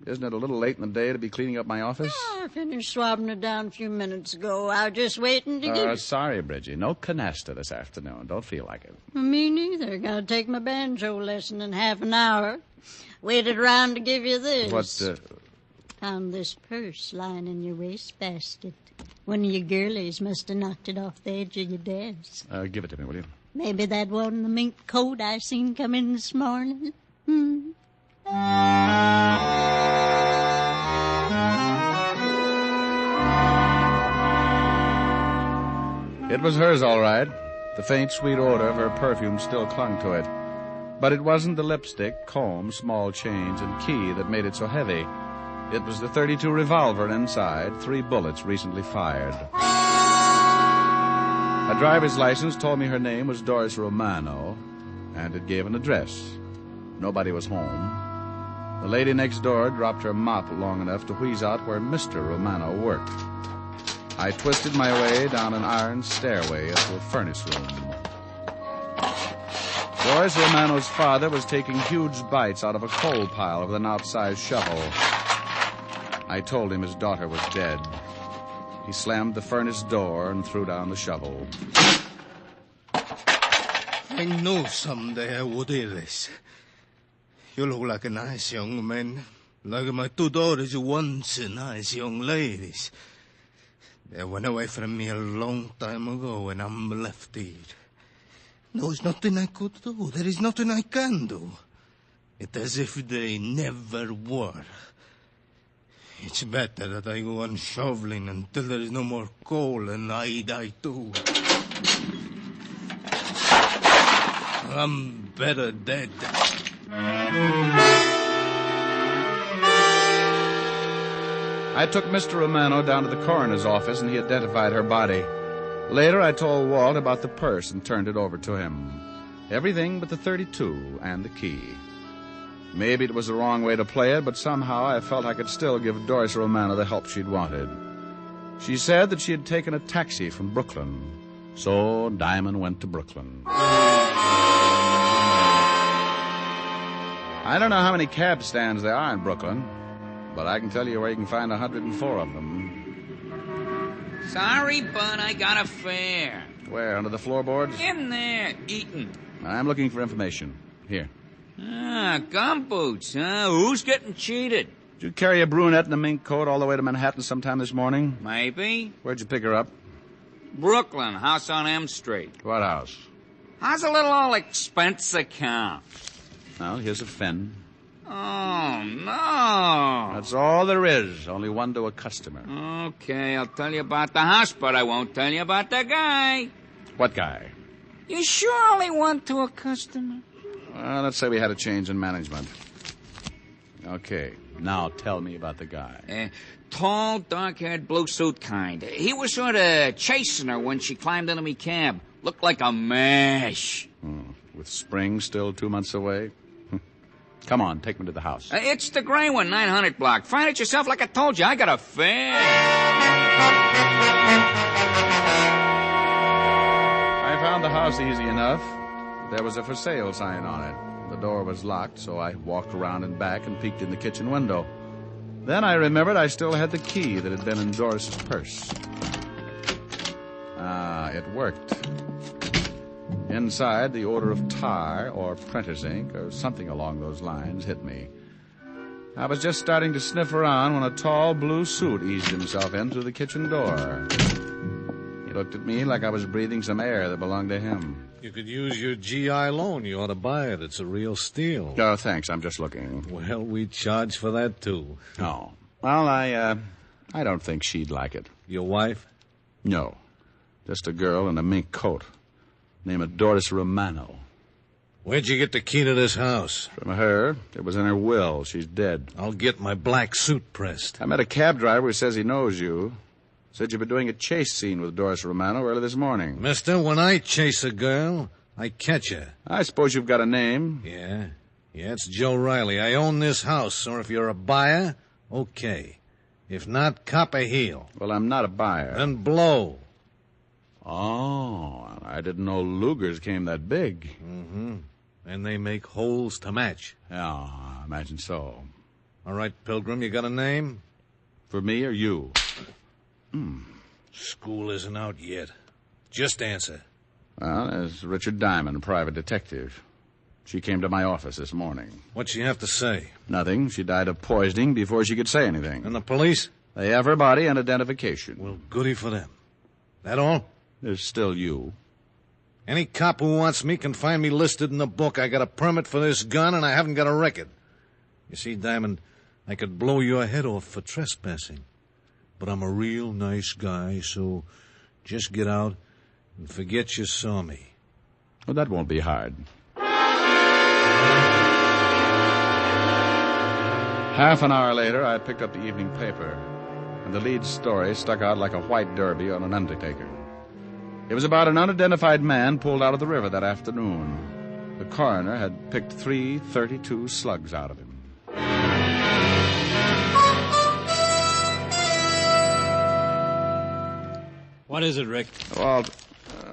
Isn't it a little late in the day to be cleaning up my office? I finished swabbing it down a few minutes ago. I was just waiting to get... Sorry, Bridgie. No canasta this afternoon. Don't feel like it. Me neither. Gotta take my banjo lesson in half an hour. Waited around to give you this. What, Found this purse lying in your wastebasket. One of your girlies must have knocked it off the edge of your desk. Give it to me, will you? Maybe that wasn't the mink coat I seen come in this morning. It was hers, all right. The faint, sweet odor of her perfume still clung to it. But it wasn't the lipstick, comb, small change, and key that made it so heavy. It was the .32 revolver, and inside, 3 bullets recently fired. A driver's license told me her name was Doris Romano, and it gave an address. Nobody was home. The lady next door dropped her mop long enough to wheeze out where Mr. Romano worked. I twisted my way down an iron stairway into a furnace room. Doris Romano's father was taking huge bites out of a coal pile with an outsized shovel. I told him his daughter was dead. He slammed the furnace door and threw down the shovel. I knew someday I would hear this. You look like a nice young man. Like my 2 daughters once nice young ladies. They went away from me a long time ago when I'm left here. There's nothing I could do. There is nothing I can do. It's as if they never were. It's better that I go on shoveling until there is no more coal and I die too. I'm better dead. I took Mr. Romano down to the coroner's office, and he identified her body. Later, I told Walt about the purse and turned it over to him. Everything but the .32 and the key. Maybe it was the wrong way to play it, but somehow I felt I could still give Doris Romano the help she'd wanted. She said that she had taken a taxi from Brooklyn. So Diamond went to Brooklyn. I don't know how many cab stands there are in Brooklyn, but I can tell you where you can find 104 of them. Sorry, bud, I got a fare. Where, under the floorboards? In there, eating. I'm looking for information. Here. Gumboots, huh? Who's getting cheated? Did you carry a brunette in a mink coat all the way to Manhattan sometime this morning? Maybe. Where'd you pick her up? Brooklyn, house on M Street. What house? How's a little all expense account? Well, here's a fin. Oh, no. That's all there is. Only one to a customer. Okay, I'll tell you about the house, but I won't tell you about the guy. What guy? You sure only one to a customer? Well, let's say we had a change in management. Okay, now tell me about the guy. Tall, dark-haired, blue suit kind. He was sort of chasing her when she climbed into me cab. Looked like a mash. With spring still 2 months away? Come on, take me to the house. It's the gray one, 900 block. Find it yourself like I told you. I got a fare. I found the house easy enough. There was a for sale sign on it. The door was locked, so I walked around and back and peeked in the kitchen window. Then I remembered I still had the key that had been in Doris's purse. It worked. Inside, the odor of tar or printer's ink or something along those lines hit me. I was just starting to sniff around when a tall blue suit eased himself in through the kitchen door. He looked at me like I was breathing some air that belonged to him. You could use your GI loan. You ought to buy it. It's a real steal. Oh, thanks. I'm just looking. Well, we charge for that, too. Oh. Well, I don't think she'd like it. Your wife? No. Just a girl in a mink coat. Name of Doris Romano. Where'd you get the key to this house? From her. It was in her will. She's dead. I'll get my black suit pressed. I met a cab driver who says he knows you. Said you've been doing a chase scene with Doris Romano early this morning. Mister, when I chase a girl, I catch her. I suppose you've got a name. Yeah, it's Joe Riley. I own this house, or if you're a buyer, okay. If not, cop a heel. Well, I'm not a buyer. Then blow. Oh, I didn't know Lugers came that big. Mm-hmm. And they make holes to match. Yeah, I imagine so. All All right, Pilgrim, you got a name? For me or you? School isn't out yet. Just answer. Well, there's Richard Diamond, private detective. She came to my office this morning. What'd she have to say? Nothing. She died of poisoning before she could say anything. And the police? They have her body and identification. Well, goody for them. That all? There's still you. Any cop who wants me can find me listed in the book. I got a permit for this gun, and I haven't got a record. You see, Diamond, I could blow your head off for trespassing. But I'm a real nice guy, so just get out and forget you saw me. Well, that won't be hard. Half an hour later, I picked up the evening paper, and the lead story stuck out like a white derby on an undertaker. It was about an unidentified man pulled out of the river that afternoon. The coroner had picked 3 .32 slugs out of him. What is it, Rick? Well,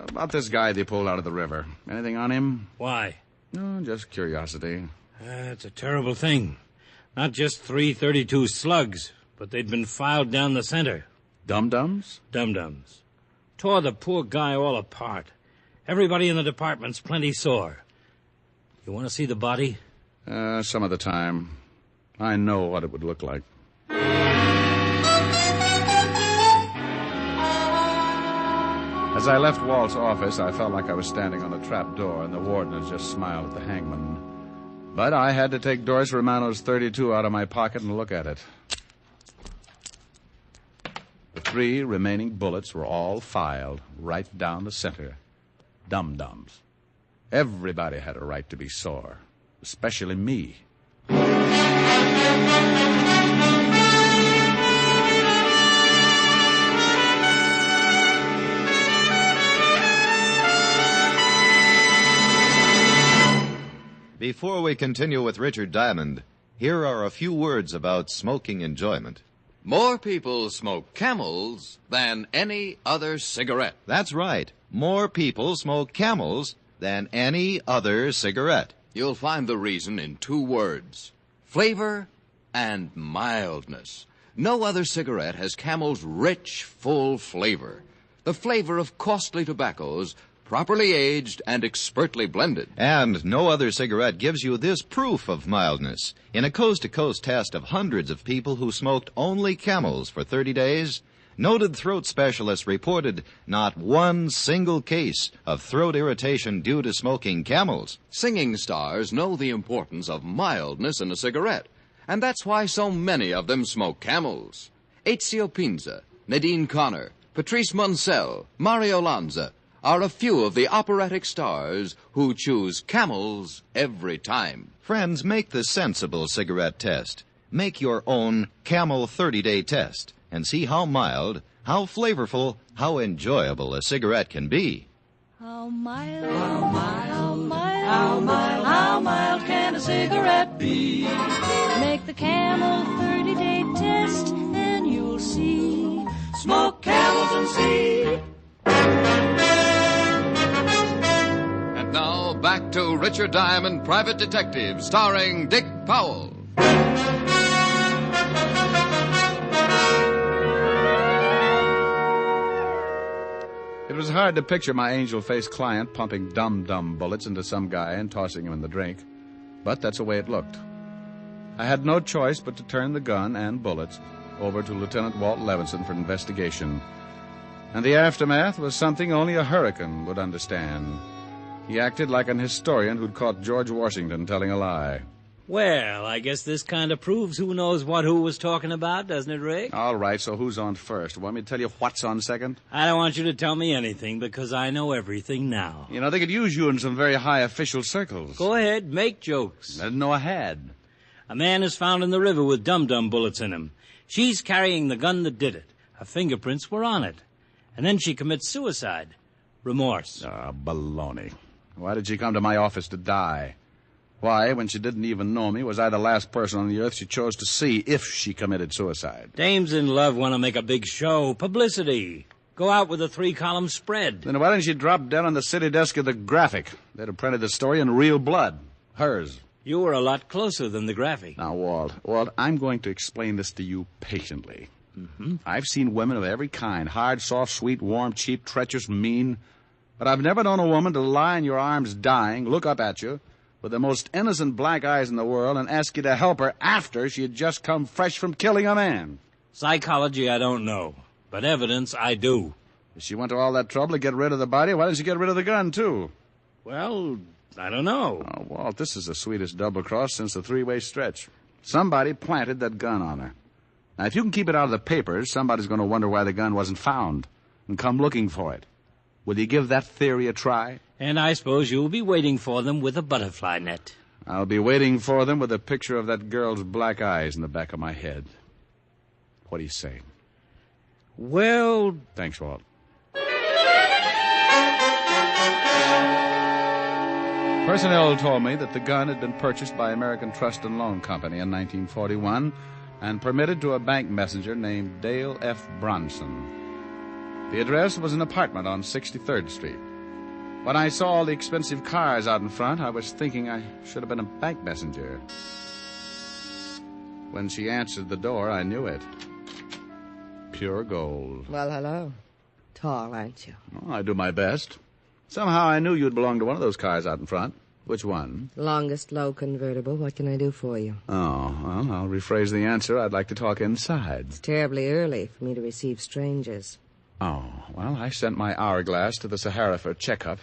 about this guy they pulled out of the river. Anything on him? Why? No, just curiosity. It's a terrible thing. Not just 3 .32 slugs, but they'd been filed down the center. Dum-dums? Dum-dums. Tore the poor guy all apart. Everybody in the department's plenty sore. You want to see the body? Some of the time. I know what it would look like. As I left Walt's office, I felt like I was standing on a trap door, and the warden had just smiled at the hangman. But I had to take Doris Romano's .32 out of my pocket and look at it. The 3 remaining bullets were all filed right down the center. Dum-dums. Everybody had a right to be sore, especially me. Before we continue with Richard Diamond, here are a few words about smoking enjoyment. More people smoke Camels than any other cigarette. That's right. More people smoke Camels than any other cigarette. You'll find the reason in 2 words: flavor and mildness. No other cigarette has Camel's rich, full flavor. The flavor of costly tobaccos, properly aged and expertly blended. And no other cigarette gives you this proof of mildness. In a coast-to-coast test of hundreds of people who smoked only Camels for 30 days, noted throat specialists reported not one single case of throat irritation due to smoking Camels. Singing stars know the importance of mildness in a cigarette, and that's why so many of them smoke Camels. Ezio Pinza, Nadine Connor, Patrice Munsell, Mario Lanza are a few of the operatic stars who choose Camels every time. Friends, make the sensible cigarette test. Make your own Camel 30-day test and see how mild, how flavorful, how enjoyable a cigarette can be. How mild, how mild, how mild, how mild, how mild can a cigarette be? Make the Camel 30-day test and you'll see. Smoke Camels and see. And now, back to Richard Diamond, Private Detective, starring Dick Powell. It was hard to picture my angel-faced client pumping dum-dum bullets into some guy and tossing him in the drink, but that's the way it looked. I had no choice but to turn the gun and bullets over to Lieutenant Walt Levinson for investigation, and the aftermath was something only a hurricane would understand. He acted like an historian who'd caught George Washington telling a lie. Well, I guess this kind of proves who knows what who was talking about, doesn't it, Rick? All right, so who's on first? Want me to tell you what's on second? I don't want you to tell me anything, because I know everything now. You know, they could use you in some very high official circles. Go ahead, make jokes. I didn't know I had. A man is found in the river with dum-dum bullets in him. She's carrying the gun that did it. Her fingerprints were on it. And then she commits suicide. Remorse. Ah, baloney. Why did she come to my office to die? Why, when she didn't even know me, was I the last person on the earth she chose to see if she committed suicide? Dames in love want to make a big show. Publicity. Go out with a 3-column spread. Then why didn't she drop down on the city desk of the Graphic? They'd have printed the story in real blood. Hers. You were a lot closer than the graphic. Now, Walt, I'm going to explain this to you patiently. Mm-hmm. I've seen women of every kind, hard, soft, sweet, warm, cheap, treacherous, mean. But I've never known a woman to lie in your arms dying, look up at you, with the most innocent black eyes in the world, and ask you to help her after she had just come fresh from killing a man. Psychology, I don't know. But evidence, I do. If she went to all that trouble to get rid of the body, why didn't she get rid of the gun, too? Well, I don't know. Oh, Walt, this is the sweetest double-cross since the three-way stretch. Somebody planted that gun on her. Now, if you can keep it out of the papers, somebody's going to wonder why the gun wasn't found and come looking for it. Will you give that theory a try? And I suppose you'll be waiting for them with a butterfly net. I'll be waiting for them with a picture of that girl's black eyes in the back of my head. What do you say? Well... Thanks, Walt. Personnel told me that the gun had been purchased by American Trust and Loan Company in 1941 and permitted to a bank messenger named Dale F. Bronson. The address was an apartment on 63rd Street. When I saw all the expensive cars out in front, I was thinking I should have been a bank messenger. When she answered the door, I knew it. Pure gold. Well, hello. Tall, aren't you? Well, I do my best. Somehow I knew you'd belong to one of those cars out in front. Which one? Longest low convertible. What can I do for you? Oh, well, I'll rephrase the answer. I'd like to talk inside. It's terribly early for me to receive strangers. Oh, well, I sent my hourglass to the Sahara for a checkup.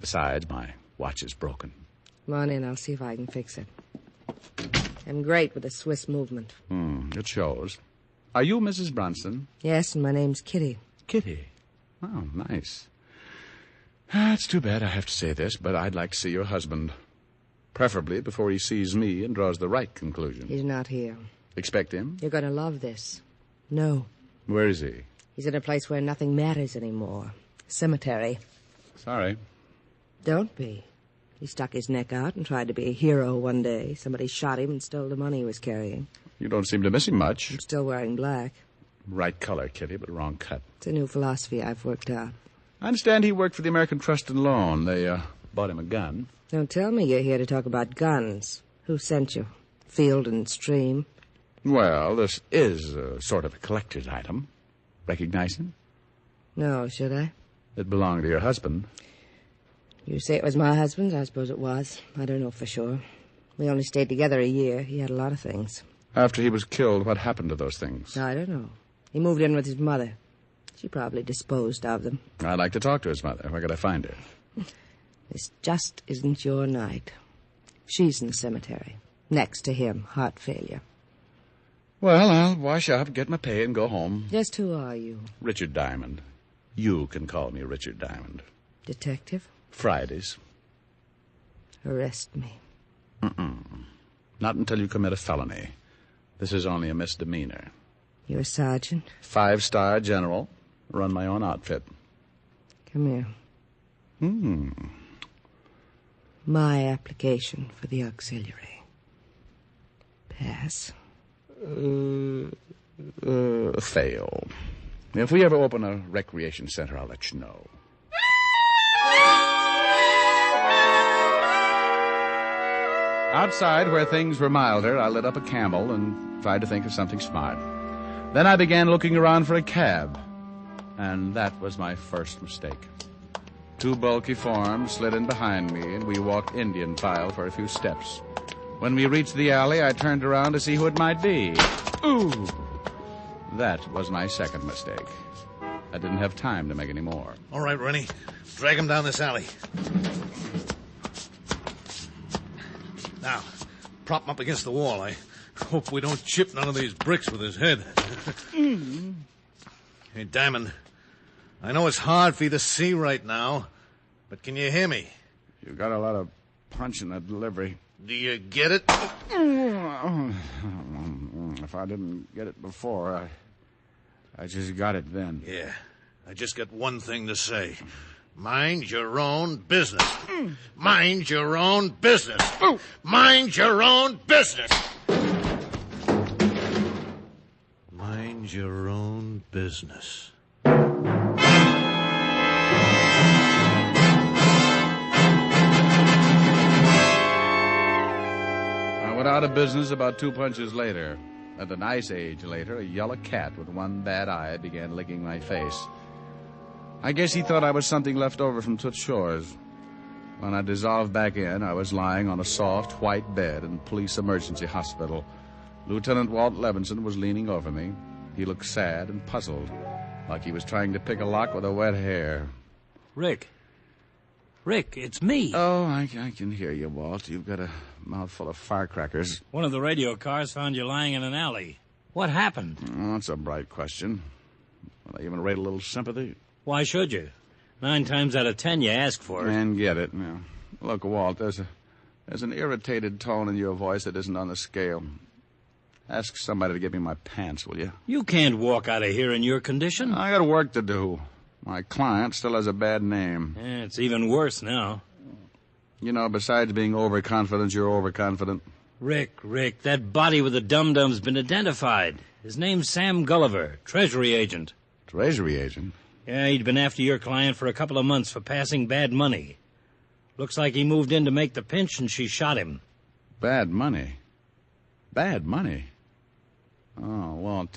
Besides, my watch is broken. Come on in. I'll see if I can fix it. I'm great with the Swiss movement. It shows. Are you Mrs. Bronson? Yes, and my name's Kitty. Kitty? Oh, nice. It's too bad I have to say this, but I'd like to see your husband. Preferably before he sees me and draws the right conclusion. He's not here. Expect him? You're going to love this. No. Where is he? He's in a place where nothing matters anymore. Cemetery. Sorry. Don't be. He stuck his neck out and tried to be a hero one day. Somebody shot him and stole the money he was carrying. You don't seem to miss him much. I'm still wearing black. Right color, Kitty, but wrong cut. It's a new philosophy I've worked out. I understand he worked for the American Trust and Loan. They bought him a gun. Don't tell me you're here to talk about guns. Who sent you? Field and Stream? Well, this is sort of a collector's item. Recognize him? No, should I? It belonged to your husband. You say it was my husband's? I suppose it was. I don't know for sure. We only stayed together a year. He had a lot of things. After he was killed, what happened to those things? I don't know. He moved in with his mother. She probably disposed of them. I'd like to talk to his mother. Where could I find her? This just isn't your night. She's in the cemetery. Next to him, heart failure. Well, I'll wash up, get my pay, and go home. Just who are you? Richard Diamond. You can call me Richard Diamond. Detective? Fridays. Arrest me. Not until you commit a felony. This is only a misdemeanor. You're a sergeant? 5-star general. Run my own outfit. Come here. My application for the auxiliary. Pass. Fail. If we ever open a recreation center, I'll let you know. Outside, where things were milder, I lit up a Camel and tried to think of something smart. Then I began looking around for a cab, and that was my first mistake. 2 bulky forms slid in behind me, and we walked Indian file for a few steps. When we reached the alley, I turned around to see who it might be. Ooh! That was my second mistake. I didn't have time to make any more. All right, Rennie. Drag him down this alley. Now, prop him up against the wall. I hope we don't chip none of these bricks with his head. Hey, Diamond, I know it's hard for you to see right now, but can you hear me? You got a lot of punch in that delivery. Do you get it? If I didn't get it before, I just got it then. Yeah, I just got one thing to say. Mind your own business. Mind your own business. Mind your own business. Mind your own business. Out of business about 2 punches later. At an ice age later, a yellow cat with one bad eye began licking my face. I guess he thought I was something left over from Toots Shores. When I dissolved back in, I was lying on a soft, white bed in police emergency hospital. Lieutenant Walt Levinson was leaning over me. He looked sad and puzzled, like he was trying to pick a lock with a wet hair. Rick, it's me. Oh, I can hear you, Walt. You've got a mouthful of firecrackers. One of the radio cars found you lying in an alley. What happened? Oh, that's a bright question. Will I even rate a little sympathy? Why should you? 9 times out of 10 you ask for it. And get it. Yeah. Look, Walt, there's an irritated tone in your voice that isn't on the scale. Ask somebody to give me my pants, will you? You can't walk out of here in your condition. I got work to do. My client still has a bad name. Yeah, it's even worse now. You know, besides being overconfident, you're overconfident. Rick, that body with the dum-dum's been identified. His name's Sam Gulliver, Treasury agent. Treasury agent? Yeah, he'd been after your client for a couple of months for passing bad money. Looks like he moved in to make the pinch and she shot him. Bad money? Bad money? Oh, Walt,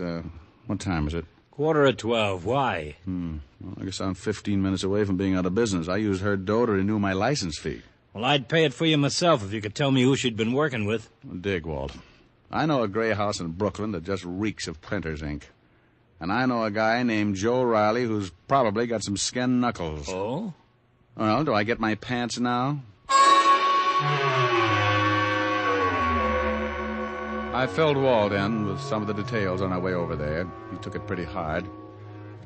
what time is it? 11:45. Why? Well, I guess I'm 15 minutes away from being out of business. I used her dough to renew my license fee. Well, I'd pay it for you myself if you could tell me who she'd been working with. Dig, Walt. I know a gray house in Brooklyn that just reeks of printer's ink. And I know a guy named Joe Riley who's probably got some skin knuckles. Oh? Well, do I get my pants now? I filled Walt in with some of the details on our way over there. He took it pretty hard.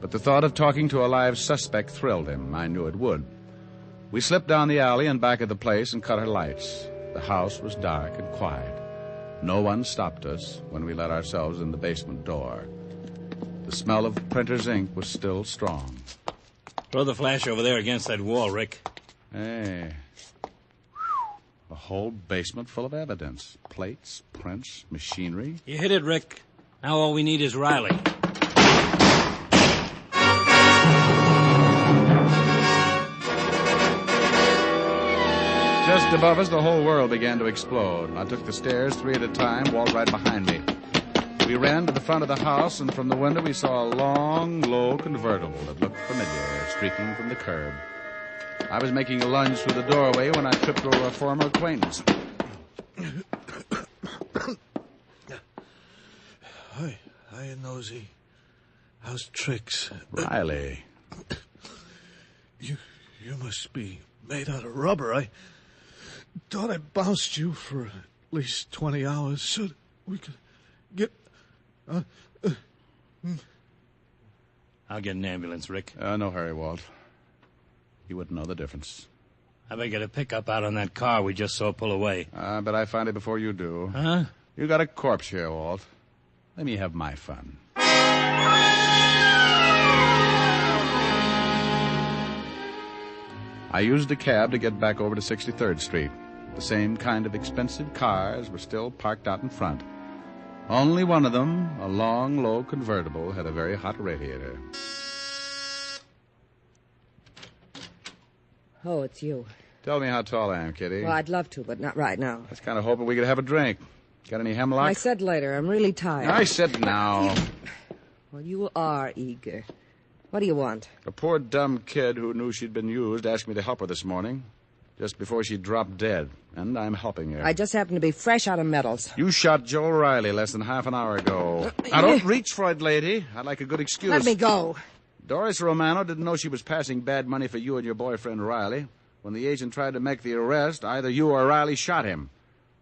But the thought of talking to a live suspect thrilled him. I knew it would. We slipped down the alley and back of the place and cut our lights. The house was dark and quiet. No one stopped us when we let ourselves in the basement door. The smell of printer's ink was still strong. Throw the flash over there against that wall, Rick. Hey. A whole basement full of evidence. Plates, prints, machinery. You hit it, Rick. Now all we need is Riley. Just above us, the whole world began to explode. I took the stairs 3 at a time, Walt right behind me. We ran to the front of the house, and from the window we saw a long, low convertible that looked familiar, streaking from the curb. I was making a lunge through the doorway when I tripped over a former acquaintance. Hi, Nosy. How's tricks? Riley. You must be made out of rubber. I thought I bounced you for at least 20 hours so that we could get... I'll get an ambulance, Rick. No hurry, Walt. You wouldn't know the difference. I better get a pickup out on that car we just saw pull away. I bet I find it before you do. Huh? You got a corpse here, Walt. Let me have my fun. I used a cab to get back over to 63rd Street. The same kind of expensive cars were still parked out in front. Only one of them, a long, low convertible, had a very hot radiator. Oh, it's you. Tell me how tall I am, Kitty. Well, I'd love to, but not right now. I was kind of hoping we could have a drink. Got any hemlock? I said later. I'm really tired. I said now. Well, you are eager. What do you want? A poor dumb kid who knew she'd been used asked me to help her this morning, just before she dropped dead, and I'm helping her. I just happen to be fresh out of medals. You shot Joe Riley less than half an hour ago. Now, don't reach for it, lady. I'd like a good excuse. Let me go. Doris Romano didn't know she was passing bad money for you and your boyfriend, Riley. When the agent tried to make the arrest, either you or Riley shot him.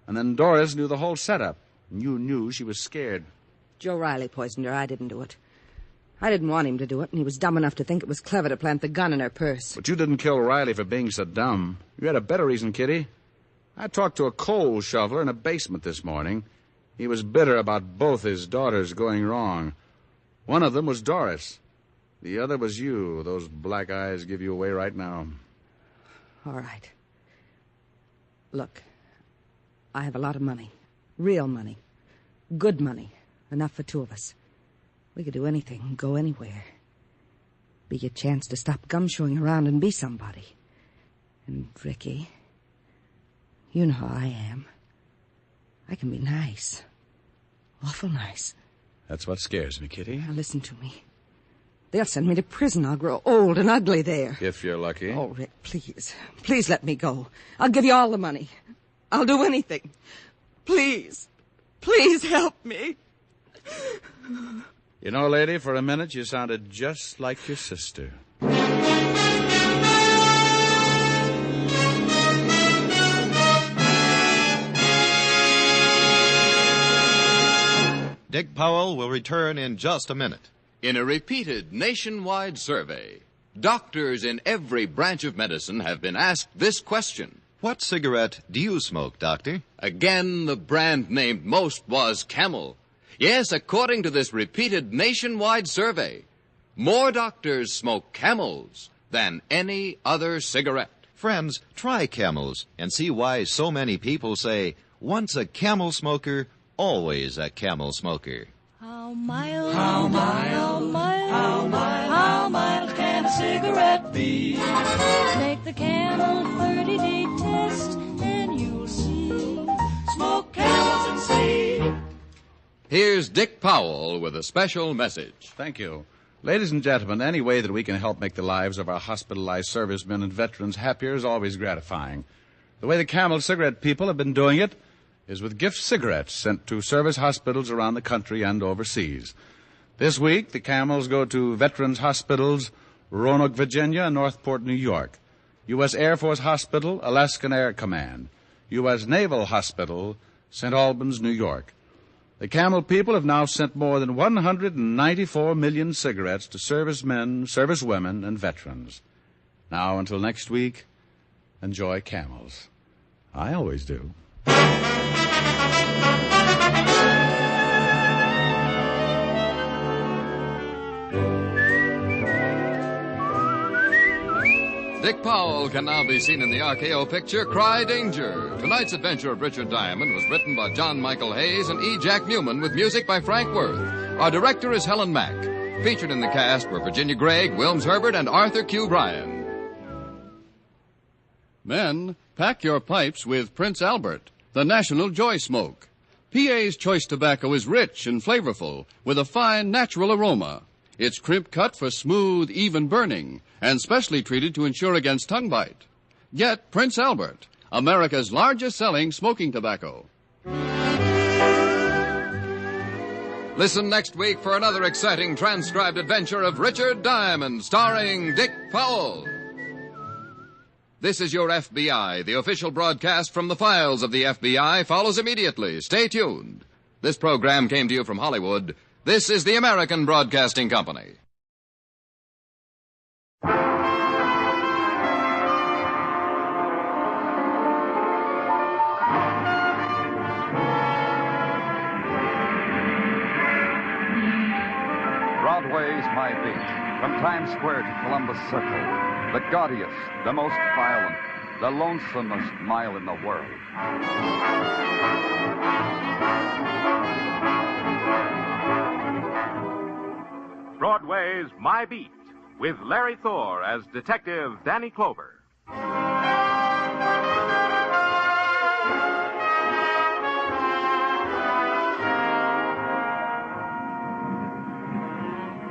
And then Doris knew the whole setup. And you knew she was scared. Joe Riley poisoned her. I didn't do it. I didn't want him to do it, and he was dumb enough to think it was clever to plant the gun in her purse. But you didn't kill Riley for being so dumb. You had a better reason, Kitty. I talked to a coal shoveler in a basement this morning. He was bitter about both his daughters going wrong. One of them was Doris. The other was you. Those black eyes give you away right now. All right. Look, I have a lot of money. Real money. Good money. Enough for 2 of us. We could do anything, go anywhere. Be a chance to stop gumshoeing around and be somebody. And, Ricky, you know how I am. I can be nice. Awful nice. That's what scares me, Kitty. Now listen to me. They'll send me to prison. I'll grow old and ugly there. If you're lucky. Oh, Rick, please. Please let me go. I'll give you all the money. I'll do anything. Please. Please help me. You know, lady, for a minute you sounded just like your sister. Dick Powell will return in just a minute. In a repeated nationwide survey, doctors in every branch of medicine have been asked this question. What cigarette do you smoke, Doctor? Again, the brand named most was Camel. Yes, according to this repeated nationwide survey, more doctors smoke Camels than any other cigarette. Friends, try Camels and see why so many people say, once a Camel smoker, always a Camel smoker. How mild, how mild, how mild, how mild can a cigarette be? Make the Camel 30-day test and you'll see. Smoke Camels and see. Here's Dick Powell with a special message. Thank you. Ladies and gentlemen, any way that we can help make the lives of our hospitalized servicemen and veterans happier is always gratifying. The way the Camel cigarette people have been doing it is with gift cigarettes sent to service hospitals around the country and overseas. This week, the Camels go to Veterans Hospitals, Roanoke, Virginia, and Northport, New York. U.S. Air Force Hospital, Alaskan Air Command. U.S. Naval Hospital, St. Albans, New York. The Camel people have now sent more than 194 million cigarettes to servicemen, servicewomen, and veterans. Now, until next week, enjoy Camels. I always do. Dick Powell can now be seen in the RKO picture Cry Danger. Tonight's adventure of Richard Diamond was written by John Michael Hayes and E. Jack Newman with music by Frank Worth. Our director is Helen Mack. Featured in the cast were Virginia Gregg, Wilms Herbert, and Arthur Q. Bryan. Men, pack your pipes with Prince Albert, the National Joy Smoke. PA's choice tobacco is rich and flavorful with a fine natural aroma. It's crimp cut for smooth, even burning and specially treated to ensure against tongue bite. Get Prince Albert, America's largest selling smoking tobacco. Listen next week for another exciting transcribed adventure of Richard Diamond, starring Dick Powell. This is your FBI. The official broadcast from the files of the FBI follows immediately. Stay tuned. This program came to you from Hollywood. This is the American Broadcasting Company. Broadway's my beat. From Times Square to Columbus Circle. The gaudiest, the most violent, the lonesomest mile in the world. Broadway's My Beat, with Larry Thor as Detective Danny Clover.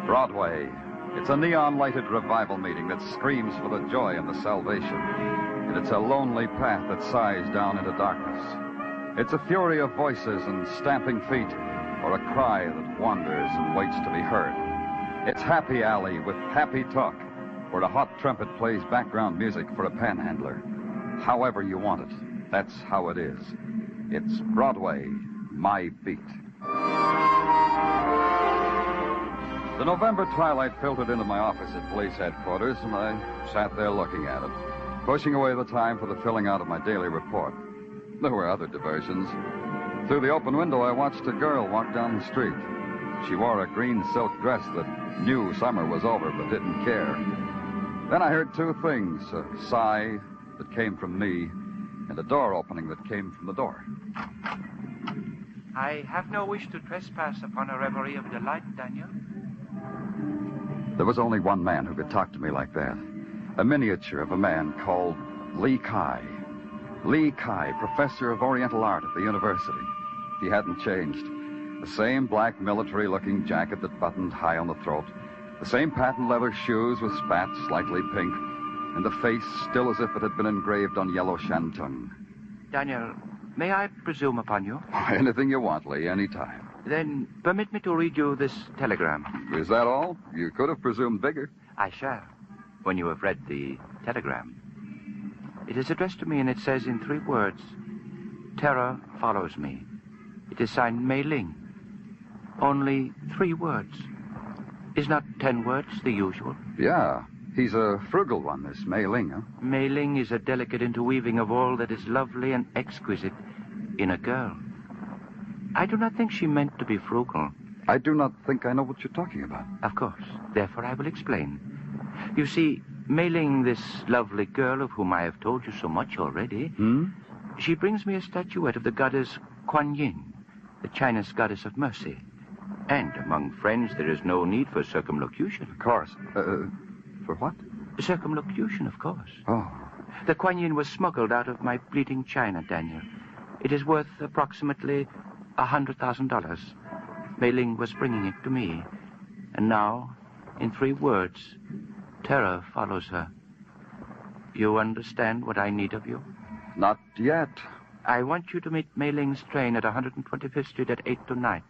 Broadway. It's a neon-lighted revival meeting that screams for the joy and the salvation. And it's a lonely path that sighs down into darkness. It's a fury of voices and stamping feet, or a cry that wanders and waits to be heard. It's Happy Alley with happy talk, where a hot trumpet plays background music for a panhandler. However you want it, that's how it is. It's Broadway, My Beat. The November twilight filtered into my office at police headquarters, and I sat there looking at it, pushing away the time for the filling out of my daily report. There were other diversions. Through the open window, I watched a girl walk down the street. She wore a green silk dress that knew summer was over but didn't care. Then I heard two things, a sigh that came from me and a door opening that came from the door. I have no wish to trespass upon a reverie of delight, Daniel. There was only one man who could talk to me like that. A miniature of a man called Lee Kai. Lee Kai, professor of Oriental art at the university. He hadn't changed. The same black military-looking jacket that buttoned high on the throat. The same patent leather shoes with spats slightly pink. And the face still as if it had been engraved on yellow shantung. Daniel, may I presume upon you? Anything you want, Lee, any time. Then permit me to read you this telegram. Is that all? You could have presumed bigger. I shall, when you have read the telegram. It is addressed to me, and it says in 3 words, "Terror follows me." It is signed Mei Ling. Only 3 words. Is not 10 words the usual? Yeah. He's a frugal one, this Mei Ling, huh? Mei Ling is a delicate interweaving of all that is lovely and exquisite in a girl. I do not think she meant to be frugal. I do not think I know what you're talking about. Of course. Therefore, I will explain. You see, Mei Ling, this lovely girl of whom I have told you so much already, she brings me a statuette of the goddess Kuan Yin, the Chinese goddess of mercy. And among friends, there is no need for circumlocution. Of course. For what? Circumlocution, of course. Oh. The Kuan Yin was smuggled out of my bleeding China, Daniel. It is worth approximately $100,000. Mei Ling was bringing it to me. And now, in 3 words, terror follows her. You understand what I need of you? Not yet. I want you to meet Mei Ling's train at 125th Street at 8 tonight.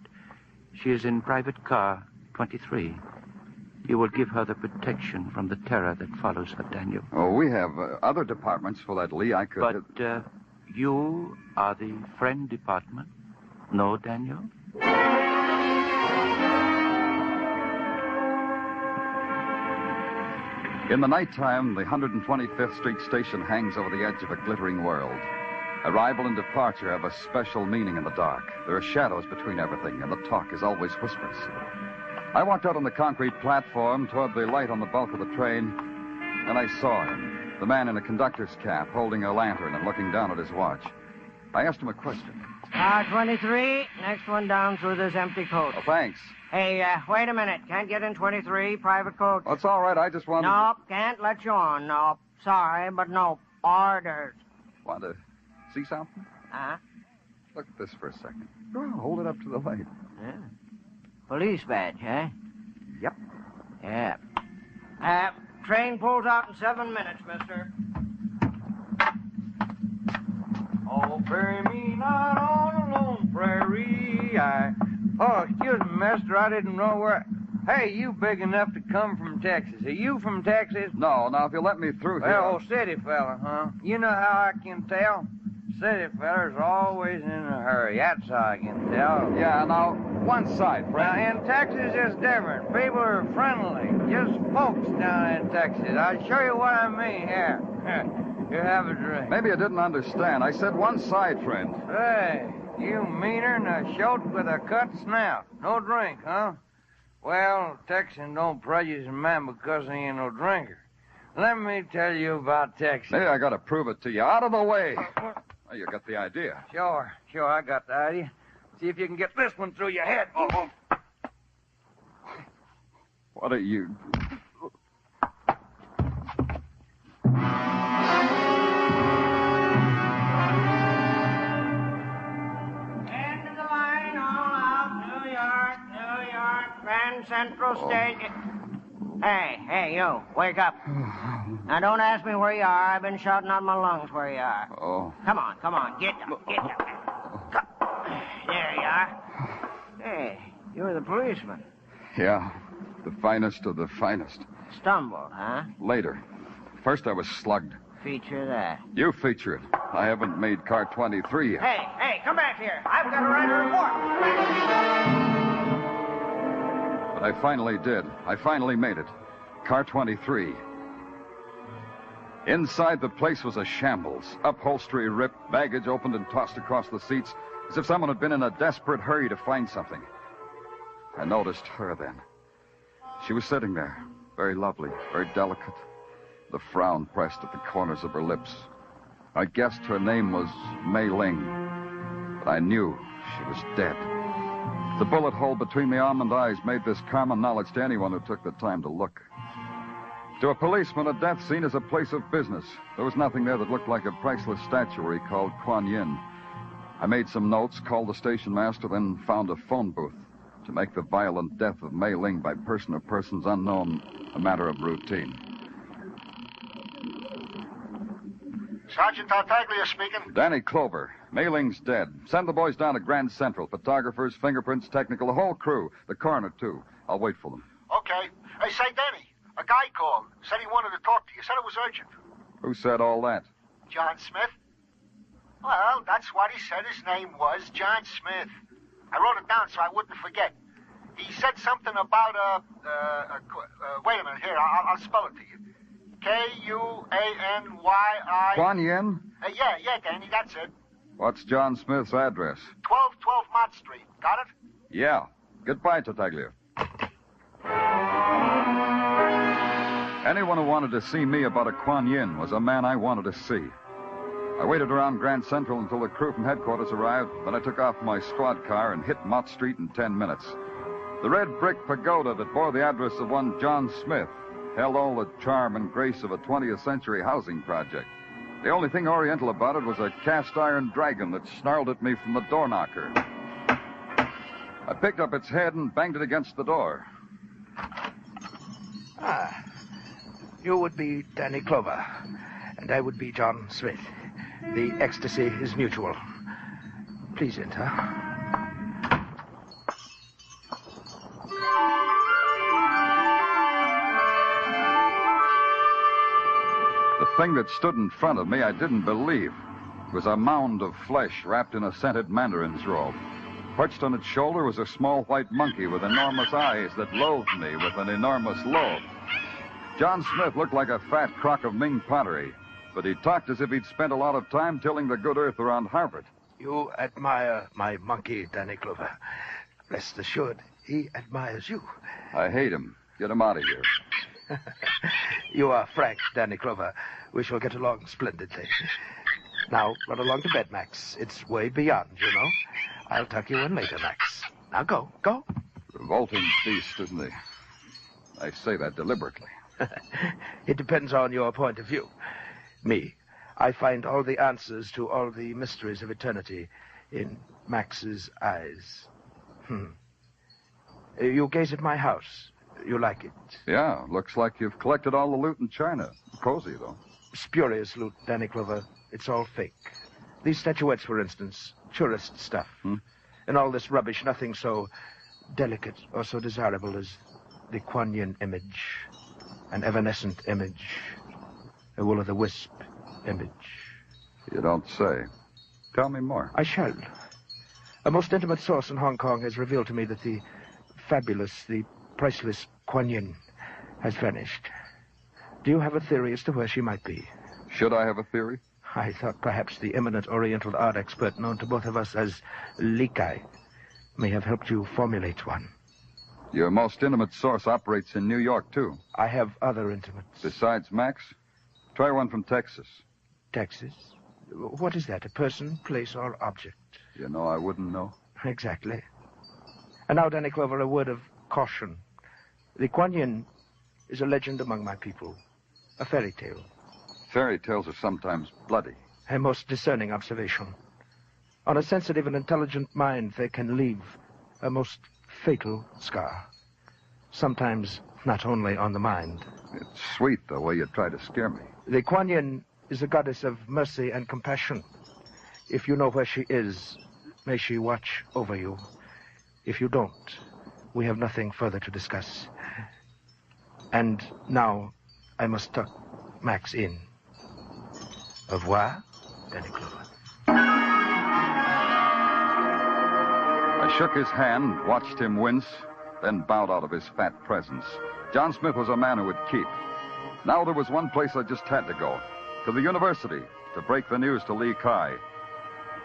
She is in private car 23. You will give her the protection from the terror that follows her, Daniel. Oh, we have other departments for that, Lee. I could... But you are the friend department. No, Daniel? In the nighttime, the 125th Street station hangs over the edge of a glittering world. Arrival and departure have a special meaning in the dark. There are shadows between everything, and the talk is always whispers. I walked out on the concrete platform toward the light on the bulk of the train, and I saw him, the man in a conductor's cap, holding a lantern and looking down at his watch. I asked him a question. Car 23, next one down through this empty coach. Oh, thanks. Hey, wait a minute. Can't get in 23, private coach. That's all right. I just wanted... Nope, can't let you on. Nope. Sorry, but nope. Orders. Want to see something? Huh? Look at this for a second. Oh, hold it up to the light. Yeah. Police badge, eh? Yep. Yeah. Train pulls out in 7 minutes, mister. Oh, bury me not on a lone prairie. Oh, excuse me, mister. I didn't know where... Hey, you big enough to come from Texas. Are you from Texas? No, now, if you'll let me through here... Well, city fella, huh? You know how I can tell? City fellas are always in a hurry. That's how I can tell. Yeah, now, one side, friend. Now, in Texas, it's different. People are friendly. Just folks down in Texas. I'll show you what I mean here. You have a drink. Maybe you didn't understand. I said one side, friend. Hey, you meaner than a shote with a cut snout. No drink, huh? Well, Texan don't prejudice a man because he ain't no drinker. Let me tell you about Texas. Hey, I gotta prove it to you. Out of the way. Well, you got the idea. Sure, I got the idea. See if you can get this one through your head. Oh. What are you... End of the line, all out. New York, Grand Central Station. Hey, you, wake up. Now, don't ask me where you are. I've been shouting out my lungs where you are. Oh. Come on, get up. There you are. Hey, you're the policeman. Yeah, the finest of the finest. Stumbled, huh? Later. First I was slugged. Feature that. You feature it. I haven't made car 23 yet. Hey, come back here. I've got to write a report. But I finally did. I finally made it. Car 23. Inside, the place was a shambles. Upholstery ripped, baggage opened and tossed across the seats, as if someone had been in a desperate hurry to find something. I noticed her then. She was sitting there, very lovely, very delicate, the frown pressed at the corners of her lips. I guessed her name was Mei Ling, but I knew she was dead. The bullet hole between the almond eyes made this common knowledge to anyone who took the time to look. To a policeman, a death scene is a place of business. There was nothing there that looked like a priceless statuary called Kuan Yin. I made some notes, called the station master, then found a phone booth to make the violent death of Mei Ling by person or persons unknown a matter of routine. Sergeant Tartaglia speaking. Danny Clover. Mei Ling's dead. Send the boys down to Grand Central. Photographers, fingerprints, technical, the whole crew. The coroner, too. I'll wait for them. Okay. Hey, say, Danny, a guy called. Said he wanted to talk to you. Said it was urgent. Who said all that? John Smith? Well, that's what he said his name was, John Smith. I wrote it down so I wouldn't forget. He said something about, wait a minute, here, I'll spell it to you. Kuanyi. Kuan Yin? Yeah, Danny, that's it. What's John Smith's address? 1212 Mott Street. Got it? Yeah. Goodbye, Tartaglia. Anyone who wanted to see me about a Kuan Yin was a man I wanted to see. I waited around Grand Central until the crew from headquarters arrived, then I took off my squad car and hit Mott Street in 10 minutes. The red brick pagoda that bore the address of one John Smith held all the charm and grace of a 20th century housing project. The only thing oriental about it was a cast iron dragon that snarled at me from the door knocker. I picked up its head and banged it against the door. You would be Danny Clover, and I would be John Smith. The ecstasy is mutual. Please enter. The thing that stood in front of me I didn't believe. It was a mound of flesh wrapped in a scented mandarin's robe. Perched on its shoulder was a small white monkey with enormous eyes that loathed me with an enormous lobe. John Smith looked like a fat crock of Ming pottery, but he talked as if he'd spent a lot of time tilling the good earth around Harvard. You admire my monkey, Danny Clover. Rest assured, he admires you. I hate him. Get him out of here. You are frank, Danny Clover. We shall get along splendidly. Now, run along to bed, Max. It's way beyond, you know. I'll tuck you in later, Max. Now go. Revolting beast, isn't he? I say that deliberately. It depends on your point of view. Me, I find all the answers to all the mysteries of eternity in Max's eyes. You gaze at my house. You like it? Yeah, looks like you've collected all the loot in China. Cozy, though. Spurious loot, Danny Clover. It's all fake. These statuettes, for instance, tourist stuff. And all this rubbish, nothing so delicate or so desirable as the Kuan Yin image, an evanescent image, a will-o'-the-wisp image. You don't say. Tell me more. I shall. A most intimate source in Hong Kong has revealed to me that the fabulous, the priceless Kuan Yin has vanished. Do you have a theory as to where she might be? Should I have a theory? I thought perhaps the eminent Oriental art expert known to both of us as Li Kai may have helped you formulate one. Your most intimate source operates in New York, too. I have other intimates. Besides Max? Try one from Texas. Texas? What is that, a person, place, or object? You know I wouldn't know. Exactly. And now, Danny Clover, a word of caution. The Kuan Yin is a legend among my people, a fairy tale. Fairy tales are sometimes bloody. A most discerning observation. On a sensitive and intelligent mind, they can leave a most fatal scar. Sometimes not only on the mind. It's sweet the way you try to scare me. The Kuan Yin is a goddess of mercy and compassion. If you know where she is, may she watch over you. If you don't, we have nothing further to discuss. And now I must tuck Max in. Au revoir, Danny Clover. I shook his hand, watched him wince, then bowed out of his fat presence. John Smith was a man who would keep. Now there was one place I just had to go. To the university, to break the news to Li Kai.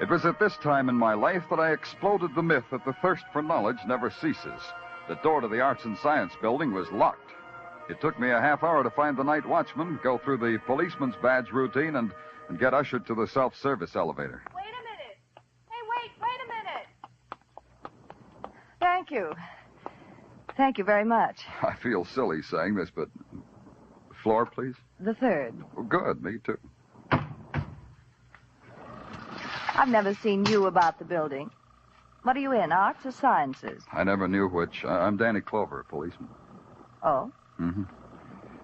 It was at this time in my life that I exploded the myth that the thirst for knowledge never ceases. The door to the Arts and Science building was locked. It took me a half hour to find the night watchman, go through the policeman's badge routine, and get ushered to the self-service elevator. Wait a minute. Hey, wait a minute. Thank you. Thank you very much. I feel silly saying this, but... Floor, please? The third. Well, good, me too. I've never seen you about the building. What are you in, arts or sciences? I never knew which. I'm Danny Clover, policeman. Oh? Mm-hmm.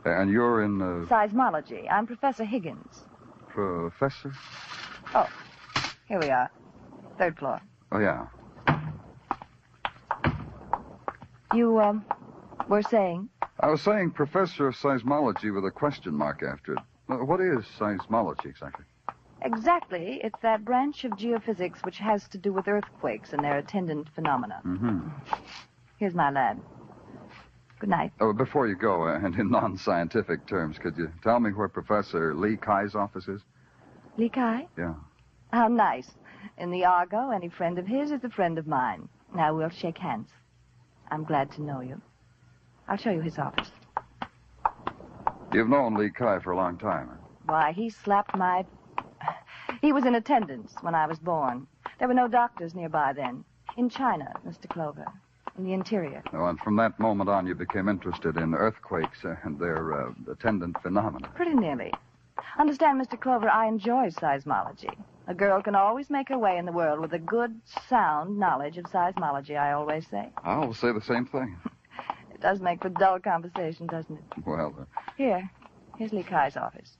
And you're in... Seismology. I'm Professor Higgins. Professor? Oh, here we are. 3rd floor. Oh, yeah. You, were saying? I was saying Professor of Seismology with a question mark after it. What is seismology exactly? Exactly. It's that branch of geophysics which has to do with earthquakes and their attendant phenomena. Mm-hmm. Here's my lab. Good night. Oh, before you go, and in non-scientific terms, could you tell me where Professor Lee Kai's office is? Lee Kai? Yeah. How nice. In the Argo, any friend of his is a friend of mine. Now we'll shake hands. I'm glad to know you. I'll show you his office. You've known Lee Kai for a long time. Why, he slapped my... He was in attendance when I was born. There were no doctors nearby then. In China, Mr. Clover. In the interior. Oh, and from that moment on, you became interested in earthquakes and their attendant phenomena. Pretty nearly. Understand, Mr. Clover, I enjoy seismology. A girl can always make her way in the world with a good, sound knowledge of seismology, I always say. I'll say the same thing. It does make for dull conversation, doesn't it? Well, Here's Lee Kai's office.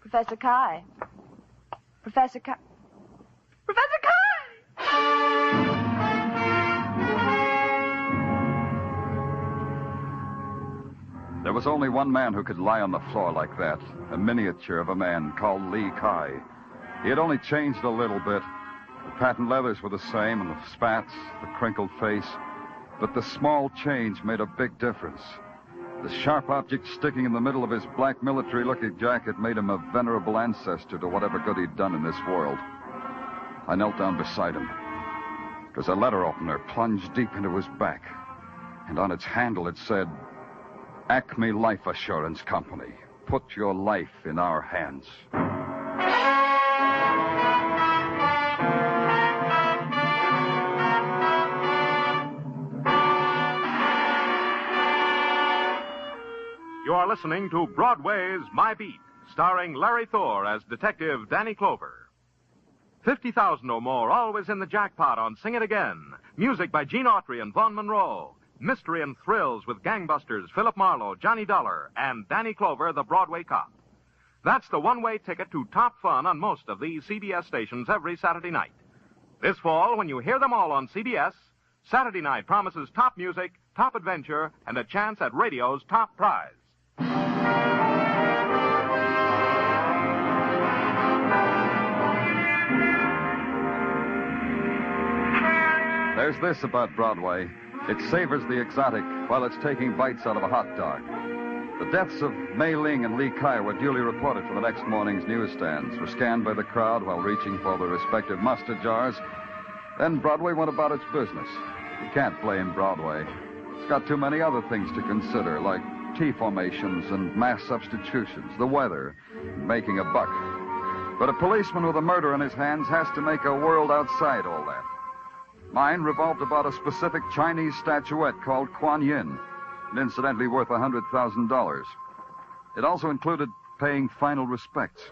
Professor Kai. Professor Kai. Professor Kai! There was only one man who could lie on the floor like that, a miniature of a man called Lee Kai. He had only changed a little bit. The patent leathers were the same, and the spats, the crinkled face. But the small change made a big difference. The sharp object sticking in the middle of his black military-looking jacket made him a venerable ancestor to whatever good he'd done in this world. I knelt down beside him. It was a letter opener plunged deep into his back. And on its handle it said, Acme Life Assurance Company. Put your life in our hands. You are listening to Broadway's My Beat, starring Larry Thor as Detective Danny Clover. 50,000 or more always in the jackpot on Sing It Again. Music by Gene Autry and Vaughn Monroe. Mystery and thrills with gangbusters Philip Marlowe, Johnny Dollar, and Danny Clover, the Broadway cop. That's the one-way ticket to top fun on most of these CBS stations every Saturday night. This fall, when you hear them all on CBS, Saturday night promises top music, top adventure, and a chance at radio's top prize. There's this about Broadway. It savors the exotic while it's taking bites out of a hot dog. The deaths of Mei Ling and Lee Kai were duly reported for the next morning's newsstands, were scanned by the crowd while reaching for their respective mustard jars. Then Broadway went about its business. You can't blame Broadway. It's got too many other things to consider, like T formations and mass substitutions, the weather, and making a buck. But a policeman with a murder in his hands has to make a world outside all that. Mine revolved about a specific Chinese statuette called Kuan Yin, and incidentally worth $100,000. It also included paying final respects.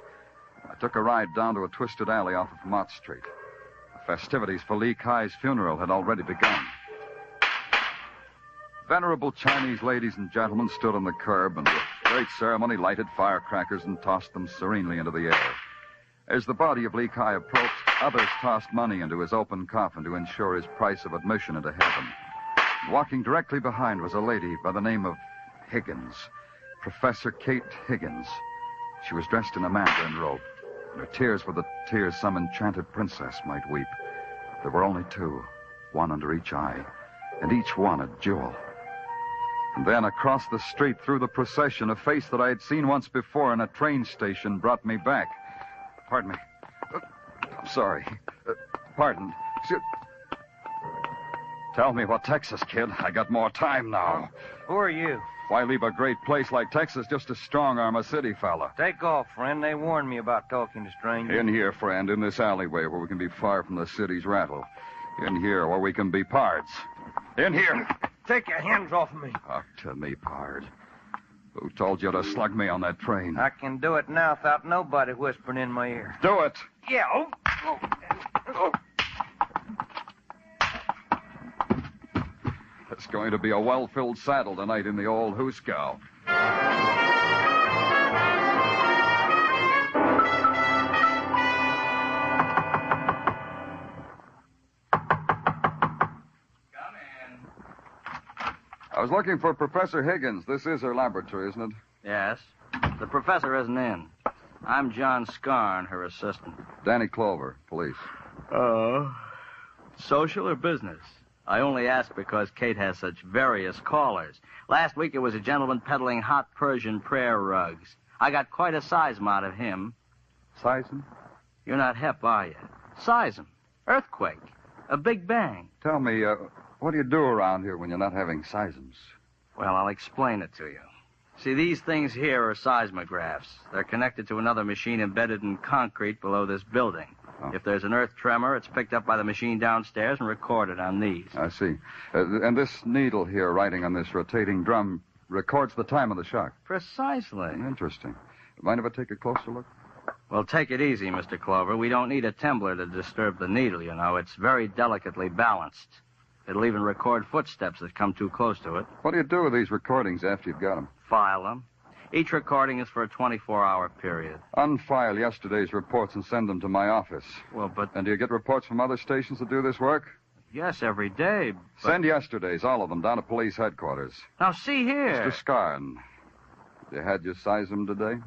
I took a ride down to a twisted alley off of Mott Street. The festivities for Lee Kai's funeral had already begun. Venerable Chinese ladies and gentlemen stood on the curb and with great ceremony lighted firecrackers and tossed them serenely into the air. As the body of Lee Kai approached, others tossed money into his open coffin to ensure his price of admission into heaven. Walking directly behind was a lady by the name of Higgins, Professor Kate Higgins. She was dressed in a mandarin robe, and her tears were the tears some enchanted princess might weep. There were only two, one under each eye, and each one a jewel. And then across the street through the procession, a face that I had seen once before in a train station brought me back. Pardon me. I'm sorry. Pardon. Tell me what Texas, kid. I got more time now. Who are you? Why leave a great place like Texas just to strong-arm a city fella? Take off, friend. They warned me about talking to strangers. In here, friend, in this alleyway where we can be far from the city's rattle. In here where we can be pards. In here. Take your hands off of me. Talk to me, pard. Who told you to slug me on that train? I can do it now without nobody whispering in my ear. Do it. Yeah. It's going to be a well-filled saddle tonight in the old Hooskow. I was looking for Professor Higgins. This is her laboratory, isn't it? Yes. The professor isn't in. I'm John Scarn, her assistant. Danny Clover, police. Social or business? I only ask because Kate has such various callers. Last week it was a gentleman peddling hot Persian prayer rugs. I got quite a seism out of him. Seism? You're not hep, are you? Seism. Earthquake. A big bang. Tell me, what do you do around here when you're not having seisms? Well, I'll explain it to you. See, these things here are seismographs. They're connected to another machine embedded in concrete below this building. Oh. If there's an earth tremor, it's picked up by the machine downstairs and recorded on these. I see. And this needle here, writing on this rotating drum, records the time of the shock. Precisely. Interesting. Mind if I take a closer look? Well, take it easy, Mr. Clover. We don't need a temblor to disturb the needle, you know. It's very delicately balanced. It'll even record footsteps that come too close to it. What do you do with these recordings after you've got them? File them. Each recording is for a 24-hour period. Unfile yesterday's reports and send them to my office. Well, but... And do you get reports from other stations that do this work? Yes, every day, but... Send yesterday's, all of them, down to police headquarters. Now, see here. Mr. Scarn, you had your seism today?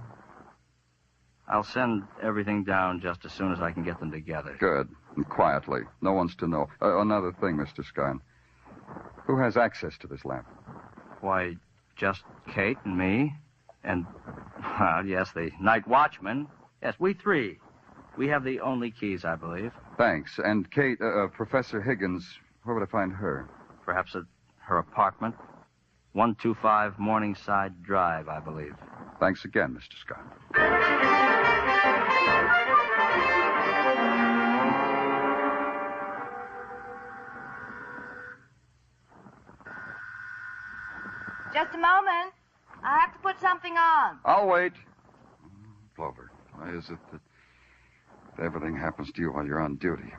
I'll send everything down just as soon as I can get them together. Good. And quietly. No one's to know. Another thing, Mr. Scarn. Who has access to this lab? Why, just Kate and me. And, well, yes, the night watchman. Yes, we three. We have the only keys, I believe. Thanks. And Kate, Professor Higgins, where would I find her? Perhaps at her apartment. 125 Morningside Drive, I believe. Thanks again, Mr. Scott. Just a moment. I have to put something on. I'll wait. Clover, why is it that everything happens to you while you're on duty?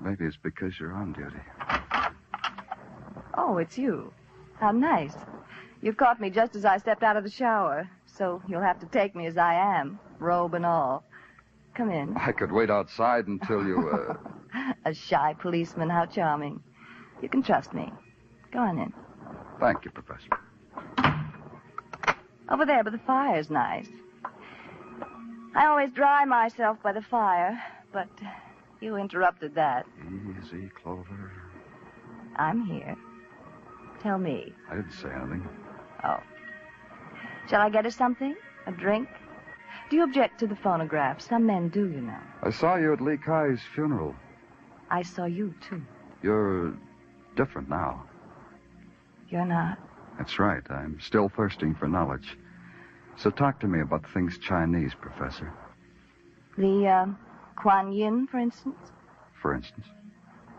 Maybe it's because you're on duty. Oh, it's you. How nice. You've caught me just as I stepped out of the shower, so you'll have to take me as I am, robe and all. Come in. I could wait outside until you, A shy policeman, how charming. You can trust me. Go on in. Thank you, Professor. Over there, but the fire's nice. I always dry myself by the fire, but you interrupted that. Easy, Clover. I'm here. Tell me. I didn't say anything. Oh. Shall I get us something? A drink? Do you object to the phonograph? Some men do, you know. I saw you at Lee Kai's funeral. I saw you, too. You're different now. You're not? That's right. I'm still thirsting for knowledge. So talk to me about things Chinese, Professor. The, Kuan Yin, for instance? For instance?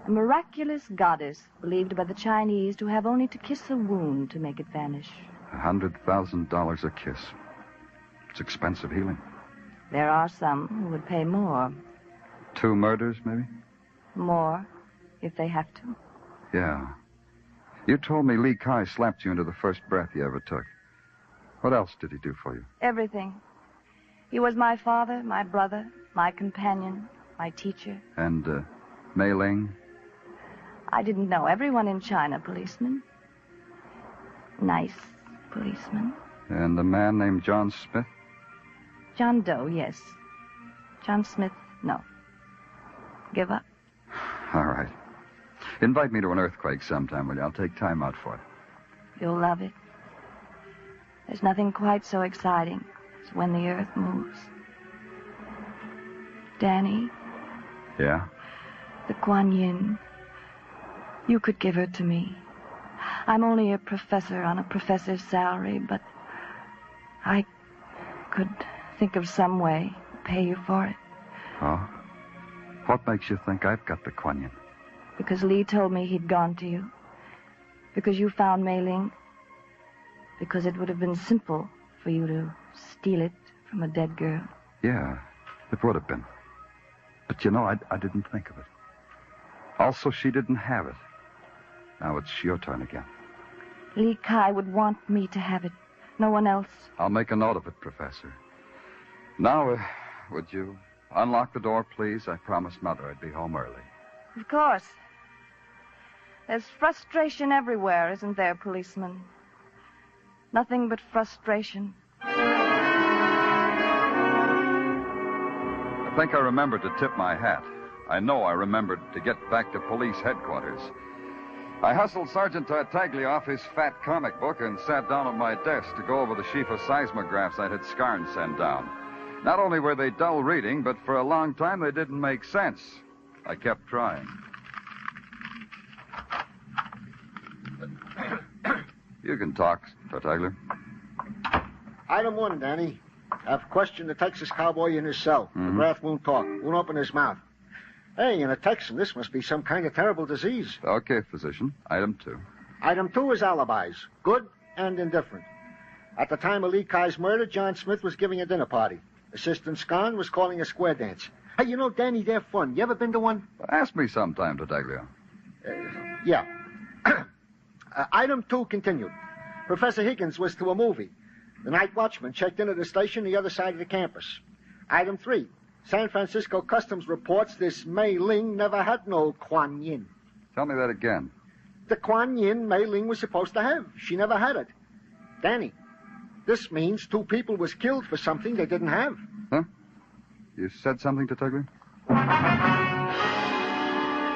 A miraculous goddess believed by the Chinese to have only to kiss a wound to make it vanish. $100,000 a kiss. It's expensive healing. There are some who would pay more. 2 murders, maybe? More, if they have to. Yeah. You told me Lee Kai slapped you into the first breath you ever took. What else did he do for you? Everything. He was my father, my brother, my companion, my teacher. And, Mei Ling? I didn't know everyone in China, policeman. Nice policeman. And a man named John Smith? John Doe, yes. John Smith, no. Give up? All right. Invite me to an earthquake sometime, will you? I'll take time out for it. You'll love it. There's nothing quite so exciting as when the earth moves. Danny? Yeah? The Kuan Yin. You could give her to me. I'm only a professor on a professor's salary, but I could think of some way to pay you for it. Oh? What makes you think I've got the Kuan Yin? Because Lee told me he'd gone to you. Because you found Mei Ling. Because it would have been simple for you to steal it from a dead girl? Yeah, it would have been. But you know, I didn't think of it. Also, she didn't have it. Now it's your turn again. Lee Kai would want me to have it. No one else. I'll make a note of it, Professor. Now, would you unlock the door, please? I promised Mother I'd be home early. Of course. There's frustration everywhere, isn't there, policeman? Nothing but frustration. I think I remembered to tip my hat. I know I remembered to get back to police headquarters. I hustled Sergeant Tartaglia off his fat comic book and sat down at my desk to go over the sheaf of seismographs I had Scarn send down. Not only were they dull reading, but for a long time they didn't make sense. I kept trying. You can talk, Tartaglia. Item 1, Danny. I've questioned the Texas cowboy in his cell. The graph won't talk, won't open his mouth. Hey, in a Texan, this must be some kind of terrible disease. Okay, physician. Item 2. Item 2 is alibis, good and indifferent. At the time of Lee Kai's murder, John Smith was giving a dinner party. Assistant Scarn was calling a square dance. Hey, you know, Danny, they're fun. You ever been to one? Ask me sometime, Tartaglia. Yeah. Item 2 continued. Professor Higgins was to a movie. The night watchman checked in at a station the other side of the campus. Item 3. San Francisco Customs reports this Mei Ling never had no Kuan Yin. Tell me that again. The Kuan Yin Mei Ling was supposed to have. She never had it. Danny, this means 2 people was killed for something they didn't have. Huh? You said something, Tartaglia?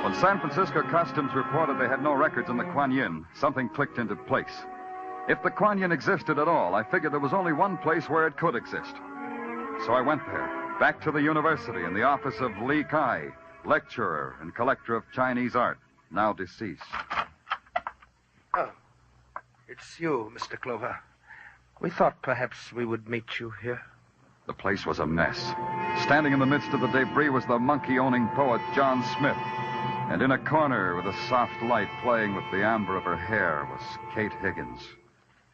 When San Francisco Customs reported they had no records in the Kuan Yin, something clicked into place. If the Kuan Yin existed at all, I figured there was only one place where it could exist. So I went there, back to the university in the office of Lee Kai, lecturer and collector of Chinese art, now deceased. Oh, it's you, Mr. Clover. We thought perhaps we would meet you here. The place was a mess. Standing in the midst of the debris was the monkey-owning poet John Smith. And in a corner with a soft light playing with the amber of her hair was Kate Higgins.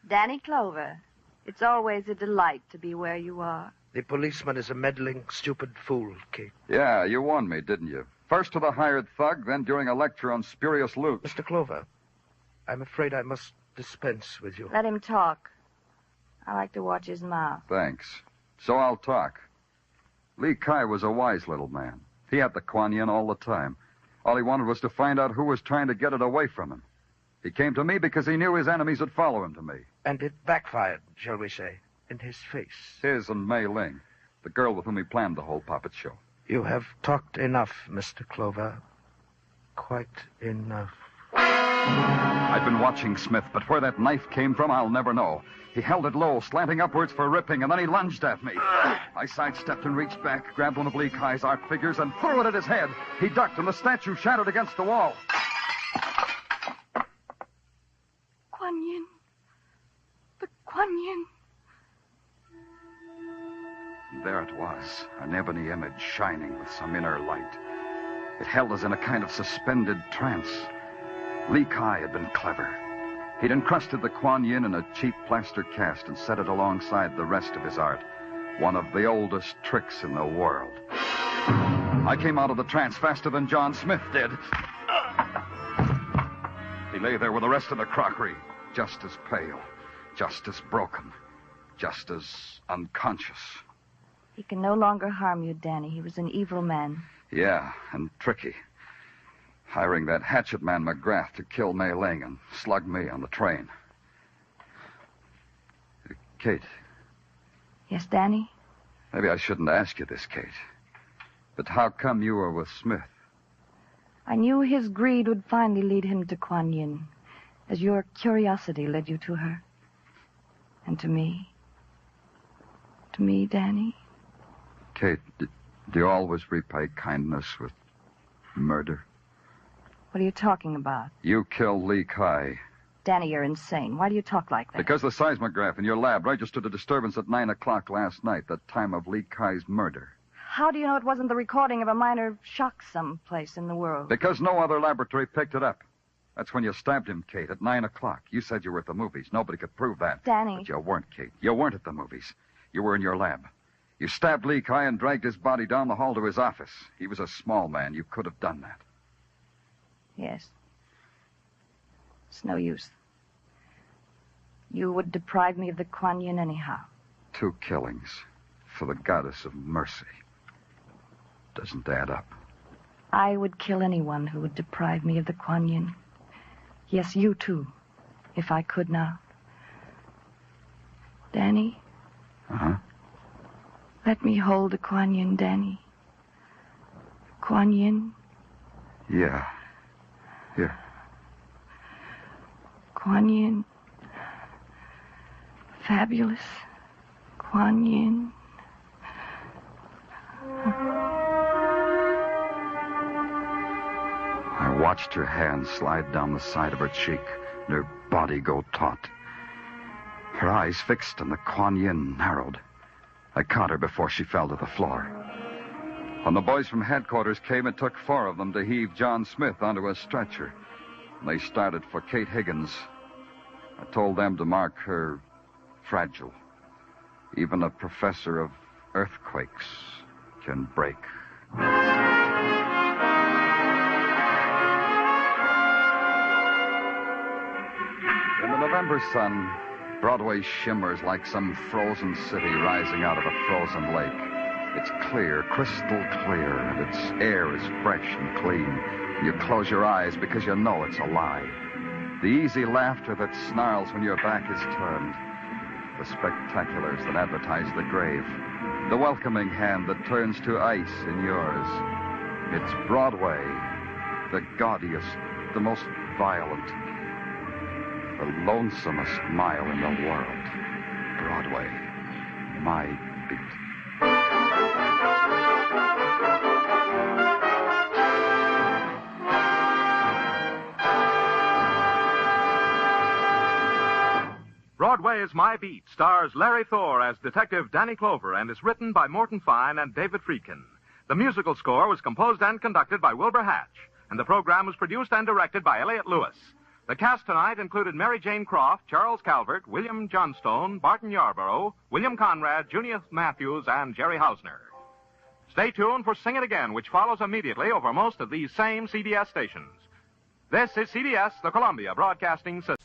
Danny Clover, it's always a delight to be where you are. The policeman is a meddling, stupid fool, Kate. Yeah, you warned me, didn't you? First to the hired thug, then during a lecture on spurious loot. Mr. Clover, I'm afraid I must dispense with you. Let him talk. I like to watch his mouth. Thanks. So I'll talk. Lee Kai was a wise little man. He had the Kuan Yin all the time. All he wanted was to find out who was trying to get it away from him. He came to me because he knew his enemies would follow him to me. And it backfired, shall we say, in his face. His and Mei Ling, the girl with whom he planned the whole puppet show. You have talked enough, Mr. Clover. Quite enough. I've been watching Smith, but where that knife came from, I'll never know. He held it low, slanting upwards for ripping, and then he lunged at me. I sidestepped and reached back, grabbed one of Lee Kai's art figures, and threw it at his head. He ducked, and the statue shattered against the wall. Kuan Yin. The Kuan Yin. And there it was, an ebony image shining with some inner light. It held us in a kind of suspended trance. Lee Kai had been clever. He'd encrusted the Kuan Yin in a cheap plaster cast and set it alongside the rest of his art. One of the oldest tricks in the world. I came out of the trance faster than John Smith did. He lay there with the rest of the crockery, just as pale, just as broken, just as unconscious. He can no longer harm you, Danny. He was an evil man. Yeah, and tricky. Hiring that hatchet man McGrath to kill Mei Ling and slug me on the train. Kate. Yes, Danny? Maybe I shouldn't ask you this, Kate. But how come you were with Smith? I knew his greed would finally lead him to Kuan Yin, as your curiosity led you to her. And to me. To me, Danny. Kate, do you always repay kindness with murder? What are you talking about? You killed Lee Kai. Danny, you're insane. Why do you talk like that? Because the seismograph in your lab registered a disturbance at 9 o'clock last night, the time of Lee Kai's murder. How do you know it wasn't the recording of a minor shock someplace in the world? Because no other laboratory picked it up. That's when you stabbed him, Kate, at 9 o'clock. You said you were at the movies. Nobody could prove that. Danny. But you weren't, Kate. You weren't at the movies. You were in your lab. You stabbed Lee Kai and dragged his body down the hall to his office. He was a small man. You could have done that. Yes. It's no use. You would deprive me of the Kuan Yin anyhow. 2 killings for the goddess of mercy. Doesn't add up. I would kill anyone who would deprive me of the Kuan Yin. Yes, you too, if I could now. Danny? Uh-huh. Let me hold the Kuan Yin, Danny. Kuan Yin? Yeah. Here. Kuan Yin. Fabulous. Kuan Yin. I watched her hand slide down the side of her cheek and her body go taut. Her eyes fixed and the Kuan Yin narrowed. I caught her before she fell to the floor. When the boys from headquarters came, it took 4 of them to heave John Smith onto a stretcher. And they started for Kate Higgins. I told them to mark her fragile. Even a professor of earthquakes can break. In the November sun, Broadway shimmers like some frozen city rising out of a frozen lake. It's clear, crystal clear, and its air is fresh and clean. You close your eyes because you know it's alive. The easy laughter that snarls when your back is turned. The spectaculars that advertise the grave. The welcoming hand that turns to ice in yours. It's Broadway, the gaudiest, the most violent, the lonesomest mile in the world. Broadway, my beat. Broadway's My Beat stars Larry Thor as Detective Danny Clover and is written by Morton Fine and David Friedkin. The musical score was composed and conducted by Wilbur Hatch, and the program was produced and directed by Elliott Lewis. The cast tonight included Mary Jane Croft, Charles Calvert, William Johnstone, Barton Yarborough, William Conrad, Junius Matthews, and Jerry Hausner. Stay tuned for Sing It Again, which follows immediately over most of these same CBS stations. This is CBS, the Columbia Broadcasting System.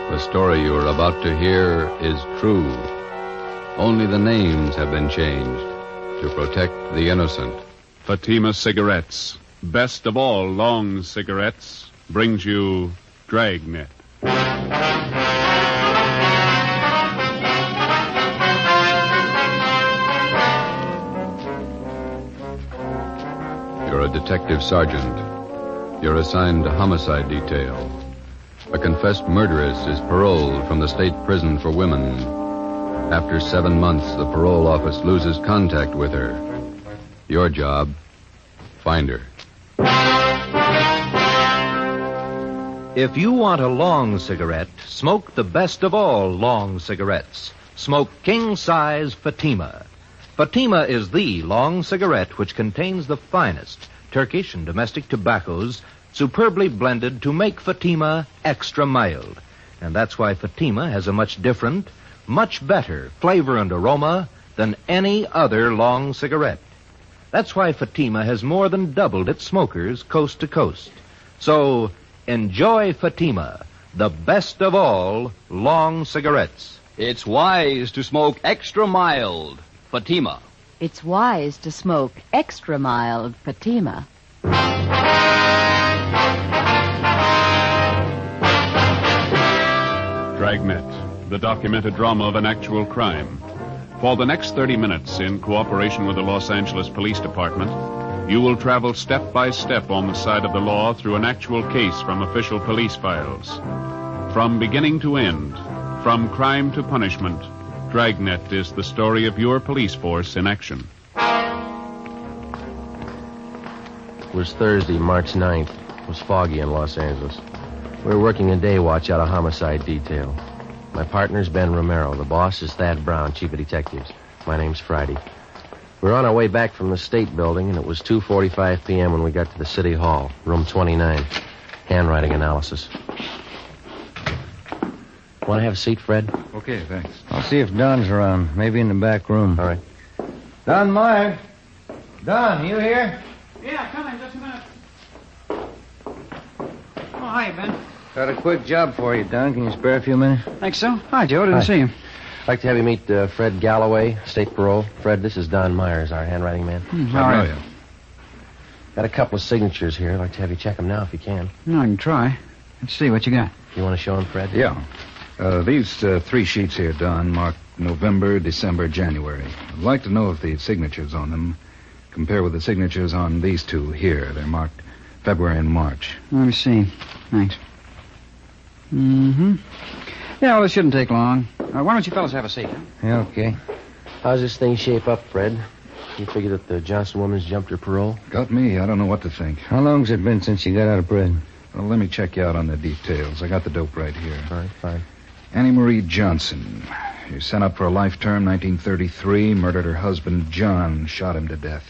The story you are about to hear is true. Only the names have been changed to protect the innocent. Fatima Cigarettes, best of all long cigarettes, brings you Dragnet. You're a detective sergeant. You're assigned to homicide detail. A confessed murderess is paroled from the state prison for women. After 7 months, the parole office loses contact with her. Your job, find her. If you want a long cigarette, smoke the best of all long cigarettes. Smoke king-size Fatima. Fatima is the long cigarette which contains the finest Turkish and domestic tobaccos superbly blended to make Fatima extra mild. And that's why Fatima has a much different, much better flavor and aroma than any other long cigarette. That's why Fatima has more than doubled its smokers coast to coast. So, enjoy Fatima, the best of all long cigarettes. It's wise to smoke extra mild Fatima. It's wise to smoke extra mild Fatima. Dragnet, the documented drama of an actual crime. For the next 30 minutes, in cooperation with the Los Angeles Police Department, you will travel step by step on the side of the law through an actual case from official police files. From beginning to end, from crime to punishment, Dragnet is the story of your police force in action. was Thursday, March 9th. It was foggy in Los Angeles. We were working a day watch out of homicide detail. My partner's Ben Romero. The boss is Thad Brown, chief of detectives. My name's Friday. We were on our way back from the State Building, and it was 2:45 p.m. when we got to the City Hall, room 29. Handwriting analysis. Want to have a seat, Fred? Okay, thanks. I'll see if Don's around. Maybe in the back room. All right. Don Meyer. Don, you here? Yeah, come in just a minute. Oh, hi, Ben. Got a quick job for you, Don. Can you spare a few minutes? Think so? Hi, Joe. Didn't see you. I'd like to have you meet Fred Galloway, state parole. Fred, this is Don Myers, our handwriting man. All right. Got a couple of signatures here. I'd like to have you check them now if you can. No, I can try. Let's see what you got. You want to show them, Fred? Yeah. These 3 sheets here, Don, marked November, December, January. I'd like to know if the signatures on them compare with the signatures on these 2 here. They're marked February and March. Let me see. Thanks. Mm-hmm. Yeah, well, this shouldn't take long. Why don't you fellas have a seat? Huh? Yeah, okay. How's this thing shape up, Fred? You figure that the Johnson woman's jumped her parole? Got me. I don't know what to think. How long's it been since you got out of prison? Well, let me check you out on the details. I got the dope right here. All right, fine. Annie Marie Johnson. She was sent up for a life term, 1933. Murdered her husband, John. Shot him to death.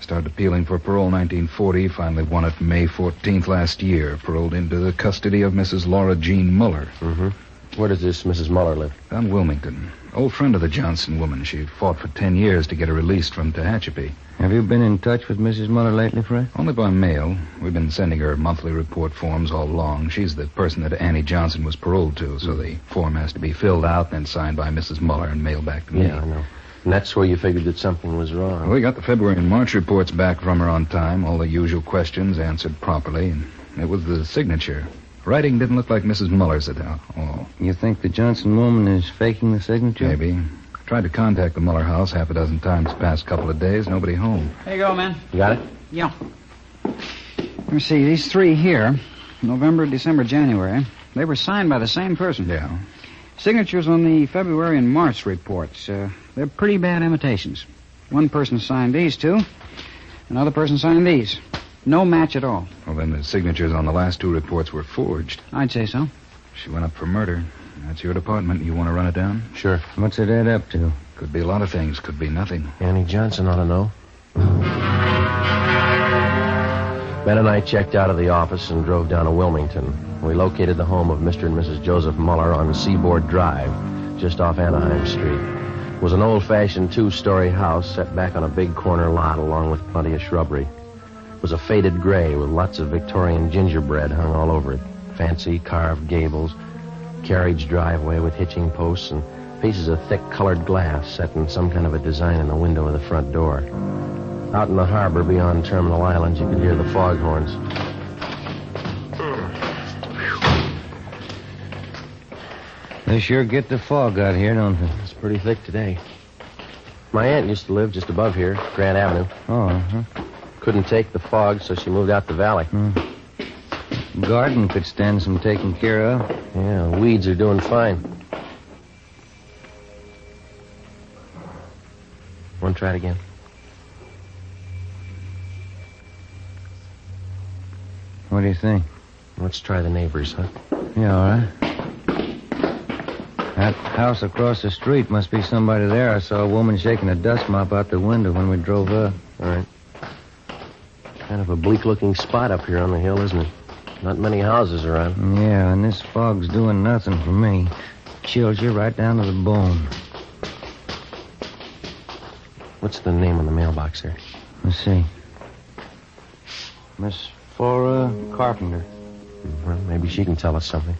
Started appealing for parole 1940. Finally won it May 14th last year. Paroled into the custody of Mrs. Laura Jean Muller. Mm-hmm. Where does this Mrs. Muller live? Down Wilmington. Old friend of the Johnson woman. She fought for 10 years to get her released from Tehachapi. Have you been in touch with Mrs. Muller lately, Fred? Only by mail. We've been sending her monthly report forms all along. She's the person that Annie Johnson was paroled to, so the form has to be filled out and then signed by Mrs. Muller and mailed back to me. Yeah, I know. And that's where you figured that something was wrong. Well, we got the February and March reports back from her on time, all the usual questions answered properly, and it was the signature. Writing didn't look like Mrs. Muller's at all. You think the Johnson woman is faking the signature? Maybe. Tried to contact the Muller house half a dozen times the past couple of days. Nobody home. There you go, man. You got it? Yeah. Let me see. These 3 here, November, December, January, they were signed by the same person. Yeah. Signatures on the February and March reports. They're pretty bad imitations. One person signed these 2. Another person signed these. No match at all. Well, then the signatures on the last 2 reports were forged. I'd say so. She went up for murder. That's your department. You want to run it down? Sure. What's it add up to? Could be a lot of things. Could be nothing. Annie Johnson ought to know. Ben and I checked out of the office and drove down to Wilmington. We located the home of Mr. and Mrs. Joseph Muller on Seaboard Drive, just off Anaheim Street. It was an old-fashioned 2-story house set back on a big corner lot along with plenty of shrubbery. It was a faded gray with lots of Victorian gingerbread hung all over it. Fancy carved gables, carriage driveway with hitching posts, and pieces of thick colored glass set in some kind of a design in the window of the front door. Out in the harbor beyond Terminal Island, you could hear the foghorns. They sure get the fog out here, don't they? It's pretty thick today. My aunt used to live just above here, Grant Avenue. Oh, uh-huh. Couldn't take the fog, so she moved out the valley. Garden could stand some taking care of. Yeah, weeds are doing fine. Want to try it again? What do you think? Let's try the neighbors, huh? Yeah, all right. That house across the street must be somebody there. I saw a woman shaking a dust mop out the window when we drove up. All right. Kind of a bleak-looking spot up here on the hill, isn't it? Not many houses around. Yeah, and this fog's doing nothing for me. Chills you right down to the bone. What's the name on the mailbox there? Let's see. Miss Flora Carpenter. Well, maybe she can tell us something.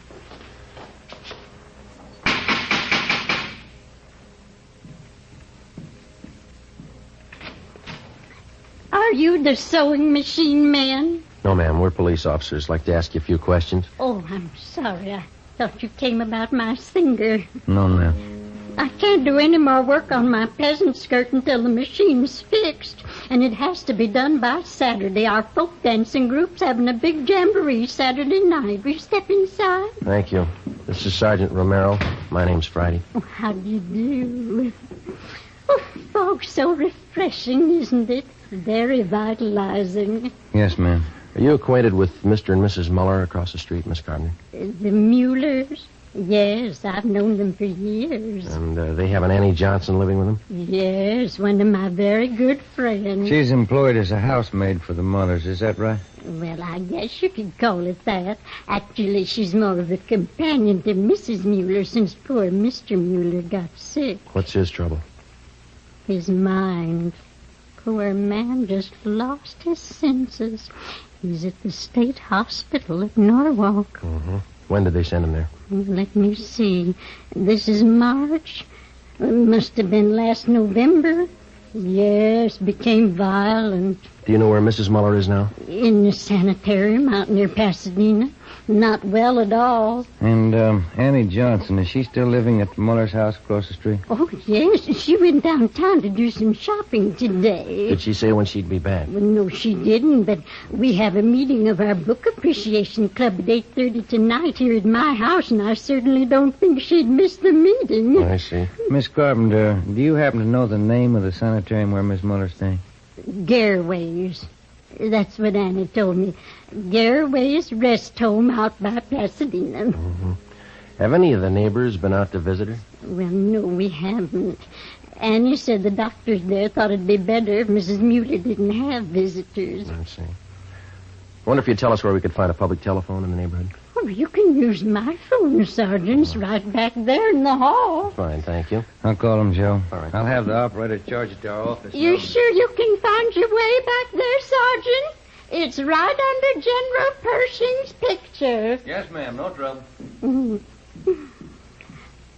Are you the sewing machine man? No, ma'am. We're police officers. Like to ask you a few questions. Oh, I'm sorry. I thought you came about my singer. No, ma'am. I can't do any more work on my peasant skirt until the machine's fixed. And it has to be done by Saturday. Our folk dancing group's having a big jamboree Saturday night. Will you step inside? Thank you. This is Sergeant Romero. My name's Friday. Oh, how do you do? Oh, fog's so refreshing, isn't it? Very vitalizing. Yes, ma'am. Are you acquainted with Mr. and Mrs. Muller across the street, Miss Carpenter? The Muellers? Yes, I've known them for years. And they have an Annie Johnson living with them? Yes, one of my very good friends. She's employed as a housemaid for the Mullers, is that right? Well, I guess you could call it that. Actually, she's more of a companion to Mrs. Mueller since poor Mr. Mueller got sick. What's his trouble? His mind. Poor man just lost his senses. He's at the state hospital at Norwalk. Mm-hmm. When did they send him there? Let me see. This is March. It must have been last November. Yes, became violent. Do you know where Mrs. Muller is now? In the sanitarium out near Pasadena. Not well at all. And Annie Johnson, is she still living at the Muller's house across the street? Oh, yes. She went downtown to do some shopping today. Did she say when she'd be back? Well, no, she didn't, but we have a meeting of our book appreciation club at 8:30 tonight here at my house, and I certainly don't think she'd miss the meeting. I see. Miss Carpenter, do you happen to know the name of the sanitarium where Miss Muller's staying? Garraway's. That's what Annie told me. Garraway's Rest Home out by Pasadena. Mm-hmm. Have any of the neighbors been out to visit her? Well, no, we haven't. Annie said the doctors there thought it'd be better if Mrs. Mueller didn't have visitors. I see. Wonder if you'd tell us where we could find a public telephone in the neighborhood? Oh, you can use my phone, Sergeant. It's right back there in the hall. Fine, thank you. I'll call him, Joe. All right. I'll have the operator charge it to our office. You sure you can find your way back there, Sergeant? It's right under General Pershing's picture. Yes, ma'am. No trouble.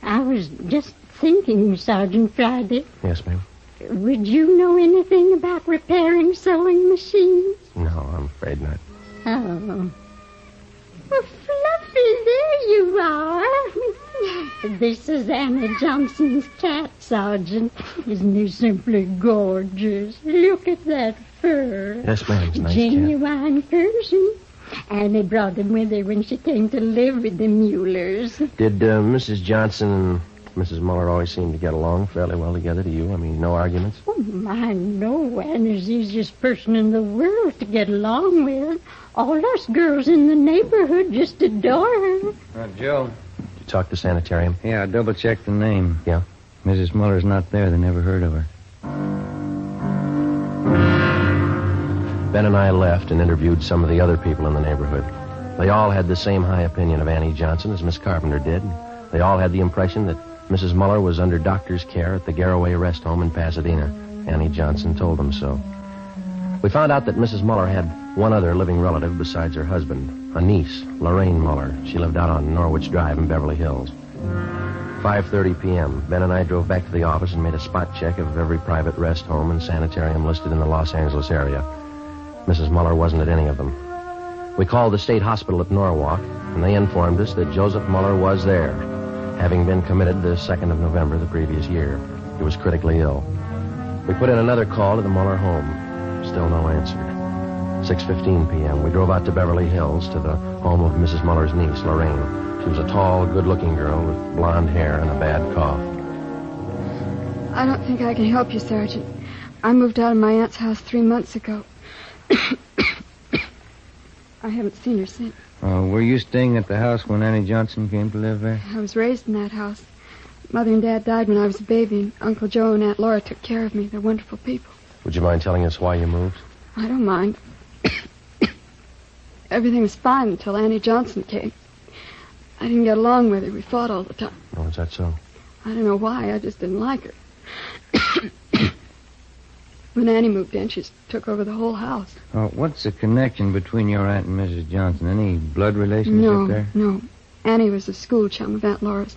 I was just thinking, Sergeant Friday. Yes, ma'am. Would you know anything about repairing sewing machines? No, I'm afraid not. Oh. Well, Fluffy, there you are. This is Annie Johnson's cat, Sergeant. Isn't he simply gorgeous? Look at that fur. Yes, ma'am. It's a nice Genuine Persian. Annie brought him with her when she came to live with the Muellers. Did Mrs. Johnson and Mrs. Muller always seem to get along fairly well together to you? I mean, no arguments? Oh, my, no. Annie's the easiest person in the world to get along with. All us girls in the neighborhood just adore her. Joe. Did you talk to sanitarium? Yeah, I double-checked the name. Yeah? Mrs. Muller's not there. They never heard of her. Ben and I left and interviewed some of the other people in the neighborhood. They all had the same high opinion of Annie Johnson as Miss Carpenter did. They all had the impression that Mrs. Muller was under doctor's care at the Garraway Rest Home in Pasadena. Annie Johnson told them so. We found out that Mrs. Muller had one other living relative besides her husband, a niece, Lorraine Muller. She lived out on Norwich Drive in Beverly Hills. 5:30 p.m., Ben and I drove back to the office and made a spot check of every private rest home and sanitarium listed in the Los Angeles area. Mrs. Muller wasn't at any of them. We called the state hospital at Norwalk, and they informed us that Joseph Muller was there, having been committed the 2nd of November the previous year. He was critically ill. We put in another call to the Muller home. Still no answer. 6:15 p.m., we drove out to Beverly Hills to the home of Mrs. Muller's niece, Lorraine. She was a tall, good-looking girl with blonde hair and a bad cough. I don't think I can help you, Sergeant. I moved out of my aunt's house 3 months ago. I haven't seen her since. Were you staying at the house when Annie Johnson came to live there? I was raised in that house. Mother and Dad died when I was a baby, and Uncle Joe and Aunt Laura took care of me. They're wonderful people. Would you mind telling us why you moved? I don't mind. Everything was fine until Annie Johnson came. I didn't get along with her. We fought all the time. Oh, is that so? I don't know why. I just didn't like her. When Annie moved in, she took over the whole house. What's the connection between your aunt and Mrs. Johnson? Any blood relationship there? No. Annie was a school chum of Aunt Laura's.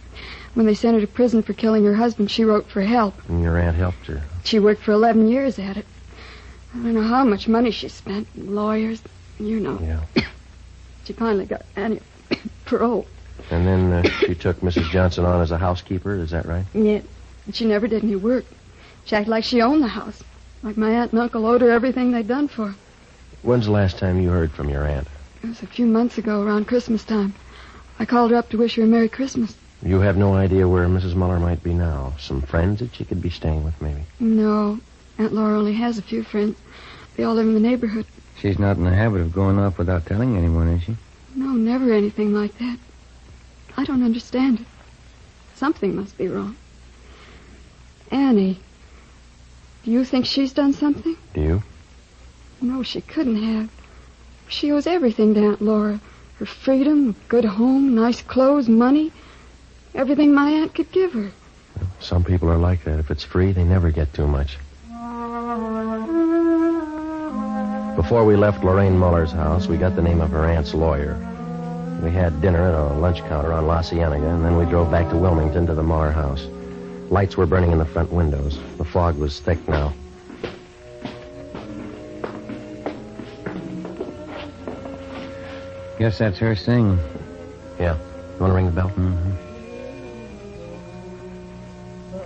When they sent her to prison for killing her husband, she wrote for help. And your aunt helped her? She worked for 11 years at it. I don't know how much money she spent. Lawyers, you know. Yeah. She finally got Annie parole. And then she took Mrs. Johnson on as a housekeeper, is that right? Yeah. She never did any work. She acted like she owned the house. Like my aunt and uncle owed her everything they'd done for her. When's the last time you heard from your aunt? It was a few months ago, around Christmas time. I called her up to wish her a Merry Christmas. You have no idea where Mrs. Muller might be now? Some friends that she could be staying with, maybe? No. Aunt Laura only has a few friends. They all live in the neighborhood. She's not in the habit of going off without telling anyone, is she? No, never anything like that. I don't understand it. Something must be wrong. Annie, do you think she's done something? Do you? No, she couldn't have. She owes everything to Aunt Laura. Her freedom, good home, nice clothes, money. Everything my aunt could give her. Some people are like that. If it's free, they never get too much. Before we left Lorraine Muller's house, we got the name of her aunt's lawyer. We had dinner at a lunch counter on La Cienega, and then we drove back to Wilmington to the Muller house. Lights were burning in the front windows. The fog was thick now. Guess that's her singing. Yeah. You want to ring the bell? Mm-hmm.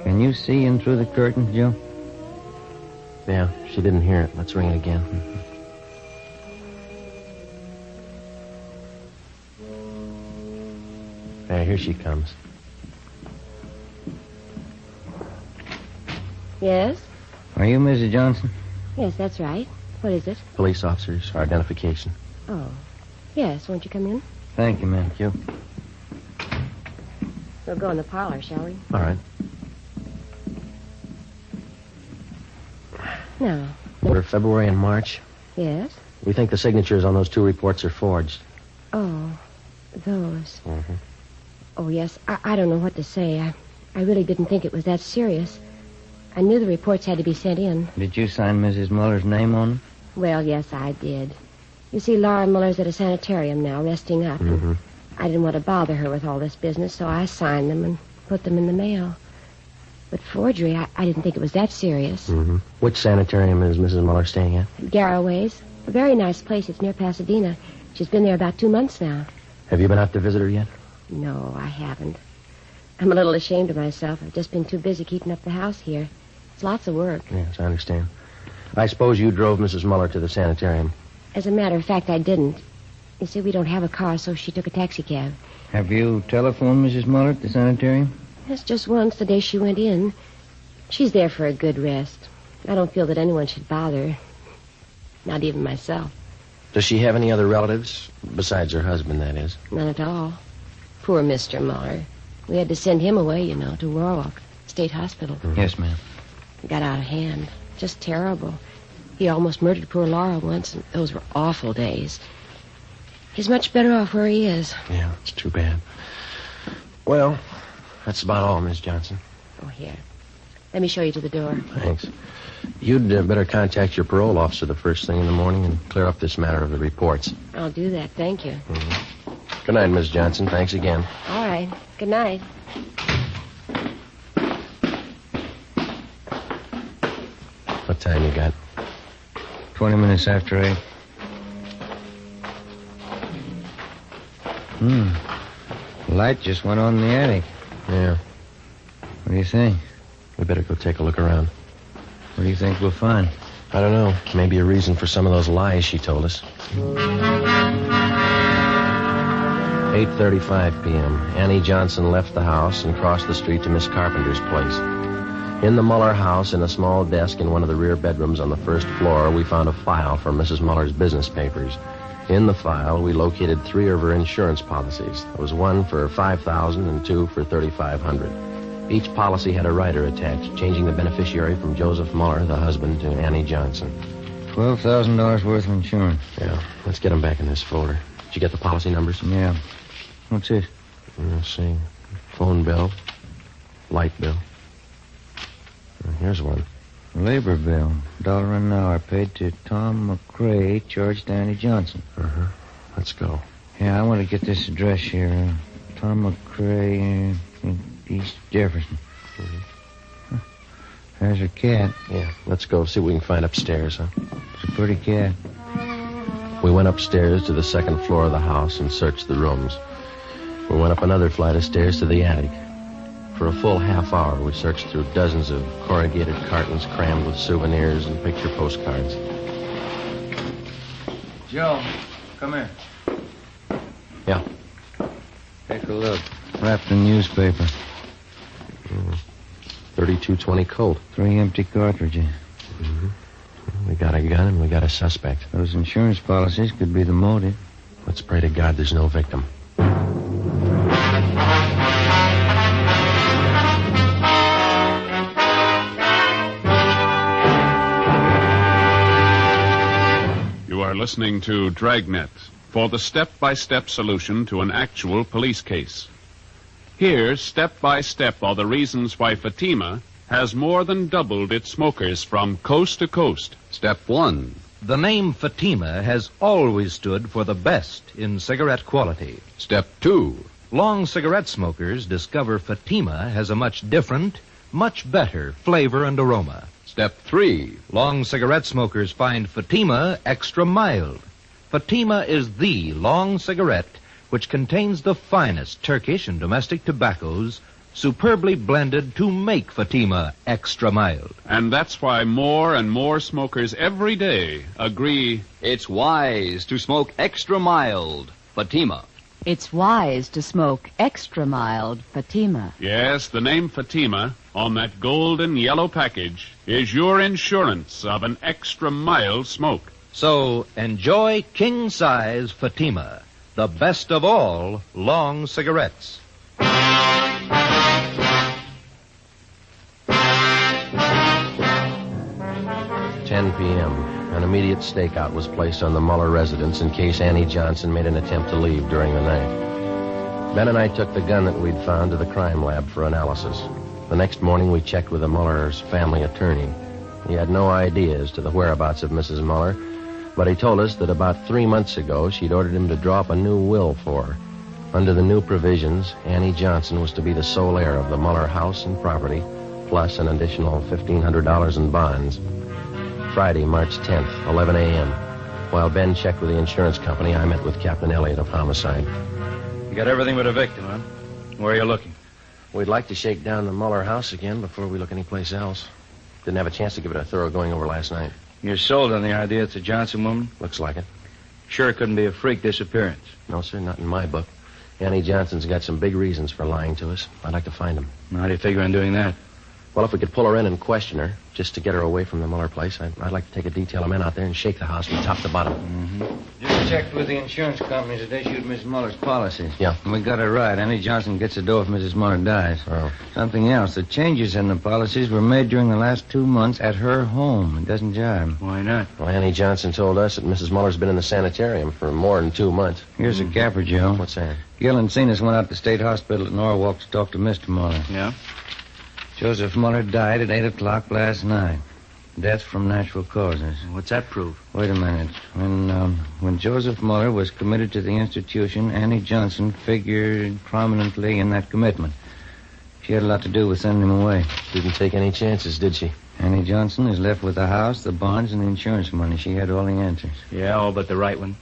Can you see in through the curtains, Joe? Yeah, she didn't hear it. Let's ring it again. Yeah, here she comes. Yes? Are you Mrs. Johnson? Yes, that's right. What is it? Police officers, our identification. Oh. Yes, won't you come in? Thank you, ma'am. Thank you. We'll go in the parlor, shall we? All right. No. What are February and March? Yes? We think the signatures on those two reports are forged. Oh, those. Mm-hmm. Oh, yes. I don't know what to say. I really didn't think it was that serious. I knew the reports had to be sent in. Did you sign Mrs. Muller's name on them? Well, yes, I did. You see, Laura Muller's at a sanitarium now, resting up. Mm-hmm. I didn't want to bother her with all this business, so I signed them and put them in the mail. But forgery, I didn't think it was that serious. Mm-hmm. Which sanitarium is Mrs. Muller staying at? Garraway's. A very nice place. It's near Pasadena. She's been there about 2 months now. Have you been out to visit her yet? No, I haven't. I'm a little ashamed of myself. I've just been too busy keeping up the house here. It's lots of work. Yes, I understand. I suppose you drove Mrs. Muller to the sanitarium. As a matter of fact, I didn't. You see, we don't have a car, so she took a taxicab. Have you telephoned Mrs. Muller at the sanitarium? Yes, just once, the day she went in. She's there for a good rest. I don't feel that anyone should bother her. Not even myself. Does she have any other relatives? Besides her husband, that is. None at all. Poor Mr. Muller. We had to send him away, you know, to Warwick State Hospital. Mm-hmm. Yes, ma'am. It got out of hand. Just terrible. He almost murdered poor Laura once, and those were awful days. He's much better off where he is. Yeah, it's too bad. Well, that's about all, Miss Johnson. Oh, here. Let me show you to the door. Thanks. You'd better contact your parole officer the first thing in the morning and clear up this matter of the reports. I'll do that. Thank you. Mm-hmm. Good night, Miss Johnson. Thanks again. All right. Good night. What time you got? 20 minutes after 8. Light just went on in the attic. Yeah. What do you think? We better go take a look around. What do you think we'll find? I don't know. Maybe a reason for some of those lies she told us. 8:35 p.m. Annie Johnson left the house and crossed the street to Miss Carpenter's place. In the Muller house, in a small desk in one of the rear bedrooms on the first floor, we found a file from Mrs. Muller's business papers. In the file, we located 3 of her insurance policies. There was one for $5,000 and 2 for $3,500. Each policy had a rider attached, changing the beneficiary from Joseph Muller, the husband, to Annie Johnson. $12,000 worth of insurance. Yeah, let's get them back in this folder. Did you get the policy numbers? Yeah. What's this? Let's see. Phone bill. Light bill. Here's one. Labor bill. $1 an hour paid to Tom McCrae, charged to Annie Johnson. Uh-huh. Let's go. Yeah, I want to get this address here. Tom McCrae, East Jefferson. Mm-hmm. There's her cat. Yeah, let's go see what we can find upstairs, huh? It's a pretty cat. We went upstairs to the second floor of the house and searched the rooms. We went up another flight of stairs to the attic. For a full half hour, we searched through dozens of corrugated cartons crammed with souvenirs and picture postcards. Joe, come here. Yeah. Take a look. Wrapped in newspaper. 3220 Colt. 3 empty cartridges. We got a gun and we got a suspect. Those insurance policies could be the motive. Let's pray to God there's no victim. You are listening to Dragnet for the step-by-step solution to an actual police case. Here, step by step, are the reasons why Fatima has more than doubled its smokers from coast to coast. Step 1. The name Fatima has always stood for the best in cigarette quality. Step 2. Long cigarette smokers discover Fatima has a much different, much better flavor and aroma. Step 3. Long cigarette smokers find Fatima extra mild. Fatima is the long cigarette which contains the finest Turkish and domestic tobaccos superbly blended to make Fatima extra mild. And that's why more and more smokers every day agree it's wise to smoke extra mild Fatima. It's wise to smoke extra mild Fatima. Yes, the name Fatima on that golden yellow package is your insurance of an extra mild smoke. So enjoy king-size Fatima, the best of all long cigarettes. 10 p.m. An immediate stakeout was placed on the Muller residence in case Annie Johnson made an attempt to leave during the night. Ben and I took the gun that we'd found to the crime lab for analysis. The next morning, we checked with the Muller's family attorney. He had no idea as to the whereabouts of Mrs. Muller, but he told us that about 3 months ago, she'd ordered him to draw up a new will for her. Under the new provisions, Annie Johnson was to be the sole heir of the Muller house and property, plus an additional $1,500 in bonds. Friday, March 10th, 11 a.m. While Ben checked with the insurance company, I met with Captain Elliott of Homicide. You got everything but a victim, huh? Where are you looking? We'd like to shake down the Muller house again before we look anyplace else. Didn't have a chance to give it a thorough going over last night. You're sold on the idea it's a Johnson woman? Looks like it. Sure it couldn't be a freak disappearance? No, sir, not in my book. Annie Johnson's got some big reasons for lying to us. I'd like to find them. How do you figure on doing that? Well, if we could pull her in and question her, just to get her away from the Muller place, I'd like to take a detail of men out there and shake the house from top to bottom. Mm-hmm. Just checked with the insurance companies that issued Miss Muller's policies. Yeah. And we got it right. Annie Johnson gets the dough if Mrs. Muller dies. Oh. Something else. The changes in the policies were made during the last 2 months at her home. It doesn't jive. Why not? Well, Annie Johnson told us that Mrs. Muller's been in the sanitarium for more than 2 months. Here's a capper, Joe. What's that? Gil and Cenas went out to State Hospital at Norwalk to talk to Mr. Muller. Yeah? Joseph Muller died at 8 o'clock last night. Death from natural causes. What's that prove? Wait a minute. When Joseph Muller was committed to the institution, Annie Johnson figured prominently in that commitment. She had a lot to do with sending him away. Didn't take any chances, did she? Annie Johnson is left with the house, the bonds, and the insurance money. She had all the answers. Yeah, all but the right one.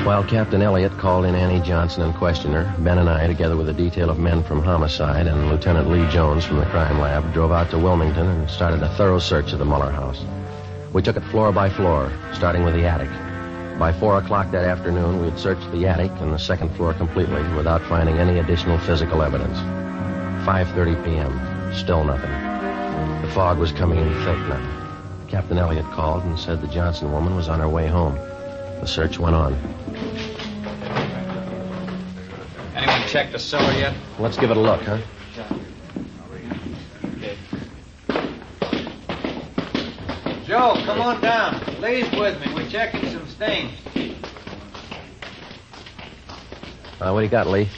While Captain Elliott called in Annie Johnson and questioned her, Ben and I, together with a detail of men from Homicide and Lieutenant Lee Jones from the crime lab, drove out to Wilmington and started a thorough search of the Muller house. We took it floor by floor, starting with the attic. By 4 o'clock that afternoon, we had searched the attic and the second floor completely without finding any additional physical evidence. 5:30 p.m., still nothing. The fog was coming in thick now. Captain Elliott called and said the Johnson woman was on her way home. The search went on. Anyone checked the cellar yet? Let's give it a look, huh? Joe, come on down. Lee's with me. We're checking some stains. What do you got, Lee?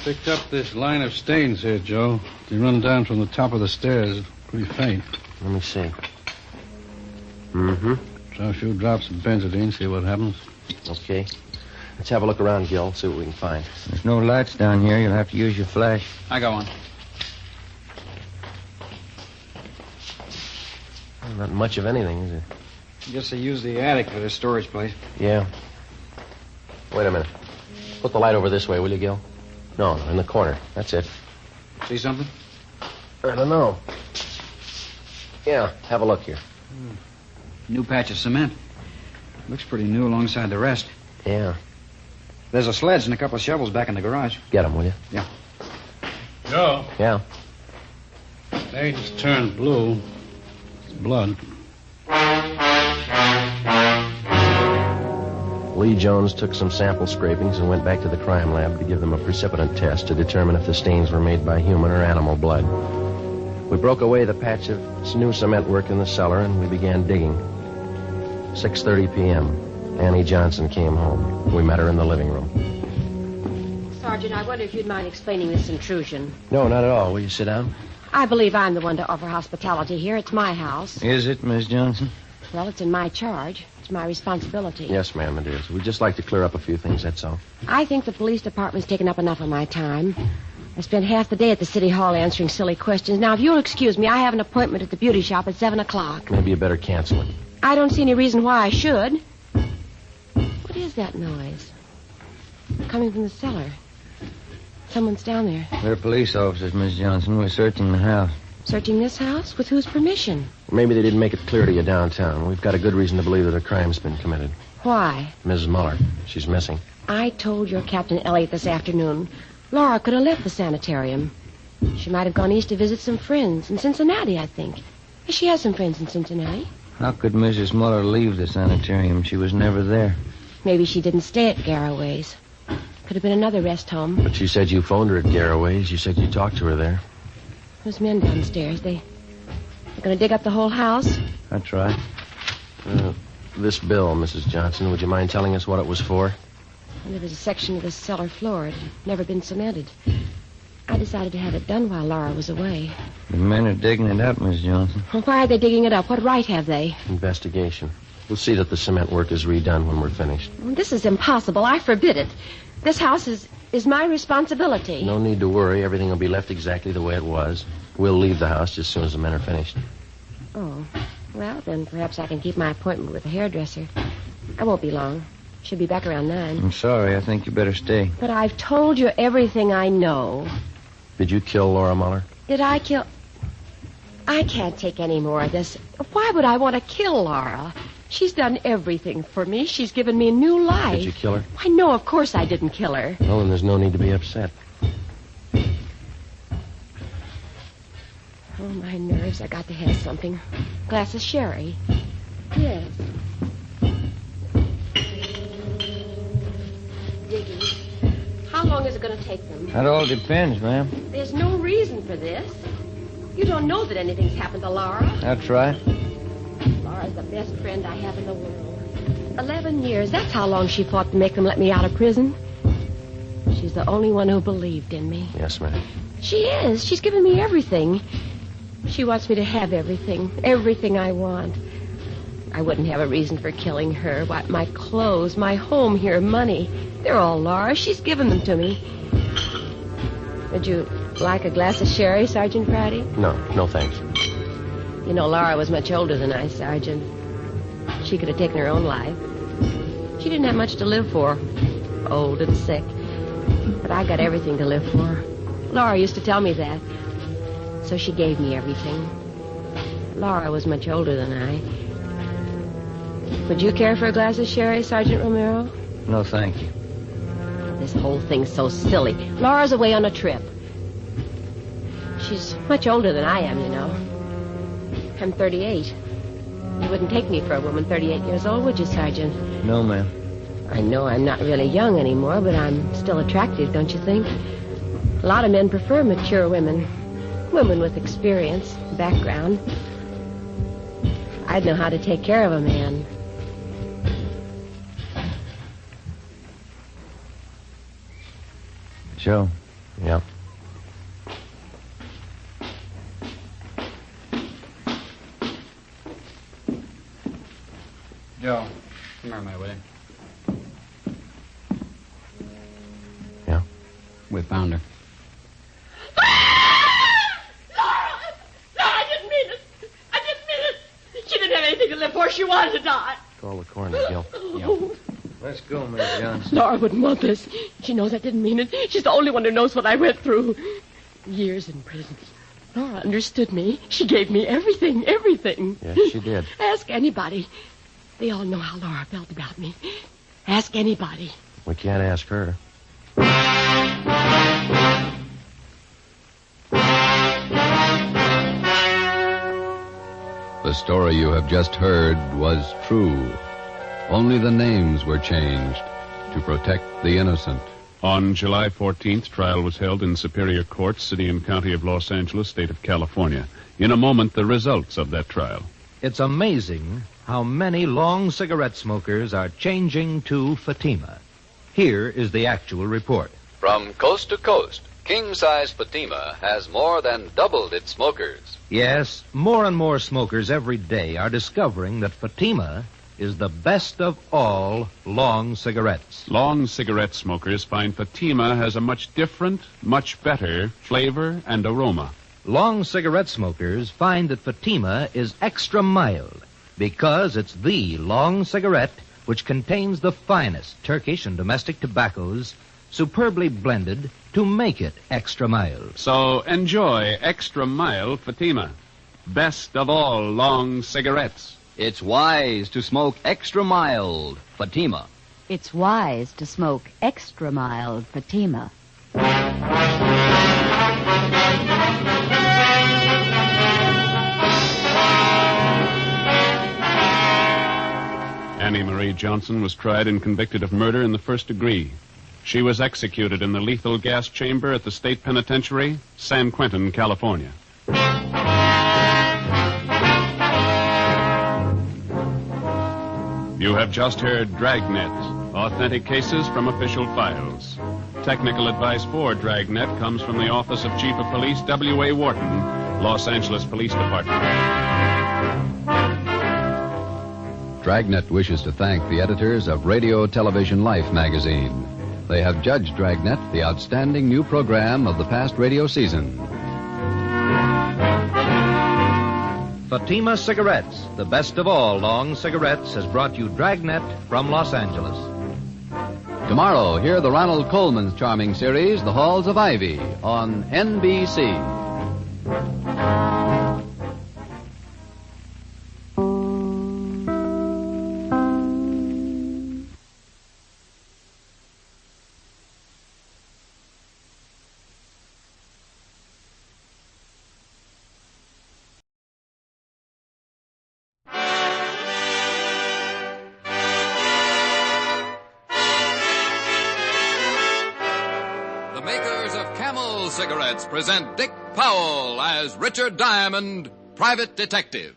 Picked up this line of stains here, Joe. They run down from the top of the stairs. Pretty faint. Let me see. Mm-hmm. So a few drops of benzodine, see what happens. Okay. Let's have a look around, Gil, see what we can find. There's no lights down here. You'll have to use your flash. I got one. Well, not much of anything, is it? I guess they use the attic for their storage place. Yeah. Wait a minute. Put the light over this way, will you, Gil? No, in the corner. That's it. See something? I don't know. Yeah, have a look here. New patch of cement. Looks pretty new alongside the rest. Yeah. There's a sledge and a couple of shovels back in the garage. Get them, will you? Yeah. Joe, Yeah. they just turned blue. Blood. Lee Jones took some sample scrapings and went back to the crime lab to give them a precipitant test to determine if the stains were made by human or animal blood. We broke away the patch of new cement work in the cellar and we began digging. 6:30 p.m. Annie Johnson came home. We met her in the living room. Sergeant, I wonder if you'd mind explaining this intrusion. No, not at all. Will you sit down? I believe I'm the one to offer hospitality here. It's my house. Is it, Miss Johnson? Well, it's in my charge. It's my responsibility. Yes, ma'am, it is. We'd just like to clear up a few things, that's all. I think the police department's taken up enough of my time. I spent half the day at the city hall answering silly questions. Now, if you'll excuse me, I have an appointment at the beauty shop at 7 o'clock. Maybe you better cancel it. I don't see any reason why I should. What is that noise? Coming from the cellar. Someone's down there. We're police officers, Miss Johnson. We're searching the house. Searching this house? With whose permission? Maybe they didn't make it clear to you downtown. We've got a good reason to believe that a crime's been committed. Why? Mrs. Muller. She's missing. I told your Captain Elliott this afternoon. Laura could have left the sanitarium. She might have gone east to visit some friends in Cincinnati, I think. She has some friends in Cincinnati. How could Mrs. Muller leave the sanitarium? She was never there. Maybe she didn't stay at Garraway's. Could have been another rest home. But she said you phoned her at Garraway's. You said you talked to her there. Those men downstairs, they're going to dig up the whole house? That's right. This bill, Mrs. Johnson, would you mind telling us what it was for? Well, there was a section of the cellar floor. It had never been cemented. I decided to have it done while Laura was away. The men are digging it up, Miss Johnson. Well, why are they digging it up? What right have they? Investigation. We'll see that the cement work is redone when we're finished. Well, this is impossible. I forbid it. This house is my responsibility. No need to worry. Everything will be left exactly the way it was. We'll leave the house just as soon as the men are finished. Oh. Well, then perhaps I can keep my appointment with the hairdresser. I won't be long. Should be back around 9. I'm sorry. I think you better stay. But I've told you everything I know. Did you kill Laura Muller? Did I kill... I can't take any more of this. Why would I want to kill Laura? She's done everything for me. She's given me a new life. Did you kill her? Why, no, of course I didn't kill her. Well, then there's no need to be upset. Oh, my nerves. I got to have something. Glass of sherry. Yes. Digging. How long is it going to take them? That all depends, ma'am. There's no reason for this. You don't know that anything's happened to Laura. That's right. Laura's the best friend I have in the world. 11 years. That's how long she fought to make them let me out of prison. She's the only one who believed in me. Yes, ma'am. She is. She's given me everything. She wants me to have everything. Everything I want. I wouldn't have a reason for killing her. Why, my clothes, my home here, money. They're all Laura's. She's given them to me. Would you like a glass of sherry, Sergeant Friday? No, thanks. You know, Laura was much older than I, Sergeant. She could have taken her own life. She didn't have much to live for. Old and sick. But I got everything to live for. Laura used to tell me that. So she gave me everything. Laura was much older than I. Would you care for a glass of sherry, Sergeant Romero? No, thank you. This whole thing's so silly. Laura's away on a trip. She's much older than I am, you know. I'm 38. You wouldn't take me for a woman 38 years old, would you, Sergeant? No, ma'am. I know I'm not really young anymore, but I'm still attractive, don't you think? A lot of men prefer mature women. Women with experience, background. I'd know how to take care of a man. Joe. Yeah. Joe, come here, my will you? Yeah? We found her. To live for. She wanted to die. Call the coroner, Gil. Oh. Let's go, Miss Johnson. Laura wouldn't want this. She knows I didn't mean it. She's the only one who knows what I went through. Years in prison. Laura understood me. She gave me everything. Yes, she did. Ask anybody. They all know how Laura felt about me. Ask anybody. We can't ask her. The The story you have just heard was true. Only the names were changed to protect the innocent. On July 14th, trial was held in Superior Court, City and County of Los Angeles, State of California. In a moment, the results of that trial. It's amazing how many long cigarette smokers are changing to Fatima. Here is the actual report. From coast to coast, king-size Fatima has more than doubled its smokers. Yes, more and more smokers every day are discovering that Fatima is the best of all long cigarettes. Long cigarette smokers find Fatima has a much different, much better flavor and aroma. Long cigarette smokers find that Fatima is extra mild because it's the long cigarette which contains the finest Turkish and domestic tobaccos superbly blended to make it extra mild. So enjoy extra mild Fatima. Best of all long cigarettes. It's wise to smoke extra mild Fatima. It's wise to smoke extra mild Fatima. Annie Marie Johnson was tried and convicted of murder in the first degree. She was executed in the lethal gas chamber at the state penitentiary, San Quentin, California. You have just heard Dragnet, authentic cases from official files. Technical advice for Dragnet comes from the Office of Chief of Police W.A. Wharton, Los Angeles Police Department. Dragnet wishes to thank the editors of Radio Television Life magazine. They have judged Dragnet the outstanding new program of the past radio season. Fatima Cigarettes, the best of all long cigarettes, has brought you Dragnet from Los Angeles. Tomorrow, hear the Ronald Coleman's charming series, The Halls of Ivy, on NBC. The makers of Camel cigarettes present Dick Powell as Richard Diamond, private detective.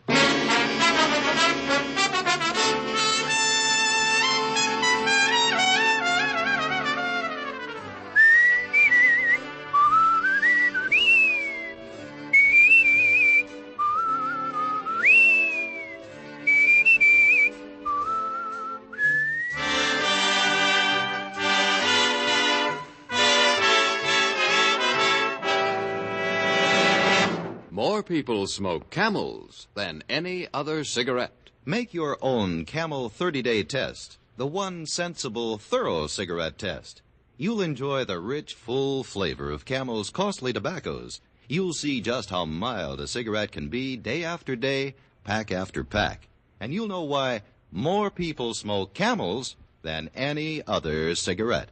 More people smoke Camels than any other cigarette. Make your own Camel 30-day test, the one sensible, thorough cigarette test. You'll enjoy the rich, full flavor of Camel's costly tobaccos. You'll see just how mild a cigarette can be day after day, pack after pack. And you'll know why more people smoke Camels than any other cigarette.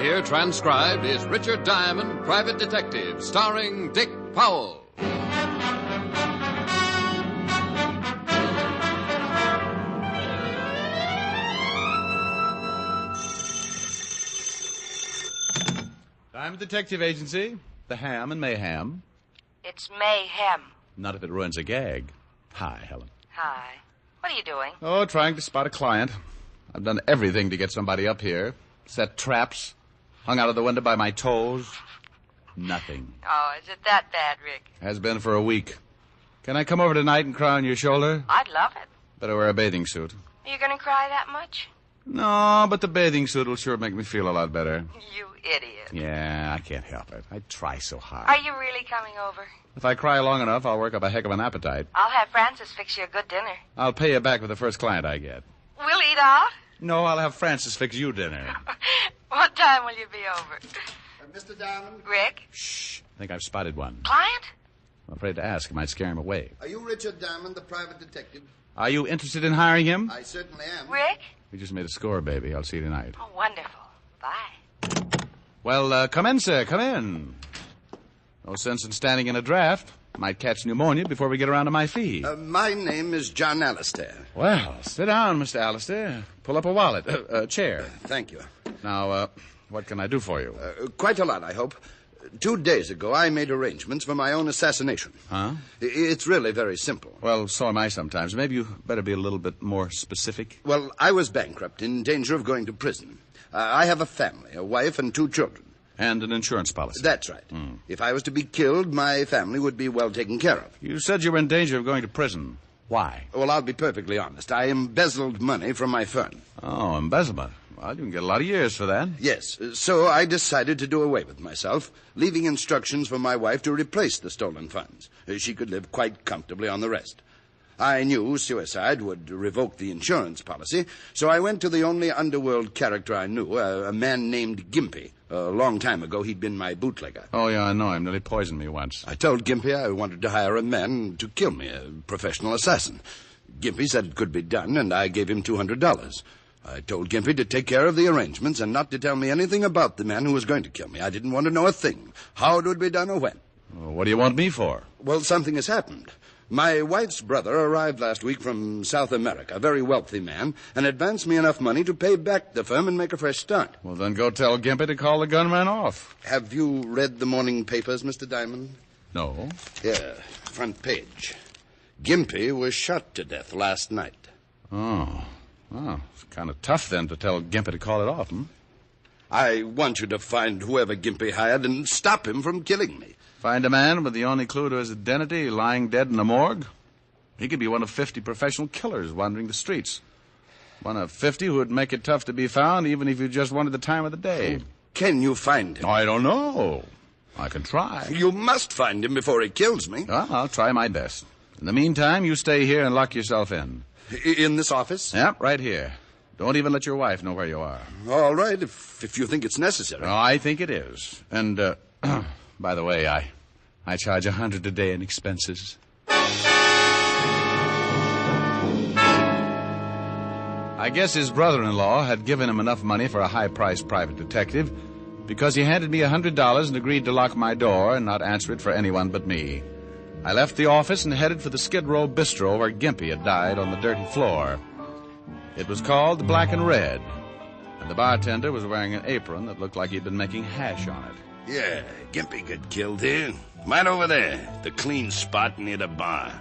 Here transcribed is Richard Diamond, private detective, starring Dick Powell. Diamond Detective Agency, the Ham and Mayhem. It's mayhem. Not if it ruins a gag. Hi, Helen. Hi. What are you doing? Oh, trying to spot a client. I've done everything to get somebody up here. Set traps. Hung out of the window by my toes. Nothing. Oh, is it that bad, Rick? Has been for a week. Can I come over tonight and cry on your shoulder? I'd love it. Better wear a bathing suit. Are you going to cry that much? No, but the bathing suit will sure make me feel a lot better. You idiot. Yeah, I can't help it. I try so hard. Are you really coming over? If I cry long enough, I'll work up a heck of an appetite. I'll have Francis fix you a good dinner. I'll pay you back with the first client I get. We'll eat out? No, I'll have Francis fix you dinner. What time will you be over? Mr. Diamond? Rick? Shh. I think I've spotted one. Client? I'm afraid to ask. It might scare him away. Are you Richard Diamond, the private detective? Are you interested in hiring him? I certainly am. Rick? We just made a score, baby. I'll see you tonight. Oh, wonderful. Bye. Well, come in, sir. Come in. No sense in standing in a draft. Might catch pneumonia before we get around to my fee. My name is John Alistair. Well, sit down, Mr. Alistair. Pull up a wallet. Chair. Thank you. Now, what can I do for you? Quite a lot, I hope. 2 days ago, I made arrangements for my own assassination. Huh? It's really very simple. Well, so am I sometimes. Maybe you better be a little bit more specific. Well, I was bankrupt, in danger of going to prison. I have a family, a wife and 2 children. And an insurance policy. That's right. If I was to be killed, my family would be well taken care of. You said you were in danger of going to prison. Why? Well, I'll be perfectly honest. I embezzled money from my firm. Oh, embezzlement. Well, you can get a lot of years for that. Yes. So I decided to do away with myself, leaving instructions for my wife to replace the stolen funds. She could live quite comfortably on the rest. I knew suicide would revoke the insurance policy, so I went to the only underworld character I knew, a man named Gimpy. A long time ago, he'd been my bootlegger. Oh, yeah, I know him. Nearly poisoned me once. I told Gimpy I wanted to hire a man to kill me, a professional assassin. Gimpy said it could be done, and I gave him $200. I told Gimpy to take care of the arrangements and not to tell me anything about the man who was going to kill me. I didn't want to know a thing, how it would be done or when. Well, what do you want me for? Well, something has happened. My wife's brother arrived last week from South America, a very wealthy man, and advanced me enough money to pay back the firm and make a fresh start. Well, then go tell Gimpy to call the gunman off. Have you read the morning papers, Mr. Diamond? No. Yeah, front page. Gimpy was shot to death last night. Oh. Well, it's kind of tough, then, to tell Gimpy to call it off, I want you to find whoever Gimpy hired and stop him from killing me. Find a man with the only clue to his identity lying dead in a morgue? He could be one of 50 professional killers wandering the streets. One of 50 who would make it tough to be found even if you just wanted the time of the day. Can you find him? I don't know. I can try. You must find him before he kills me. Well, I'll try my best. In the meantime, you stay here and lock yourself in. In this office? Yep, right here. Don't even let your wife know where you are. All right, if you think it's necessary. No, I think it is. And, by the way, I charge $100 a day in expenses. I guess his brother-in-law had given him enough money for a high-priced private detective because he handed me $100 and agreed to lock my door and not answer it for anyone but me. I left the office and headed for the Skid Row Bistro where Gimpy had died on the dirty floor. It was called the Black and Red, and the bartender was wearing an apron that looked like he'd been making hash on it. Yeah, Gimpy got killed here. Right over there, the clean spot near the bar.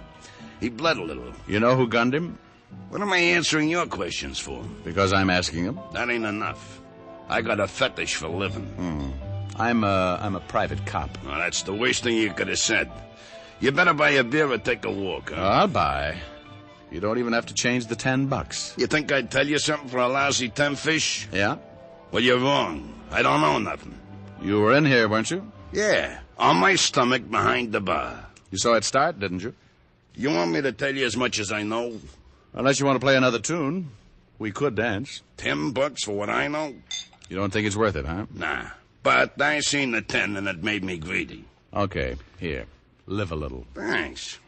He bled a little. You know who gunned him? What am I answering your questions for? Because I'm asking him. That ain't enough. I got a fetish for living. I'm a private cop. Well, that's the worst thing you could have said. You better buy a beer or take a walk, huh? I'll buy. You don't even have to change the $10. You think I'd tell you something for a lousy 10 fish? Yeah? Well, you're wrong. I don't know nothing. You were in here, weren't you? Yeah, on my stomach behind the bar. You saw it start, didn't you? You want me to tell you as much as I know? Unless you want to play another tune. We could dance. $10 for what I know? You don't think it's worth it, huh? Nah. But I seen the 10 and it made me greedy. Okay, here. Live a little. Thanks.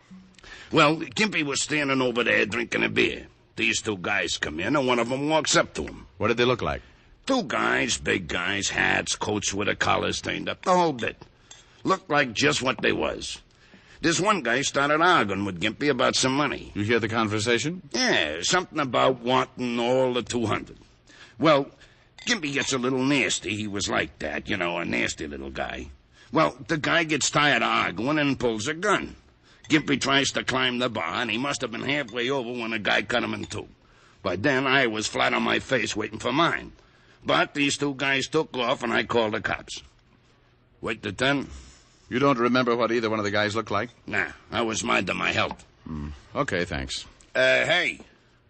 Well, Gimpy was standing over there drinking a beer. These 2 guys come in, and one of them walks up to him. What did they look like? 2 guys, big guys, hats, coats with the collars turned up, the whole bit. Looked like just what they was. This one guy started arguing with Gimpy about some money. You hear the conversation? Yeah, something about wanting all the 200. Well, Gimpy gets a little nasty. He was like that, you know, a nasty little guy. Well, the guy gets tired of arguing and pulls a gun. Gimpy tries to climb the bar, and he must have been halfway over when the guy cut him in 2. By then, I was flat on my face waiting for mine. But these 2 guys took off, and I called the cops. Wait the 10. You don't remember what either one of the guys looked like? Nah, I was minding my health. Okay, thanks. Hey.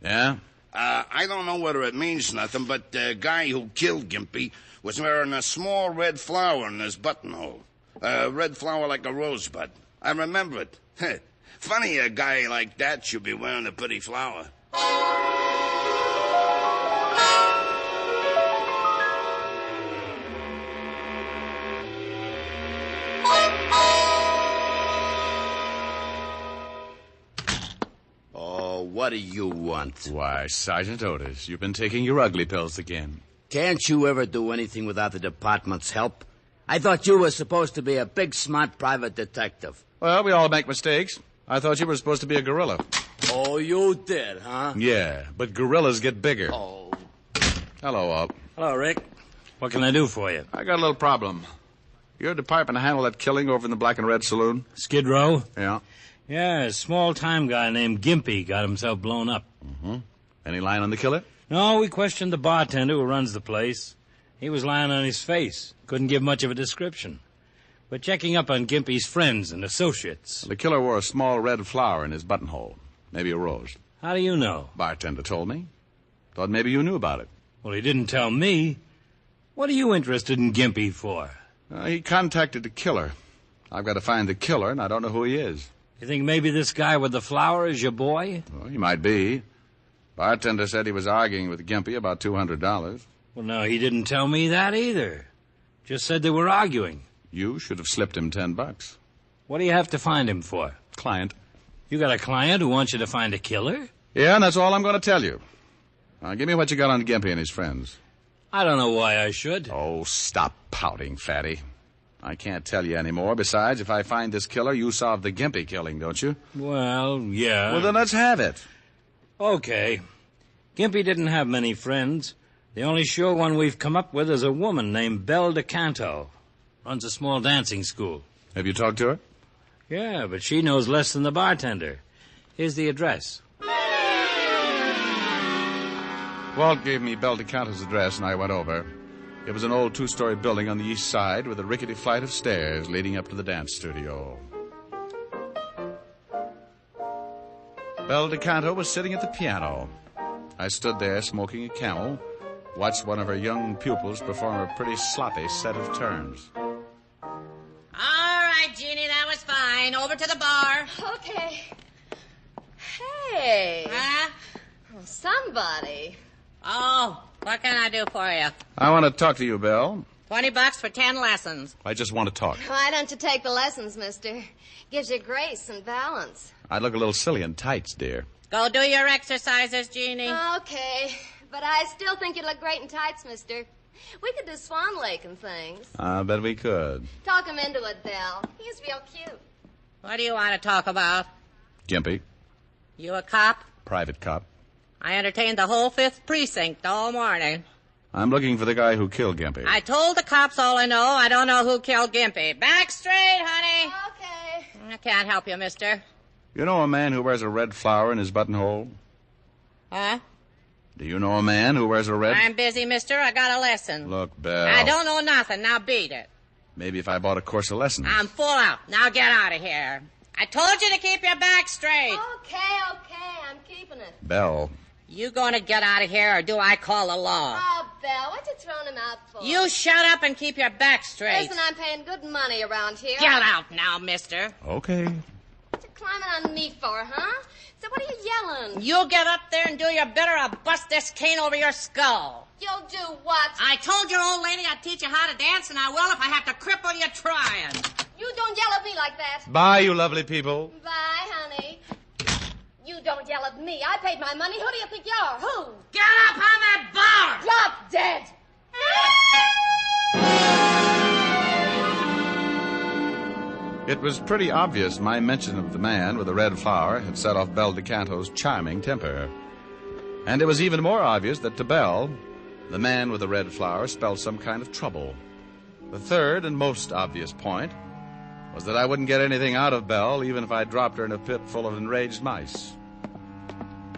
Yeah? I don't know whether it means nothing, but the guy who killed Gimpy was wearing a small red flower in his buttonhole. A red flower like a rosebud. I remember it. Funny a guy like that should be wearing a pretty flower. Oh, what do you want? Why, Sergeant Otis, you've been taking your ugly pills again. Can't you ever do anything without the department's help? I thought you were supposed to be a big, smart private detective. Well, we all make mistakes. I thought you were supposed to be a gorilla. Oh, you did, huh? Yeah, but gorillas get bigger. Oh. Hello, Walt. Hello, Rick. What can I do for you? I got a little problem. Your department handle that killing over in the Black and Red Saloon? Skid Row? Yeah. Yeah, a small-time guy named Gimpy got himself blown up. Mm-hmm. Any line on the killer? No, we questioned the bartender who runs the place. He was lying on his face. Couldn't give much of a description. We're checking up on Gimpy's friends and associates. The killer wore a small red flower in his buttonhole. Maybe a rose. How do you know? Bartender told me. Thought maybe you knew about it. Well, he didn't tell me. What are you interested in Gimpy for? He contacted the killer. I've got to find the killer, and I don't know who he is. You think maybe this guy with the flower is your boy? Well, he might be. Bartender said he was arguing with Gimpy about $200. Well, no, he didn't tell me that either. Just said they were arguing. You should have slipped him $10. What do you have to find him for? Client. You got a client who wants you to find a killer? Yeah, and that's all I'm going to tell you. Now, give me what you got on Gimpy and his friends. I don't know why I should. Oh, stop pouting, fatty. I can't tell you anymore. Besides, if I find this killer, you solve the Gimpy killing, don't you? Well, yeah. Well, then let's have it. Okay. Gimpy didn't have many friends. The only sure one we've come up with is a woman named Belle DeCanto. Runs a small dancing school. Have you talked to her? Yeah, but she knows less than the bartender. Here's the address. Walt gave me Belle DeCanto's address, and I went over. It was an old two-story building on the east side with a rickety flight of stairs leading up to the dance studio. Belle DeCanto was sitting at the piano. I stood there smoking a Camel, watched one of her young pupils perform a pretty sloppy set of turns. All right, Jeannie, that was fine. Over to the bar. Okay. Hey. Huh? Oh, somebody. Oh, what can I do for you? I want to talk to you, Belle. $20 for 10 lessons. I just want to talk. Why don't you take the lessons, mister? Gives you grace and balance. I'd look a little silly in tights, dear. Go do your exercises, Jeannie. Okay, but I still think you'd look great in tights, mister. We could do Swan Lake and things. I bet we could. Talk him into it, Belle. He's real cute. What do you want to talk about? Gimpy. You a cop? Private cop. I entertained the whole 5th precinct all morning. I'm looking for the guy who killed Gimpy. I told the cops all I know. I don't know who killed Gimpy. Back straight, honey. Okay. I can't help you, mister. You know a man who wears a red flower in his buttonhole? Huh? Do you know a man who wears a red... I'm busy, mister. I got a lesson. Look, Belle. I don't know nothing. Now beat it. Maybe if I bought a course of lessons. I'm full out. Now get out of here. I told you to keep your back straight. Okay, I'm keeping it. Belle. You gonna get out of here, or do I call the law? Oh, Belle, what you throwing him out for? You shut up and keep your back straight. Listen, I'm paying good money around here. Get out now, mister. Okay. What you climbing on me for, huh? So what are you yelling? You get up there and do your bit, or I'll bust this cane over your skull. You'll do what? I told your old lady I'd teach you how to dance, and I will if I have to cripple you trying. You don't yell at me like that. Bye, you lovely people. Bye, honey. You don't yell at me. I paid my money. Who do you think you are? Who? Get up on that bar! Drop dead! It was pretty obvious my mention of the man with the red flower had set off Belle DeCanto's charming temper. And it was even more obvious that to Belle, the man with the red flower spelled some kind of trouble. The third and most obvious point was that I wouldn't get anything out of Belle even if I dropped her in a pit full of enraged mice.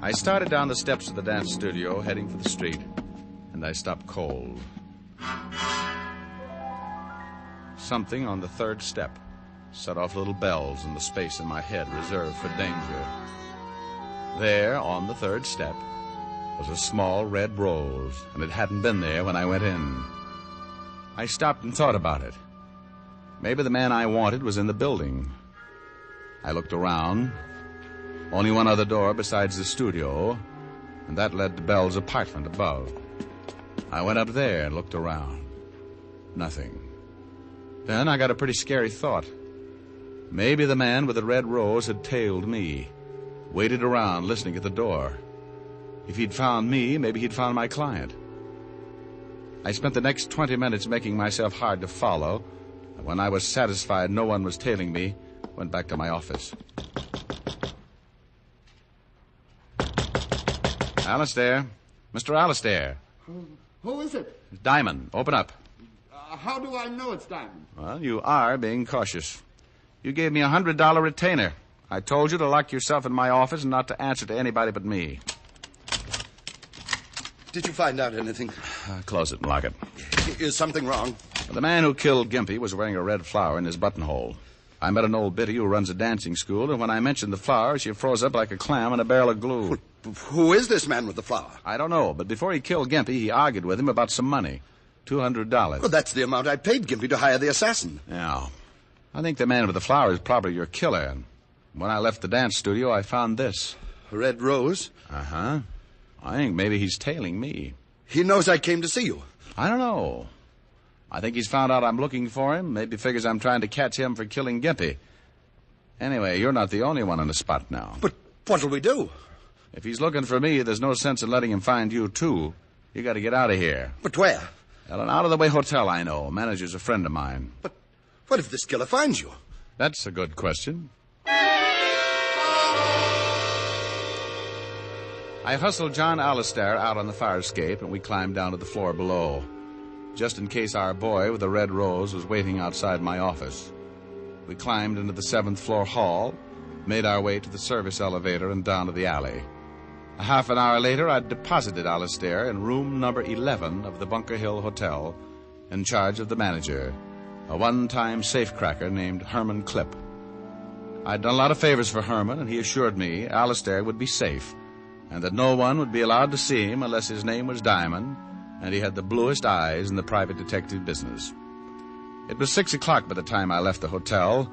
I started down the steps of the dance studio, heading for the street, and I stopped cold. Something on the third step set off little bells in the space in my head reserved for danger. There, on the third step, was a small red rose, and it hadn't been there when I went in. I stopped and thought about it. Maybe the man I wanted was in the building. I looked around. Only one other door besides the studio, and that led to Belle's apartment above. I went up there and looked around. Nothing. Then I got a pretty scary thought. Maybe the man with the red rose had tailed me, waited around listening at the door. If he'd found me, maybe he'd found my client. I spent the next 20 minutes making myself hard to follow. And when I was satisfied no one was tailing me, went back to my office. Alistair. Mr. Alistair. Who is it? It's Diamond. Open up. How do I know it's Diamond? Well, you are being cautious. You gave me a $100 retainer. I told you to lock yourself in my office and not to answer to anybody but me. Did you find out anything? Close it and lock it. Is something wrong? The man who killed Gimpy was wearing a red flower in his buttonhole. I met an old biddy who runs a dancing school, and when I mentioned the flower, she froze up like a clam in a barrel of glue. Who is this man with the flower? I don't know, but before he killed Gimpy, he argued with him about some money. $200. Well, that's the amount I paid Gimpy to hire the assassin. Yeah. I think the man with the flower is probably your killer. And when I left the dance studio, I found this. A red rose? Uh-huh. I think maybe he's tailing me. He knows I came to see you. I don't know. I think he's found out I'm looking for him. Maybe figures I'm trying to catch him for killing Gimpy. Anyway, you're not the only one on the spot now. But what'll we do? If he's looking for me, there's no sense in letting him find you, too. You got to get out of here. But where? Well, an out-of-the-way hotel I know. Manager's a friend of mine. But what if this killer finds you? That's a good question. I hustled John Alistair out on the fire escape, and we climbed down to the floor below, just in case our boy with the red rose was waiting outside my office. We climbed into the 7th floor hall, made our way to the service elevator and down to the alley. A half an hour later, I'd deposited Alistair in room number 11 of the Bunker Hill Hotel, in charge of the manager, a one-time safecracker named Herman Clipp. I'd done a lot of favors for Herman, and he assured me Alistair would be safe, and that no one would be allowed to see him unless his name was Diamond, and he had the bluest eyes in the private detective business. It was 6 o'clock by the time I left the hotel,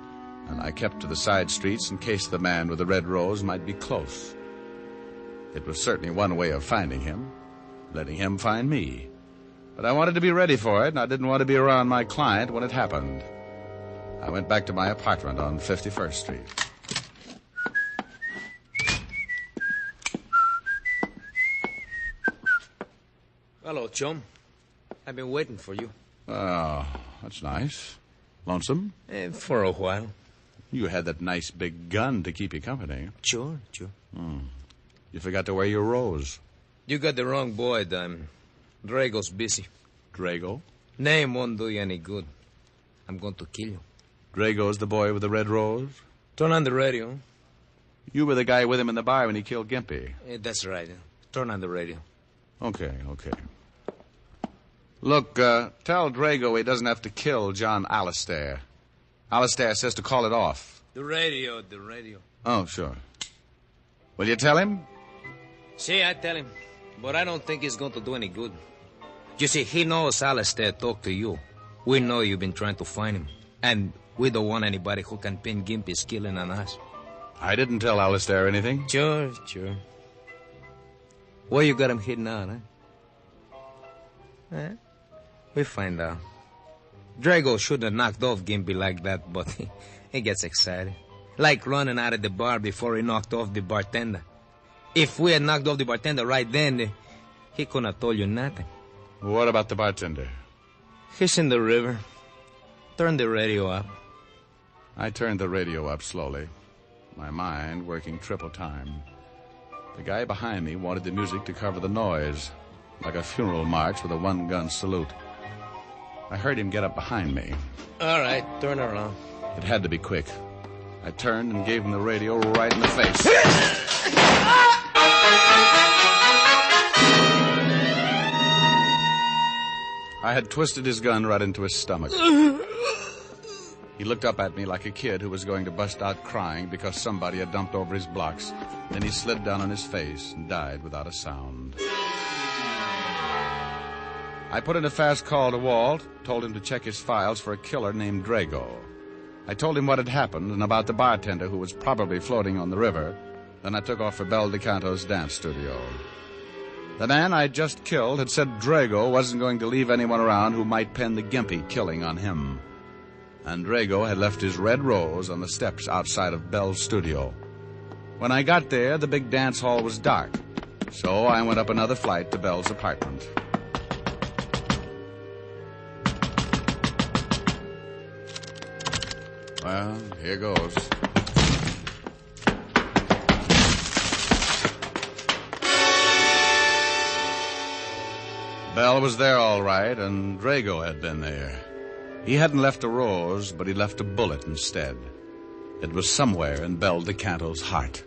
and I kept to the side streets in case the man with the red rose might be close. It was certainly one way of finding him, letting him find me. But I wanted to be ready for it, and I didn't want to be around my client when it happened. I went back to my apartment on 51st Street. Hello, chum. I've been waiting for you. Oh, that's nice. Lonesome? For a while. You had that nice big gun to keep you company. Sure. You forgot to wear your rose. You got the wrong boy, Diamond. Drago's busy. Drago? Name won't do you any good. I'm going to kill you. Drago's the boy with the red rose? Turn on the radio. You were the guy with him in the bar when he killed Gimpy. That's right. Turn on the radio. Okay. Look, tell Drago he doesn't have to kill John Alistair. Alistair says to call it off. The radio. Oh, sure. Will you tell him? See, I tell him. But I don't think it's going to do any good. You see, he knows Alistair talked to you. We know you've been trying to find him. And we don't want anybody who can pin Gimpy's killing on us. I didn't tell Alistair anything. Sure. Where you got him hidden out, huh? We find out. Drago shouldn't have knocked off Gimpy like that, but he gets excited. Like running out of the bar before he knocked off the bartender. If we had knocked off the bartender right then, he couldn't have told you nothing. What about the bartender? He's in the river. Turn the radio up. I turned the radio up slowly, my mind working triple time. The guy behind me wanted the music to cover the noise, like a funeral march with a one-gun salute. I heard him get up behind me. All right, turn around. It had to be quick. I turned and gave him the radio right in the face. I had twisted his gun right into his stomach. He looked up at me like a kid who was going to bust out crying because somebody had dumped over his blocks. Then he slid down on his face and died without a sound. I put in a fast call to Walt, told him to check his files for a killer named Drago. I told him what had happened and about the bartender who was probably floating on the river. Then I took off for Bel DeCanto's dance studio. The man I'd just killed had said Drago wasn't going to leave anyone around who might pin the Gimpy killing on him. And Drago had left his red rose on the steps outside of Bel's studio. When I got there, the big dance hall was dark, so I went up another flight to Bel's apartment. Well, here goes. Bell was there all right, and Drago had been there. He hadn't left a rose, but he left a bullet instead. It was somewhere in Bell DeCanto's heart.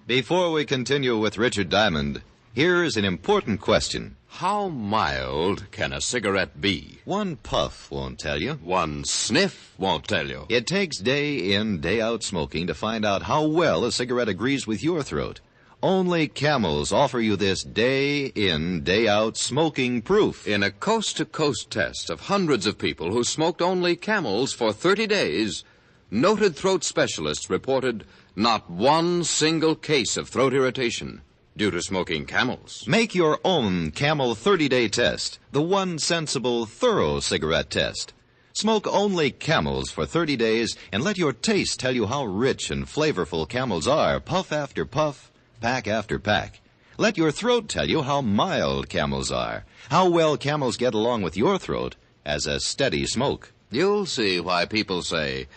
Before we continue with Richard Diamond, here's an important question. How mild can a cigarette be? One puff won't tell you. One sniff won't tell you. It takes day in, day out smoking to find out how well a cigarette agrees with your throat. Only Camels offer you this day in, day out smoking proof. In a coast-to-coast test of hundreds of people who smoked only Camels for 30 days, noted throat specialists reported not one single case of throat irritation due to smoking Camels. Make your own Camel 30-day test, the one sensible, thorough cigarette test. Smoke only Camels for 30 days and let your taste tell you how rich and flavorful Camels are, puff after puff, pack after pack. Let your throat tell you how mild Camels are, how well Camels get along with your throat as a steady smoke. You'll see why people say,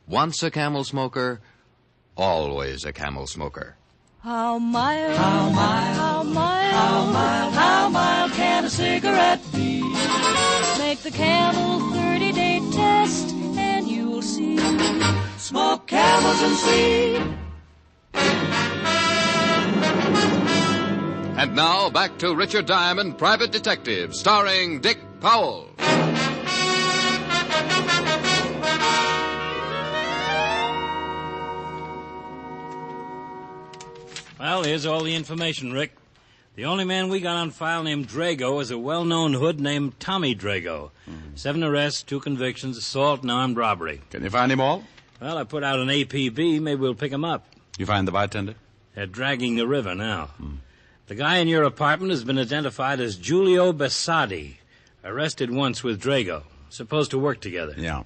once a Camel smoker, always a Camel smoker. How mild, how mild, how mild, how mild, how mild can a cigarette be? Make the Camel 30-day test and you'll see. Smoke Camels and see. And now back to Richard Diamond, Private Detective, starring Dick Powell. Well, here's all the information, Rick. The only man we got on file named Drago is a well-known hood named Tommy Drago. 7 arrests, 2 convictions, assault and armed robbery. Can you find him all? Well, I put out an APB. Maybe we'll pick him up. You find the bartender? They're dragging the river now. The guy in your apartment has been identified as Giulio Bassadi. Arrested once with Drago. Supposed to work together. Yeah.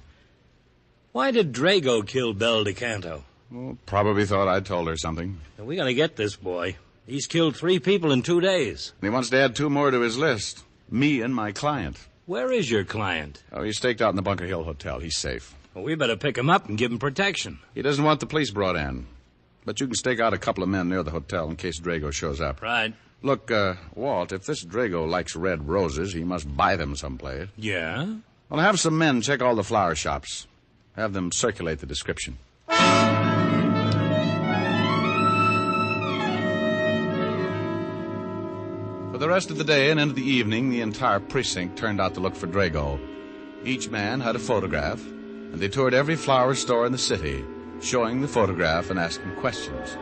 Why did Drago kill Belle DeCanto? Well, probably thought I told her something. Now, we gotta get this boy. He's killed 3 people in 2 days. And he wants to add 2 more to his list. Me and my client. Where is your client? Oh, he's staked out in the Bunker Hill Hotel. He's safe. Well, we better pick him up and give him protection. He doesn't want the police brought in. But you can stake out a couple of men near the hotel in case Drago shows up. Right. Look, Walt, if this Drago likes red roses, he must buy them someplace. Yeah? Well, have some men check all the flower shops. Have them circulate the description. For the rest of the day and into the evening, the entire precinct turned out to look for Drago. Each man had a photograph, and they toured every flower store in the city, showing the photograph and asking questions.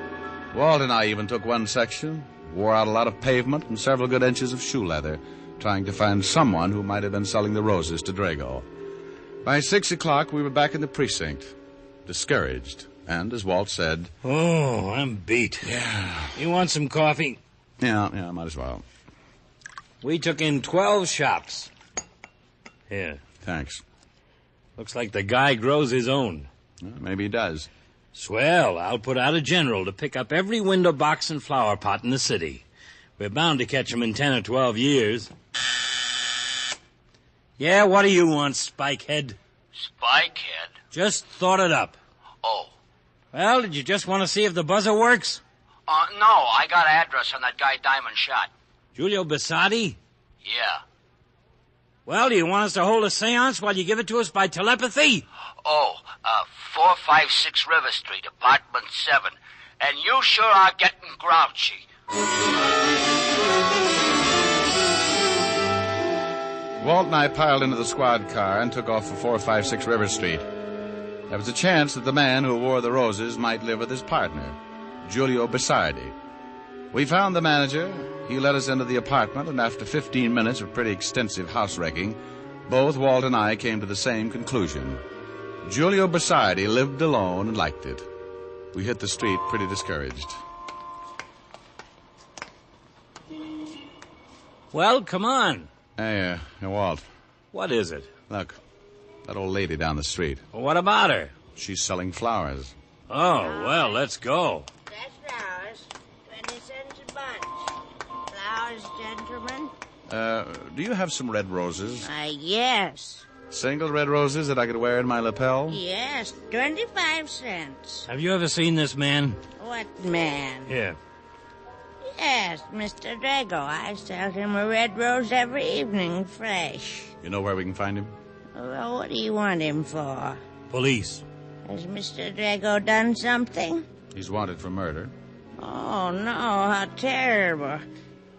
Walt and I even took one section, wore out a lot of pavement and several good inches of shoe leather, trying to find someone who might have been selling the roses to Drago. By 6 o'clock, we were back in the precinct, discouraged, and, as Walt said... Oh, I'm beat. Yeah. You want some coffee? Yeah, might as well. We took in 12 shops. Here. Thanks. Looks like the guy grows his own. Well, maybe he does. Swell. I'll put out a general to pick up every window box and flower pot in the city. We're bound to catch him in 10 or 12 years. Yeah, what do you want, Spikehead? Spikehead? Just thought it up. Oh. Well, did you just want to see if the buzzer works? No, I got an address on that guy Diamond shot. Giulio Bassadi? Yeah. Well, do you want us to hold a seance while you give it to us by telepathy? 456 River Street, apartment 7. And you sure are getting grouchy. Walt and I piled into the squad car and took off for 456 River Street. There was a chance that the man who wore the roses might live with his partner, Giulio Bassardi. We found the manager. He led us into the apartment, and after 15 minutes of pretty extensive house wrecking, both Walt and I came to the same conclusion. Giulio Bassardi lived alone and liked it. We hit the street pretty discouraged. Well, come on. Hey, Walt. What is it? Look, that old lady down the street. Well, what about her? She's selling flowers. Oh, well, let's go. That's flowers. Do you have some red roses? Yes. Single red roses that I could wear in my lapel? Yes, 25 cents. Have you ever seen this man? What man? Here. Yes, Mr. Drago. I sell him a red rose every evening, fresh. You know where we can find him? Well, what do you want him for? Police. Has Mr. Drago done something? He's wanted for murder. Oh, no, how terrible.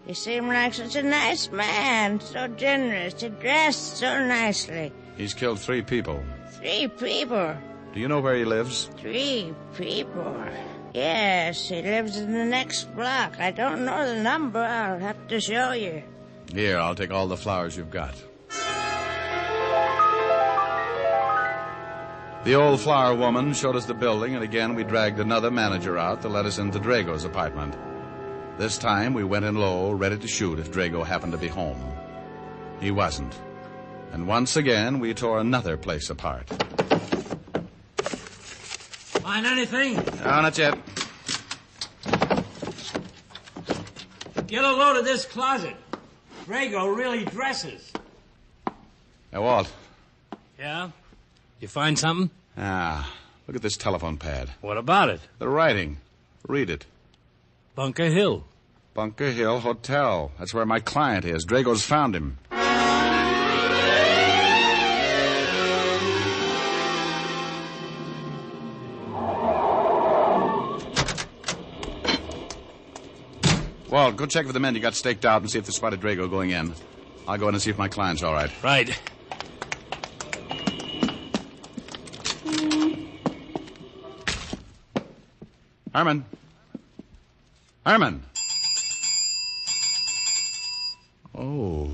He seemed like such a nice man, so generous. He dressed so nicely. He's killed 3 people. 3 people. Do you know where he lives? 3 people. Yes, he lives in the next block. I don't know the number. I'll have to show you. Here, I'll take all the flowers you've got. The old flower woman showed us the building, and again we dragged another manager out to let us into Drago's apartment. This time we went in low, ready to shoot if Drago happened to be home. He wasn't. And once again we tore another place apart. Find anything? No, not yet. Get a load of this closet. Drago really dresses. Hey, Walt. Yeah? You find something? Look at this telephone pad. What about it? The writing. Read it. Bunker Hill. Bunker Hill Hotel. That's where my client is. Drago's found him. Walt, go check with the men you got staked out and see if they spotted Drago going in. I'll go in and see if my client's all right. Right. Herman. Herman. Oh.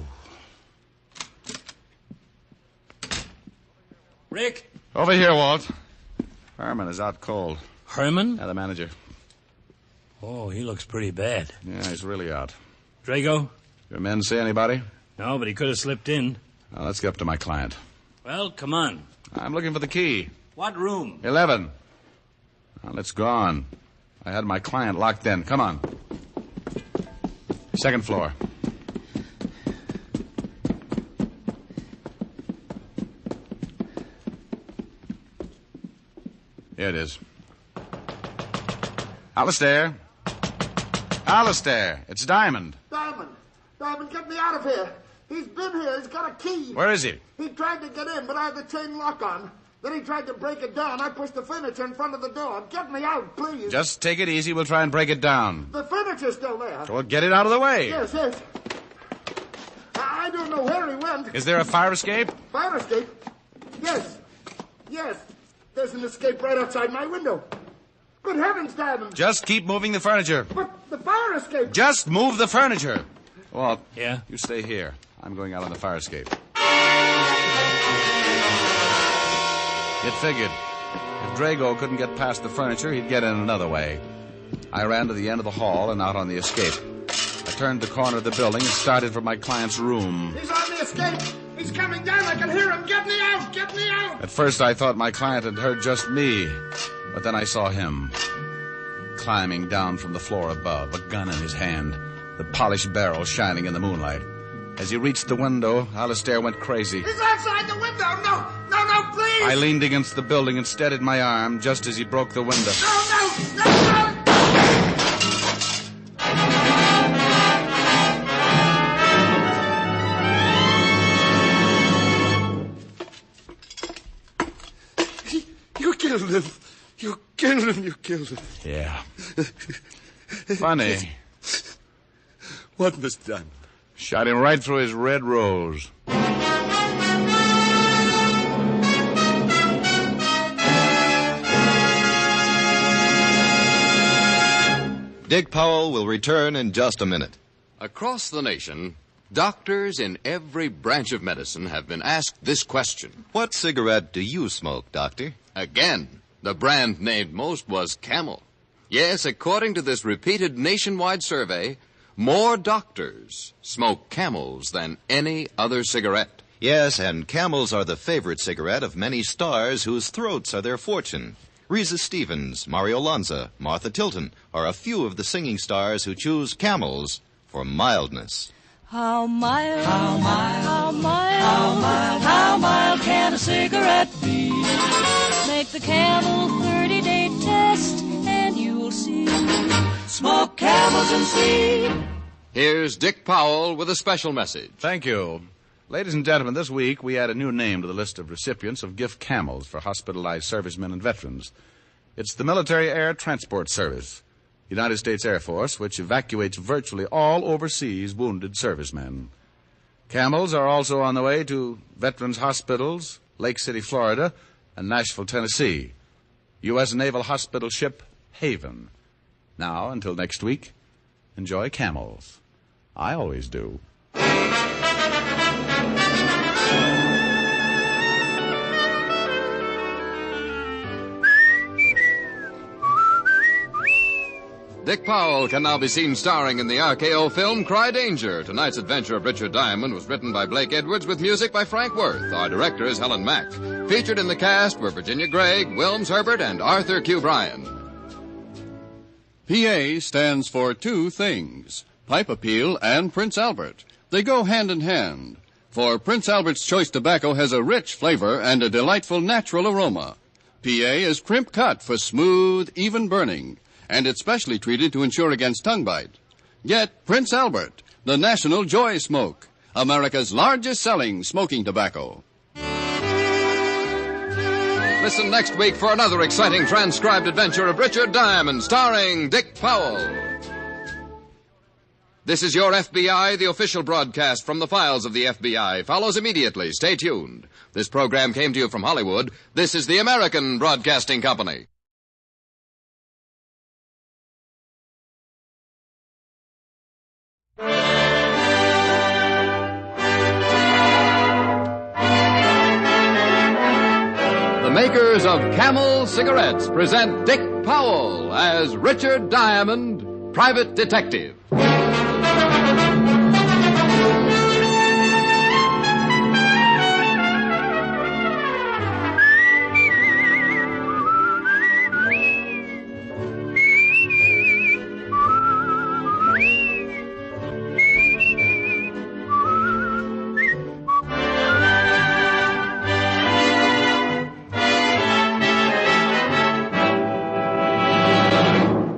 Rick? Over here, Walt. Herman is out cold. Herman? Yeah, the manager. Oh, he looks pretty bad. Yeah, he's really out. Drago? Your men see anybody? No, but he could have slipped in. Now, let's get up to my client. Well, come on. I'm looking for the key. What room? 11. Now, let's go on. I had my client locked in. Come on. 2nd floor. Here it is. Alistair. Alistair, it's Diamond. Diamond, get me out of here. He's been here. He's got a key. Where is he? He tried to get in, but I had the chain lock on. Then he tried to break it down. I pushed the furniture in front of the door. Get me out, please. Just take it easy. We'll try and break it down. The furniture's still there. Well, get it out of the way. Yes. I don't know where he went. Is there a fire escape? Fire escape? Yes. There's an escape right outside my window. Good heavens, Diamond. Just keep moving the furniture. But the fire escape... Just move the furniture. Walt. Yeah? You stay here. I'm going out on the fire escape. It figured. If Drago couldn't get past the furniture, he'd get in another way. I ran to the end of the hall and out on the escape. I turned the corner of the building and started for my client's room. He's on the escape. He's coming down. I can hear him. Get me out. Get me out. At first, I thought my client had heard just me. But then I saw him climbing down from the floor above, a gun in his hand, the polished barrel shining in the moonlight. As he reached the window, Alistair went crazy. He's outside the window. No, please. I leaned against the building and steadied my arm just as he broke the window. No. You killed him. Yeah. Funny. What was done? Shot him right through his red rose. Dick Powell will return in just a minute. Across the nation, doctors in every branch of medicine have been asked this question. What cigarette do you smoke, Doctor? Again, the brand named most was Camel. Yes, according to this repeated nationwide survey, more doctors smoke Camels than any other cigarette. Yes, and Camels are the favorite cigarette of many stars whose throats are their fortune. Risa Stevens, Mario Lanza, Martha Tilton are a few of the singing stars who choose Camels for mildness. How mild, how mild, how mild, how mild, how mild can a cigarette be? Make the Camel 30-day test and you'll see. Smoke Camels and see. Here's Dick Powell with a special message. Thank you. Ladies and gentlemen, this week we add a new name to the list of recipients of gift camels for hospitalized servicemen and veterans. It's the Military Air Transport Service, United States Air Force, which evacuates virtually all overseas wounded servicemen. Camels are also on the way to veterans hospitals, Lake City, Florida, and Nashville, Tennessee. U.S. Naval Hospital ship Haven. Now, until next week, enjoy camels. I always do. Dick Powell can now be seen starring in the RKO film Cry Danger. Tonight's adventure of Richard Diamond was written by Blake Edwards with music by Frank Worth. Our director is Helen Mack. Featured in the cast were Virginia Gregg, Wilms Herbert, and Arthur Q. Bryan. PA stands for two things, Pipe Appeal and Prince Albert. They go hand in hand, for Prince Albert's Choice Tobacco has a rich flavor and a delightful natural aroma. PA is crimp cut for smooth, even burning, and it's specially treated to ensure against tongue bite. Get Prince Albert, the National Joy Smoke, America's largest selling smoking tobacco. Listen next week for another exciting transcribed adventure of Richard Diamond, starring Dick Powell. This is Your FBI, the official broadcast from the files of the FBI. Follows immediately. Stay tuned. This program came to you from Hollywood. This is the American Broadcasting Company. The makers of Camel Cigarettes present Dick Powell as Richard Diamond, Private Detective.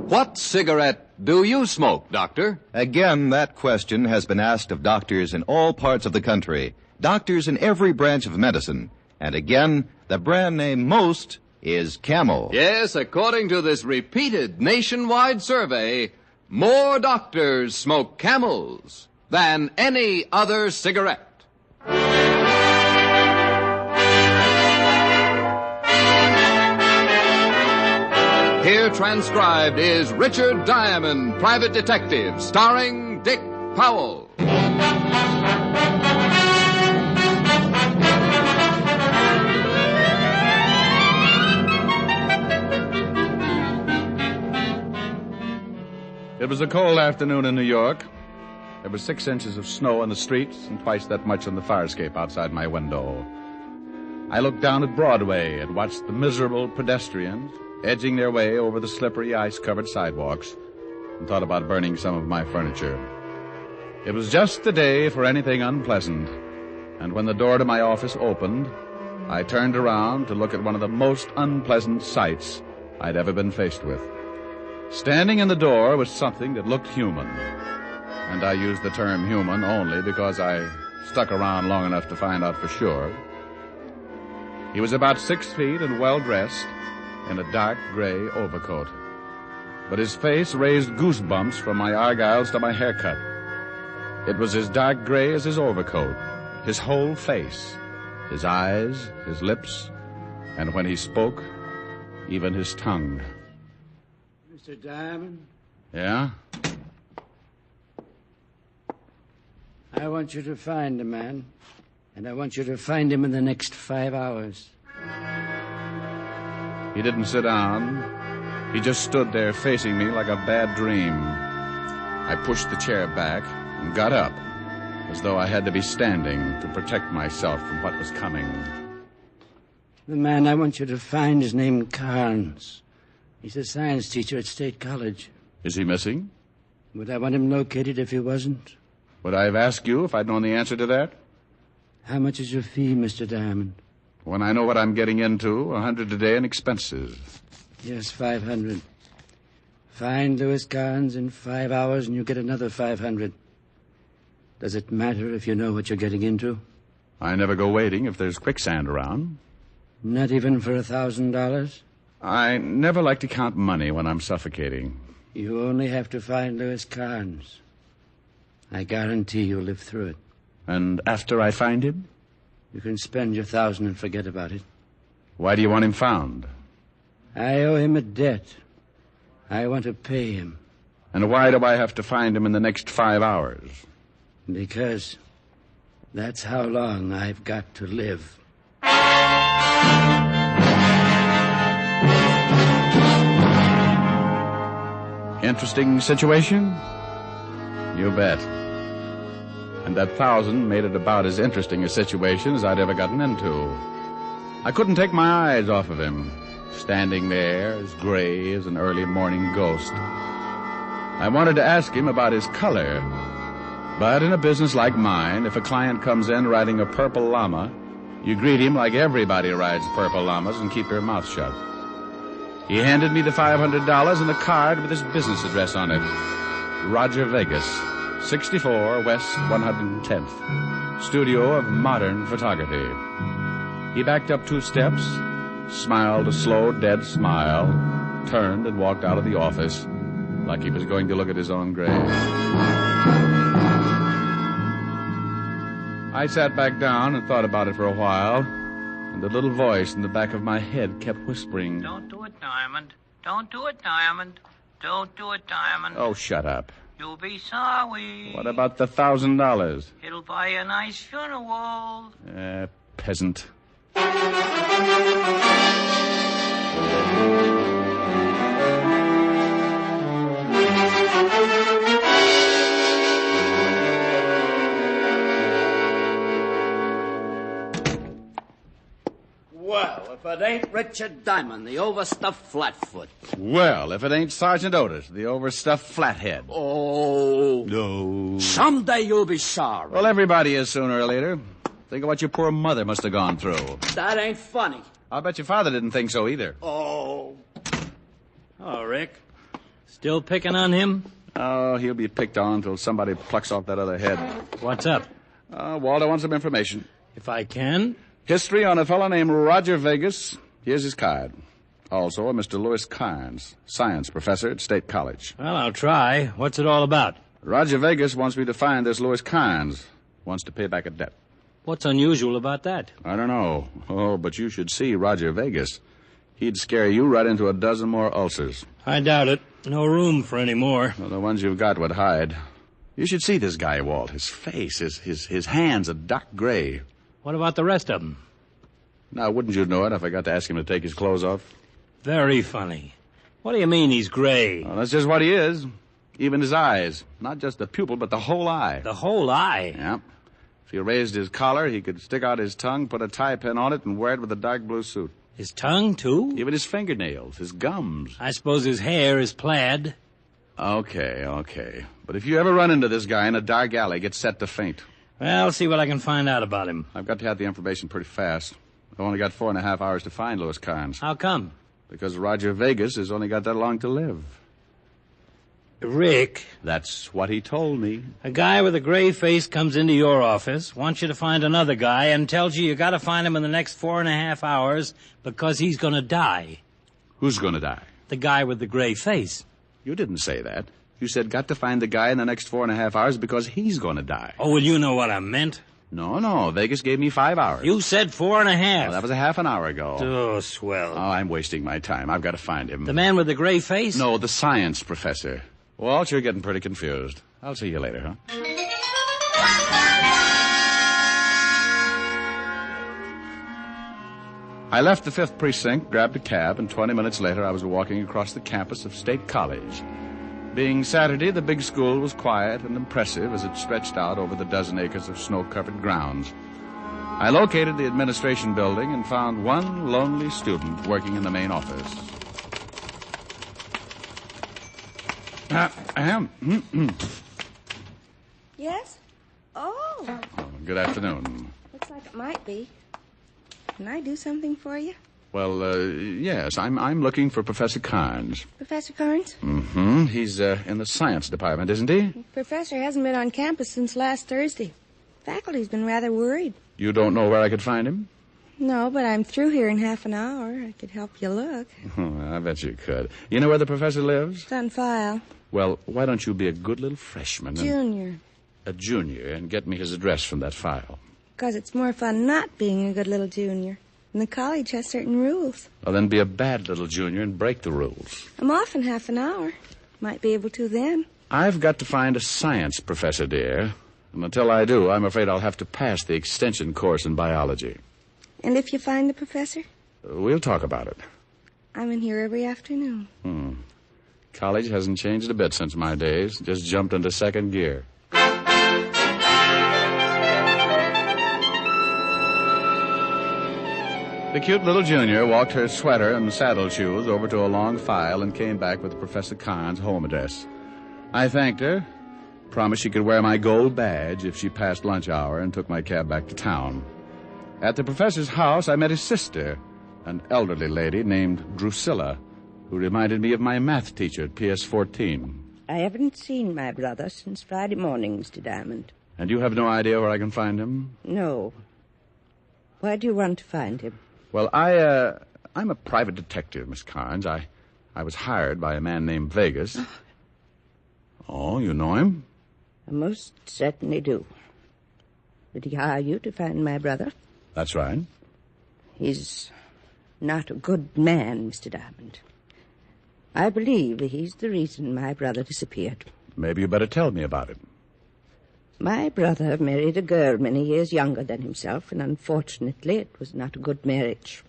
What cigarette do you smoke, Doctor? Again, that question has been asked of doctors in all parts of the country, doctors in every branch of medicine. And again, the brand name most is Camel. Yes, according to this repeated nationwide survey, more doctors smoke Camels than any other cigarette. Here transcribed is Richard Diamond, Private Detective, starring Dick Powell. It was a cold afternoon in New York. There were 6 inches of snow on the streets and twice that much on the fire escape outside my window. I looked down at Broadway and watched the miserable pedestrians edging their way over the slippery, ice-covered sidewalks, and thought about burning some of my furniture. It was just the day for anything unpleasant, and when the door to my office opened, I turned around to look at one of the most unpleasant sights I'd ever been faced with. Standing in the door was something that looked human, and I use the term human only because I stuck around long enough to find out for sure. He was about 6 feet and well-dressed, in a dark gray overcoat. But his face raised goosebumps from my argyles to my haircut. It was as dark gray as his overcoat, his whole face, his eyes, his lips, and when he spoke, even his tongue. Mr. Diamond? Yeah? I want you to find a man, and I want you to find him in the next 5 hours. He didn't sit down. He just stood there facing me like a bad dream. I pushed the chair back and got up, as though I had to be standing to protect myself from what was coming. The man I want you to find is named Carnes. He's a science teacher at State College. Is he missing? Would I want him located if he wasn't? Would I have asked you if I'd known the answer to that? How much is your fee, Mr. Diamond? When I know what I'm getting into, $100 a day in expenses. Yes, 500. Find Louis Carnes in 5 hours and you get another 500. Does it matter if you know what you're getting into? I never go waiting if there's quicksand around. Not even for $1,000? I never like to count money when I'm suffocating. You only have to find Louis Carnes. I guarantee you'll live through it. And after I find him? You can spend your 1,000 and forget about it. Why do you want him found? I owe him a debt. I want to pay him. And why do I have to find him in the next 5 hours? Because that's how long I've got to live. Interesting situation? You bet. And that 1,000 made it about as interesting a situation as I'd ever gotten into. I couldn't take my eyes off of him, standing there as gray as an early morning ghost. I wanted to ask him about his color, but in a business like mine, if a client comes in riding a purple llama, you greet him like everybody rides purple llamas and keep your mouth shut. He handed me the $500 and a card with his business address on it. Roger Vegas, 64 West 110th, studio of modern photography. He backed up 2 steps, smiled a slow, dead smile, turned and walked out of the office like he was going to look at his own grave. I sat back down and thought about it for a while, and the little voice in the back of my head kept whispering, "Don't do it, Diamond. Don't do it, Diamond. Don't do it, Diamond. "Oh, shut up. You'll be sorry. What about the $1,000? It'll buy you a nice funeral." Peasant. Well, if it ain't Richard Diamond, the overstuffed flatfoot. Well, if it ain't Sergeant Otis, the overstuffed flathead. Oh. No. Someday you'll be sorry. Well, everybody is sooner or later. Think of what your poor mother must have gone through. That ain't funny. I'll bet your father didn't think so either. Oh. Oh, Rick. Still picking on him? Oh, he'll be picked on until somebody plucks off that other head. What's up? Walter wants some information. If I can. History on a fellow named Roger Vegas. Here's his card. Also, a Mr. Louis Carnes, science professor at State College. Well, I'll try. What's it all about? Roger Vegas wants me to find this Louis Carnes. Wants to pay back a debt. What's unusual about that? I don't know. Oh, but you should see Roger Vegas. He'd scare you right into a dozen more ulcers. I doubt it. No room for any more. Well, the ones you've got would hide. You should see this guy, Walt. His face, his hands are dark gray. What about the rest of them? Now, wouldn't you know it if I got to ask him to take his clothes off? Very funny. What do you mean he's gray? Well, that's just what he is. Even his eyes. Not just the pupil, but the whole eye. The whole eye? Yeah. If you raised his collar, he could stick out his tongue, put a tie pin on it, and wear it with a dark blue suit. His tongue, too? Even his fingernails, his gums. I suppose his hair is plaid. Okay. But if you ever run into this guy in a dark alley, get set to faint. Well, I'll see what I can find out about him. I've got to have the information pretty fast. I've only got 4.5 hours to find Louis Carnes. How come? Because Roger Vegas has only got that long to live. Rick. That's what he told me. A guy with a gray face comes into your office, wants you to find another guy, and tells you got to find him in the next 4.5 hours because he's going to die. Who's going to die? The guy with the gray face. You didn't say that. You said got to find the guy in the next 4.5 hours because he's going to die. Oh, well, you know what I meant. No. Vegas gave me 5 hours. You said 4.5. Well, that was a half an hour ago. Oh, swell. Oh, I'm wasting my time. I've got to find him. The man with the gray face? No, the science professor. Walt, you're getting pretty confused. I'll see you later, huh? I left the 5th Precinct, grabbed a cab, and 20 minutes later I was walking across the campus of State College. Being Saturday, the big school was quiet and impressive as it stretched out over the dozen acres of snow-covered grounds. I located the administration building and found one lonely student working in the main office. Yes? Oh, Good afternoon. looks like it might be. Can I do something for you? Well, yes, I'm looking for Professor Carnes. Professor Carnes? Mm-hmm. He's in the science department, isn't he? Professor hasn't been on campus since last Thursday. Faculty's been rather worried. You don't know where I could find him? No, but I'm through here in half an hour. I could help you look. I bet you could. You know where the professor lives? It's on file. Well, why don't you be a good little freshman? Junior. A junior, and get me his address from that file. Because it's more fun not being a good little junior. And the college has certain rules. Well, then be a bad little junior and break the rules. I'm off in half an hour. Might be able to then. I've got to find a science professor, dear. And until I do, I'm afraid I'll have to pass the extension course in biology. And if you find the professor? We'll talk about it. I'm in here every afternoon. College hasn't changed a bit since my days. Just jumped into second gear. The cute little junior walked her sweater and saddle shoes over to a long file and came back with Professor Kahn's home address. I thanked her, promised she could wear my gold badge if she passed lunch hour, and took my cab back to town. At the professor's house, I met his sister, an elderly lady named Drusilla, who reminded me of my math teacher at PS 14. I haven't seen my brother since Friday morning, Mr. Diamond. And you have no idea where I can find him? No. Where do you want to find him? Well, I'm a private detective, Miss Carnes. I was hired by a man named Vegas. Oh, you know him? I most certainly do. Did he hire you to find my brother? That's right. He's not a good man, Mr. Diamond. I believe he's the reason my brother disappeared. Maybe you better tell me about it. My brother married a girl many years younger than himself, and unfortunately it was not a good marriage.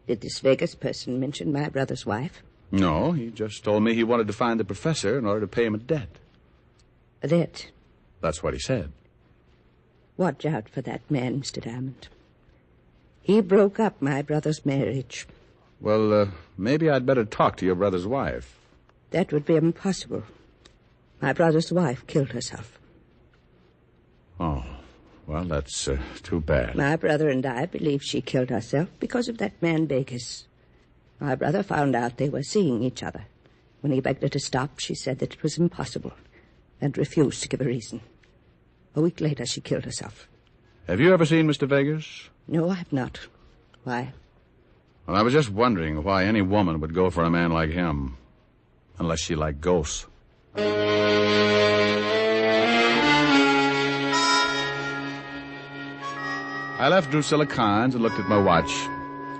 Did this Vegas person mention my brother's wife? No, he just told me he wanted to find the professor in order to pay him a debt. A debt? That's what he said. Watch out for that man, Mr. Diamond. He broke up my brother's marriage. Well, maybe I'd better talk to your brother's wife. That would be impossible. My brother's wife killed herself. Oh, well, that's too bad. My brother and I believe she killed herself because of that man Vegas. My brother found out they were seeing each other. When he begged her to stop, she said that it was impossible and refused to give a reason. A week later, she killed herself. Have you ever seen Mr. Vegas? No, I have not. Why? Well, I was just wondering why any woman would go for a man like him. Unless she liked ghosts. I left Drusilla Carnes and looked at my watch.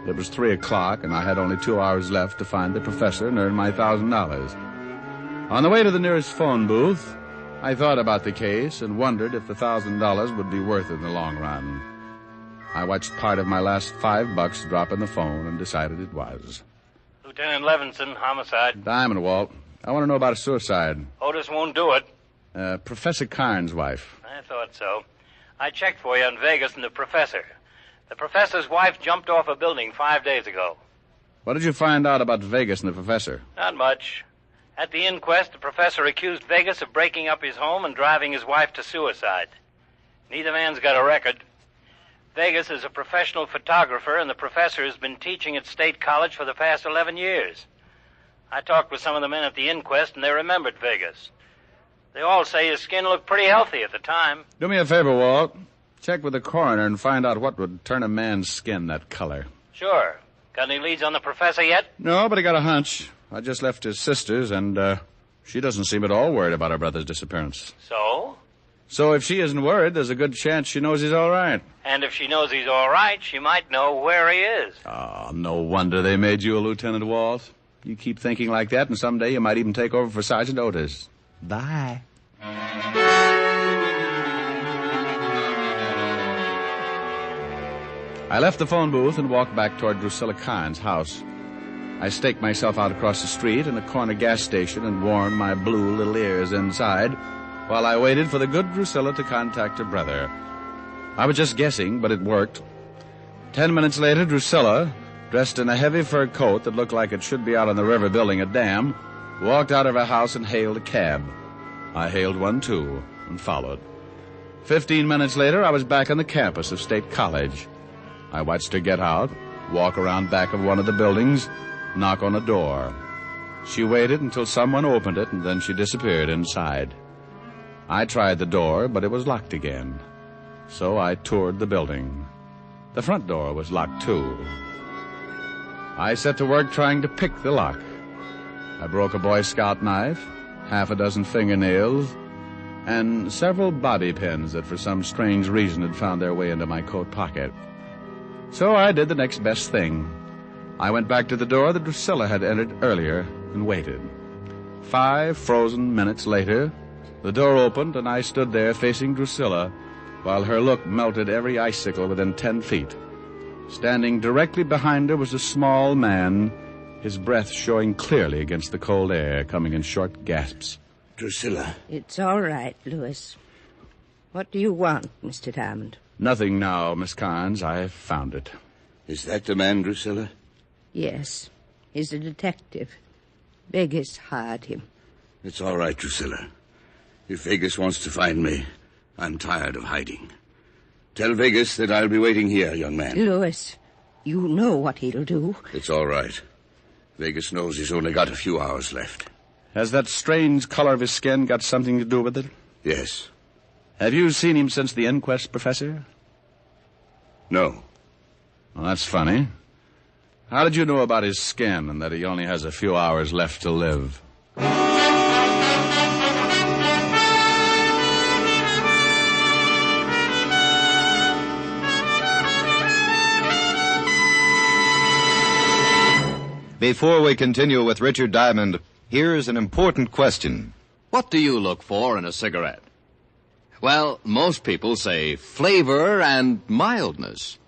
It was 3 o'clock, and I had only 2 hours left to find the professor and earn my $1,000. On the way to the nearest phone booth, I thought about the case and wondered if the $1,000 would be worth it in the long run. I watched part of my last $5 drop in the phone and decided it was. Lieutenant Levinson, homicide. Diamond, Walt. I want to know about a suicide. Otis won't do it. Professor Carnes' wife. I thought so. I checked for you in Vegas and the professor. The professor's wife jumped off a building 5 days ago. What did you find out about Vegas and the professor? Not much. At the inquest, the professor accused Vegas of breaking up his home and driving his wife to suicide. Neither man's got a record. Vegas is a professional photographer, and the professor has been teaching at State College for the past 11 years. I talked with some of the men at the inquest, and they remembered Vegas. They all say his skin looked pretty healthy at the time. Do me a favor, Walt. Check with the coroner and find out what would turn a man's skin that color. Sure. Got any leads on the professor yet? No, but I got a hunch. I just left his sister's, and she doesn't seem at all worried about her brother's disappearance. So? So if she isn't worried, there's a good chance she knows he's all right. And if she knows he's all right, she might know where he is. Oh, no wonder they made you a Lieutenant, Walt. You keep thinking like that, and someday you might even take over for Sergeant Otis. Bye. I left the phone booth and walked back toward Drusilla Carnes' house. I staked myself out across the street in a corner gas station and warmed my blue little ears inside while I waited for the good Drusilla to contact her brother. I was just guessing, but it worked. 10 minutes later, Drusilla, dressed in a heavy fur coat that looked like it should be out on the river building a dam, walked out of her house and hailed a cab. I hailed one, too, and followed. 15 minutes later, I was back on the campus of State College. I watched her get out, walk around back of one of the buildings, knock on a door. She waited until someone opened it, and then she disappeared inside. I tried the door, but it was locked again. So I toured the building. The front door was locked, too. I set to work trying to pick the lock. I broke a Boy Scout knife, half a dozen fingernails, and several bobby pins that for some strange reason had found their way into my coat pocket. So I did the next best thing. I went back to the door that Drusilla had entered earlier and waited. 5 frozen minutes later, the door opened and I stood there facing Drusilla while her look melted every icicle within 10 feet. Standing directly behind her was a small man, his breath showing clearly against the cold air, coming in short gasps. Drusilla. It's all right, Louis. What do you want, Mr. Diamond? Nothing now, Miss Carnes. I've found it. Is that the man, Drusilla? Yes. He's a detective. Vegas hired him. It's all right, Drusilla. If Vegas wants to find me, I'm tired of hiding. Tell Vegas that I'll be waiting here, young man. Louis, you know what he'll do. It's all right. Vegas knows he's only got a few hours left. Has that strange color of his skin got something to do with it? Yes. Have you seen him since the inquest, Professor? No. Well, that's funny. How did you know about his skin and that he only has a few hours left to live? Before we continue with Richard Diamond, here's an important question. What do you look for in a cigarette? Well, most people say flavor and mildness.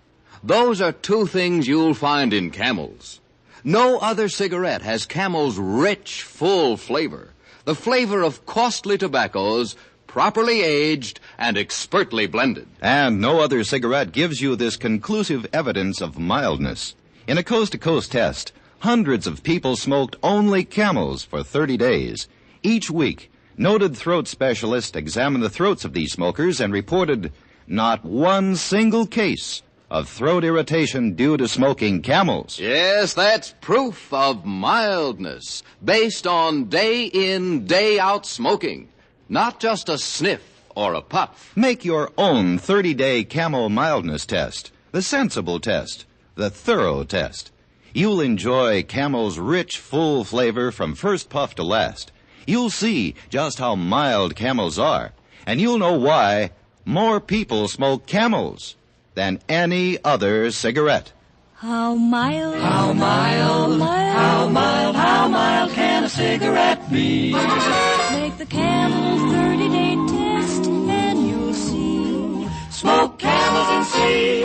Those are two things you'll find in Camels. No other cigarette has Camel's rich, full flavor, the flavor of costly tobaccos, properly aged and expertly blended. And no other cigarette gives you this conclusive evidence of mildness. In a coast-to-coast test, hundreds of people smoked only Camels for 30 days. Each week, noted throat specialists examined the throats of these smokers and reported not one single case of throat irritation due to smoking Camels. Yes, that's proof of mildness, based on day-in, day-out smoking, not just a sniff or a puff. Make your own 30-day Camel mildness test, the sensible test, the thorough test. You'll enjoy Camel's rich, full flavor from first puff to last. You'll see just how mild Camels are, and you'll know why more people smoke Camels than any other cigarette. How mild, how mild, how mild, how mild can a cigarette be? Make the Camel 30-day test and you'll see. Smoke Camels and see.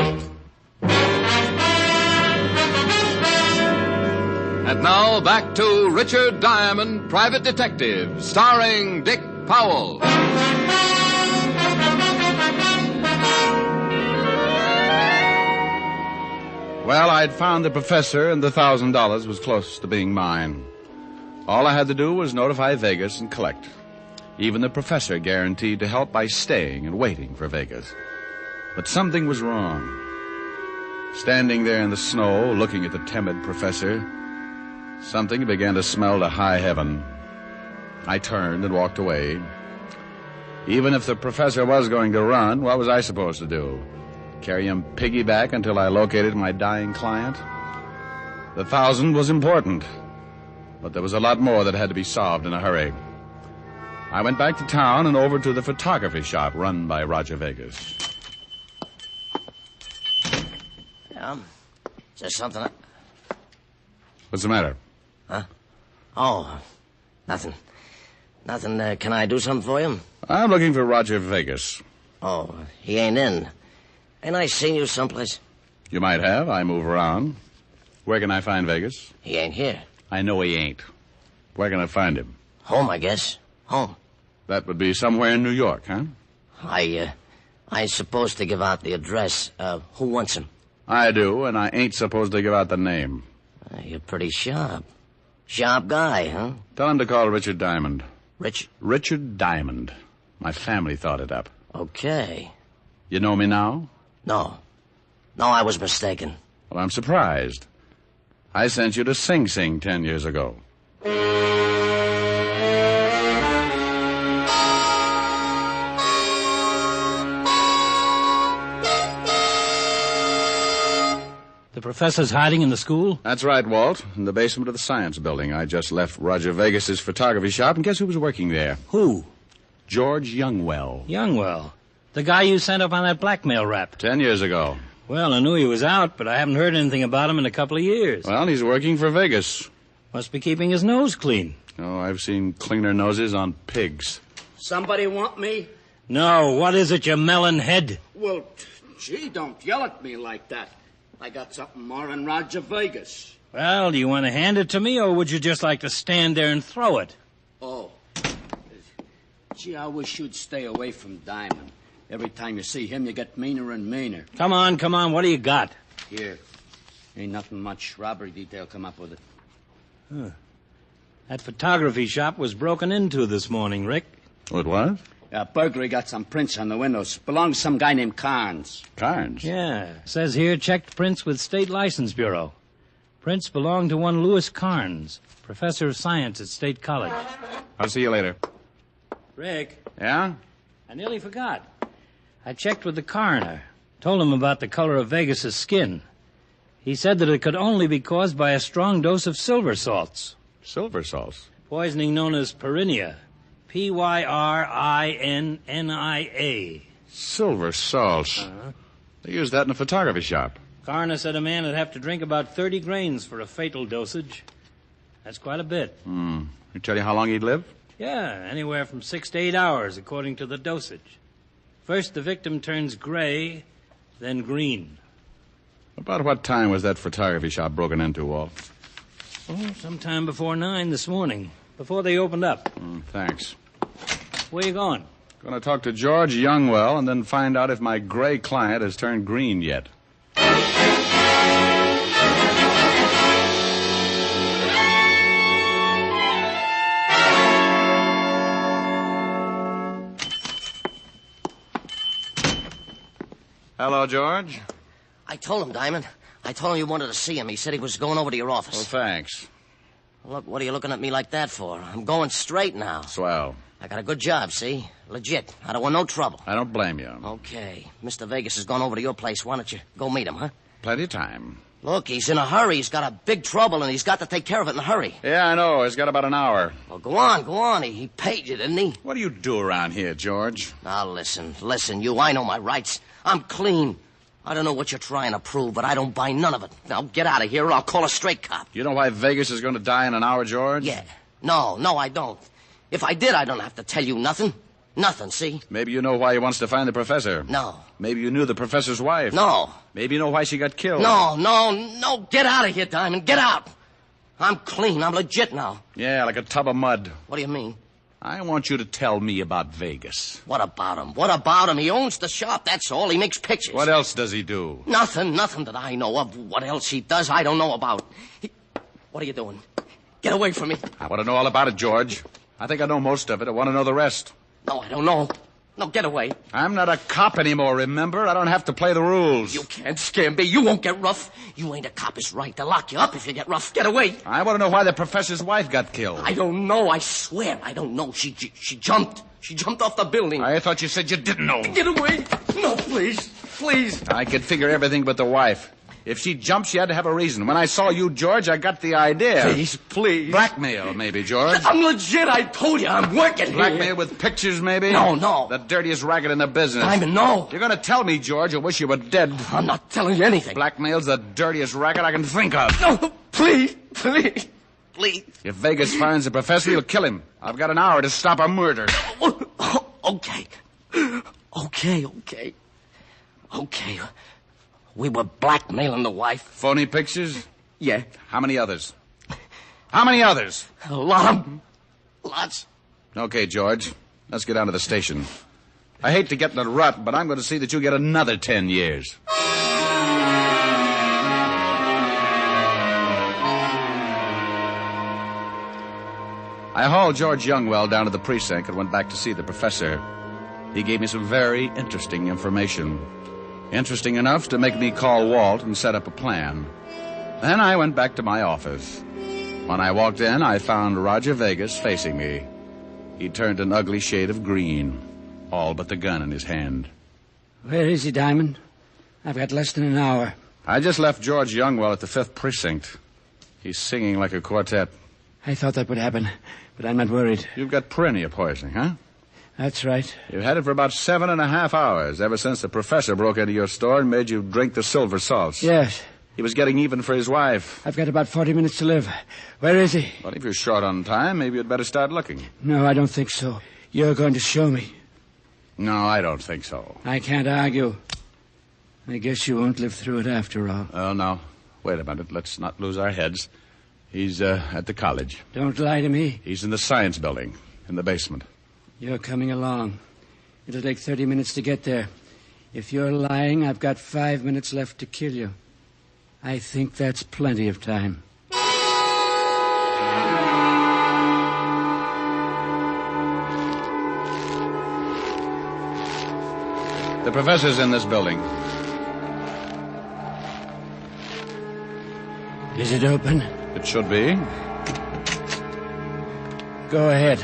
And now back to Richard Diamond, Private Detective, starring Dick Powell. Well, I'd found the professor, and the $1,000 was close to being mine. All I had to do was notify Vegas and collect. Even the professor guaranteed to help by staying and waiting for Vegas. But something was wrong. Standing there in the snow, looking at the timid professor, something began to smell to high heaven. I turned and walked away. Even if the professor was going to run, what was I supposed to do? Carry him piggyback until I located my dying client? The 1,000 was important, but there was a lot more that had to be solved in a hurry. I went back to town and over to the photography shop run by Roger Vegas. Is there something? What's the matter? Huh? Oh, nothing. Nothing. Can I do something for you? I'm looking for Roger Vegas. Oh, he ain't in. Ain't I seen you someplace? You might have. I move around. Where can I find Vegas? He ain't here. I know he ain't. Where can I find him? Home, I guess. Home. That would be somewhere in New York, huh? I ain't supposed to give out the address. Who wants him? I do, and I ain't supposed to give out the name. You're pretty sharp. Sharp guy, huh? Tell him to call Richard Diamond. Richard Diamond. My family thought it up. Okay. You know me now? No. No, I was mistaken. Well, I'm surprised. I sent you to Sing Sing 10 years ago. The professor's hiding in the school? That's right, Walt. In the basement of the science building. I just left Roger Vegas's photography shop, and guess who was working there? Who? George Youngwell. Youngwell. The guy you sent up on that blackmail rap. 10 years ago. Well, I knew he was out, but I haven't heard anything about him in a couple of years. Well, he's working for Vegas. Must be keeping his nose clean. Oh, I've seen cleaner noses on pigs. Somebody want me? No, what is it, you melon head? Well, gee, don't yell at me like that. I got something more than Roger Vegas. Well, do you want to hand it to me, or would you just like to stand there and throw it? Oh. Gee, I wish you'd stay away from Diamond. Every time you see him, you get meaner and meaner. Come on, what do you got? Here. Ain't nothing much. Robbery detail come up with it. Huh. That photography shop was broken into this morning, Rick. What was? Burglary got some prints on the windows. Belongs to some guy named Carnes. Carnes? Yeah. Says here, checked prints with State License Bureau. Prints belong to one Louis Carnes, professor of science at State College. I'll see you later. Rick. Yeah? I nearly forgot. I checked with the coroner. Told him about the color of Vegas's skin. He said that it could only be caused by a strong dose of silver salts. Silver salts? Poisoning known as pyrinia. Pyrinnia. Silver salts. Uh-huh. They use that in a photography shop. Coroner said a man would have to drink about 30 grains for a fatal dosage. That's quite a bit. He tell you how long he'd live? Yeah, anywhere from 6 to 8 hours, according to the dosage. First, the victim turns gray, then green. About what time was that photography shop broken into, Walt? Oh, sometime before 9 this morning, before they opened up. Thanks. Where you going? Going to talk to George Youngwell and then find out if my gray client has turned green yet. Hello, George. I told him, Diamond. I told him you wanted to see him. He said he was going over to your office. Well, thanks. Look, what are you looking at me like that for? I'm going straight now. Swell. I got a good job, see? Legit. I don't want no trouble. I don't blame you. Okay. Mr. Vegas has gone over to your place. Why don't you go meet him, huh? Plenty of time. Look, he's in a hurry. He's got a big trouble, and he's got to take care of it in a hurry. Yeah, I know. He's got about an hour. Well, go on. He paid you, didn't he? What do you do around here, George? Now, listen, you. I know my rights. I'm clean. I don't know what you're trying to prove, but I don't buy none of it. Now, get out of here, or I'll call a straight cop. You know why Vegas is going to die in an hour, George? Yeah. No, I don't. If I did, I don't have to tell you nothing. Nothing, see? Maybe you know why he wants to find the professor. No. Maybe you knew the professor's wife. No. Maybe you know why she got killed. No. Get out of here, Diamond. Get out. I'm clean. I'm legit now. Yeah, like a tub of mud. What do you mean? I want you to tell me about Vegas. What about him? He owns the shop, that's all. He makes pictures. What else does he do? Nothing that I know of. What else he does, I don't know about. What are you doing? Get away from me. I want to know all about it, George. I think I know most of it. I want to know the rest. No, I don't know. No, get away. I'm not a cop anymore, remember? I don't have to play the rules. You can't scare me. You won't get rough. You ain't a cop. It's right to lock you up if you get rough. Get away. I want to know why the professor's wife got killed. I don't know. I swear I don't know. She jumped. She jumped off the building. I thought you said you didn't know. Get away. No, please. I could figure everything but the wife. If she jumped, she had to have a reason. When I saw you, George, I got the idea. Please. Blackmail, maybe, George. I'm legit. I told you. I'm working Blackmail here. with pictures, maybe? No. The dirtiest racket in the business. Diamond, no. You're going to tell me, George, you wish you were dead. I'm not telling you anything. Blackmail's the dirtiest racket I can think of. No, please. If Vegas finds the professor, he'll kill him. I've got an hour to stop a murder. Okay. We were blackmailing the wife. Phony pictures? Yeah. How many others? A lot of them. Lots. Okay, George. Let's get down to the station. I hate to get in a rut, but I'm going to see that you get another 10 years. I hauled George Youngwell down to the precinct and went back to see the professor. He gave me some very interesting information. Interesting enough to make me call Walt and set up a plan. Then I went back to my office. When I walked in, I found Roger Vegas facing me. He turned an ugly shade of green, all but the gun in his hand. Where is he, Diamond? I've got less than an hour. I just left George Youngwell at the 5th Precinct. He's singing like a quartet. I thought that would happen, but I'm not worried. You've got perennial poisoning, huh? That's right. You've had it for about 7.5 hours, ever since the professor broke into your store and made you drink the silver salts. Yes. He was getting even for his wife. I've got about 40 minutes to live. Where is he? Well, if you're short on time, maybe you'd better start looking. No, I don't think so. You're going to show me. No, I don't think so. I can't argue. I guess you won't live through it after all. Oh, no. Wait a minute. Let's not lose our heads. He's at the college. Don't lie to me. He's in the science building, in the basement. You're coming along. It'll take 30 minutes to get there. If you're lying, I've got 5 minutes left to kill you. I think that's plenty of time. The professor's in this building. Is it open? It should be. Go ahead.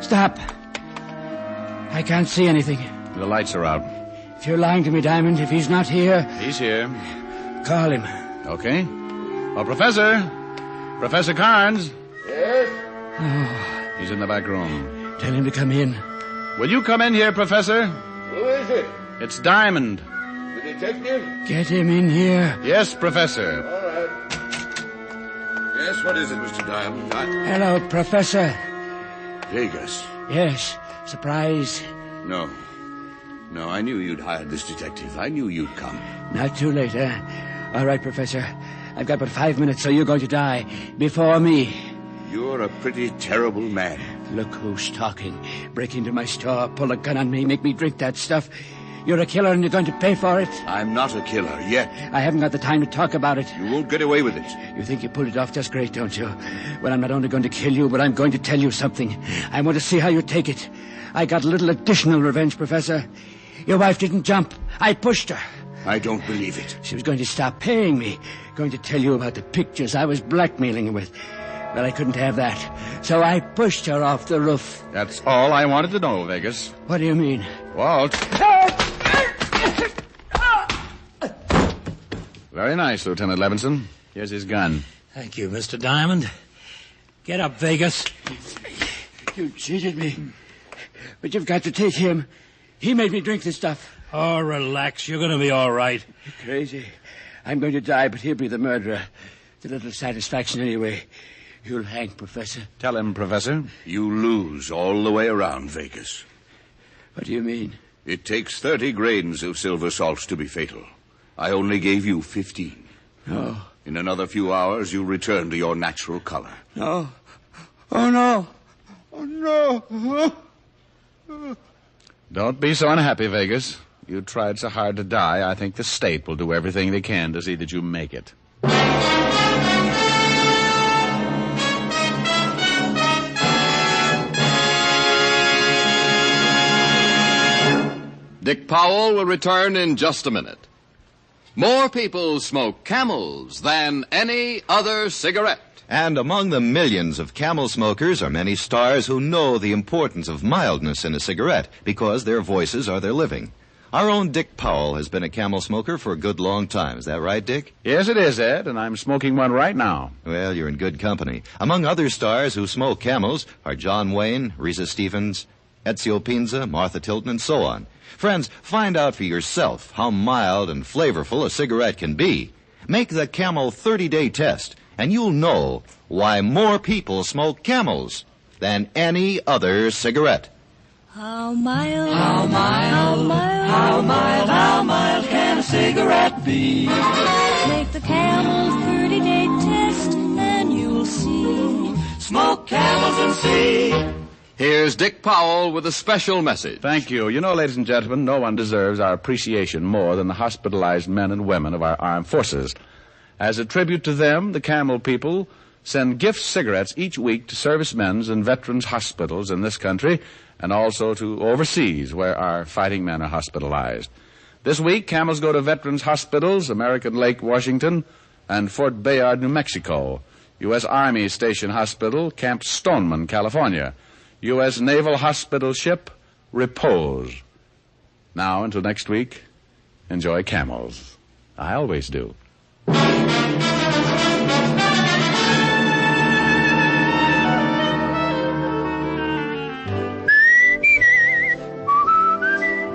Stop. I can't see anything. The lights are out. If you're lying to me, Diamond, if he's not here... He's here. Call him. Okay. Oh, Professor. Professor Carnes. Yes? Oh. He's in the back room. Tell him to come in. Will you come in here, Professor? Who is it? It's Diamond. The detective? Get him in here. Yes, Professor. All right. Yes, what is it, Mr. Diamond? Hello, Professor. Vegas. Yes. Surprise. No. No, I knew you'd hired this detective. I knew you'd come. Not too late, huh? All right, Professor. I've got but 5 minutes, so you're going to die. Before me. You're a pretty terrible man. Look who's talking. Break into my store, pull a gun on me, make me drink that stuff. You're a killer and you're going to pay for it. I'm not a killer yet. I haven't got the time to talk about it. You won't get away with it. You think you pulled it off just great, don't you? Well, I'm not only going to kill you, but I'm going to tell you something. I want to see how you take it. I got a little additional revenge, Professor. Your wife didn't jump. I pushed her. I don't believe it. She was going to stop paying me. Going to tell you about the pictures I was blackmailing her with. Well, I couldn't have that. So I pushed her off the roof. That's all I wanted to know, Vegas. What do you mean? Walt. Very nice, Lieutenant Levinson. Here's his gun. Thank you, Mr. Diamond. Get up, Vegas. You cheated me. But you've got to take him. He made me drink this stuff. Oh, relax. You're going to be all right. You're crazy. I'm going to die, but he'll be the murderer. It's a little satisfaction anyway. You'll hang, Professor. Tell him, Professor. You lose all the way around, Vegas. What do you mean? It takes 30 grains of silver salts to be fatal. I only gave you 15. No. In another few hours, you'll return to your natural color. No. Oh, no. Oh, no. Don't be so unhappy, Vegas. You tried so hard to die, I think the state will do everything they can to see that you make it. Dick Powell will return in just a minute. More people smoke Camels than any other cigarette. And among the millions of Camel smokers are many stars who know the importance of mildness in a cigarette because their voices are their living. Our own Dick Powell has been a Camel smoker for a good long time. Is that right, Dick? Yes, it is, Ed, and I'm smoking one right now. Well, you're in good company. Among other stars who smoke Camels are John Wayne, Risa Stevens, Ezio Pinza, Martha Tilton, and so on. Friends, find out for yourself how mild and flavorful a cigarette can be. Make the Camel 30-day test, and you'll know why more people smoke Camels than any other cigarette. How mild, how mild, how mild, how mild can a cigarette be? Make the Camel 30-day test, and you'll see. Smoke Camels and see. Here's Dick Powell with a special message. Thank you. You know, ladies and gentlemen, no one deserves our appreciation more than the hospitalized men and women of our armed forces. As a tribute to them, the Camel people send gift cigarettes each week to servicemen's and veterans' hospitals in this country and also to overseas where our fighting men are hospitalized. This week, camels go to veterans' hospitals, American Lake, Washington, and Fort Bayard, New Mexico, U.S. Army Station Hospital, Camp Stoneman, California, U.S. Naval Hospital Ship, Repose. Now, until next week, enjoy camels. I always do.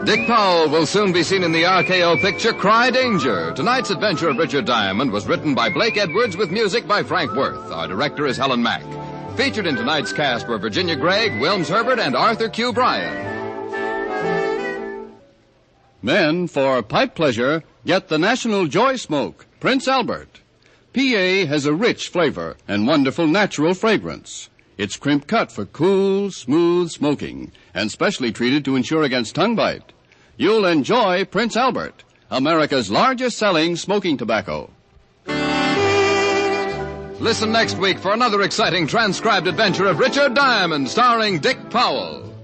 Dick Powell will soon be seen in the RKO picture Cry Danger. Tonight's adventure of Richard Diamond was written by Blake Edwards with music by Frank Worth. Our director is Helen Mack. Featured in tonight's cast were Virginia Gregg, Wilms Herbert, and Arthur Q. Bryan. Men, for pipe pleasure, get the National Joy Smoke, Prince Albert. PA has a rich flavor and wonderful natural fragrance. It's crimp cut for cool, smooth smoking and specially treated to ensure against tongue bite. You'll enjoy Prince Albert, America's largest selling smoking tobacco. Listen next week for another exciting transcribed adventure of Richard Diamond, starring Dick Powell.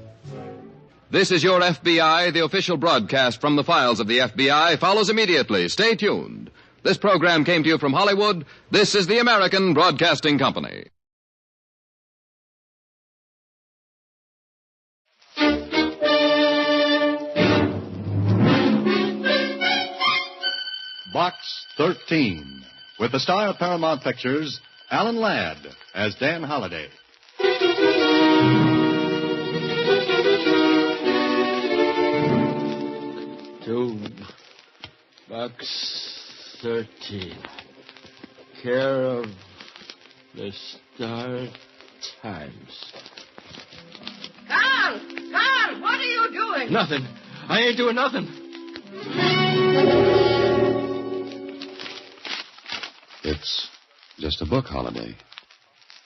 This is Your FBI. The official broadcast from the files of the FBI follows immediately. Stay tuned. This program came to you from Hollywood. This is the American Broadcasting Company. Box 13, with the star of Paramount Pictures, Alan Ladd, as Dan Holliday. To Box 13, care of the Star Times. Carl! Carl, what are you doing? Nothing. I ain't doing nothing. It's just a book, Holiday.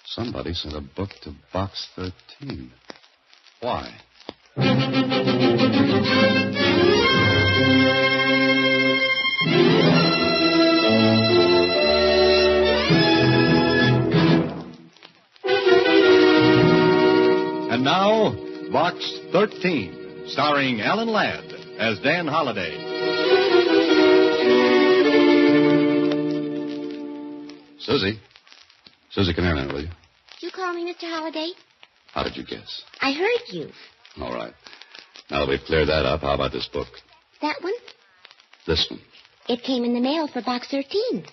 Somebody sent a book to Box 13. Why? And now, Box 13, starring Alan Ladd as Dan Holliday. Susie. Susie, come here now, will you? You call me Mr. Holliday? How did you guess? I heard you. All right. Now that we've cleared that up, how about this book? That one? This one. It came in the mail for Box 13.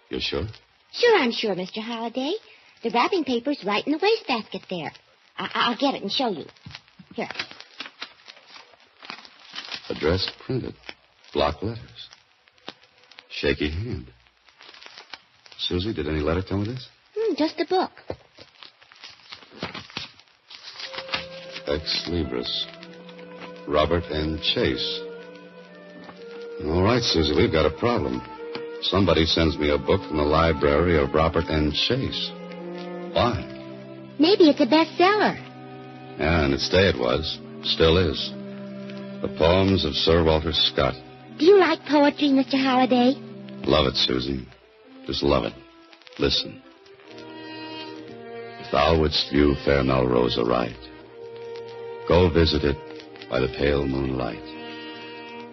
You sure? Sure, I'm sure, Mr. Holliday. The wrapping paper's right in the wastebasket there. I'll get it and show you. Here. Address printed. Block letters. Shaky hand. Susie, did any letter come with this? Just a book. Ex Libris. Robert and Chase. All right, Susie, we've got a problem. Somebody sends me a book from the library of Robert and Chase. Why? Maybe it's a bestseller. Yeah, in its day it was. Still is. The poems of Sir Walter Scott. Do you like poetry, Mr. Holliday? Love it, Susie. Just love it. Listen. If thou wouldst view fair Melrose aright, go visit it by the pale moonlight.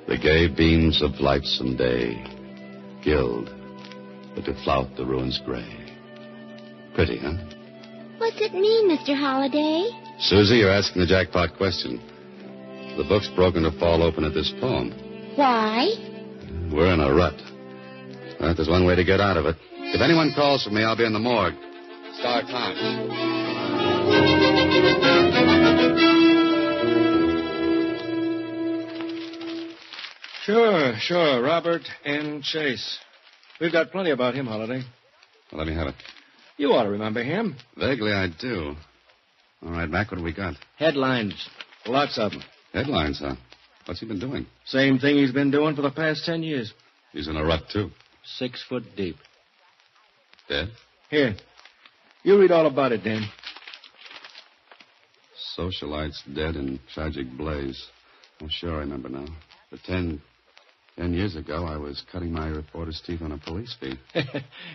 The gay beams of lightsome day gild, but to flout the ruins gray. Pretty, huh? What's it mean, Mr. Holliday? Susie, you're asking the jackpot question. The book's broken to fall open at this poem. Why? We're in a rut. But there's one way to get out of it. If anyone calls for me, I'll be in the morgue. Start time. Sure. Robert and Chase. We've got plenty about him, Holliday. Well, let me have it. You ought to remember him. Vaguely, I do. All right, Mac, what do we got? Headlines. Lots of them. Headlines, huh? What's he been doing? Same thing he's been doing for the past 10 years. He's in a rut, too. 6 foot deep. Dead? Here. You read all about it, Dan. Socialites dead in tragic blaze. Oh, sure, I remember now. But 10 years ago, I was cutting my reporter's teeth on a police beat.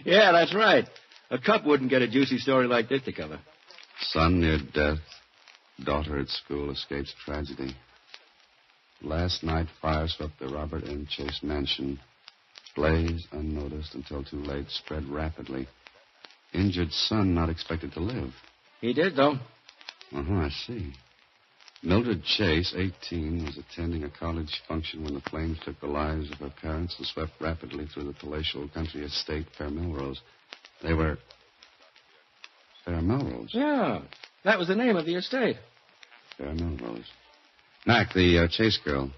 Yeah, that's right. A cup wouldn't get a juicy story like this to cover. Son near death. Daughter at school escapes tragedy. Last night, fire swept the Robert N. Chase mansion. Blaze, unnoticed until too late, spread rapidly. Injured son not expected to live. He did, though. I see. Mildred Chase, 18, was attending a college function when the flames took the lives of her parents and swept rapidly through the palatial country estate, Fair Melrose. They were... Fair Melrose? Yeah, that was the name of the estate. Fair Melrose. Mac, the Chase girl,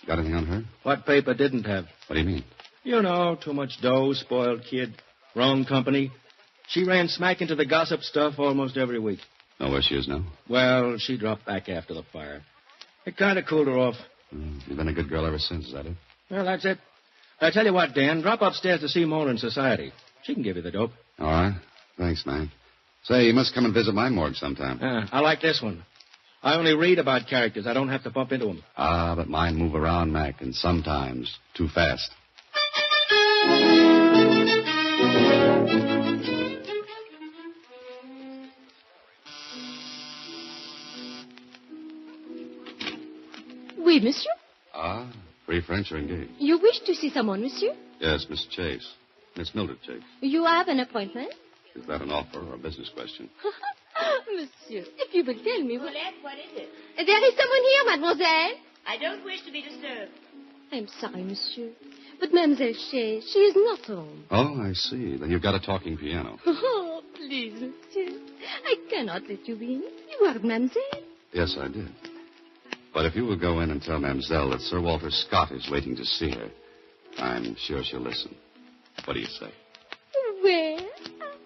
got anything on her? What paper didn't have? What do you mean? You know, too much dough, spoiled kid, wrong company. She ran smack into the gossip stuff almost every week. Know where she is now? Well, she dropped back after the fire. It kind of cooled her off. You've been a good girl ever since, is that it? Well, that's it. I tell you what, Dan, drop upstairs to see Mona in society. She can give you the dope. All right. Thanks, man. Say, you must come and visit my morgue sometime. I like this one. I only read about characters. I don't have to bump into them. But mine move around, Mac, and sometimes too fast. Oui, monsieur? Free French are engaged. You wish to see someone, monsieur? Yes, Miss Chase. Miss Mildred Chase. You have an appointment? Is that an offer or a business question? Monsieur, if you will tell me... Colette, what is it? There is someone here, mademoiselle. I don't wish to be disturbed. I'm sorry, monsieur. But Mademoiselle she is not home. Oh, I see. Then you've got a talking piano. Oh, please, monsieur. I cannot let you in. You are mademoiselle. Yes, I did. But if you will go in and tell Mademoiselle that Sir Walter Scott is waiting to see her, I'm sure she'll listen. What do you say? Where?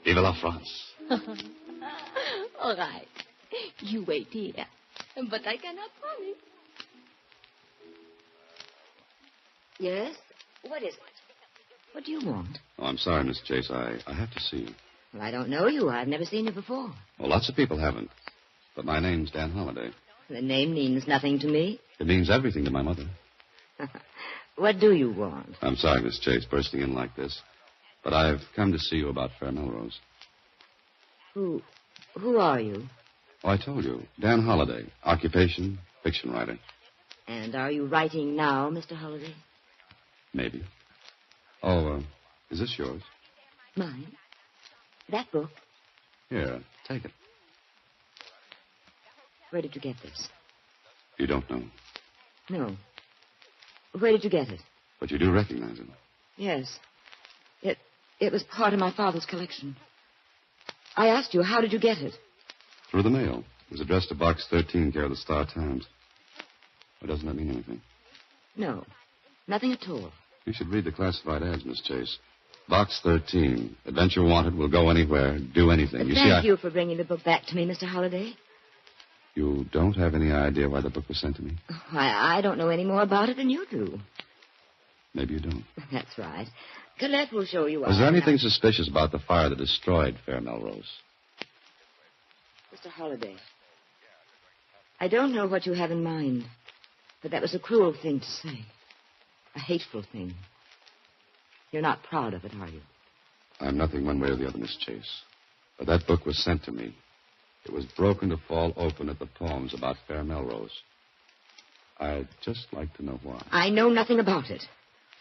Vive la France. All right. You wait here. But I cannot promise. Yes? What is it? What do you want? Oh, I'm sorry, Miss Chase. I have to see you. Well, I don't know you. I've never seen you before. Well, lots of people haven't. But my name's Dan Holliday. The name means nothing to me. It means everything to my mother. What do you want? I'm sorry, Miss Chase, bursting in like this. But I've come to see you about Fair Melrose. Who are you? Oh, I told you. Dan Holliday. Occupation, fiction writer. And are you writing now, Mr. Holliday? Maybe. Oh, is this yours? Mine? That book? Here, take it. Where did you get this? You don't know. No. Where did you get it? But you do recognize it. Yes. It was part of my father's collection. I asked you, how did you get it? Through the mail. It was addressed to Box 13, care of the Star-Times. Or doesn't that mean anything? No. Nothing at all. You should read the classified ads, Miss Chase. Box 13. Adventure wanted, will go anywhere, do anything. Thank you for bringing the book back to me, Mr. Holliday. You don't have any idea why the book was sent to me? I don't know any more about it than you do. Maybe you don't. That's right. Colette will show you. Was there anything suspicious about the fire that destroyed Fair Melrose? Mr. Holliday, I don't know what you have in mind, but that was a cruel thing to say. A hateful thing. You're not proud of it, are you? I'm nothing one way or the other, Miss Chase. But that book was sent to me. It was broken to fall open at the poems about Fair Melrose. I'd just like to know why. I know nothing about it.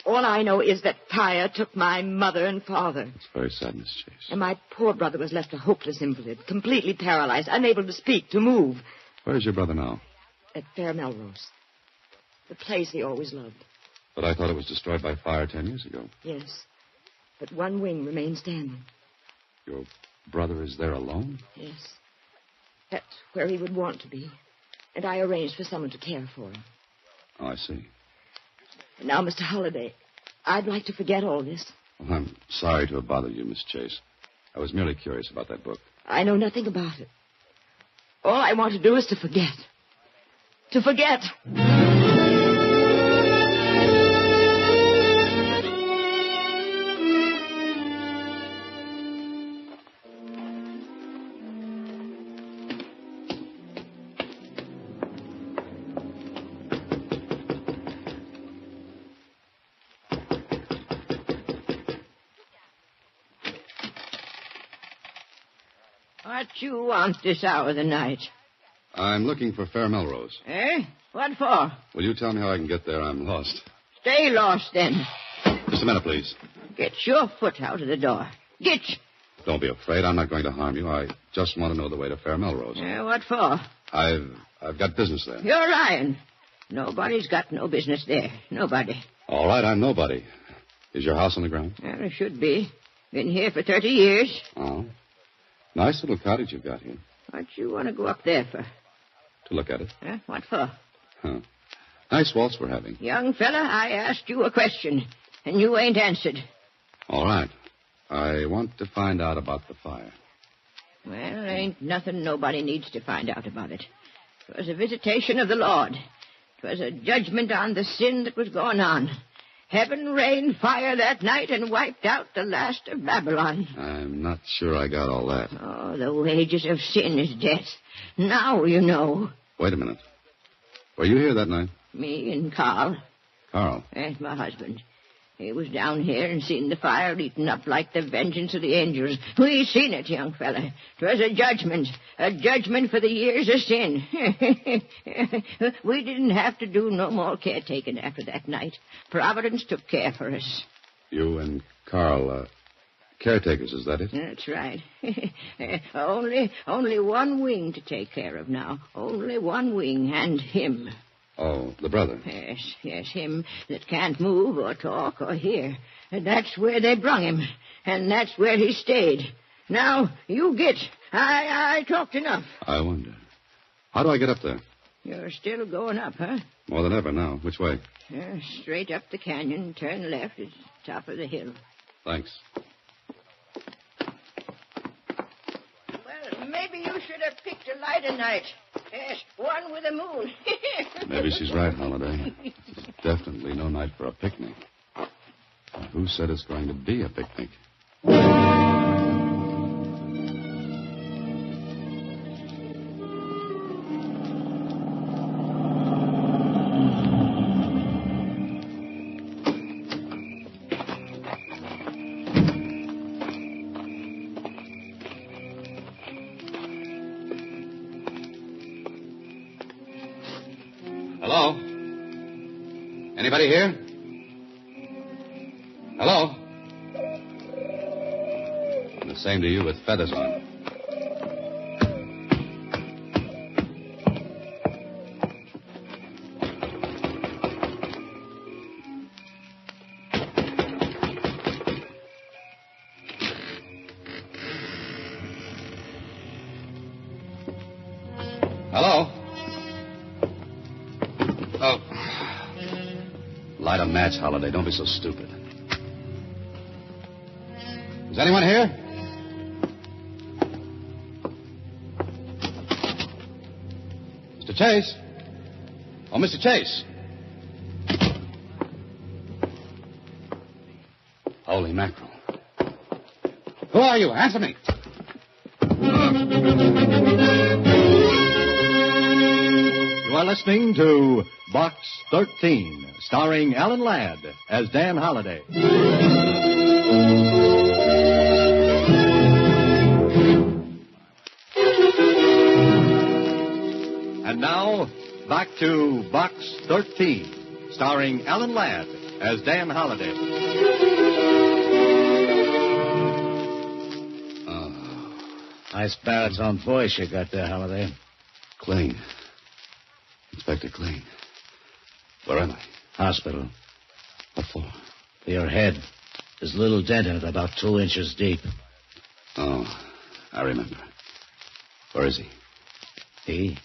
All I know is that fire took my mother and father. It's very sad, Miss Chase. And my poor brother was left a hopeless invalid, completely paralyzed, unable to speak, to move. Where is your brother now? At Fair Melrose. The place he always loved. But I thought it was destroyed by fire 10 years ago. Yes. But one wing remains standing. Your brother is there alone? Yes. That's where he would want to be. And I arranged for someone to care for him. Oh, I see. Now, Mr. Holliday, I'd like to forget all this. Well, I'm sorry to have bothered you, Miss Chase. I was merely curious about that book. I know nothing about it. All I want to do is to forget. To forget. What you want this hour of the night? I'm looking for Fair Melrose. Eh? What for? Will you tell me how I can get there? I'm lost. Stay lost, then. Just a minute, please. Get your foot out of the door. Get. Don't be afraid. I'm not going to harm you. I just want to know the way to Fair Melrose. What for? I've got business there. You're lying. Nobody's got no business there. Nobody. All right, I'm nobody. Is your house on the ground? Well, it should be. Been here for 30 years. Oh. Nice little cottage you've got here. What you want to go up there for? To look at it. What for? Huh. Nice waltz we're having. Young fella, I asked you a question, and you ain't answered. All right. I want to find out about the fire. Well, ain't nothing nobody needs to find out about it. 'Twas a visitation of the Lord. 'Twas a judgment on the sin that was going on. Heaven rained fire that night and wiped out the last of Babylon. I'm not sure I got all that. Oh, the wages of sin is death. Now you know. Wait a minute. Were you here that night? Me and Carl. Carl? That's my husband. He was down here and seen the fire eaten up like the vengeance of the angels. We seen it, young fella. 'Twas a judgment for the years of sin. We didn't have to do no more caretaking after that night. Providence took care for us. You and Carl, caretakers, is that it? That's right. Only one wing to take care of now. Only one wing, and him. Oh, the brother. Yes, him that can't move or talk or hear. And that's where they brung him, and that's where he stayed. Now, you get. I talked enough. I wonder. How do I get up there? You're still going up, huh? More than ever now. Which way? Straight up the canyon, turn left at the top of the hill. Thanks. Well, maybe you should have picked a lighter night. Yes, one with a moon. Maybe she's right, Holiday. It's definitely no night for a picnic. But who said it's going to be a picnic? Hello? Anybody here? Hello? And the same to you with feathers on. Hello? Oh. Light a match, Holiday. Don't be so stupid. Is anyone here? Mr. Chase? Oh, Mr. Chase. Holy mackerel. Who are you? Answer me. You are listening to Box 13, starring Alan Ladd as Dan Holliday. And now, back to Box 13, starring Alan Ladd as Dan Holliday. Nice baritone voice you got there, Holliday. Clean. Inspector Clean. Where am I? Hospital. What for? For your head. There's a little dent in it, about 2 inches deep. Oh, I remember. Where is he? He?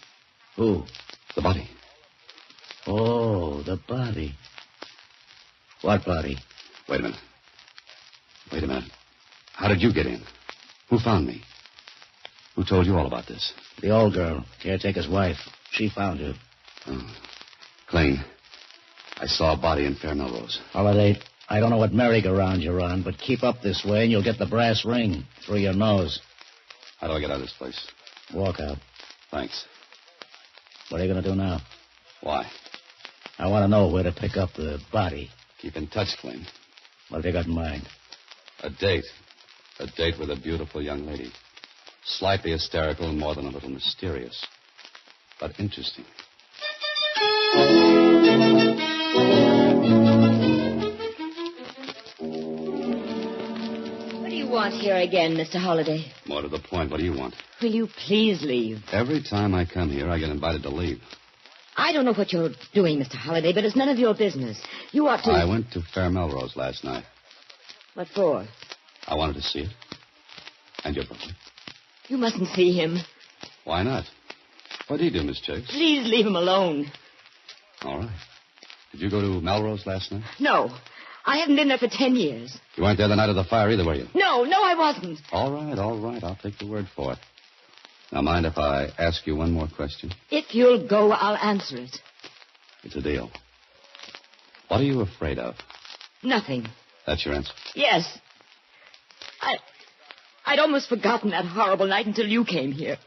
Who? The body. Oh, the body. What body? Wait a minute. How did you get in? Who found me? Who told you all about this? The old girl, caretaker's wife. She found you. Oh. Clean. I saw a body in Fair Melrose. Holiday, I don't know what merry-go-round you're on, but keep up this way and you'll get the brass ring through your nose. How do I get out of this place? Walk out. Thanks. What are you going to do now? Why? I want to know where to pick up the body. Keep in touch, Clean. What have you got in mind? A date. A date with a beautiful young lady. Slightly hysterical and more than a little mysterious. But interesting. What do you want here again, Mr. Holliday? More to the point, what do you want? Will you please leave? Every time I come here, I get invited to leave. I don't know what you're doing, Mr. Holliday, but it's none of your business. You ought to... I went to Fair Melrose last night. What for? I wanted to see it. And your brother. You mustn't see him. Why not? What did he do, Miss Chase? Please leave him alone. All right. Did you go to Melrose last night? No. I haven't been there for 10 years. You weren't there the night of the fire either, were you? No, I wasn't. All right. I'll take your word for it. Now, mind if I ask you one more question? If you'll go, I'll answer it. It's a deal. What are you afraid of? Nothing. That's your answer? Yes. I'd almost forgotten that horrible night until you came here.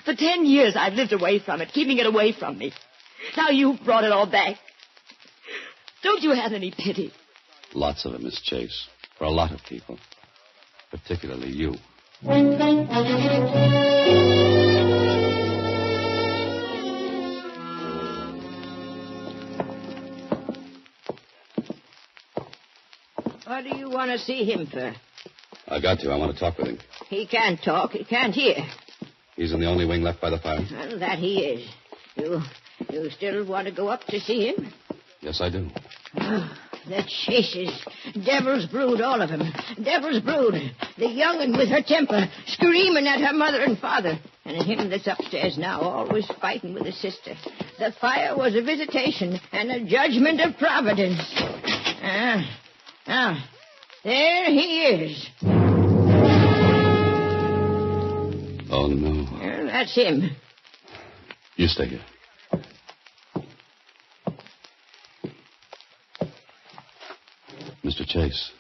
For 10 years I've lived away from it, keeping it away from me. Now you've brought it all back. Don't you have any pity? Lots of it, Miss Chase. For a lot of people. Particularly you. What do you want to see him for? I got to. I want to talk with him. He can't talk. He can't hear. He's in the only wing left by the fire? Well, that he is. You still want to go up to see him? Yes, I do. Oh, the chases. Devil's brood, all of them. Devil's brood. The young'un with her temper, screaming at her mother and father. And him that's upstairs now, always fighting with his sister. The fire was a visitation and a judgment of Providence. There he is. Oh, no. Well, that's him. You stay here. Mr. Chase.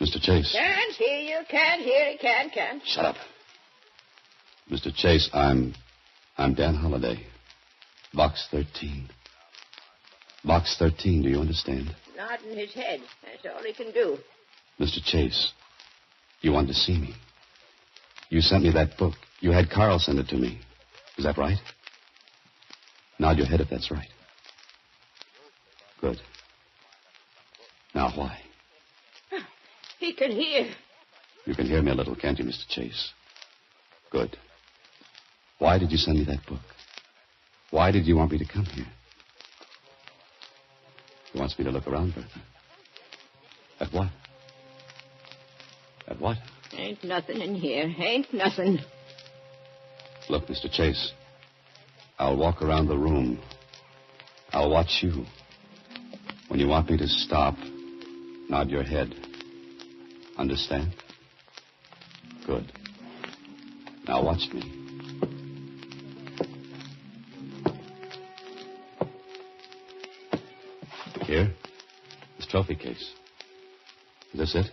Mr. Chase. Can't hear you, can't hear you, can't. Shut up. Mr. Chase, I'm Dan Holliday. Box 13. Box 13, do you understand? Nodding his head. That's all he can do. Mr. Chase, you wanted to see me. You sent me that book. You had Carl send it to me. Is that right? Nod your head if that's right. Good. Now, why? He can hear. You can hear me a little, can't you, Mr. Chase? Good. Why did you send me that book? Why did you want me to come here? He wants me to look around, Bertha. At what? At what? Ain't nothing in here. Ain't nothing. Look, Mr. Chase. I'll walk around the room. I'll watch you. When you want me to stop, nod your head. Understand? Good. Now watch me. Here? This trophy case. Is this it?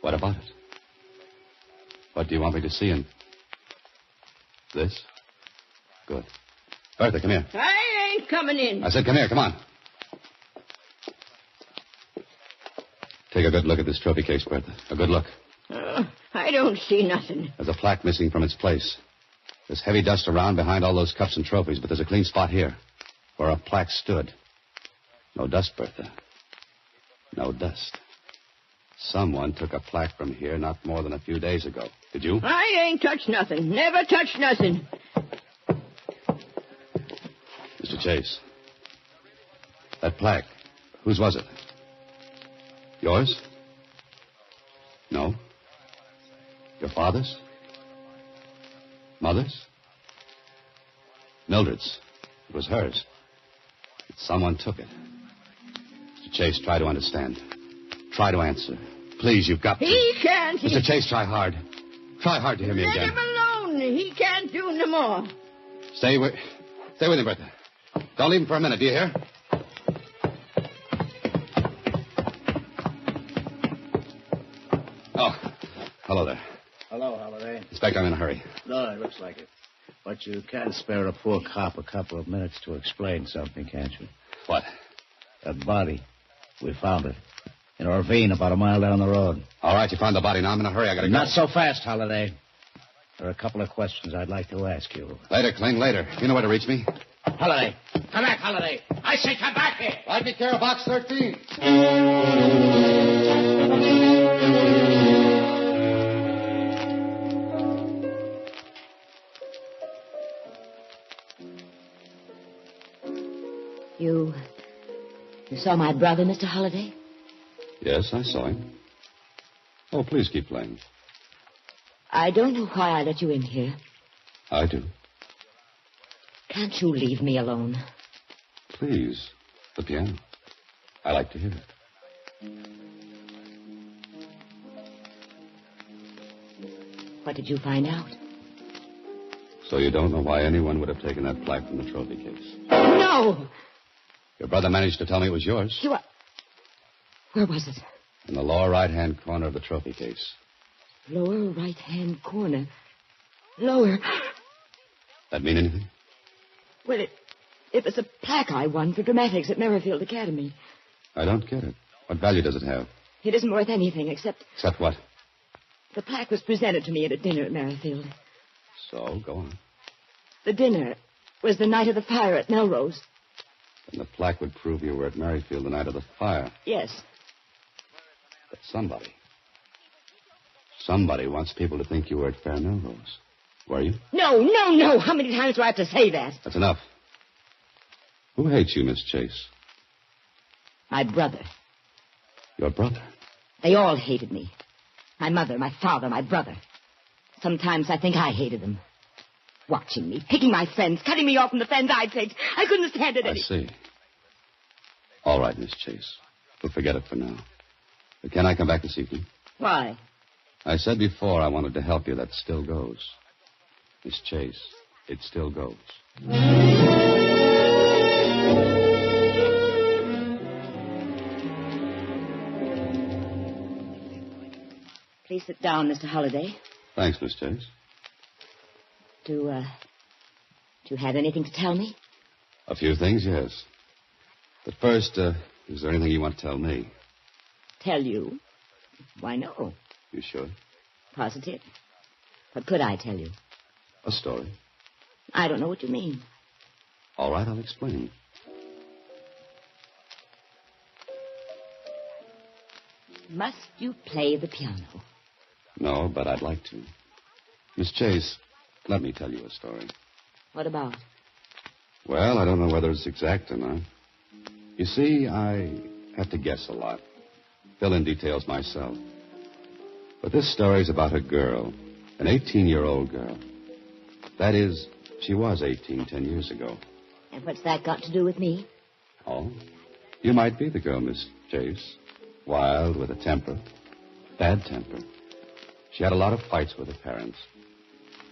What about it? What do you want me to see in this? Good. Bertha, come here. I ain't coming in. I said come here, come on. Take a good look at this trophy case, Bertha. A good look. I don't see nothing. There's a plaque missing from its place. There's heavy dust around behind all those cups and trophies, but there's a clean spot here where a plaque stood. No dust, Bertha. No dust. Someone took a plaque from here not more than a few days ago. Did you? I ain't touched nothing. Never touched nothing. Mr. Chase. That plaque. Whose was it? Yours? No. Your father's? Mother's? Mildred's. It was hers. But someone took it. Mr. Chase, try to understand. Try to answer. Please, you've got to. He can't. Mr. Chase, try hard. Try hard to hear me Let again. him alone. He can't do no more. Stay with him, Bertha. Don't leave him for a minute, do you hear? Oh, hello there. Hello, Holliday. Inspector, I'm in a hurry. No, it looks like it. But you can spare a poor cop a couple of minutes to explain something, can't you? What? That body. We found it. In a a ravine about a mile down the road. All right, you found the body. Now I'm in a hurry. I gotta go. Not so fast, Holiday. There are a couple of questions I'd like to ask you. Later, Kling, later. You know where to reach me. Holiday. Come back, Holiday. I say come back here. I'd be care of box 13. You saw my brother, Mr. Holliday? Yes, I saw him. Oh, please keep playing. I don't know why I let you in here. I do. Can't you leave me alone? Please. The piano. I like to hear it. What did you find out? So you don't know why anyone would have taken that plaque from the trophy case? No! Your brother managed to tell me it was yours. Where was it? In the lower right-hand corner of the trophy case. Lower right-hand corner. Lower. That mean anything? Well, it was a plaque I won for dramatics at Merrifield Academy. I don't get it. What value does it have? It isn't worth anything except... Except what? The plaque was presented to me at a dinner at Merrifield. So, go on. The dinner was the night of the fire at Melrose. And the plaque would prove you were at Merrifield the night of the fire. Yes. But somebody wants people to think you were at Fair Melrose. Were you? No. How many times do I have to say that? That's enough. Who hates you, Miss Chase? My brother. Your brother? They all hated me. My mother, my father, my brother. Sometimes I think I hated them. Watching me, picking my friends, cutting me off from the friends I'd picked. I couldn't stand it I see. All right, Miss Chase. We'll forget it for now. But can I come back this evening? Why? I said before I wanted to help you. That still goes. Miss Chase, it still goes. Please sit down, Mr. Holliday. Thanks, Miss Chase. Do you have anything to tell me? A few things, yes. But first, is there anything you want to tell me? Tell you? Why, no. You sure? Positive. What could I tell you? A story. I don't know what you mean. All right, I'll explain. Must you play the piano? No, but I'd like to. Miss Chase, let me tell you a story. What about? Well, I don't know whether it's exact or not. You see, I have to guess a lot. Fill in details myself. But this story's about a girl, an 18-year-old girl. That is, she was 18 10 years ago. And what's that got to do with me? Oh, you might be the girl, Miss Chase. Wild, with a temper. Bad temper. She had a lot of fights with her parents.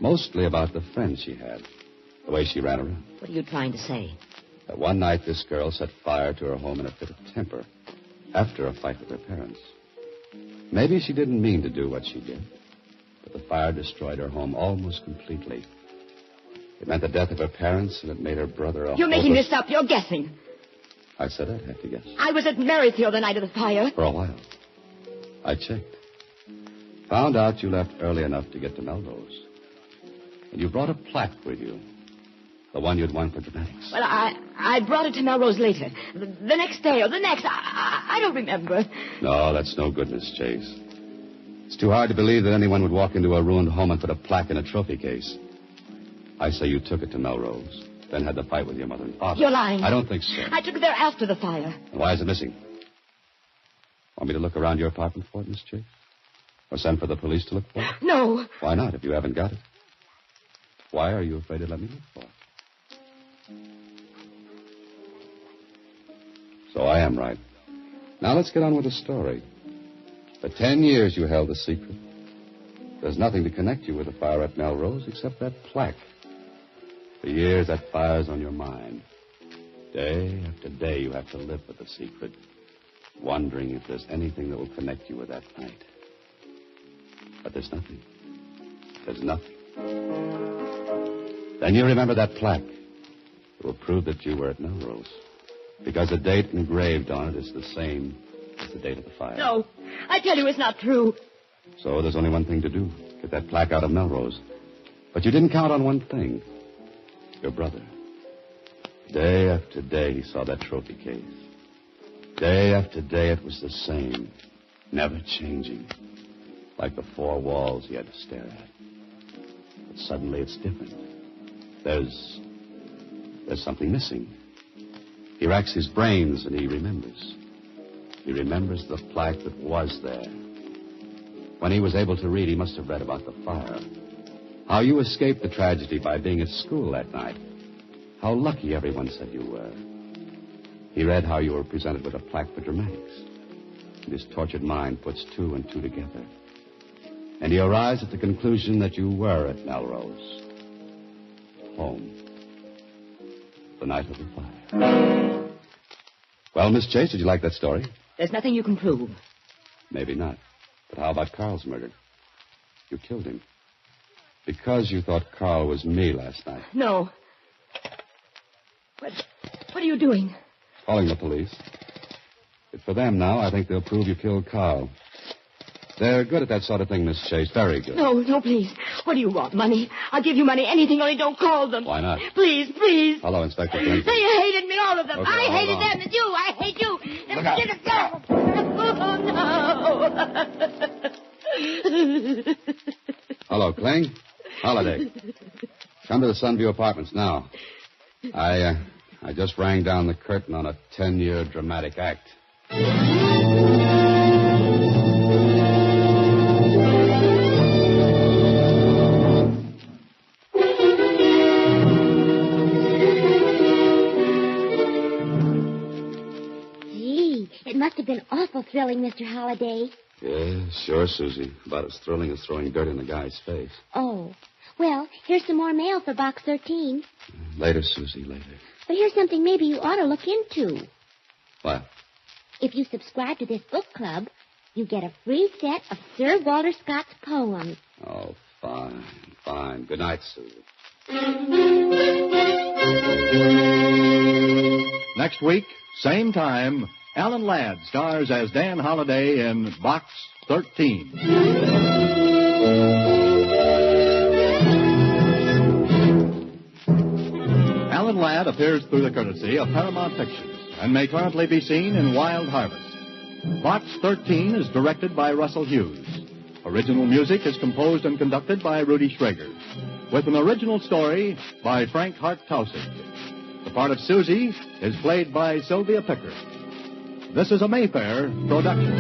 Mostly about the friends she had. The way she ran around. What are you trying to say? That one night this girl set fire to her home in a fit of temper. After a fight with her parents. Maybe she didn't mean to do what she did. But the fire destroyed her home almost completely. It meant the death of her parents, and it made her brother a You're making this up. You're guessing. I said I'd have to guess. I was at Merrifield the night of the fire. For a while. I checked. Found out you left early enough to get to Melrose. And you brought a plaque with you. The one you'd won for dramatics. Well, I brought it to Melrose later. The next day or the next. I don't remember. No, that's no good, Miss Chase. It's too hard to believe that anyone would walk into a ruined home and put a plaque in a trophy case. I say you took it to Melrose, then had the fight with your mother and father. You're lying. I don't think so. I took it there after the fire. And why is it missing? Want me to look around your apartment for it, Miss Chase? Or send for the police to look for it? No. Why not, if you haven't got it? Why are you afraid to let me look for it? So I am right. Now let's get on with the story. For 10 years you held the secret. There's nothing to connect you with the fire at Melrose except that plaque. For years that fire's on your mind. Day after day you have to live with the secret, wondering if there's anything that will connect you with that night. But there's nothing. There's nothing. Then you remember that plaque. It will prove that you were at Melrose. Because the date engraved on it is the same is the date of the fire. No, I tell you it's not true. So there's only one thing to do. Get that plaque out of Melrose. But you didn't count on one thing. Your brother. Day after day he saw that trophy case. Day after day it was the same. Never changing. Like the four walls he had to stare at. But suddenly it's different. There's something missing. He racks his brains and he remembers. He remembers the plaque that was there. When he was able to read, he must have read about the fire. How you escaped the tragedy by being at school that night. How lucky everyone said you were. He read how you were presented with a plaque for dramatics. And his tortured mind puts two and two together. And he arrives at the conclusion that you were at Melrose. Home. The night of the fire. Well, Miss Chase, did you like that story? There's nothing you can prove. Maybe not. But how about Carl's murder? You killed him. Because you thought Carl was me last night. No. What are you doing? Calling the police. If for them now, I think they'll prove you killed Carl. They're good at that sort of thing, Miss Chase. Very good. No, please. What do you want? Money? I'll give you money. Anything, only don't call them. Why not? Please. Hello, Inspector Flint. They hated me, all of them. Okay, I hated hold on. them, and you. I hate you. Look out. Get it down. Oh, no. Hello, Kling. Holiday. Come to the Sunview Apartments now. I just rang down the curtain on a 10-year dramatic act. Gee, it must have been awful thrilling, Mr. Holliday. Yeah, sure, Susie. About as thrilling as throwing dirt in the guy's face. Oh. Well, here's some more mail for Box 13. Later, Susie, later. But here's something maybe you ought to look into. What? If you subscribe to this book club, you get a free set of Sir Walter Scott's poems. Oh, fine. Good night, Susie. Next week, same time, Alan Ladd stars as Dan Holliday in Box 13. Alan Ladd appears through the courtesy of Paramount Pictures and may currently be seen in Wild Harvest. Box 13 is directed by Russell Hughes. Original music is composed and conducted by Rudy Schrager, with an original story by Frank Hart Tausig. The part of Susie is played by Sylvia Pickard. This is a Mayfair production.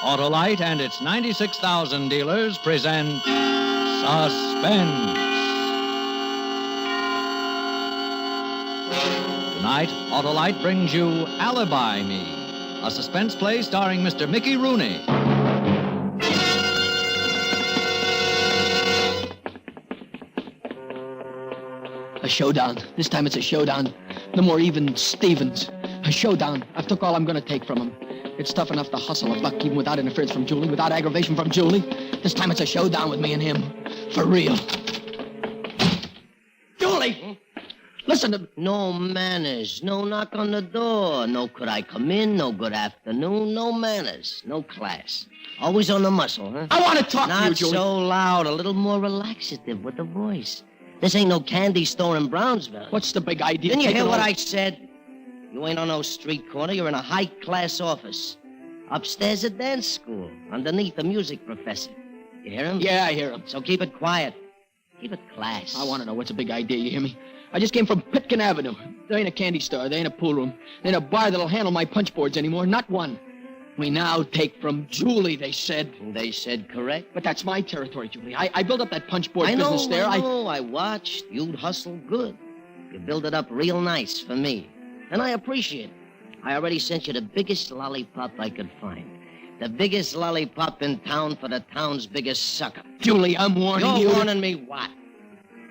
Autolite and its 96,000 dealers present Suspense. Tonight, Autolite brings you Alibi Me, a suspense play starring Mr. Mickey Rooney. A showdown. This time it's a showdown. No more even Stevens. A showdown. I've took all I'm going to take from him. It's tough enough to hustle a buck even without interference from Julie, without aggravation from Julie. This time it's a showdown with me and him. For real. Julie! Listen to me. No manners. No knock on the door. No could I come in. No good afternoon. No manners. No class. Always on the muscle, huh? I want to talk to you, Julie. Not so loud. A little more relaxative with the voice. This ain't no candy store in Brownsville. What's the big idea? Didn't you Take hear it what all. I said? You ain't on no street corner. You're in a high-class office. Upstairs a dance school. Underneath a music professor. You hear him? Yeah, I hear him. So keep it quiet. Keep it class. I want to know what's a big idea, you hear me? I just came from Pitkin Avenue. There ain't a candy store. There ain't a pool room. There ain't a bar that'll handle my punch boards anymore. Not one. We now take from Julie, they said. They said correct. But that's my territory, Julie. I built up that punch board I know, business there. I know. I watched. You'd hustle good. You build it up real nice for me. And I appreciate it. I already sent you the biggest lollipop I could find. The biggest lollipop in town for the town's biggest sucker. Julie, I'm warning you. You're warning me what?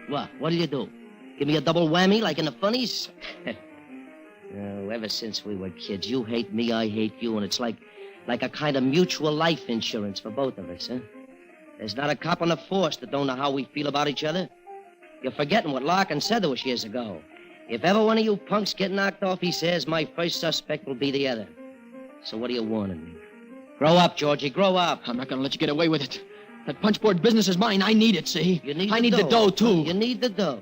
What? What'll you do? Give me a double whammy like in the funnies? Oh, ever since we were kids, you hate me, I hate you, and it's like a kind of mutual life insurance for both of us, huh? There's not a cop on the force that don't know how we feel about each other. You're forgetting what Larkin said to us years ago. If ever one of you punks get knocked off, he says, my first suspect will be the other. So what are you warning me? Grow up, Georgie, grow up. I'm not going to let you get away with it. That punchboard business is mine. I need it, see? I need the dough, too. You need the dough.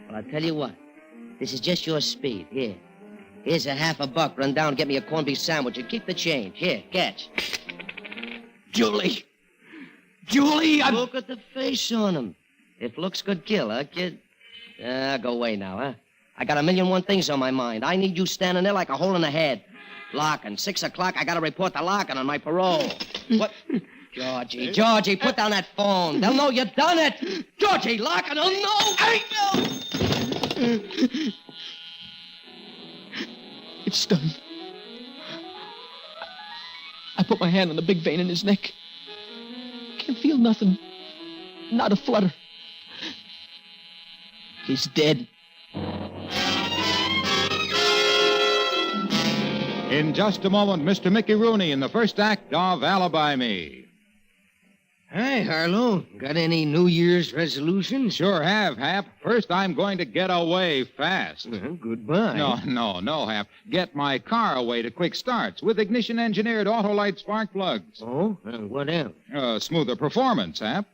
Well, I'll tell you what. This is just your speed. Here. Here's a $50. Run down and get me a corned beef sandwich and keep the change. Here, catch. Julie, Look at the face on him. If looks could kill, huh, kid? Go away now, huh? I got 1,000,001 things on my mind. I need you standing there like a hole in the head. Larkin, 6 o'clock, I gotta report to Larkin on my parole. What? Georgie, put down that phone. They'll know you done it. Georgie, Larkin, they'll know. It's done. I put my hand on the big vein in his neck. Can't feel nothing. Not a flutter. He's dead. In just a moment, Mr. Mickey Rooney in the first act of Alibi Me. Hi, Harlow. Got any New Year's resolutions? Sure have, Hap. First, I'm going to get away fast. Goodbye. No, Hap. Get my car away to quick starts with ignition-engineered Autolite spark plugs. Oh? What else? Smoother performance, Hap.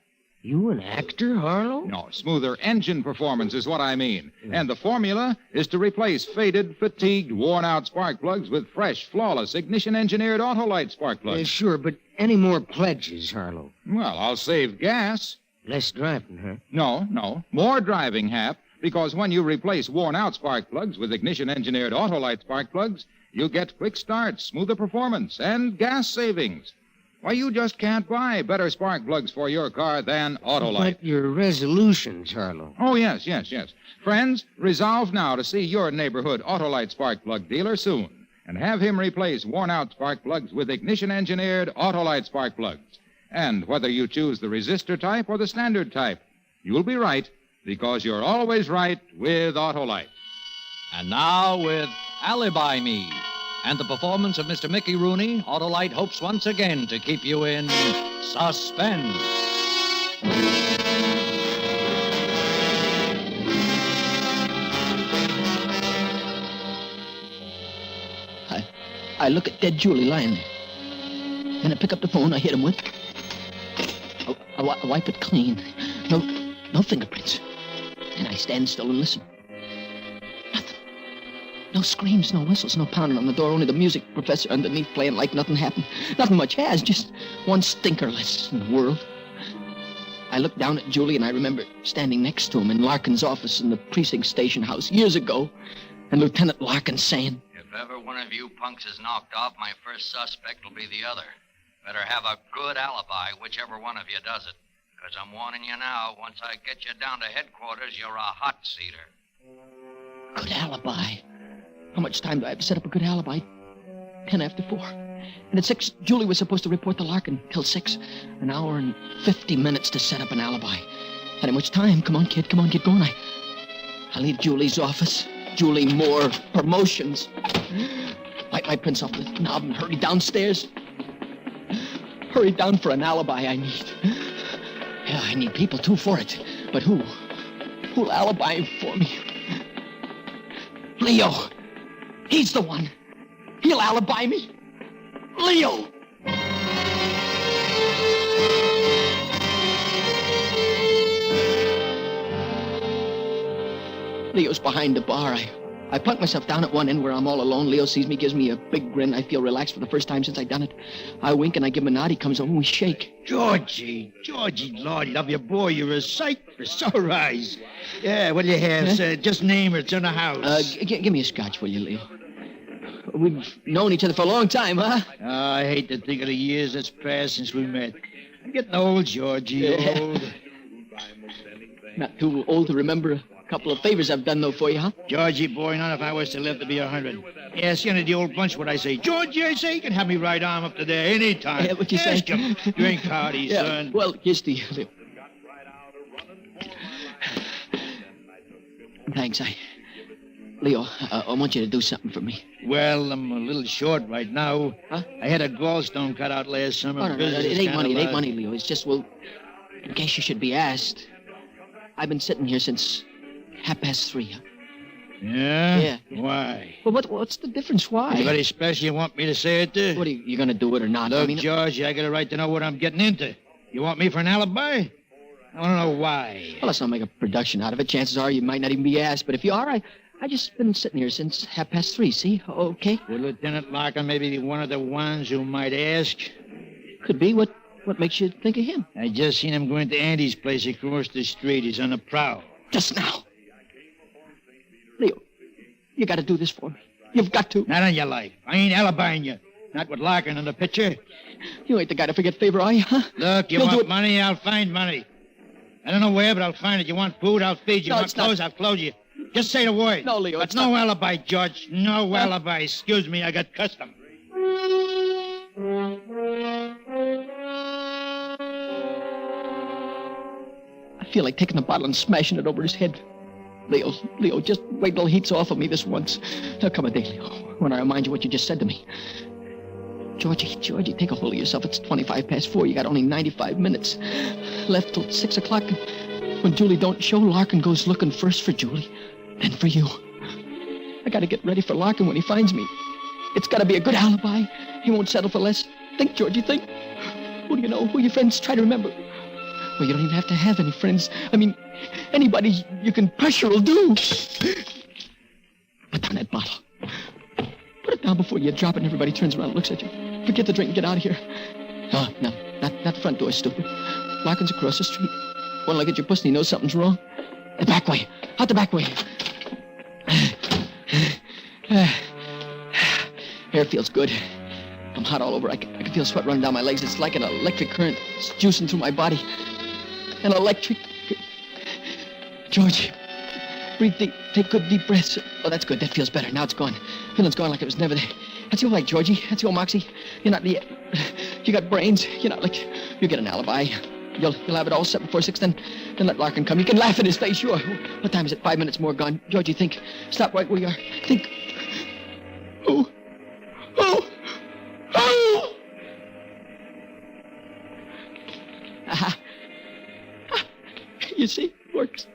You an actor, Harlow? No, smoother engine performance is what I mean. And the formula is to replace faded, fatigued, worn-out spark plugs with fresh, flawless, ignition-engineered Autolite spark plugs. Sure, but any more pledges, Harlow? Well, I'll save gas. Less driving, huh? No. More driving, Hap, because when you replace worn-out spark plugs with ignition-engineered Autolite spark plugs, you get quick starts, smoother performance, and gas savings. Why, you just can't buy better spark plugs for your car than Autolite. But your resolutions, Harlow. Oh, yes. Friends, resolve now to see your neighborhood Autolite spark plug dealer soon and have him replace worn-out spark plugs with ignition-engineered Autolite spark plugs. And whether you choose the resistor type or the standard type, you'll be right because you're always right with Autolite. And now with Alibi Me. And the performance of Mr. Mickey Rooney, Autolite hopes once again to keep you in suspense. I look at dead Julie lying there. Then I pick up the phone I hit him with. I wipe it clean. No fingerprints. And I stand still and listen. No screams, no whistles, no pounding on the door, only the music professor underneath playing like nothing happened. Nothing much has, just one stinker less in the world. I look down at Julie and I remember standing next to him in Larkin's office in the precinct station house years ago, and Lieutenant Larkin saying, "If ever one of you punks is knocked off, my first suspect will be the other. Better have a good alibi, whichever one of you does it. Because I'm warning you now, once I get you down to headquarters, you're a hot seater." Good alibi. How much time do I have to set up a good alibi? 10 after 4. And at 6, Julie was supposed to report to Larkin till 6. An hour and 50 minutes to set up an alibi. That ain't much time. Come on, kid, get going. I leave Julie's office. Julie Moore, promotions. Wipe my prints off the knob and hurry downstairs. Hurry down for an alibi I need. Yeah, I need people, too, for it. But who? Who'll alibi for me? Leo. He's the one. He'll alibi me. Leo! Leo's behind the bar. I plunk myself down at one end where I'm all alone. Leo sees me, gives me a big grin. I feel relaxed for the first time since I've done it. I wink and I give him a nod. He comes over and we shake. Georgie, Lord, love you, boy. You're a sight for sore eyes. Yeah, what do you have? Just name it. It's in the house. Give me a scotch, will you, Leo? We've known each other for a long time, huh? I hate to think of the years that's passed since we met. I'm getting old, Georgie, old. Not too old to remember a couple of favors I've done, though, for you, huh? Georgie, boy, not if I was to live to be 100. Ask any of the old bunch what I say. Georgie, I say, you can have me right arm up to there any time. What you say? Ask him. Drink hearty, son. Well, here's to you, Leo. Thanks, Leo, I want you to do something for me. Well, I'm a little short right now. Huh? I had a gallstone cut out last summer. No, it ain't money, Leo. It's just, well, In case you should be asked, I've been sitting here since 3:30. Huh? Yeah? Yeah. Why? Well, what's the difference? Why? Anybody special you want me to say it to? What, are you going to do it or not? Look, George, I got a right to know what I'm getting into. You want me for an alibi? I want to know why. Well, let's not make a production out of it. Chances are you might not even be asked. But if you are, I just been sitting here since 3:30, see? Okay? Would Lieutenant Larkin maybe be one of the ones who might ask? Could be. What makes you think of him? I just seen him go into Andy's place across the street. He's on the prowl. Just now. Leo, you got to do this for me. You've got to. Not on your life. I ain't alibiing you. Not with Larkin in the picture. You ain't the guy to forget favor, are you, huh? Look, you want money, I'll find money. I don't know where, but I'll find it. You want food, I'll feed you. No, want clothes, I'll clothe you. Just say the word. No, Leo, but it's no not... alibi, George. No alibi. Excuse me, I got custom. I feel like taking the bottle and smashing it over his head. Leo, just wait till he heats off of me this once. Now, come a day, Leo, when I remind you what you just said to me. Georgie, take a hold of yourself. It's 4:25. You got only 95 minutes left till 6 o'clock. When Julie don't show, Larkin goes looking first for Julie, then for you. I got to get ready for Larkin when he finds me. It's got to be a good alibi. He won't settle for less. Think, Georgie, think. Who do you know? Who are your friends? Try to remember. Well, you don't even have to have any friends. I mean, anybody you can pressure will do. Put down that bottle. Put it down before you drop it and everybody turns around and looks at you. Forget the drink and get out of here. Oh, no, not the front door, stupid. Larkin's across the street. One look at your pussy, he knows something's wrong. The back way. Out the back way. Air feels good. I'm hot all over. I can feel sweat running down my legs. It's like an electric current. It's juicing through my body. An electric... George, breathe deep. Take good deep breaths. Oh, that's good. That feels better. Now it's gone. Feeling's gone like it was never there. That's your light, Georgie. That's your moxie. You're not... You got brains. You're not like... You get an alibi. You'll have it all set before 6, then let Larkin come. You can laugh in his face, sure. What time is it? 5 minutes more gone. Georgie, think. Stop right where you are. Think. Oh. Aha. You see, it works.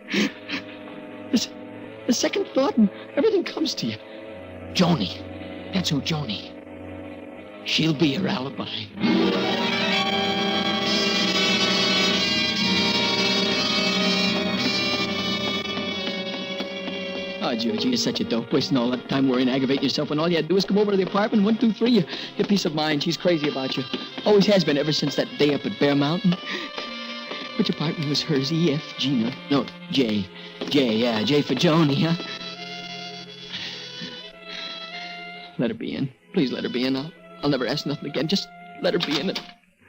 The second thought and everything comes to you. Joni. That's who, Joni. She'll be your alibi. Oh, Georgie, you're such a dope. Wasting all that time worrying, aggravating yourself when all you had to do was come over to the apartment. 1, 2, 3. Your peace of mind. She's crazy about you. Always has been ever since that day up at Bear Mountain. Which apartment was hers? E, F, G, no, J. Yeah, J for Joni, huh? Let her be in. Please let her be in. I'll never ask nothing again. Just let her be in.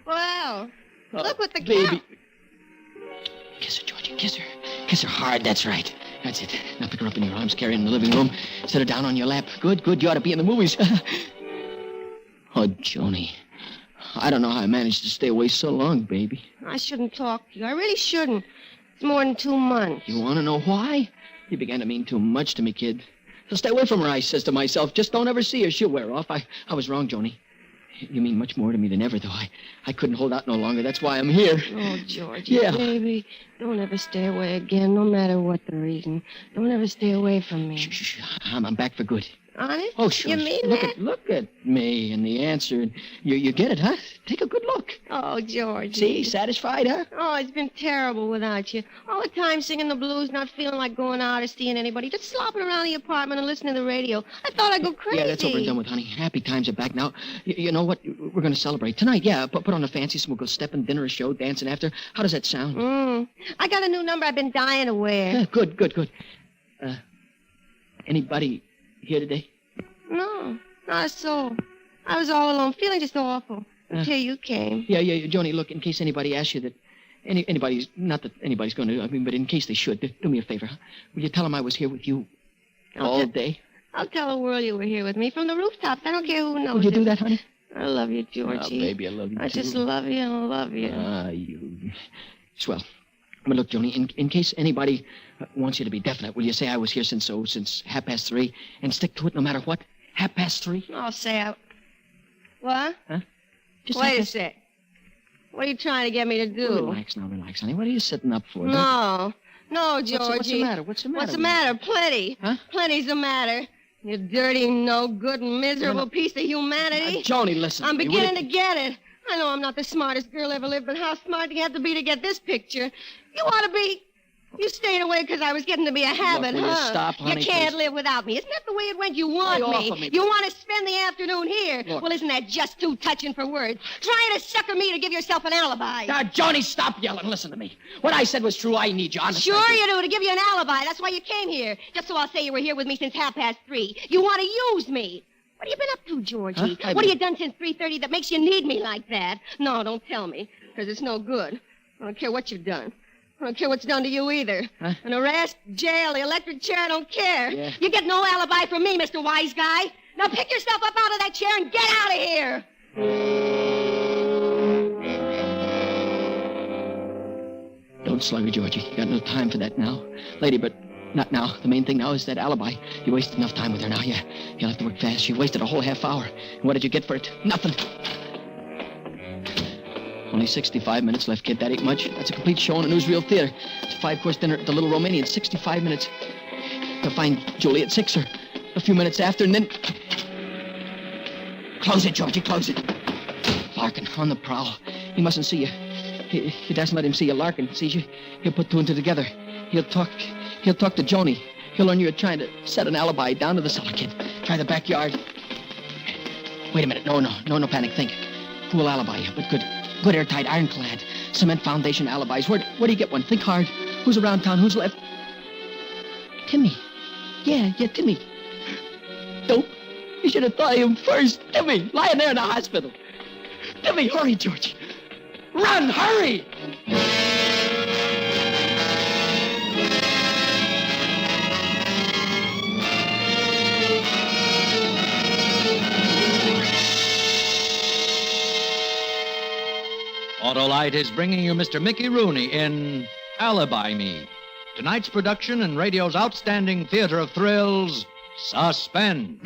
Well, look what the baby. Kiss her, Georgie. Kiss her. Kiss her hard. That's right. That's it. Now pick her up in your arms, carry her in the living room, set her down on your lap. Good. You ought to be in the movies. Oh, Joni. I don't know how I managed to stay away so long, baby. I shouldn't talk to you. I really shouldn't. It's more than 2 months. You want to know why? You began to mean too much to me, kid. So stay away from her, I says to myself. Just don't ever see her. She'll wear off. I was wrong, Joni. You mean much more to me than ever, though. I couldn't hold out no longer. That's why I'm here. Oh, Georgie, yeah. Baby, don't ever stay away again, no matter what the reason. Don't ever stay away from me. Shh. I'm back for good. Honest? Oh, sure. You mean that? Look at me and the answer. You get it, huh? Take a good look. Oh, Georgie. See? Satisfied, huh? Oh, it's been terrible without you. All the time singing the blues, not feeling like going out or seeing anybody. Just slopping around the apartment and listening to the radio. I thought I'd go crazy. Yeah, that's over and done with, honey. Happy times are back now. You know what? We're going to celebrate. Tonight, yeah. Put on a fancy smoke, stepping, dinner, a show, dancing after. How does that sound? I got a new number I've been dying to wear. Yeah, good. Anybody here today? No, not a soul. I was all alone, feeling just awful until you came. Yeah, Joni, look, in case anybody asks you that anybody's, not that anybody's going to, but in case they should, do me a favor, huh? Will you tell them I was here with you all day? I'll tell the world you were here with me from the rooftops. I don't care who knows. Will you do that, honey? I love you, Georgie. Oh, baby, I love you, too. I just love you and love you. You... Swell. But look, Joni, in case anybody wants you to be definite, will you say I was here since 3:30 and stick to it no matter what? 3:30? I'll say I... What? Huh? Wait a sec. What are you trying to get me to do? Relax, honey. What are you sitting up for? No, Georgie. What's the matter? What's the matter? Plenty. Huh? Plenty's the matter. You dirty, no good, miserable piece of humanity. Joni, listen. I'm to me. beginning to get it. I know I'm not the smartest girl ever lived, but how smart do you have to be to get this picture? You ought to be. You stayed away because I was getting to be a habit, Look, will huh? you stop, honey, You can't please? live without me. Isn't that the way it went? You want Lay me. off of me. You want to spend the afternoon here. Look. Well, isn't that just too touching for words? Trying to sucker me to give yourself an alibi. Now, Joni, stop yelling. Listen to me. What I said was true. I need you, honestly. Sure you do, to give you an alibi. That's why you came here. Just so I'll say you were here with me since 3:30. You want to use me. What have you been up to, Georgie? Huh? What have you done since 3:30 that makes you need me like that? No, don't tell me, because it's no good. I don't care what you've done. I don't care what's done to you either. Huh? An arrest, jail, the electric chair, I don't care. Yeah. You get no alibi from me, Mr. Wise Guy. Now pick yourself up out of that chair and get out of here. Don't slugger, Georgie. You got no time for that now. Lady, but not now. The main thing now is that alibi. You wasted enough time with her now. You'll have to work fast. You wasted a whole half hour. And what did you get for it? Nothing. Only 65 minutes left, kid. That ain't much. That's a complete show in a newsreel theater. It's a 5-course dinner at the Little Romanian. 65 minutes. You'll find Julie at 6 or a few minutes after, and then... Close it, Georgie, close it. Larkin, on the prowl. He mustn't see you. He doesn't let him see you. Larkin sees you. He'll put two and two together. He'll talk to Joni. He'll learn you're trying to set an alibi down to the cellar, kid. Try the backyard. Wait a minute. No panic. Think. Fool alibi, but good airtight, ironclad, cement foundation alibis. Where do you get one? Think hard. Who's around town? Who's left? Timmy. Yeah, Timmy. Dope. You should have thought of him first. Timmy, lying there in the hospital. Timmy, hurry, Georgie. Run, hurry! Autolite is bringing you Mr. Mickey Rooney in Alibi Me. Tonight's production in radio's outstanding theater of thrills, Suspense.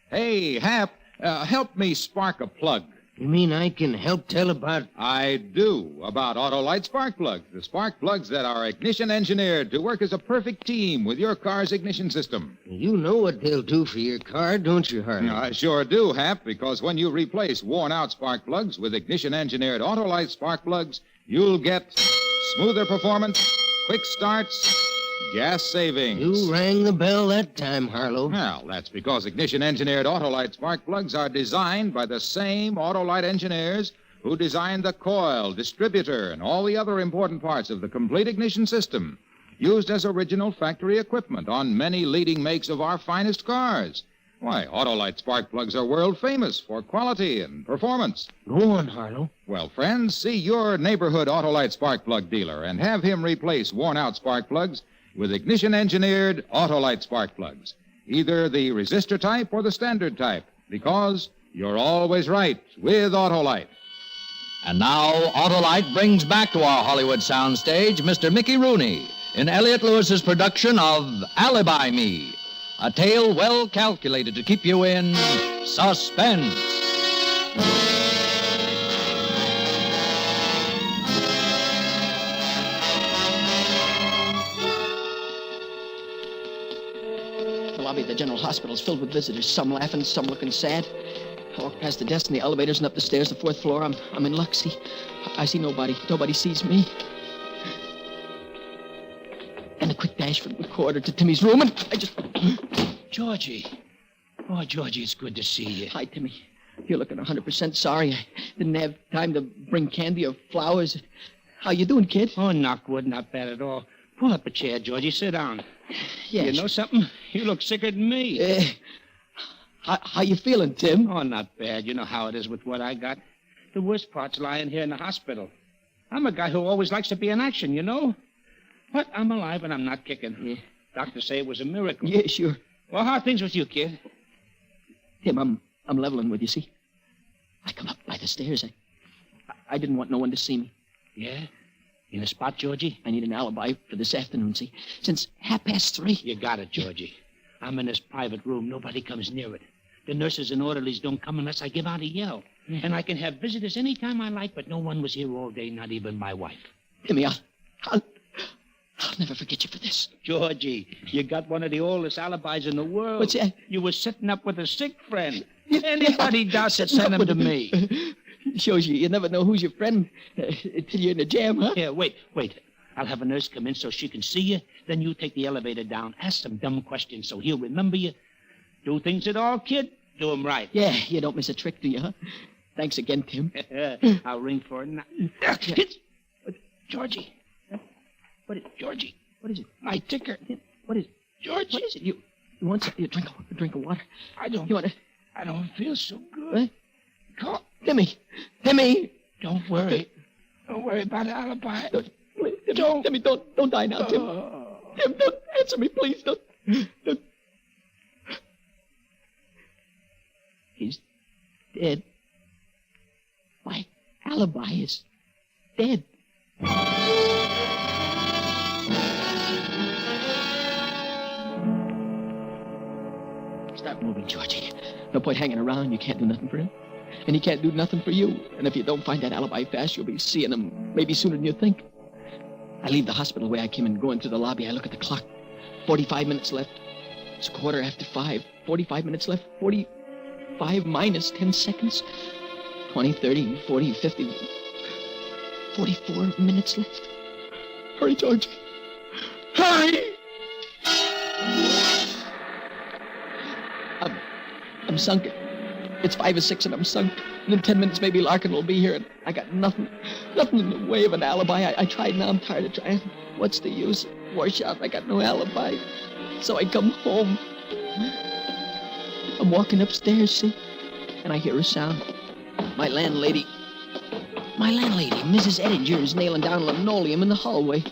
Hey, Hap, help me spark a plug. You mean I can help tell about... I do, about Autolite spark plugs. The spark plugs that are ignition engineered to work as a perfect team with your car's ignition system. You know what they'll do for your car, don't you, Harley? I sure do, Hap, because when you replace worn-out spark plugs with ignition-engineered Autolite spark plugs, you'll get smoother performance, quick starts, gas savings. You rang the bell that time, Harlow. Well, that's because ignition-engineered Autolite spark plugs are designed by the same Autolite engineers who designed the coil, distributor, and all the other important parts of the complete ignition system, used as original factory equipment on many leading makes of our finest cars. Why, Autolite spark plugs are world famous for quality and performance. Go on, Harlow. Well, friends, see your neighborhood Autolite spark plug dealer and have him replace worn-out spark plugs with ignition-engineered Autolite spark plugs, either the resistor type or the standard type, because you're always right with Autolite. And now, Autolite brings back to our Hollywood soundstage Mr. Mickey Rooney in Elliott Lewis's production of Alibi Me, a tale well calculated to keep you in suspense. The lobby of the general hospital is filled with visitors, some laughing, some looking sad. I walk past the desk in the elevators and up the stairs, the 4th floor. I'm in luck. I see nobody. Nobody sees me. And a quick dash from the corridor to Timmy's room, and I just... Georgie. Oh, Georgie, it's good to see you. Hi, Timmy. You're looking 100% sorry. I didn't have time to bring candy or flowers. How you doing, kid? Oh, knock wood, not bad at all. Pull up a chair, Georgie. Sit down. Yes. You know something? You look sicker than me. How you feeling, Tim? Oh, not bad. You know how it is with what I got. The worst part's lying here in the hospital. I'm a guy who always likes to be in action, you know? But I'm alive and I'm not kicking. Yeah. Doctors say it was a miracle. Yeah, sure. Well, how are things with you, kid? Tim, I'm leveling with you, see? I come up by the stairs. I didn't want no one to see me. Yeah? In a spot, Georgie? I need an alibi for this afternoon, see? Since 3:30. You got it, Georgie. I'm in this private room. Nobody comes near it. The nurses and orderlies don't come unless I give out a yell. And I can have visitors any time I like, but no one was here all day, not even my wife. Timmy, I'll never forget you for this. Georgie, you got one of the oldest alibis in the world. What's that? You were sitting up with a sick friend. Anybody doubts it, send him to me. Shows you never know who's your friend till you're in a jam, huh? Yeah, wait. I'll have a nurse come in so she can see you. Then you take the elevator down. Ask some dumb questions so he'll remember you. Do things at all, kid. Do 'em right. Yeah, you don't miss a trick, do you, huh? Thanks again, Tim. I'll ring for it now. Georgie. What is Georgie? What is it? My ticker. What is it? Georgie. What is it? You want some, you drink a drink of water? I don't. You want to? I don't feel so good. What? Call. Timmy. Don't worry. Don't worry about the alibi. Timmy, don't die now, Tim. Tim, don't answer me, please. Don't. He's dead. My alibi is dead. Start moving, Georgie. No point hanging around. You can't do nothing for him. And he can't do nothing for you. And if you don't find that alibi fast, you'll be seeing him maybe sooner than you think. I leave the hospital the way I came in, go into the lobby. I look at the clock. 45 minutes left. It's 5:15. 45 minutes left. 45 minus 10 seconds. 20, 30, 40, 50. 44 minutes left. Hurry, Georgie. Hurry! I'm sunk. It's 5 or 6 and I'm sunk. And in 10 minutes, maybe Larkin will be here, and I got nothing in the way of an alibi. I tried now. I'm tired of trying. What's the use? Wash out. I got no alibi. So I come home. I'm walking upstairs, see? And I hear a sound. My landlady, Mrs. Edinger, is nailing down linoleum in the hallway.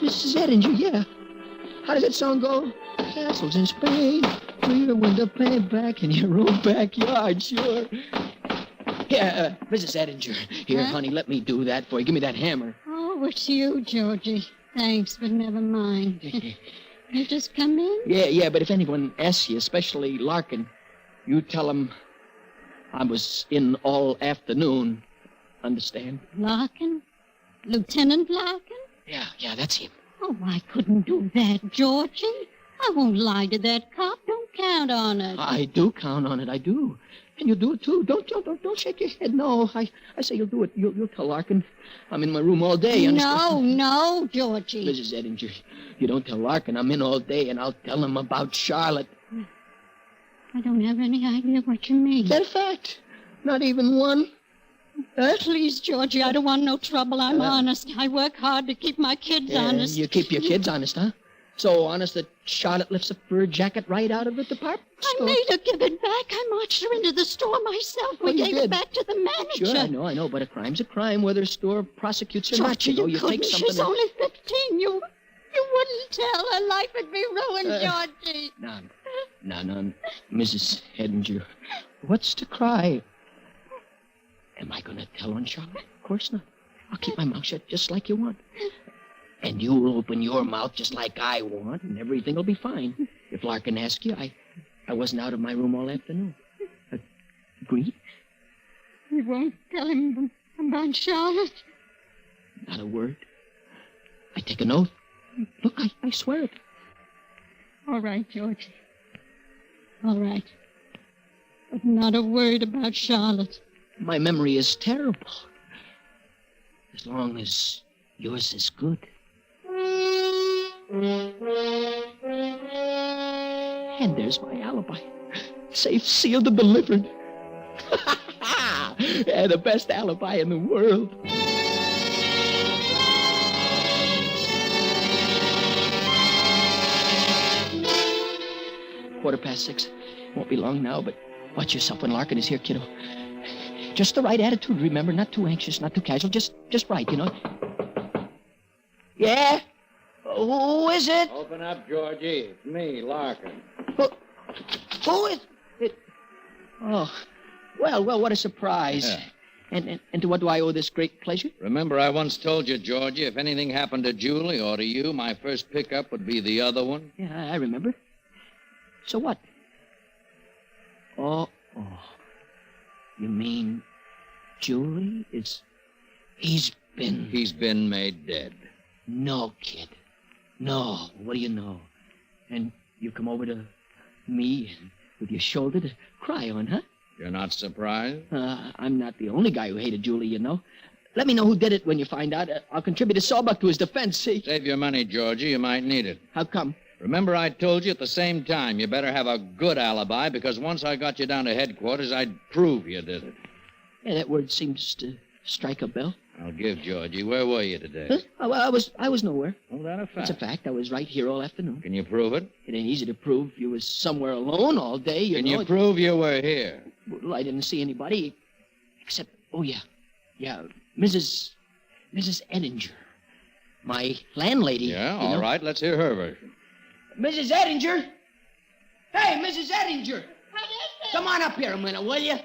Mrs. Edinger, yeah. How does that song go? Castles in Spain. Your window pane back in your own backyard, sure. Here, Mrs. Edinger. Here, honey, let me do that for you. Give me that hammer. Oh, it's you, Georgie. Thanks, but never mind. You just come in? Yeah, but if anyone asks you, especially Larkin, you tell them I was in all afternoon. Understand? Larkin? Lieutenant Larkin? Yeah, that's him. Oh, I couldn't do that, Georgie. I won't lie to that cop. Don't count on it. I do count on it. I do. And you'll do it, too. Don't shake your head. No, I say you'll do it. You'll tell Larkin I'm in my room all day. No, Georgie. Mrs. Edinger, you don't tell Larkin I'm in all day, and I'll tell him about Charlotte. I don't have any idea what you mean. Is that a fact? Not even one? Please, Georgie, I don't want no trouble. I'm honest. I work hard to keep my kids honest. You keep your kids honest, huh? So honest that Charlotte lifts a fur jacket right out of the department store. I made her give it back. I marched her into the store myself. We gave it back to the manager. Sure, I know, but a crime's a crime, whether a store prosecutes or not. Georgie, You take something. She's only 15. You wouldn't tell. Her life would be ruined, Georgie. No, Mrs. Edinger. What's to cry? Am I going to tell on Charlotte? Of course not. I'll keep my mouth shut just like you want. And you'll open your mouth just like I want, and everything will be fine. If Larkin asks you, I wasn't out of my room all afternoon. Agreed? You won't tell him about Charlotte? Not a word. I take an oath. Look, I swear it. All right, Georgie. All right. But not a word about Charlotte. My memory is terrible. As long as yours is good. And there's my alibi. Safe, sealed, and delivered. Yeah, the best alibi in the world. 6:15. Won't be long now, but watch yourself when Larkin is here, kiddo. Just the right attitude, remember. Not too anxious, not too casual. Just right, you know. Yeah? Who is it? Open up, Georgie. It's me, Larkin. Who is it? Oh, well, what a surprise. Yeah. And to what do I owe this great pleasure? Remember I once told you, Georgie, if anything happened to Julie or to you, my first pickup would be the other one? Yeah, I remember. So what? Oh. You mean Julie is... He's been made dead. No, kid. No. What do you know? And you come over to me with your shoulder to cry on, huh? You're not surprised? I'm not the only guy who hated Julie, you know. Let me know who did it when you find out. I'll contribute a sawbuck to his defense, see? Save your money, Georgie. You might need it. How come? Remember I told you at the same time you better have a good alibi, because once I got you down to headquarters, I'd prove you did it. Yeah, that word seems to strike a bell. I'll give, Georgie. Where were you today? Huh? I was nowhere. Oh, that a fact? It's a fact. I was right here all afternoon. Can you prove it? It ain't easy to prove. You was somewhere alone all day, Can you prove you were here? Well, I didn't see anybody except... Oh, yeah. Yeah, Mrs. Edinger. My landlady. Yeah, all right. Let's hear her version. Mrs. Edinger? Hey, Mrs. Edinger! Come on up here a minute, will you? Now?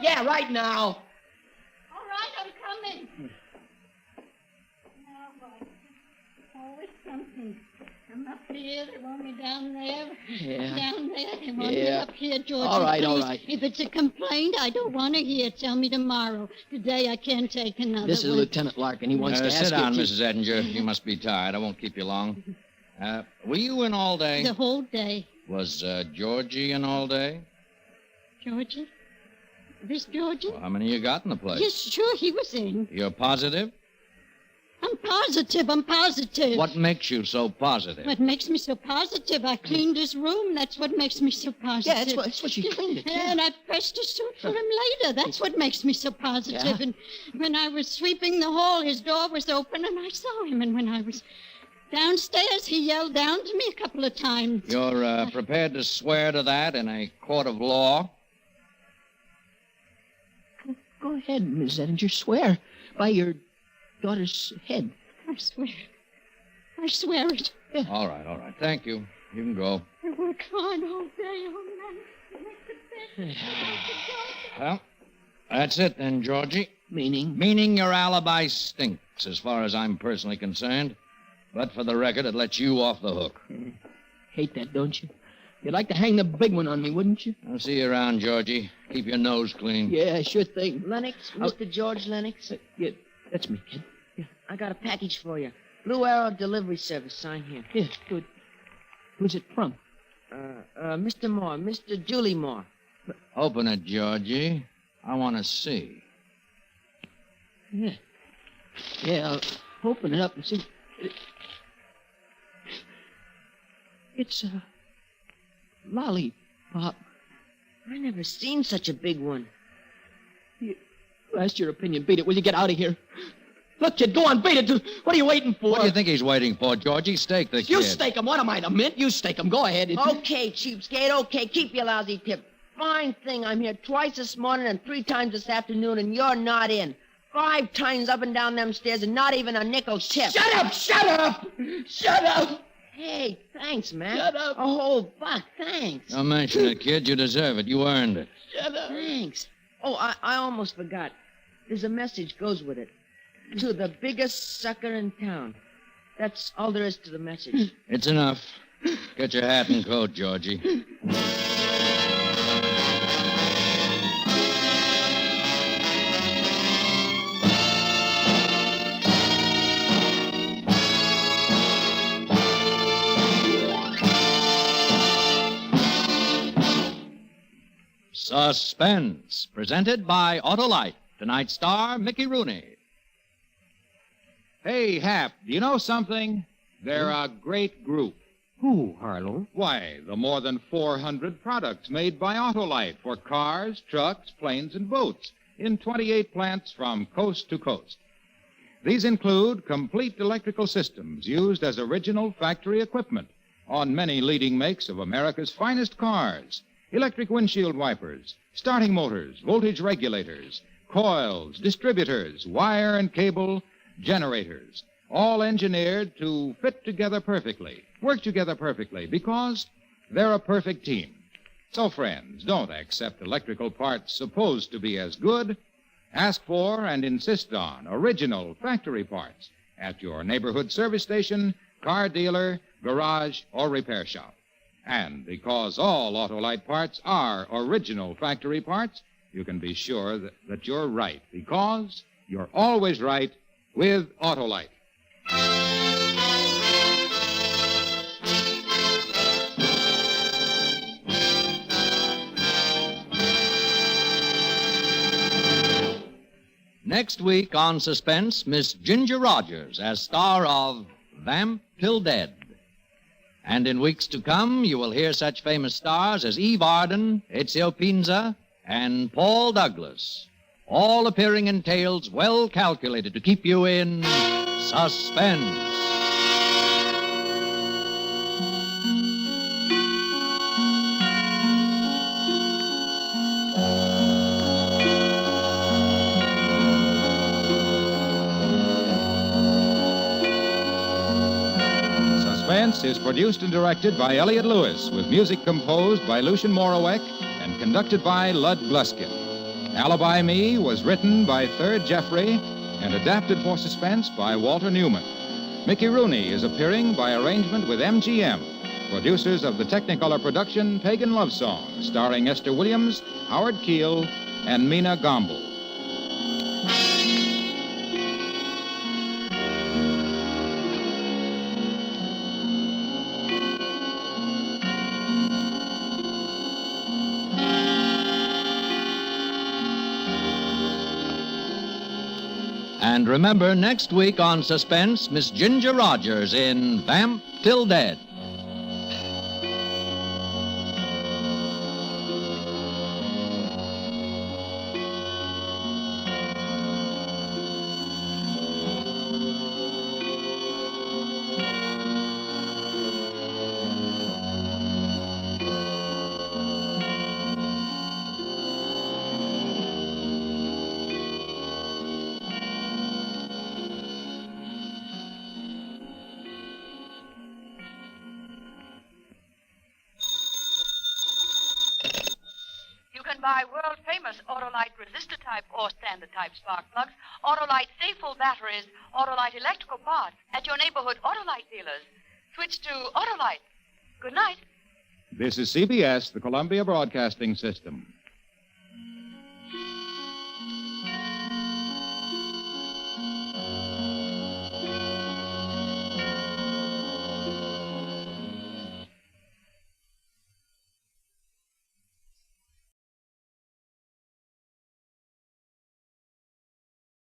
Yeah, right now. All right, I'm coming. Now what? Always something. I'm up here, they want me down there. Yeah. Down there, they want me up here, George. All right, please. all right. If it's a complaint, I don't want to hear. Tell me tomorrow. Today I can't take another This is one. Lieutenant Larkin. He wants to ask Sit down, you... Mrs. Edinger. You must be tired. I won't keep you long. Were you in all day? The whole day. Was Georgie in all day? Georgie? This Georgie? Well, how many you got in the place? Yes, sure, he was in. You're positive? I'm positive. What makes you so positive? What makes me so positive? I cleaned his room. That's what makes me so positive. Yeah, that's what she cleaned it. Yeah. And I pressed a suit for him later. That's what makes me so positive. Yeah. And when I was sweeping the hall, his door was open and I saw him. And when I was downstairs, he yelled down to me a couple of times. You're prepared to swear to that in a court of law? Go ahead, Miss Edinger. Swear by your daughter's head. I swear it. Yeah. All right. Thank you. You can go. I work hard all day, all night to make the best. Well, that's it then, Georgie. Meaning? Meaning your alibi stinks, as far as I'm personally concerned. But for the record, it lets you off the hook. Hate that, don't you? You'd like to hang the big one on me, wouldn't you? I'll see you around, Georgie. Keep your nose clean. Yeah, sure thing. Lennox, Mr. George Lennox. Yeah, that's me, kid. Yeah. I got a package for you. Blue Arrow Delivery Service. Sign here. Yeah, good. Who's it from? Mr. Moore. Mr. Julie Moore. Open it, Georgie. I want to see. Yeah. Yeah, I'll open it up and see. It's a lollipop. I never seen such a big one. You asked your opinion. Beat it. Will you get out of here? Look, kid, go on, beat it. What are you waiting for? What do you think he's waiting for, Georgie? Stake the kid. You stake him. What am I, the mint? You stake him. Go ahead. Okay, cheapskate. Okay, keep your lousy tip. Fine thing. I'm here twice this morning and 3 times this afternoon, and you're not in. 5 times up and down them stairs, and not even a nickel tip. Shut up! Shut up! Shut up! Hey, thanks, man. Shut up. A whole buck, thanks. Don't mention it, kid. You deserve it. You earned it. Shut up. Thanks. Oh, I almost forgot. There's a message goes with it. To the biggest sucker in town. That's all there is to the message. It's enough. Get your hat and coat, Georgie. Suspense, presented by Autolite. Tonight's star, Mickey Rooney. Hey, Hap, do you know something? They're a great group. Who, Harlow? Why, the more than 400 products made by Autolite for cars, trucks, planes, and boats in 28 plants from coast to coast. These include complete electrical systems used as original factory equipment on many leading makes of America's finest cars. Electric windshield wipers, starting motors, voltage regulators, coils, distributors, wire and cable, generators, all engineered to fit together perfectly, work together perfectly, because they're a perfect team. So, friends, don't accept electrical parts supposed to be as good Ask for and insist on original factory parts at your neighborhood service station, car dealer, garage, or repair shop. And because all Autolite parts are original factory parts, you can be sure that you're right, because you're always right with Autolite. Next week on Suspense, Miss Ginger Rogers as star of Vamp Till Dead. And in weeks to come, you will hear such famous stars as Eve Arden, Ezio Pinza, and Paul Douglas, all appearing in tales well calculated to keep you in suspense. Suspense is produced and directed by Elliott Lewis, with music composed by Lucien Moraweck and conducted by Lud Gluskin. Alibi Me was written by Third Jeffrey and adapted for Suspense by Walter Newman. Mickey Rooney is appearing by arrangement with MGM, producers of the Technicolor production Pagan Love Song, starring Esther Williams, Howard Keel, and Mina Gomble. And remember, next week on Suspense, Miss Ginger Rogers in Vamp Till Dead. Buy world-famous Autolite resistor-type or standard-type spark plugs, Autolite safe-full batteries, Autolite electrical parts at your neighborhood Autolite dealers. Switch to Autolite. Good night. This is CBS, the Columbia Broadcasting System.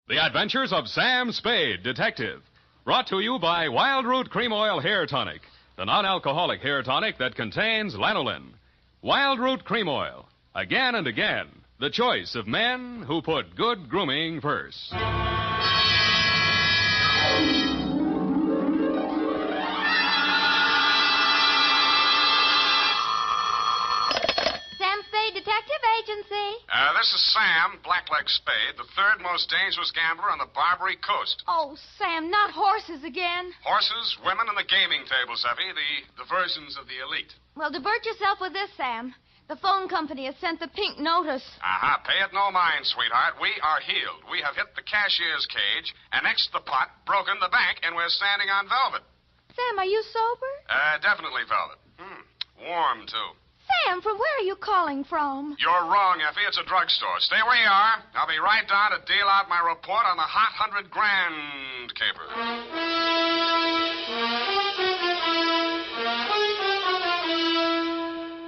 The Adventures of Sam Spade, Detective. Brought to you by Wild Root Cream Oil Hair Tonic, the non-alcoholic hair tonic that contains lanolin. Wild Root Cream Oil. Again and again, the choice of men who put good grooming first. Detective Agency. This is Sam, Blackleg Spade, the third most dangerous gambler on the Barbary Coast. Oh, Sam, not horses again. Horses, women, and the gaming tables, Effie, the versions of the elite. Well, divert yourself with this, Sam. The phone company has sent the pink notice. Aha, pay it no mind, sweetheart. We are healed. We have hit the cashier's cage, annexed the pot, broken the bank, and we're standing on velvet. Sam, are you sober? Definitely velvet. Warm, too. Sam, from where are you calling from? You're wrong, Effie. It's a drugstore. Stay where you are. I'll be right down to deal out my report on the hot 100 grand caper.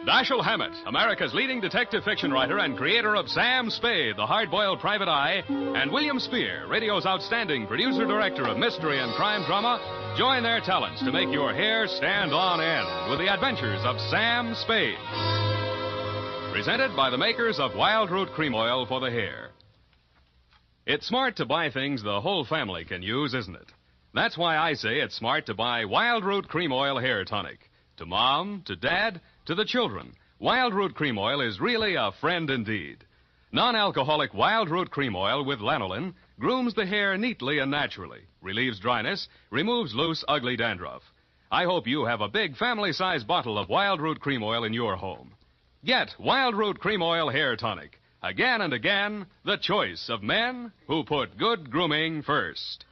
Dashiell Hammett, America's leading detective fiction writer and creator of Sam Spade, the hard-boiled private eye, and William Spear, radio's outstanding producer-director of mystery and crime drama, join their talents to make your hair stand on end with the adventures of Sam Spade. Presented by the makers of Wild Root Cream Oil for the hair. It's smart to buy things the whole family can use, isn't it? That's why I say it's smart to buy Wild Root Cream Oil Hair Tonic. To Mom, to Dad, to the children, Wild Root Cream Oil is really a friend indeed. Non-alcoholic Wild Root Cream Oil with lanolin grooms the hair neatly and naturally, relieves dryness, removes loose, ugly dandruff. I hope you have a big family-sized bottle of Wild Root Cream Oil in your home. Get Wild Root Cream Oil Hair Tonic, Again and again, the choice of men who put good grooming first.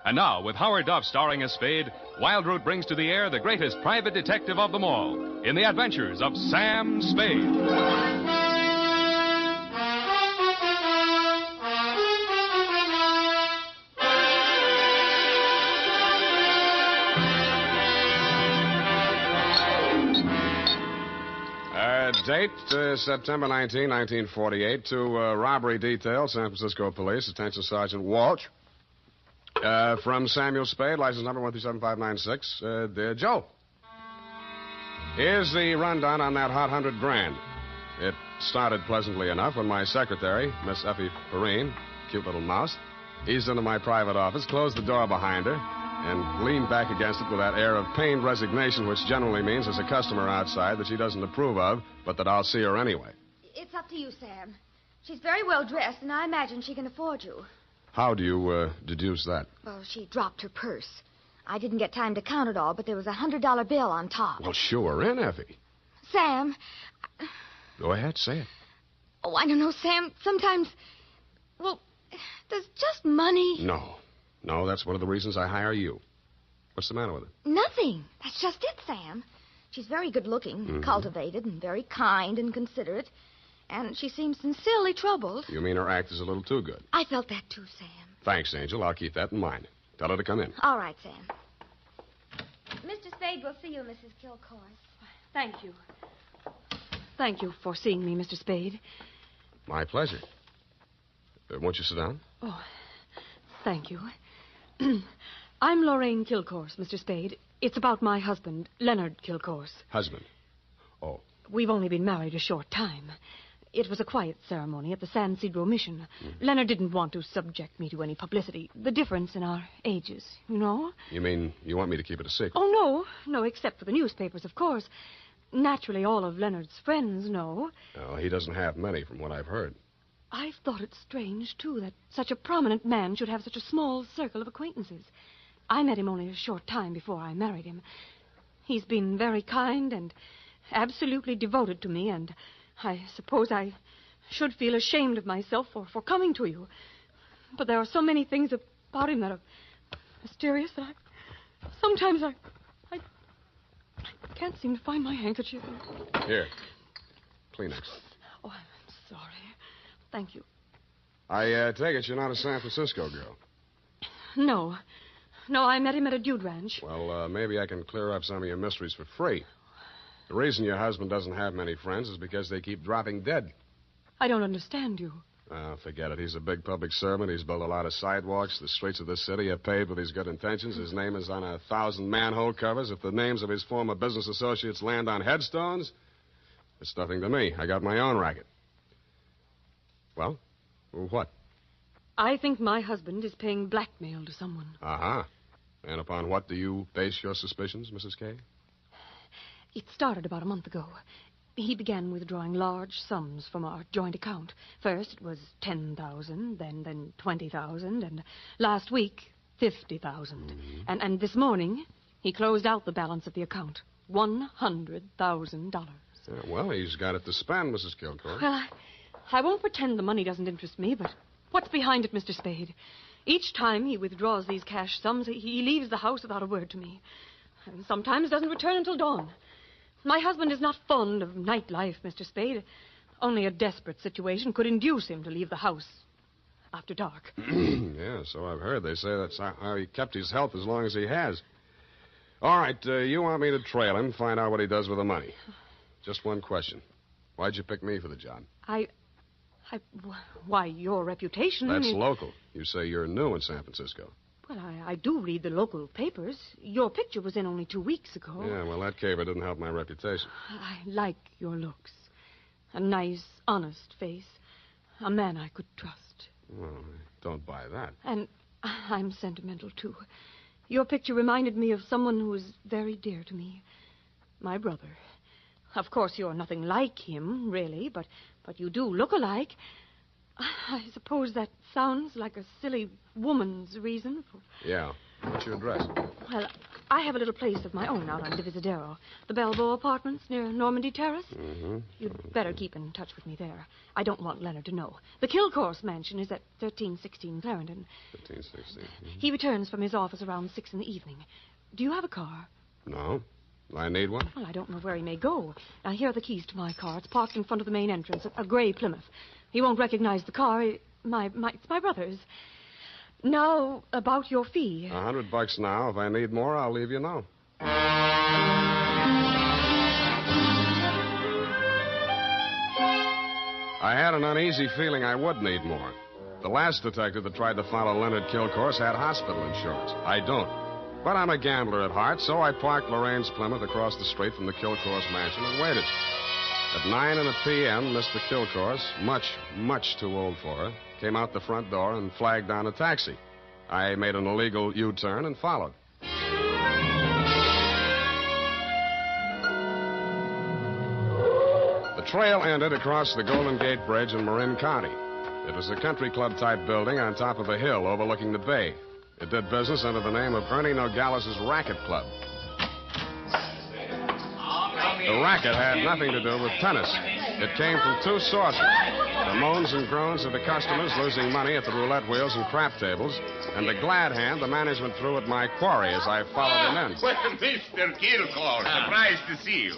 And now, with Howard Duff starring as Spade, Wildroot brings to the air the greatest private detective of them all in the adventures of Sam Spade. Date, September 19, 1948, to robbery detail, San Francisco Police. Attention, Sergeant Walsh. From Samuel Spade, license number 1375596. Dear Joe, here's the rundown on that hot $100,000. It started pleasantly enough when my secretary, Miss Effie Perrine, cute little mouse, eased into my private office, closed the door behind her, and leaned back against it with that air of pained resignation, which generally means there's a customer outside that she doesn't approve of, but that I'll see her anyway. It's up to you, Sam. She's very well dressed, and I imagine she can afford you. How do you deduce that? Well, she dropped her purse. I didn't get time to count it all, but there was a $100 bill on top. Well, sure in, Effie. Sam. Go ahead, say it. Oh, I don't know, Sam. Sometimes, well, there's just money. No, that's one of the reasons I hire you. What's the matter with her? Nothing. That's just it, Sam. She's very good-looking, cultivated, and very kind and considerate. And she seems sincerely troubled. You mean her act is a little too good? I felt that too, Sam. Thanks, Angel. I'll keep that in mind. Tell her to come in. All right, Sam. Mr. Spade will see you, Mrs. Kilcourse. Thank you. Thank you for seeing me, Mr. Spade. My pleasure. Won't you sit down? Oh, thank you. I'm Lorraine Kilcourse, Mr. Spade. It's about my husband, Leonard Kilcourse. Husband? Oh. We've only been married a short time. It was a quiet ceremony at the San Cedro Mission. Leonard didn't want to subject me to any publicity. The difference in our ages, you know? You mean you want me to keep it a secret? Oh, no, except for the newspapers, of course. Naturally, all of Leonard's friends know. No, he doesn't have many, from what I've heard. I've thought it strange, too, that such a prominent man should have such a small circle of acquaintances. I met him only a short time before I married him. He's been very kind and absolutely devoted to me, and I suppose I should feel ashamed of myself for coming to you. But there are so many things about him that are mysterious that sometimes I can't seem to find my handkerchief. Here. Kleenex. Oh, I'm sorry. Thank you. I take it you're not a San Francisco girl. No, I met him at a dude ranch. Well, maybe I can clear up some of your mysteries for free. The reason your husband doesn't have many friends is because they keep dropping dead. I don't understand you. Forget it. He's a big public servant. He's built a lot of sidewalks. The streets of this city are paved with his good intentions. His name is on 1,000 manhole covers. If the names of his former business associates land on headstones, it's nothing to me. I got my own racket. Well, what? I think my husband is paying blackmail to someone. Uh-huh. And upon what do you base your suspicions, Mrs. Kay? It started about a month ago. He began withdrawing large sums from our joint account. First it was $10,000, then $20,000, and last week, $50,000. And this morning, he closed out the balance of the account. $100,000. Yeah, well, he's got it to spend, Mrs. Kilcourse. Well, I won't pretend the money doesn't interest me, but what's behind it, Mr. Spade? Each time he withdraws these cash sums, he leaves the house without a word to me. And sometimes doesn't return until dawn. My husband is not fond of nightlife, Mr. Spade. Only a desperate situation could induce him to leave the house after dark. Yeah, so I've heard. They say that's how he kept his health as long as he has. All right, you want me to trail him, find out what he does with the money. Just one question. Why'd you pick me for the job? Why, your reputation... That's local. You say you're new in San Francisco. Well, I do read the local papers. Your picture was in only 2 weeks ago. Yeah, well, that caper didn't help my reputation. I like your looks. A nice, honest face. A man I could trust. Well, I don't buy that. And I'm sentimental, too. Your picture reminded me of someone who was very dear to me. My brother. Of course, you're nothing like him, really, but you do look alike. I suppose that sounds like a silly woman's reason for... Yeah. What's your address? Well, I have a little place of my own out on Divisadero. The Belvo Apartments near Normandy Terrace. Mm-hmm. You'd better keep in touch with me there. I don't want Leonard to know. The Kilcourse mansion is at 1316 Clarendon. 1316. He returns from his office around 6 in the evening. Do you have a car? No. I need one? Well, I don't know where he may go. Now, here are the keys to my car. It's parked in front of the main entrance, a gray Plymouth. He won't recognize the car. It's my brother's. Now, about your fee. $100 now. If I need more, I'll leave you know. I had an uneasy feeling I would need more. The last detective that tried to follow Leonard Kilcourse had hospital insurance. I don't. But I'm a gambler at heart, so I parked Lorraine's Plymouth across the street from the Kilcourse mansion and waited. At 9 p.m., Mr. Kilcourse, much too old for her, came out the front door and flagged down a taxi. I made an illegal U-turn and followed. The trail ended across the Golden Gate Bridge in Marin County. It was a country club-type building on top of a hill overlooking the bay. It did business under the name of Ernie Nogales' Racket Club. The racket had nothing to do with tennis. It came from two sources. The moans and groans of the customers losing money at the roulette wheels and crap tables, and the glad hand the management threw at my quarry as I followed him in. Well, Mr. Kilcourse, surprised to see you.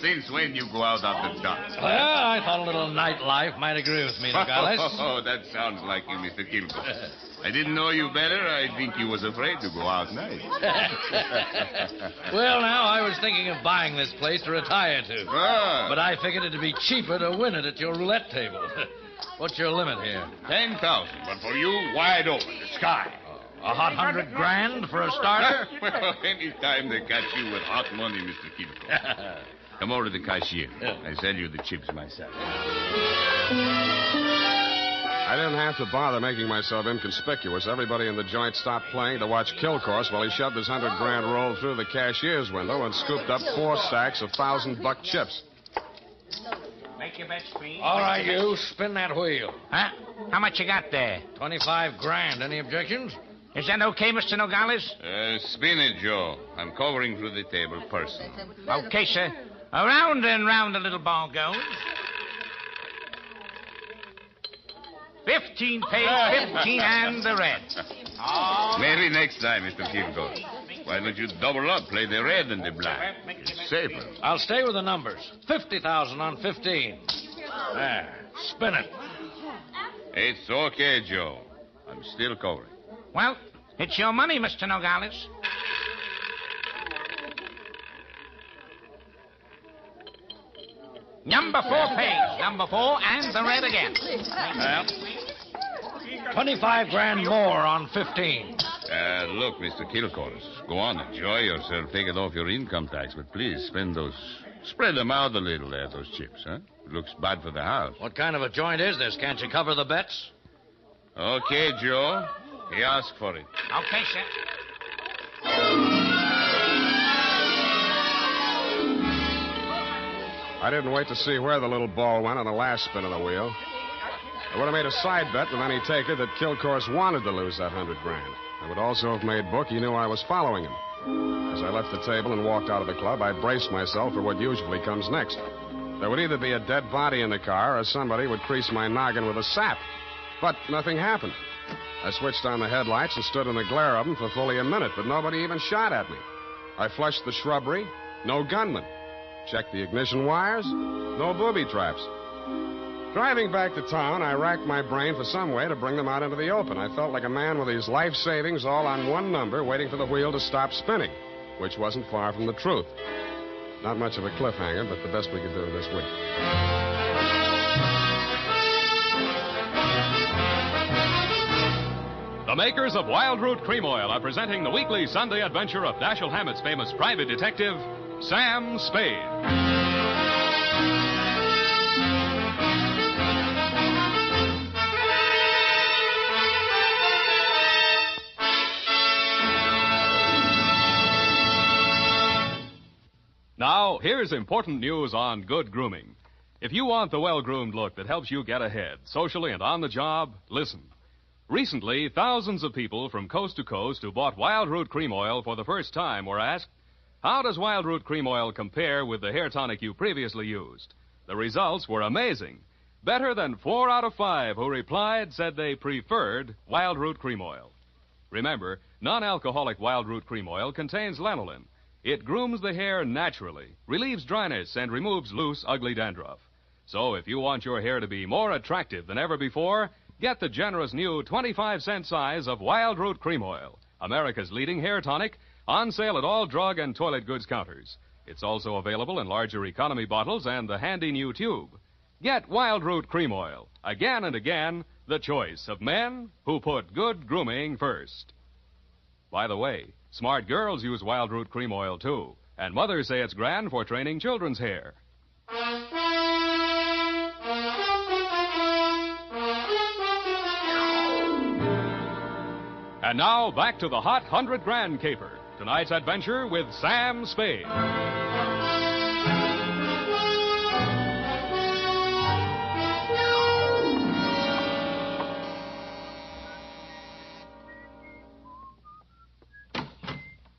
Since when you go out after dark? Well, I thought a little nightlife might agree with me, Nogales. Oh, that sounds like you, Mr. Kilcourse. I didn't know you better. I think you was afraid to go out night. Well, now, I was thinking of buying this place to retire to. Ah. But I figured it'd be cheaper to win it at your roulette table. What's your limit here? 10,000, but for you, wide open, the sky. A hot $100,000 for a starter? Well, any time they catch you with hot money, Mr. Kilcourse. Come over to the cashier. I sell you the chips myself. I didn't have to bother making myself inconspicuous. Everybody in the joint stopped playing to watch Kilcourse while he shoved his $100,000 roll through the cashier's window and scooped up 4 stacks of $1,000 chips. Make your bets, please. All right, you. Spin that wheel. Huh? How much you got there? $25,000. Any objections? Is that okay, Mr. Nogales? Spin it, Joe. I'm covering through the table personally. Okay, sir. Around and round the little ball goes. 15 pays 15 and the red. Maybe next time, Mr. Kilcourse. Why don't you double up, play the red and the black? Safer. I'll stay with the numbers. 50,000 on 15. There. Spin it. It's okay, Joe. I'm still covering. Well, it's your money, Mr. Nogales. Number 4 pays. Number 4 and the red again. Well, $25,000 more on 15. Look, Mr. Kilcourse, go on, enjoy yourself. Take it off your income tax, but please spread them out a little there, those chips, huh? It looks bad for the house. What kind of a joint is this? Can't you cover the bets? Okay, Joe. He asked for it. Okay, sir. I didn't wait to see where the little ball went on the last spin of the wheel. I would have made a side bet with any taker that Kilcourse wanted to lose that $100,000. I would also have made book he knew I was following him. As I left the table and walked out of the club, I braced myself for what usually comes next. There would either be a dead body in the car or somebody would crease my noggin with a sap. But nothing happened. I switched on the headlights and stood in the glare of them for fully a minute, but nobody even shot at me. I flushed the shrubbery. No gunman. Checked the ignition wires. No booby traps. Driving back to town, I racked my brain for some way to bring them out into the open. I felt like a man with his life savings all on one number, waiting for the wheel to stop spinning, which wasn't far from the truth. Not much of a cliffhanger, but the best we could do this week. The makers of Wild Root Cream Oil are presenting the weekly Sunday adventure of Dashiell Hammett's famous private detective, Sam Spade. Now, here's important news on good grooming. If you want the well-groomed look that helps you get ahead, socially and on the job, listen. Recently, thousands of people from coast to coast who bought Wild Root Cream Oil for the first time were asked, how does Wild Root Cream Oil compare with the hair tonic you previously used? The results were amazing. Better than 4 out of 5 who replied said they preferred Wild Root Cream Oil. Remember, non-alcoholic Wild Root Cream Oil contains lanolin. It grooms the hair naturally, relieves dryness, and removes loose, ugly dandruff. So if you want your hair to be more attractive than ever before, get the generous new 25-cent size of Wild Root Cream Oil, America's leading hair tonic, on sale at all drug and toilet goods counters. It's also available in larger economy bottles and the handy new tube. Get Wild Root Cream Oil, again and again, the choice of men who put good grooming first. By the way, smart girls use Wild Root Cream Oil, too, and mothers say it's grand for training children's hair. And now, back to the Hot 100 Grand Caper. Tonight's adventure with Sam Spade.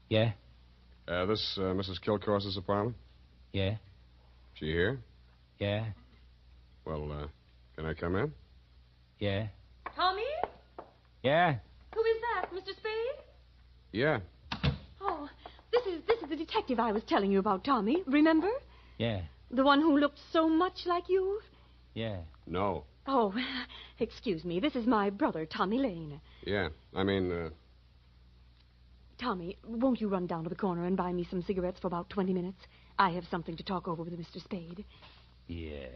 Yeah? This Mrs. Kilcourse's apartment? Yeah? She here? Yeah? Well, can I come in? Yeah? Tommy? Yeah? Who is that, Mr. Spade? Yeah. Oh, this is the detective I was telling you about, Tommy. Remember? Yeah? The one who looked so much like you? Yeah? No. Oh, excuse me. This is my brother, Tommy Lane. Yeah. Tommy, won't you run down to the corner and buy me some cigarettes for about 20 minutes? I have something to talk over with Mr. Spade. Yeah.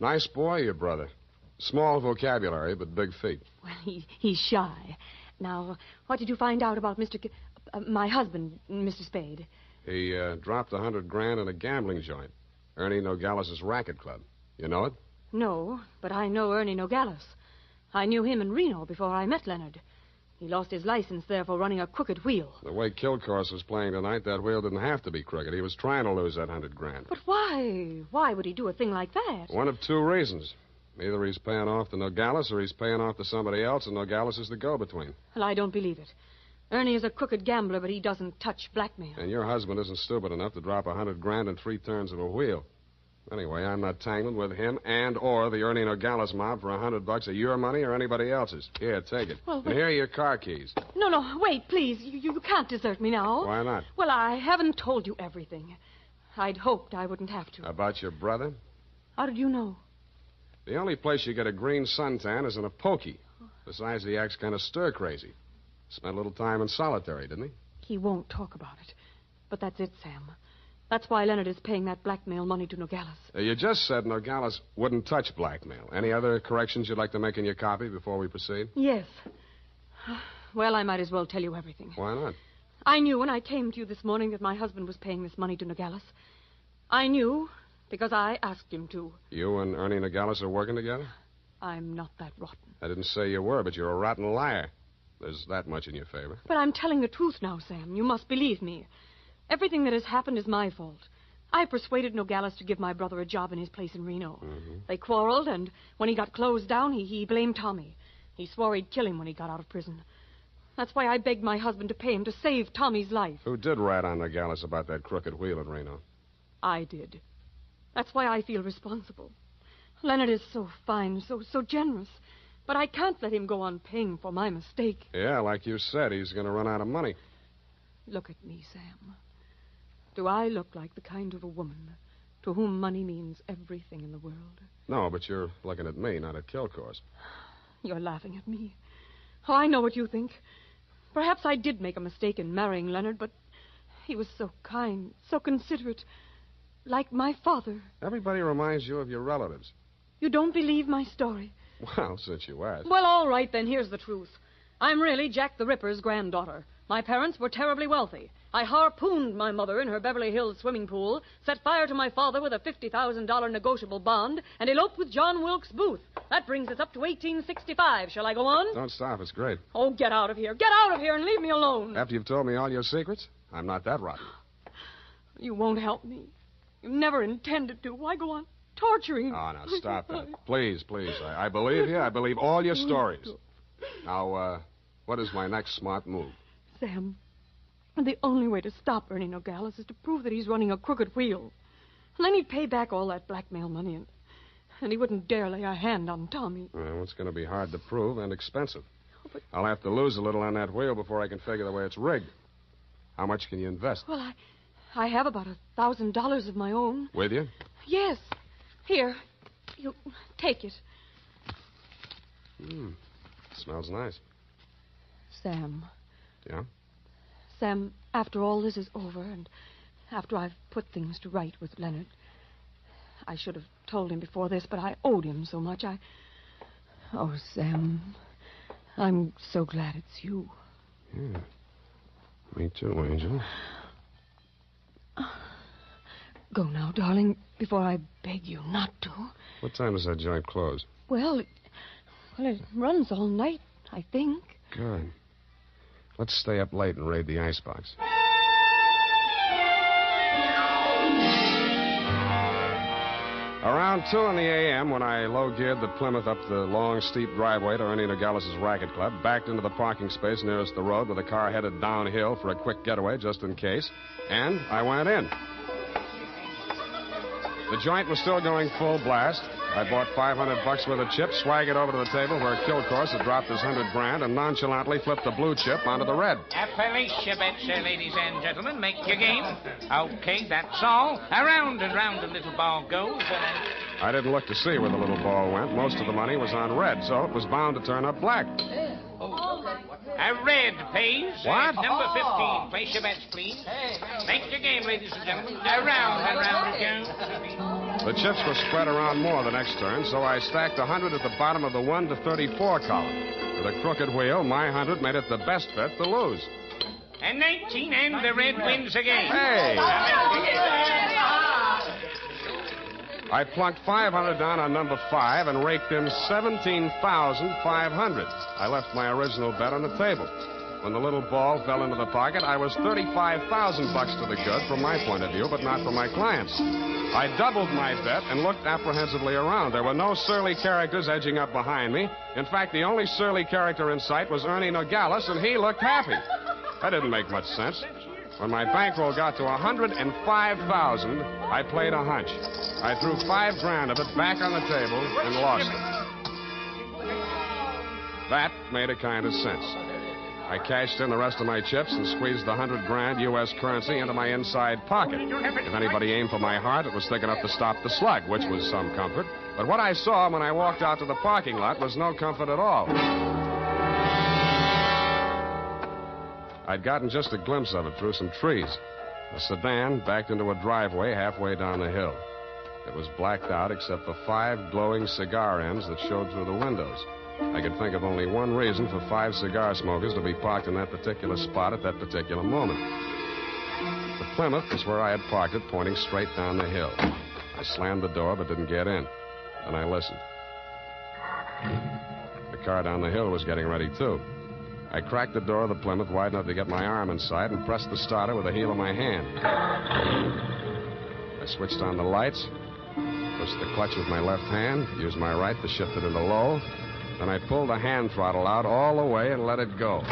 Nice boy, your brother. Small vocabulary, but big feet. Well, he's shy. Now, what did you find out about my husband, Mr. Spade? He dropped $100,000 in a gambling joint. Ernie Nogales' racket club. You know it? No, but I know Ernie Nogales. I knew him in Reno before I met Leonard. He lost his license there for running a crooked wheel. The way Kilcourse was playing tonight, that wheel didn't have to be crooked. He was trying to lose that $100,000. But why? Why would he do a thing like that? One of two reasons. Either he's paying off to Nogales or he's paying off to somebody else, and Nogales is the go-between. Well, I don't believe it. Ernie is a crooked gambler, but he doesn't touch blackmail. And your husband isn't stupid enough to drop $100,000 in 3 turns of a wheel. Anyway, I'm not tangled with him or the Ernie Nogales mob for $100 of your money or anybody else's. Here, take it. Well, and here are your car keys. No, wait, please. You can't desert me now. Why not? Well, I haven't told you everything. I'd hoped I wouldn't have to. About your brother? How did you know? The only place you get a green suntan is in a pokey. Besides, he acts kind of stir-crazy. Spent a little time in solitary, didn't he? He won't talk about it. But that's it, Sam. That's why Leonard is paying that blackmail money to Nogales. You just said Nogales wouldn't touch blackmail. Any other corrections you'd like to make in your copy before we proceed? Yes. Well, I might as well tell you everything. Why not? I knew when I came to you this morning that my husband was paying this money to Nogales. I knew because I asked him to. You and Ernie Nogales are working together? I'm not that rotten. I didn't say you were, but you're a rotten liar. There's that much in your favor. But I'm telling the truth now, Sam. You must believe me. Everything that has happened is my fault. I persuaded Nogales to give my brother a job in his place in Reno. Mm-hmm. They quarreled, and when he got closed down, he blamed Tommy. He swore he'd kill him when he got out of prison. That's why I begged my husband to pay him to save Tommy's life. Who did rat on Nogales about that crooked wheel at Reno? I did. That's why I feel responsible. Leonard is so fine, so generous. But I can't let him go on paying for my mistake. Yeah, like you said, he's going to run out of money. Look at me, Sam. Do I look like the kind of a woman to whom money means everything in the world? No, but you're looking at me, not at Kilcourse. You're laughing at me. Oh, I know what you think. Perhaps I did make a mistake in marrying Leonard, but he was so kind, so considerate, like my father. Everybody reminds you of your relatives. You don't believe my story? Well, since you asked. Well, all right, then, here's the truth. I'm really Jack the Ripper's granddaughter. My parents were terribly wealthy. I harpooned my mother in her Beverly Hills swimming pool, set fire to my father with a $50,000 negotiable bond, and eloped with John Wilkes Booth. That brings us up to 1865. Shall I go on? Don't stop. It's great. Oh, get out of here. Get out of here and leave me alone. After you've told me all your secrets, I'm not that rotten. You won't help me. You never intended to. Why go on torturing. Oh, now, stop that. Please, please. I believe you. I believe all your stories. Now, what is my next smart move? Sam, the only way to stop Ernie Nogales is to prove that he's running a crooked wheel. And then he'd pay back all that blackmail money, and he wouldn't dare lay a hand on Tommy. Well, it's going to be hard to prove and expensive. I'll have to lose a little on that wheel before I can figure the way it's rigged. How much can you invest? Well, I have about $1,000 of my own. With you? Yes. Here. You take it. Smells nice. Sam. Yeah? Sam, after all this is over, and after I've put things to right with Leonard, I should have told him before this, but I owed him so much. Oh, Sam, I'm so glad it's you. Yeah. Me too, Angel. Go now, darling, before I beg you not to. What time does that joint close? Well, it runs all night, I think. Good. Let's stay up late and raid the icebox. Around 2 in the a.m., when I low-geared the Plymouth up the long, steep driveway to Ernie Nogales' racket club, backed into the parking space nearest the road with the car headed downhill for a quick getaway just in case, and I went in. The joint was still going full blast. I bought $500 worth of chips, swaggered over to the table where Kilcourse had dropped his $100,000, and nonchalantly flipped the blue chip onto the red. Appalachia bets, ladies and gentlemen. Make your game. Okay, that's all. Around and round the little ball goes. I didn't look to see where the little ball went. Most of the money was on red, so it was bound to turn up black. A red pays. What? Number 15. Place your bets, please. Make your game, ladies and gentlemen. Around and round it goes. The chips were spread around more the next turn, so I stacked 100 at the bottom of the 1 to 34 column. With a crooked wheel, my 100 made it the best bet to lose. And 19, and the red wins again. Hey! I plunked 500 down on number 5 and raked in 17,500. I left my original bet on the table. When the little ball fell into the pocket, I was $35,000 to the good from my point of view, but not from my clients. I doubled my bet and looked apprehensively around. There were no surly characters edging up behind me. In fact, the only surly character in sight was Ernie Nogales, and he looked happy. That didn't make much sense. When my bankroll got to $105,000, I played a hunch. I threw $5,000 of it back on the table and lost it. That made a kind of sense. I cashed in the rest of my chips and squeezed the $100,000 U.S. currency into my inside pocket. If anybody aimed for my heart, it was thick enough to stop the slug, which was some comfort. But what I saw when I walked out to the parking lot was no comfort at all. I'd gotten just a glimpse of it through some trees. A sedan backed into a driveway halfway down the hill. It was blacked out except for 5 glowing cigar ends that showed through the windows. I could think of only one reason for 5 cigar smokers to be parked in that particular spot at that particular moment. The Plymouth was where I had parked it, pointing straight down the hill. I slammed the door but didn't get in. Then I listened. The car down the hill was getting ready, too. I cracked the door of the Plymouth wide enough to get my arm inside and pressed the starter with the heel of my hand. I switched on the lights, pushed the clutch with my left hand, used my right to shift it into low. Then I pulled the hand throttle out all the way and let it go.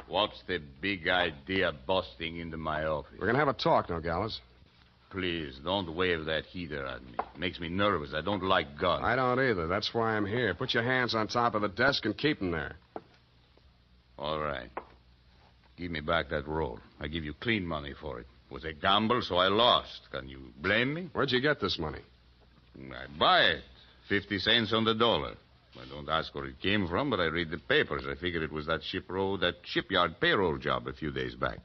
What's the big idea busting into my office? We're going to have a talk, Nogales. Please, don't wave that heater at me. It makes me nervous. I don't like guns. I don't either. That's why I'm here. Put your hands on top of the desk and keep them there. All right. Give me back that roll. I give you clean money for it. It was a gamble, so I lost. Can you blame me? Where'd you get this money? I buy it. 50 cents on the dollar. I don't ask where it came from, but I read the papers. I figured it was that shipyard payroll job a few days back.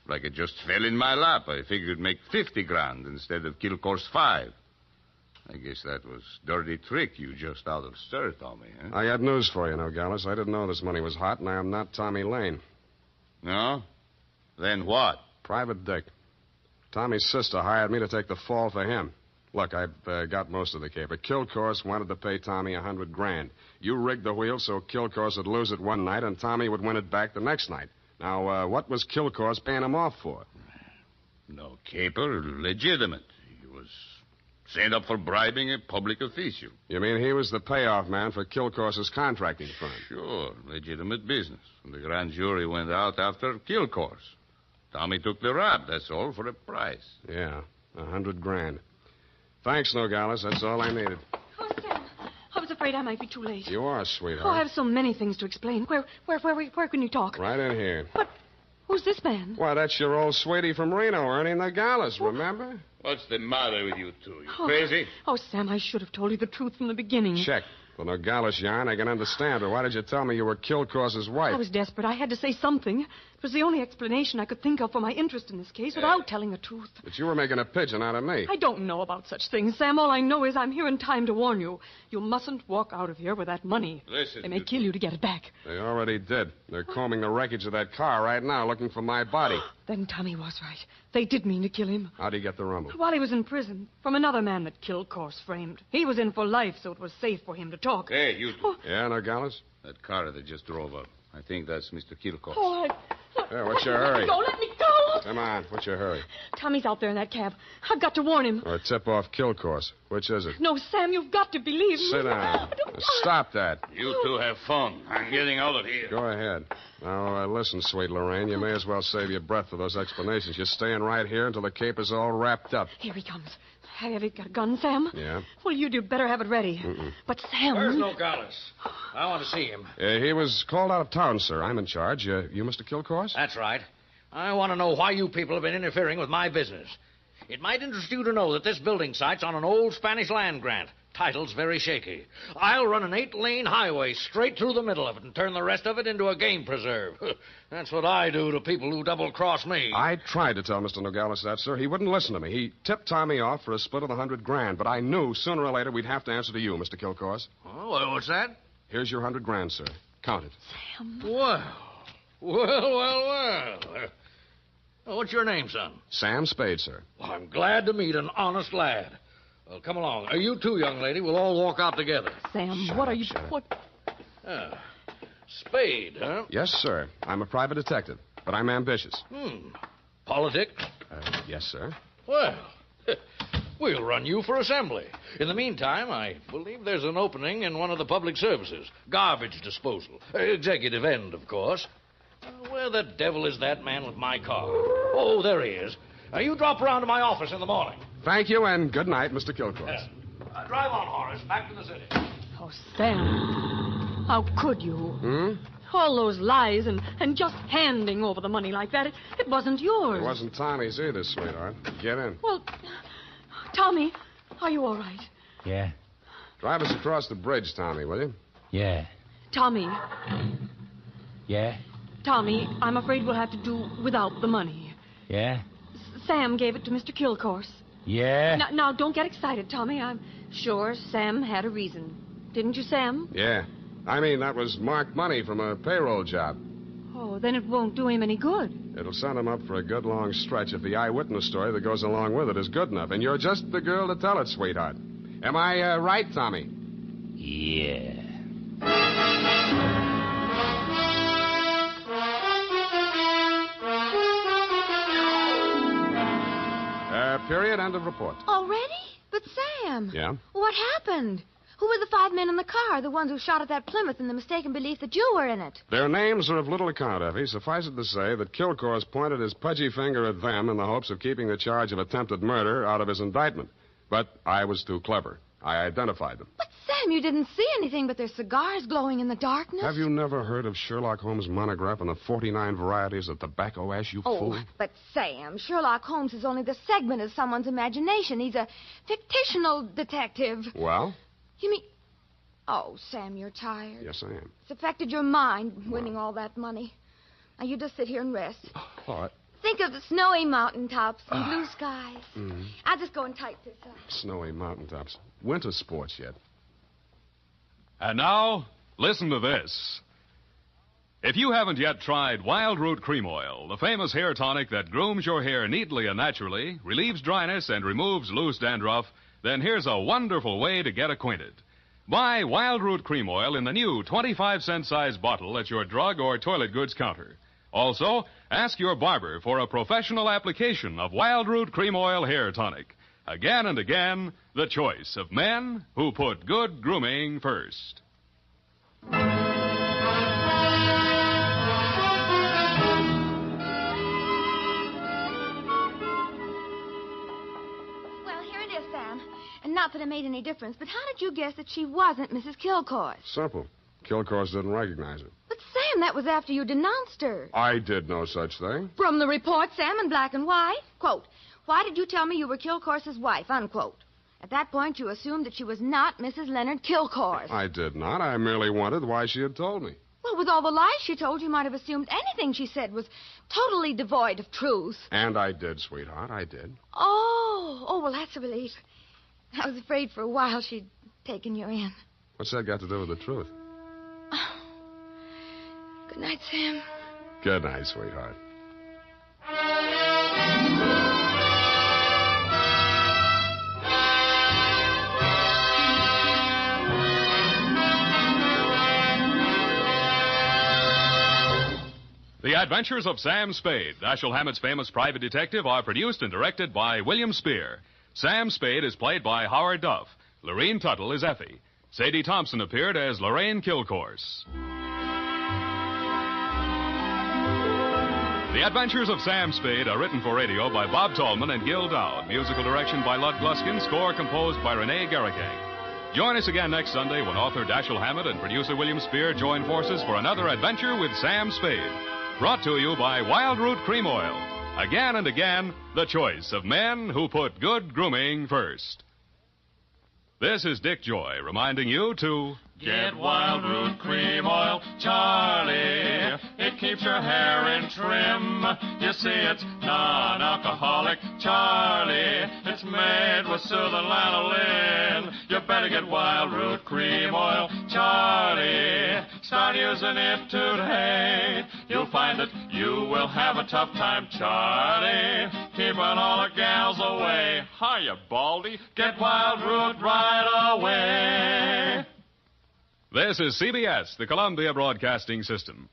Like it just fell in my lap. I figured it'd make $50,000 instead of Kilcourse 5. I guess that was dirty trick you just out of stir, Tommy, huh? I got news for you, Nogales. I didn't know this money was hot, and I am not Tommy Lane. No? Then what? Private Dick. Tommy's sister hired me to take the fall for him. Look, I've got most of the caper. Kilcourse wanted to pay Tommy $100,000. You rigged the wheel so Kilcourse would lose it one night and Tommy would win it back the next night. Now, what was Kilcourse paying him off for? No caper, legitimate. He was sent up for bribing a public official. You mean he was the payoff man for Kilcourse's contracting firm? Sure, legitimate business. The grand jury went out after Kilcourse. Tommy took the rap, that's all, for a price. Yeah, $100,000. Thanks, Nogales. That's all I needed. Oh, Sam, I was afraid I might be too late. You are, sweetheart. Oh, I have so many things to explain. Where can you talk? Right in here. But who's this man? Why, that's your old sweetie from Reno, Ernie Nogales, remember? What's the matter with you two? You Oh. crazy? Oh, Sam, I should have told you the truth from the beginning. Check. The Nogales yarn, I can understand, but why did you tell me you were Kilcourse's wife? I was desperate. I had to say something. It was the only explanation I could think of for my interest in this case without telling the truth. But you were making a pigeon out of me. I don't know about such things, Sam. All I know is I'm here in time to warn you. You mustn't walk out of here with that money. Listen, They may kill you to get it back. They already did. They're combing the wreckage of that car right now, looking for my body. Then Tommy was right. They did mean to kill him. How'd he get the rumble? While he was in prison, from another man that Kilcourse framed. He was in for life, so it was safe for him to talk. Hey, you two. Yeah, Nogales? That car that just drove up. I think that's Mr. Kilcourse. Oh, Yeah, what's your hurry? Let me go. Come on, what's your hurry? Tommy's out there in that cab. I've got to warn him. Or tip off Kilcourse. Which is it? No, Sam, you've got to believe me. Sit down. Stop that. You two have fun. I'm getting out of here. Go ahead. Now, listen, sweet Lorraine, you may as well save your breath for those explanations. You're staying right here until the caper's all wrapped up. Here he comes. Have you got a gun, Sam? Yeah? Well, you'd better have it ready. Mm-mm. But Sam... Where's Nogales? I want to see him. He was called out of town, sir. I'm in charge. You Mr. Kilcourse? That's right. I want to know why you people have been interfering with my business. It might interest you to know that this building site's on an old Spanish land grant. Title's very shaky. I'll run an 8-lane highway straight through the middle of it and turn the rest of it into a game preserve. That's what I do to people who double-cross me. I tried to tell Mr. Nogales that, sir. He wouldn't listen to me. He tipped Tommy off for a split of the $100,000, but I knew sooner or later we'd have to answer to you, Mr. Kilcourse. Oh, well, what's that? Here's your $100,000, sir. Count it. Sam. Well. What's your name, son? Sam Spade, sir. Well, I'm glad to meet an honest lad. Well, come along. You too, young lady. We'll all walk out together. Sam, what are you... What? Spade, huh? Yes, sir. I'm a private detective, but I'm ambitious. Politics? Yes, sir. Well, we'll run you for assembly. In the meantime, I believe there's an opening in one of the public services. Garbage disposal. Executive end, of course. Where the devil is that man with my car? Oh, there he is. You drop around to my office in the morning. Thank you, and good night, Mr. Kilcourse. Drive on, Horace. Back to the city. Oh, Sam. How could you? All those lies and just handing over the money like that. It wasn't yours. It wasn't Tommy's either, sweetheart. Get in. Well, Tommy, are you all right? Yeah. Drive us across the bridge, Tommy, will you? Yeah. Tommy, Yeah. Tommy, I'm afraid we'll have to do without the money. Yeah. Sam gave it to Mr. Kilcourse. Yeah. Now, don't get excited, Tommy. I'm sure Sam had a reason. Didn't you, Sam? Yeah. I mean, that was marked money from a payroll job. Oh, then it won't do him any good. It'll send him up for a good long stretch if the eyewitness story that goes along with it is good enough. And you're just the girl to tell it, sweetheart. Am I right, Tommy? Yeah. Period. End of report. Already? But Sam. Yeah? What happened? Who were the 5 men in the car, the ones who shot at that Plymouth in the mistaken belief that you were in it? Their names are of little account, Effie. Suffice it to say that Kilcourse pointed his pudgy finger at them in the hopes of keeping the charge of attempted murder out of his indictment. But I was too clever. I identified them. But, Sam, you didn't see anything but their cigars glowing in the darkness. Have you never heard of Sherlock Holmes' monograph on the 49 varieties of tobacco ash, you fool? But, Sam, Sherlock Holmes is only the segment of someone's imagination. He's a fictional detective. Well? You mean... Oh, Sam, you're tired. Yes, I am. It's affected your mind, winning all that money. Now, you just sit here and rest. All right. Think of the snowy mountaintops and blue skies. Mm-hmm. I'll just go and type this up. Snowy mountaintops. Winter sports yet. And now, listen to this. If you haven't yet tried Wild Root Cream Oil, the famous hair tonic that grooms your hair neatly and naturally, relieves dryness, and removes loose dandruff, then here's a wonderful way to get acquainted. Buy Wild Root Cream Oil in the new 25-cent size bottle at your drug or toilet goods counter. Also, ask your barber for a professional application of Wild Root Cream Oil hair tonic. Again and again, the choice of men who put good grooming first. And not that it made any difference, but how did you guess that she wasn't Mrs. Kilcourse? Simple. Kilcourse didn't recognize her. But, Sam, that was after you denounced her. I did no such thing. From the report, Sam, in black and white. Quote, why did you tell me you were Kilcourse's wife? Unquote. At that point, you assumed that she was not Mrs. Leonard Kilcourse. I did not. I merely wondered why she had told me. Well, with all the lies she told, you might have assumed anything she said was totally devoid of truth. And I did, sweetheart. I did. Oh, well, that's a relief. I was afraid for a while she'd taken you in. What's that got to do with the truth? Oh. Good night, Sam. Good night, sweetheart. The Adventures of Sam Spade, Dashiell Hammett's famous private detective, are produced and directed by William Spear. Sam Spade is played by Howard Duff. Lorene Tuttle is Effie. Sadie Thompson appeared as Lorraine Kilcourse. The Adventures of Sam Spade are written for radio by Bob Tallman and Gil Dowd. Musical direction by Lud Gluskin. Score composed by Rene Garrigang. Join us again next Sunday when author Dashiell Hammett and producer William Spear join forces for another adventure with Sam Spade. Brought to you by Wild Root Cream Oil. Again and again, the choice of men who put good grooming first. This is Dick Joy reminding you to get Wild Root Cream Oil, Charlie. It keeps your hair in trim. You see, it's non-alcoholic, Charlie. It's made with soothing lanolin. You better get Wild Root Cream Oil, Charlie. Start using it today. You'll find that you will have a tough time, Charlie. Keeping all the gals away. Hiya, Baldy. Get Wild Root right away. This is CBS, the Columbia Broadcasting System.